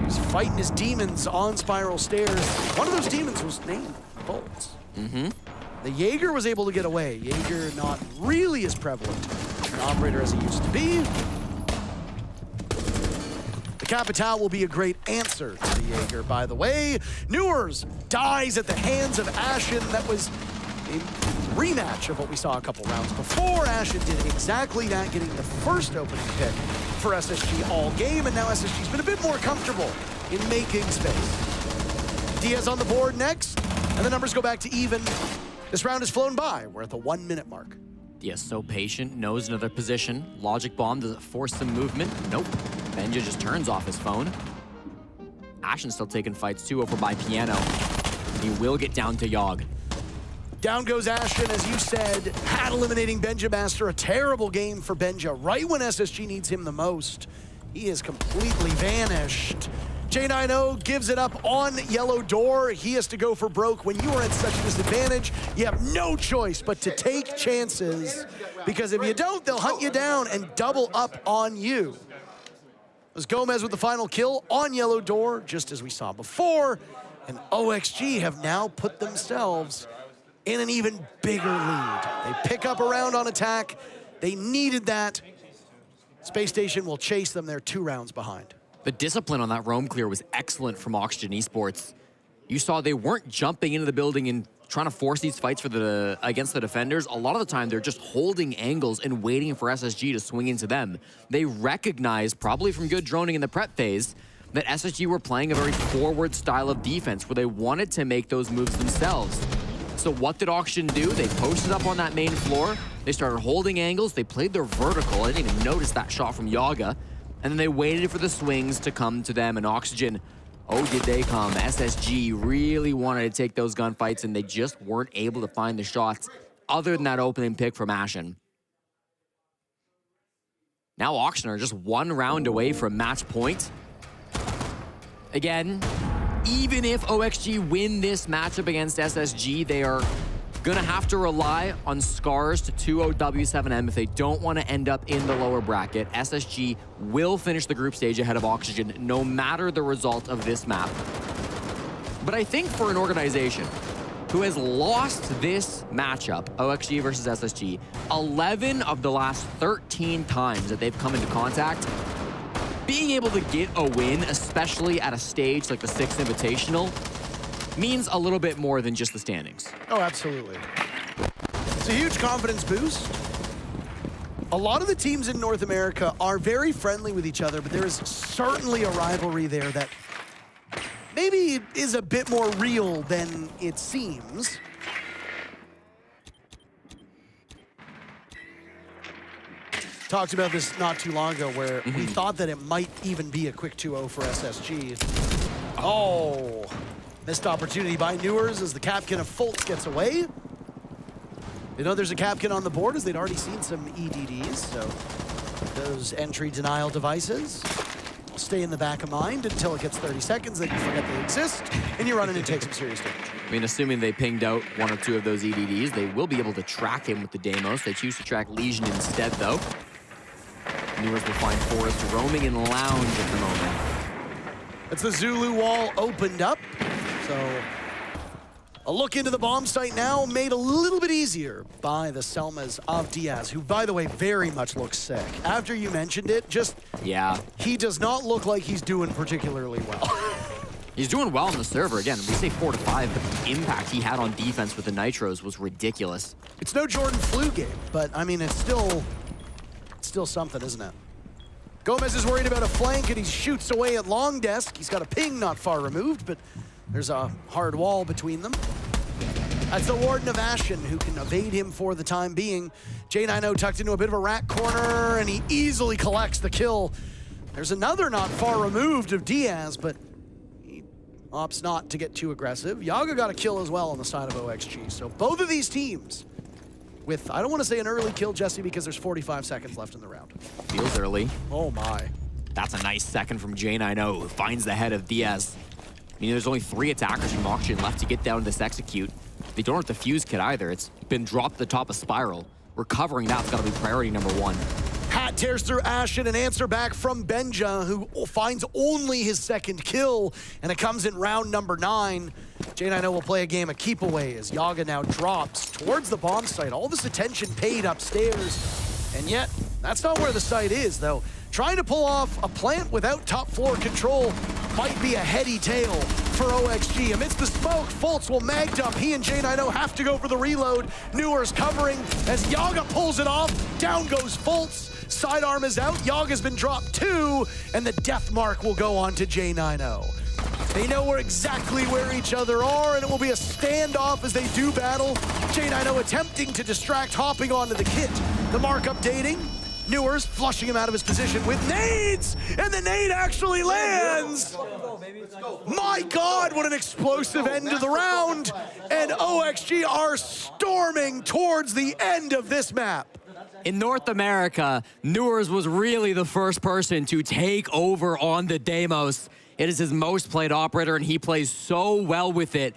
He's fighting his demons on spiral stairs. One of those demons was named Fultz. The Jaeger was able to get away. Jaeger not really as prevalent an operator as he used to be. The Capital will be a great answer to the Jaeger, by the way. Newers dies at the hands of Ashen. That was a rematch of what we saw a couple rounds before. Ashen did exactly that, getting the first opening pick for SSG all game, and now SSG's been a bit more comfortable in making space. Diaz on the board next, and the numbers go back to even. This round has flown by. We're at the 1 minute mark. Diaz so patient, knows another position. Logic bomb, does it force some movement? Nope. Benja just turns off his phone. Ashen's still taking fights too over by Piano. He will get down to Yogg. Down goes Ashen, as you said. Hat eliminating Benja Master. A terrible game for Benja, right when SSG needs him the most. He is completely vanished. J90 gives it up on Yellow Door. He has to go for broke. When you are at such a disadvantage, you have no choice but to take chances, because if you don't, they'll hunt you down and double up on you. It was Gomez with the final kill on Yellow Door, just as we saw before, and OXG have now put themselves in an even bigger lead. They pick up a round on attack. They needed that. Space Station will chase them. They're 2 rounds behind. The discipline on that roam clear was excellent from Oxygen Esports. You saw they weren't jumping into the building and trying to force these fights for against the defenders. A lot of the time, they're just holding angles and waiting for SSG to swing into them. They recognized, probably from good droning in the prep phase, that SSG were playing a very forward style of defense where they wanted to make those moves themselves. So what did Oxygen do? They posted up on that main floor. They started holding angles. They played their vertical. I didn't even notice that shot from Yaga. And then they waited for the swings to come to them, and Oxygen, oh, did they come. SSG really wanted to take those gunfights, and they just weren't able to find the shots other than that opening pick from Ashen. Now Oxygen are just 1 round away from match point. Again, even if OXG win this matchup against SSG, they are gonna have to rely on Scars to 2-0 W7M if they don't want to end up in the lower bracket. SSG will finish the group stage ahead of Oxygen, no matter the result of this map. But I think for an organization who has lost this matchup, OXG versus SSG, 11 of the last 13 times that they've come into contact, being able to get a win, especially at a stage like the 6th Invitational, means a little bit more than just the standings. Oh, absolutely. It's a huge confidence boost. A lot of the teams in North America are very friendly with each other, but there is certainly a rivalry there that maybe is a bit more real than it seems. Talked about this not too long ago where we thought that it might even be a quick 2-0 for SSG. Oh, missed opportunity by Newers as the Capkin of Fultz gets away. You know there's a Capkin on the board as they'd already seen some EDDs, so those entry denial devices will stay in the back of mind until it gets 30 seconds, then you forget they exist, and you run in and take some serious damage. I mean, assuming they pinged out 1 or 2 of those EDDs, they will be able to track him with the Deimos. They choose to track Legion instead, though. Newers will find Forrest roaming in lounge at the moment. It's the Zulu wall opened up, so a look into the bomb site now made a little bit easier by the Selmas of Diaz, who, by the way, very much looks sick. After you mentioned it, yeah, he does not look like he's doing particularly well. He's doing well on the server. Again, we say 4 to 5, but the impact he had on defense with the Nitros was ridiculous. It's no Jordan Flu game, but I mean, it's still something, isn't it? Gomez is worried about a flank, and he shoots away at long desk. He's got a ping not far removed, but there's a hard wall between them. That's the Warden of Ashen, who can evade him for the time being. J90 tucked into a bit of a rat corner, and he easily collects the kill. There's another not far removed of Diaz, but he opts not to get too aggressive. Yaga got a kill as well on the side of OXG. So both of these teams with, I don't want to say an early kill, Jesse, because there's 45 seconds left in the round. Feels early. Oh my. That's a nice second from J9O, who finds the head of Diaz. I mean, there's only 3 attackers from Oxygen left to get down to this execute. They don't have the fuse kit either. It's been dropped at the top of Spiral. Recovering that's got to be priority number 1. Hat tears through Ashen, an answer back from Benja, who finds only his second kill, and it comes in round number 9. J9O will play a game of keep away as Yaga now drops towards the bomb site. All this attention paid upstairs, and yet that's not where the site is, though. Trying to pull off a plant without top floor control might be a heady tale for OXG. Amidst the smoke, Fultz will mag dump. He and J9O have to go for the reload. Newer's covering as Yaga pulls it off. Down goes Fultz. Sidearm is out. Yaga's been dropped 2, and the death mark will go on to J9O. They know exactly where each other are, and it will be a standoff as they do battle. J9O attempting to distract, hopping onto the kit. The mark updating. Newer's flushing him out of his position with nades, and the nade actually lands. My God, what an explosive end to the round. And OXG are storming towards the end of this map. In North America, Newers was really the first person to take over on the Deimos. It is his most played operator, and he plays so well with it.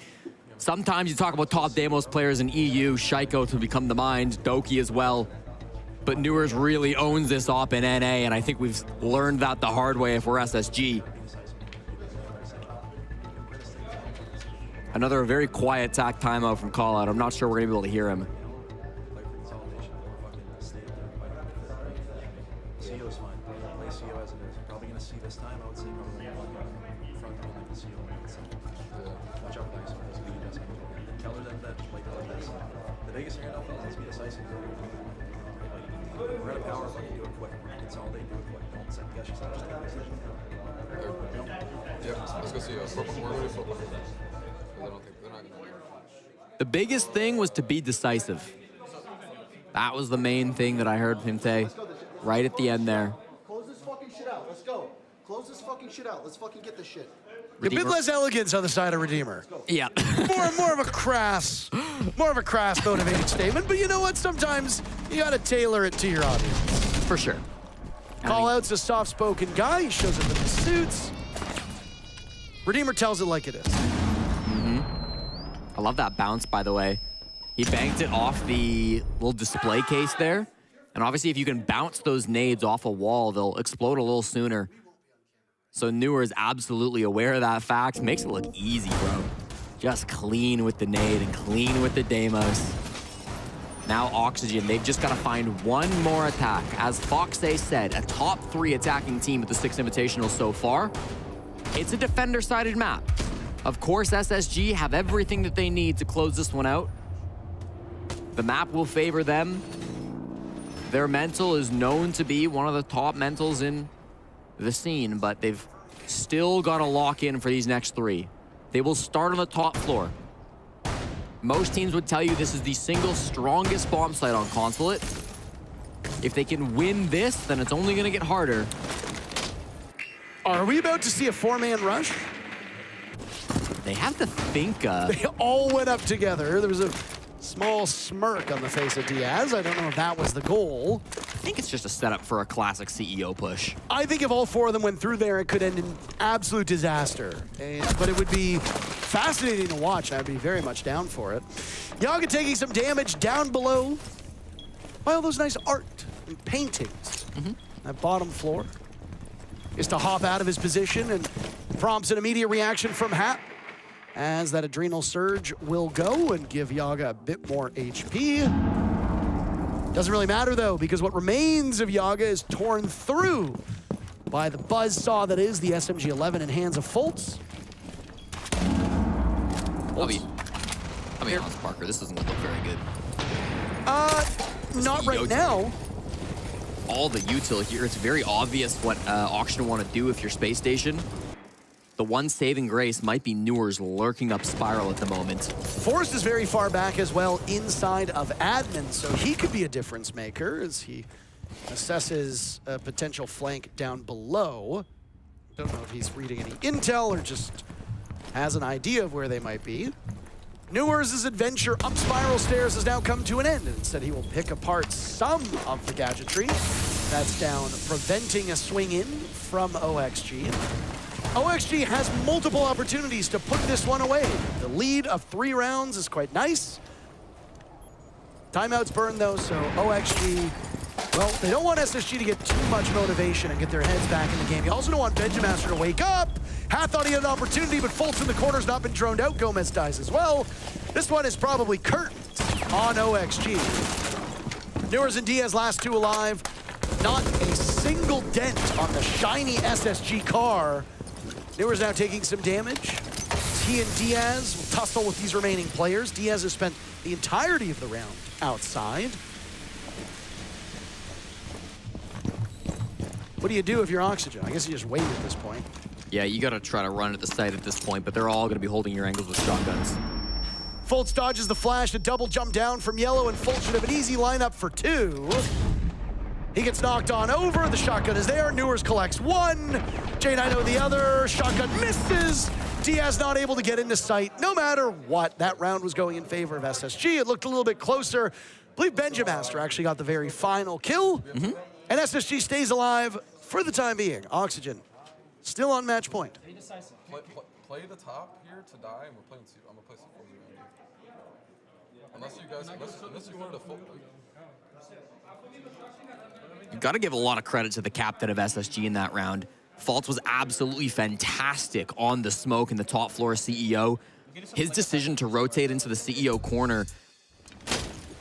Sometimes you talk about top Deimos players in EU, Shaiko to become the mind, Doki as well. But Newers really owns this op in NA, and I think we've learned that the hard way if we're SSG. Another very quiet attack timeout from Callout. I'm not sure we're gonna be able to hear him. CEO's fine. Play CEO as it is. Probably gonna see this time. I would say probably front of the CEO. Watch out for that. So you just Keller's at that. Play Keller's best. The biggest thing right now, fellas, is be decisive. We're at a power, fucking do it quick. Consolidate, do it quick. Don't second guess yourself. Just make a decision. Yeah, let's go see us. We're going to football. I don't think they're not going to win. The biggest thing was to be decisive. That was the main thing that I heard him say right at the end there. Close this fucking shit out. Let's go. Close this fucking shit out. Let's fucking get this shit. A bit less elegance on the side of Redeemer. Yeah. more of a crass motivated statement. But you know what? Sometimes you gotta tailor it to your audience. For sure. Callout's a soft-spoken guy. He shows up in the suits. Redeemer tells it like it is. I love that bounce, by the way. He banked it off the little display case there. And obviously, if you can bounce those nades off a wall, they'll explode a little sooner. So Newer is absolutely aware of that fact. Makes it look easy, bro. Just clean with the nade and clean with the Deimos. Now Oxygen, they've just got to find one more attack. As Foxay said, a top 3 attacking team at the 6 Invitational so far. It's a defender-sided map. Of course, SSG have everything that they need to close this one out. The map will favor them. Their mental is known to be one of the top mentals in the scene, but they've still got to lock in for these next 3. They will start on the top floor. Most teams would tell you this is the single strongest bomb site on Consulate. If they can win this, then it's only going to get harder. Are we about to see a 4-man rush? They have to think... They all went up together. There was a small smirk on the face of Diaz. I don't know if that was the goal. I think it's just a setup for a classic CEO push. I think if all 4 of them went through there, it could end in absolute disaster. But it would be fascinating to watch. I'd be very much down for it. Yaga taking some damage down below by all those nice art and paintings. That bottom floor is to hop out of his position and prompts an immediate reaction from Hat, as that adrenal surge will go and give Yaga a bit more HP. Doesn't really matter though, because what remains of Yaga is torn through by the buzzsaw that is the SMG-11 in hands of Fultz. I'll be honest, Parker, this doesn't look very good. Not right now. All the util here, it's very obvious what Auction want to do if you're Space Station. The one saving grace might be Newer's lurking up Spiral at the moment. Forrest is very far back as well inside of admin, so he could be a difference maker as he assesses a potential flank down below. Don't know if he's reading any intel or just has an idea of where they might be. Newers' adventure up spiral stairs has now come to an end, and instead he will pick apart some of the gadgetry. That's down, preventing a swing in from OXG. OXG has multiple opportunities to put this one away. The lead of 3 rounds is quite nice. Timeouts burn though, so OXG, well, they don't want SSG to get too much motivation and get their heads back in the game. You also don't want Benjamaster to wake up. Hath thought he had an opportunity, but Fultz in the corner's not been droned out. Gomez dies as well. This one is probably curtained on OXG. Newers and Diaz last 2 alive. Not a single dent on the shiny SSG car. Newers now taking some damage. He and Diaz will tussle with these remaining players. Diaz has spent the entirety of the round outside. What do you do if you're Oxygen? I guess you just wait at this point. Yeah, you gotta try to run at the site at this point, but they're all gonna be holding your angles with shotguns. Fultz dodges the flash, a double jump down from Yellow, and Fultz should have an easy lineup for 2. He gets knocked on over, the shotgun is there, Newers collects 1, J9O the other, shotgun misses, Diaz not able to get into sight. No matter what, that round was going in favor of SSG. It looked a little bit closer. I believe Benjamaster actually got the very final kill, and SSG stays alive for the time being. Oxygen still on match point. Play the top here to die, and we're playing C. I'm gonna play C4 unless you guys, unless you wanted to full. You gotta give a lot of credit to the captain of SSG in that round. Fultz was absolutely fantastic on the smoke in the top floor CEO. His decision to rotate into the CEO corner,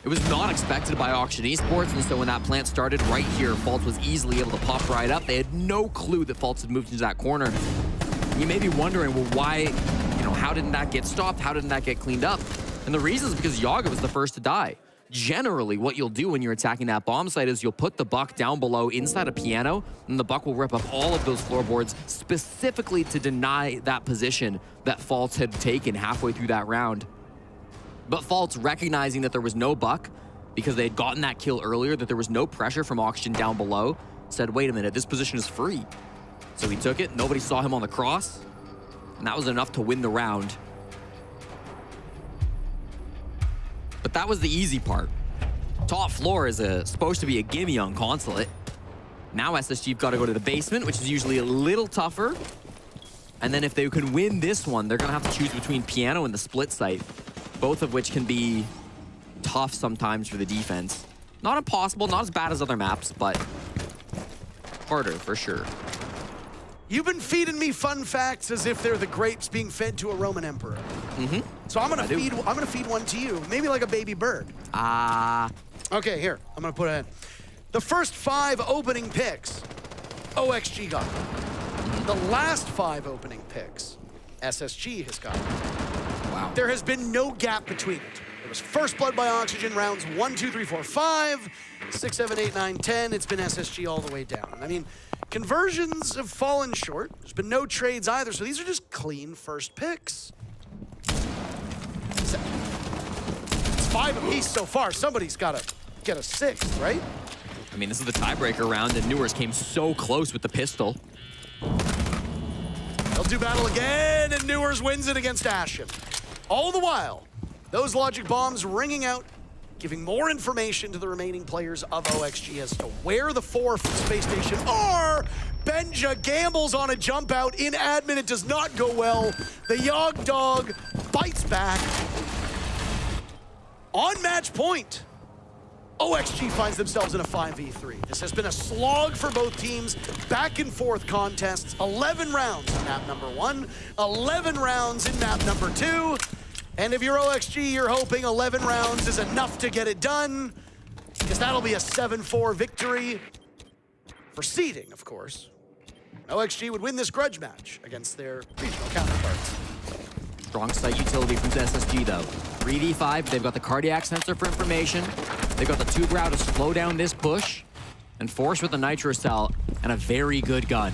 it was not expected by Auction Esports, and so when that plant started right here, Fultz was easily able to pop right up. They had no clue that Fultz had moved into that corner. You may be wondering, well, why, how didn't that get stopped? How didn't that get cleaned up? And the reason is because Yaga was the first to die. Generally, what you'll do when you're attacking that bomb site is you'll put the buck down below inside a piano, and the buck will rip up all of those floorboards specifically to deny that position that Fultz had taken halfway through that round. But Fultz, recognizing that there was no buck, because they had gotten that kill earlier, that there was no pressure from Oxygen down below, said, wait a minute, this position is free. So he took it, nobody saw him on the cross, and that was enough to win the round. But that was the easy part. Top floor is supposed to be a gimme on Consulate. Now SSG've got to go to the basement, which is usually a little tougher. And then if they could win this one, they're going to have to choose between piano and the split site, both of which can be tough sometimes for the defense. Not impossible, not as bad as other maps, but harder for sure. You've been feeding me fun facts as if they're the grapes being fed to a Roman emperor. So I'm gonna feed one to you, maybe like a baby bird. Okay, here, I'm gonna put it in. The first 5 opening picks, OXG got. The last 5 opening picks, SSG has got. Wow. There has been no gap between it. It was first blood by Oxygen rounds 1, 2, 3, 4, 5, 6, 7, 8, 9, 10. It's been SSG all the way down. I mean, conversions have fallen short. There's been no trades either, so these are just clean first picks. It's 5 apiece so far. Somebody's got to get a 6th, right? I mean, this is the tiebreaker round, and Newers came so close with the pistol. They'll do battle again, and Newers wins it against Ashen. All the while, those logic bombs ringing out, giving more information to the remaining players of OXG as to where the 4 from Space Station are. Benja gambles on a jump out in admin. It does not go well. The Yog Dog bites back. On match point, OXG finds themselves in a 5v3. This has been a slog for both teams. Back and forth contests. 11 rounds in map number 1, 11 rounds in map number 2. And if you're OXG, you're hoping 11 rounds is enough to get it done, because that'll be a 7-4 victory for seeding, of course. OXG would win this grudge match against their regional counterparts. Strong site utility from SSG, though. 3v5, they've got the cardiac sensor for information. They've got the tube route to slow down this push, and Force with the nitro cell and a very good gun.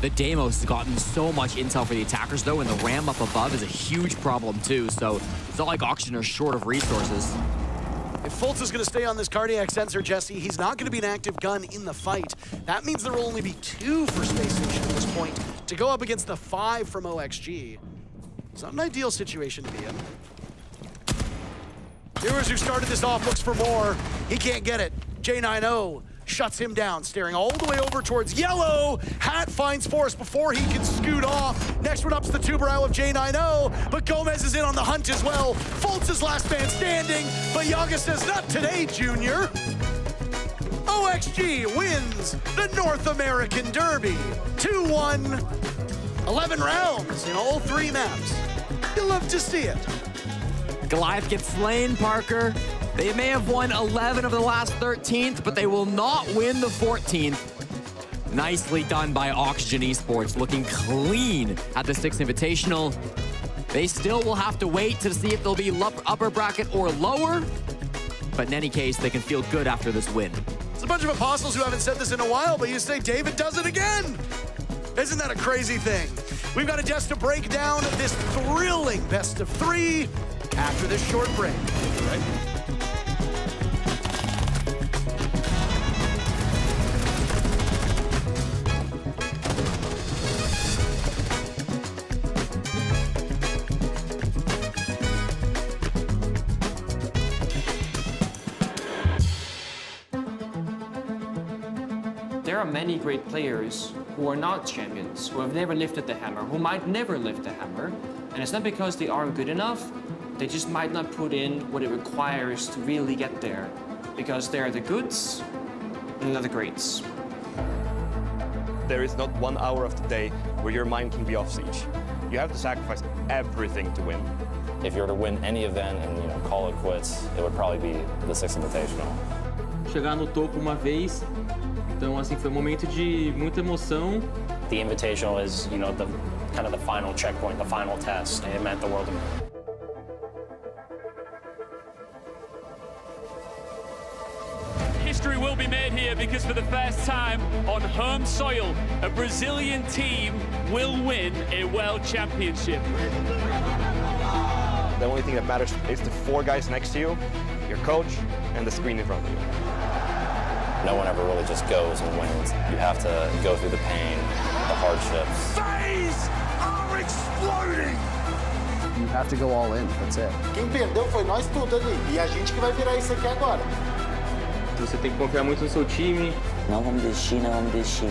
The Deimos has gotten so much intel for the attackers, though, and the ram up above is a huge problem, too. So it's not like Oxygen are short of resources. If Fultz is going to stay on this cardiac sensor, Jesse, he's not going to be an active gun in the fight. That means there will only be 2 for Space Station at this point to go up against the 5 from OXG. It's not an ideal situation to be in. Here's who started this off, looks for more. He can't get it. J90 shuts him down, staring all the way over towards yellow. Hat finds Force before he can scoot off. Next one up's the Tuberow of J90, but Gomez is in on the hunt as well. Fultz is last man standing, but Yaga says, not today, Junior. OXG wins the North American Derby. 2-1, 11 rounds in all 3 maps. You'll love to see it. Goliath gets slain, Parker. They may have won 11 of the last 13th, but they will not win the 14th. Nicely done by Oxygen Esports, looking clean at the 6th Invitational. They still will have to wait to see if they'll be upper bracket or lower, but in any case, they can feel good after this win. It's a bunch of apostles who haven't said this in a while, but you say David does it again. Isn't that a crazy thing? We've got a chance to break down this thrilling best of 3 after this short break. Right? There are many great players who are not champions, who have never lifted the hammer, who might never lift the hammer. And it's not because they aren't good enough, they just might not put in what it requires to really get there. Because they're the goods and not the greats. There is not 1 hour of the day where your mind can be off siege. You have to sacrifice everything to win. If you were to win any event and call it quits, it would probably be the 6th Invitational. Chegar no topo uma vez, então assim foi um momento de muita emoção. The Invitational is, the kind of the final checkpoint, the final test, and it meant the world to me. History will be made here because for the first time on home soil, a Brazilian team will win a world championship. The only thing that matters is the 4 guys next to you, your coach, and the screen in front of you. No one ever really just goes and wins. You have to go through the pain, the hardships. Phase are exploding! You have to go all in, that's it. Quem perdeu foi nós tudo ali. E a gente que vai virar isso aqui agora. Você tem que confiar muito no seu time. Não vamos desistir, não vamos desistir.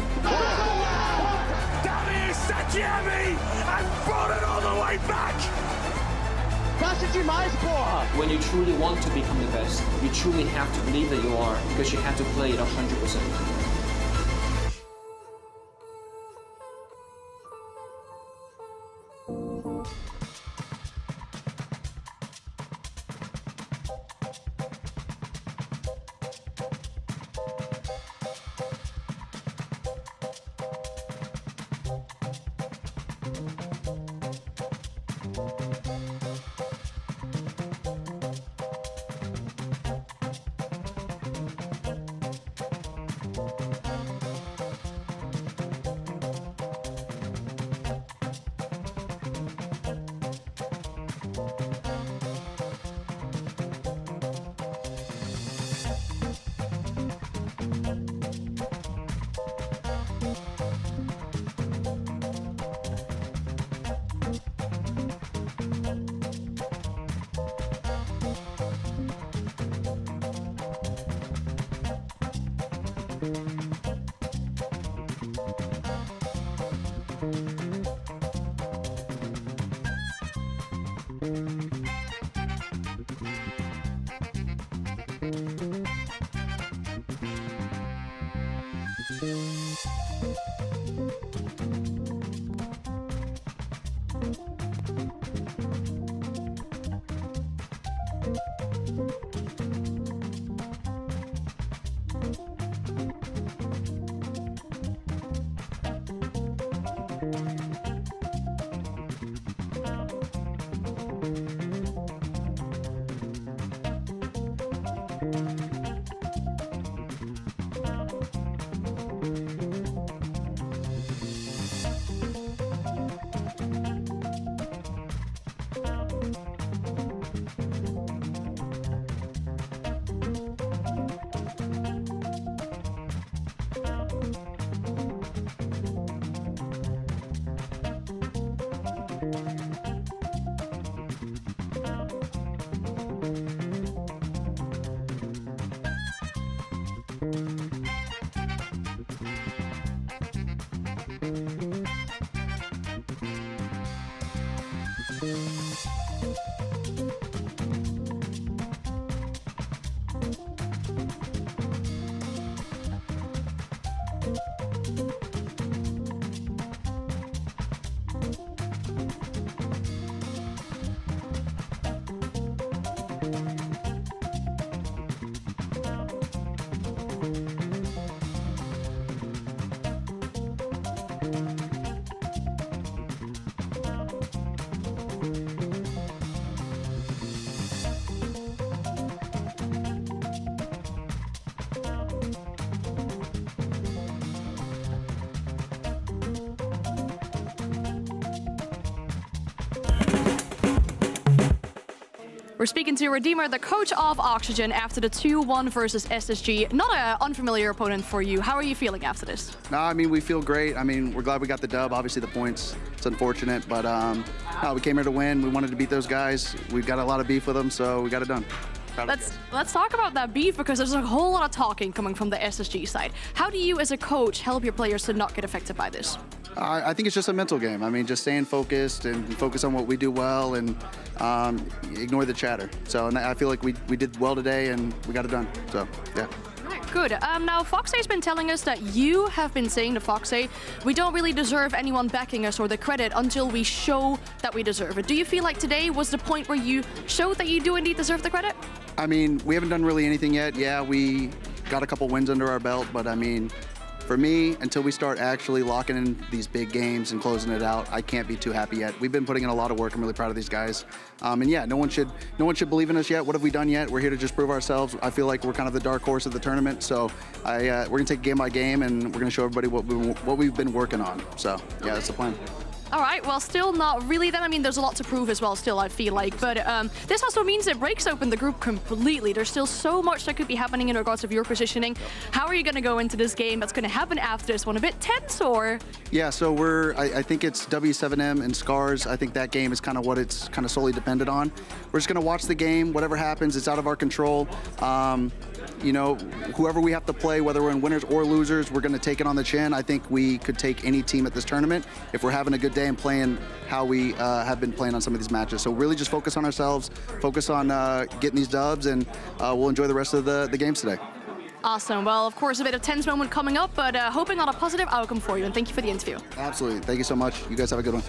And brought it all the way back! Baixa demais, porra! When you truly want to become the best, you truly have to believe that you are, because you have to play it 100%. We're speaking to Redeemer, the coach of Oxygen, after the 2-1 versus SSG. Not an unfamiliar opponent for you. How are you feeling after this? No, I mean, we feel great. I mean, we're glad we got the dub. Obviously, the points, it's unfortunate, but no, we came here to win. We wanted to beat those guys. We've got a lot of beef with them, so we got it done. Let's talk about that beef, because there's a whole lot of talking coming from the SSG side. How do you, as a coach, help your players to not get affected by this? I think it's just a mental game. I mean, just staying focused and focus on what we do well and ignore the chatter. So and I feel like we did well today and we got it done. So, yeah. Good. Now, Foxay's been telling us that you have been saying to Foxay, we don't really deserve anyone backing us or the credit until we show that we deserve it. Do you feel like today was the point where you showed that you do indeed deserve the credit? I mean, we haven't done really anything yet. Yeah, we got a couple wins under our belt, but I mean, for me, until we start actually locking in these big games and closing it out, I can't be too happy yet. We've been putting in a lot of work. I'm really proud of these guys. And yeah, no one should believe in us yet. What have we done yet? We're here to just prove ourselves. I feel like we're kind of the dark horse of the tournament. So we're gonna take game by game, and we're gonna show everybody what we've been working on. So yeah, that's the plan. All right, well, still not really then. I mean, there's a lot to prove as well still, I feel like. But this also means it breaks open the group completely. There's still so much that could be happening in regards of your positioning. How are you going to go into this game that's going to happen after this one? A bit tense, or? Yeah, so I think it's W7M and Scars. I think that game is kind of what it's kind of solely dependent on. We're just going to watch the game. Whatever happens, it's out of our control. You know, whoever we have to play, whether we're in winners or losers, we're going to take it on the chin. I think we could take any team at this tournament if we're having a good day and playing how we have been playing on some of these matches. So really just focus on ourselves, focus on getting these dubs, and we'll enjoy the rest of the games today. Awesome. Well, of course, a bit of tense moment coming up, but hoping on a positive outcome for you, and thank you for the interview. Absolutely. Thank you so much. You guys have a good one.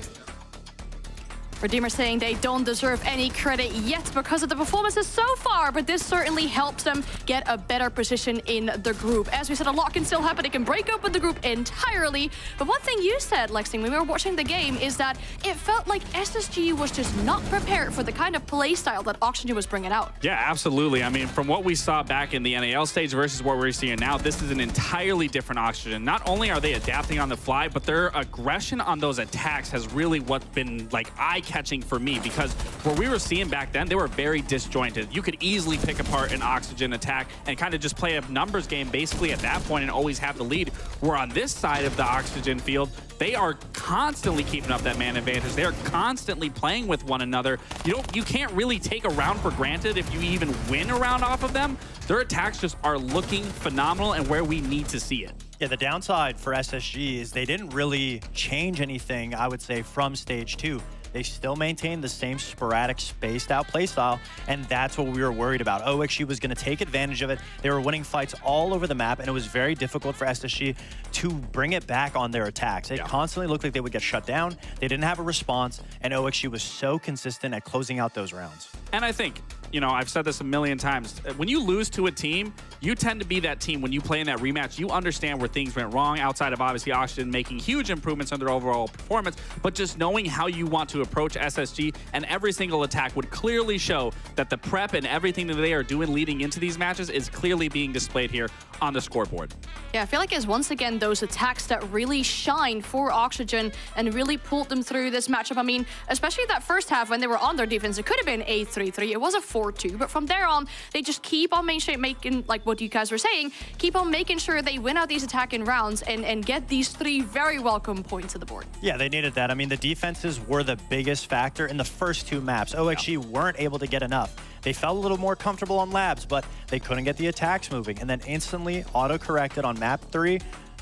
Redeemer saying they don't deserve any credit yet because of the performances so far, but this certainly helps them get a better position in the group. As we said, a lot can still happen. It can break open the group entirely. But one thing you said, Lexing, when we were watching the game, is that it felt like SSG was just not prepared for the kind of play style that Oxygen was bringing out. Yeah, absolutely. I mean, from what we saw back in the NAL stage versus what we're seeing now, this is an entirely different Oxygen. Not only are they adapting on the fly, but their aggression on those attacks has really what's been like eye-catching for me, because what we were seeing back then, they were very disjointed. You could easily pick apart an Oxygen attack and kind of just play a numbers game basically at that point and always have the lead. Where on this side of the Oxygen field, they are constantly keeping up that man advantage. They're constantly playing with one another. You can't really take a round for granted if you even win a round off of them. Their attacks just are looking phenomenal and where we need to see it. Yeah, the downside for SSG is they didn't really change anything, I would say, from stage 2. They still maintain the same sporadic, spaced-out playstyle, and that's what we were worried about. OXG was going to take advantage of it. They were winning fights all over the map, and it was very difficult for SSG to bring it back on their attacks. They constantly looked like they would get shut down. They didn't have a response, and OXG was so consistent at closing out those rounds. And I think, you know, I've said this a million times. When you lose to a team, you tend to be that team. When you play in that rematch, you understand where things went wrong, outside of obviously Oxygen making huge improvements on their overall performance, but just knowing how you want to approach SSG, and every single attack would clearly show that the prep and everything that they are doing leading into these matches is clearly being displayed here on the scoreboard. Yeah, I feel like it's once again those attacks that really shine for Oxygen and really pulled them through this matchup. I mean, especially that first half when they were on their defense, it could have been a 3-3. It was a 4-2, but from there on, they just keep on making, like what you guys were saying, keep on making sure they win out these attacking rounds and get these 3 very welcome points to the board. Yeah, they needed that. I mean, the defenses were the biggest factor in the first 2 maps. OXG weren't able to get enough. They felt a little more comfortable on labs, but they couldn't get the attacks moving, and then instantly auto-corrected on map 3.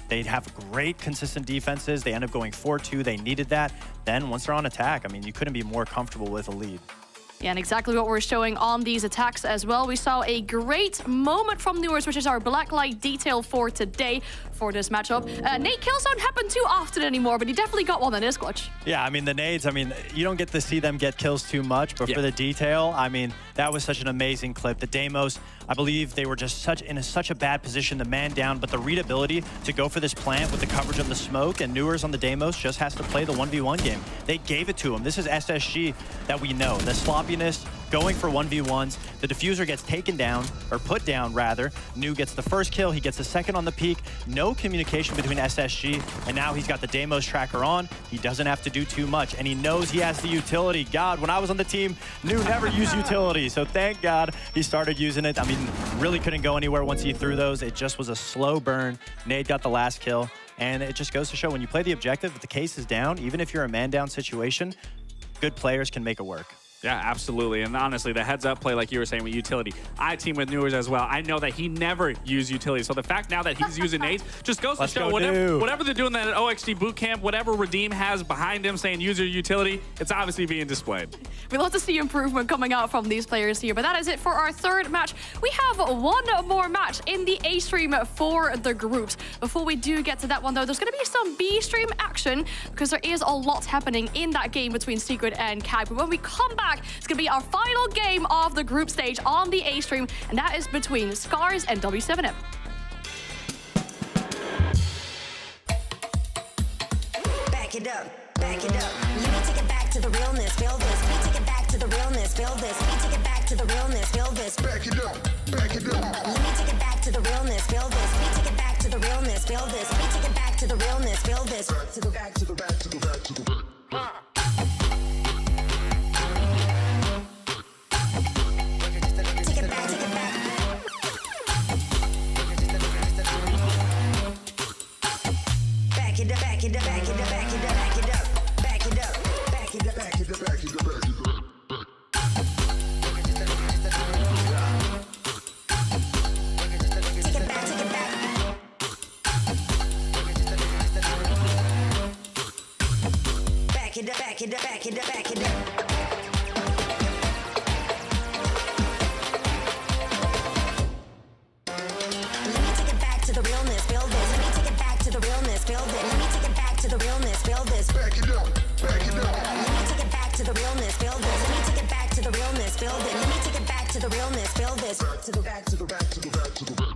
They'd have great consistent defenses. They end up going 4-2. They needed that. Then once they're on attack, I mean, you couldn't be more comfortable with a lead. Yeah, and exactly what we're showing on these attacks as well. We saw a great moment from Newers, which is our black light detail for today for this matchup. Nade kills don't happen too often anymore, but he definitely got one in his clutch. Yeah, I mean, the nades, I mean, you don't get to see them get kills too much, but for the detail, I mean, that was such an amazing clip. The Deimos, I believe they were just in such a bad position to man down, but the readability to go for this plant with the coverage of the smoke, and Newers on the Deimos just has to play the 1v1 game. They gave it to him. This is SSG that we know. The sloppiness going for 1v1s. The diffuser gets taken down, or put down rather. New gets the first kill, he gets the second on the peak. No communication between SSG, and now he's got the Deimos tracker on. He doesn't have to do too much, and he knows he has the utility. God, when I was on the team, New never used utility, so thank God he started using it. I mean, really couldn't go anywhere once he threw those. It just was a slow burn. Nade got the last kill, and it just goes to show when you play the objective, if the case is down, even if you're a man-down situation, good players can make it work. Yeah, absolutely. And honestly, the heads-up play, like you were saying, with utility, I team with Newers as well. I know that he never used utility. So the fact now that he's using nades just goes to show whatever they're doing that at OXG boot camp, whatever Redeem has behind him saying use your utility, it's obviously being displayed. We love to see improvement coming out from these players here, but that is it for our third match. We have one more match in the A stream for the groups. Before we do get to that one, though, there's going to be some B stream action because there is a lot happening in that game between Secret and CAG. But when we come back, it's going to be our final game of the group stage on the A stream, and that is between Scars and W7M. Back it up, back it up. Let me take it back to the realness, feel this. Let me take it back to the realness, feel this. Let me take it back to the realness, feel this. Back it up, back it up. Let me take it back to the realness, feel this. Let me take it back to the realness, feel this. Let me take it back to the realness, feel this. Back to the back to the back to the back to the back. Back it up, back it up, back it up, back it up, back it up, back it up, back it up, back it up, back it up, back it up. Take it back, take it back. Back it up, back it up, back it up, back it up. Let me take it back to the realness, feel this. Let me take it back to the realness, feel this. Let me take it back to the realness, feel this. Back it up, back it up. Let me take it back to the realness, feel this. Let me take it back to the realness, feel this. Let me take it back to the realness, feel this. Back to the back to the back to the back to the back.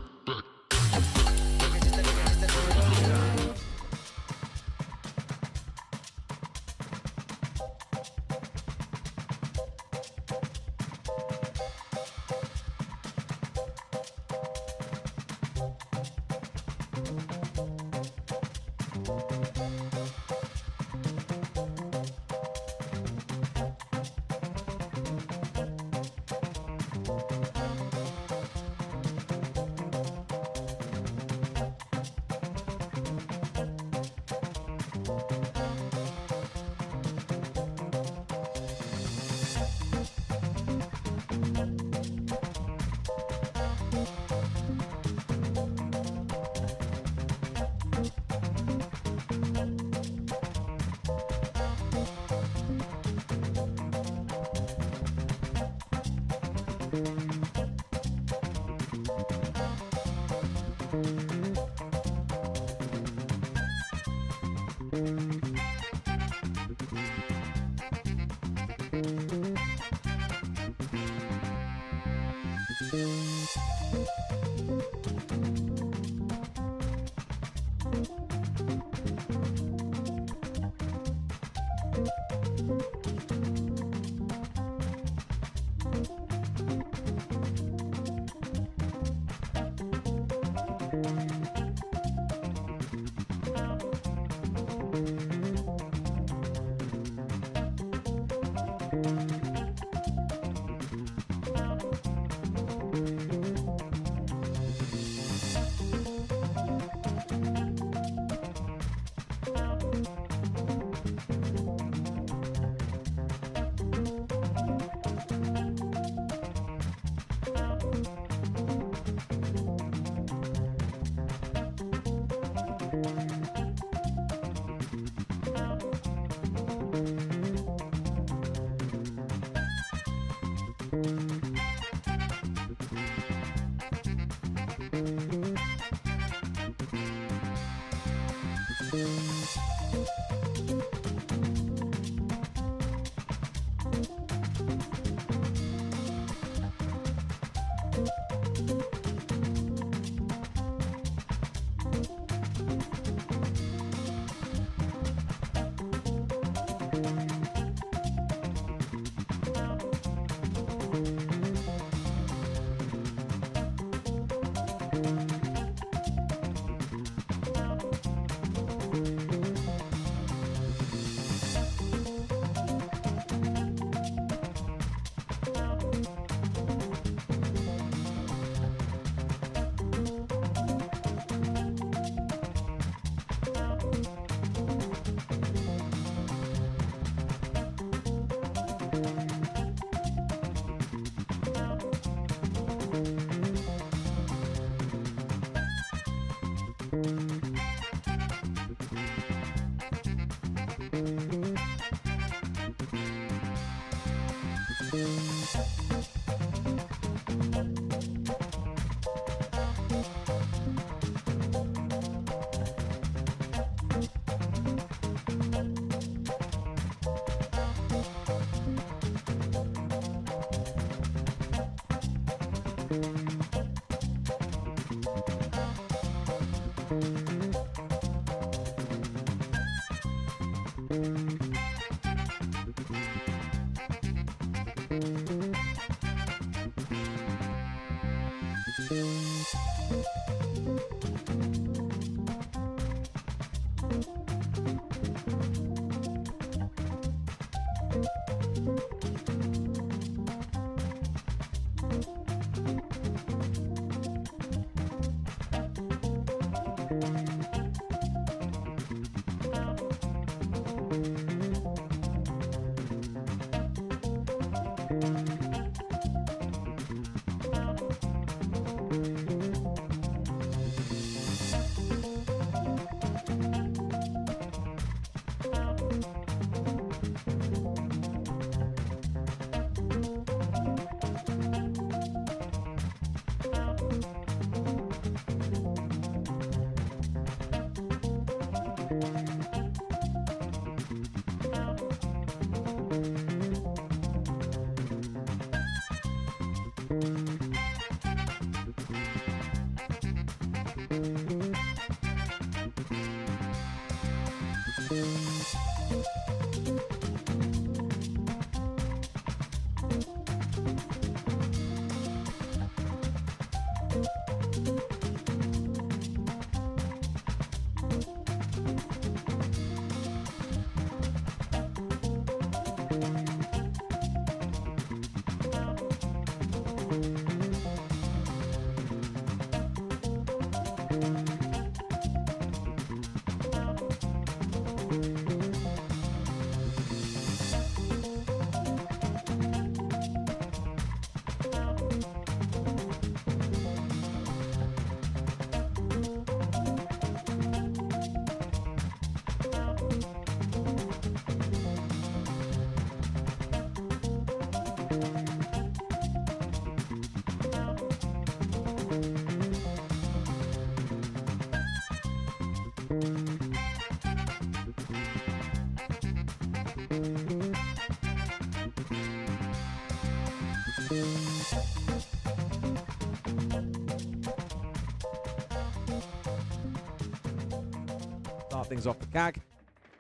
Start things off the CAG.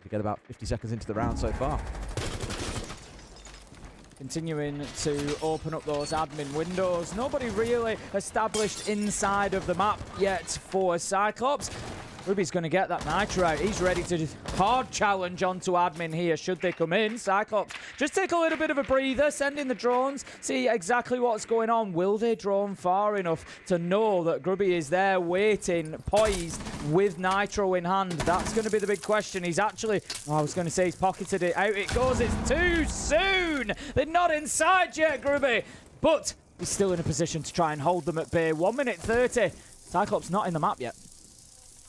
We get about 50 seconds into the round so far. Continuing to open up those admin windows. Nobody really established inside of the map yet for Cyclops. Ruby's going to get that Nitro out. He's ready to hard challenge onto admin here should they come in. Cyclops just take a little bit of a breather, send in the drones, see exactly what's going on. Will they drone far enough to know that Grubby is there waiting, poised with Nitro in hand? That's going to be the big question. He's actually, I was going to say he's pocketed it. Out it goes. It's too soon. They're not inside yet, Grubby. But he's still in a position to try and hold them at bay. 1 minute 30. Cyclops not in the map yet.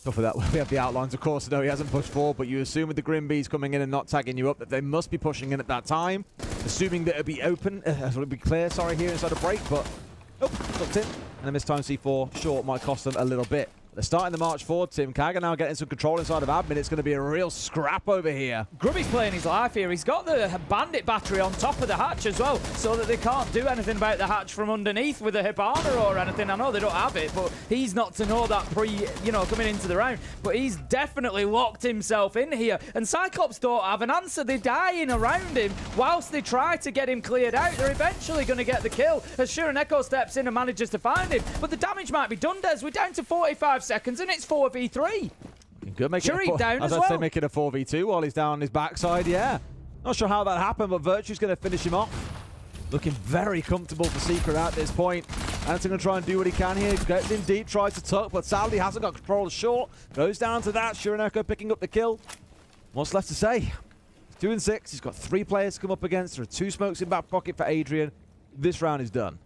For that, we have the outlines, of course. No, he hasn't pushed forward, but you assume with the Grim Bees coming in and not tagging you up that they must be pushing in at that time. Assuming that it'll be open, it'll be clear, sorry, here inside a break, but tucked in. And a missed time C4 short might cost them a little bit. They're starting the march forward. Tim Kaga now getting some control inside of admin. It's going to be a real scrap over here. Grubby's playing his life here. He's got the bandit battery on top of the hatch as well, so that they can't do anything about the hatch from underneath with a Hibana or anything. I know they don't have it, but he's not to know that coming into the round. But he's definitely locked himself in here. And Cyclops don't have an answer. They're dying around him whilst they try to get him cleared out. They're eventually going to get the kill as Shiraneko steps in and manages to find him. But the damage might be done, Des. We're down to 45 seconds and it's 4v3. Good, making down as I'd well. say making a 4v2 while he's down on his backside, yeah. Not sure how that happened, but Virtue's going to finish him off. Looking very comfortable for Secret at this point. Anderson going to try and do what he can here. Gets in deep, tries to tuck, but sadly hasn't got control of short. Goes down to that. Shiraneko picking up the kill. What's left to say? 2 and 6. He's got 3 players to come up against. There are 2 smokes in back pocket for Adrian. This round is done.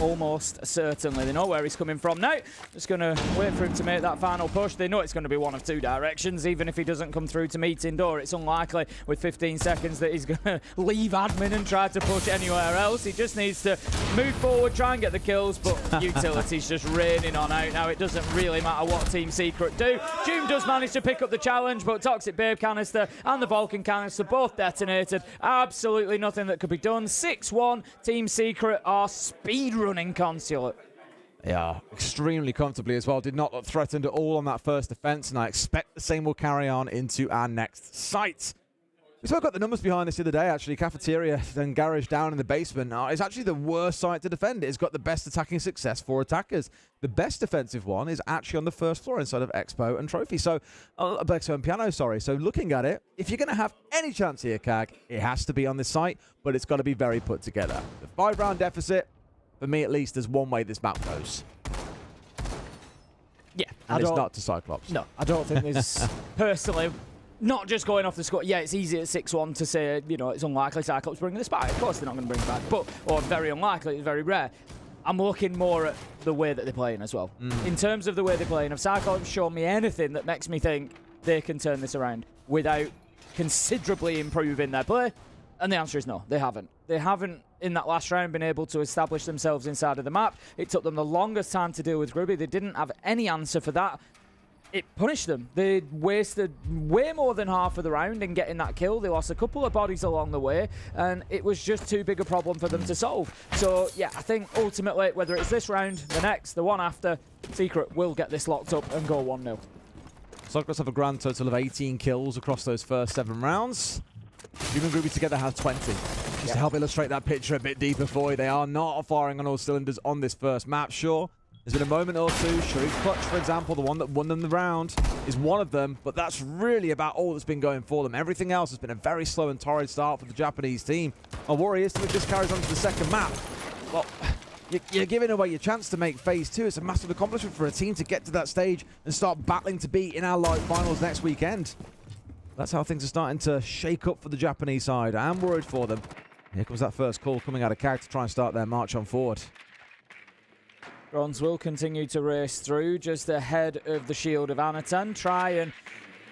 Almost certainly. They know where he's coming from now. Just going to wait for him to make that final push. They know it's going to be one of two directions. Even if he doesn't come through to meet indoor, it's unlikely with 15 seconds that he's going to leave admin and try to push anywhere else. He just needs to move forward, try and get the kills, but utility's just raining on out now. It doesn't really matter what Team Secret do. Doom does manage to pick up the challenge, but Toxic Babe canister and the Vulcan canister both detonated. Absolutely nothing that could be done. 6-1. Team Secret are speedrunning Consulate. Yeah, extremely comfortably as well. Did not look threatened at all on that first defense, and I expect the same will carry on into our next site. We spoke about the numbers behind this the other day, actually. Cafeteria and garage down in the basement is actually the worst site to defend. It's got the best attacking success for attackers. The best defensive one is actually on the first floor inside of Expo and Trophy. So, Expo and Piano, sorry. So looking at it, if you're going to have any chance here, CAG, it has to be on this site, but it's got to be very put together. The 5-round deficit, for me at least, is one way this map goes. Yeah. And it's not to Cyclops. No, I don't think there's personally, not just going off the score. Yeah, it's easy at 6-1 to say, you know, it's unlikely Cyclops bringing this back. Of course they're not going to bring it back, but, or very unlikely, it's very rare. I'm looking more at the way that they're playing as well. In terms of the way they're playing, if Cyclops show me anything that makes me think they can turn this around without considerably improving their play, and the answer is no, they haven't. They haven't, in that last round, been able to establish themselves inside of the map. It took them the longest time to deal with Grubby. They didn't have any answer for that. It punished them. They wasted way more than half of the round in getting that kill. They lost a couple of bodies along the way, and it was just too big a problem for them to solve. So, yeah, I think ultimately, whether it's this round, the next, the one after, Secret will get this locked up and go 1-0. Cyclops have a grand total of 18 kills across those first 7 rounds. Doom and Groovy together has 20. Just to help illustrate that picture a bit deeper for you, they are not firing on all cylinders on this first map. Sure, there's been a moment or two. Sharif Clutch, for example, the one that won them the round, is one of them, but that's really about all that's been going for them. Everything else has been a very slow and torrid start for the Japanese team. Our Warriors team just carries on to the second map. Well, you're giving away your chance to make phase 2. It's a massive accomplishment for a team to get to that stage and start battling to be in our live finals next weekend. That's how things are starting to shake up for the Japanese side. I am worried for them. Here comes that first call coming out of CAG to try and start their march on forward. Bronze will continue to race through just ahead of the shield of Anatan. Try and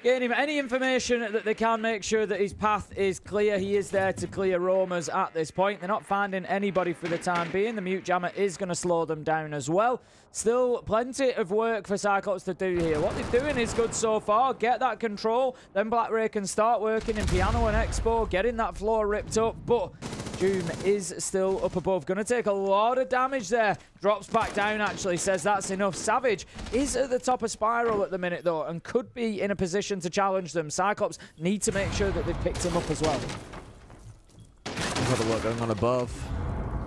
gain him any information that they can, make sure that his path is clear. He is there to clear roamers at this point. They're not finding anybody for the time being. The mute jammer is going to slow them down as well. Still plenty of work for Cyclops to do here. What they're doing is good so far. Get that control, then Black Ray can start working in Piano and Expo, getting that floor ripped up, but Doom is still up above. Going to take a lot of damage there. Drops back down, actually, says that's enough. Savage is at the top of Spiral at the minute, though, and could be in a position to challenge them. Cyclops need to make sure that they've picked him up as well. There's other work going on above.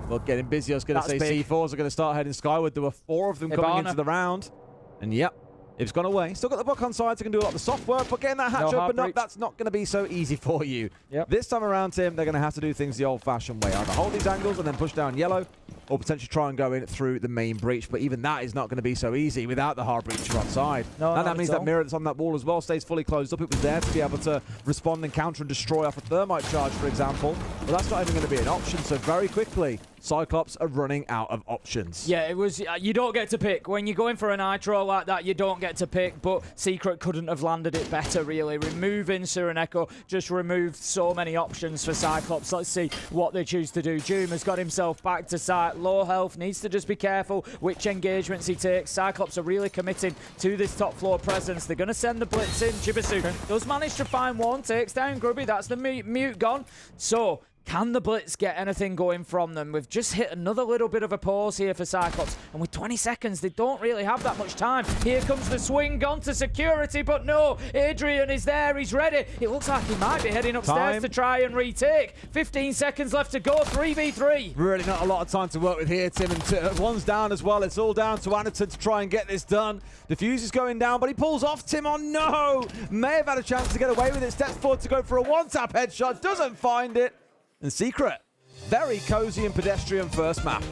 Well, getting busy. I was going to say big. C4s are going to start heading skyward. There were 4 of them coming into the round. And yep, it's gone away. Still got the book on side, so can do a lot of the soft work, but getting that hatch open up, that's not going to be so easy for you. This time around, Tim, they're going to have to do things the old-fashioned way. Either hold these angles and then push down yellow, or potentially try and go in through the main breach. But even that is not going to be so easy without the hard breacher on side. No, and that means that mirror that's on that wall as well stays fully closed up. It was there to be able to respond and counter and destroy off a thermite charge, for example. But that's not even going to be an option. So very quickly, Cyclops are running out of options. Yeah, it was. You don't get to pick. When you're going for a nitro like that, you don't get to pick, but Secret couldn't have landed it better, really. Removing Surineko just removed so many options for Cyclops. Let's see what they choose to do. Doom has got himself back to site. Low health, needs to just be careful which engagements he takes. Cyclops are really committing to this top floor presence. They're going to send the blitz in. Jibisu does manage to find one, takes down Grubby. That's the mute gone. So, can the Blitz get anything going from them? We've just hit another little bit of a pause here for Cyclops. And with 20 seconds, they don't really have that much time. Here comes the swing, gone to security, but no, Adrian is there, he's ready. It looks like he might be heading upstairs to try and retake. 15 seconds left to go, 3v3. Really not a lot of time to work with here, Tim. And one's down as well. It's all down to Anatan to try and get this done. Diffuse is going down, but he pulls off Tim on no. May have had a chance to get away with it. Steps forward to go for a one-tap headshot, doesn't find it. And Secret, very cozy and pedestrian first map.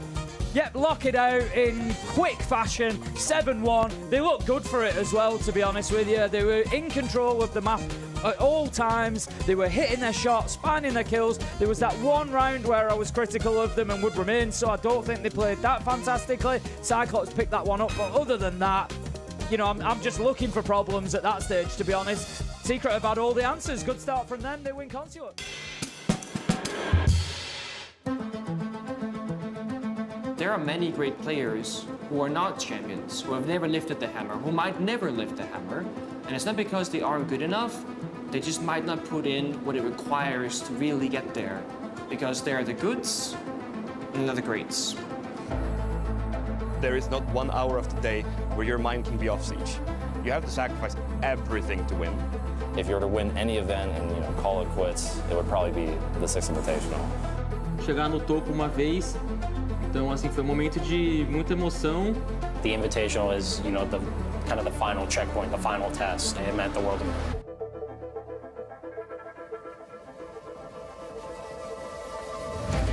Yep, lock it out in quick fashion, 7-1. They look good for it as well, to be honest with you. They were in control of the map At all times, they were hitting their shots, finding their kills. There was that one round where I was critical of them and would remain, so I don't think they played that fantastically. Cyclops picked that one up, but other than that, you know, I'm just looking for problems at that stage, to be honest. Secret have had all the answers. Good start from them. They win Consulate. There are many great players who are not champions, who have never lifted the hammer, who might never lift the hammer. And it's not because they aren't good enough, they just might not put in what it requires to really get there. Because they are the goods and not the greats. There is not 1 hour of the day where your mind can be off siege. You have to sacrifice everything to win. If you were to win any event and call it quits, it would probably be the 6th Invitational. Chegar no topo uma vez, então assim foi um momento de muita emoção. The Invitational is, the kind of the final checkpoint, the final test. It meant the world to me.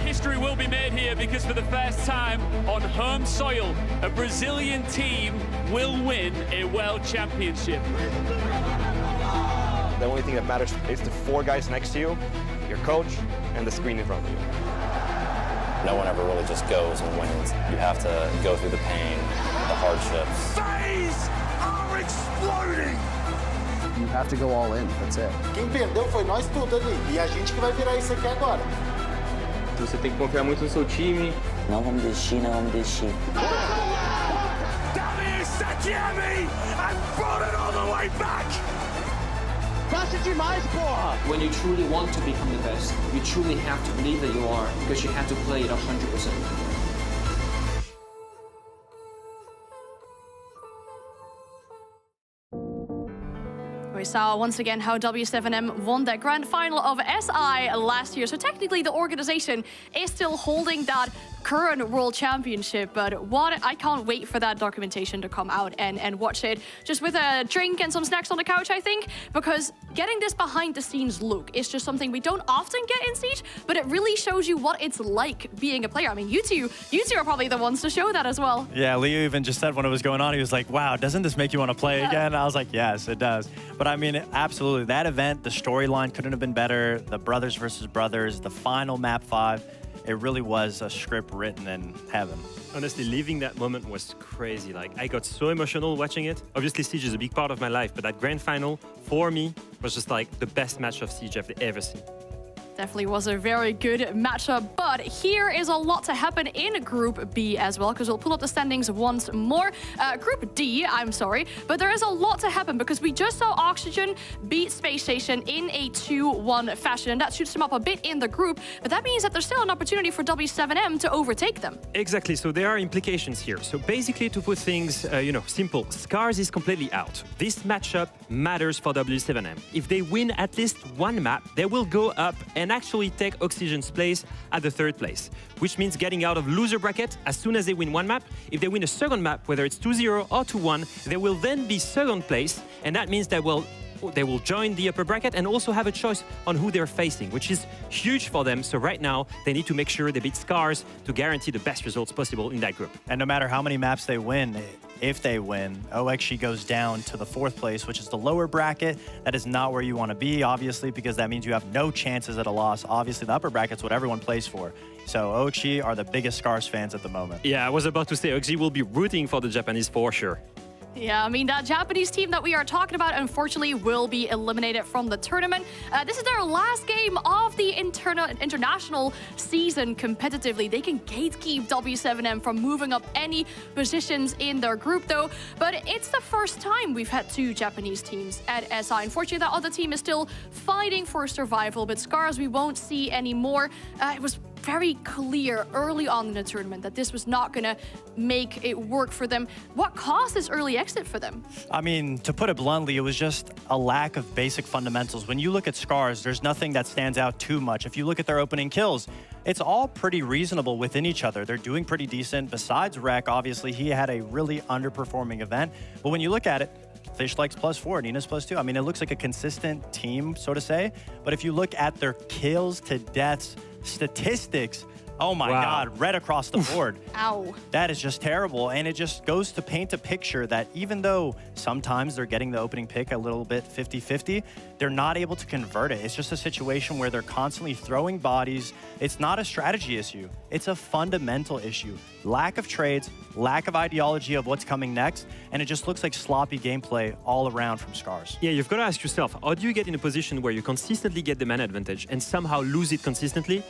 History will be made here because for the first time on home soil, a Brazilian team will win a World Championship. The only thing that matters is the 4 guys next to you, your coach, and the screen in front of you. No one ever really just goes and wins. You have to go through the pain, the hardships. Phase are exploding! You have to go all in, that's it. Quem perdeu foi nós tudo ali. E a gente que vai virar isso aqui agora. Você tem que confiar muito no seu time. Não vamos desistir, não vamos desistir. And brought it all the way back! Passa demais, porra! When you truly want to become the best, you truly have to believe that you are, because you have to play it 100%. We saw once again how W7M won that grand final of SI last year. So technically the organization is still holding that current world championship, but I can't wait for that documentation to come out and watch it just with a drink and some snacks on the couch, I think, because getting this behind the scenes look is just something we don't often get in Siege, but it really shows you what it's like being a player. I mean, you two are probably the ones to show that as well. Yeah, Leo even just said when it was going on, he was like, wow, doesn't this make you want to play again? I was like, yes, it does. But I mean, absolutely, that event, the storyline couldn't have been better. The brothers versus brothers, the final map 5, it really was a script written in heaven. Honestly, living that moment was crazy. Like, I got so emotional watching it. Obviously, Siege is a big part of my life, but that grand final, for me, was just like the best match of Siege I've ever seen. Definitely was a very good matchup, but here is a lot to happen in Group B as well, because we'll pull up the standings once more. Group D, I'm sorry, but there is a lot to happen because we just saw Oxygen beat Space Station in a 2-1 fashion, and that shoots them up a bit in the group, but that means that there's still an opportunity for W7M to overtake them. Exactly, so there are implications here. So basically, to put things, simple, Scars is completely out. This matchup matters for W7M. If they win at least one map, they will go up and actually take Oxygen's place at the 3rd place, which means getting out of loser bracket as soon as they win one map. If they win a second map, whether it's 2-0 or 2-1, they will then be 2nd place, and that means that they will join the upper bracket and also have a choice on who they're facing, which is huge for them. So right now, they need to make sure they beat Scars to guarantee the best results possible in that group. And no matter how many maps they win, if they win, OXG goes down to the 4th place, which is the lower bracket. That is not where you want to be, obviously, because that means you have no chances at a loss. Obviously, the upper bracket's what everyone plays for. So OXG are the biggest Scars fans at the moment. Yeah, I was about to say, OXG will be rooting for the Japanese for sure. Yeah, I mean, that Japanese team that we are talking about, unfortunately, will be eliminated from the tournament. This is their last game of the international season competitively. They can gatekeep W7M from moving up any positions in their group, though. But it's the first time we've had 2 Japanese teams at SI. Unfortunately, that other team is still fighting for survival, but Scars we won't see anymore. It was very clear early on in the tournament that this was not going to make it work for them. What caused this early exit for them? I mean, to put it bluntly, it was just a lack of basic fundamentals. When you look at Scars, there's nothing that stands out too much. If you look at their opening kills, it's all pretty reasonable within each other. They're doing pretty decent. Besides Rek, obviously, he had a really underperforming event. But when you look at it, Fish likes +4, Nina's +2. I mean, it looks like a consistent team, so to say. But if you look at their kills to deaths statistics, Oh my God, red across the board. Ow. That is just terrible. And it just goes to paint a picture that even though sometimes they're getting the opening pick a little bit 50-50, they're not able to convert it. It's just a situation where they're constantly throwing bodies. It's not a strategy issue. It's a fundamental issue. Lack of trades, lack of ideology of what's coming next, and it just looks like sloppy gameplay all around from Scars. Yeah, you've got to ask yourself, how do you get in a position where you consistently get the man advantage and somehow lose it consistently?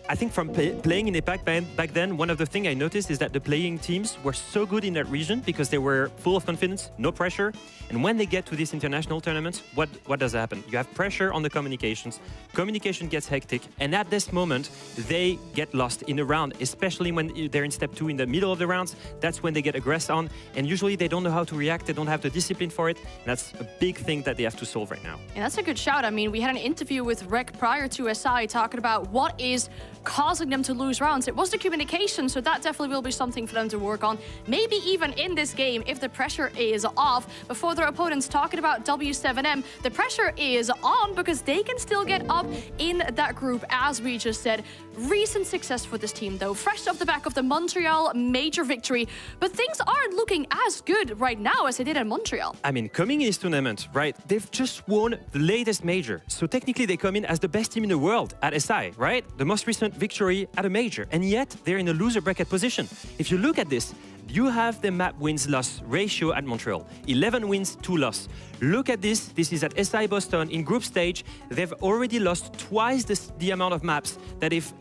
I think from playing in APAC back then, one of the things I noticed is that the playing teams were so good in that region because they were full of confidence, no pressure. And when they get to these international tournaments, what does happen? You have pressure on the communications. Communication gets hectic. And at this moment, they get lost in the round, especially when they're in step 2 in the middle of the rounds. That's when they get aggressed on. And usually they don't know how to react. They don't have the discipline for it. And that's a big thing that they have to solve right now. And that's a good shout. I mean, we had an interview with Rek prior to SI talking about what is causing them to lose rounds. It was the communication, so that definitely will be something for them to work on. Maybe even in this game, if the pressure is off, before their opponents talking about W7M, the pressure is on because they can still get up in that group, as we just said. Recent success for this team, though, fresh off the back of the Montreal major victory, but things aren't looking as good right now as they did in Montreal. I mean, coming in this tournament, right, they've just won the latest major. So technically they come in as the best team in the world at SI, right? The most recent victory at a major, and yet they're in a loser bracket position. If you look at this, you have the map wins-loss ratio at Montreal. 11 wins, 2 loss. Look at this. This is at SI Boston. In group stage, they've already lost twice the amount of maps that they've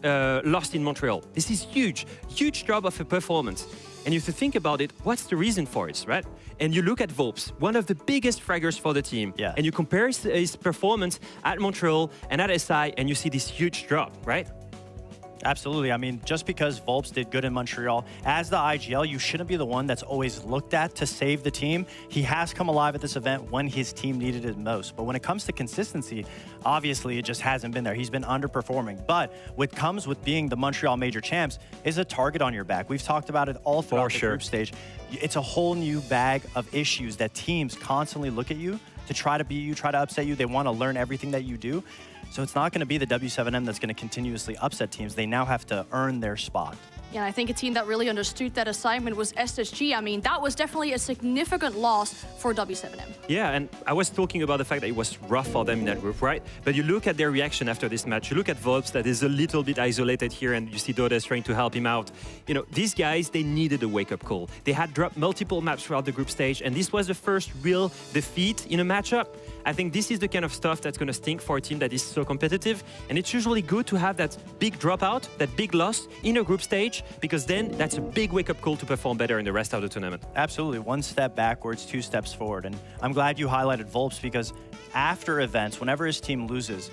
lost in Montreal. This is huge. Huge drop of a performance. And if you think about it, what's the reason for it, right? And you look at Volps, one of the biggest fraggers for the team. Yeah. And you compare his performance at Montreal and at SI, and you see this huge drop, right? Absolutely. I mean, just because Volps did good in Montreal, as the IGL, you shouldn't be the one that's always looked at to save the team. He has come alive at this event when his team needed it most. But when it comes to consistency, obviously it just hasn't been there. He's been underperforming. But what comes with being the Montreal major champs is a target on your back. We've talked about it all throughout the group stage. It's a whole new bag of issues that teams constantly look at you to try to beat you, try to upset you. They want to learn everything that you do. So it's not going to be the W7M that's going to continuously upset teams. They now have to earn their spot. Yeah, I think a team that really understood that assignment was SSG. I mean, that was definitely a significant loss for W7M. Yeah, and I was talking about the fact that it was rough for them in that group, right? But you look at their reaction after this match. You look at Volps that is a little bit isolated here, and you see Dodes trying to help him out. You know, these guys, they needed a wake-up call. They had dropped multiple maps throughout the group stage, and this was the first real defeat in a matchup. I think this is the kind of stuff that's going to stink for a team that is so competitive. And it's usually good to have that big dropout, that big loss in a group stage, because then that's a big wake-up call to perform better in the rest of the tournament. Absolutely. 1 step backwards, 2 steps forward. And I'm glad you highlighted Volps because after events, whenever his team loses,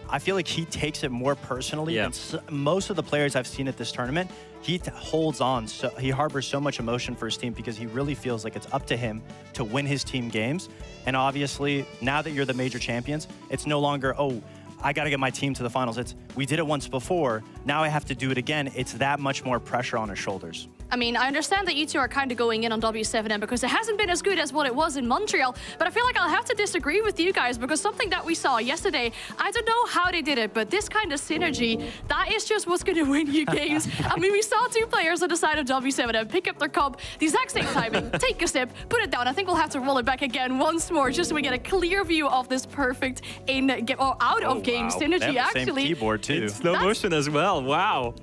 I feel like he takes it more personally than most of the players I've seen at this tournament. He holds on, so he harbors so much emotion for his team because he really feels like it's up to him to win his team games. And obviously, now that you're the major champions, it's no longer, oh, I got to get my team to the finals. It's, we did it once before, now I have to do it again. It's that much more pressure on his shoulders. I mean, I understand that you two are kind of going in on W7M because it hasn't been as good as what it was in Montreal, but I feel like I'll have to disagree with you guys because something that we saw yesterday, I don't know how they did it, but this kind of synergy, that is just what's going to win you games. I mean, we saw 2 players on the side of W7M pick up their comp, the exact same timing, take a sip, put it down. I think we'll have to roll it back again once more just so we get a clear view of this perfect in-game or out-of-game synergy, actually. Same keyboard, too. In slow motion as well. Wow.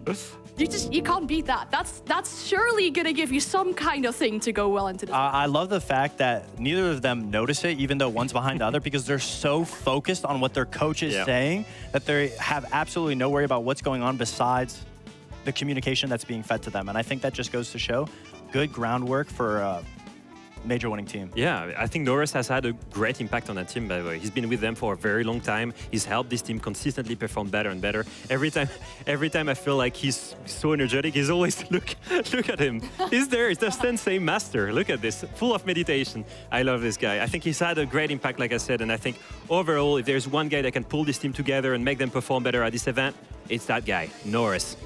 You can't beat that. That's surely gonna give you some kind of thing to go well into this. I love the fact that neither of them notice it, even though one's behind the other, because they're so focused on what their coach is saying that they have absolutely no worry about what's going on besides the communication that's being fed to them. And I think that just goes to show good groundwork for a major winning team. Yeah, I think Norris has had a great impact on that team, by the way. He's been with them for a very long time. He's helped this team consistently perform better and better. Every time I feel like he's so energetic, he's always, look at him. He's there, he's the sensei master. Look at this, full of meditation. I love this guy. I think he's had a great impact, like I said, and I think overall, if there's one guy that can pull this team together and make them perform better at this event, it's that guy, Norris.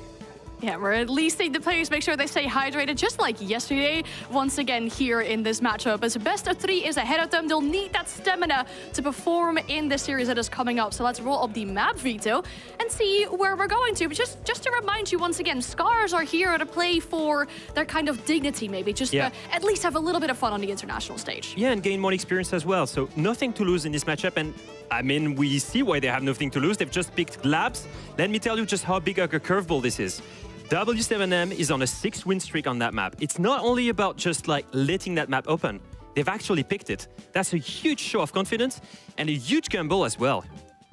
Yeah, we're at least seeing the players make sure they stay hydrated, just like yesterday. Once again, here in this matchup, as best of 3 is ahead of them, they'll need that stamina to perform in the series that is coming up. So let's roll up the map veto and see where we're going to. But just to remind you once again, Scars are here to play for their kind of dignity, maybe, just to at least have a little bit of fun on the international stage. Yeah, and gain more experience as well. So nothing to lose in this matchup. And I mean, we see why they have nothing to lose. They've just picked Labs. Let me tell you just how big of a curveball this is. W7M is on a 6-win streak on that map. It's not only about just like letting that map open. They've actually picked it. That's a huge show of confidence and a huge gamble as well.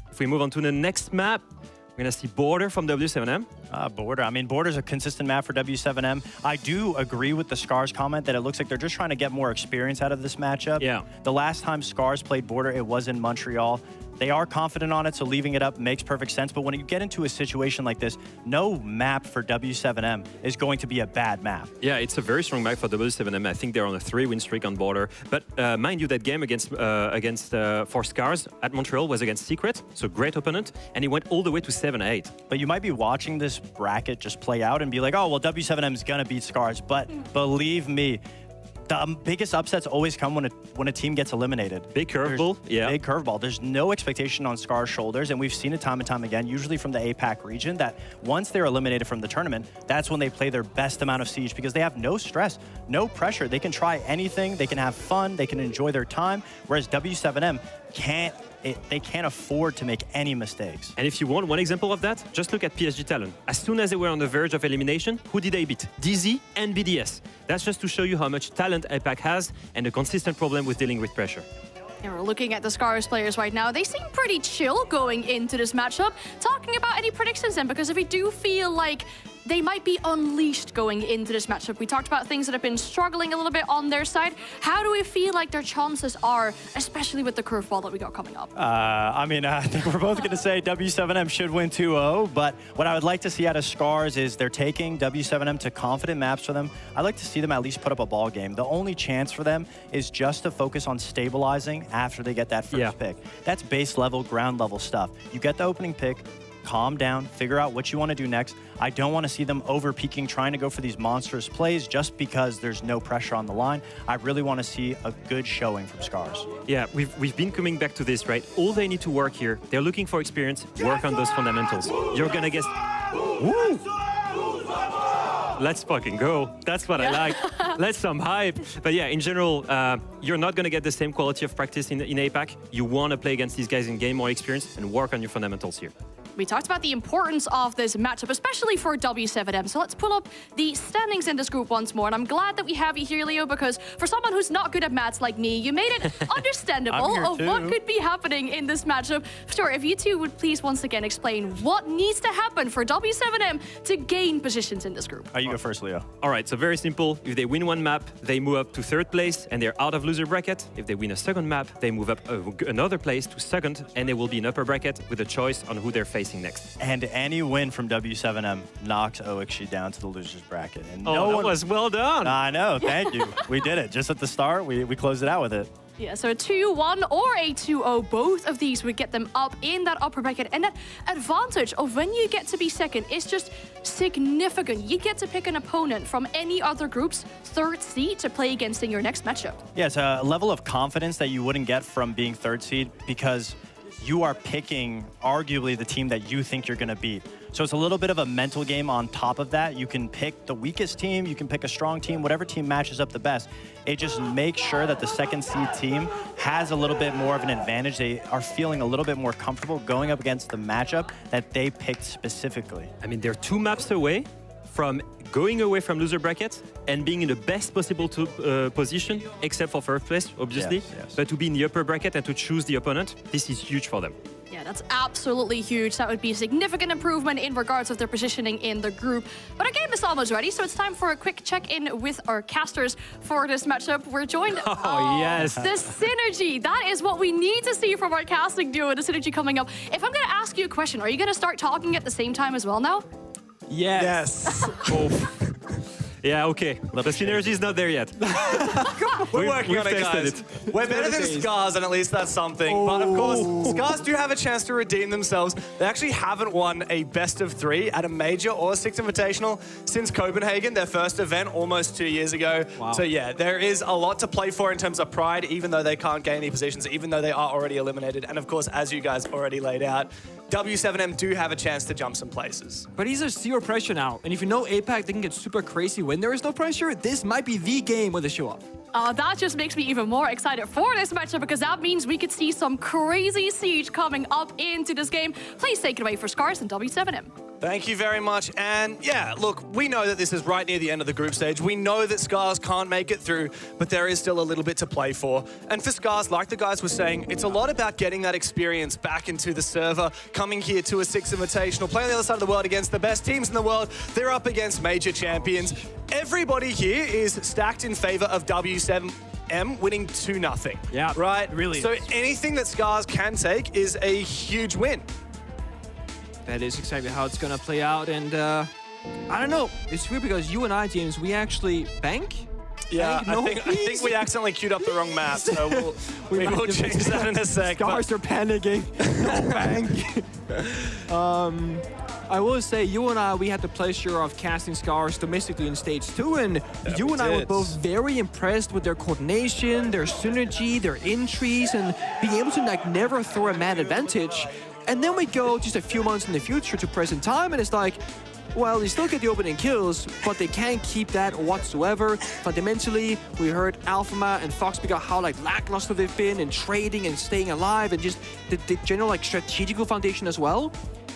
If we move on to the next map, we're gonna see Border from W7M. Border. I mean, Border's a consistent map for W7M. I do agree with the Scars comment that it looks like they're just trying to get more experience out of this matchup. Yeah. The last time Scars played Border, it was in Montreal. They are confident on it, so leaving it up makes perfect sense. But when you get into a situation like this, no map for W7M is going to be a bad map. Yeah, it's a very strong map for W7M. I think they're on a 3-win streak on Border. But mind you, that game against for Scars at Montreal was against Secret, so great opponent, and he went all the way to 7-8. But you might be watching this bracket just play out and be like, oh, well, W7M is going to beat Scars. But believe me, the biggest upsets always come when a team gets eliminated. Big curveball, yeah. Big curveball. There's no expectation on Scar's shoulders, and we've seen it time and time again, usually from the APAC region, that once they're eliminated from the tournament, that's when they play their best amount of Siege because they have no stress, no pressure. They can try anything, they can have fun, they can enjoy their time, whereas W7M they can't afford to make any mistakes. And if you want one example of that, just look at PSG Talon. As soon as they were on the verge of elimination, who did they beat? DZ and BDS. That's just to show you how much talent APAC has and a consistent problem with dealing with pressure. And we're looking at the Scars players right now. They seem pretty chill going into this matchup. Talking about any predictions then, because if we do feel like they might be unleashed going into this matchup. We talked about things that have been struggling a little bit on their side. How do we feel like their chances are, especially with the curveball that we got coming up? I mean, I think we're both going to say W7M should win 2-0, but what I would like to see out of Scars is they're taking W7M to confident maps for them. I'd like to see them at least put up a ball game. The only chance for them is just to focus on stabilizing after they get that first pick. That's base level, ground level stuff. You get the opening pick, calm down, figure out what you want to do next. I don't want to see them over-peaking, trying to go for these monstrous plays just because there's no pressure on the line. I really want to see a good showing from Scars. Yeah, we've been coming back to this, right? All they need to work here, they're looking for experience, work on those fundamentals. You're going to get... Woo! Let's fucking go. That's what I like. Let's some hype. But yeah, in general, you're not going to get the same quality of practice in APAC. You want to play against these guys and gain more experience and work on your fundamentals here. We talked about the importance of this matchup, especially for W7M. So let's pull up the standings in this group once more. And I'm glad that we have you here, Leo, because for someone who's not good at maths like me, you made it understandable of what could be happening in this matchup. Sure, if you two would please once again explain what needs to happen for W7M to gain positions in this group. You go first, Leo. All right, so very simple. If they win one map, they move up to 3rd place and they're out of loser bracket. If they win a second map, they move up another place to 2nd and they will be in upper bracket with a choice on who they're facing next. And any win from W7M knocks OXG down to the losers bracket. And that was well done. I know, thank you. We did it. Just at the start, we closed it out with it. Yeah, so a 2-1 or a 2-0, both of these would get them up in that upper bracket. And that advantage of when you get to be 2nd is just significant. You get to pick an opponent from any other group's 3rd seed to play against in your next matchup. Yeah, it's a level of confidence that you wouldn't get from being 3rd seed because you are picking arguably the team that you think you're going to beat. So it's a little bit of a mental game on top of that. You can pick the weakest team, you can pick a strong team, whatever team matches up the best. It just makes sure that the 2nd seed team has a little bit more of an advantage. They are feeling a little bit more comfortable going up against the matchup that they picked specifically. I mean, they're 2 maps away from going away from loser bracket and being in the best possible position, except for 1st place, obviously, but to be in the upper bracket and to choose the opponent, this is huge for them. Yeah, that's absolutely huge. That would be a significant improvement in regards of their positioning in the group. But our game is almost ready, so it's time for a quick check-in with our casters for this matchup. We're joined... yes! The synergy! That is what we need to see from our casting duo, the synergy coming up. If I'm going to ask you a question, are you going to start talking at the same time as well now? Yes. Yeah, okay. The synergy is not there yet. We're working on it, tested guys. We're better than Scars, and at least that's something. But of course, Scars do have a chance to redeem themselves. They actually haven't won a best of 3 at a major or a Six Invitational since Copenhagen, their first event almost 2 years ago. Wow. So yeah, there is a lot to play for in terms of pride, even though they can't gain any positions, even though they are already eliminated. And of course, as you guys already laid out, W7M do have a chance to jump some places. But these are zero pressure now. And if you know APAC, they can get super crazy when there is no pressure. This might be the game where they show up. That just makes me even more excited for this matchup because that means we could see some crazy siege coming up into this game. Please take it away for Scars and W7M. Thank you very much. And yeah, look, we know that this is right near the end of the group stage. We know that Scars can't make it through, but there is still a little bit to play for. And for Scars, like the guys were saying, it's a lot about getting that experience back into the server, coming here to a Six Invitational, playing on the other side of the world against the best teams in the world. They're up against major champions. Everybody here is stacked in favor of W7M winning 2-0. Yeah, right? Really. So anything that Scars can take is a huge win. That is exactly how it's gonna play out, and I don't know. It's weird because you and I, James, we actually bank. Yeah, No, I think we accidentally queued up the wrong map, so we will change that in a sec. Scars are panicking. No bank. I will say, you and I, we had the pleasure of casting Scars domestically in Stage 2, and you and I were both very impressed with their coordination, their synergy, their entries, and being able to like never throw a mad advantage. And then we go just a few months in the future to present time, and it's like, well, they still get the opening kills, but they can't keep that whatsoever. Fundamentally, we heard Alphama and Fox speak out how like lackluster they've been in trading and staying alive, and just the general like strategical foundation as well.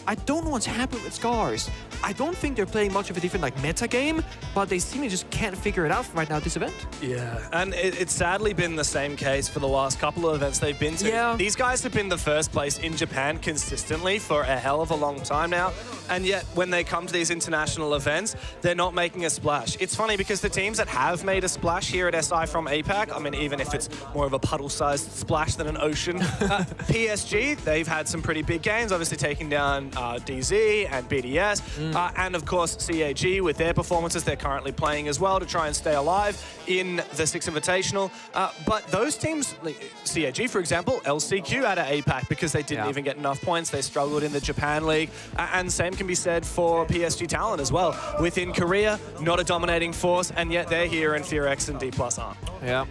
I don't know what's happened with Scars. I don't think they're playing much of a different like meta game, but they seem to just can't figure it out right now at this event. Yeah, and it's sadly been the same case for the last couple of events they've been to. Yeah. These guys have been the first place in Japan consistently for a hell of a long time now, and yet when they come to these international events, they're not making a splash. It's funny because the teams that have made a splash here at SI from APAC, I mean, even if it's more of a puddle-sized splash than an ocean, PSG, they've had some pretty big games, obviously taking down DZ and BDS, and of course CAG with their performances they're currently playing as well to try and stay alive in the Six Invitational. But those teams, like CAG for example, LCQ out of APAC because they didn't even get enough points. They struggled in the Japan League, and same can be said for PSG Talent as well. Within Korea, not a dominating force, and yet they're here in FearX and D+ are. Yeah.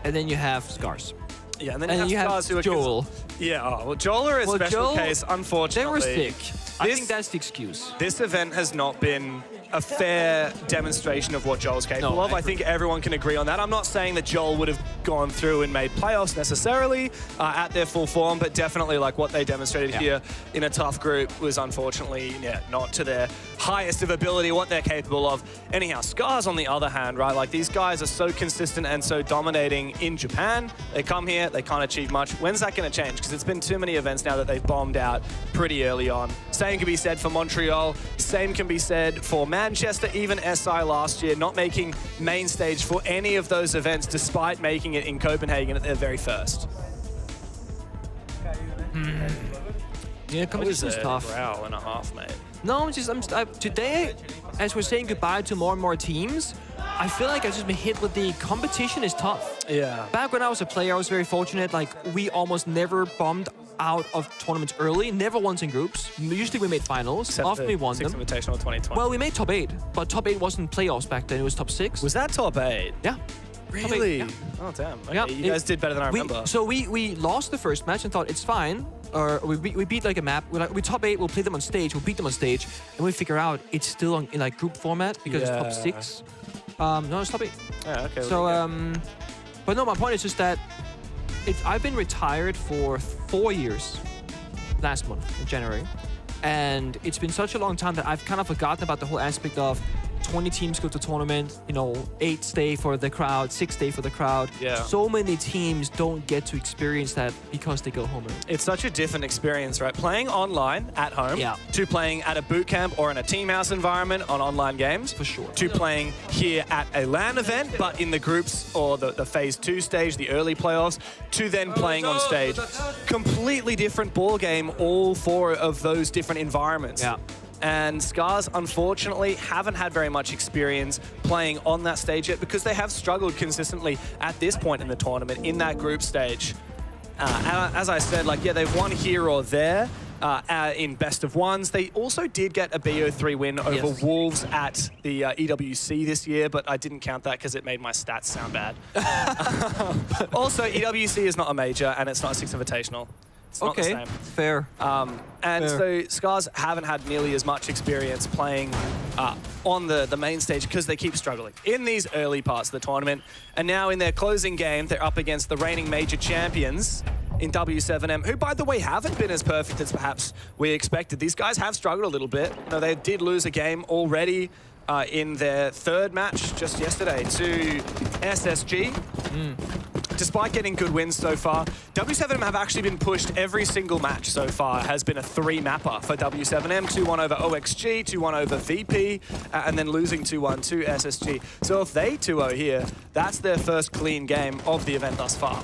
And then you have Scars. Yeah, and then you have Scars who are Joel. Yeah, well, Joel are a special case, unfortunately. They were sick. I think that's the excuse. This event has not been a fair demonstration of what Joel's capable of. I think everyone can agree on that. I'm not saying that Joel would have gone through and made playoffs necessarily at their full form, but definitely like what they demonstrated here in a tough group was unfortunately not to their highest of ability, what they're capable of. Anyhow, Scars on the other hand, right, like these guys are so consistent and so dominating in Japan. They come here, they can't achieve much. When's that going to change? Because it's been too many events now that they've bombed out pretty early on. Same can be said for Montreal. Same can be said for Manchester, even SI last year, not making main stage for any of those events despite making it in Copenhagen at their very first. Yeah, competition is tough. Row and a half, mate. No, today, as we're saying goodbye to more and more teams, I feel like I've just been hit with the competition is tough. Yeah. Back when I was a player, I was very fortunate. Like, we almost never bombed out of tournaments early, never once in groups. Usually we made finals, Except often we won them. Six Invitational 2020. Well, we made top 8, but top 8 wasn't playoffs back then, it was top 6. Was that top 8? Yeah. Really? Yeah. Oh, damn. Okay, Yeah, you guys did better than I remember. So we lost the first match and thought it's fine. Or we beat like a map. We top 8, we'll play them on stage, we'll beat them on stage, and we figure out it's still in like group format because it's top 6. No, it's top 8. Yeah, okay. So, but no, my point is just that I've been retired for 4 years last month in January, and it's been such a long time that I've kind of forgotten about the whole aspect of 20 teams go to tournament, 8 stay for the crowd, 6 stay for the crowd. Yeah. So many teams don't get to experience that because they go home early. It's such a different experience, right? Playing online at home to playing at a boot camp or in a team house environment on online games. For sure. To playing here at a LAN event, but in the groups or the phase 2 stage, the early playoffs, to then playing on stage. Completely different ball game, all 4 of those different environments. Yeah. And Scars, unfortunately, haven't had very much experience playing on that stage yet because they have struggled consistently at this point in the tournament, in that group stage. As I said, like, yeah, they've won here or there in best of ones. They also did get a BO3 win over Wolves at the EWC this year, but I didn't count that because it made my stats sound bad. Also, EWC is not a major, and it's not a Six Invitational. It's not the same. Fair. So Scars haven't had nearly as much experience playing on the main stage because they keep struggling in these early parts of the tournament. And now in their closing game, they're up against the reigning major champions in W7M, who, by the way, haven't been as perfect as perhaps we expected. These guys have struggled a little bit. You know, they did lose a game already in their third match just yesterday to SSG. Despite getting good wins so far, W7M have actually been pushed every single match so far. Has been a 3-mapper for W7M, 2-1 over OXG, 2-1 over VP, and then losing 2-1 to SSG. So if they 2-0 here, that's their first clean game of the event thus far.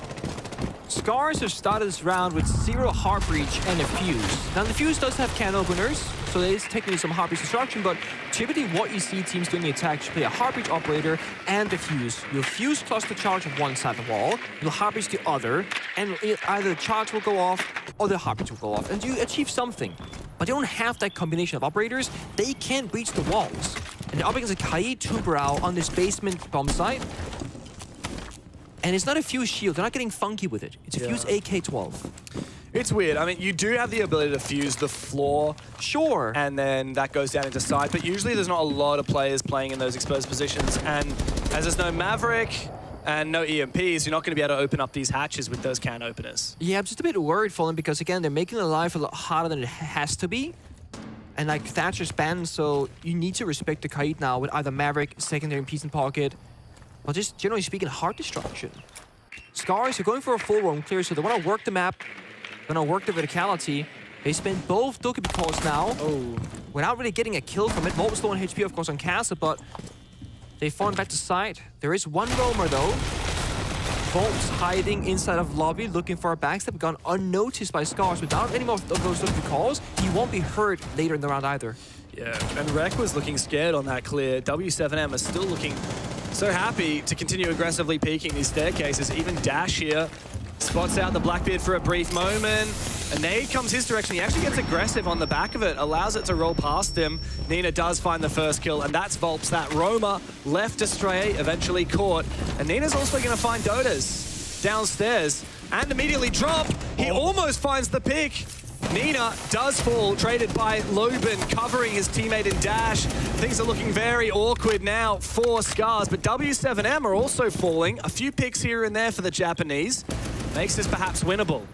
Scars have started this round with 0 Heart Breach and a Fuse. Now the Fuse does have can openers, so there is technically some Heart Breach destruction, but typically what you see teams doing the attack, you play a Heart Breach operator and a Fuse. You'll Fuse cluster charge of one side of the wall, you'll Heart Breach the other, and either the charge will go off or the Heart Breach will go off, and you achieve something. But they don't have that combination of operators. They can't breach the walls. And they're up against a Kaid Tubrau on this basement bomb site. And it's not a Fuse shield. They're not getting funky with it. It's a Fuse AK-12. It's weird. I mean, you do have the ability to fuse the floor. Sure. And then that goes down into side. But usually there's not a lot of players playing in those exposed positions. And as there's no Maverick and no EMPs, you're not going to be able to open up these hatches with those can openers. Yeah, I'm just a bit worried for them because, again, they're making their life a lot harder than it has to be. And, like, Thatcher's banned, so you need to respect the Kaid now with either Maverick, secondary piece in pocket, or just, generally speaking, heart destruction. Scars are going for a full roam clear, so they want to work the map, they want to work the verticality. They spend both Dokkaebi cores now, without really getting a kill from it. Volt was low on HP, of course, on Casa, but they fallen back to side. There is one roamer, though. Volt's hiding inside of lobby, looking for a backstep, gone unnoticed by Scars. Without any more of those Dokkaebi cores, he won't be hurt later in the round either. Yeah, and Rek was looking scared on that clear. W7M is still looking so happy to continue aggressively peeking these staircases. Even Dash here spots out the Blackbeard for a brief moment. A nade comes his direction. He actually gets aggressive on the back of it, allows it to roll past him. Nina does find the first kill, and that's Volps. That roamer left astray, eventually caught. And Nina's also going to find Dotas downstairs and immediately drop. He almost finds the pick. Nina does fall, traded by Loben, covering his teammate in Dash. Things are looking very awkward now for Scars, but W7M are also falling. A few picks here and there for the Japanese. Makes this perhaps winnable.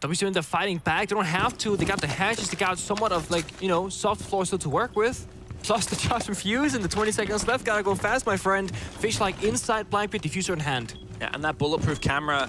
W7M, they're fighting back. They don't have to. They got the hatches. They got somewhat of, like, you know, soft floor still to work with. Plus the charge from Fuse and the 20 seconds left. Gotta go fast, my friend. Fish like inside Blackbeard, diffuser in hand. Yeah, and that bulletproof camera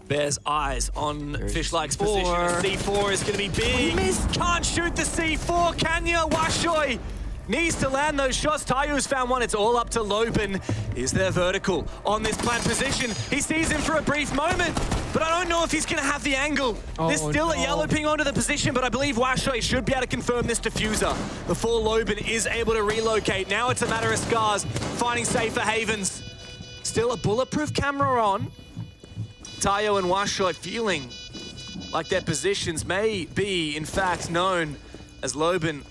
bears eyes on Fishlike's position. C4 is going to be big. He missed. Can't shoot the C4, can you? Washoy needs to land those shots. Tayo's found one. It's all up to Loben. Is there vertical on this plant position? He sees him for a brief moment, but I don't know if he's going to have the angle. There's still a yellow ping onto the position, but I believe Washoy should be able to confirm this diffuser before Loben is able to relocate. Now it's a matter of Scars finding safer havens. Still a bulletproof camera on. Tayo and Washoy feeling like their positions may be, in fact, known as Loben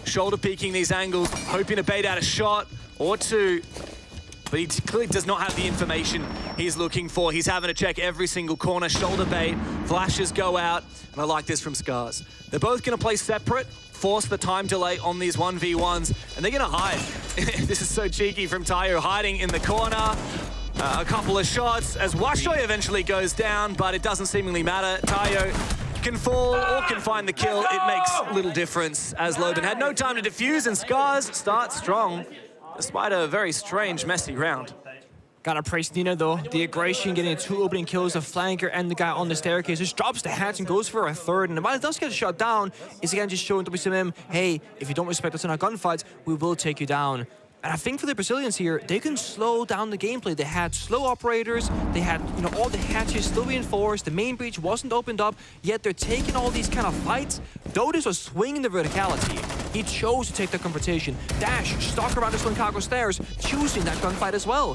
shoulder peeking these angles, hoping to bait out a shot or two, but he clearly does not have the information he's looking for. He's having to check every single corner, shoulder bait, flashes go out, and I like this from Scars. They're both going to play separate, force the time delay on these 1v1s, and they're going to hide. This is so cheeky from Tayo, hiding in the corner. A couple of shots as Washoy eventually goes down, but it doesn't seemingly matter. Tayo can fall or can find the kill. It makes little difference as Loben had no time to defuse, and Scars start strong despite a very strange, messy round. Gotta praise Nina though. The aggression, getting 2 opening kills, a flanker and the guy on the staircase, just drops the hatch and goes for a third. And while it does get shot down, it's again just showing W7M, hey, if you don't respect us in our gunfights, we will take you down. And I think for the Brazilians here, they can slow down the gameplay. They had slow operators, they had all the hatches still reinforced, the main breach wasn't opened up, yet they're taking all these kind of fights. Dodus was swinging the verticality. He chose to take the confrontation. Dash, stalk around the Slinkago stairs, choosing that gunfight as well.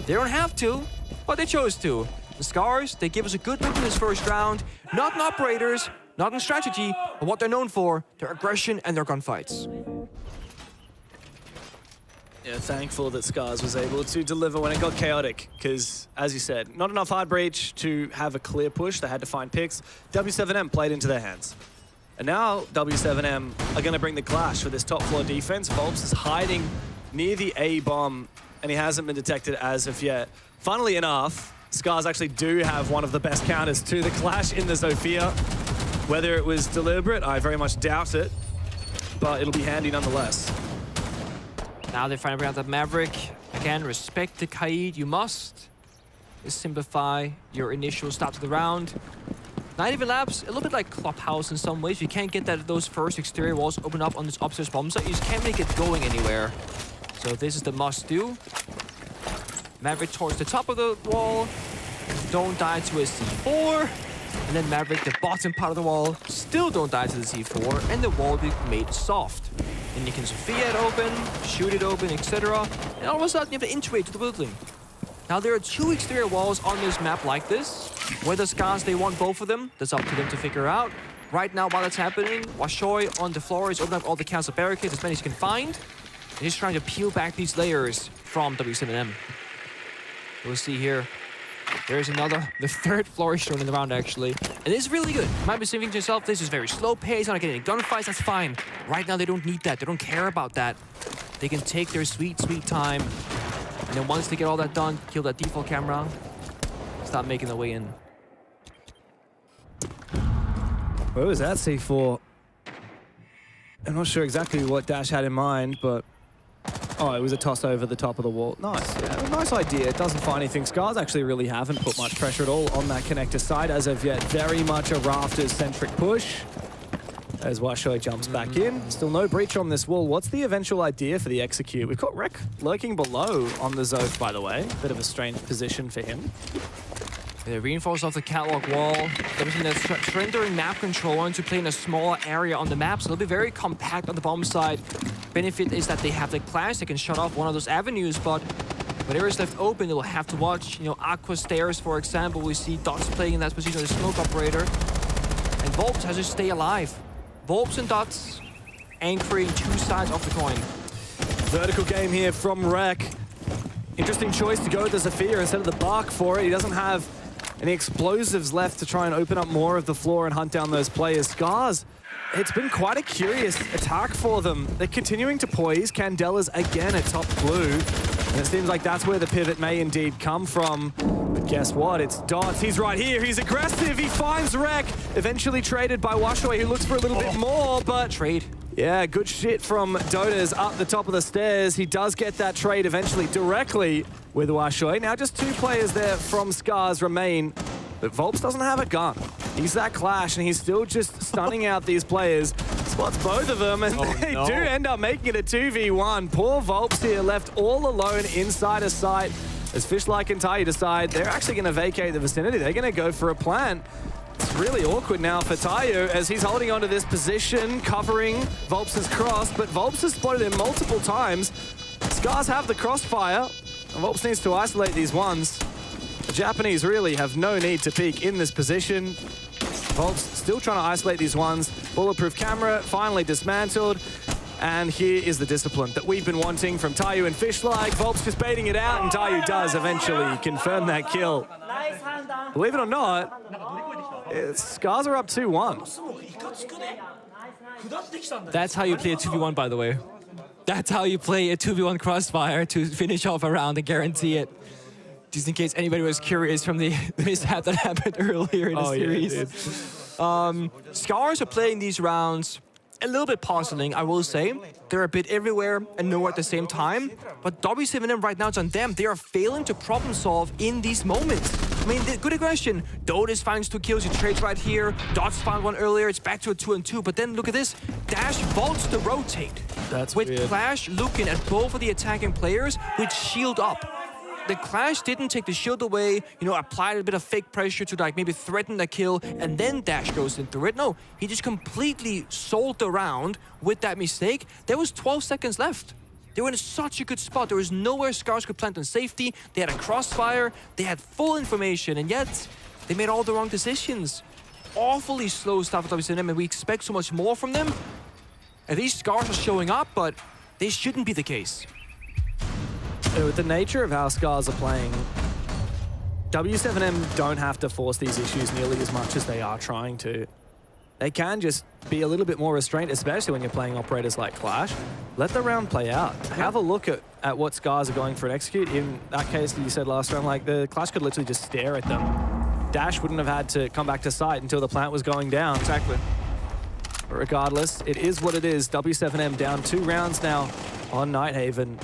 They don't have to, but they chose to. The Scars, they give us a good look in this first round. Not in operators, not in strategy, but what they're known for, their aggression and their gunfights. Yeah, thankful that Scars was able to deliver when it got chaotic, because, as you said, not enough hard breach to have a clear push. They had to find picks. W7M played into their hands. And now W7M are going to bring the clash for this top floor defense. Volps is hiding near the A bomb, and he hasn't been detected as of yet. Funnily enough, Scars actually do have one of the best counters to the clash in the Zofia. Whether it was deliberate, I very much doubt it, but it'll be handy nonetheless. Now they're trying to bring out the Maverick. Again, respect the Kaid, you must. Just simplify your initial start to the round. 90 Labs, a little bit like Clubhouse in some ways. You can't get those first exterior walls open up on this upstairs bomb site. You just can't make it going anywhere. So this is the must-do. Maverick towards the top of the wall. Don't die to a C4. And then Maverick, the bottom part of the wall, still don't die to the C4. And the wall will be made soft. Then you can Sophia it open, shoot it open, etc. And all of a sudden you have to integrate to the building. Now there are 2 exterior walls on this map like this. Whether Scars, they want both of them, that's up to them to figure out. Right now, while that's happening, Washoy on the floor is opening up all the castle barricades, as many as he can find. And he's trying to peel back these layers from W7M. We'll see here. There's another, the 3rd floor is shown in the round actually. And it's really good. You might be thinking to yourself, this is very slow pace, I'm not getting any gunfights, that's fine. Right now they don't need that, they don't care about that. They can take their sweet, sweet time. And then once they get all that done, kill that default camera, stop making their way in. Where was that C4? I'm not sure exactly what Dash had in mind, but... Oh, it was a toss over the top of the wall. Nice, yeah, nice idea. It doesn't find anything. Scars actually really haven't put much pressure at all on that connector side as of yet. Very much a rafters-centric push. As Washoy jumps back in. Still no breach on this wall. What's the eventual idea for the execute? We've got Rek lurking below on the Zoth, by the way. Bit of a strange position for him. They reinforce off the catwalk wall. Everything that's rendering map control into play in a smaller area on the map, so they'll be very compact on the bomb side. Benefit is that they have the clash, they can shut off one of those avenues, but whatever is left open, they will have to watch. Aqua Stairs, for example, we see Dots playing in that position as a smoke operator. And Volps has to stay alive. Volps and Dots anchoring 2 sides of the coin. Vertical game here from Rek. Interesting choice to go with the Zafir instead of the Bark for it. He doesn't have any explosives left to try and open up more of the floor and hunt down those players. Scars, it's been quite a curious attack for them. They're continuing to poise. Candela's again at top blue. And it seems like that's where the pivot may indeed come from. But guess what? It's Dots. He's right here. He's aggressive. He finds Rek. Eventually traded by Washoy, who looks for a little bit more, but... Trade. Yeah, good shit from Dotas up the top of the stairs. He does get that trade eventually directly with Washoy. Now just 2 players there from Scars remain, but Volps doesn't have a gun. He's that clash, and he's still just stunning out these players. Spots both of them, and they do end up making it a 2v1. Poor Volps here, left all alone inside a site. As Fishlike and Tayu decide they're actually going to vacate the vicinity. They're going to go for a plant. It's really awkward now for Tayu as he's holding onto this position, covering Volps' cross, but Volps has spotted him multiple times. Scars have the crossfire, and Volps needs to isolate these ones. The Japanese really have no need to peek in this position. Volps still trying to isolate these ones. Bulletproof camera finally dismantled. And here is the discipline that we've been wanting from Tayu and Fishlike. Volps just baiting it out, and Tayu does eventually confirm that kill. Believe it or not, Scars are up 2-1. That's how you play a 2v1, by the way. That's how you play a 2v1 crossfire to finish off a round and guarantee it. Just in case anybody was curious from the mishap that happened earlier in the series. Yeah, Scars are playing these rounds a little bit puzzling, I will say. They're a bit everywhere and nowhere at the same time. But W7M right now, it's on them. They are failing to problem solve in these moments. I mean, good aggression. Dotis finds 2 kills, he trades right here. Dots found one earlier, it's back to a 2-on-2. But then look at this. Dash vaults the rotate. That's with weird. Clash looking at both of the attacking players with shield up. The Clash didn't take the shield away, you know, applied a bit of fake pressure to like maybe threaten the kill, and then Dash goes into it. No, he just completely sold the round with that mistake. There was 12 seconds left. They were in such a good spot. There was nowhere Scars could plant on safety. They had a crossfire. They had full information, and yet they made all the wrong decisions. Awfully slow stuff at WCNM, and we expect so much more from them. And these Scars are showing up, but they shouldn't be the case. With the nature of how Scars are playing, W7M don't have to force these issues nearly as much as they are trying to. They can just be a little bit more restrained, especially when you're playing operators like Clash. Let the round play out. Have a look at what Scars are going for and execute. In that case that you said last round, like the Clash could literally just stare at them. Dash wouldn't have had to come back to site until the plant was going down. Exactly. But regardless, it is what it is. W7M down 2 rounds now on Nighthaven.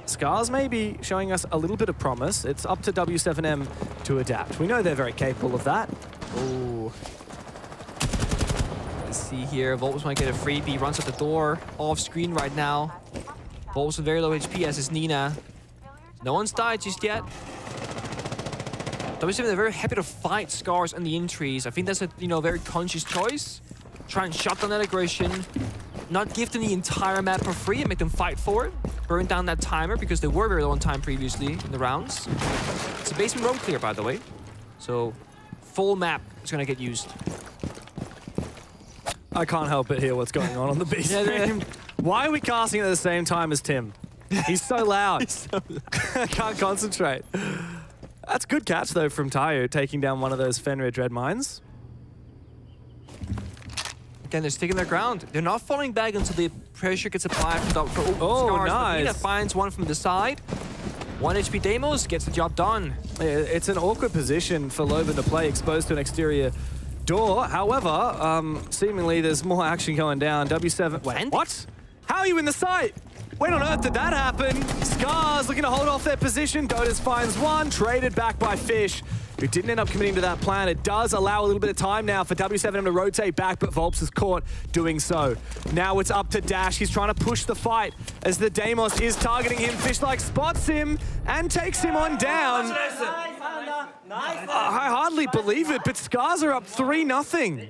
Scars may be showing us a little bit of promise. It's up to W7M to adapt. We know they're very capable of that. Ooh. Let's see here. Volps might get a freebie. Runs at the door. Off screen right now. Volps with very low HP, as is Nina. No one's died just yet. W7M, they're very happy to fight Scars and the entries. I think that's a very conscious choice. Try and shut down that aggression. Not give them the entire map for free and make them fight for it. Burn down that timer, because they were very low on time previously in the rounds. It's a basement roam clear, by the way. So, full map is going to get used. I can't help but hear what's going on the basement. Why are we casting at the same time as Tim? He's so loud. I can't concentrate. That's good catch, though, from Tayo, taking down one of those Fenrir Dread Mines. Again, they're sticking their ground. They're not falling back until the pressure gets applied from the Scars. Nice. Nina finds one from the side. 1 HP Deimos gets the job done. It's an awkward position for Loban to play, exposed to an exterior door. However, seemingly there's more action going down. W7... Wait, what? How are you in the site? When on earth did that happen? Scars looking to hold off their position. Dotus finds one, traded back by Fish, who didn't end up committing to that plan. It does allow a little bit of time now for W7M to rotate back, but Volps is caught doing so. Now it's up to Dash. He's trying to push the fight as the Deimos is targeting him. Fish spots him and takes him on down. I hardly believe it, but Scars are up 3-0.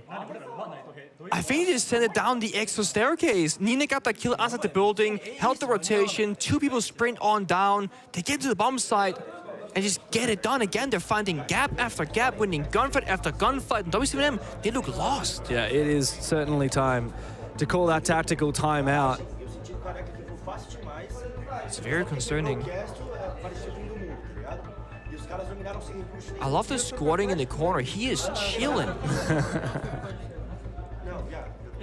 I think he just sent it down the extra staircase. Nina got that kill outside the building, held the rotation, 2 people sprint on down. They get to the bomb site and just get it done again. They're finding gap after gap, winning gunfight after gunfight. And W7M, they look lost. Yeah, it is certainly time to call that tactical timeout. It's very concerning. I love the squatting in the corner. He is chilling.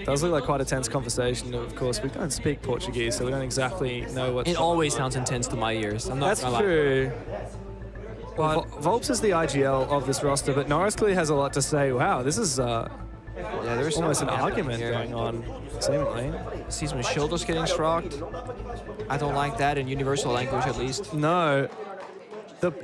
Does look like quite a tense conversation. Of course, we don't speak Portuguese, so we don't exactly know what's... It always sounds intense to my ears. I'm not That's true. But Volps is the IGL of this roster, but Norris clearly has a lot to say. Wow, this is there's almost an argument going on, seemingly. See some shoulders getting struck. I don't like that in universal language, at least. No.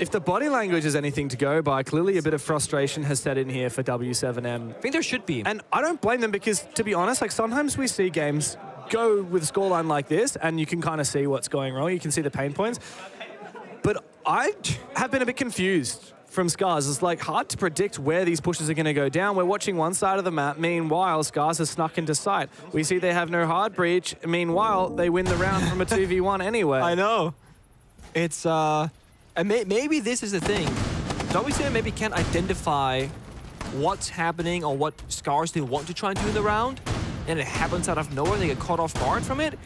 If the body language is anything to go by, clearly a bit of frustration has set in here for W7M. I think there should be. And I don't blame them, because, to be honest, like sometimes we see games go with a scoreline like this and you can kind of see what's going wrong. You can see the pain points. But I have been a bit confused from Scars. It's like hard to predict where these pushes are going to go down. We're watching one side of the map. Meanwhile, Scars has snuck into sight. We see they have no hard breach. Meanwhile, they win the round from a 2v1 anyway. I know. It's... And maybe this is the thing. WCM maybe can't identify what's happening or what Scars they want to try and do in the round, and it happens out of nowhere. They get caught off guard from it.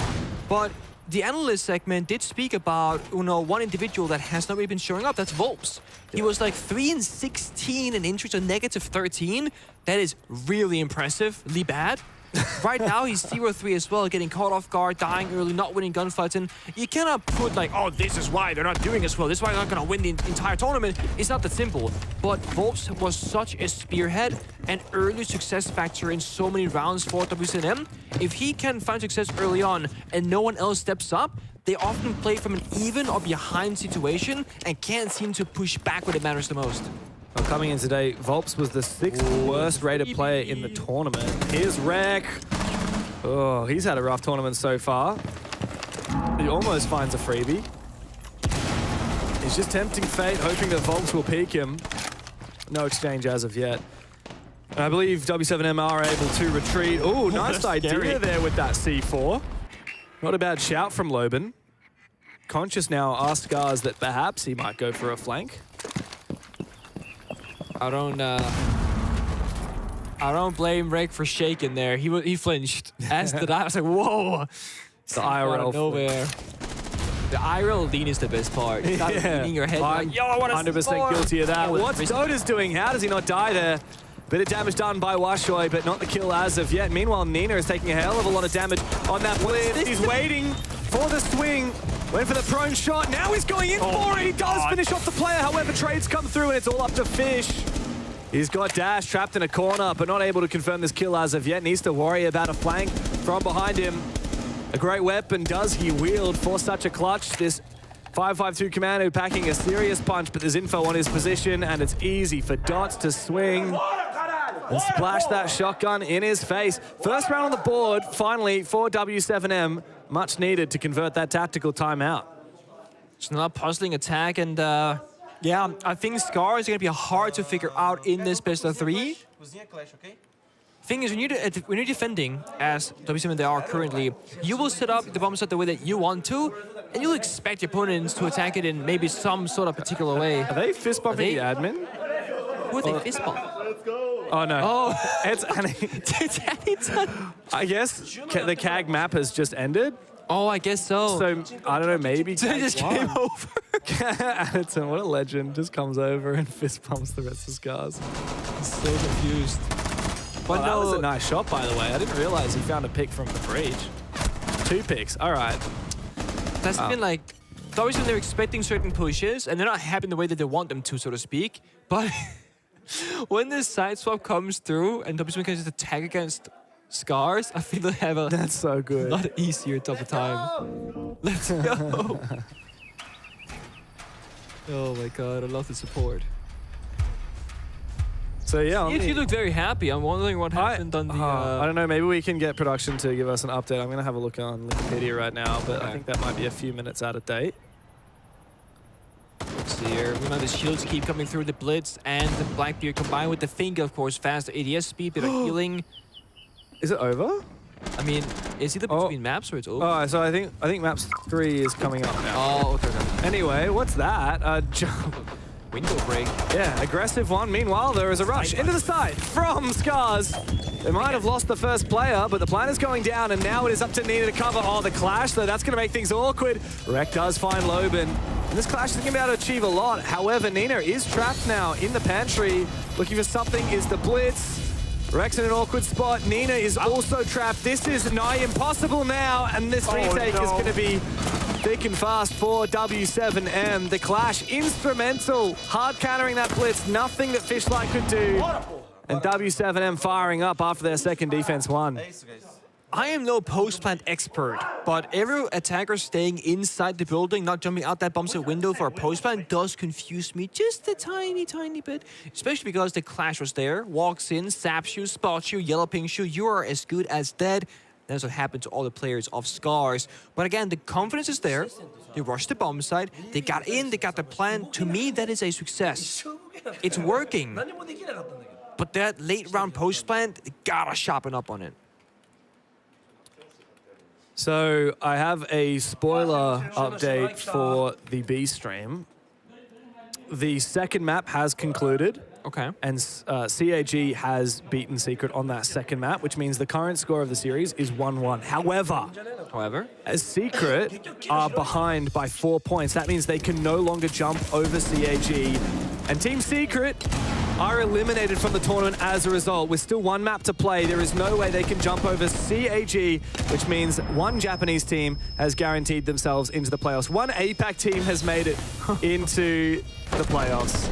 But the Analyst segment did speak about, one individual that has not really been showing up. That's Volps. He was like 3-16 in entries, so -13. That is really impressively bad. Right now, he's 0-3 as well, getting caught off guard, dying early, not winning gunfights. And you cannot put like, oh, this is why they're not doing as well. This is why they're not going to win the entire tournament. It's not that simple. But Volps was such a spearhead and early success factor in so many rounds for WCNM. If he can find success early on and no one else steps up, they often play from an even or behind situation and can't seem to push back when it matters the most. Well, coming in today, Volps was the 6th worst rated player in the tournament. Here's Rek. Oh, he's had a rough tournament so far. He almost finds a freebie. He's just tempting fate, hoping that Volps will peek him. No exchange as of yet. And I believe W7M are able to retreat. Oh, nice idea there with that C4. Not a bad shout from Loban. Conscious now asks Scars that perhaps he might go for a flank. I don't blame Rek for shaking there. He flinched. As did I. I was like, whoa. The IRL. Nowhere. The IRL lean is the best part. You start leaning your head like, yo, I want to 100% guilty of that. What's Dota's doing? How does he not die there? Bit of damage done by Washoy, but not the kill as of yet. Meanwhile, Nina is taking a hell of a lot of damage on that blitz. He's waiting for the swing. Went for the prone shot. Now he's going in for it. He does finish off the player. However, trades come through and it's all up to Fish. He's got Dash trapped in a corner, but not able to confirm this kill as of yet. Needs to worry about a flank from behind him. A great weapon does he wield for such a clutch. This 552 Commando packing a serious punch, but there's info on his position, and it's easy for Dots to swing and splash that shotgun in his face. First round on the board, finally, for W7M. Much needed to convert that tactical timeout. It's not puzzling attack, and yeah, I think Scar is going to be hard to figure out in this best of 3. Thing is, when you're defending, as W7 they are currently, you will set up the bomb set the way that you want to, and you'll expect your opponents to attack it in maybe some sort of particular way. Are they fist bumping the admin? Who are they fist bump? Oh no. Oh, it's Annie. It's Annie. I guess the CAG map has just ended. Oh, I guess so. So, I don't know, maybe So it just came over. Addison, what a legend, just comes over and fist bumps the rest of Scars. I'm so confused. But that was a nice shot, by the way. I didn't realize he found a pick from the breach. 2 picks, all right. That's been like, always when they're expecting certain pushes, and they're not happening the way that they want them to, so to speak. But when this side swap comes through and W7 can just attack against Scars, I feel they have a That's so good. lot easier top of time. Let's go. Oh my god, I love the support. So yeah, you look very happy. I'm wondering what happened on the... I don't know, maybe we can get production to give us an update. I'm going to have a look on Wikipedia right now, but I think that might be a few minutes out of date. Let's see here. We know the shields keep coming through the Blitz and the Blackbeard combined with the Finger, of course. Faster ADS speed, bit of healing. Is it over? I mean, is it between maps or it's over? Oh, so I think maps 3 is coming up now. Oh, okay. Anyway, what's that? Window break. Yeah, aggressive one. Meanwhile, there is a rush into the side from Scars. They might have lost the first player, but the plan is going down, and now it is up to Nina to cover. Oh, the clash, though, that's going to make things awkward. Rek does find Loban. And this clash is going to be able to achieve a lot. However, Nina is trapped now in the pantry. Looking for something is the Blitz. Rek's in an awkward spot. Nina is also trapped. This is nigh impossible now, and this retake is going to be thick and fast for W7M. The clash, instrumental, hard countering that blitz, nothing that Fishlight could do. And W7M firing up after their second defense one. I am no post-plant expert, but every attacker staying inside the building, not jumping out that bomb set window for a post-plant does confuse me just a tiny, tiny bit. Especially because the clash was there, walks in, saps you, spots you, yellow pings you, you are as good as dead. That's what happened to all the players of Scars. But again, the confidence is there. They rushed the bomb site. They got in. They got the plan. To me, that is a success. It's working. But that late round post plan, they gotta sharpen up on it. So I have a spoiler update for the B stream. The second map has concluded. Okay. And CAG has beaten Secret on that second map, which means the current score of the series is 1-1. However, as Secret are behind by 4 points, that means they can no longer jump over CAG. And Team Secret are eliminated from the tournament as a result. With still one map to play, there is no way they can jump over CAG, which means one Japanese team has guaranteed themselves into the playoffs. One APAC team has made it into the playoffs.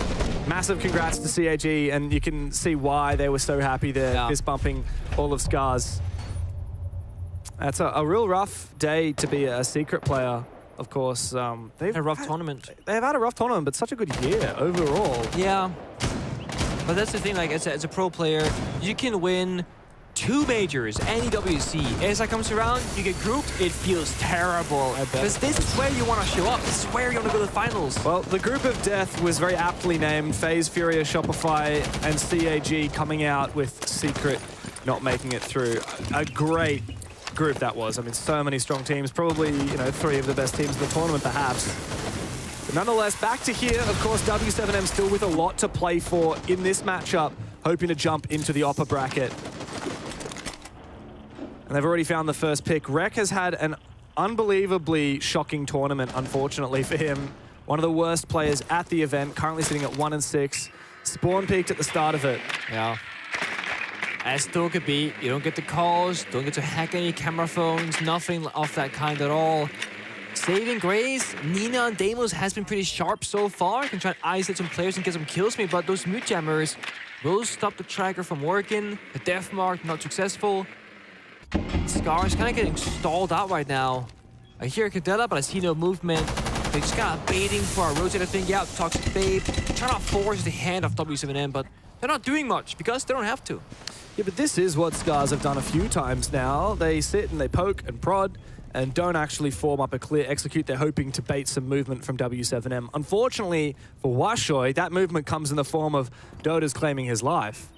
Massive congrats to CAG, and you can see why they were so happy there, fist bumping all of Scars. That's a real rough day to be a Secret player. Of course, they've had a rough tournament. They've had a rough tournament, but such a good year overall. Yeah. But that's the thing, like, as a pro player, you can win 2 majors, any WC. As that comes around, you get grouped, it feels terrible. Because this is where you want to show up. This is where you want to go to the finals. Well, the group of death was very aptly named. FaZe, Furia, Shopify, and CAG coming out with Secret not making it through. A great group that was. I mean, so many strong teams. Probably, you know, 3 of the best teams in the tournament, perhaps. But nonetheless, back to here. Of course, W7M still with a lot to play for in this matchup, hoping to jump into the upper bracket. And they've already found the first pick. Rek has had an unbelievably shocking tournament, unfortunately for him. One of the worst players at the event, currently sitting at 1-6. Spawn peaked at the start of it. Yeah. As still could be, you don't get the calls, don't get to hack any camera phones, nothing of that kind at all. Saving grace, Nina and Deimos has been pretty sharp so far. Can try and isolate some players and get some kills me, but those mute jammers will stop the tracker from working. The death mark not successful. Scar is kind of getting stalled out right now. I hear Cadella, but I see no movement. They're just kind of baiting for a rotator thing out. Toxic Babe, trying to force the hand of W7M, but they're not doing much because they don't have to. Yeah, but this is what Scars have done a few times now. They sit and they poke and prod and don't actually form up a clear execute. They're hoping to bait some movement from W7M. Unfortunately for Washoy, that movement comes in the form of Dota's claiming his life.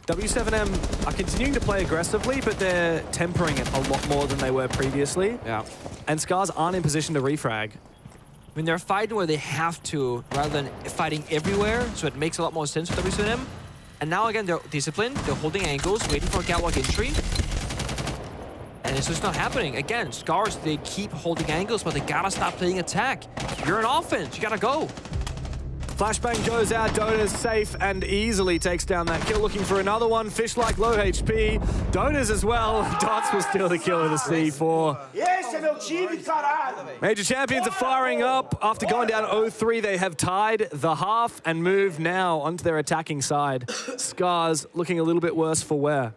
W7M are continuing to play aggressively, but they're tempering it a lot more than they were previously. Yeah. And Scars aren't in position to refrag. I mean, they're fighting where they have to, rather than fighting everywhere, so it makes a lot more sense for W7M. And now again, they're disciplined, they're holding angles, waiting for a catwalk entry. And it's just not happening. Again, Scars, they keep holding angles, but they gotta stop playing attack. You're an offense, you gotta go. Flashbang goes out, Dota's safe and easily takes down that kill, looking for another one. Fish like low HP. Dota's as well. Dots will steal the kill with a C4. Major Champions are firing up. After going down 0-3, they have tied the half and move now onto their attacking side. Scars looking a little bit worse for wear.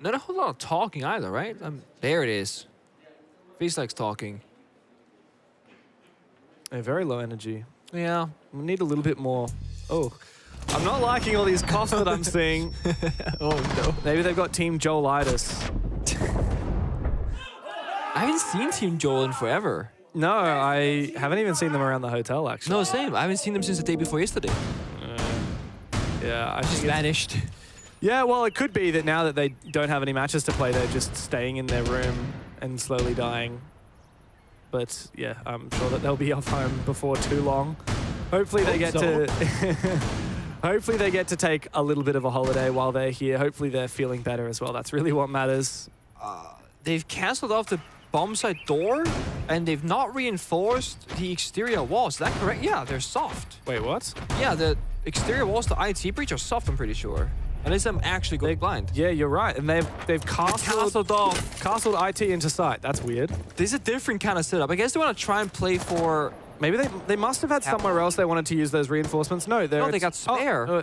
Not a whole lot of talking either, right? There it is. Feels like talking. Very low energy. Yeah. We need a little bit more. Oh, I'm not liking all these coughs that I'm seeing. Oh, no. Maybe they've got Team Joelitis. I haven't seen Team Joel in forever. No, I haven't even seen them around the hotel, actually. No, same. I haven't seen them since the day before yesterday. Yeah, I just vanished. Yeah, well, it could be that now that they don't have any matches to play, they're just staying in their room and slowly dying. But yeah, I'm sure that they'll be off home before too long. Hopefully they get to hopefully they get to take a little bit of a holiday while they're here. Hopefully they're feeling better as well. That's really what matters. They've cancelled off the bomb site door and they've not reinforced the exterior walls. Is that correct? Yeah, they're soft. Wait, what? Yeah, the exterior walls, the IT breach are soft, I'm pretty sure. Unless I'm actually going blind. Yeah, you're right. And they've castled IT into sight. That's weird. This is a different kind of setup. I guess they want to try and play for... Maybe they must have had somewhere else they wanted to use those reinforcements. No, they got spare. Oh,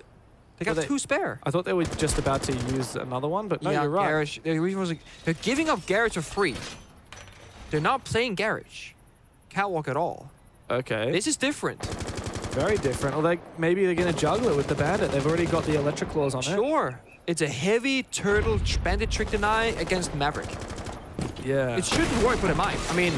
they got 2 spare. I thought they were just about to use another one, but no, yeah, you're right. Garage, they're giving up Garage for free. They're not playing Garage. Catwalk at all. Okay. This is different. Very different. Or maybe they're going to juggle it with the Bandit. They've already got the electric claws on it. Sure. It's a heavy turtle Bandit trick deny against Maverick. Yeah. It shouldn't work, but it might. I mean,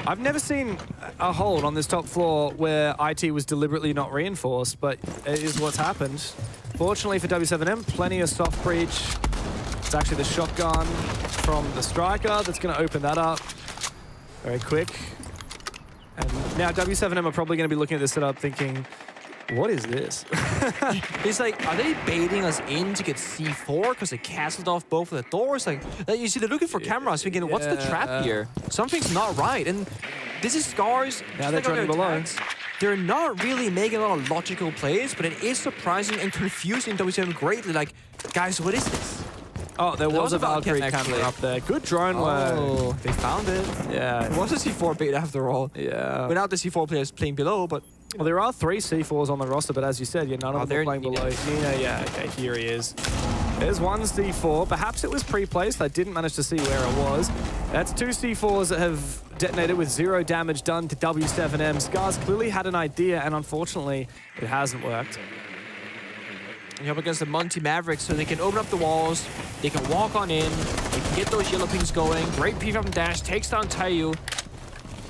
I've never seen a hold on this top floor where IT was deliberately not reinforced, but it is what's happened. Fortunately for W7M, plenty of soft breach. It's actually the shotgun from the striker that's going to open that up very quick. And now W7M are probably going to be looking at this setup thinking, what is this? It's like, are they baiting us in to get C4 because they castled off both of the doors? Like you see, they're looking for cameras, thinking, what's the trap here? Something's not right. And this is Scars. Now they're running below. They're not really making a lot of logical plays, but it is surprising and confusing W7 greatly. Like, guys, what is this? Oh, there was a Valkyrie camera up there. Good drone work. Oh, they found it. Yeah. It was a C4 bait after all. Yeah. Without the C4 players playing below, but... Well, there are 3 C4s on the roster, but as you said, none of them are playing below. Nina, yeah, okay, here he is. There's 1 C4. Perhaps it was pre-placed. I didn't manage to see where it was. That's 2 C4s that have detonated with 0 damage done to W7M. Scars clearly had an idea, and unfortunately, it hasn't worked. And you're up against the Monty Mavericks, so they can open up the walls, they can walk on in, they can get those yellow pings going. Great P from Dash, takes down Tayu.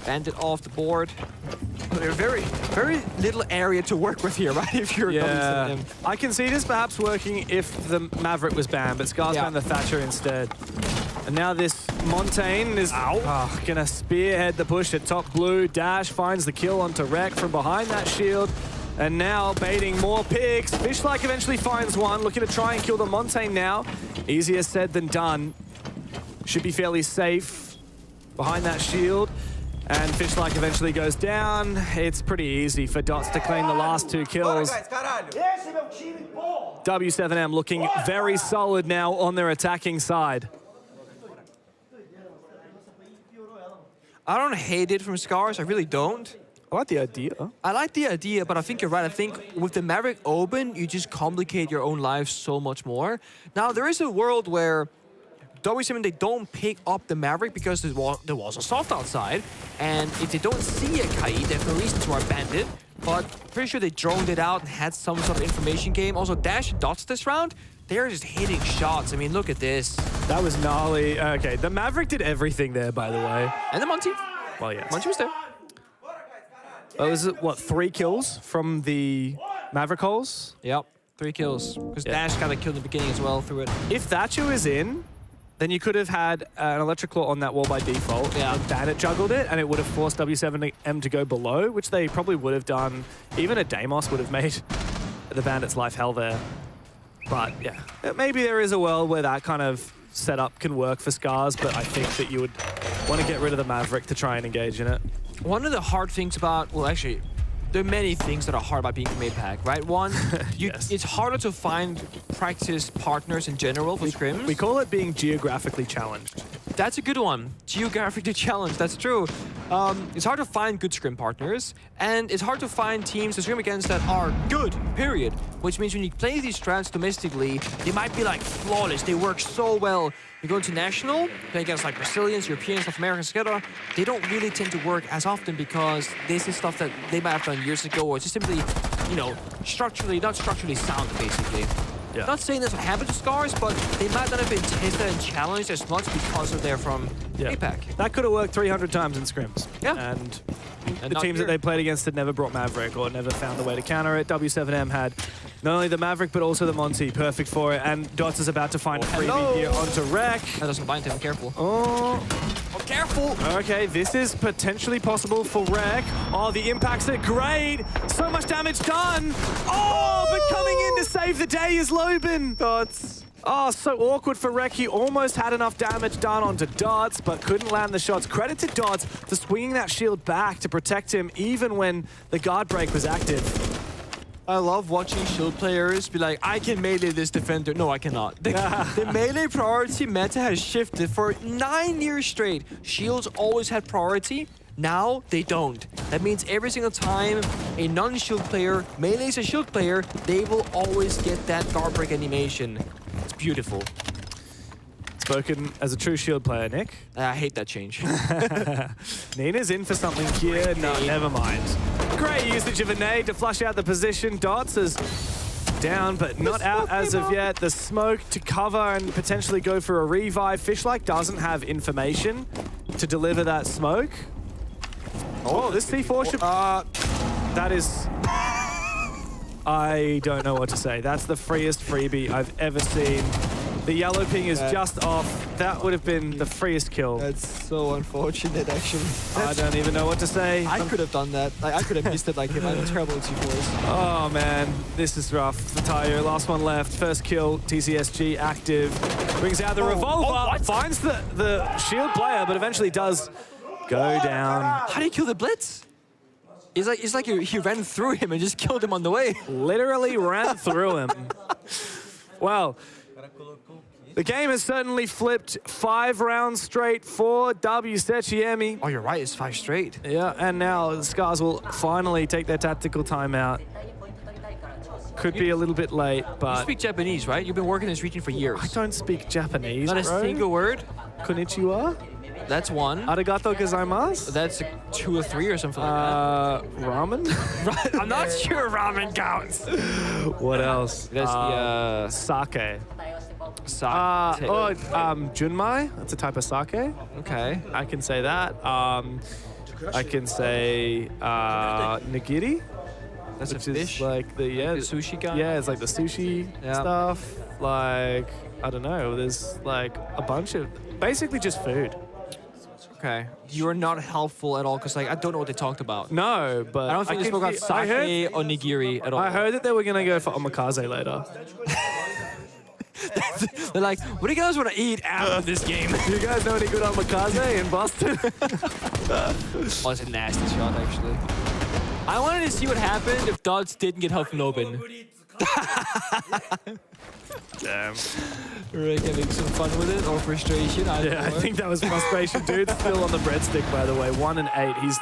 Bandit off the board. There's very little area to work with here, right? If you're yeah. I can see this perhaps working if the Maverick was banned, but Scars banned the Thatcher instead. And now this Montaigne is gonna spearhead the push at top blue. Dash finds the kill onto Rek from behind that shield. And now baiting more picks. Fishlike eventually finds one, looking to try and kill the Montaigne now. Easier said than done. Should be fairly safe behind that shield. And Fishlike eventually goes down. It's pretty easy for Dots to claim the last 2 kills. W7M looking very solid now on their attacking side. I don't hate it from Scars, I really don't. I like the idea. I like the idea, but I think you're right. I think with the Maverick open, you just complicate your own life so much more. Now, there is a world where W7, they don't pick up the Maverick because there was a soft outside. And if they don't see a Kai, they have no reason to our Bandit. But pretty sure they droned it out and had some sort of information game. Also, Dash and Dots this round, they're just hitting shots. I mean, look at this. That was gnarly. Okay, the Maverick did everything there, by the way. And the Monty. Well, yes. Monty was there. That was, what, 3 kills from the Maverick holes? Yep, 3 kills. Because Dash got a kill in the beginning as well through it. If Thatcher is in, then you could have had an Electric Claw on that wall by default. Yeah. And Bandit juggled it, and it would have forced W7M to go below, which they probably would have done. Even a Deimos would have made the Bandit's life hell there. But yeah, maybe there is a world where that kind of setup can work for Scars, but I think that you would want to get rid of the Maverick to try and engage in it. One of the hard things about, well, actually, there are many things that are hard about being from APAC, right? One, it's harder to find practice partners in general for scrims. We call it being geographically challenged. That's a good one. Geographically challenged, that's true. It's hard to find good scrim partners, and it's hard to find teams to scrim against that are good, period. Which means when you play these strats domestically, they might be like flawless, they work so well. You go into national, play against like Brazilians, Europeans, South Americans, etc. They don't really tend to work as often because this is stuff that they might have done years ago, or it's just simply, you know, not structurally sound, basically. Yeah. Not saying that's what happened to Scars, but they might not have been tested and challenged as much because they're from APAC. That could have worked 300 times in scrims. Yeah. And the teams that they played against had never brought Maverick or never found a way to counter it. W7M had not only the Maverick, but also the Monty. Perfect for it. And Dots is about to find a freebie here onto Rek. That doesn't bind him, careful. Oh, careful. Okay, this is potentially possible for Rek. Oh, the impacts are great. So much damage done. Oh, but coming in to save the day is Loban. Dots. Oh, so awkward for Rek. He almost had enough damage done onto Dots, but couldn't land the shots. Credit to Dots for swinging that shield back to protect him even when the guard break was active. I love watching shield players be like, I can melee this defender. No, I cannot. The melee priority meta has shifted for 9 years straight. Shields always had priority. Now they don't. That means every single time a non-shield player melees a shield player, they will always get that guard break animation. It's beautiful. Spoken as a true shield player, Nick. I hate that change. Nina's in for something here. No, never mind. Great usage of a nade to flush out the position. Dots is down, but not out as of yet. The smoke to cover and potentially go for a revive. Fishlike doesn't have information to deliver that smoke. Oh, this C4 should... that is... I don't know what to say. That's the freest freebie I've ever seen. The yellow ping is just off. That would have been the freest kill. That's so unfortunate, actually. I don't even know what to say. I could have done that. I could have missed it like him. I'm terrible at C4s. Oh, man. This is rough for Tayo. Last one left. First kill. TCSG active. Brings out the revolver. Finds the shield player, but eventually does go down. How do you kill the Blitz? It's like he ran through him and just killed him on the way. Literally ran through him. Well, the game has certainly flipped 5 rounds straight for WSechiemi. Oh, you're right. It's 5 straight. Yeah, and now the Scars will finally take their tactical timeout. Could be a little bit late, but... You speak Japanese, right? You've been working in this region for years. I don't speak Japanese, Not a single word? Konnichiwa? That's one. Arigato gozaimasu. That's 2 or 3 or something like that. Ramen? I'm not sure ramen counts. What else? There's the sake. Sake. Junmai. That's a type of sake. Okay. I can say that. I can say nigiri. That's a which fish. is like the sushi guy. Yeah, it's like the sushi stuff. Like I don't know. There's like a bunch of basically just food. Okay. You're not helpful at all because like I don't know what they talked about. No, but I don't think they spoke about sake or nigiri at all. I heard that they were gonna go for omakase later. They're like, what do you guys want to eat after this game? Do you guys know any good omakase in Boston? Oh, it's a nasty shot, actually. I wanted to see what happened if Dots didn't get Huff and open. Damn. Rick having some fun with it or frustration. I think that was frustration, dude. Still on the breadstick, by the way. 1 and 8. He's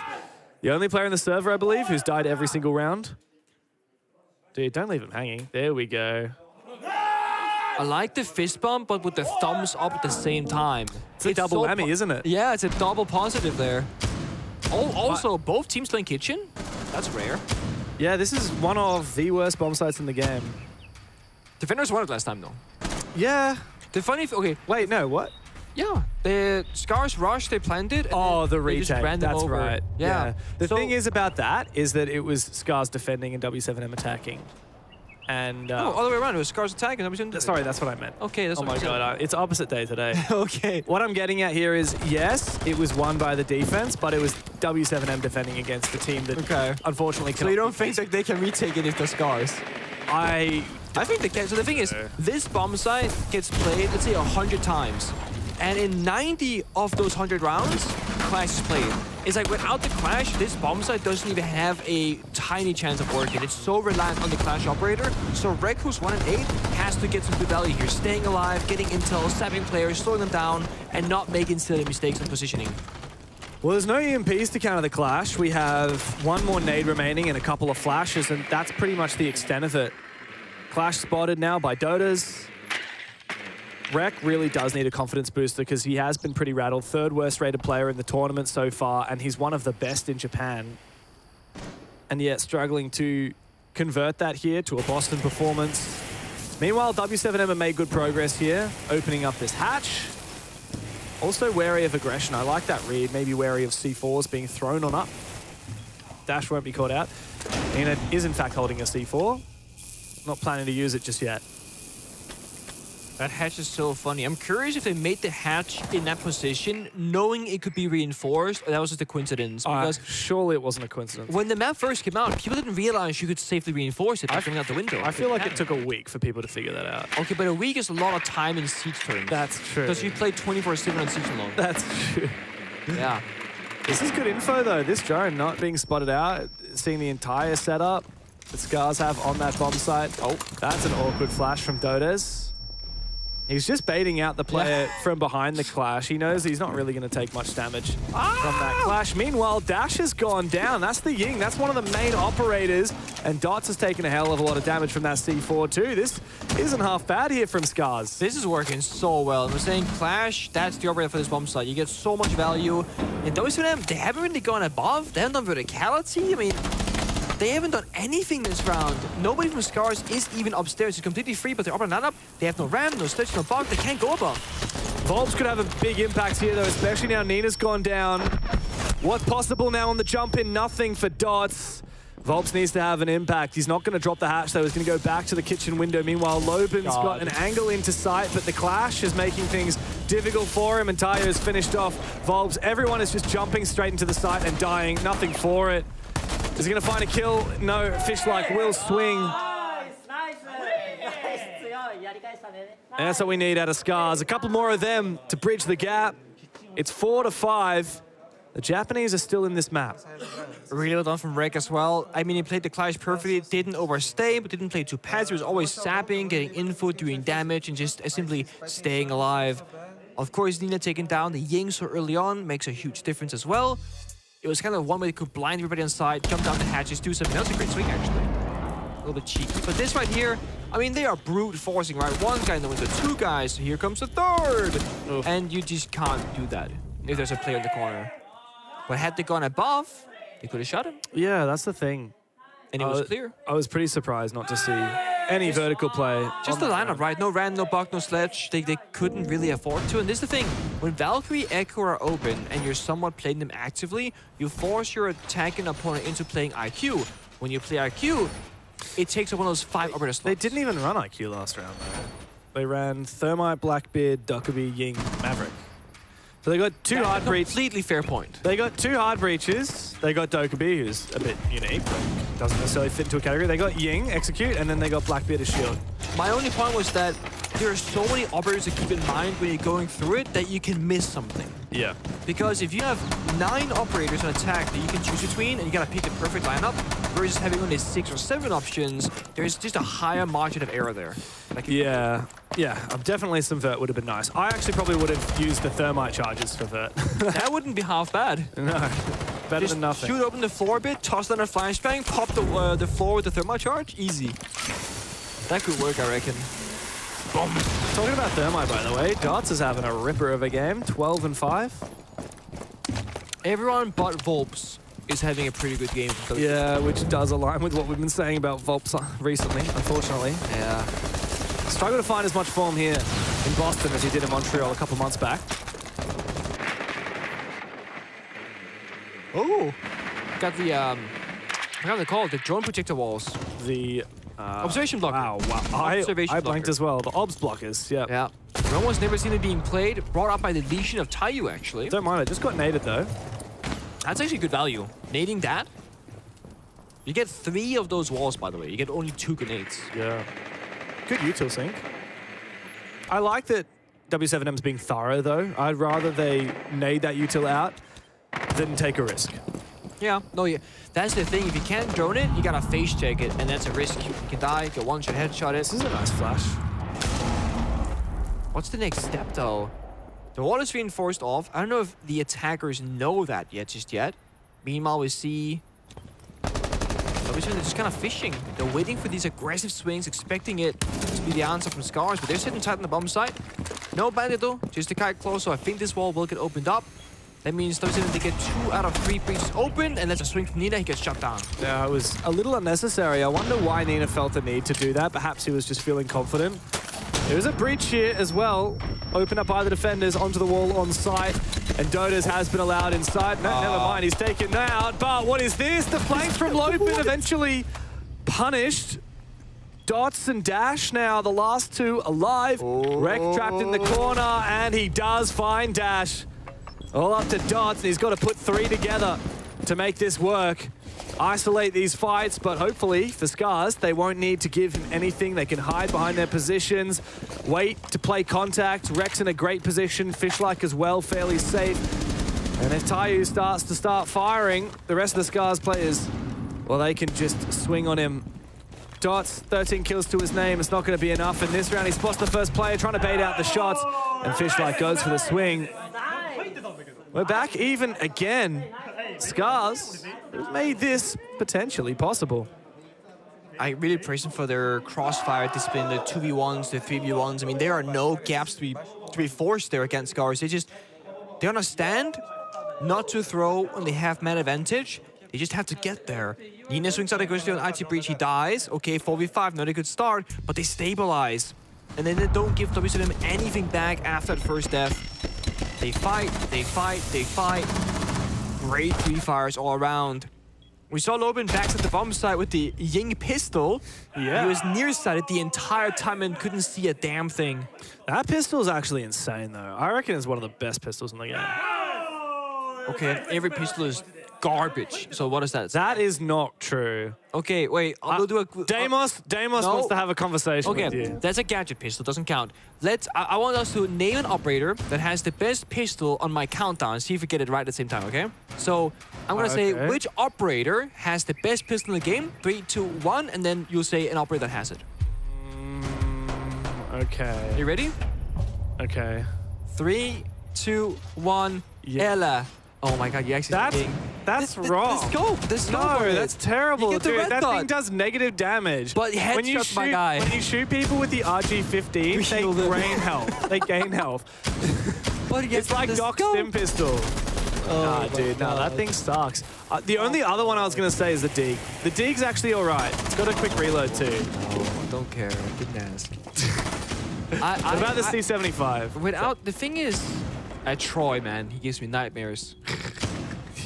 the only player in the server, I believe, who's died every single round. Dude, don't leave him hanging. There we go. I like the fist bump, but with the thumbs up at the same time. It's a double whammy, isn't it? Yeah, it's a double positive there. Oh, also, both teams playing kitchen? That's rare. Yeah, this is one of the worst bomb sites in the game. Defenders won it last time, though. Yeah. The funny... Okay. Wait, no, what? Yeah. The Scars rushed, they planted. And the retake. That's right. Yeah. The thing is about that is that it was Scars defending and W7M attacking. And no, all the way around. It was Scars attacking. Sorry, that's what I meant. Okay, that's oh what my god, it's opposite day today. Okay. What I'm getting at here is, yes, it was won by the defense, but it was W7M defending against the team that unfortunately So you don't think like they can retake it if they're Scars? I think they can. So the thing is, this bomb site gets played, let's say, 100 times. And in 90 of those 100 rounds, Clash is played. It's like without the Clash, this bomb site doesn't even have a tiny chance of working. It's so reliant on the Clash operator. So Rek, who's 1 and 8, has to get some good value here. Staying alive, getting intel, sapping players, slowing them down, and not making silly mistakes in positioning. Well, there's no EMPs to counter the Clash. We have 1 more nade remaining and a couple of flashes, and that's pretty much the extent of it. Clash spotted now by Dotas. Rek really does need a confidence booster because he has been pretty rattled. 3rd worst rated player in the tournament so far, and he's one of the best in Japan. And yet struggling to convert that here to a Boston performance. Meanwhile, W7M have made good progress here, opening up this hatch. Also wary of aggression. I like that read. Maybe wary of C4s being thrown on up. Dash won't be caught out. Nina is in fact holding a C4. Not planning to use it just yet. That hatch is so funny. I'm curious if they made the hatch in that position, knowing it could be reinforced, or that was just a coincidence. Because surely it wasn't a coincidence. When the map first came out, people didn't realize you could safely reinforce it by coming out the window. I feel like it took a week for people to figure that out. Okay, but a week is a lot of time in siege turns. That's true. Because you played 24/7 on siege alone. That's true. Yeah. This is good info, though. This drone not being spotted out, seeing the entire setup that Scars have on that bomb site. Oh, that's an awkward flash from Dodes. He's just baiting out the player from behind the Clash. He knows he's not really going to take much damage from that Clash. Meanwhile, Dash has gone down. That's the Ying. That's one of the main operators. And Dots has taken a hell of a lot of damage from that C4 too. This isn't half bad here from Scars. This is working so well. And we're saying Clash, that's the operator for this bomb site. You get so much value. And those of them, they haven't really gone above. They haven't done verticality. I mean, they haven't done anything this round. Nobody from Scars is even upstairs. It's completely free, but they're up and not up. They have no ramp, no stitch, no bug. They can't go above. Volbs could have a big impact here, though, especially now Nina's gone down. What's possible now on the jump in? Nothing for Dots. Volbs needs to have an impact. He's not going to drop the hatch, though. He's going to go back to the kitchen window. Meanwhile, Loben's got an angle into sight, but the Clash is making things difficult for him, and Tayo is finished off. Volbs, everyone is just jumping straight into the site and dying. Nothing for it. Is he going to find a kill? No, Fishlike will swing. And that's what we need out of Scars. A couple more of them to bridge the gap. It's 4-5. The Japanese are still in this map. Really well done from Rek as well. I mean, he played the Clash perfectly, didn't overstay, but didn't play too passive. He was always sapping, getting info, doing damage, and just simply staying alive. Of course, Nina taking down the Ying so early on makes a huge difference as well. It was kind of one way they could blind everybody on side, jump down the hatches, do something. That was a great swing, actually. A little bit cheeky. But this right here, I mean, they are brute forcing, right? 1 guy in the window, 2 guys. Here comes the 3rd. Oof. And you just can't do that. if there's a player in the corner. But had they gone above, they could have shot him. Yeah, that's the thing. And it was clear. I was pretty surprised not to see any vertical play. Just the lineup, right? No Rand, no Buck, no Sledge. They couldn't really afford to. And this is the thing. When Valkyrie, Echo are open and you're somewhat playing them actively, you force your attacking opponent into playing IQ. When you play IQ, it takes up one of those 5 operator slots. They didn't even run IQ last round, though. They ran Thermite, Blackbeard, Duckabee, Ying, Maverick. So they got 2 hard breaches. Completely fair point. They got 2 hard breaches. They got Dokkaebi, who's a bit unique, but doesn't necessarily fit into a category. They got Ying, Execute, and then they got Blackbeard as shield. My only point was that there are so many operators to keep in mind when you're going through it that you can miss something. Yeah. Because if you have 9 operators on attack that you can choose between and you gotta pick the perfect lineup, versus having only 6 or 7 options, there's just a higher margin of error there. Yeah, definitely some Vert would have been nice. I actually probably would have used the Thermite charges for Vert. That wouldn't be half bad. No, better just than nothing. Shoot open the floor a bit, toss down a flashbang, pop the floor with the Thermite charge, easy. That could work, I reckon. Boom. Talking about Thermite, by the way, Darts is having a ripper of a game, 12 and 5. Everyone but Volps is having a pretty good game. Yeah, which does align with what we've been saying about Volps recently, unfortunately. Yeah. Struggle to find as much form here in Boston as he did in Montreal a couple months back. Oh, got the I forgot what they call it, the drone projector walls. The observation blocker. Wow. I blanked as well. The obs blockers. Yeah. Yeah. Drone was never seen it being played. Brought up by the Legion of Taiyu, actually. Don't mind it. Just got naded though. That's actually good value. Nading that. You get 3 of those walls, by the way. You get only 2 grenades. Yeah. Good util sync. I like that W7M's being thorough though. I'd rather they nade that util out than take a risk. Yeah, no, yeah. That's the thing. If you can't drone it, you gotta face check it, and that's a risk. You can die, get one-shot headshot it. This is a nice flash. What's the next step, though? The wall is reinforced off. I don't know if the attackers know that just yet. Meanwhile, we see... Obviously, they're just kind of fishing. They're waiting for these aggressive swings, expecting it to be the answer from Scars, but they're sitting tight on the bomb site. No bandit, though. Just a kite close, so I think this wall will get opened up. That means they get 2 out of 3 breaches open, and that's a swing from Nina. He gets shut down. Yeah, it was a little unnecessary. I wonder why Nina felt the need to do that. Perhaps he was just feeling confident. There was a breach here as well. Open up by the defenders onto the wall on site, and Dotas has been allowed inside. No, never mind, he's taken out. But what is this? The flanks from Lopin eventually punished. Dots and Dash now, the last 2 alive. Wreck trapped in the corner, and he does find Dash. All up to Dots, and he's got to put 3 together to make this work. Isolate these fights, but hopefully for Scars, they won't need to give him anything. They can hide behind their positions, wait to play contact. Rex in a great position, Fishlike as well, fairly safe. And if Taiyu starts to firing, the rest of the Scars players, well, they can just swing on him. Dots, 13 kills to his name. It's not going to be enough. In this round, he spots the first player, trying to bait out the shots, and Fishlike goes for the swing. We're back even again. Scars made this potentially possible. I really praise them for their crossfire discipline, the 2v1s, the 3v1s. I mean, there are no gaps to be forced there against Scars. They understand not to throw when they have man advantage. They just have to get there. Nina swings out aggressively on IT Breach. He dies. Okay, 4v5, not a good start, but they stabilize. And then they don't give WCM anything back after the first death. They fight, they fight, they fight. Great pre-fires all around. We saw Lobin backs at the bomb site with the Ying pistol. Yeah. He was nearsighted the entire time and couldn't see a damn thing. That pistol is actually insane, though. I reckon it's one of the best pistols in the game. Okay, and every pistol is garbage. So what is that? That is not true. Okay, wait. I'll do a... Deimos wants to have a conversation with you. Okay, that's a gadget pistol. Doesn't count. I want us to name an operator that has the best pistol on my countdown. See if we get it right at the same time, okay? So I'm going to say which operator has the best pistol in the game. 3, 2, 1, and then you'll say an operator that has it. Okay. You ready? Okay. 3, 2, 1, Ella. Oh my god, you actually That's wrong. The scope No, that's terrible, you get the dude. red That dot. thing does negative damage. But headshots, my guy. When you shoot people with the RG-15, they gain health. They gain health. But it's like Doc's stim pistol. Oh, dude, no, that thing sucks. The only other one I was going to say is the Dig. The Dig's actually all right. It's got a quick reload, too. Oh, don't care. I didn't ask. What about the C75? Without, the thing is, Troy, man, he gives me nightmares.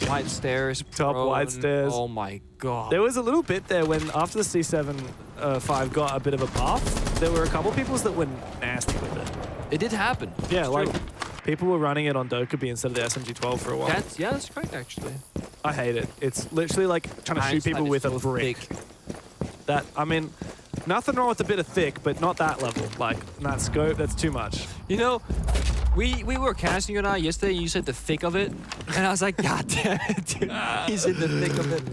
Wide stairs. Top prone. wide stairs. Oh, my God. There was a little bit there when, after the C75 got a bit of a buff, there were a couple peoples that were nasty with it. It did happen. Yeah, like, people were running it on Dokkaebi instead of the SMG-12 for a while. That's correct, actually. I hate it. It's literally like trying to shoot people with a brick. That, I mean, nothing wrong with a bit of thick, but not that level. Like, that scope, that's too much. You know, we were casting you and I yesterday, and you said the thick of it. And I was like, God damn it, dude. He's in the thick of it.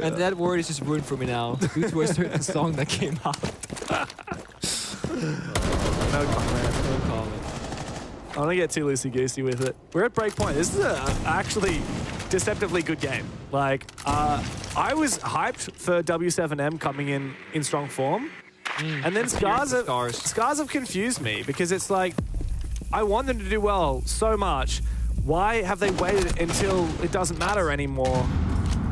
And that word is just ruined for me now due to a certain song that came out. No comment. No comment. I don't get too loosey-goosey with it. We're at breakpoint. This is a actually deceptively good game. Like, I was hyped for W7M coming in strong form. And then Scars have confused me because it's like, I want them to do well so much. Why have they waited until it doesn't matter anymore?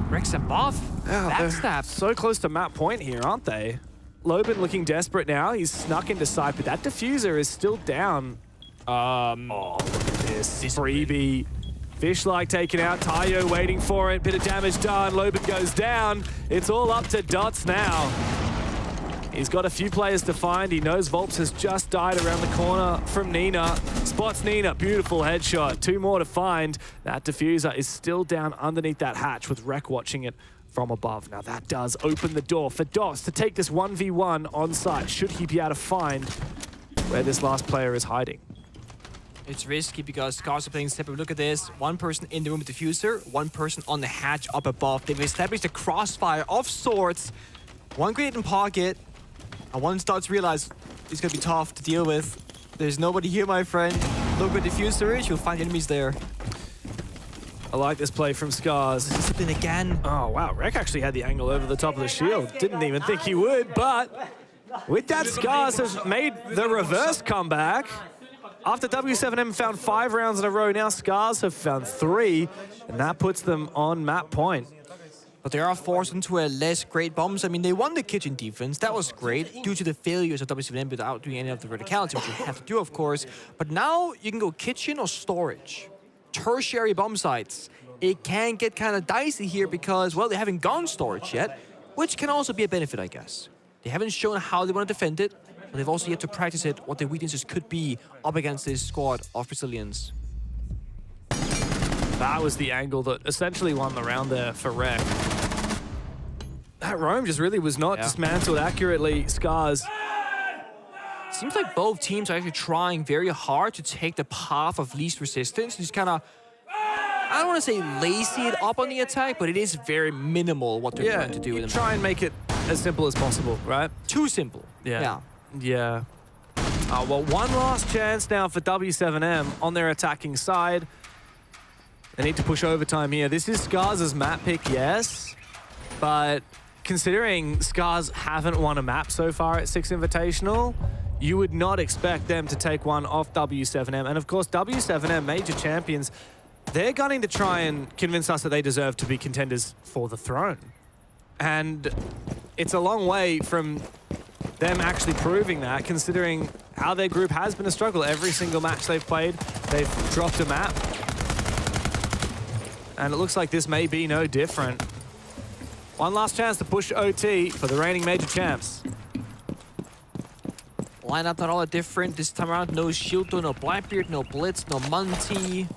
Rex above. Backstab. So close to map point here, aren't they? Loban looking desperate now. He's snuck into sight, but that diffuser is still down. Oh, look at this. Freebie. Fish-like taken out. Tayo waiting for it. Bit of damage done. Loban goes down. It's all up to Dots now. He's got a few players to find. He knows Volps has just died around the corner from Nina. Spots Nina. Beautiful headshot. 2 more to find. That diffuser is still down underneath that hatch with Rek watching it from above. Now that does open the door for Dots to take this 1v1 on site. Should he be able to find where this last player is hiding? It's risky because Scars are playing separate. Look at this. One person in the room with diffuser, one person on the hatch up above. They've established a crossfire of sorts. One grenade in pocket. And once Dots realize it's going to be tough to deal with, there's nobody here, my friend. Look where diffuser is, you'll find enemies there. I like this play from Scars. Discipline again. Oh, wow. Rek actually had the angle over the top of the shield. Didn't even think he would, but with that, Scars has made the reverse comeback. After W7M found 5 rounds in a row, now Scars have found 3, and that puts them on map point. But they are forced into a less great bombs. I mean, they won the kitchen defense. That was great due to the failures of W7M without doing any of the verticality, which you have to do, of course. But now you can go kitchen or storage. Tertiary bomb sites. It can get kind of dicey here because, well, they haven't gone storage yet, which can also be a benefit, I guess. They haven't shown how they want to defend it, but they've also yet to practice it, what their weaknesses could be up against this squad of Brazilians. That was the angle that essentially won the round there for Rek. That roam just really was not dismantled accurately. Scars. Seems like both teams are actually trying very hard to take the path of least resistance. Just kind of, I don't want to say lazy it up on the attack, but it is very minimal what they're trying to do. Try and make it as simple as possible, right? Too simple. Yeah. Well, one last chance now for W7M on their attacking side. They need to push overtime here. This is Scars' map pick, yes, but considering Scars haven't won a map so far at 6 Invitational, you would not expect them to take one off W7M. And of course, W7M, major champions, they're gunning to try and convince us that they deserve to be contenders for the throne. And it's a long way from them actually proving that, considering how their group has been a struggle. Every single match they've played, they've dropped a map. And it looks like this may be no different. One last chance to push OT for the reigning major champs. Lineup not all that different this time around. No Shilto, no Blackbeard, no Blitz, no Munty.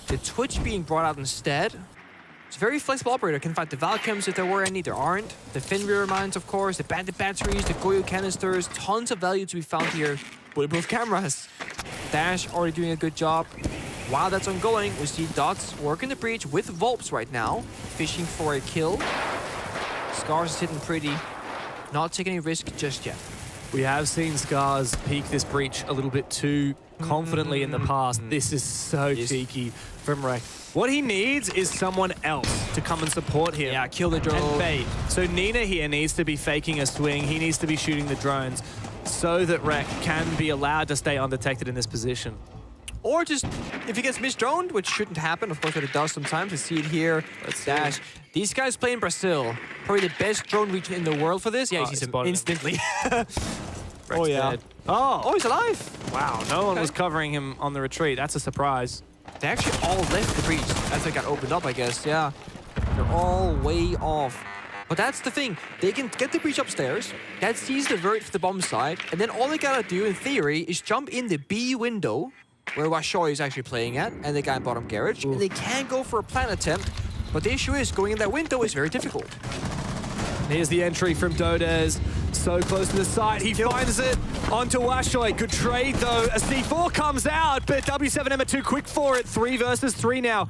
The Twitch being brought out instead. It's a very flexible operator. Can fight the Valchems if there were any. There aren't. The Fenrir mines, of course. The Bandit batteries, the Goyo canisters. Tons of value to be found here. Bulletproof cameras. Dash already doing a good job. While that's ongoing, we see Dots working the breach with Volps right now. Fishing for a kill. Scars is sitting pretty. Not taking any risk just yet. We have seen Scars peek this breach a little bit too confidently in the past. This is so cheeky from Rek. What he needs is someone else to come and support him. Yeah, kill the drone. And bait. So Nina here needs to be faking a swing. He needs to be shooting the drones so that Rek can be allowed to stay undetected in this position. Or just if he gets misdroned, which shouldn't happen, of course, but it does sometimes. We see it here. Let's dash. These guys play in Brazil. Probably the best drone region in the world for this. Yeah, he sees him instantly. Oh, yeah. Dead. Oh, he's alive. Wow, no one was covering him on the retreat. That's a surprise. They actually all left the breach as they got opened up, I guess. Yeah, they're all way off. But that's the thing. They can get the breach upstairs. That sees the vert for the bomb side. And then all they gotta do, in theory, is jump in the B window, where Washoy is actually playing at, and the guy in bottom garage. And they can go for a plant attempt. But the issue is, going in that window is very difficult. Here's the entry from Dodez. So close to the side. He finds it onto Washoy. Good trade, though. A C4 comes out, but W7M are too quick for it. 3 versus 3 now.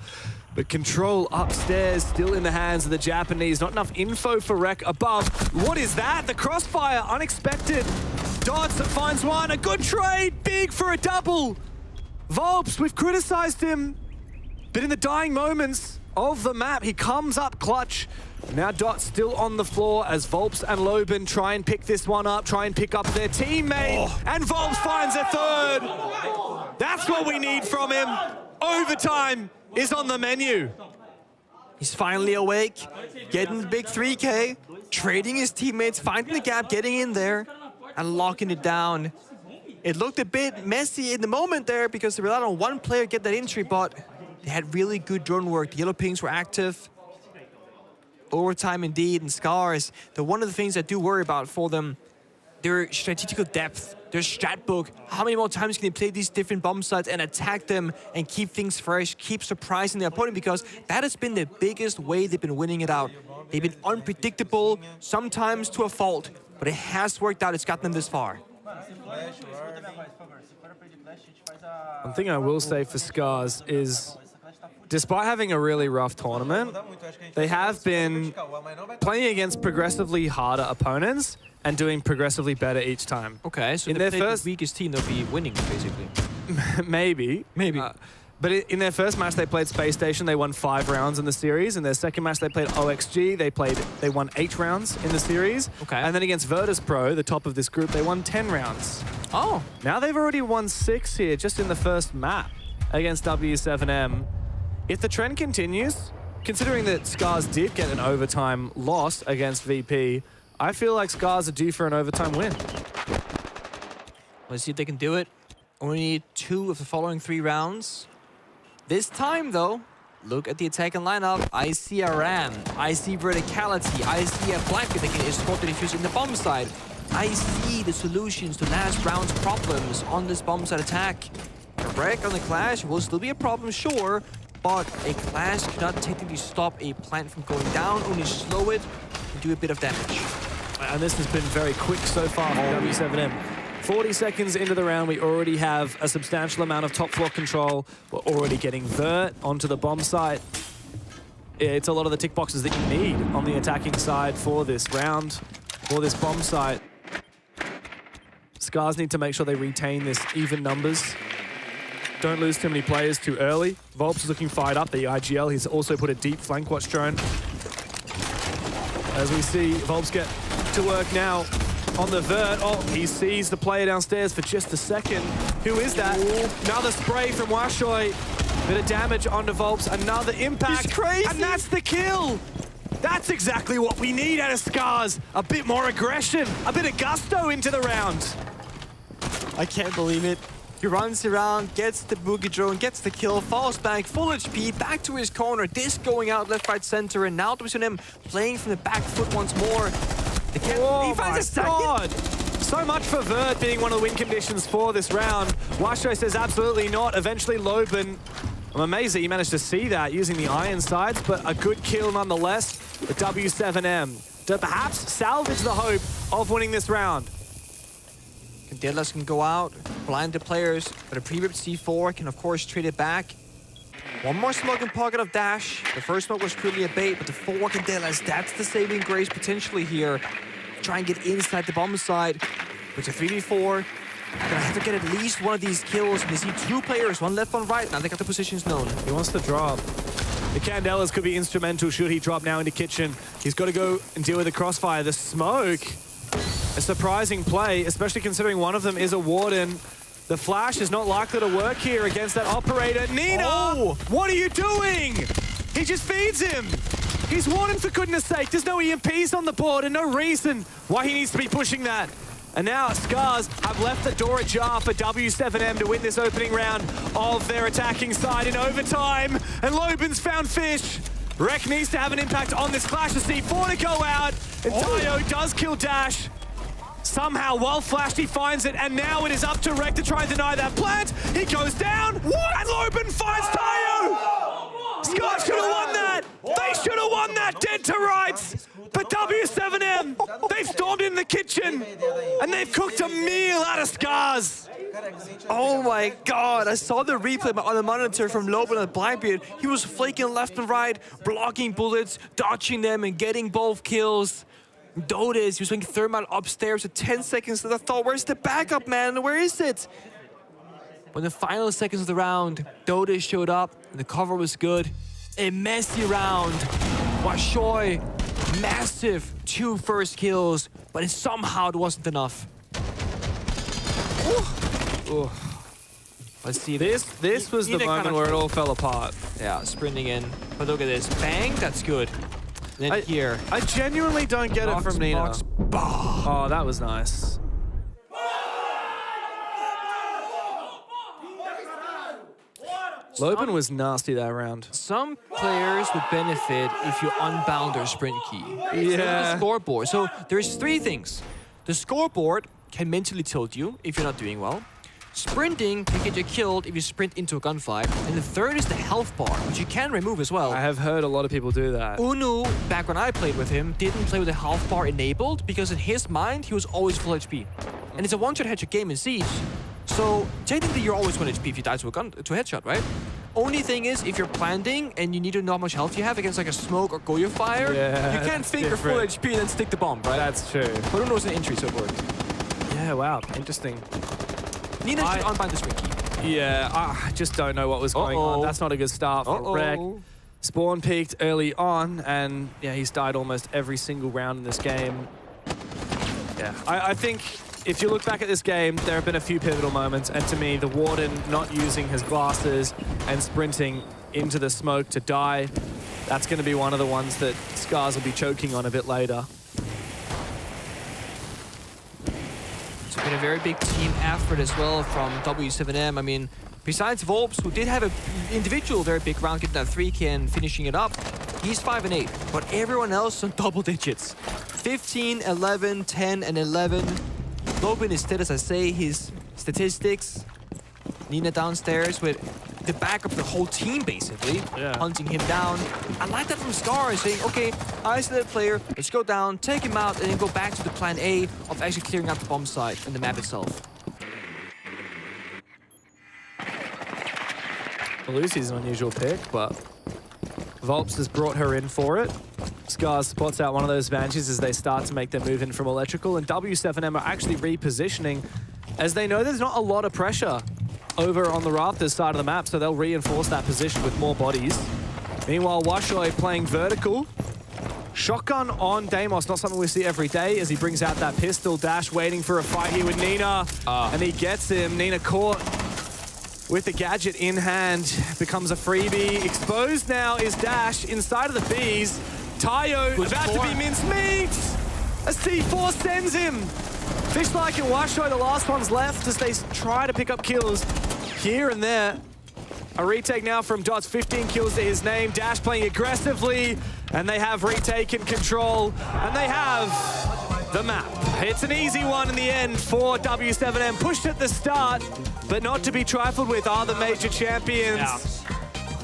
But control upstairs, still in the hands of the Japanese. Not enough info for Rek above. What is that? The crossfire, unexpected. Dots finds one. A good trade, big for a double. Volps, we've criticized him, but in the dying moments of the map, he comes up clutch. Now Dot still on the floor as Volps and Loben try and pick this one up, try and pick up their teammate. And Volps finds a third. That's what we need from him. Overtime is on the menu. He's finally awake, getting the big 3K, trading his teammates, finding the gap, getting in there, and locking it down. It looked a bit messy in the moment there because they relied on one player to get that entry, but they had really good drone work. The yellow pings were active. Overtime indeed, and Scars, one of the things I do worry about for them, their strategical depth, their strat book. How many more times can they play these different bomb sites and attack them and keep things fresh, keep surprising the opponent, because that has been the biggest way they've been winning it out. They've been unpredictable, sometimes to a fault, but it has worked out. It's gotten them this far. One thing I will say for Scars is, despite having a really rough tournament, they have been playing against progressively harder opponents and doing progressively better each time. Okay, so in their first the weakest team, they'll be winning, basically. Maybe. But in their first match, they played Space Station. They won 5 rounds in the series. In their second match, they played OXG. They won 8 rounds in the series. Okay. And then against Virtus Pro, the top of this group, they won 10 rounds. Oh. Now they've already won 6 here, just in the first map against W7M. If the trend continues, considering that Scars did get an overtime loss against VP, I feel like Scars are due for an overtime win. Let's see if they can do it. Only need 2 of the following 3 rounds. This time, though, look at the attacking lineup. I see a Ram. I see verticality. I see a Blanket that can escort the diffuser in the bomb side. I see the solutions to last round's problems on this bomb side attack. A wreck on the Clash will still be a problem, sure, but a Clash cannot technically stop a plant from going down, only slow it and do a bit of damage. And this has been very quick so far for W7M. 40 seconds into the round, we already have a substantial amount of top floor control. We're already getting Vert onto the bomb site. It's a lot of the tick boxes that you need on the attacking side for this round, for this bomb site. Scars need to make sure they retain this even numbers. Don't lose too many players too early. Volps is looking fired up, the IGL. He's also put a deep flank watch drone. As we see, Volps get to work now on the Vert. Oh, he sees the player downstairs for just a second. Who is that? Another spray from Washoy. Bit of damage onto Volps. Another impact. He's crazy. And that's the kill. That's exactly what we need out of Scars. A bit more aggression. A bit of gusto into the round. I can't believe it. He runs around, gets the boogie drone, gets the kill, falls back, full HP, back to his corner. This going out left, right, center, and now to him playing from the back foot once more. Oh he finds a second. God. So much for Vert being one of the win conditions for this round. Washoy says absolutely not. Eventually Loben, I'm amazed that he managed to see that using the iron sides, but a good kill nonetheless. The W7M to perhaps salvage the hope of winning this round. Candelas can go out, blind the players, but a pre-ripped C4 can of course trade it back. One more smoke and pocket of Dash. The first smoke was clearly a bait, but the 4 Candelas, that's the saving grace potentially here. Try and get inside the bomb side. It's a 3v4. Gonna have to get at least one of these kills. And they see 2 players, one left, one right. Now they got the positions known. He wants to drop. The Candelas could be instrumental should he drop now into kitchen. He's got to go and deal with the crossfire. The smoke, a surprising play, especially considering one of them is a Warden. The flash is not likely to work here against that operator. Nina, what are you doing? He just feeds him. He's warning for goodness sake. There's no EMPs on the board and no reason why he needs to be pushing that. And now Scars have left the door ajar for W7M to win this opening round of their attacking side in overtime. And Loban's found fish. Rek needs to have an impact on this clash to see four to go out. And Tayo does kill Dash. Somehow, while flashed, he finds it. And now it is up to Rek to try and deny that plant. He goes down. What? And Loban finds Tayo. Scars should have won that. They should have won that dead to rights. But W7M, they've stormed in the kitchen and they've cooked a meal out of Scars. Oh my god, I saw the replay on the monitor from Loban and Blackbeard. He was flaking left and right, blocking bullets, dodging them and getting both kills. Dotis, he was doing thermal upstairs with 10 seconds. I thought, where's the backup, man? Where is it? When the final seconds of the round, Dotis showed up and the cover was good. A messy round. Washoy, massive 2 first kills, but it somehow it wasn't enough. Ooh. Let's see. This was the moment where it all fell apart. Yeah, sprinting in. But look at this. Bang, that's good. And then here. I genuinely don't get it from Nina. Oh, that was nice. Loban was nasty that round. Some players would benefit if you unbound their sprint key. Yeah. The scoreboard. So there's 3 things. The scoreboard can mentally tilt you if you're not doing well. Sprinting can get you killed if you sprint into a gunfight. And the third is the health bar, which you can remove as well. I have heard a lot of people do that. Unu, back when I played with him, didn't play with the health bar enabled because in his mind, he was always full HP. And it's a one-shot headshot game in Siege. So technically, you're always 1 HP if you die to a headshot, right? Only thing is, if you're planting and you need to know how much health you have against like a smoke or Goyo fire, you can't finger full HP and then stick the bomb, right? That's true. But Uno was an entry, so it worked. Yeah, wow, interesting. Nina should unbind the sprint key. Yeah, I just don't know what was going on. That's not a good start for Rek. Spawn peaked early on, and yeah, he's died almost every single round in this game. Yeah, I think if you look back at this game, there have been a few pivotal moments, and to me, the Warden not using his glasses and sprinting into the smoke to die, that's going to be one of the ones that Scars will be choking on a bit later. It's been a very big team effort as well from W7M. I mean, besides Volps, who did have an individual very big round, getting that 3K and finishing it up, he's 5-8, but everyone else on double digits. 15, 11, 10, and 11. Loban is still, as I say, his statistics. Nina downstairs with the backup of the whole team, basically, hunting him down. I like that from Scar, saying, okay, isolated player, let's go down, take him out, and then go back to the plan A of actually clearing out the bomb site and the map itself. Lucy's an unusual pick, but Volps has brought her in for it. Scars spots out one of those advantages as they start to make their move in from electrical, and W7M are actually repositioning as they know there's not a lot of pressure over on the Rafters side of the map, so they'll reinforce that position with more bodies. Meanwhile, Washoy playing vertical. Shotgun on Deimos, not something we see every day as he brings out that pistol. Dash waiting for a fight here with Nina, and he gets him. Nina caught with the gadget in hand, becomes a freebie. Exposed now is Dash inside of the Bs. Tayo about to be mincemeat. A C4 sends him. Fishlike and Washoy, the last one's left as they try to pick up kills here and there. A retake now from Dots, 15 kills to his name. Dash playing aggressively, and they have retaken control, and they have the map. It's an easy one in the end for W7M. Pushed at the start, but not to be trifled with are the major champions. Yeah.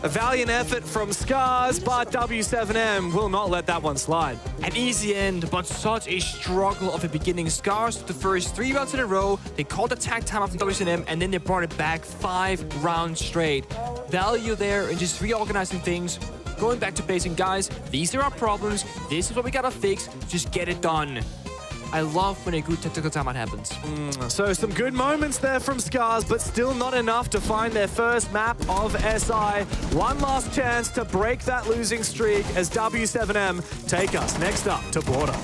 A valiant effort from Scars, but W7M will not let that one slide. An easy end, but such a struggle of a beginning. Scars, the first 3 rounds in a row, they called attack time after W7M, and then they brought it back 5 rounds straight. Value there and just reorganizing things, going back to basic. Guys, these are our problems, this is what we gotta fix, just get it done. I love when a good tactical timeout happens. So some good moments there from Scars, but still not enough to find their first map of SI. One last chance to break that losing streak as W7M take us next up to Border.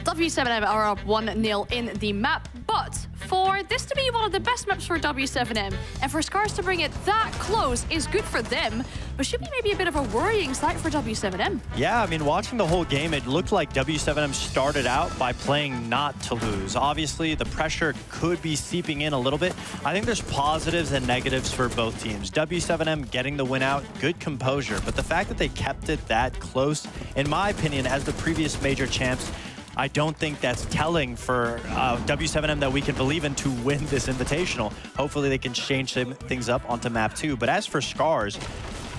W7M are up 1-0 in the map, but for this to be one of the best maps for W7M, and for Scars to bring it that close is good for them, but should be maybe a bit of a worrying sight for W7M. Yeah, I mean, watching the whole game, it looked like W7M started out by playing not to lose. Obviously, the pressure could be seeping in a little bit. I think there's positives and negatives for both teams. W7M getting the win out, good composure, but the fact that they kept it that close, in my opinion, as the previous major champs, I don't think that's telling for W7M that we can believe in to win this Invitational. Hopefully they can change things up onto map 2. But as for Scars,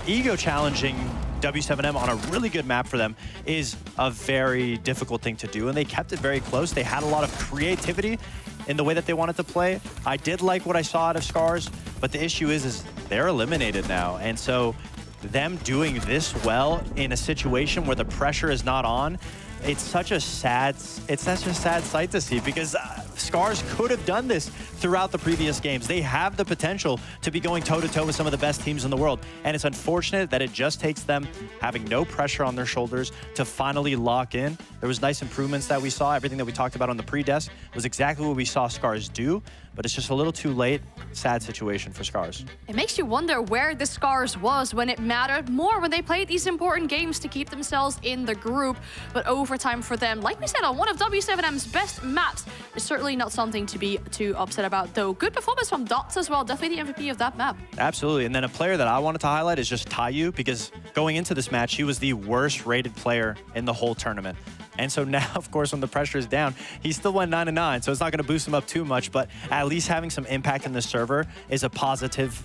ego challenging W7M on a really good map for them is a very difficult thing to do, and they kept it very close. They had a lot of creativity in the way that they wanted to play. I did like what I saw out of Scars, but the issue is they're eliminated now, and so them doing this well in a situation where the pressure is not on, it's such a sad sight to see, because Scars could have done this throughout the previous games. They have the potential to be going toe-to-toe with some of the best teams in the world, and it's unfortunate that it just takes them having no pressure on their shoulders to finally lock in. There was nice improvements that we saw. Everything that we talked about on the pre-desk was exactly what we saw Scars do, but it's just a little too late. Sad situation for Scars. It makes you wonder where the Scars was when it mattered more, when they played these important games to keep themselves in the group. But overtime for them, like we said, on one of W7M's best maps, is certainly certainly not something to be too upset about, though. Good performance from Dots as well, definitely the MVP of that map. Absolutely. And then a player that I wanted to highlight is just Tayu, because going into this match, he was the worst rated player in the whole tournament. And so now, of course, when the pressure is down, he still went 9-9, so it's not going to boost him up too much, but at least having some impact in the server is a positive.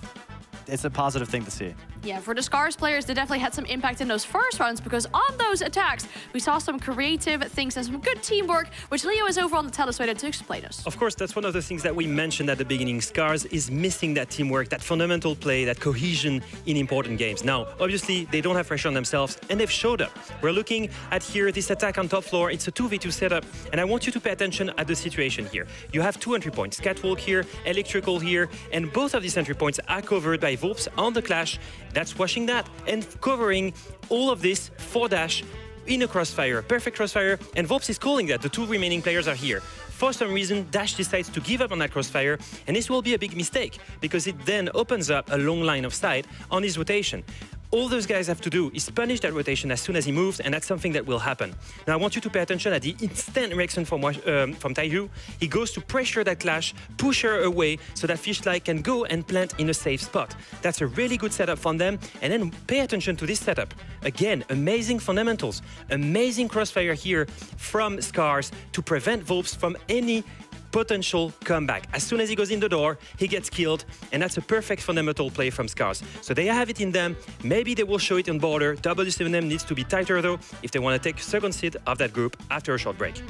It's a positive thing to see. Yeah, for the Scars players, they definitely had some impact in those first rounds, because on those attacks, we saw some creative things and some good teamwork, which Leo is over on the telestrator to explain us. Of course, that's one of the things that we mentioned at the beginning. Scars is missing that teamwork, that fundamental play, that cohesion in important games. Now, obviously, they don't have pressure on themselves, and they've showed up. We're looking at here, this attack on top floor. It's a 2v2 setup, and I want you to pay attention at the situation here. You have two entry points, Catwalk here, Electrical here, and both of these entry points are covered by Volps on the Clash. That's washing that and covering all of this for Dash in a crossfire, perfect crossfire, and Volps is calling that. The two remaining players are here. For some reason, Dash decides to give up on that crossfire, and this will be a big mistake because it then opens up a long line of sight on his rotation. All those guys have to do is punish that rotation as soon as he moves, and that's something that will happen. Now, I want you to pay attention at the instant reaction from Taiju. He goes to pressure that Clash, push her away, so that Fishlight can go and plant in a safe spot. That's a really good setup from them, and then pay attention to this setup. Again, amazing fundamentals, amazing crossfire here from Scars to prevent Volps from any potential comeback. As soon as he goes in the door, he gets killed, and that's a perfect fundamental play from Scars. So they have it in them. Maybe they will show it on border. W7M needs to be tighter, though, if they want to take second seed of that group after a short break.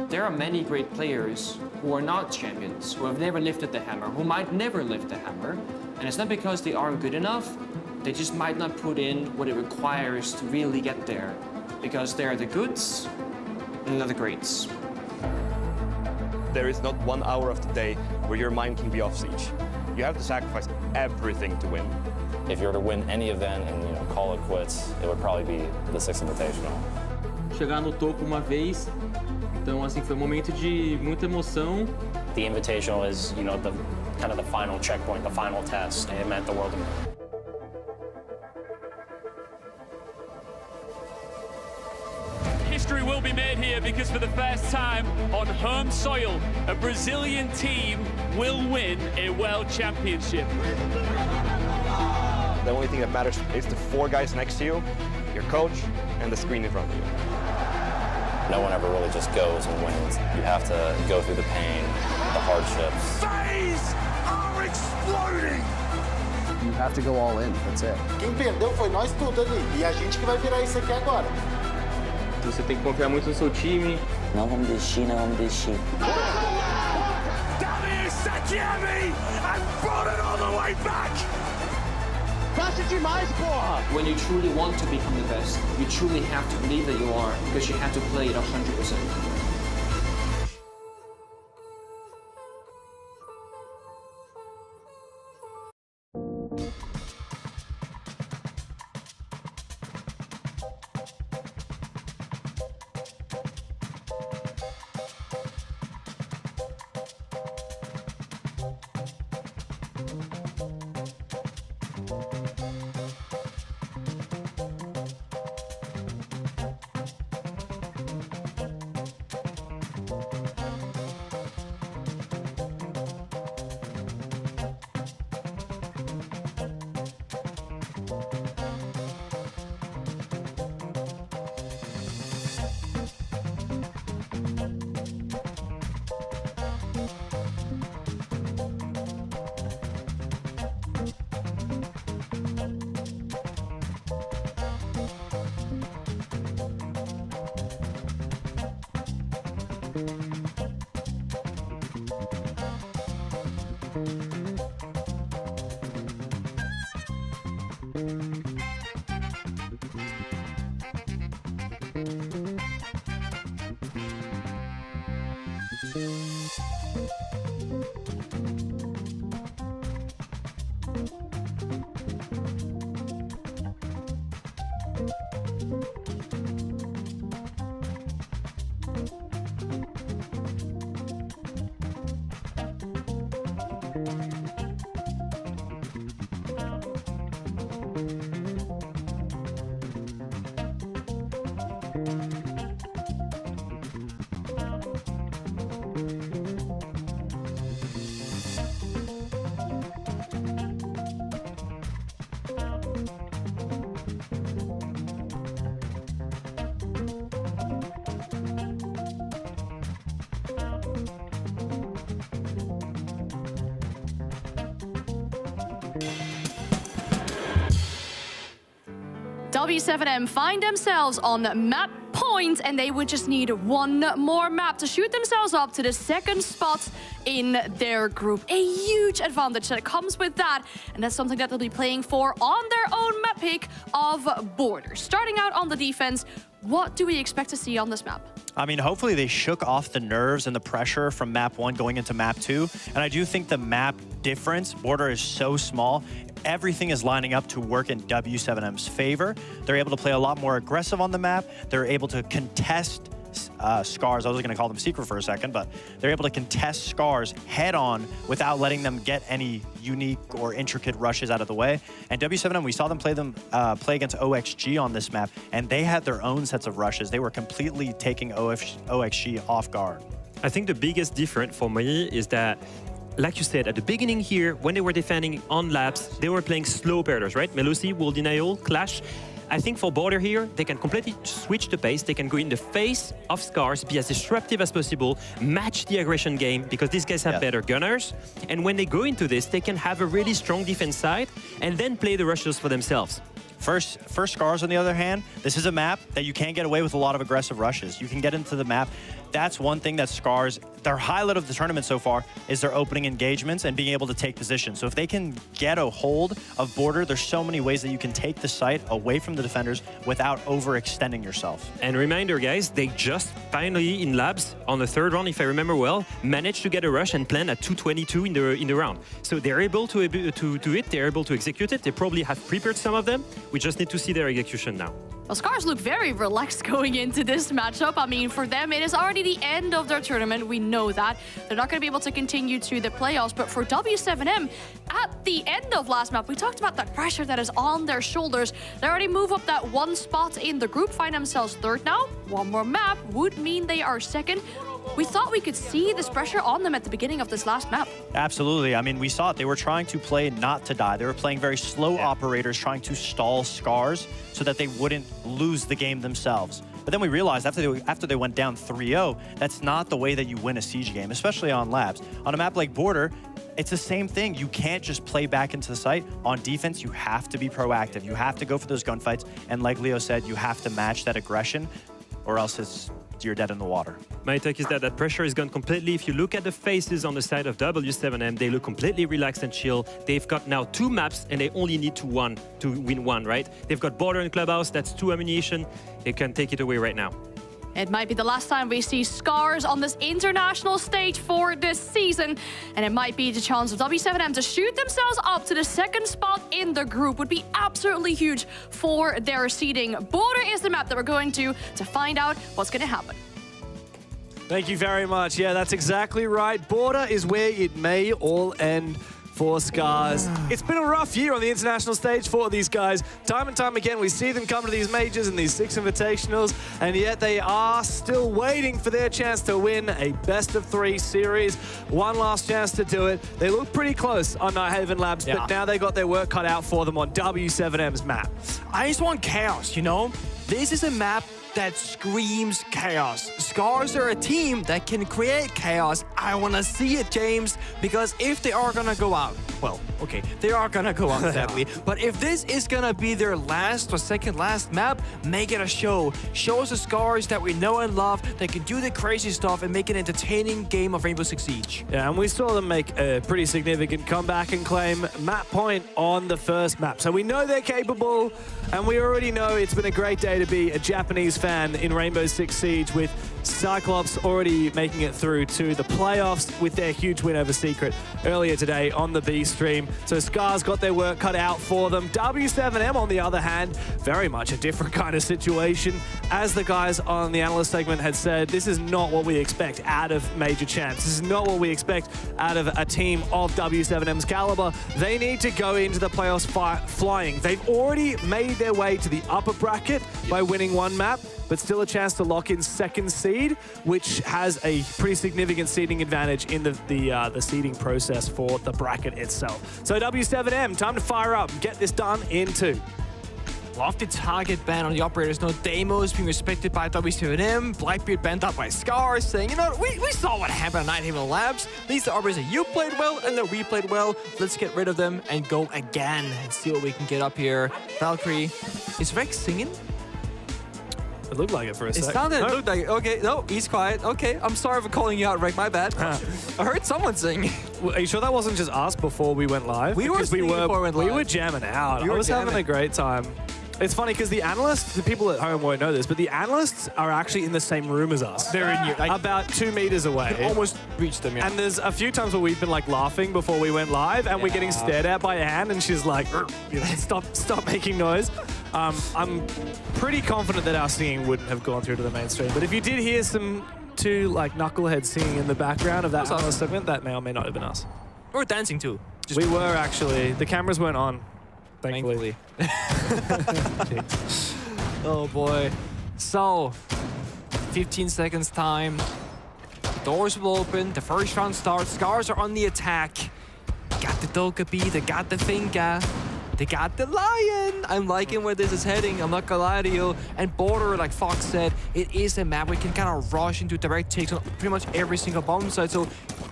There are many great players who are not champions, who have never lifted the hammer, who might never lift the hammer. And it's not because they aren't good enough, they just might not put in what it requires to really get there. Because they are the goods and not the greats. There is not 1 hour of the day where your mind can be off siege. You have to sacrifice everything to win. If you were to win any event and call it quits, it would probably be the 6th Invitational. Chegar no topo uma vez, então assim foi um momento de muita emoção. The Invitational is, the kind of the final checkpoint, the final test. It meant the world to me. History will be made here because for the first time on home soil, a Brazilian team will win a world championship. The only thing that matters is the 4 guys next to you, your coach, and the screen in front of you. No one ever really just goes and wins. You have to go through the pain, the hardships. Phase are exploding! You have to go all in, that's it. Quem perdeu foi nós tudo ali. E a gente que vai virar isso aqui agora. Você tem que confiar muito no seu time. Não vamos desistir, não vamos desistir. Sakiami and brought it all the way back! Passa demais, porra! When you truly want to become the best, you truly have to believe that you are, because you have to play it 100%. W7M find themselves on map point, and they would just need one more map to shoot themselves up to the second spot in their group. A huge advantage that comes with that, and that's something that they'll be playing for on their own map pick of Border. Starting out on the defense, what do we expect to see on this map? I mean, hopefully they shook off the nerves and the pressure from map 1 going into map 2. And I do think the map difference, Border is so small, everything is lining up to work in W7M's favor. They're able to play a lot more aggressive on the map. They're able to contest Scars. I was going to call them Secret for a second, but they're able to contest Scars head on without letting them get any unique or intricate rushes out of the way. And W7M, we saw them play against OXG on this map, and they had their own sets of rushes. They were completely taking OXG off guard. I think the biggest difference for me is that, like you said, at the beginning here, when they were defending on labs, they were playing slow pairs, right? Melusi, Wall Denial, Clash. I think for Border here, they can completely switch the pace. They can go in the face of Scars, be as disruptive as possible, match the aggression game, because these guys have better gunners. And when they go into this, they can have a really strong defense side and then play the rushes for themselves. First Scars, on the other hand, this is a map that you can't get away with a lot of aggressive rushes. You can get into the map. That's one thing that Scars, their highlight of the tournament so far is their opening engagements and being able to take position. So if they can get a hold of Border, there's so many ways that you can take the site away from the defenders without overextending yourself. And reminder, guys, they just finally in labs on the third round, if I remember well, managed to get a rush and plan at 222 in the round. So they're able to do it. They're able to execute it. They probably have prepared some of them. We just need to see their execution now. Well, Scars look very relaxed going into this matchup. I mean, for them, it is already the end of their tournament. We know that. They're not going to be able to continue to the playoffs. But for W7M, at the end of last map, we talked about that pressure that is on their shoulders. They already move up that one spot in the group, find themselves third now. One more map would mean they are second. We thought we could see this pressure on them at the beginning of this last map. Absolutely. I mean, we saw it. They were trying to play not to die. They were playing very slow operators, trying to stall Scars so that they wouldn't lose the game themselves. But then we realized after they went down 3-0, that's not the way that you win a siege game, especially on labs. On a map like Border, it's the same thing. You can't just play back into the site. On defense, you have to be proactive. You have to go for those gunfights. And like Leo said, you have to match that aggression, or else you're dead in the water. My take is that pressure is gone completely. If you look at the faces on the side of W7M, they look completely relaxed and chill. They've got now 2 maps and they only need to win one, right? They've got Border and Clubhouse, that's 2 ammunition. They can take it away right now. It might be the last time we see Scars on this international stage for this season. And it might be the chance of W7M to shoot themselves up to the second spot in the group. Would be absolutely huge for their seeding. Border is the map that we're going to find out what's going to happen. Thank you very much. Yeah, that's exactly right. Border is where it may all end for Scars. It's been a rough year on the international stage for these guys. Time and time again, we see them come to these majors and these 6 invitationals, and yet they are still waiting for their chance to win a best-of-3 series. One last chance to do it. They look pretty close on Nighthaven Labs, but now they got their work cut out for them on W7M's map. I just want chaos, you know? This is a map that screams chaos. Scars are a team that can create chaos. I want to see it, James, because if they are going to go out, well, okay, they are going to go out, sadly, but if this is going to be their last or second last map, make it a show. Show us the Scars that we know and love, that can do the crazy stuff and make an entertaining game of Rainbow Six Siege. Yeah, and we saw them make a pretty significant comeback and claim map point on the first map. So we know they're capable, and we already know it's been a great day to be a Japanese fan in Rainbow Six Siege, with Cyclops already making it through to the playoffs with their huge win over Secret earlier today on the B stream. So Scars got their work cut out for them. W7M, on the other hand, very much a different kind of situation. As the guys on the Analyst segment had said, this is not what we expect out of Major Champs. This is not what we expect out of a team of W7M's caliber. They need to go into the playoffs flying. They've already made their way to the upper bracket by winning 1 map, but still a chance to lock in second seed, which has a pretty significant seeding advantage in the seeding process for the bracket itself. So W7M, time to fire up and get this done in 2. Love the target ban on the operators. No demos being respected by W7M. Blackbeard banned up by Scars, saying, you know, we saw what happened at Night Haven Labs. These are operators that you played well and that we played well. Let's get rid of them and go again and see what we can get up here. Valkyrie, is Rex singing? It looked like it for a It sec. sounded, it looked like it. Okay, no, he's quiet. Okay, I'm sorry for calling you out, Rick. My bad. I heard someone sing. Are you sure that wasn't just us before we went live? We were singing before we went live. We were jamming out. We I were was having jamming. a great time. It's funny because the analysts, the people at home won't know this, but the analysts are actually in the same room as us. Very near. Like, about 2 meters away. almost reached them, yeah. And there's a few times where we've been like laughing before we went live, and we're getting stared at by Anne, and she's like, you know, stop making noise. I'm pretty confident that our singing wouldn't have gone through to the mainstream. But if you did hear two like knuckleheads singing in the background of that analyst segment, that may or may not have been us. We were dancing too. We were actually. The cameras weren't on, thankfully. Oh boy. So, 15 seconds time. Doors will open. The first round starts. Scars are on the attack. Got the Dokkaebi. They got the Finka. They got the Lion. I'm liking where this is heading. I'm not gonna lie to you. And Border, like Fox said, it is a map we can kind of rush into direct takes on pretty much every single bomb site. So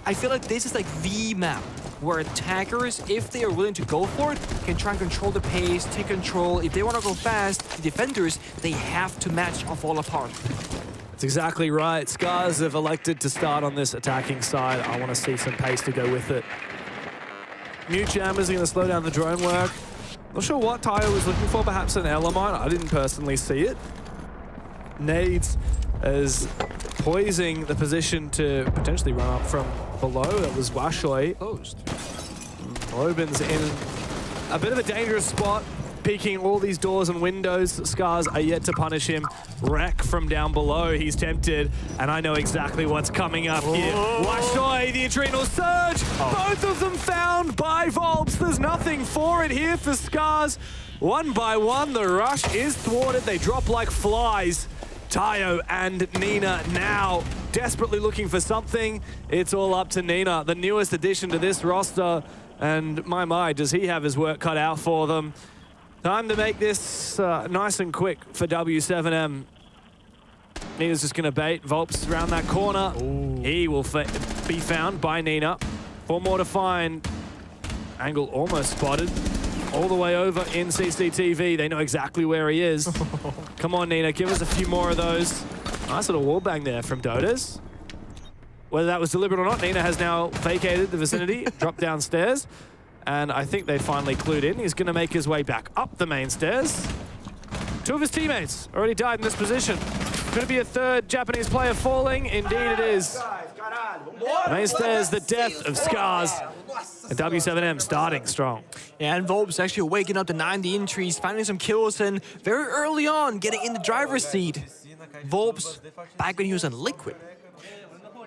I feel like this is like the map where attackers, if they are willing to go for it, can try and control the pace, take control. If they want to go fast, the defenders, they have to match or fall apart. That's exactly right. Scars have elected to start on this attacking side. I want to see some pace to go with it. New jammers are going to slow down the drone work. Not sure what Tayo was looking for, perhaps an Elamine. I didn't personally see it. Nades is poising the position to potentially run up from below. That was Washoy. Closed. Loban's in a bit of a dangerous spot, peeking all these doors and windows. Scars are yet to punish him. Wreck from down below. He's tempted, and I know exactly what's coming up here. Washoy, the Adrenal Surge. Both of them found by Volps. There's nothing for it here for Scars. One by one, the rush is thwarted. They drop like flies. Tayo and Nina now desperately looking for something. It's all up to Nina, the newest addition to this roster. And my, does he have his work cut out for them. Time to make this nice and quick for W7M. Nina's just going to bait. Volps around that corner. Ooh. He will be found by Nina. 4 more to find. Angle almost spotted. All the way over in CCTV. They know exactly where he is. Come on, Nina, give us a few more of those. Nice little wallbang there from Dodos. Whether that was deliberate or not, Nina has now vacated the vicinity, dropped downstairs, and I think they finally clued in. He's going to make his way back up the main stairs. 2 of his teammates already died in this position. Could it be a third Japanese player falling? Indeed it is. Main stairs, the death of Scars. And W7M starting strong. Yeah, and Volps actually waking up the 90 entries, finding some kills, and very early on getting in the driver's seat. Volps, back when he was on Liquid,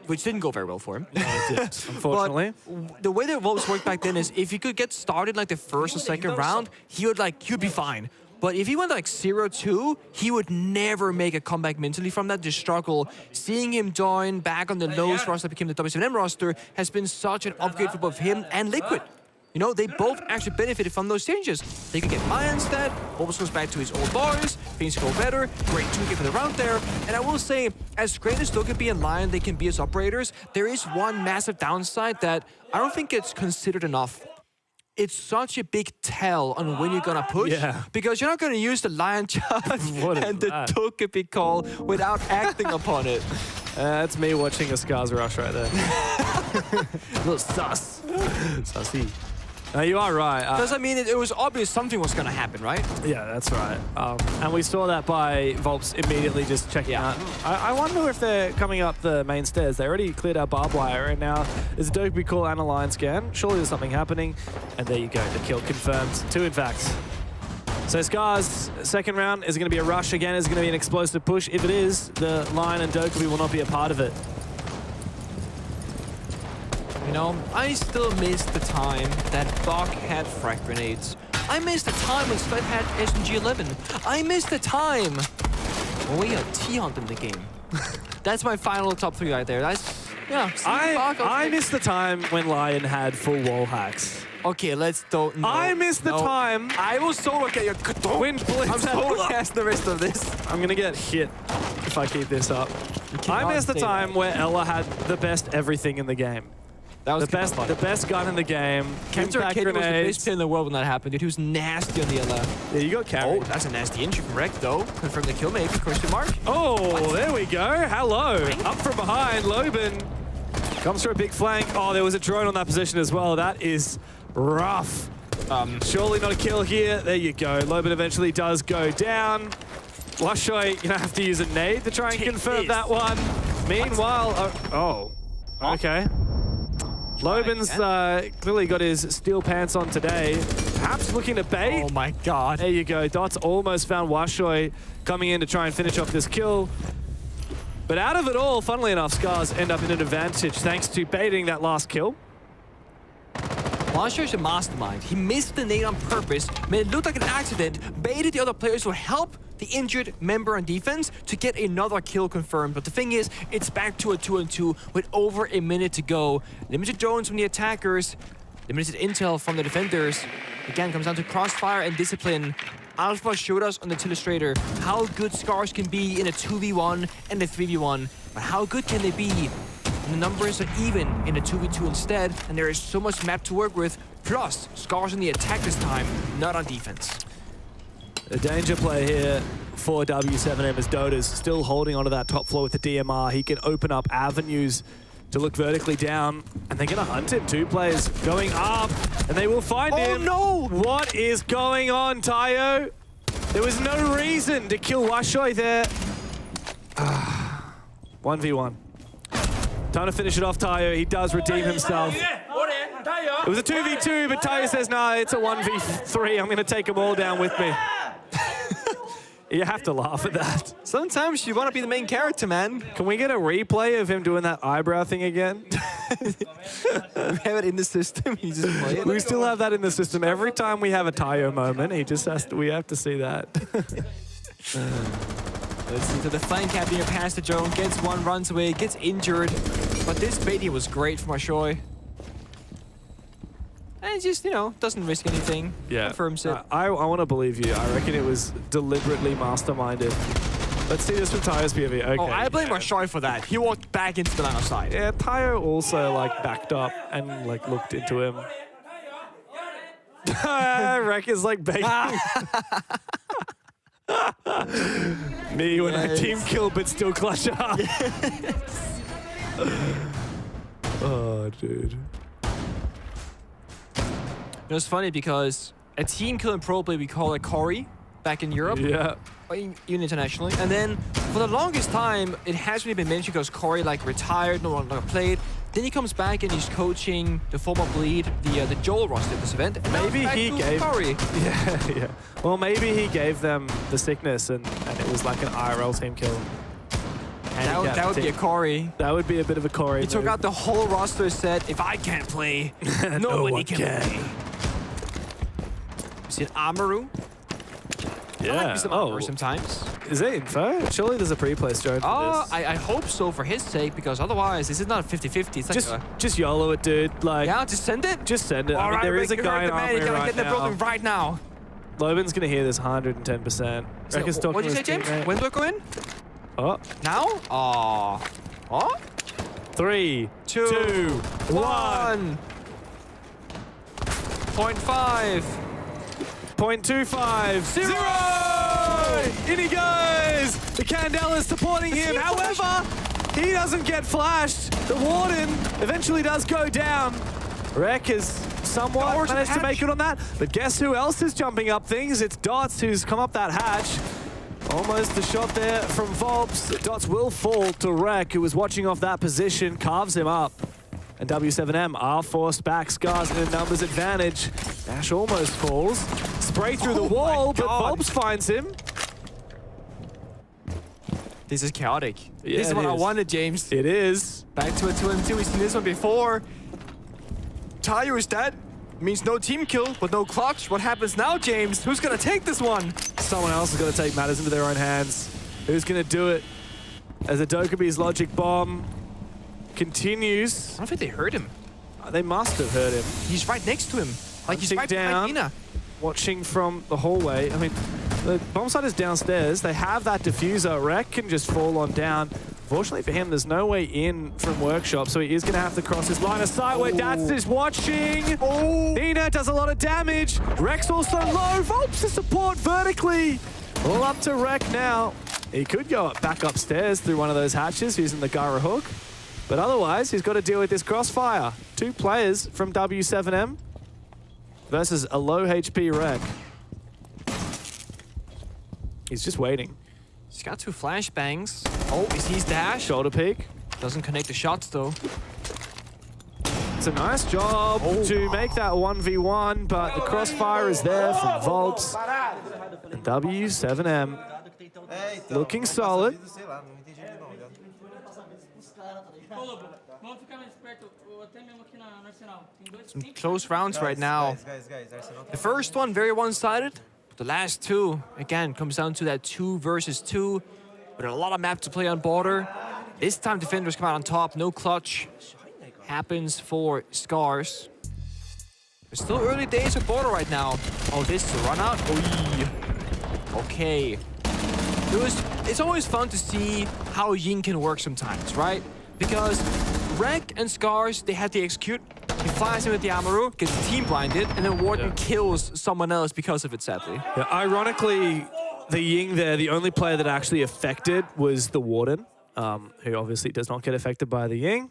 which didn't go very well for him. Unfortunately. But the way that Volps worked back then is if he could get started like the first or second round, he would be fine. But if he went like 0-2, he would never make a comeback mentally from that, just struggle. Seeing him join back on the lowest roster that became the W7M roster has been such an upgrade for both him and Liquid. You know, they both actually benefited from those changes. They could get Maya instead, Volps goes back to his old bars, things go better, great 2K for the round there. And I will say, as great as Dokkaebi and Lion they can be as operators, there is one massive downside that I don't think it's considered enough. It's such a big tell on when you're gonna push, because you're not gonna use the Lion charge and the Dokkaebi call without acting upon it. That's me watching a Scars rush right there. A little sus. Sussy. No, you are right. Because, I mean, it was obvious something was going to happen, right? Yeah, that's right. And we saw that by Volps immediately just checking out. I wonder if they're coming up the main stairs. They already cleared our barbed wire, and now there's a Dokkaebi call and a line scan. Surely there's something happening. And there you go, the kill confirmed. 2 in fact. So Scars, second round, is it going to be a rush again? Is it going to be an explosive push? If it is, the Lion and Dokkaebi will not be a part of it. You know, I still miss the time that Bach had frag grenades. I miss the time when Sled had SMG-11. I miss the time when we had T-Hunt in the game. That's my final top 3 right there. Yeah, I miss the time when Lion had full wall hacks. Okay, let's don't. No, I miss the time. I will solo get your When Blitz. I'm solo cast the rest of this. I'm gonna get hit if I keep this up. I miss the time where Ella had the best everything in the game. That was the best gun in the game. Kenter Impact Kid was the best grenades. player in the world when that happened, dude. He was nasty on the LF. Yeah, you got carried. Oh, that's a nasty injury from Rek, though. Confirm the kill, maybe. Question mark. Oh, there we go. Hello. Up from behind, Loban comes for a big flank. Oh, there was a drone on that position as well. That is rough. Surely not a kill here. There you go. Loban eventually does go down. Lushoy gonna have to use a nade to try and confirm that one. Meanwhile, okay. Loban's clearly got his steel pants on today. Perhaps looking to bait. Oh my god. There you go. Dots almost found Washoy coming in to try and finish off this kill. But out of it all, funnily enough, Scars end up in an advantage thanks to baiting that last kill. Washoy's a mastermind. He missed the nade on purpose, made it look like an accident, baited the other players to help the injured member on defense to get another kill confirmed. But the thing is, it's back to a 2-on-2 with over a minute to go. Limited drones from the attackers, limited intel from the defenders. Again, comes down to crossfire and discipline. Alpha showed us on the Tillustrator how good Scars can be in a 2v1 and a 3v1. But how good can they be when the numbers are even in a 2v2 instead, and there is so much map to work with, plus Scars on the attack this time, not on defense. A danger play here for W7M as Dota's still holding onto that top floor with the DMR. He can open up avenues to look vertically down, and they're going to hunt him. Two players going up, and they will find him. Oh no! What is going on, Tayo? There was no reason to kill Washoy there. 1v1. Time to finish it off, Tayo. He does redeem himself. It was a 2v2, but Tayo says, nah, it's a 1v3. I'm going to take them all down with me. You have to laugh at that. Sometimes you want to be the main character, man. Can we get a replay of him doing that eyebrow thing again? We have it in the system. You just play it. We still have that in the system. Every time we have a Tayo moment, he just has to, we have to see that. Let's see, so the flank cap being past the drone, gets one, runs away, gets injured. But this baiting was great from Washoy. And it just, you know, doesn't risk anything. Yeah. Confirms it. I want to believe you. I reckon it was deliberately masterminded. Let's see this from Tayo's POV. Okay. Oh, I blame Washoy for that. He walked back into the line of sight. Yeah, Tayo also, like, backed up and, like, looked into him. Rek is, like, begging. Me when I team kill but still clutch up. Oh, dude. It was funny because a team kill in pro play, we call it Corey back in Europe. Yeah. Even internationally. And then for the longest time, it hasn't really been mentioned because Corey like retired, no longer played. Then he comes back and he's coaching the former Bleed, the Joel roster at this event. And Maybe he gave Corey. Yeah. Well, maybe he gave them the sickness and it was like an IRL team kill. That would be a Corey. That would be a bit of a Corey. He took out the whole roster, said, if I can't play, nobody can play. You see an Amaru? Yeah. There might be some Amaru sometimes. Is it info? Surely there's a pre-play drone for this. I hope so for his sake, because otherwise this is not a 50-50. It's like just YOLO it, dude. Like, yeah, just send it. Just send it. All I mean, right, there is a guy in armory You gotta right get in the now. building right now. Loban's gonna hear this 110%. So, what did you say, James? When do I go in? Oh. Now? Oh. Oh? 3, 2, 1. 0.5. 0.25. 0! In he goes! The Candela's supporting him. However, he doesn't get flashed. The Warden eventually does go down. Rek has somewhat managed to make it on that. But guess who else is jumping up things? It's Dots who's come up that hatch. Almost a shot there from Volps. Dots will fall to Rek, who was watching off that position, carves him up. And W7M are forced back. Scars in a numbers advantage. Dash almost falls. Spray through the wall, but Volps finds him. This is chaotic. Yeah, this is what I wanted, James. It is. Back to a 2-on-2. We've seen this one before. Tayo is dead. Means no team kill, but no clutch. What happens now, James? Who's gonna take this one? Someone else is gonna take matters into their own hands. Who's gonna do it? As a Dokabee's logic bomb continues. I don't think they heard him. They must have heard him. He's right next to him. Like he's right behind Nina. Watching from the hallway. I mean, the bomb site is downstairs. They have that diffuser. Rek can just fall on down. Fortunately for him, there's no way in from Workshop, so he is going to have to cross his line of sight where Dats is watching. Nina does a lot of damage. Rek's also low. Volps to support vertically. All up to Rek now. He could go back upstairs through one of those hatches using the Gyro hook. But otherwise, he's got to deal with this crossfire. 2 players from W7M versus a low HP Rek. He's just waiting. He's got 2 flashbangs. Oh, he sees dash. Shoulder peek. Doesn't connect the shots though. It's a nice job to make that 1v1, but the crossfire is there from Volts. And W7M looking solid. Some close rounds right now. The first one very one-sided. The last 2, again, comes down to that 2 versus 2. But a lot of map to play on border. This time defenders come out on top. No clutch happens for Scars. It's still early days of border right now. Oh, this is a run out. Okay. It's always fun to see how Ying can work sometimes, right? Because Rek and Scars, they had to execute. He flies in with the Amaru, gets team blinded, and then Warden kills someone else because of it, sadly. Yeah, ironically, the Ying there, the only player that actually affected was the Warden, who obviously does not get affected by the Ying.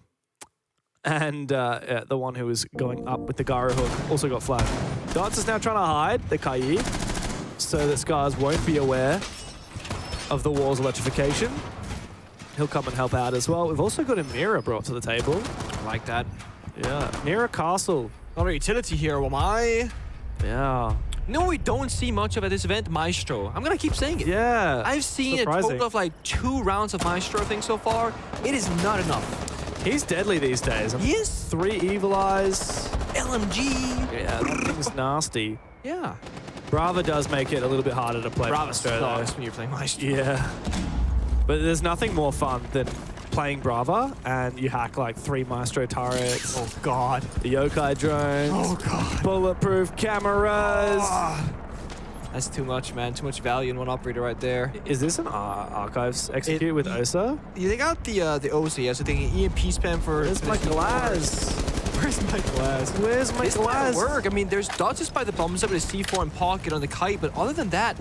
And the one who was going up with the Gyro hook also got flagged. Dots is now trying to hide the Kai, so that Scars won't be aware of the wall's electrification. He'll come and help out as well. We've also got a mirror brought to the table. I like that. Yeah, Mirror Castle. Not a utility hero, am I? Yeah. No, we don't see much of at this event, Maestro. I'm gonna keep saying it. Yeah. I've seen a total of like 2 rounds of Maestro, I think, so far. It is not enough. He's deadly these days. He is. 3 Evil Eyes. LMG. Yeah, that thing's nasty. Yeah. Brava does make it a little bit harder to play. Brava sucks when you're playing Maestro. Yeah. But there's nothing more fun than playing Brava and you hack like 3 Maestro turrets. Oh god. The Yokai drones. Oh god. Bulletproof cameras. Oh. That's too much, man. Too much value in one operator right there. Is this an Archives execute with Osa? Yeah, they got the Osa, yeah, so they can EMP spam for... Where's my glass? Where's my glass? Where's my glass? This might work. I mean, there's dodges by the bombs up with a C4 and pocket on the kite, but other than that,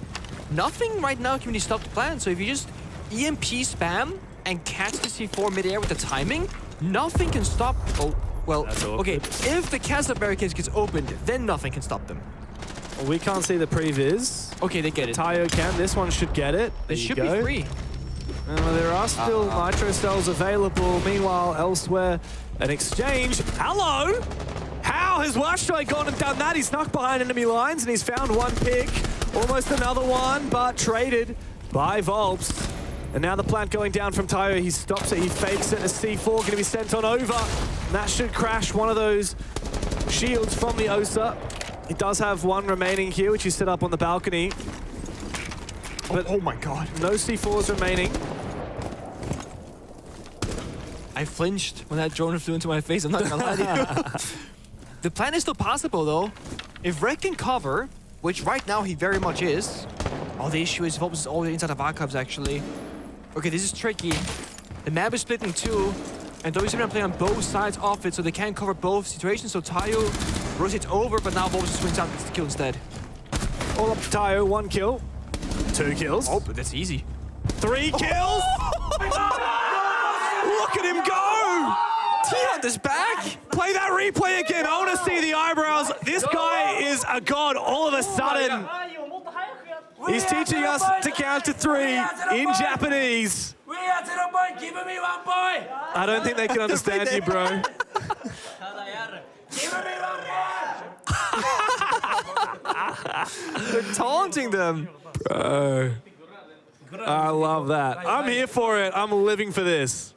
nothing right now can really stop the plan. So if you just EMP spam and catch the C4 midair with the timing, nothing can stop... Oh, well, okay, if the castle barricades gets opened, then nothing can stop them. Well, we can't see the previs. Okay, they get it. Tayo can. This one should get it. They should be free. There are still nitro cells available. Meanwhile, elsewhere, an exchange. Hello! How has Washjoy gone and done that? He snuck behind enemy lines and he's found 1 pick. Almost another one, but traded by Volps. And now the plant going down from Tayo. He stops it, he fakes it. A C4 going to be sent on over. And that should crash one of those shields from the Osa. He does have 1 remaining here, which he set up on the balcony. But oh my god. No C4s remaining. I flinched when that drone flew into my face, I'm not gonna lie to you. The plan is still possible though. If Rek can cover, which right now he very much is. Oh, the issue is Volps is all the inside of Archives actually. Okay, this is tricky. The map is split in 2, and W7 are playing on both sides of it, so they can't cover both situations. So Tayo rotates over, but now Volps swings out and gets the kill instead. All up to Tayo, 1 kill. 2 kills. Oh, but that's easy. 3 kills! Look at him go! T-Hunt is back! Play that replay again. I want to see the eyebrows. This guy is a god all of a sudden. He's teaching us to count to 3 in Japanese. I don't think they can understand you, bro. They're taunting them. Bro. I love that. I'm here for it. I'm living for this.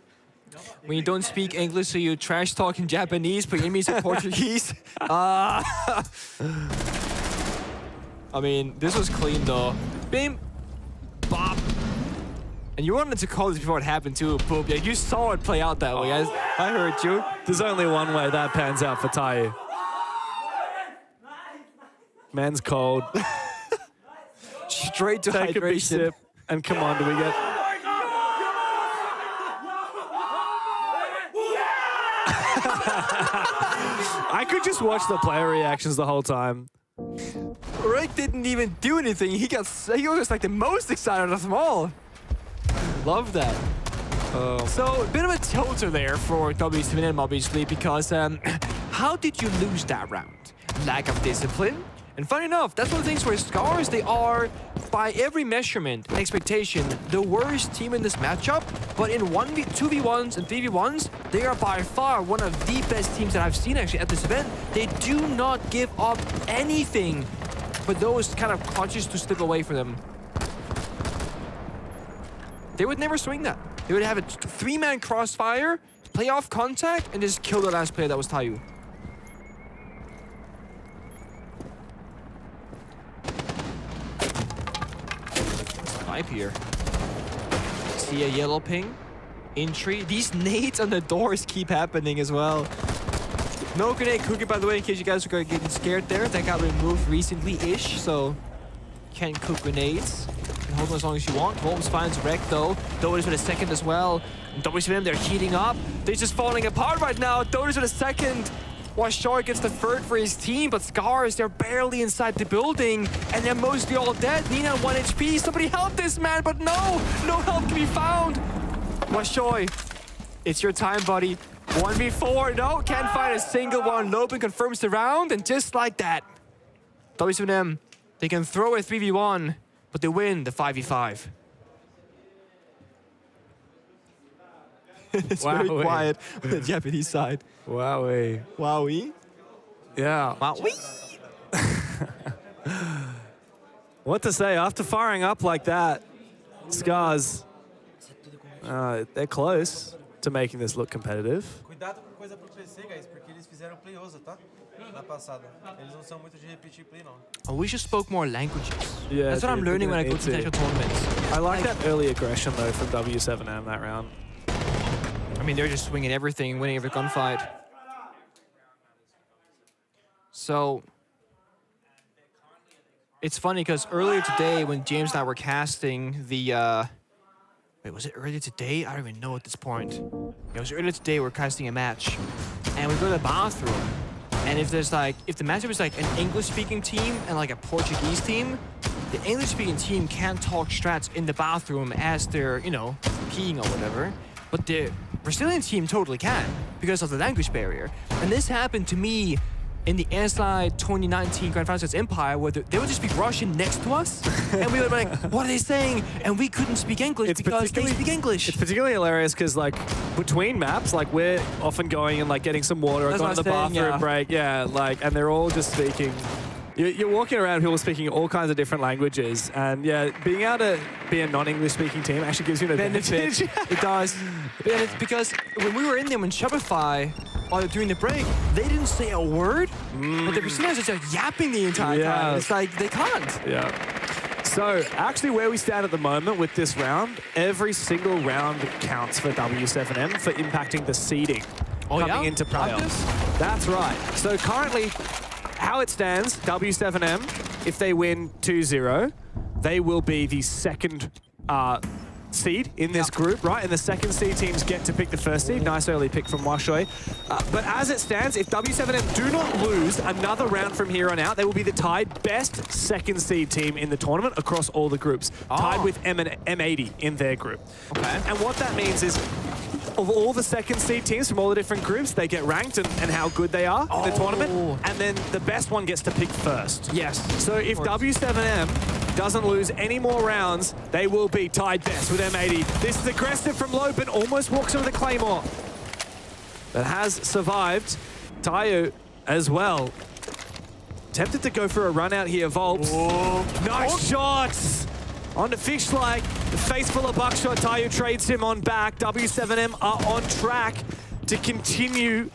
When you don't speak English, so you trash talk in Japanese, but your enemies are Portuguese. I mean, this was clean though. Bim, bop. And you wanted to call this before it happened too, Boop. Yeah, you saw it play out that way. I heard you. There's only one way that pans out for Tayu. Man's cold. Straight to Take hydration. a big sip, and come on, do we get... I could just watch the player reactions the whole time. Rick didn't even do anything. He was like the most excited of them all. Love that. So a bit of a tilter there for W7M, obviously, because how did you lose that round? Lack of discipline. And funny enough, that's one of the things where Scars, they are, by every measurement and expectation, the worst team in this matchup. But in 2v1s and 3v1s, they are by far one of the best teams that I've seen actually at this event. They do not give up anything for those kind of clutches to slip away from them. They would never swing that. They would have a 3-man crossfire, play off contact, and just kill the last player that was Tayu. Snipe here. See a yellow ping. Entry. These nades on the doors keep happening as well. No grenade cookie, by the way, in case you guys are getting scared there. That got removed recently-ish, so can't cook grenades. Hold on as long as you want. Wolves finds Wreck though. Dodos with a second as well. W7M, they're heating up. They're just falling apart right now. Dodos with a second. Washoi gets the third for his team, but Scars, they're barely inside the building, and they're mostly all dead. Nina 1 HP. Somebody help this man, but no help can be found. Washoi, it's your time, buddy. 1v4. No, can't find a single one. Lopen confirms the round, and just like that, W7M, they can throw a 3v1. But they win the 5v5. It's very quiet on the Japanese side. Wowie. Wowie? Yeah. Wowie? What to say? After firing up like that, Scars, they're close to making this look competitive. Cuidado com coisa pro PC, guys, porque eles fizeram play osa, tá? Na passada. Eles não são muito de repetir play, não. I wish you spoke more languages. Yeah, that's what I'm learning when I go to international tournaments. I like that early aggression, though, from W7M that round. I mean, they're just swinging everything, winning every gunfight. So, it's funny because earlier today when James and I were casting the... Wait, was it earlier today? I don't even know at this point. It was earlier today we were casting a match. And we go to the bathroom. And if the matchup is like an English-speaking team and like a Portuguese team, the English-speaking team can't talk strats in the bathroom as they're, peeing or whatever. But the Brazilian team totally can because of the language barrier. And this happened to me in the SI 2019 Grand Finals Empire, where they would just speak Russian next to us, and we would be like, what are they saying? And we couldn't speak English because they speak English. It's particularly hilarious because, between maps, we're often going and, getting some water or going to the bathroom break. Yeah, and they're all just speaking. You're walking around, people speaking all kinds of different languages, and yeah, being able to be a non-English speaking team actually gives you an advantage. It does. And it's because when we were in there in Shopify, during the break, they didn't say a word, but the Brazilians are just yapping the entire time. It's like, they can't. Yeah. So, actually where we stand at the moment with this round, every single round counts for W7M for impacting the seeding coming into playoffs. That's right. So currently, how it stands, W7M, if they win 2-0, they will be the second seed in this group, right? And the second seed teams get to pick the first seed. Nice early pick from Washoi. But as it stands, if W7M do not lose another round from here on out, they will be the tied best second seed team in the tournament across all the groups. Tied with M80 in their group. Okay. And what that means is, of all the second seed teams from all the different groups, they get ranked and how good they are in the tournament. And then the best one gets to pick first. Yes. So if W7M doesn't lose any more rounds, they will be tied best with M80. This is aggressive from Lopen, almost walks into the Claymore. But has survived. Tayu as well. Tempted to go for a run out here, Volps. Nice shots! On the Fishlike, the face full of buckshot. Tayu trades him on back. W7M are on track to continue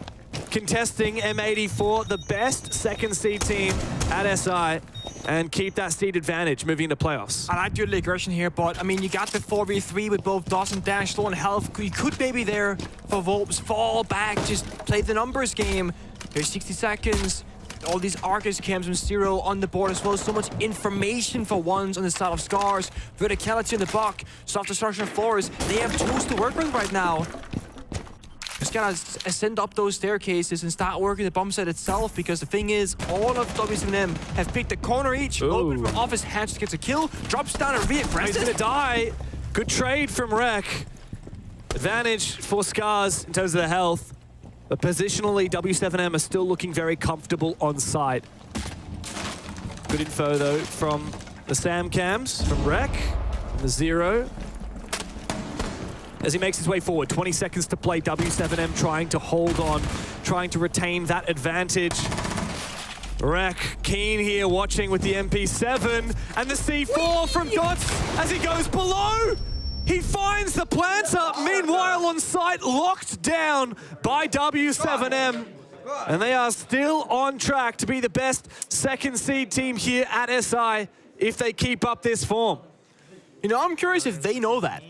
contesting M80 for the best second seed team at SI. and keep that seed advantage moving into playoffs. I like the early aggression here, but I mean, you got the 4v3 with both Dots and Dash low on health. You could maybe there for Volps fall back, just play the numbers game. There's 60 seconds. All these Arcus cams from Zero on the board as well. So much information for ones on the side of Scars. Verticality in the buck. Soft destruction floors. They have tools to work with right now. Just gotta ascend up those staircases and start working the bomb set itself, because the thing is, all of W7M have picked a corner each. Open from off his hands, gets a kill, drops down and re-aggressive. He's gonna die. Good trade from Rek. Advantage for Scars in terms of the health. But positionally, W7M are still looking very comfortable on site. Good info though from the Sam cams, from Rek, from the Zero. As he makes his way forward, 20 seconds to play, W7M trying to hold on, trying to retain that advantage. Rek, keen here, watching with the MP7, and the C4 from Dots as he goes below. He finds the planter, meanwhile on site, locked down by W7M. And they are still on track to be the best second seed team here at SI if they keep up this form. You know, I'm curious if they know that.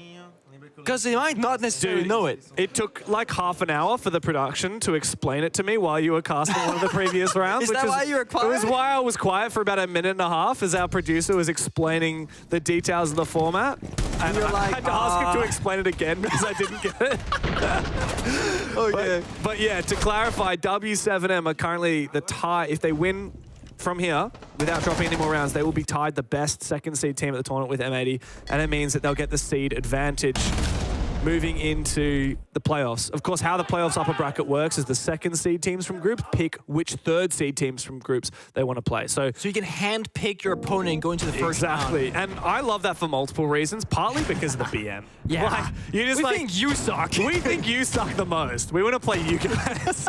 Because they might not necessarily know it. It took like half an hour for the production to explain it to me while you were casting one of the previous rounds. Is that why you were quiet? It was why I was quiet for about a minute and a half as our producer was explaining the details of the format. And you're I had to ask him to explain it again because I didn't get it. Okay. But yeah, to clarify, W7M are currently the tie. If they win from here, without dropping any more rounds, they will be tied the best second seed team at the tournament with M80, and it means that they'll get the seed advantage moving into the playoffs. Of course, how the playoffs upper bracket works is the second seed teams from groups pick which third seed teams from groups they want to play. So you can hand pick your opponent and go into the first round. Exactly, and I love that for multiple reasons, partly because of the BM. Yeah, like, you just we think you suck. We think you suck the most. We want to play you guys.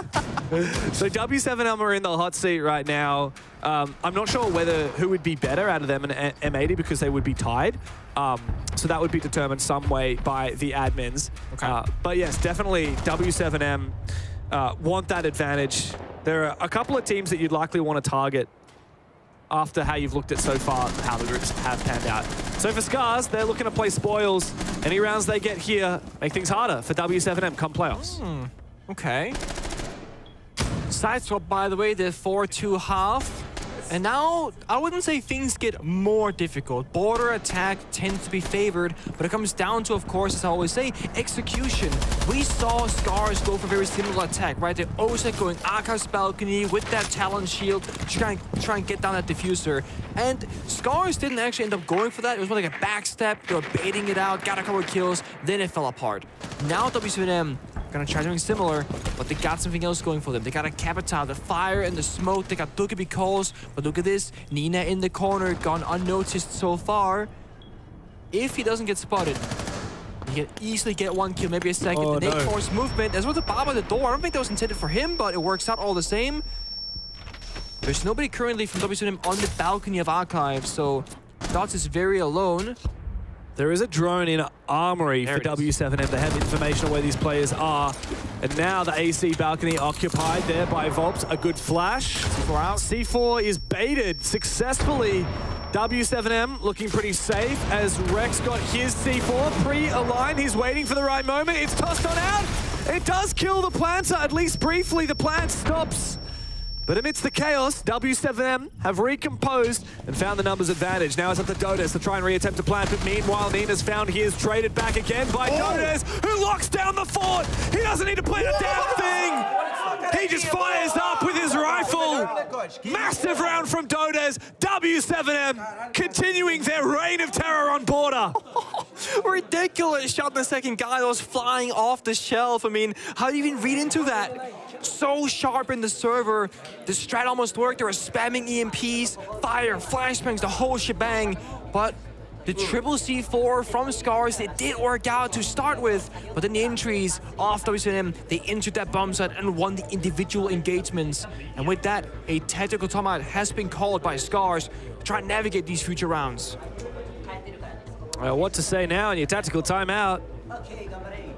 So W7M are in the hot seat right now. I'm not sure who would be better out of them and M80 because they would be tied. So that would be determined some way by the admins. Okay. But yes, definitely W7M want that advantage. There are a couple of teams that you'd likely want to target after how you've looked at so far how the groups have panned out. So for Scars, they're looking to play spoils. Any rounds they get here make things harder for W7M come playoffs. Okay. Side swap, by the way, the 4-2 half. And now, I wouldn't say things get more difficult. Border attack tends to be favored, but it comes down to, of course, as I always say, execution. We saw Scars go for very similar attack, right? They're also going Archive's balcony with that Talon shield to try and get down that diffuser. And Scars didn't actually end up going for that. It was more like a backstep. They were baiting it out, got a couple of kills, then it fell apart. Now W7M gonna try something similar, but they got something else going for them. They got a Capitale, the fire and the smoke. They got Dukabi calls, but look at this. Nina in the corner, gone unnoticed so far. If he doesn't get spotted, he can easily get one kill, maybe a second. Oh, the Nate no. force movement. There's with the bomb at the door. I don't think that was intended for him, but it works out all the same. There's nobody currently from W7M on the balcony of Archive, so Dots is very alone. There is a drone in Armory for W7M. They have information on where these players are. And now the AC balcony occupied there by Volps. A good flash. C4 out. C4 is baited successfully. W7M looking pretty safe as Rex got his C4 pre-aligned. He's waiting for the right moment. It's tossed on out. It does kill the planter, at least briefly. The plant stops. But amidst the chaos, W7M have recomposed and found the numbers advantage. Now it's up to Dodes to try and reattempt to plant, but meanwhile, Nina's found he is traded back again by Dodes, who locks down the fort. He doesn't need to plant a damn thing. He just fires up with his rifle. Massive round from Dodes. W7M continuing their reign of terror on border. Ridiculous shot in the second guy that was flying off the shelf. I mean, how do you even read into that? So sharp in the server. The strat almost worked. They were spamming EMPs, fire, flashbangs, the whole shebang. But the triple C4 from Scars, it did work out to start with. But then the entries off W7M, they entered that bomb site and won the individual engagements. And with that, a tactical timeout has been called by Scars to try and navigate these future rounds. What to say now in your tactical timeout?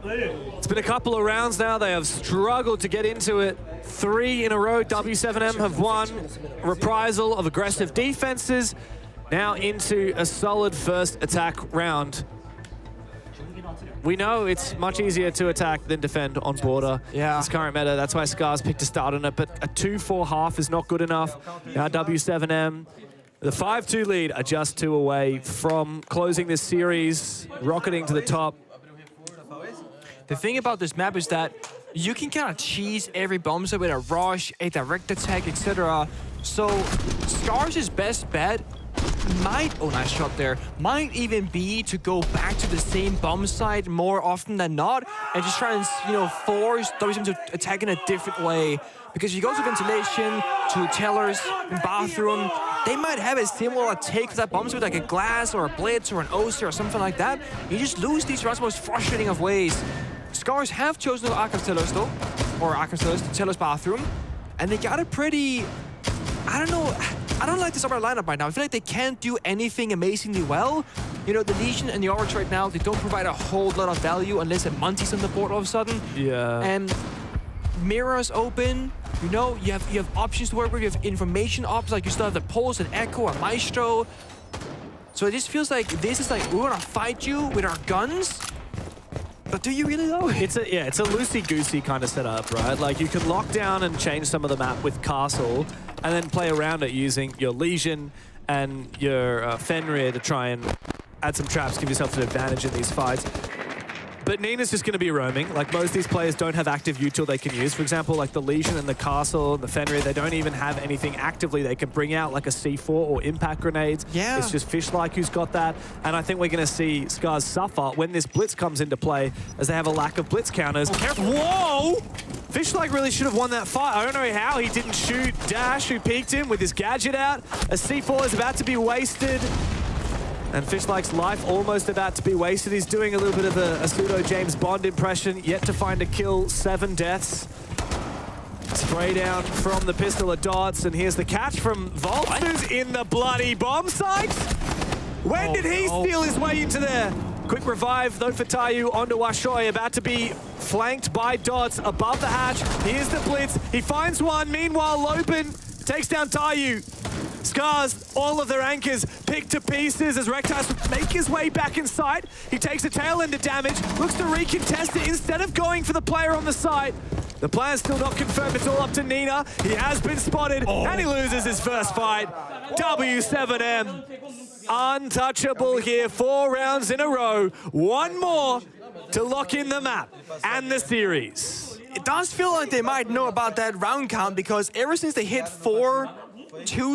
It's been a couple of rounds now. They have struggled to get into it. 3 in a row, W7M have won. Reprisal of aggressive defenses. Now into a solid first attack round. We know it's much easier to attack than defend on border. Yeah. This current meta, that's why Scars picked to start on it, but a 2-4 half is not good enough. Now W7M, the 5-2 lead, are just 2 away from closing this series, rocketing to the top. The thing about this map is that you can kind of cheese every bomb site with a rush, a direct attack, etc. So Scars' best bet might, oh nice shot there, might even be to go back to the same bomb site more often than not and just try and, you know, force W7 to attack in a different way. Because you go to ventilation, to tellers, and bathroom, they might have a similar take to that bomb site, like a glass or a blitz or an OC or something like that. You just lose these rounds in the most frustrating of ways. Scars have chosen to Arkham Tellers though, or Arkham Tellers to Tellers bathroom, and they got a pretty, I don't know, I don't like this upper lineup right now. I feel like they can't do anything amazingly well. You know, the Legion and the Oryx right now, they don't provide a whole lot of value unless a Monty's on the board all of a sudden. Yeah. And Mirror's open. You know, you have options to work with. You have information ops, like you still have the Pulse and Echo and Maestro. So it just feels like this is like, we're gonna fight you with our guns. But do you really though? It's a loosey-goosey kind of setup, right? Like you can lock down and change some of the map with Castle and then play around it using your Legion and your Fenrir to try and add some traps, give yourself an advantage in these fights. But Nina's just going to be roaming. Like most of these players don't have active util they can use. For example, like the Legion and the Castle and the Fenrir, they don't even have anything actively they can bring out, like a C4 or impact grenades. Yeah. It's just Fishlike who's got that. And I think we're going to see Scars suffer when this Blitz comes into play, as they have a lack of Blitz counters. Whoa! Fishlike really should have won that fight. I don't know how he didn't shoot Dash, who peeked him with his gadget out. A C4 is about to be wasted. And Fishlike's life almost about to be wasted. He's doing a little bit of a pseudo James Bond impression, yet to find a kill, 7 deaths. Spray down from the pistol of dots, and here's the catch from Volt, who's in the bloody bomb site. When did he steal his way into there? Quick revive, though, for Tayu onto Washoy, about to be flanked by dots above the hatch. Here's the blitz, he finds one. Meanwhile, Lopin takes down Tayu. Scars, all of their anchors picked to pieces as Rectas make his way back inside. He takes a tail end of damage, looks to recontest it instead of going for the player on the side. The plan's still not confirmed, it's all up to Nina. He has been spotted, and he loses his first fight. W7M, untouchable here, 4 rounds in a row. One more to lock in the map and the series. It does feel like they might know about that round count, because ever since they hit 4-2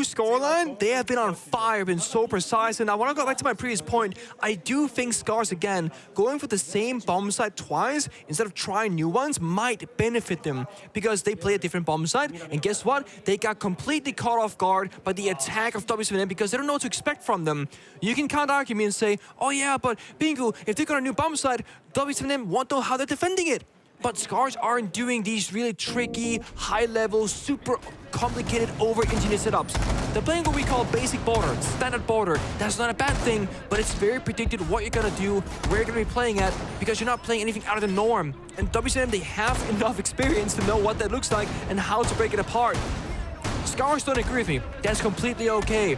scoreline, they have been on fire, been so precise. And I want to go back to my previous point. I do think Scars, again, going for the same bomb site twice instead of trying new ones might benefit them, because they play a different bomb site. And guess what? They got completely caught off guard by the attack of W7M because they don't know what to expect from them. You can counter-argue me and say, oh yeah, but Bingo, if they got a new bomb site, W7M won't know how they're defending it. But Scars aren't doing these really tricky, high-level, super complicated, over-engineered setups. They're playing what we call basic border, standard border. That's not a bad thing, but it's very predicted what you're gonna do, where you're gonna be playing at, because you're not playing anything out of the norm. And W7M, they have enough experience to know what that looks like and how to break it apart. Scars don't agree with me. That's completely okay.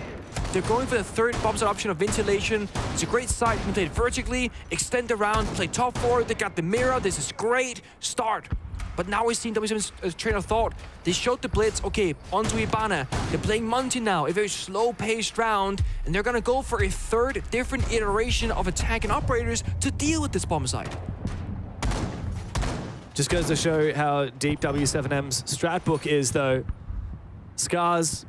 They're going for the third bomb site option of ventilation. It's a great site. You can play it vertically, extend around, play top 4. They got the mirror. This is great. Start. But now we're seeing W7's train of thought. They showed the blitz. Okay, onto Ibana. They're playing Monty now, a very slow-paced round, and they're gonna go for a third different iteration of attack and operators to deal with this bomb site. Just goes to show how deep W7M's strat book is, though. Scars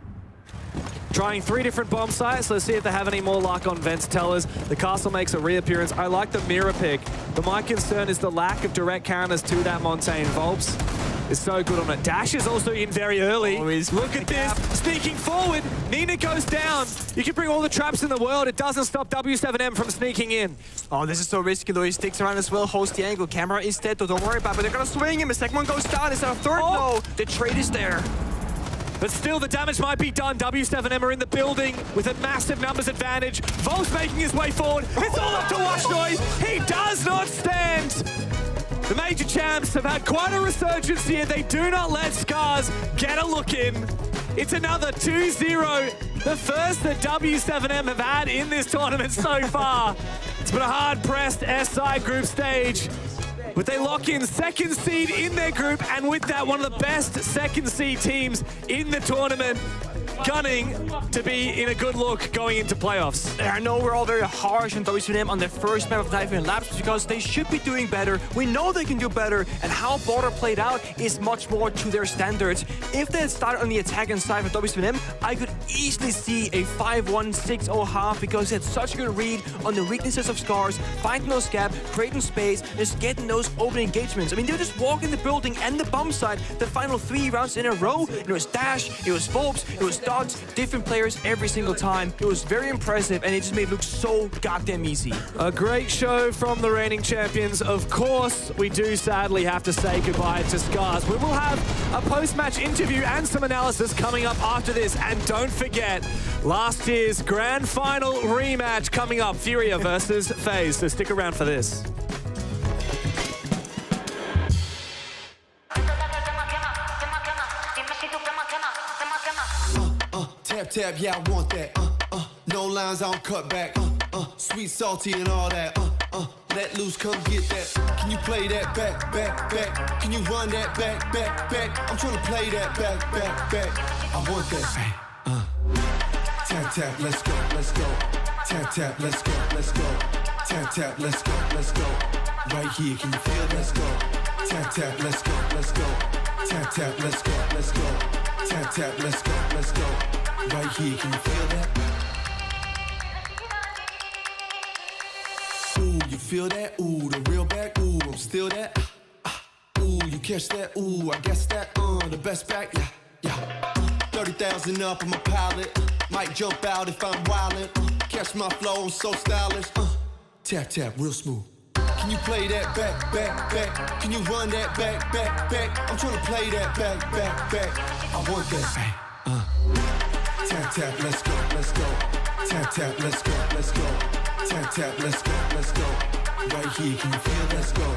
trying 3 different bomb sites. Let's see if they have any more luck on Vents Tellers. The Castle makes a reappearance. I like the mirror pick, but my concern is the lack of direct counters to that Montaigne. Volps is so good on it. Dash is also in very early. Look at this, sneaking forward. Nina goes down. You can bring all the traps in the world. It doesn't stop W7M from sneaking in. Oh, this is so risky, though. He sticks around as well, holds the angle. Camera is dead, though. Don't worry about it. But they're gonna swing him. The second one goes down. Is that a third? No. The trade is there. But still, the damage might be done. W7M are in the building with a massive numbers advantage. Vol's making his way forward. It's all up to Washoy. He does not stand. The major champs have had quite a resurgence here. They do not let Scars get a look in. It's another 2-0. The first that W7M have had in this tournament so far. It's been a hard-pressed SI group stage. But they lock in second seed in their group, and with that, one of the best second seed teams in the tournament, gunning to be in a good look going into playoffs. I know we're all very harsh on WCM on their first map of 9 laps because they should be doing better. We know they can do better, and how Border played out is much more to their standards. If they had started on the attacking side for WCM, I could easily see a 5-1, 6-0 half because they had such a good read on the weaknesses of Scars, finding those gaps, creating space, just getting those open engagements. I mean, they were just walking the building and the bomb side the final 3 rounds in a row. It was Dash, it was Phobes, it was Dots, different players every single time. It was very impressive, and it just made it look so goddamn easy. A great show from the reigning champions. Of course, we do sadly have to say goodbye to Scars. We will have a post-match interview and some analysis coming up after this. And don't forget, last year's grand final rematch coming up, Furia versus FaZe. So stick around for this. Tap, tap, yeah, I want that. No lines, I don't cut back. Sweet, salty, and all that. Let loose, come get that. Can you play that back, back, back? Can you run that back, back, back? I'm trying to play that back, back, back. I want that. Tap, tap, let's go, let's go. Tap, tap, let's go, let's go. Tap, tap, let's go, let's go. Right here, can you feel? Let's go. Tap, tap, let's go, let's go. Tap, tap, let's go, let's go. Tap, tap, let's go, let's go. Right here, can you feel that? Ooh, you feel that? Ooh, the real back. Ooh, I'm still that. Ooh, you catch that? Ooh, I guess that. The best back. Yeah, yeah. 30,000 up on my pallet. Might jump out if I'm wildin'. Catch my flow, I'm so stylish. Tap, tap, real smooth. Can you play that back, back, back? Can you run that back, back, back? I'm trying to play that back, back, back. I want that. Tap, tap, let's go, let's go. Tap, tap, let's go, let's go. Tap, tap, let's go, let's go. Right here, can you feel? Let's go.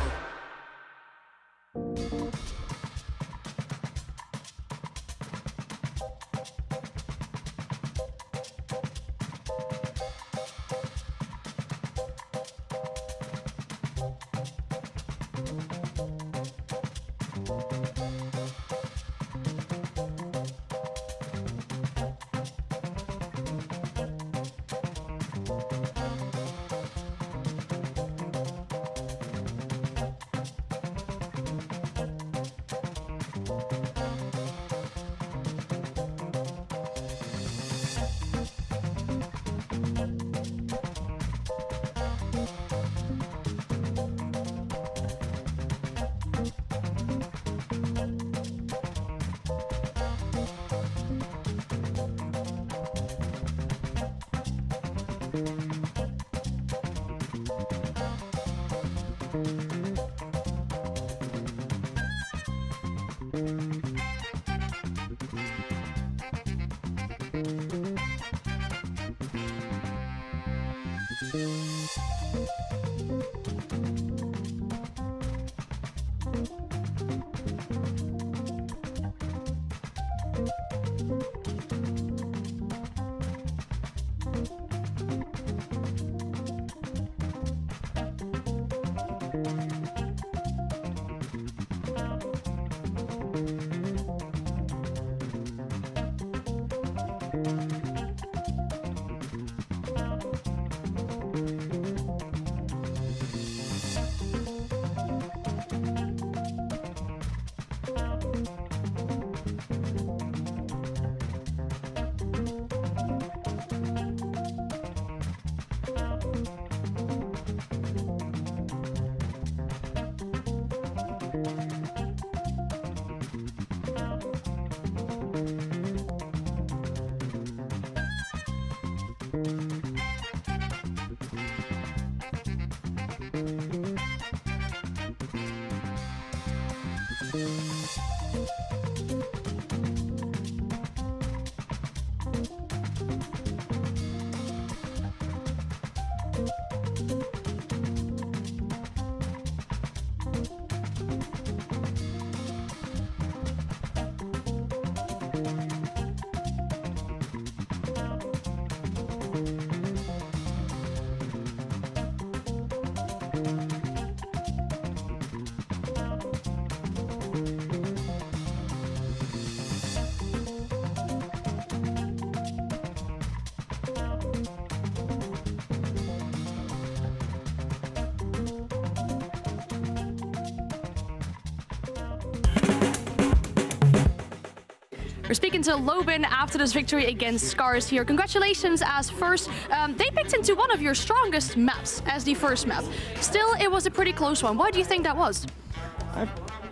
We're speaking to Lobin after this victory against Scars here. Congratulations as first. They picked into one of your strongest maps as the first map. Still, it was a pretty close one. Why do you think that was?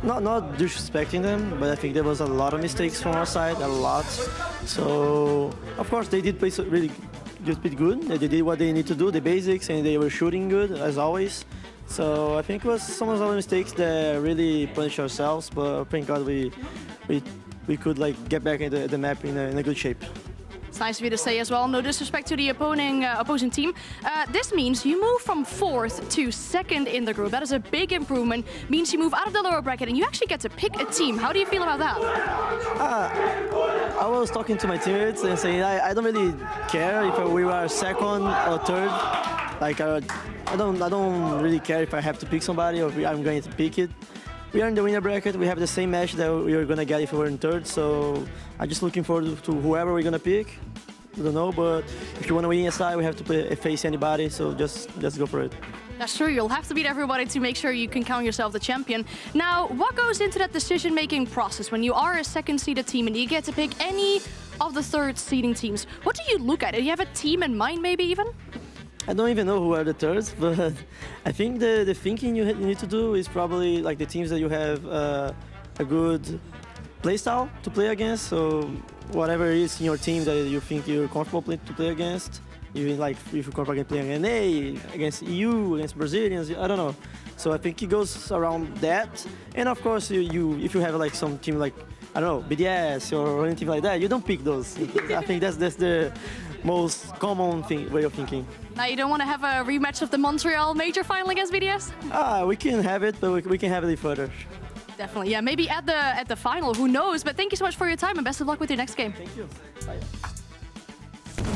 Not disrespecting them, but I think there was a lot of mistakes from our side, a lot. So, of course, they did play really pretty good. They did what they need to do, the basics, and they were shooting good, as always. So I think it was some of our mistakes that really punished ourselves, but thank God we could like get back into the map in a good shape. It's nice of you to say as well. No disrespect to the opposing team. This means you move from 4th to 2nd in the group. That is a big improvement. Means you move out of the lower bracket and you actually get to pick a team. How do you feel about that? I was talking to my teammates and saying I don't really care if we were 2nd or 3rd. Like I don't really care if I have to pick somebody or if I'm going to pick it. We are in the winner bracket. We have the same match that we are gonna get if we were in 3rd. So I'm just looking forward to whoever we're gonna pick. I don't know, but if you want to win SI, we have to face anybody. So just go for it. That's true. You'll have to beat everybody to make sure you can count yourself the champion. Now, what goes into that decision-making process when you are a 2nd-seeded team and you get to pick any of the 3rd-seeding teams? What do you look at? Do you have a team in mind, maybe even? I don't even know who are the 3rds, but I think the thinking you need to do is probably like the teams that you have a good playstyle to play against. So whatever it is in your team that you think you're comfortable to play against, even like if you're comfortable playing NA, against EU, against Brazilians, I don't know. So I think it goes around that. And of course, if you have like some team like, I don't know, BDS or anything like that, you don't pick those. I think that's the most common way of thinking. Now, you don't want to have a rematch of the Montreal Major Final against BDS? We can have it, but we can have it further. Definitely, yeah. Maybe at the final, who knows? But thank you so much for your time and best of luck with your next game. Thank you. Bye.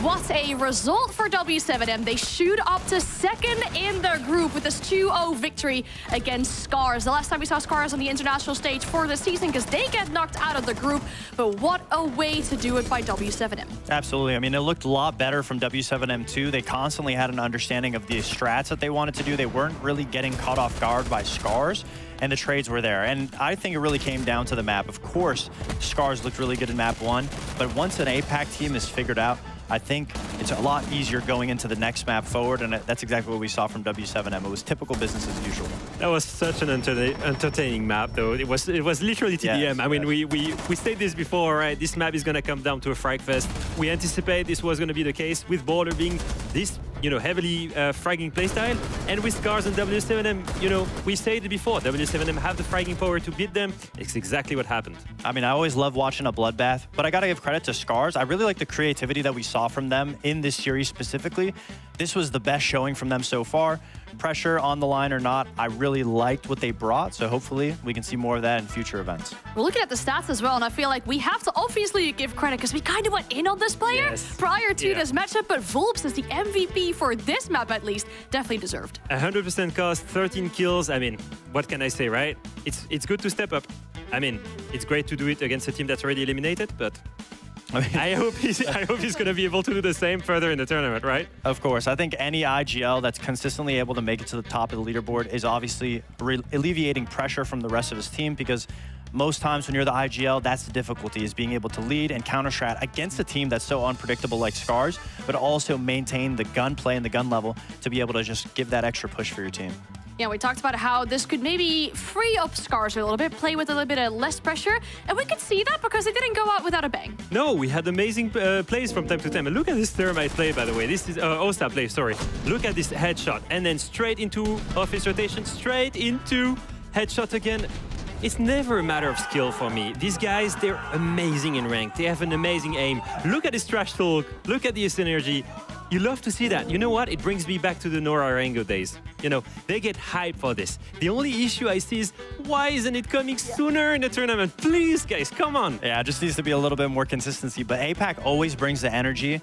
What a result for W7M. They shoot up to 2nd in their group with this 2-0 victory against Scars. The last time we saw Scars on the international stage for the season because they get knocked out of the group. But what a way to do it by W7M. Absolutely. I mean, it looked a lot better from W7M too. They constantly had an understanding of the strats that they wanted to do. They weren't really getting caught off guard by Scars, and the trades were there. And I think it really came down to the map. Of course, Scars looked really good in map 1, but once an APAC team is figured out, I think it's a lot easier going into the next map forward, and that's exactly what we saw from W7M. It was typical business as usual. That was such an entertaining map, though. It was literally TDM. Yes, I mean, we said this before, right? This map is going to come down to a frag fest. We anticipate this was going to be the case with Border being this, heavily fragging playstyle, and with Scars and W7M, we said it before. W7M have the fragging power to beat them. It's exactly what happened. I mean, I always love watching a bloodbath, but I got to give credit to Scars. I really like the creativity that we saw from them in this series specifically. This was the best showing from them so far. Pressure on the line or not, I really liked what they brought, so hopefully we can see more of that in future events. We're looking at the stats as well, and I feel like we have to obviously give credit because we kind of went in on this player prior to this matchup, but Volps is the MVP for this map at least. Definitely deserved. 100% cost, 13 kills. I mean, what can I say, right? It's good to step up. I mean, it's great to do it against a team that's already eliminated, but I hope he's going to be able to do the same further in the tournament, right? Of course. I think any IGL that's consistently able to make it to the top of the leaderboard is obviously alleviating pressure from the rest of his team, because most times when you're the IGL, that's the difficulty, is being able to lead and counter-strat against a team that's so unpredictable like Scars, but also maintain the gunplay and the gun level to be able to just give that extra push for your team. Yeah, we talked about how this could maybe free up Scars a little bit, play with a little bit of less pressure, and we could see that because it didn't go out without a bang. No, we had amazing plays from time to time. And look at this Thermite play, by the way. This is Osa play, sorry. Look at this headshot, and then straight into office rotation, straight into headshot again. It's never a matter of skill for me. These guys, they're amazing in rank. They have an amazing aim. Look at his trash talk. Look at his energy. You love to see that. You know what? It brings me back to the Nora Arango days. They get hyped for this. The only issue I see is, why isn't it coming sooner in the tournament? Please, guys, come on. Yeah, it just needs to be a little bit more consistency. But APAC always brings the energy.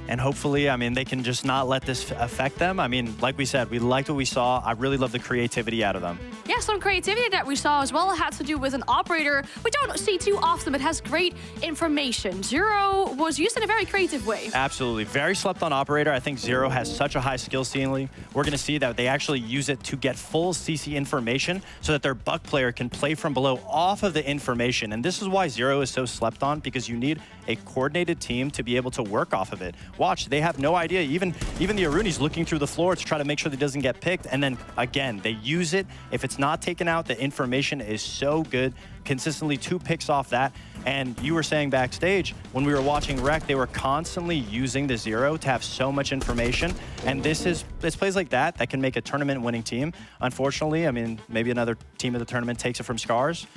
And hopefully, I mean, they can just not let this affect them. I mean, like we said, we liked what we saw. I really love the creativity out of them. Yeah, some creativity that we saw as well had to do with an operator we don't see too often, but has great information. Zero was used in a very creative way. Absolutely. Very slept on operator. I think Zero has such a high skill ceiling. We're going to see that they actually use it to get full CC information so that their buck player can play from below off of the information. And this is why Zero is so slept on, because you need a coordinated team to be able to work off of it. Watch, they have no idea. Even the Aruni's looking through the floor to try to make sure that it doesn't get picked. And then again, they use it. If it's not taken out, the information is so good. Consistently 2 picks off that. And you were saying backstage, when we were watching Rec, they were constantly using the Zero to have so much information. And it's plays like that that can make a tournament-winning team. Unfortunately, I mean, maybe another team of the tournament takes it from Scars.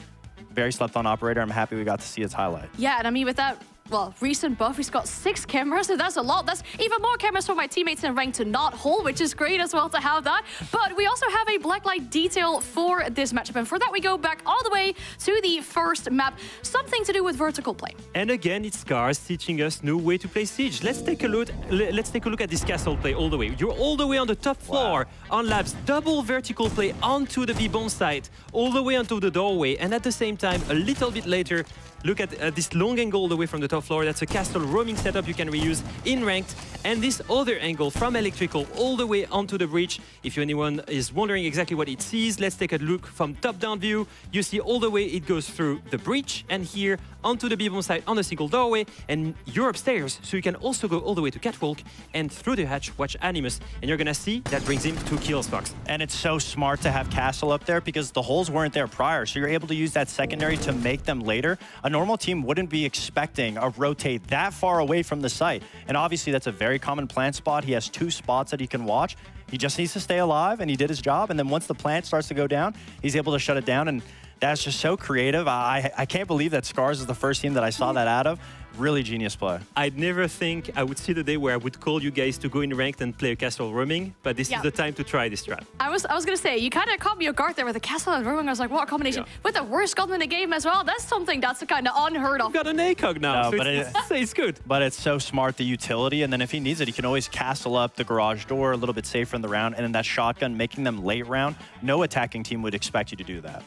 Very slept on operator. I'm happy we got to see its highlight. Yeah, and I mean, with that, well, recent buff, he's got 6 cameras, so that's a lot. That's even more cameras for my teammates in rank to not hold, which is great as well to have that. But we also have a blacklight detail for this matchup, and for that we go back all the way to the first map, something to do with vertical play. And again, it's Scars teaching us new way to play Siege. Let's take a look at this castle play all the way. You're all the way on the top floor on Labs, double vertical play onto the B-bomb site, all the way onto the doorway, and at the same time, a little bit later, look at this long angle all the way from the top floor. That's a castle roaming setup you can reuse in ranked. And this other angle from electrical all the way onto the breach. If anyone is wondering exactly what it sees, let's take a look from top-down view. You see all the way it goes through the breach and here onto the B-bomb site on a single doorway. And you're upstairs, so you can also go all the way to catwalk and through the hatch watch Animus. And you're gonna see that brings him 2 kills, Fox. And it's so smart to have castle up there because the holes weren't there prior. So you're able to use that secondary to make them later. A normal team wouldn't be expecting a rotate that far away from the site. And obviously that's a very common plant spot. He has 2 spots that he can watch. He just needs to stay alive, and he did his job. And then once the plant starts to go down, he's able to shut it down. And that's just so creative. I can't believe that Scars is the first team that I saw that out of. Really genius play. I'd never think I would see the day where I would call you guys to go in ranked and play a castle roaming, but this is the time to try this strat. I was gonna say, you kind of caught me off guard there with the castle and roaming. I was like, what a combination. With the worst gun in the game as well. That's something that's kind of unheard of. You've got an ACOG now, so it's good. But it's so smart, the utility, and then if he needs it, he can always castle up the garage door a little bit safer in the round, and then that shotgun making them late round. No attacking team would expect you to do that.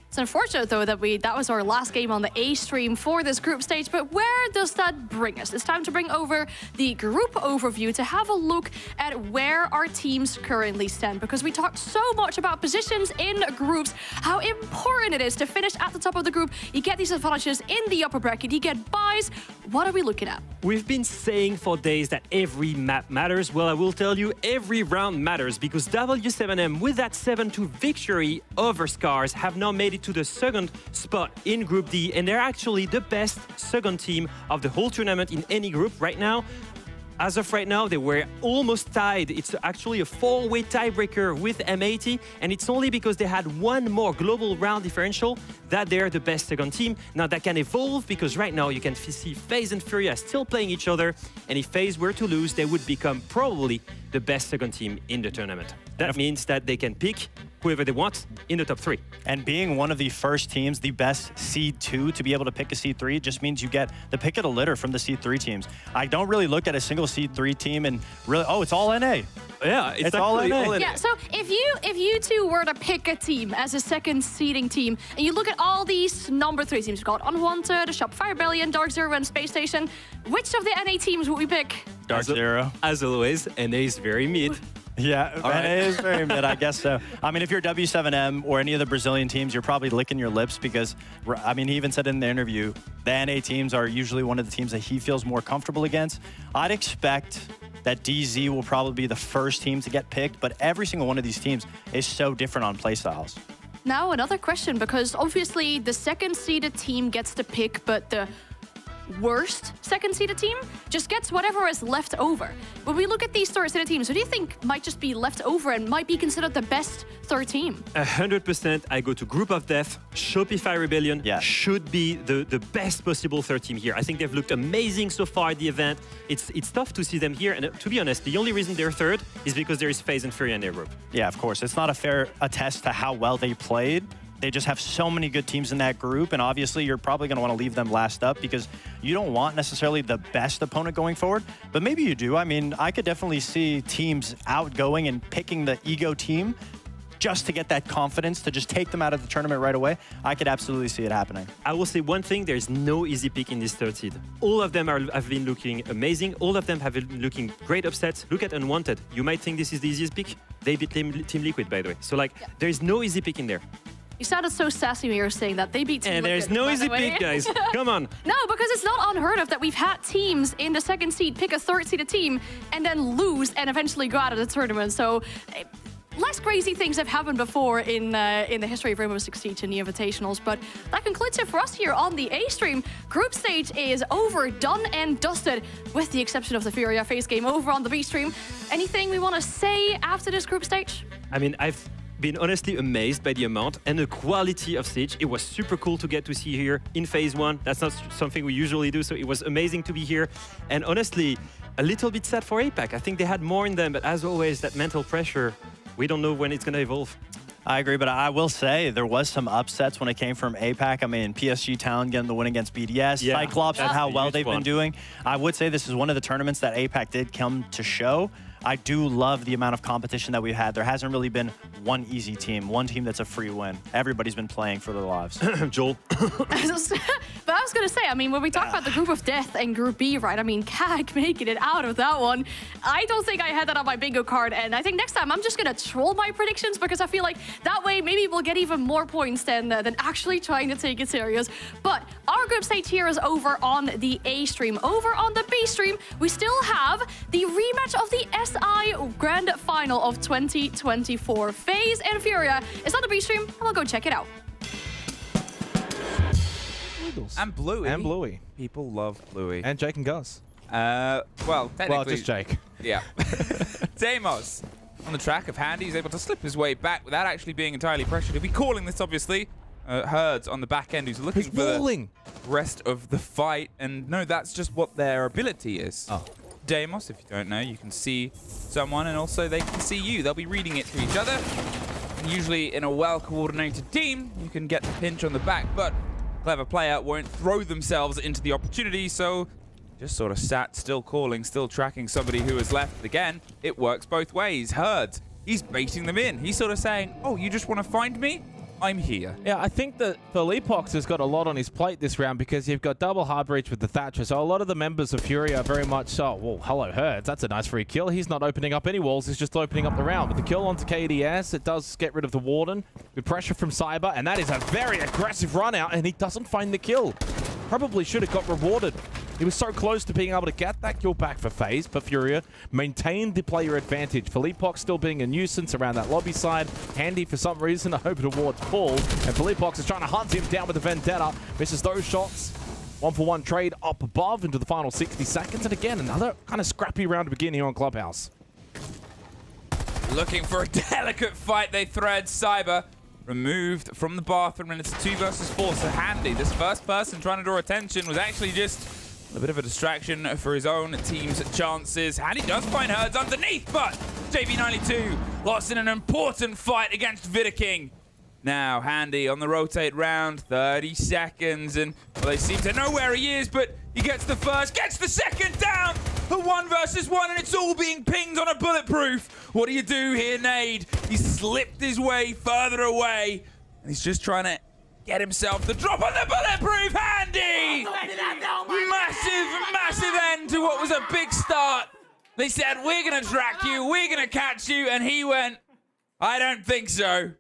It's unfortunate, though, that that was our last game on the A stream for this group stage, but where does that bring us? It's time to bring over the group overview to have a look at where our teams currently stand, because we talked so much about positions in groups, how important it is to finish at the top of the group. You get these advantages in the upper bracket, you get buys. What are we looking at? We've been saying for days that every map matters. Well, I will tell you, every round matters, because W7M, with that 7-2 victory over Scars, have now made it to the second spot in Group D, and they're actually the best second team of the whole tournament in any group right now. As of right now, they were almost tied. It's actually a 4-way tiebreaker with M80, and it's only because they had one more global round differential that they're the best second team. Now that can evolve, because right now you can see FaZe and Furia still playing each other, and if FaZe were to lose, they would become probably the best second team in the tournament. That means that they can pick whoever they want in the top 3. And being one of the first teams, the best seed 2, to be able to pick a seed 3 just means you get the pick of the litter from the seed 3 teams. I don't really look at a single seed 3 team and really, oh, it's all NA. Yeah, it's all NA. Yeah, so if you two were to pick a team as a second seeding team, and you look at all these number 3 teams, we've got Unwanted, Shopify Rebellion, Dark Zero, and Space Station, which of the NA teams would we pick? Dark Zero. As always, NA is very mid. Yeah, NA is very mid, I guess so. I mean, if you're W7M or any of the Brazilian teams, you're probably licking your lips because, I mean, he even said in the interview, the NA teams are usually one of the teams that he feels more comfortable against. I'd expect that DZ will probably be the first team to get picked, but every single one of these teams is so different on playstyles. Now, another question, because obviously the second seeded team gets to pick, but the worst second seeded team just gets whatever is left over. When we look at these third seeded teams, who do you think might just be left over and might be considered the best third team? 100%. I go to Group of Death. Shopify Rebellion should be the best possible third team here. I think they've looked amazing so far at the event. It's tough to see them here, and to be honest, the only reason they're third is because there is FaZe and Furia in their group. Yeah, of course. It's not a fair test to how well they played. They just have so many good teams in that group, and obviously you're probably going to want to leave them last up because you don't want necessarily the best opponent going forward, but maybe you do. I mean, I could definitely see teams outgoing and picking the ego team just to get that confidence to just take them out of the tournament right away, I could absolutely see it happening. I will say one thing, there's no easy pick in this third seed. All of them have been looking amazing. All of them have been looking great upsets. Look at Unwanted. You might think this is the easiest pick. They beat Team Liquid, by the way. So like, there's no easy pick in there. You sounded so sassy when you were saying that. They beat Team And there's Liquid, no by easy the way. pick, guys. Come on. No, because it's not unheard of that we've had teams in the second seed pick a third-seeded team and then lose and eventually go out of the tournament. So less crazy things have happened before in the history of Rainbow Six Siege and the Invitationals. But that concludes it for us here on the A stream. Group stage is over, done and dusted, with the exception of the Furia face game over on the B stream. Anything we want to say after this group stage? I mean, I've been honestly amazed by the amount and the quality of Siege. It was super cool to get to see here in phase one. That's not something we usually do, so it was amazing to be here. And honestly, a little bit sad for APAC. I think they had more in them, but as always, that mental pressure, we don't know when it's going to evolve. I agree, but I will say there was some upsets when it came from APAC. I mean, PSG Talon getting the win against BDS, Yeah, Cyclops, and how well they've one. been doing. I would say this is one of the tournaments that APAC did come to show. I do love the amount of competition that we've had. There hasn't really been one easy team, one team that's a free win. Everybody's been playing for their lives. Joel. But I was going to say, I mean, when we talk about the group of death and group B, right? I mean, CAG making it out of that one. I don't think I had that on my bingo card. And I think next time I'm just going to troll my predictions because I feel like that way maybe we'll get even more points than actually trying to take it serious. But our group stage here is over on the A stream. Over on the B stream, we still have the rematch of the SI Grand Final of 2024. FaZe and Furia is on the B stream, and we'll go check it out. And Bluey. And Bluey. People love Bluey. And Jake and Gus. Well, technically... Well, just Jake. Yeah. Deimos on the track of Handy. He's able to slip his way back without actually being entirely pressured. He'll be calling this, obviously. Herds on the back end who's looking for the rest of the fight. And no, that's just what their ability is. Oh. Deimos, if you don't know, you can see someone and also they can see you. They'll be reading it to each other. And usually in a well-coordinated team, you can get the pinch on the back, but clever player won't throw themselves into the opportunity, so just sort of sat, still calling, still tracking somebody who has left. Again, it works both ways. Herds, he's baiting them in. He's sort of saying, oh, you just want to find me? I'm here. Yeah, I think that Philippox has got a lot on his plate this round because you've got double hard breach with the Thatcher. So a lot of the members of Fury are very much so, well, hello, Herds. That's a nice free kill. He's not opening up any walls. He's just opening up the round. But the kill onto KDS, it does get rid of the Warden. Good pressure from Cyber. And that is a very aggressive run out. And he doesn't find the kill. Probably should have got rewarded. He was so close to being able to get that kill back for FaZe, but Furia maintained the player advantage. Philippox still being a nuisance around that lobby side. Handy, for some reason, open towards Paul. And Philippox is trying to hunt him down with the Vendetta. Misses those shots. 1-for-1 trade up above into the final 60 seconds. And again, another kind of scrappy round to begin here on Clubhouse. Looking for a delicate fight, they thread. Cyber removed from the bathroom, and it's a 2 versus 4. So Handy, this first person trying to draw attention, was actually just a bit of a distraction for his own team's chances. Handy does find Herds underneath, but JV92 lost in an important fight against Vidaking. Now, Handy on the rotate round, 30 seconds, and well, they seem to know where he is, but he gets the first, gets the second down, a 1 versus 1, and it's all being pinged on a bulletproof. What do you do here, Nade? He slipped his way further away, and he's just trying to get himself the drop on the bulletproof. Handy! Massive end to what was a big start. They said, we're going to track you, we're going to catch you, and he went, I don't think so.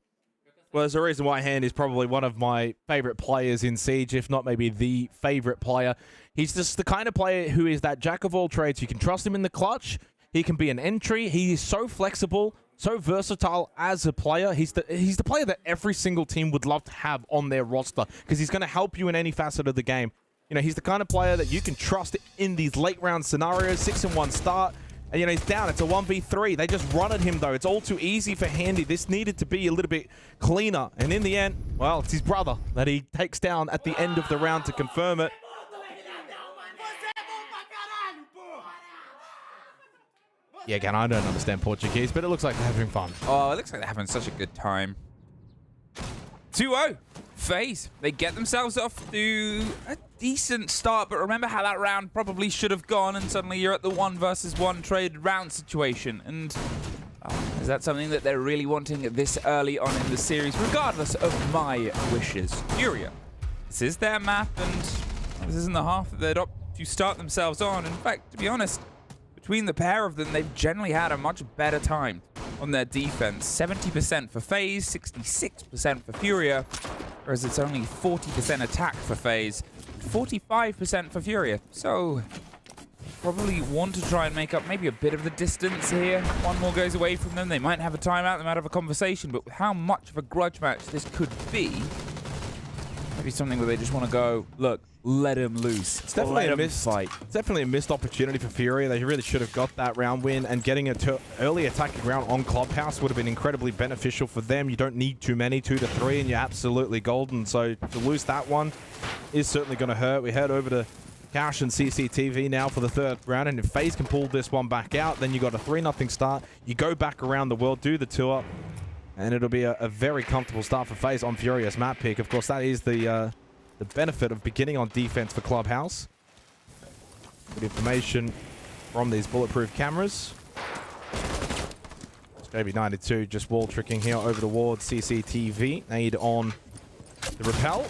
Well, there's a reason why Hand is probably one of my favorite players in Siege, if not maybe the favorite player. He's just the kind of player who is that jack of all trades. You can trust him in the clutch. He can be an entry. He is so flexible, so versatile as a player. He's the player that every single team would love to have on their roster because he's going to help you in any facet of the game. You know, he's the kind of player that you can trust in these late round scenarios. 6-1 start. And, you know, he's down. It's a 1v3. They just run at him, though. It's all too easy for Handy. This needed to be a little bit cleaner. And in the end, well, it's his brother that he takes down at the end of the round to confirm it. Yeah, again, I don't understand Portuguese, but it looks like they're having fun. Oh, it looks like they're having such a good time. 2-0. FaZe. They get themselves off to a decent start, but remember how that round probably should have gone, and suddenly you're at the 1 versus 1 traded round situation. And Is that something that they're really wanting this early on in the series, regardless of my wishes? Furia. This is their map, and this isn't the half that they'd opt to start themselves on. In fact, to be honest, between the pair of them, they've generally had a much better time on their defense. 70% for FaZe, 66% for Furia, whereas it's only 40% attack for FaZe, 45% for Furia. So probably want to try and make up maybe a bit of the distance here. One more goes away from them. They might have a timeout, they might have a conversation, but with how much of a grudge match this could be, maybe something where they just want to go, look, let him loose. It's definitely It's definitely a missed opportunity for Furia. They really should have got that round win, and getting an early attacking round on Clubhouse would have been incredibly beneficial for them. You don't need too many, 2 to 3, and you're absolutely golden. So to lose that one is certainly going to hurt. We head over to Cash and CCTV now for the 3rd round, and if FaZe can pull this one back out, then you got a 3-0 start. You go back around the world, do the tour, and it'll be a very comfortable start for FaZe on Furious map pick. Of course, that is the benefit of beginning on defense for Clubhouse. Good information from these bulletproof cameras. JB92 just wall tricking here over towards CCTV. Nade on the rappel.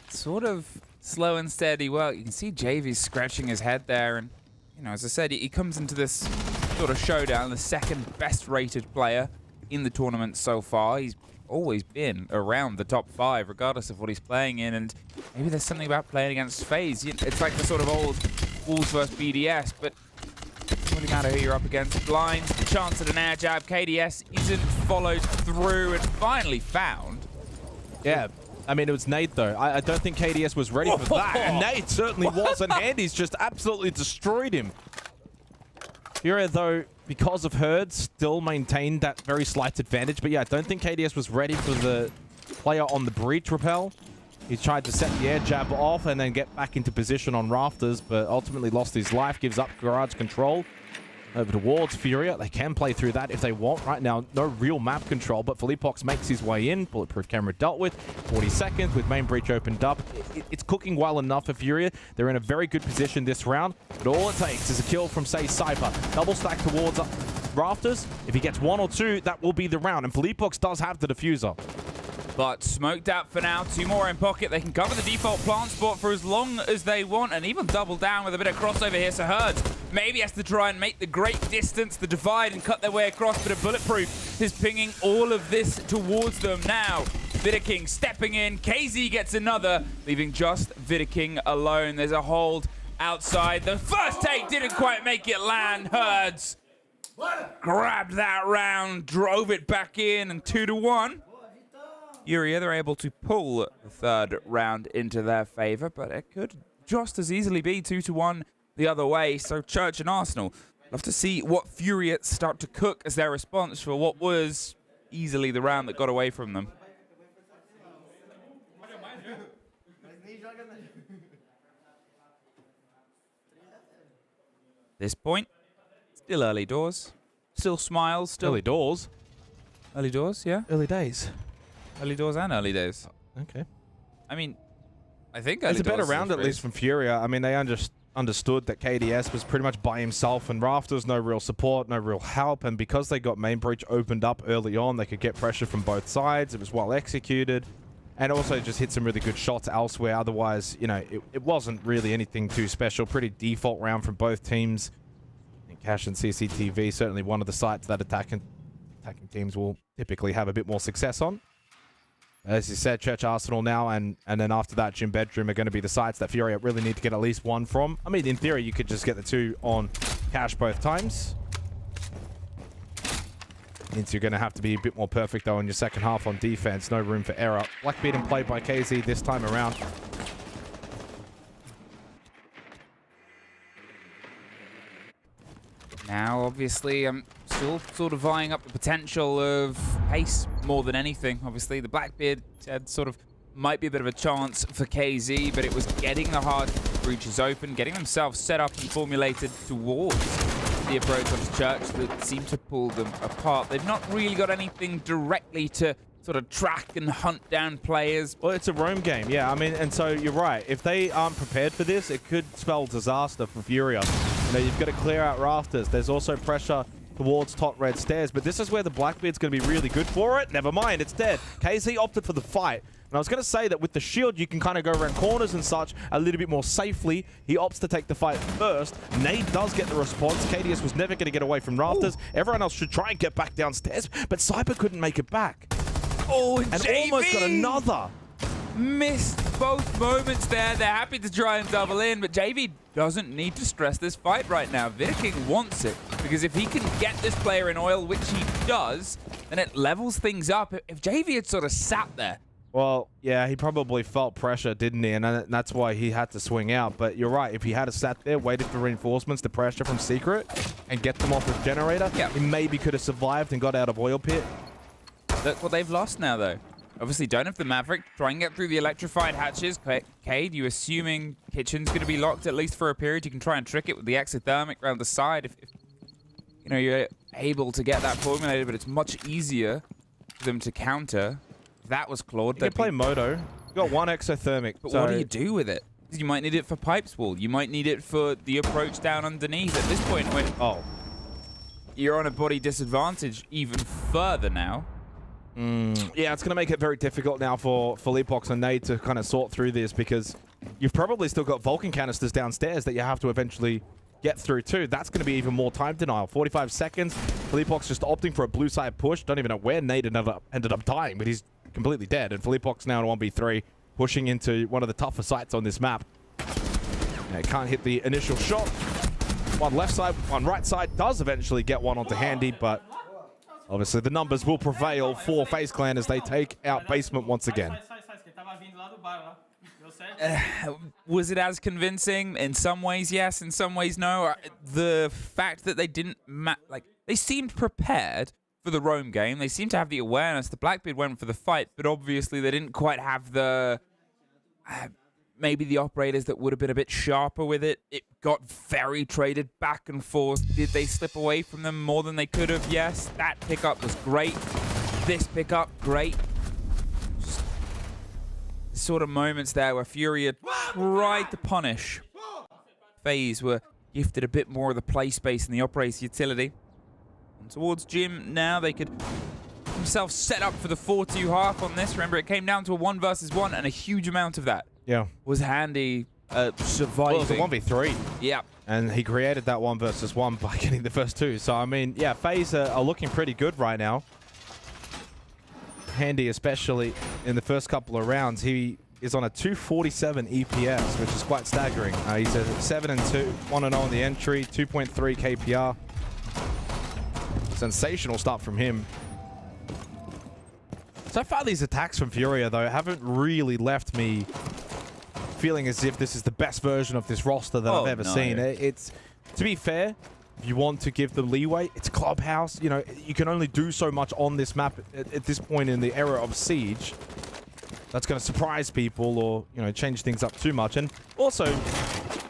Sort of slow and steady work. You can see JV scratching his head there, and you know, as I said, he comes into this sort of showdown, the 2nd best rated player in the tournament so far. He's always been around the top 5, regardless of what he's playing in, and maybe there's something about playing against FaZe. It's like the sort of old Wolves versus BDS, but it doesn't really matter who you're up against. Blind, chance at an air jab. KDS isn't followed through and finally found. Yeah. I mean, it was Nate, though. I don't think KDS was ready for that. And Nate certainly was, and Andy's just absolutely destroyed him. Furia, though, because of Herd, still maintained that very slight advantage. But yeah, I don't think KDS was ready for the player on the breach rappel. He tried to set the air jab off and then get back into position on Rafters, but ultimately lost his life, gives up garage control. Over towards Furia. They can play through that if they want. Right now, no real map control, but Philippox makes his way in. Bulletproof camera dealt with. 40 seconds with main breach opened up. It's cooking well enough for Furia. They're in a very good position this round, but all it takes is a kill from, say, Cypher. Double stack towards Rafters. If he gets 1 or 2, that will be the round, and Philippox does have the diffuser. But smoked out for now. 2 more in pocket. They can cover the default plant spot for as long as they want, and even double down with a bit of crossover here. So Herds maybe has to try and make the great distance, the divide, and cut their way across. But a Bulletproof is pinging all of this towards them now. Vidaking stepping in. KZ gets another, leaving just Vidaking alone. There's a hold outside. The first take didn't quite make it land. Herds grabbed that round, drove it back in, and 2-1. Furia, they're able to pull the 3rd round into their favor, but it could just as easily be 2-1 the other way. So Church and Arsenal, love to see what Furia start to cook as their response for what was easily the round that got away from them. This point, still early doors, still smiles, still early doors. Early doors, yeah. Early days. Early doors and early days. Okay. I mean, I think early it's a better doors round, at least from Furia. I mean, they understood that KDS was pretty much by himself and Rafters, no real support, no real help. And because they got main breach opened up early on, they could get pressure from both sides. It was well executed. And also just hit some really good shots elsewhere. Otherwise, you know, it wasn't really anything too special. Pretty default round from both teams. And Cash and CCTV, certainly one of the sites that attacking teams will typically have a bit more success on. As you said, Church Arsenal now, and then after that, Gym Bedroom are going to be the sites that Furia really need to get at least 1 from. I mean, in theory, you could just get the 2 on Cash both times. Means you're going to have to be a bit more perfect, though, in your second half on defense. No room for error. Blackbeard in play by KZ this time around. Now, obviously, I'm still sort of vying up the potential of pace more than anything. Obviously, the Blackbeard said sort of might be a bit of a chance for KZ, but it was getting the hard breaches open, getting themselves set up and formulated towards the approach onto Church that seemed to pull them apart. They've not really got anything directly to sort sort of track and hunt down players. Well, it's a roam game, yeah. I mean, and so you're right. If they aren't prepared for this, it could spell disaster for Furia. You know, you've got to clear out rafters. There's also pressure towards top red stairs, but this is where the Blackbeard's going to be really good for it. Never mind, it's dead. KZ opted for the fight. And I was going to say that with the shield, you can kind of go around corners and such a little bit more safely. He opts to take the fight first. Nade does get the response. KDS was never going to get away from rafters. Everyone else should try and get back downstairs, but Cyber couldn't make it back. Oh, and JV almost got another. Missed both moments there. They're happy to try and double in, but JV doesn't need to stress this fight right now. Viking wants it, because if he can get this player in oil, which he does, then it levels things up. If JV had sort of sat there, well, yeah, he probably felt pressure, didn't he? And that's why he had to swing out. But you're right. If he had sat there, waited for reinforcements, the pressure from Secret, and get them off the generator, he maybe could have survived and got out of oil pit. Look what they've lost now, though. Obviously, don't have the Maverick. Try and get through the electrified hatches. Cade, you assuming Kitchen's going to be locked at least for a period. You can try and trick it with the exothermic around the side if you know, you're able to get that formulated, but it's much easier for them to counter. That was clawed. You can play Moto. You got one exothermic. But what do you do with it? You might need it for Pipes Wall. You might need it for the approach down underneath. At this point, when you're on a body disadvantage even further now. Yeah, it's going to make it very difficult now for Philippox and Nade to kind of sort through this, because you've probably still got Vulcan canisters downstairs that you have to eventually get through too. That's going to be even more time denial. 45 seconds. Philippox just opting for a blue side push. Don't even know where Nade ended up dying, but he's completely dead. And Philippox now in 1v3, pushing into one of the tougher sites on this map. Yeah, can't hit the initial shot. One left side, one right side. Does eventually get one onto Handy, but obviously the numbers will prevail for FaZe Clan as they take out Basement once again. Was it as convincing? In some ways, yes. In some ways, no. The fact that they didn't they seemed prepared for the roam game. They seemed to have the awareness. The Blackbeard went for the fight, but obviously they didn't quite have the maybe the operators that would have been a bit sharper with it. It got very traded back and forth. Did they slip away from them more than they could have? Yes. That pickup was great. This pickup, great. Just sort of moments there where Furia tried to punish. FaZe were gifted a bit more of the play space and the operator utility. And towards Jim now, they could themselves set up for the 4-2 half on this. Remember, it came down to a 1 versus 1, and a huge amount of that was Handy surviving. Well, it was a 1v3. Yeah. And he created that 1 versus 1 by getting the first 2. So, I mean, yeah, FaZe are looking pretty good right now. Handy, especially in the first couple of rounds, he is on a 247 EPS, which is quite staggering. He's a 7-2, 1-0 on the entry, 2.3 KPR. Sensational start from him. So far, these attacks from Furia, though, haven't really left me feeling as if this is the best version of this roster that I've ever seen. It's, to be fair, if you want to give them leeway, it's Clubhouse. You know, you can only do so much on this map at this point in the era of Siege. That's going to surprise people or, you know, change things up too much. And also,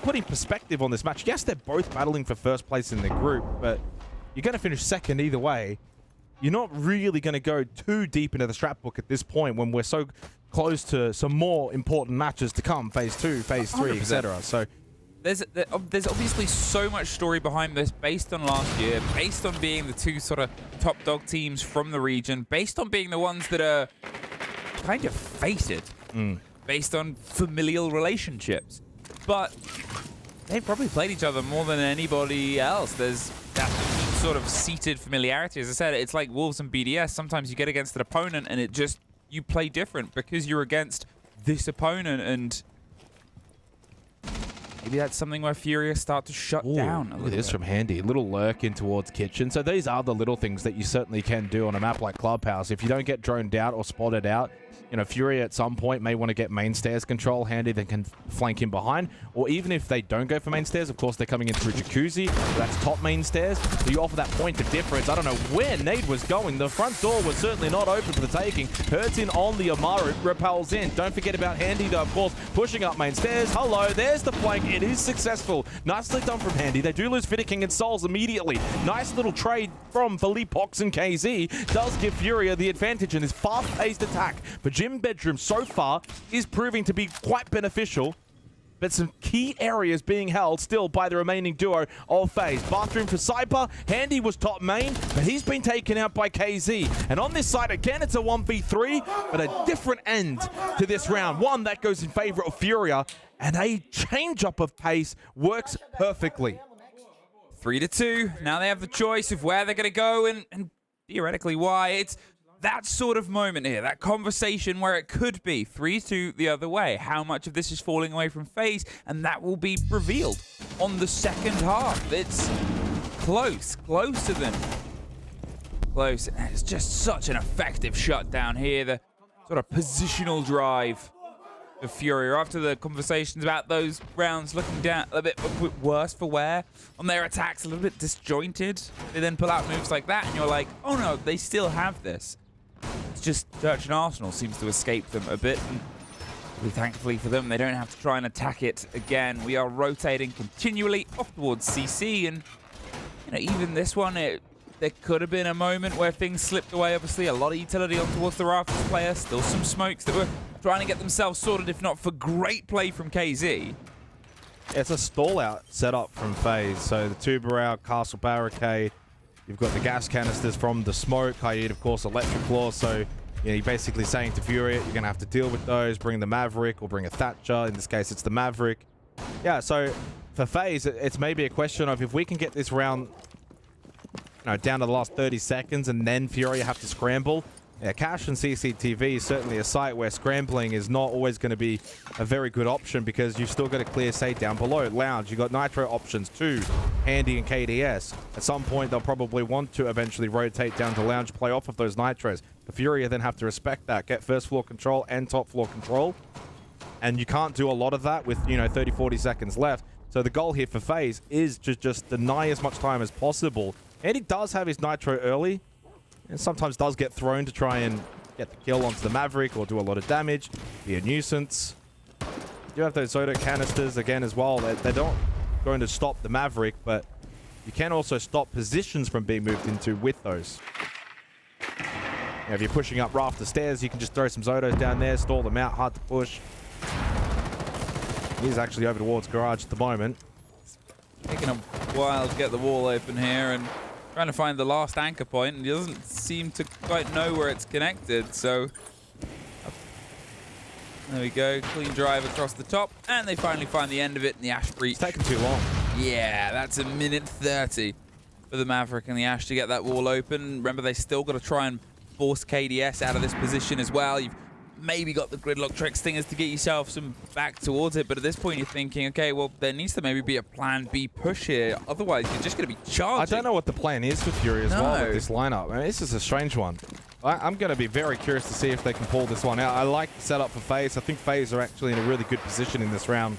putting perspective on this match, yes, they're both battling for first place in the group, but you're going to finish second either way. You're not really going to go too deep into the strat book at this point when we're so close to some more important matches to come, phase 2, phase 3, etc. So there's obviously so much story behind this based on last year, based on being the two sort of top dog teams from the region, based on being the ones that are kind of fated, based on familial relationships. But they've probably played each other more than anybody else. There's that sort of seated familiarity. As I said, it's like Wolves and BDS. Sometimes you get against an opponent and it just, you play different because you're against this opponent, and maybe that's something where Furia start to shut down a look at this from Handy. A little lurk in towards Kitchen. So these are the little things that you certainly can do on a map like Clubhouse. If you don't get droned out or spotted out, you know, Furia at some point may want to get main stairs control. Handy then can flank him behind. Or even if they don't go for main stairs, of course, they're coming in through Jacuzzi. That's top main stairs. So you offer that point of difference. I don't know where Nade was going. The front door was certainly not open for the taking. Hurts in on the Amaru. Repels in. Don't forget about Handy, though, of course, pushing up main stairs. Hello, there's the flank it is successful. Nicely done from Handy. They do lose Fitter King and Souls immediately. Nice little trade from Philippe Pox and KZ does give Furia the advantage in this fast-paced attack. But Jim Bedroom so far is proving to be quite beneficial. But some key areas being held still by the remaining duo of FaZe. Bathroom for Cyber. Handy was top main, but he's been taken out by KZ. And on this side, again, it's a 1v3, but a different end to this round. One that goes in favor of Furia, and a change-up of pace works perfectly. 3-2. Now they have the choice of where they're going to go and theoretically why. It's that sort of moment here, that conversation where it could be 3-2 the other way. How much of this is falling away from FaZe, and that will be revealed on the second half. It's closer than close. And it's just such an effective shutdown here. The sort of positional drive of Furia after the conversations about those rounds looking down a bit worse for wear on their attacks, a little bit disjointed. They then pull out moves like that, and you're like, oh no, they still have this. It's just Church and Arsenal seems to escape them a bit. And thankfully for them, they don't have to try and attack it again. We are rotating continually off towards CC, and you know, even this one, there could have been a moment where things slipped away. Obviously, a lot of utility on towards the Rafters player. Still some smokes that were trying to get themselves sorted, if not for great play from KZ. It's a stall-out setup from FaZe. So the tuber out, castle barricade. You've got the gas canisters from the smoke. Hayid, of course, electric claw. So you know, you're basically saying to Furia, you're going to have to deal with those. Bring the Maverick or bring a Thatcher. In this case, it's the Maverick. Yeah, so for FaZe, it's maybe a question of if we can get this round down to the last 30 seconds and then Furia have to scramble. Yeah, Cash and CCTV is certainly a site where scrambling is not always going to be a very good option because you've still got a clear say down below. Lounge, you've got Nitro options too, Handy and KDS. At some point, they'll probably want to eventually rotate down to Lounge, play off of those Nitros. The Furia then have to respect that, get first floor control and top floor control. And you can't do a lot of that with, 30, 40 seconds left. So the goal here for FaZe is to just deny as much time as possible. And he does have his Nitro early, and sometimes does get thrown to try and get the kill onto the Maverick or do a lot of damage, be a nuisance. You have those Zodo canisters again as well. They're not going to stop the Maverick, but you can also stop positions from being moved into with those. If you're pushing up Rafter stairs, you can just throw some Zodos down there, stall them out, hard to push. He's actually over towards garage at the moment. Taking a while to get the wall open here and trying to find the last anchor point, and he doesn't seem to quite know where it's connected, so there we go, clean drive across the top, and they finally find the end of it in the Ash breach. It's taken too long. Yeah, that's a minute 30 for the Maverick and the Ash to get that wall open. Remember, they still got to try and force KDS out of this position as well. You've maybe got the gridlock trick stingers to get yourself some back towards it, but at this point you're thinking, okay, well, there needs to maybe be a plan B push here. Otherwise, you're just going to be charging. I don't know what the plan is for Fury as well with this lineup. I mean, this is a strange one. I'm going to be very curious to see if they can pull this one out. I like the setup for FaZe. I think FaZe are actually in a really good position in this round.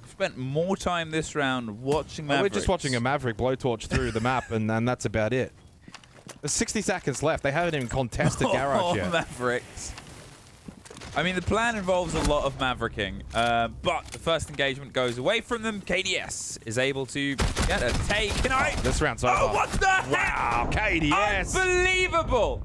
Spent more time this round watching Mavericks. We're just watching a Maverick blowtorch through the map, and that's about it. There's 60 seconds left. They haven't even contested garage yet. Mavericks. I mean, the plan involves a lot of mavericking, but the first engagement goes away from them. KDS is able to get a take. This round's over. Oh, what the heck? Wow, KDS. Unbelievable.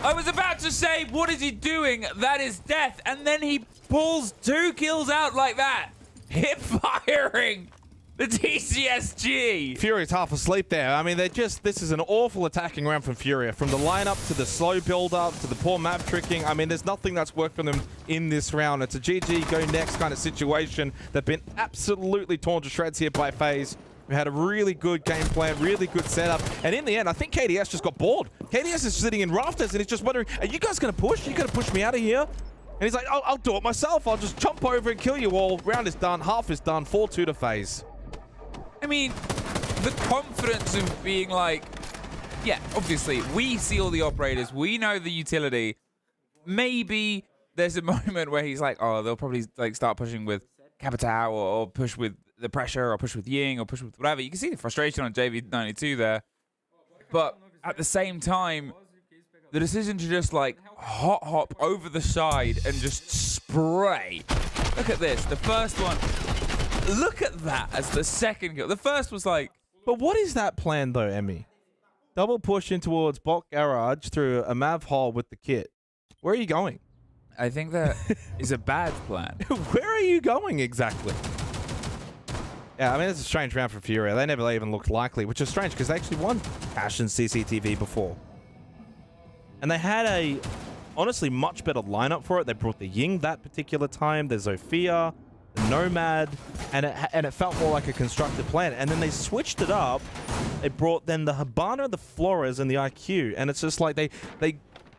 I was about to say, what is he doing? That is death. And then he pulls 2 kills out like that. Hip firing. The TCSG. Fury's half asleep there. I mean, this is an awful attacking round from Furia. From the lineup to the slow build-up to the poor map tricking. I mean, there's nothing that's worked for them in this round. It's a GG, go next kind of situation. They've been absolutely torn to shreds here by FaZe. We had a really good game plan, really good setup. And in the end, I think KDS just got bored. KDS is sitting in rafters and he's just wondering, are you guys going to push? Are you going to push me out of here? And he's like, I'll do it myself. I'll just jump over and kill you all. Round is done. Half is done. 4-2 to FaZe. I mean, the confidence of being like, yeah, obviously, we see all the operators. We know the utility. Maybe there's a moment where he's like, oh, they'll probably like start pushing with Capitao or push with the pressure or push with Ying or push with whatever. You can see the frustration on JV92 there. But at the same time, the decision to just like hop over the side and just spray. Look at this. The first one. Look at that as the second kill. The first was like. But what is that plan though, Emmy? Double push in towards bot garage through a Mav hole with the kit. Where are you going? I think that is a bad plan. Where are you going exactly? Yeah, I mean, it's a strange round for Furia. They never even looked likely, which is strange because they actually won Cash and CCTV before. And they had a, honestly, much better lineup for it. They brought the Ying that particular time, the Zofia, the Nomad, and it felt more like a constructed plan. And then they switched it up. They brought then the Habana, the Flores, and the IQ. And it's just like they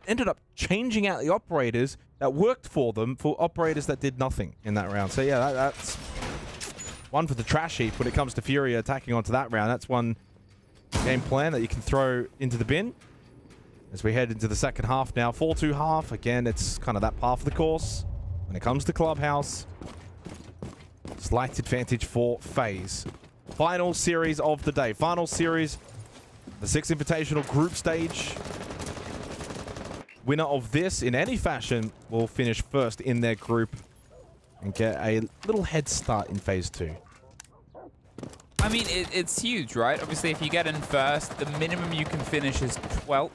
ended up changing out the operators that worked for them for operators that did nothing in that round. So yeah, that's one for the trash heap when it comes to Furia attacking onto that round. That's one game plan that you can throw into the bin. As we head into the second half now, 4-2 half. Again, it's kind of that path of the course. When it comes to Clubhouse, slight advantage for FaZe. Final series of the day. Final series, the 6 Invitational group stage. Winner of this, in any fashion, will finish first in their group and get a little head start in Phase 2. I mean, it's huge, right? Obviously, if you get in first, the minimum you can finish is 12th,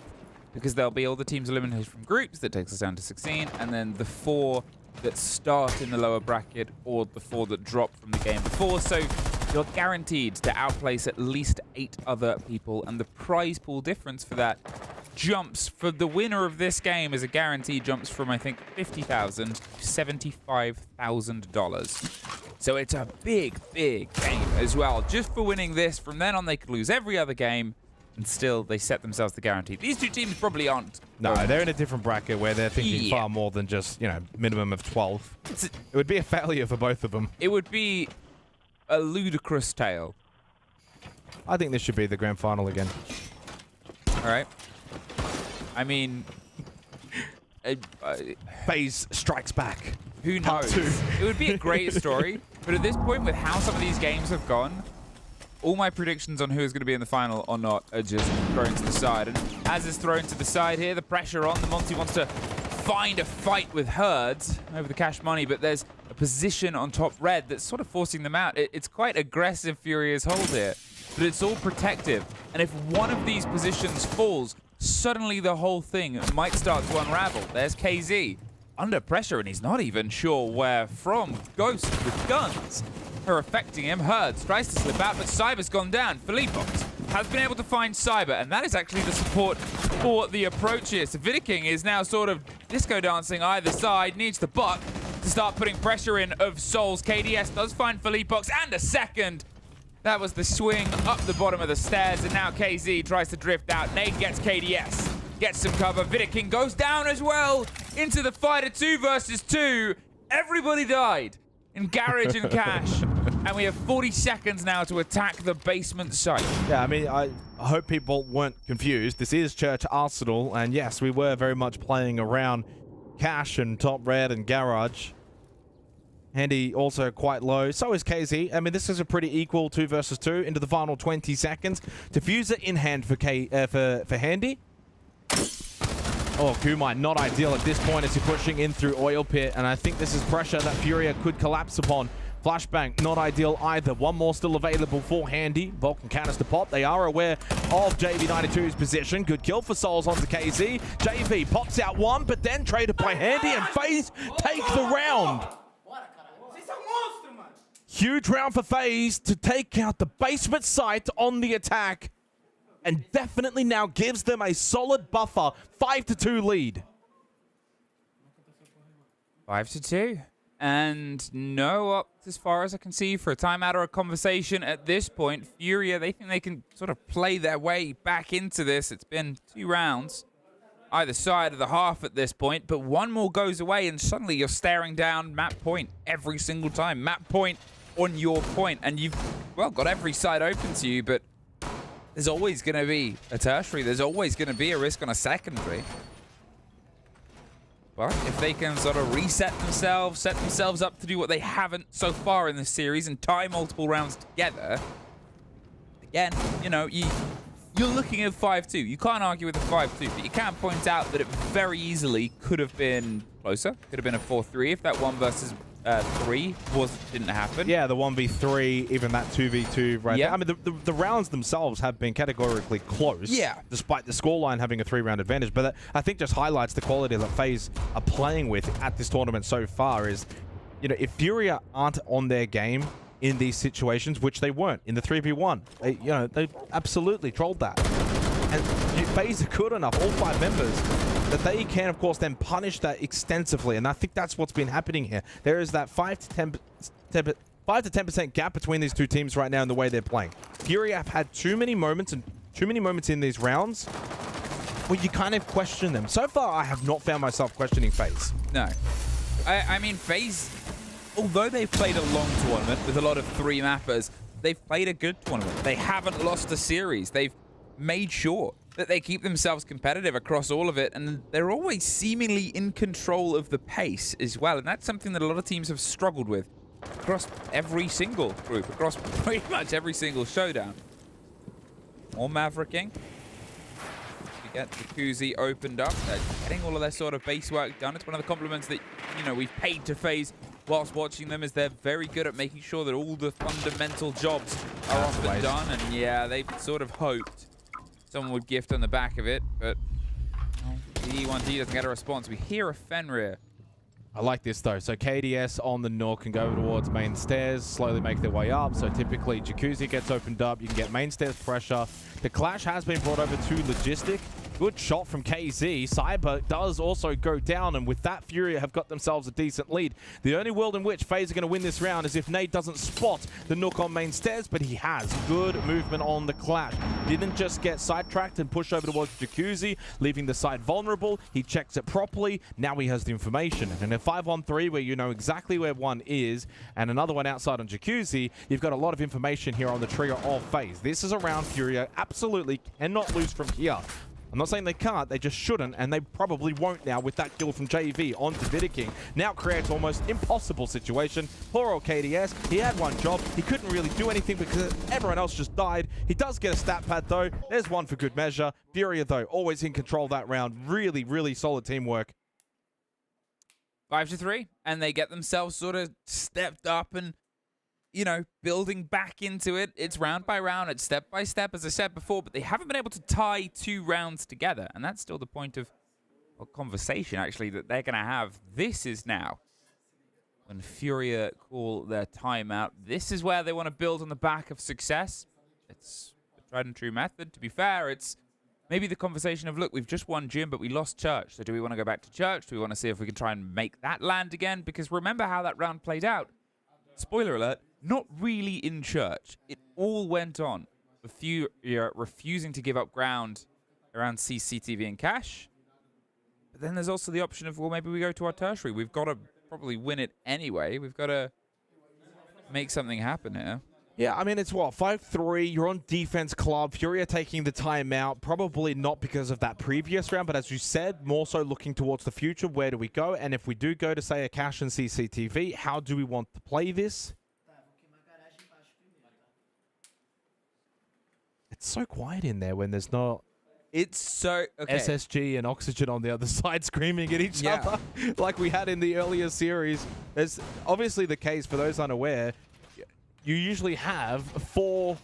because there'll be all the teams eliminated from groups. That takes us down to 16, and then the 4 that start in the lower bracket, or the 4 that drop from the game before. So you're guaranteed to outplace at least 8 other people, and the prize pool difference for that jumps for the winner of this game is a guarantee jumps from, I think, $50,000 to $75,000. So it's a big game as well. Just for winning this, from then on they could lose every other game, and still they set themselves the guarantee. These two teams probably aren't. No, they're in a different bracket where they're thinking far more than just, you know, minimum of 12. It would be a failure for both of them. It would be a ludicrous tale. I think this should be the grand final again. All right. I mean, FaZe strikes back. Who knows? It would be a great story, but at this point, with how some of these games have gone, all my predictions on who is going to be in the final or not are just thrown to the side. And as is thrown to the side here, the pressure on. The Monty wants to find a fight with Herds over the cash money, but there's a position on top red that's sort of forcing them out. It's quite aggressive Furious hold here, but it's all protective. And if one of these positions falls, suddenly the whole thing might start to unravel. There's KZ under pressure, and he's not even sure where from. Ghost with guns are affecting him. Herds tries to slip out, but Cyber's gone down. Philippos has been able to find Cyber, and that is actually the support for the approach here. So Vidiking is now sort of disco dancing either side, needs the buck to start putting pressure in of Souls. KDS does find Philippos, and a second. That was the swing up the bottom of the stairs, and now KZ tries to drift out. Nade gets KDS, gets some cover. Vidiking goes down as well into the fight at 2 versus 2. Everybody died in Garage and Cash, and we have 40 seconds now to attack the basement site. Yeah, I mean, I hope people weren't confused. This is Church Arsenal, and yes, we were very much playing around Cash and Top Red and Garage. Handy also quite low. So is KZ. I mean, this is a pretty equal 2 versus 2 into the final 20 seconds. Diffuser in hand for Handy. Oh, Kumai, not ideal at this point as he's pushing in through Oil Pit, and I think this is pressure that Furia could collapse upon. Flashbang, not ideal either. One more still available for Handy. Vulcan canister pop. They are aware of JV92's position. Good kill for Souls onto KZ. JV pops out one, but then traded by Handy, and FaZe take the round. Huge round for FaZe to take out the basement site on the attack, and definitely now gives them a solid buffer. 5-2 lead. 5-2. And no up as far as I can see for a timeout or a conversation at this point. Furia, they think they can sort of play their way back into this. It's been 2 rounds either side of the half at this point, but one more goes away and suddenly you're staring down map point every single time. Map point on your point, and you've, well, got every side open to you, but there's always going to be a tertiary. There's always going to be a risk on a secondary. But if they can sort of reset themselves, set themselves up to do what they haven't so far in this series and tie multiple rounds together, again, you know, you're looking at 5-2. You can't argue with a 5-2, but you can point out that it very easily could have been closer. Could have been a 4-3 if that 1 versus 3 didn't happen. Yeah, the 1v3, even that 2v2 right there. I mean, the rounds themselves have been categorically close. Yeah. Despite the scoreline having a 3-round advantage. But that, I think, just highlights the quality that FaZe are playing with at this tournament so far is, you know, if Furia aren't on their game in these situations, which they weren't in the 3v1, they absolutely trolled that. And FaZe are good enough, all 5 members, that they can, of course, then punish that extensively. And I think that's what's been happening here. There is that 5 to 10% gap between these two teams right now in the way they're playing. Fury have had too many moments in these rounds where you kind of question them. So far, I have not found myself questioning FaZe. No. I mean, FaZe, although they've played a long tournament with a lot of 3 mappers, they've played a good tournament. They haven't lost a series. They've made sure that they keep themselves competitive across all of it, and they're always seemingly in control of the pace as well, and that's something that a lot of teams have struggled with across every single group, across pretty much every single showdown. More Mavericking. We get Jacuzzi opened up. They're getting all of their sort of base work done. It's one of the compliments that, you know, we've paid to FaZe whilst watching them, is they're very good at making sure that all the fundamental jobs are off and done, and yeah, they sort of hoped someone would gift on the back of it, but the E1D doesn't get a response. We hear a Fenrir. I like this, though. So KDS on the Nook can go towards main stairs, slowly make their way up. So typically, Jacuzzi gets opened up. You can get main stairs pressure. The Clash has been brought over to Logistic. Good shot from KZ. Cyber does also go down, and with that, Furia have got themselves a decent lead. The only world in which FaZe are going to win this round is if Nate doesn't spot the Nook on main stairs, but he has. Good movement on the Clash. Didn't just get sidetracked and push over towards Jacuzzi, leaving the side vulnerable. He checks it properly. Now he has the information. And in a 5-on-3 where you know exactly where one is, and another one outside on Jacuzzi, you've got a lot of information here on the trio of FaZe. This is a round Furia absolutely cannot lose from here. I'm not saying they can't, they just shouldn't, and they probably won't now with that kill from JV on Statistical. Now creates almost impossible situation. Poor old KDS, he had one job, he couldn't really do anything because everyone else just died. He does get a stat pad though, there's one for good measure. Furia though, always in control that round. Really, really solid teamwork. 5-3, and they get themselves sort of stepped up and, you know, building back into it. It's round by round, it's step by step, as I said before, but they haven't been able to tie 2 rounds together. And that's still the point of conversation, actually, that they're going to have. This is now when Furia call their timeout. This is where they want to build on the back of success. It's a tried and true method. To be fair, it's maybe the conversation of, look, we've just won gym, but we lost church. So do we want to go back to church? Do we want to see if we can try and make that land again? Because remember how that round played out. Spoiler alert. Not really in church. It all went on. The Furia refusing to give up ground around CCTV and cash. But then there's also the option of, well, maybe we go to our tertiary. We've got to probably win it anyway. We've got to make something happen here. Yeah, I mean, it's what, 5-3, you're on defense club. Furia taking the timeout, probably not because of that previous round, but as you said, more so looking towards the future. Where do we go? And if we do go to, say, a cash and CCTV, how do we want to play this? It's so quiet in there when there's not... It's so... Okay. SSG and Oxygen on the other side screaming at each other like we had in the earlier series. There's obviously the case, for those unaware, you usually have 4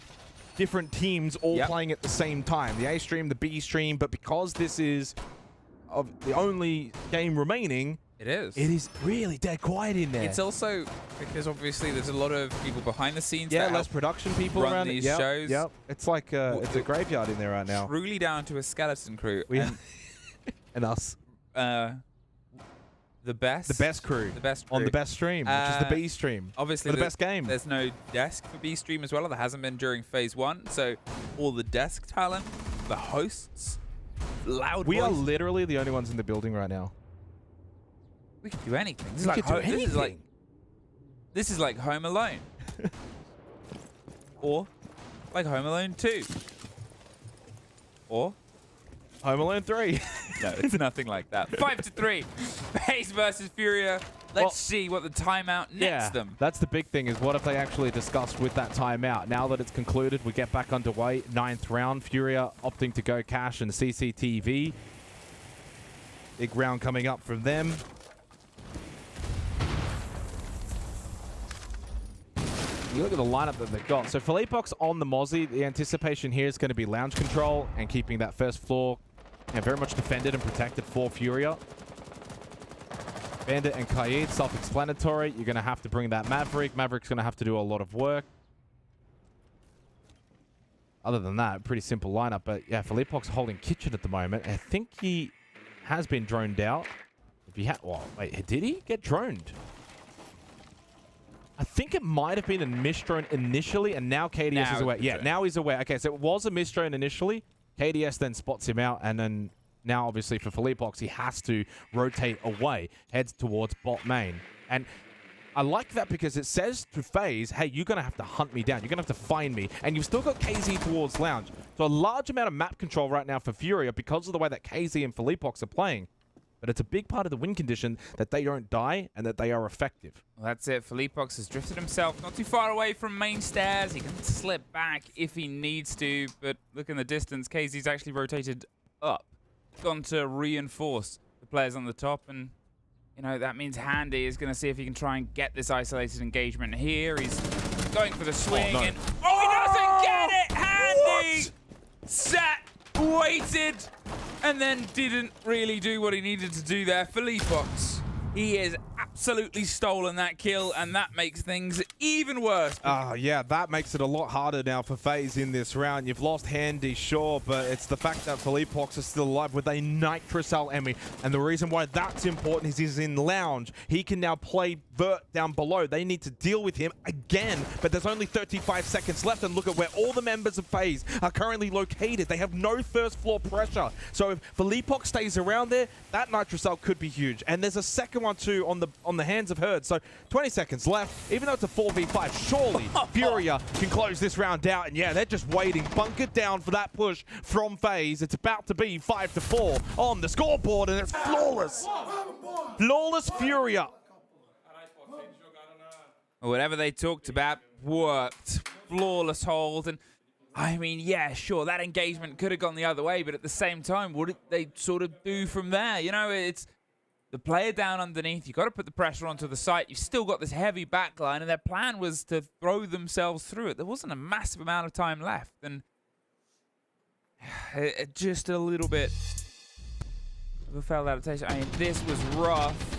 different teams all playing at the same time. The A stream, the B stream, but because this is the only game remaining... It is really dead quiet in there. It's also because obviously there's a lot of people behind the scenes. Yeah, less production people run around these it. shows. Yep. It's like it's a graveyard in there right now. Truly down to a skeleton crew. And us. The best crew. The best crew. On the best stream, which is the B stream. Obviously, for the best game. There's no desk for B stream as well. There hasn't been during phase 1. So all the desk talent, the hosts, loud We voice. are literally the only ones in the building right now. We can do anything. This is like Home Alone. Or like Home Alone 2. Or Home Alone 3. No, it's nothing like that. 5-3. FaZe versus Furia. Let's see what the timeout nets them. That's the big thing, is what have they actually discussed with that timeout? Now that it's concluded, we get back underway. 9th round, Furia opting to go cash and CCTV. Big round coming up from them. You look at the lineup that they've got. So Philippox on the Mozzie, the anticipation here is going to be lounge control and keeping that first floor very much defended and protected for Furia. Bandit and Kaid, self-explanatory. You're going to have to bring that Maverick. Maverick's going to have to do a lot of work. Other than that, pretty simple lineup. But yeah, Philippox holding kitchen at the moment. I think he has been droned out. If he had, well, wait, did he get droned? I think it might have been a misdrone initially, and now KDS is aware. Yeah, now he's aware. Okay, so it was a misdrone initially. KDS then spots him out, and then now, obviously, for Philippox, he has to rotate away, heads towards bot main. And I like that because it says to FaZe, hey, you're going to have to hunt me down. You're going to have to find me. And you've still got KZ towards Lounge. So a large amount of map control right now for Furia because of the way that KZ and Philippox are playing. But it's a big part of the win condition that they don't die and that they are effective. Well, that's it. Philippox has drifted himself not too far away from main stairs. He can slip back if he needs to. But look in the distance, KZ's actually rotated up. Gone to reinforce the players on the top. And, you know, that means Handy is going to see if he can try and get this isolated engagement here. He's going for the swing. Oh, no. And he doesn't get it! Handy sat, waited, and then didn't really do what he needed to do there. Philippox, he has absolutely stolen that kill, and that makes things even worse. Yeah, that makes it a lot harder now for FaZe in this round. You've lost Handy, sure, but it's the fact that Philippox is still alive with a Nitrocell Emmy. And the reason why that's important is he's in Lounge. He can now play Vert down below. They need to deal with him again, but there's only 35 seconds left, and look at where all the members of FaZe are currently located. They have no first floor pressure. So if Philippox stays around there, that Nitrocell could be huge. And there's a second one too on the hands of Herd. So 20 seconds left. Even though it's a 4v5, surely Furia can close this round out. And yeah, they're just waiting, bunkered down for that push from FaZe. It's about to be 5-4 on the scoreboard, and it's flawless. Flawless Furia. Whatever they talked about worked. Flawless hold. And I mean, yeah, sure, that engagement could have gone the other way, but at the same time, what did they sort of do from there? You know, it's the player down underneath. You've got to put the pressure onto the site. You've still got this heavy backline, and their plan was to throw themselves through it. There wasn't a massive amount of time left, and just a little bit of a failed adaptation. I mean, this was rough.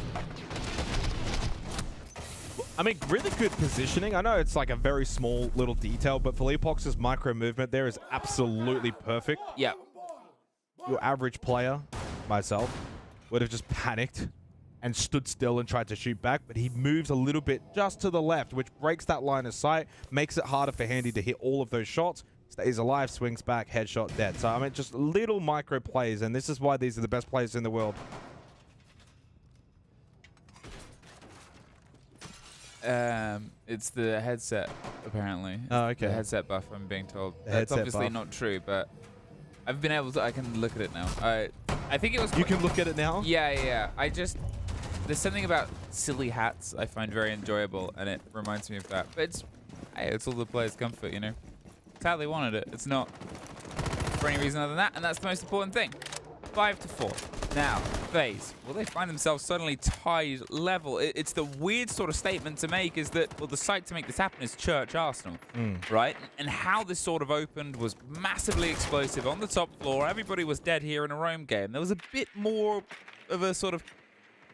I mean, really good positioning. I know it's like a very small little detail, but Philippox's micro movement there is absolutely perfect. Yeah. Your average player, myself, would have just panicked and stood still and tried to shoot back, but he moves a little bit just to the left, which breaks that line of sight, makes it harder for Handy to hit all of those shots, stays alive, swings back, headshot, dead. So, I mean, just little micro plays, and this is why these are the best players in the world. It's the headset, apparently. Oh, okay. The headset buff, I'm being told. The That's headset obviously buff. not true, but I've been able to, I can look at it now. I think it was... You can look at it now? Yeah. There's something about silly hats I find very enjoyable, and it reminds me of that. But it's all the players' comfort, you know? It's how they wanted it. It's not for any reason other than that, and that's the most important thing. 5-4. Now, FaZe, will they find themselves suddenly tied level? It's the weird sort of statement to make is that, well, the site to make this happen is Church Arsenal, right? And how this sort of opened was massively explosive on the top floor. Everybody was dead here in a roam game. There was a bit more of a sort of,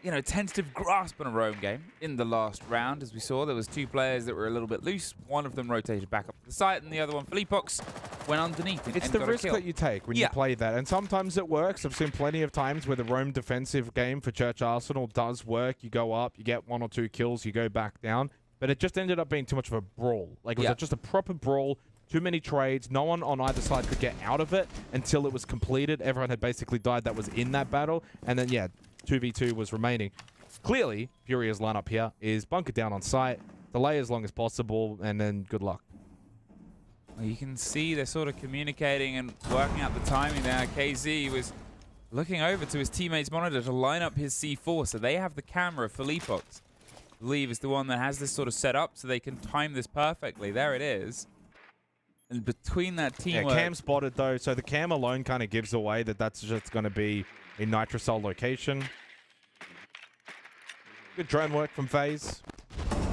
you know, tentative grasp on a roam game in the last round. As we saw, there was two players that were a little bit loose. One of them rotated back up to the site, and the other one, Philippox, went underneath and It's got the a risk kill. that you take when you play that. And sometimes it works. I've seen plenty of times where the roam defensive game for Church Arsenal does work. You go up, you get 1 or 2 kills, you go back down. But it just ended up being too much of a brawl. Like, it was just a proper brawl. Too many trades. No one on either side could get out of it until it was completed. Everyone had basically died that was in that battle. And then, yeah, 2v2 was remaining. Clearly, Furia's lineup here is bunker down on site, delay as long as possible, and then good luck. Well, you can see they're sort of communicating and working out the timing there. KZ was looking over to his teammate's monitor to line up his C4, so they have the camera of Philippox believe is the one that has this sort of set up so they can time this perfectly. There it is. And between that teamwork... Yeah, Cam spotted though, so the Cam alone kind of gives away that that's just going to be a Nitrocell location. Good drone work from FaZe.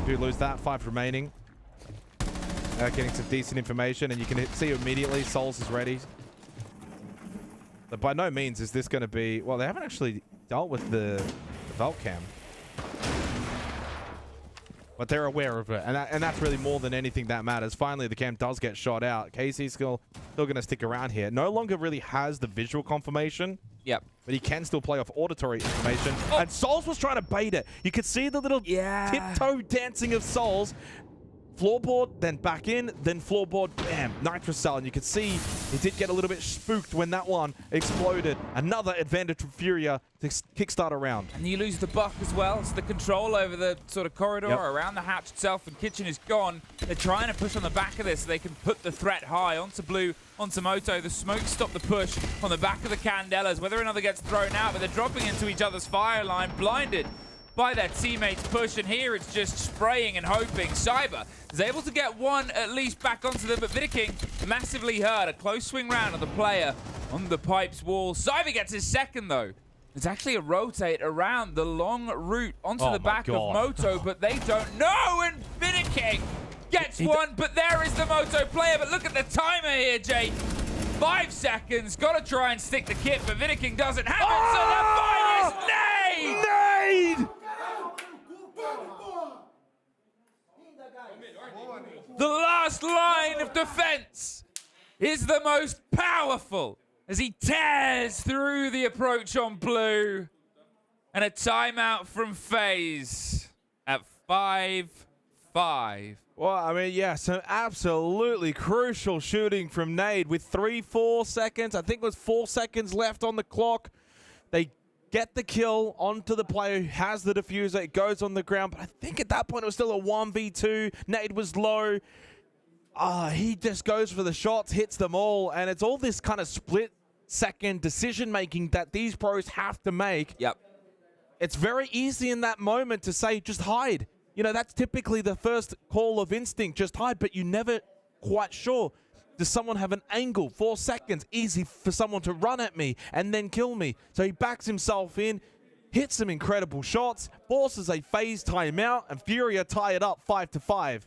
Do lose that, 5 remaining. Getting some decent information, and you can see immediately Souls is ready. But by no means is this going to be... Well, they haven't actually dealt with the Vault Cam. But they're aware of it, and that's really more than anything that matters. Finally, the cam does get shot out. Casey's still going to stick around here. No longer really has the visual confirmation. Yep. But he can still play off auditory information. Oh. And Souls was trying to bait it. You could see the little tiptoe dancing of Souls. Floorboard, then back in, then floorboard, bam, Nitrocell. And you could see he did get a little bit spooked when that one exploded. Another advantage from Furia to kickstart a round. And you lose the buck as well. So the control over the sort of corridor around the hatch itself and kitchen is gone. They're trying to push on the back of this so they can put the threat high onto Blue, onto Moto. The smoke stopped the push on the back of the Candelas. Whether another gets thrown out, but they're dropping into each other's fire line, blinded by their teammates' push, and here it's just spraying and hoping. Cyber is able to get one at least back onto them, but Viking massively hurt. A close swing round of the player on the pipes wall. Cyber gets his second, though. It's actually a rotate around the long route onto the back of Moto, but they don't know, and Viking gets one, but there is the Moto player. But look at the timer here, Jay. 5 seconds. Got to try and stick the kit, but Viking doesn't have it, so the fight is Nade! The last line of defense is the most powerful as he tears through the approach on Blue. And a timeout from FaZe at 5-5. Well, I mean, yeah, some absolutely crucial shooting from Nade with 3-4 seconds. I think it was 4 seconds left on the clock. They get the kill onto the player who has the diffuser. It goes on the ground, but I think at that point it was still a 1v2. Nade was low. He just goes for the shots, hits them all, and it's all this kind of split-second decision-making that these pros have to make. Yep. It's very easy in that moment to say, just hide. You know, that's typically the first call of instinct, just hide, but you're never quite sure. Does someone have an angle? 4 seconds, easy for someone to run at me and then kill me. So he backs himself in, hits some incredible shots, forces a FaZe timeout, and Furia tie it up 5-5.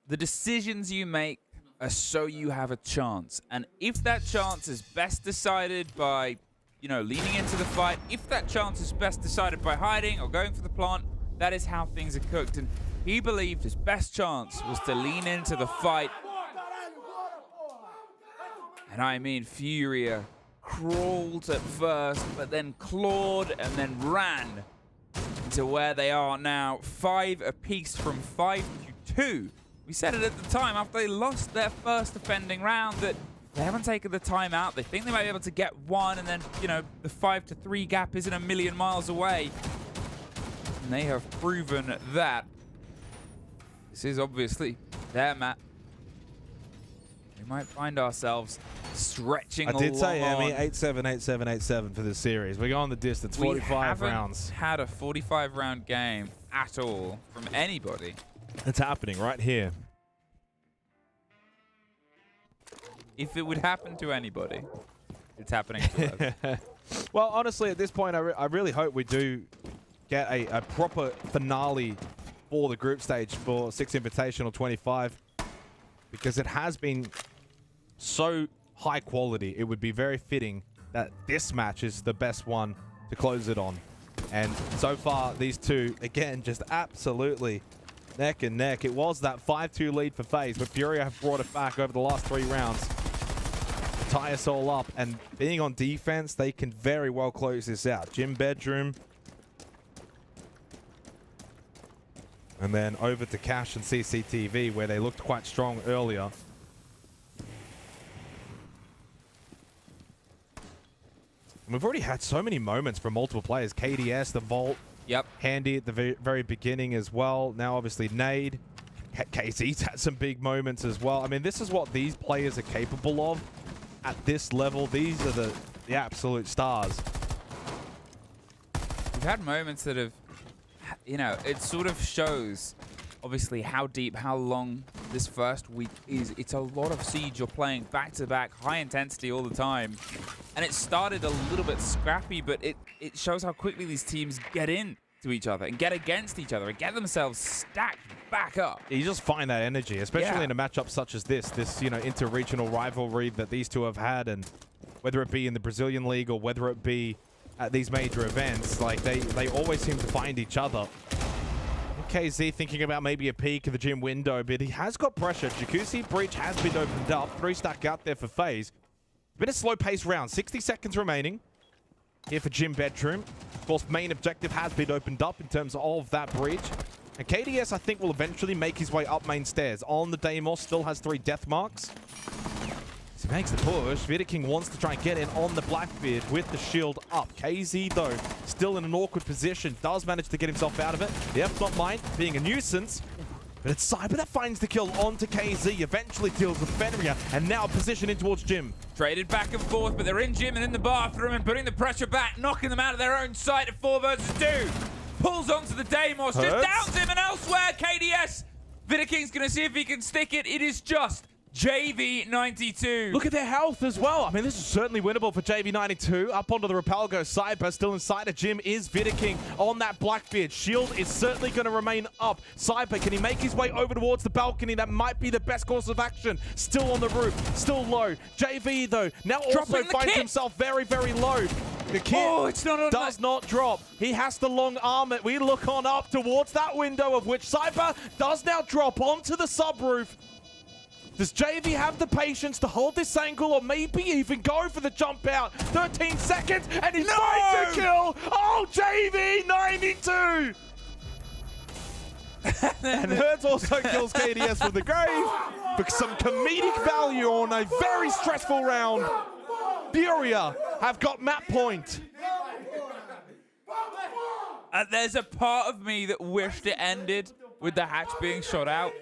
The decisions you make are so you have a chance. And if that chance is best decided by, you know, leaning into the fight, if that chance is best decided by hiding or going for the plant, that is how things are cooked. And he believed his best chance was to lean into the fight. And I mean, Furia crawled at first, but then clawed and then ran to where they are now. 5 apiece from 5-2. We said it at the time after they lost their first defending round that they haven't taken the time out. They think they might be able to get one, and then, you know, the 5-3 gap isn't a million miles away. And they have proven that. This is obviously their map. We might find ourselves stretching along. I did say, Emmy, 8-7, 8-7, 8-7 for this series. We're going the distance, 45 rounds. We haven't had a 45-round game at all from anybody. It's happening right here. If it would happen to anybody, it's happening to us. Well, honestly, at this point, I really hope we do get a proper finale for the group stage for 6 Invitational 25, because it has been so high quality. It would be very fitting that this match is the best one to close it on. And so far, these two, again, just absolutely neck and neck. It was that 5-2 lead for FaZe, but Furia have brought it back over the last 3 rounds to tie us all up. And being on defense, they can very well close this out. Gym bedroom. And then over to Cash and CCTV, where they looked quite strong earlier. And we've already had so many moments from multiple players. KDS, the Vault. Yep. Handy at the very beginning as well. Now, obviously, Nade. Casey's had some big moments as well. I mean, this is what these players are capable of at this level. These are the absolute stars. We've had moments that have you know, it sort of shows, obviously, how deep, how long this first week is. It's a lot of Siege. You're playing back-to-back, high intensity all the time. And it started a little bit scrappy, but it shows how quickly these teams get in to each other and get against each other and get themselves stacked back up. You just find that energy, especially in a matchup such as this, you know, inter-regional rivalry that these two have had, and whether it be in the Brazilian League or whether it be at these major events, like they always seem to find each other. KZ thinking about maybe a peek of the gym window, but he has got pressure. Jacuzzi breach has been opened up. 3 stack out there for FaZe. Been a slow-paced round. 60 seconds remaining here for gym bedroom. Of course, main objective has been opened up in terms of that breach. And KDS, I think, will eventually make his way up main stairs. On the Deimos, still has 3 death marks. He makes the push. Vidaking wants to try and get in on the Blackbeard with the shield up. KZ, though, still in an awkward position. Does manage to get himself out of it. The F-Not Mind being a nuisance. But it's Cyber that finds the kill onto KZ. Eventually deals with Fenrir. And now positioning towards Jim. Traded back and forth, but they're in Jim and in the bathroom and putting the pressure back, knocking them out of their own sight at 4 versus 2. Pulls onto the Deimos, just downs him, and elsewhere, KDS. Vidaking's going to see if he can stick it. It is just JV92. Look at their health as well. I mean, this is certainly winnable for JV92. Up onto the rappel goes Cyber. Still inside of Jim is Vidaking on that Blackbeard. Shield is certainly going to remain up. Cyber, can he make his way over towards the balcony? That might be the best course of action. Still on the roof, still low. JV, though, now also finds himself very, very low. The kid does not drop. He has to long arm it. We look on up towards that window, of which Cyber does now drop onto the subroof. Does JV have the patience to hold this angle or maybe even go for the jump out? 13 seconds and he's going to kill. Oh, JV92! And Hertz also kills KDS from the grave for some comedic value on a very stressful round. Furia have got map point. There's a part of me that wished it ended with the hatch being shot out.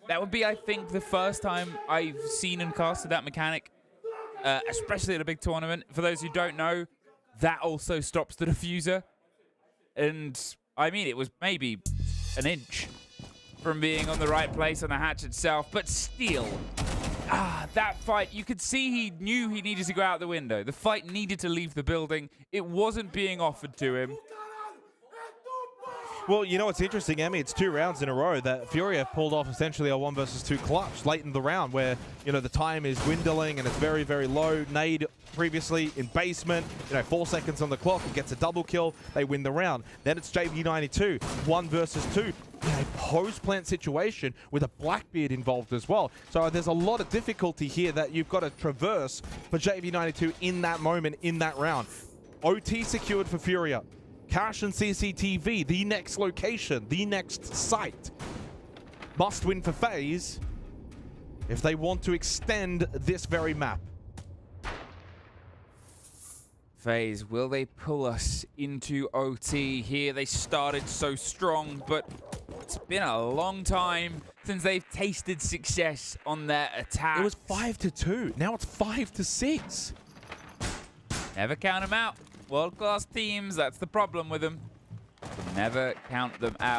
That would be, I think, the first time I've seen and casted that mechanic, especially at a big tournament. For those who don't know, that also stops the diffuser. And, I mean, it was maybe an inch from being on the right place on the hatch itself, but still, that fight, you could see he knew he needed to go out the window. The fight needed to leave the building. It wasn't being offered to him. Well, you know what's interesting, Emmy? It's 2 rounds in a row that Fury have pulled off essentially a 1 versus 2 clutch late in the round where, you know, the time is dwindling and it's very, very low. Nade previously in basement, you know, 4 seconds on the clock, and gets a double kill. They win the round. Then it's JV92, 1 versus 2 in a post-plant situation with a Blackbeard involved as well. So there's a lot of difficulty here that you've got to traverse for JV92 in that moment, in that round. OT secured for Furia. Cash and CCTV, the next location, the next site. Must win for FaZe if they want to extend this very map. FaZe, will they pull us into OT here? They started so strong, but it's been a long time since they've tasted success on their attack. It was 5-2. Now it's 5-6. Never count them out. World-class teams, that's the problem with them. Never count them out.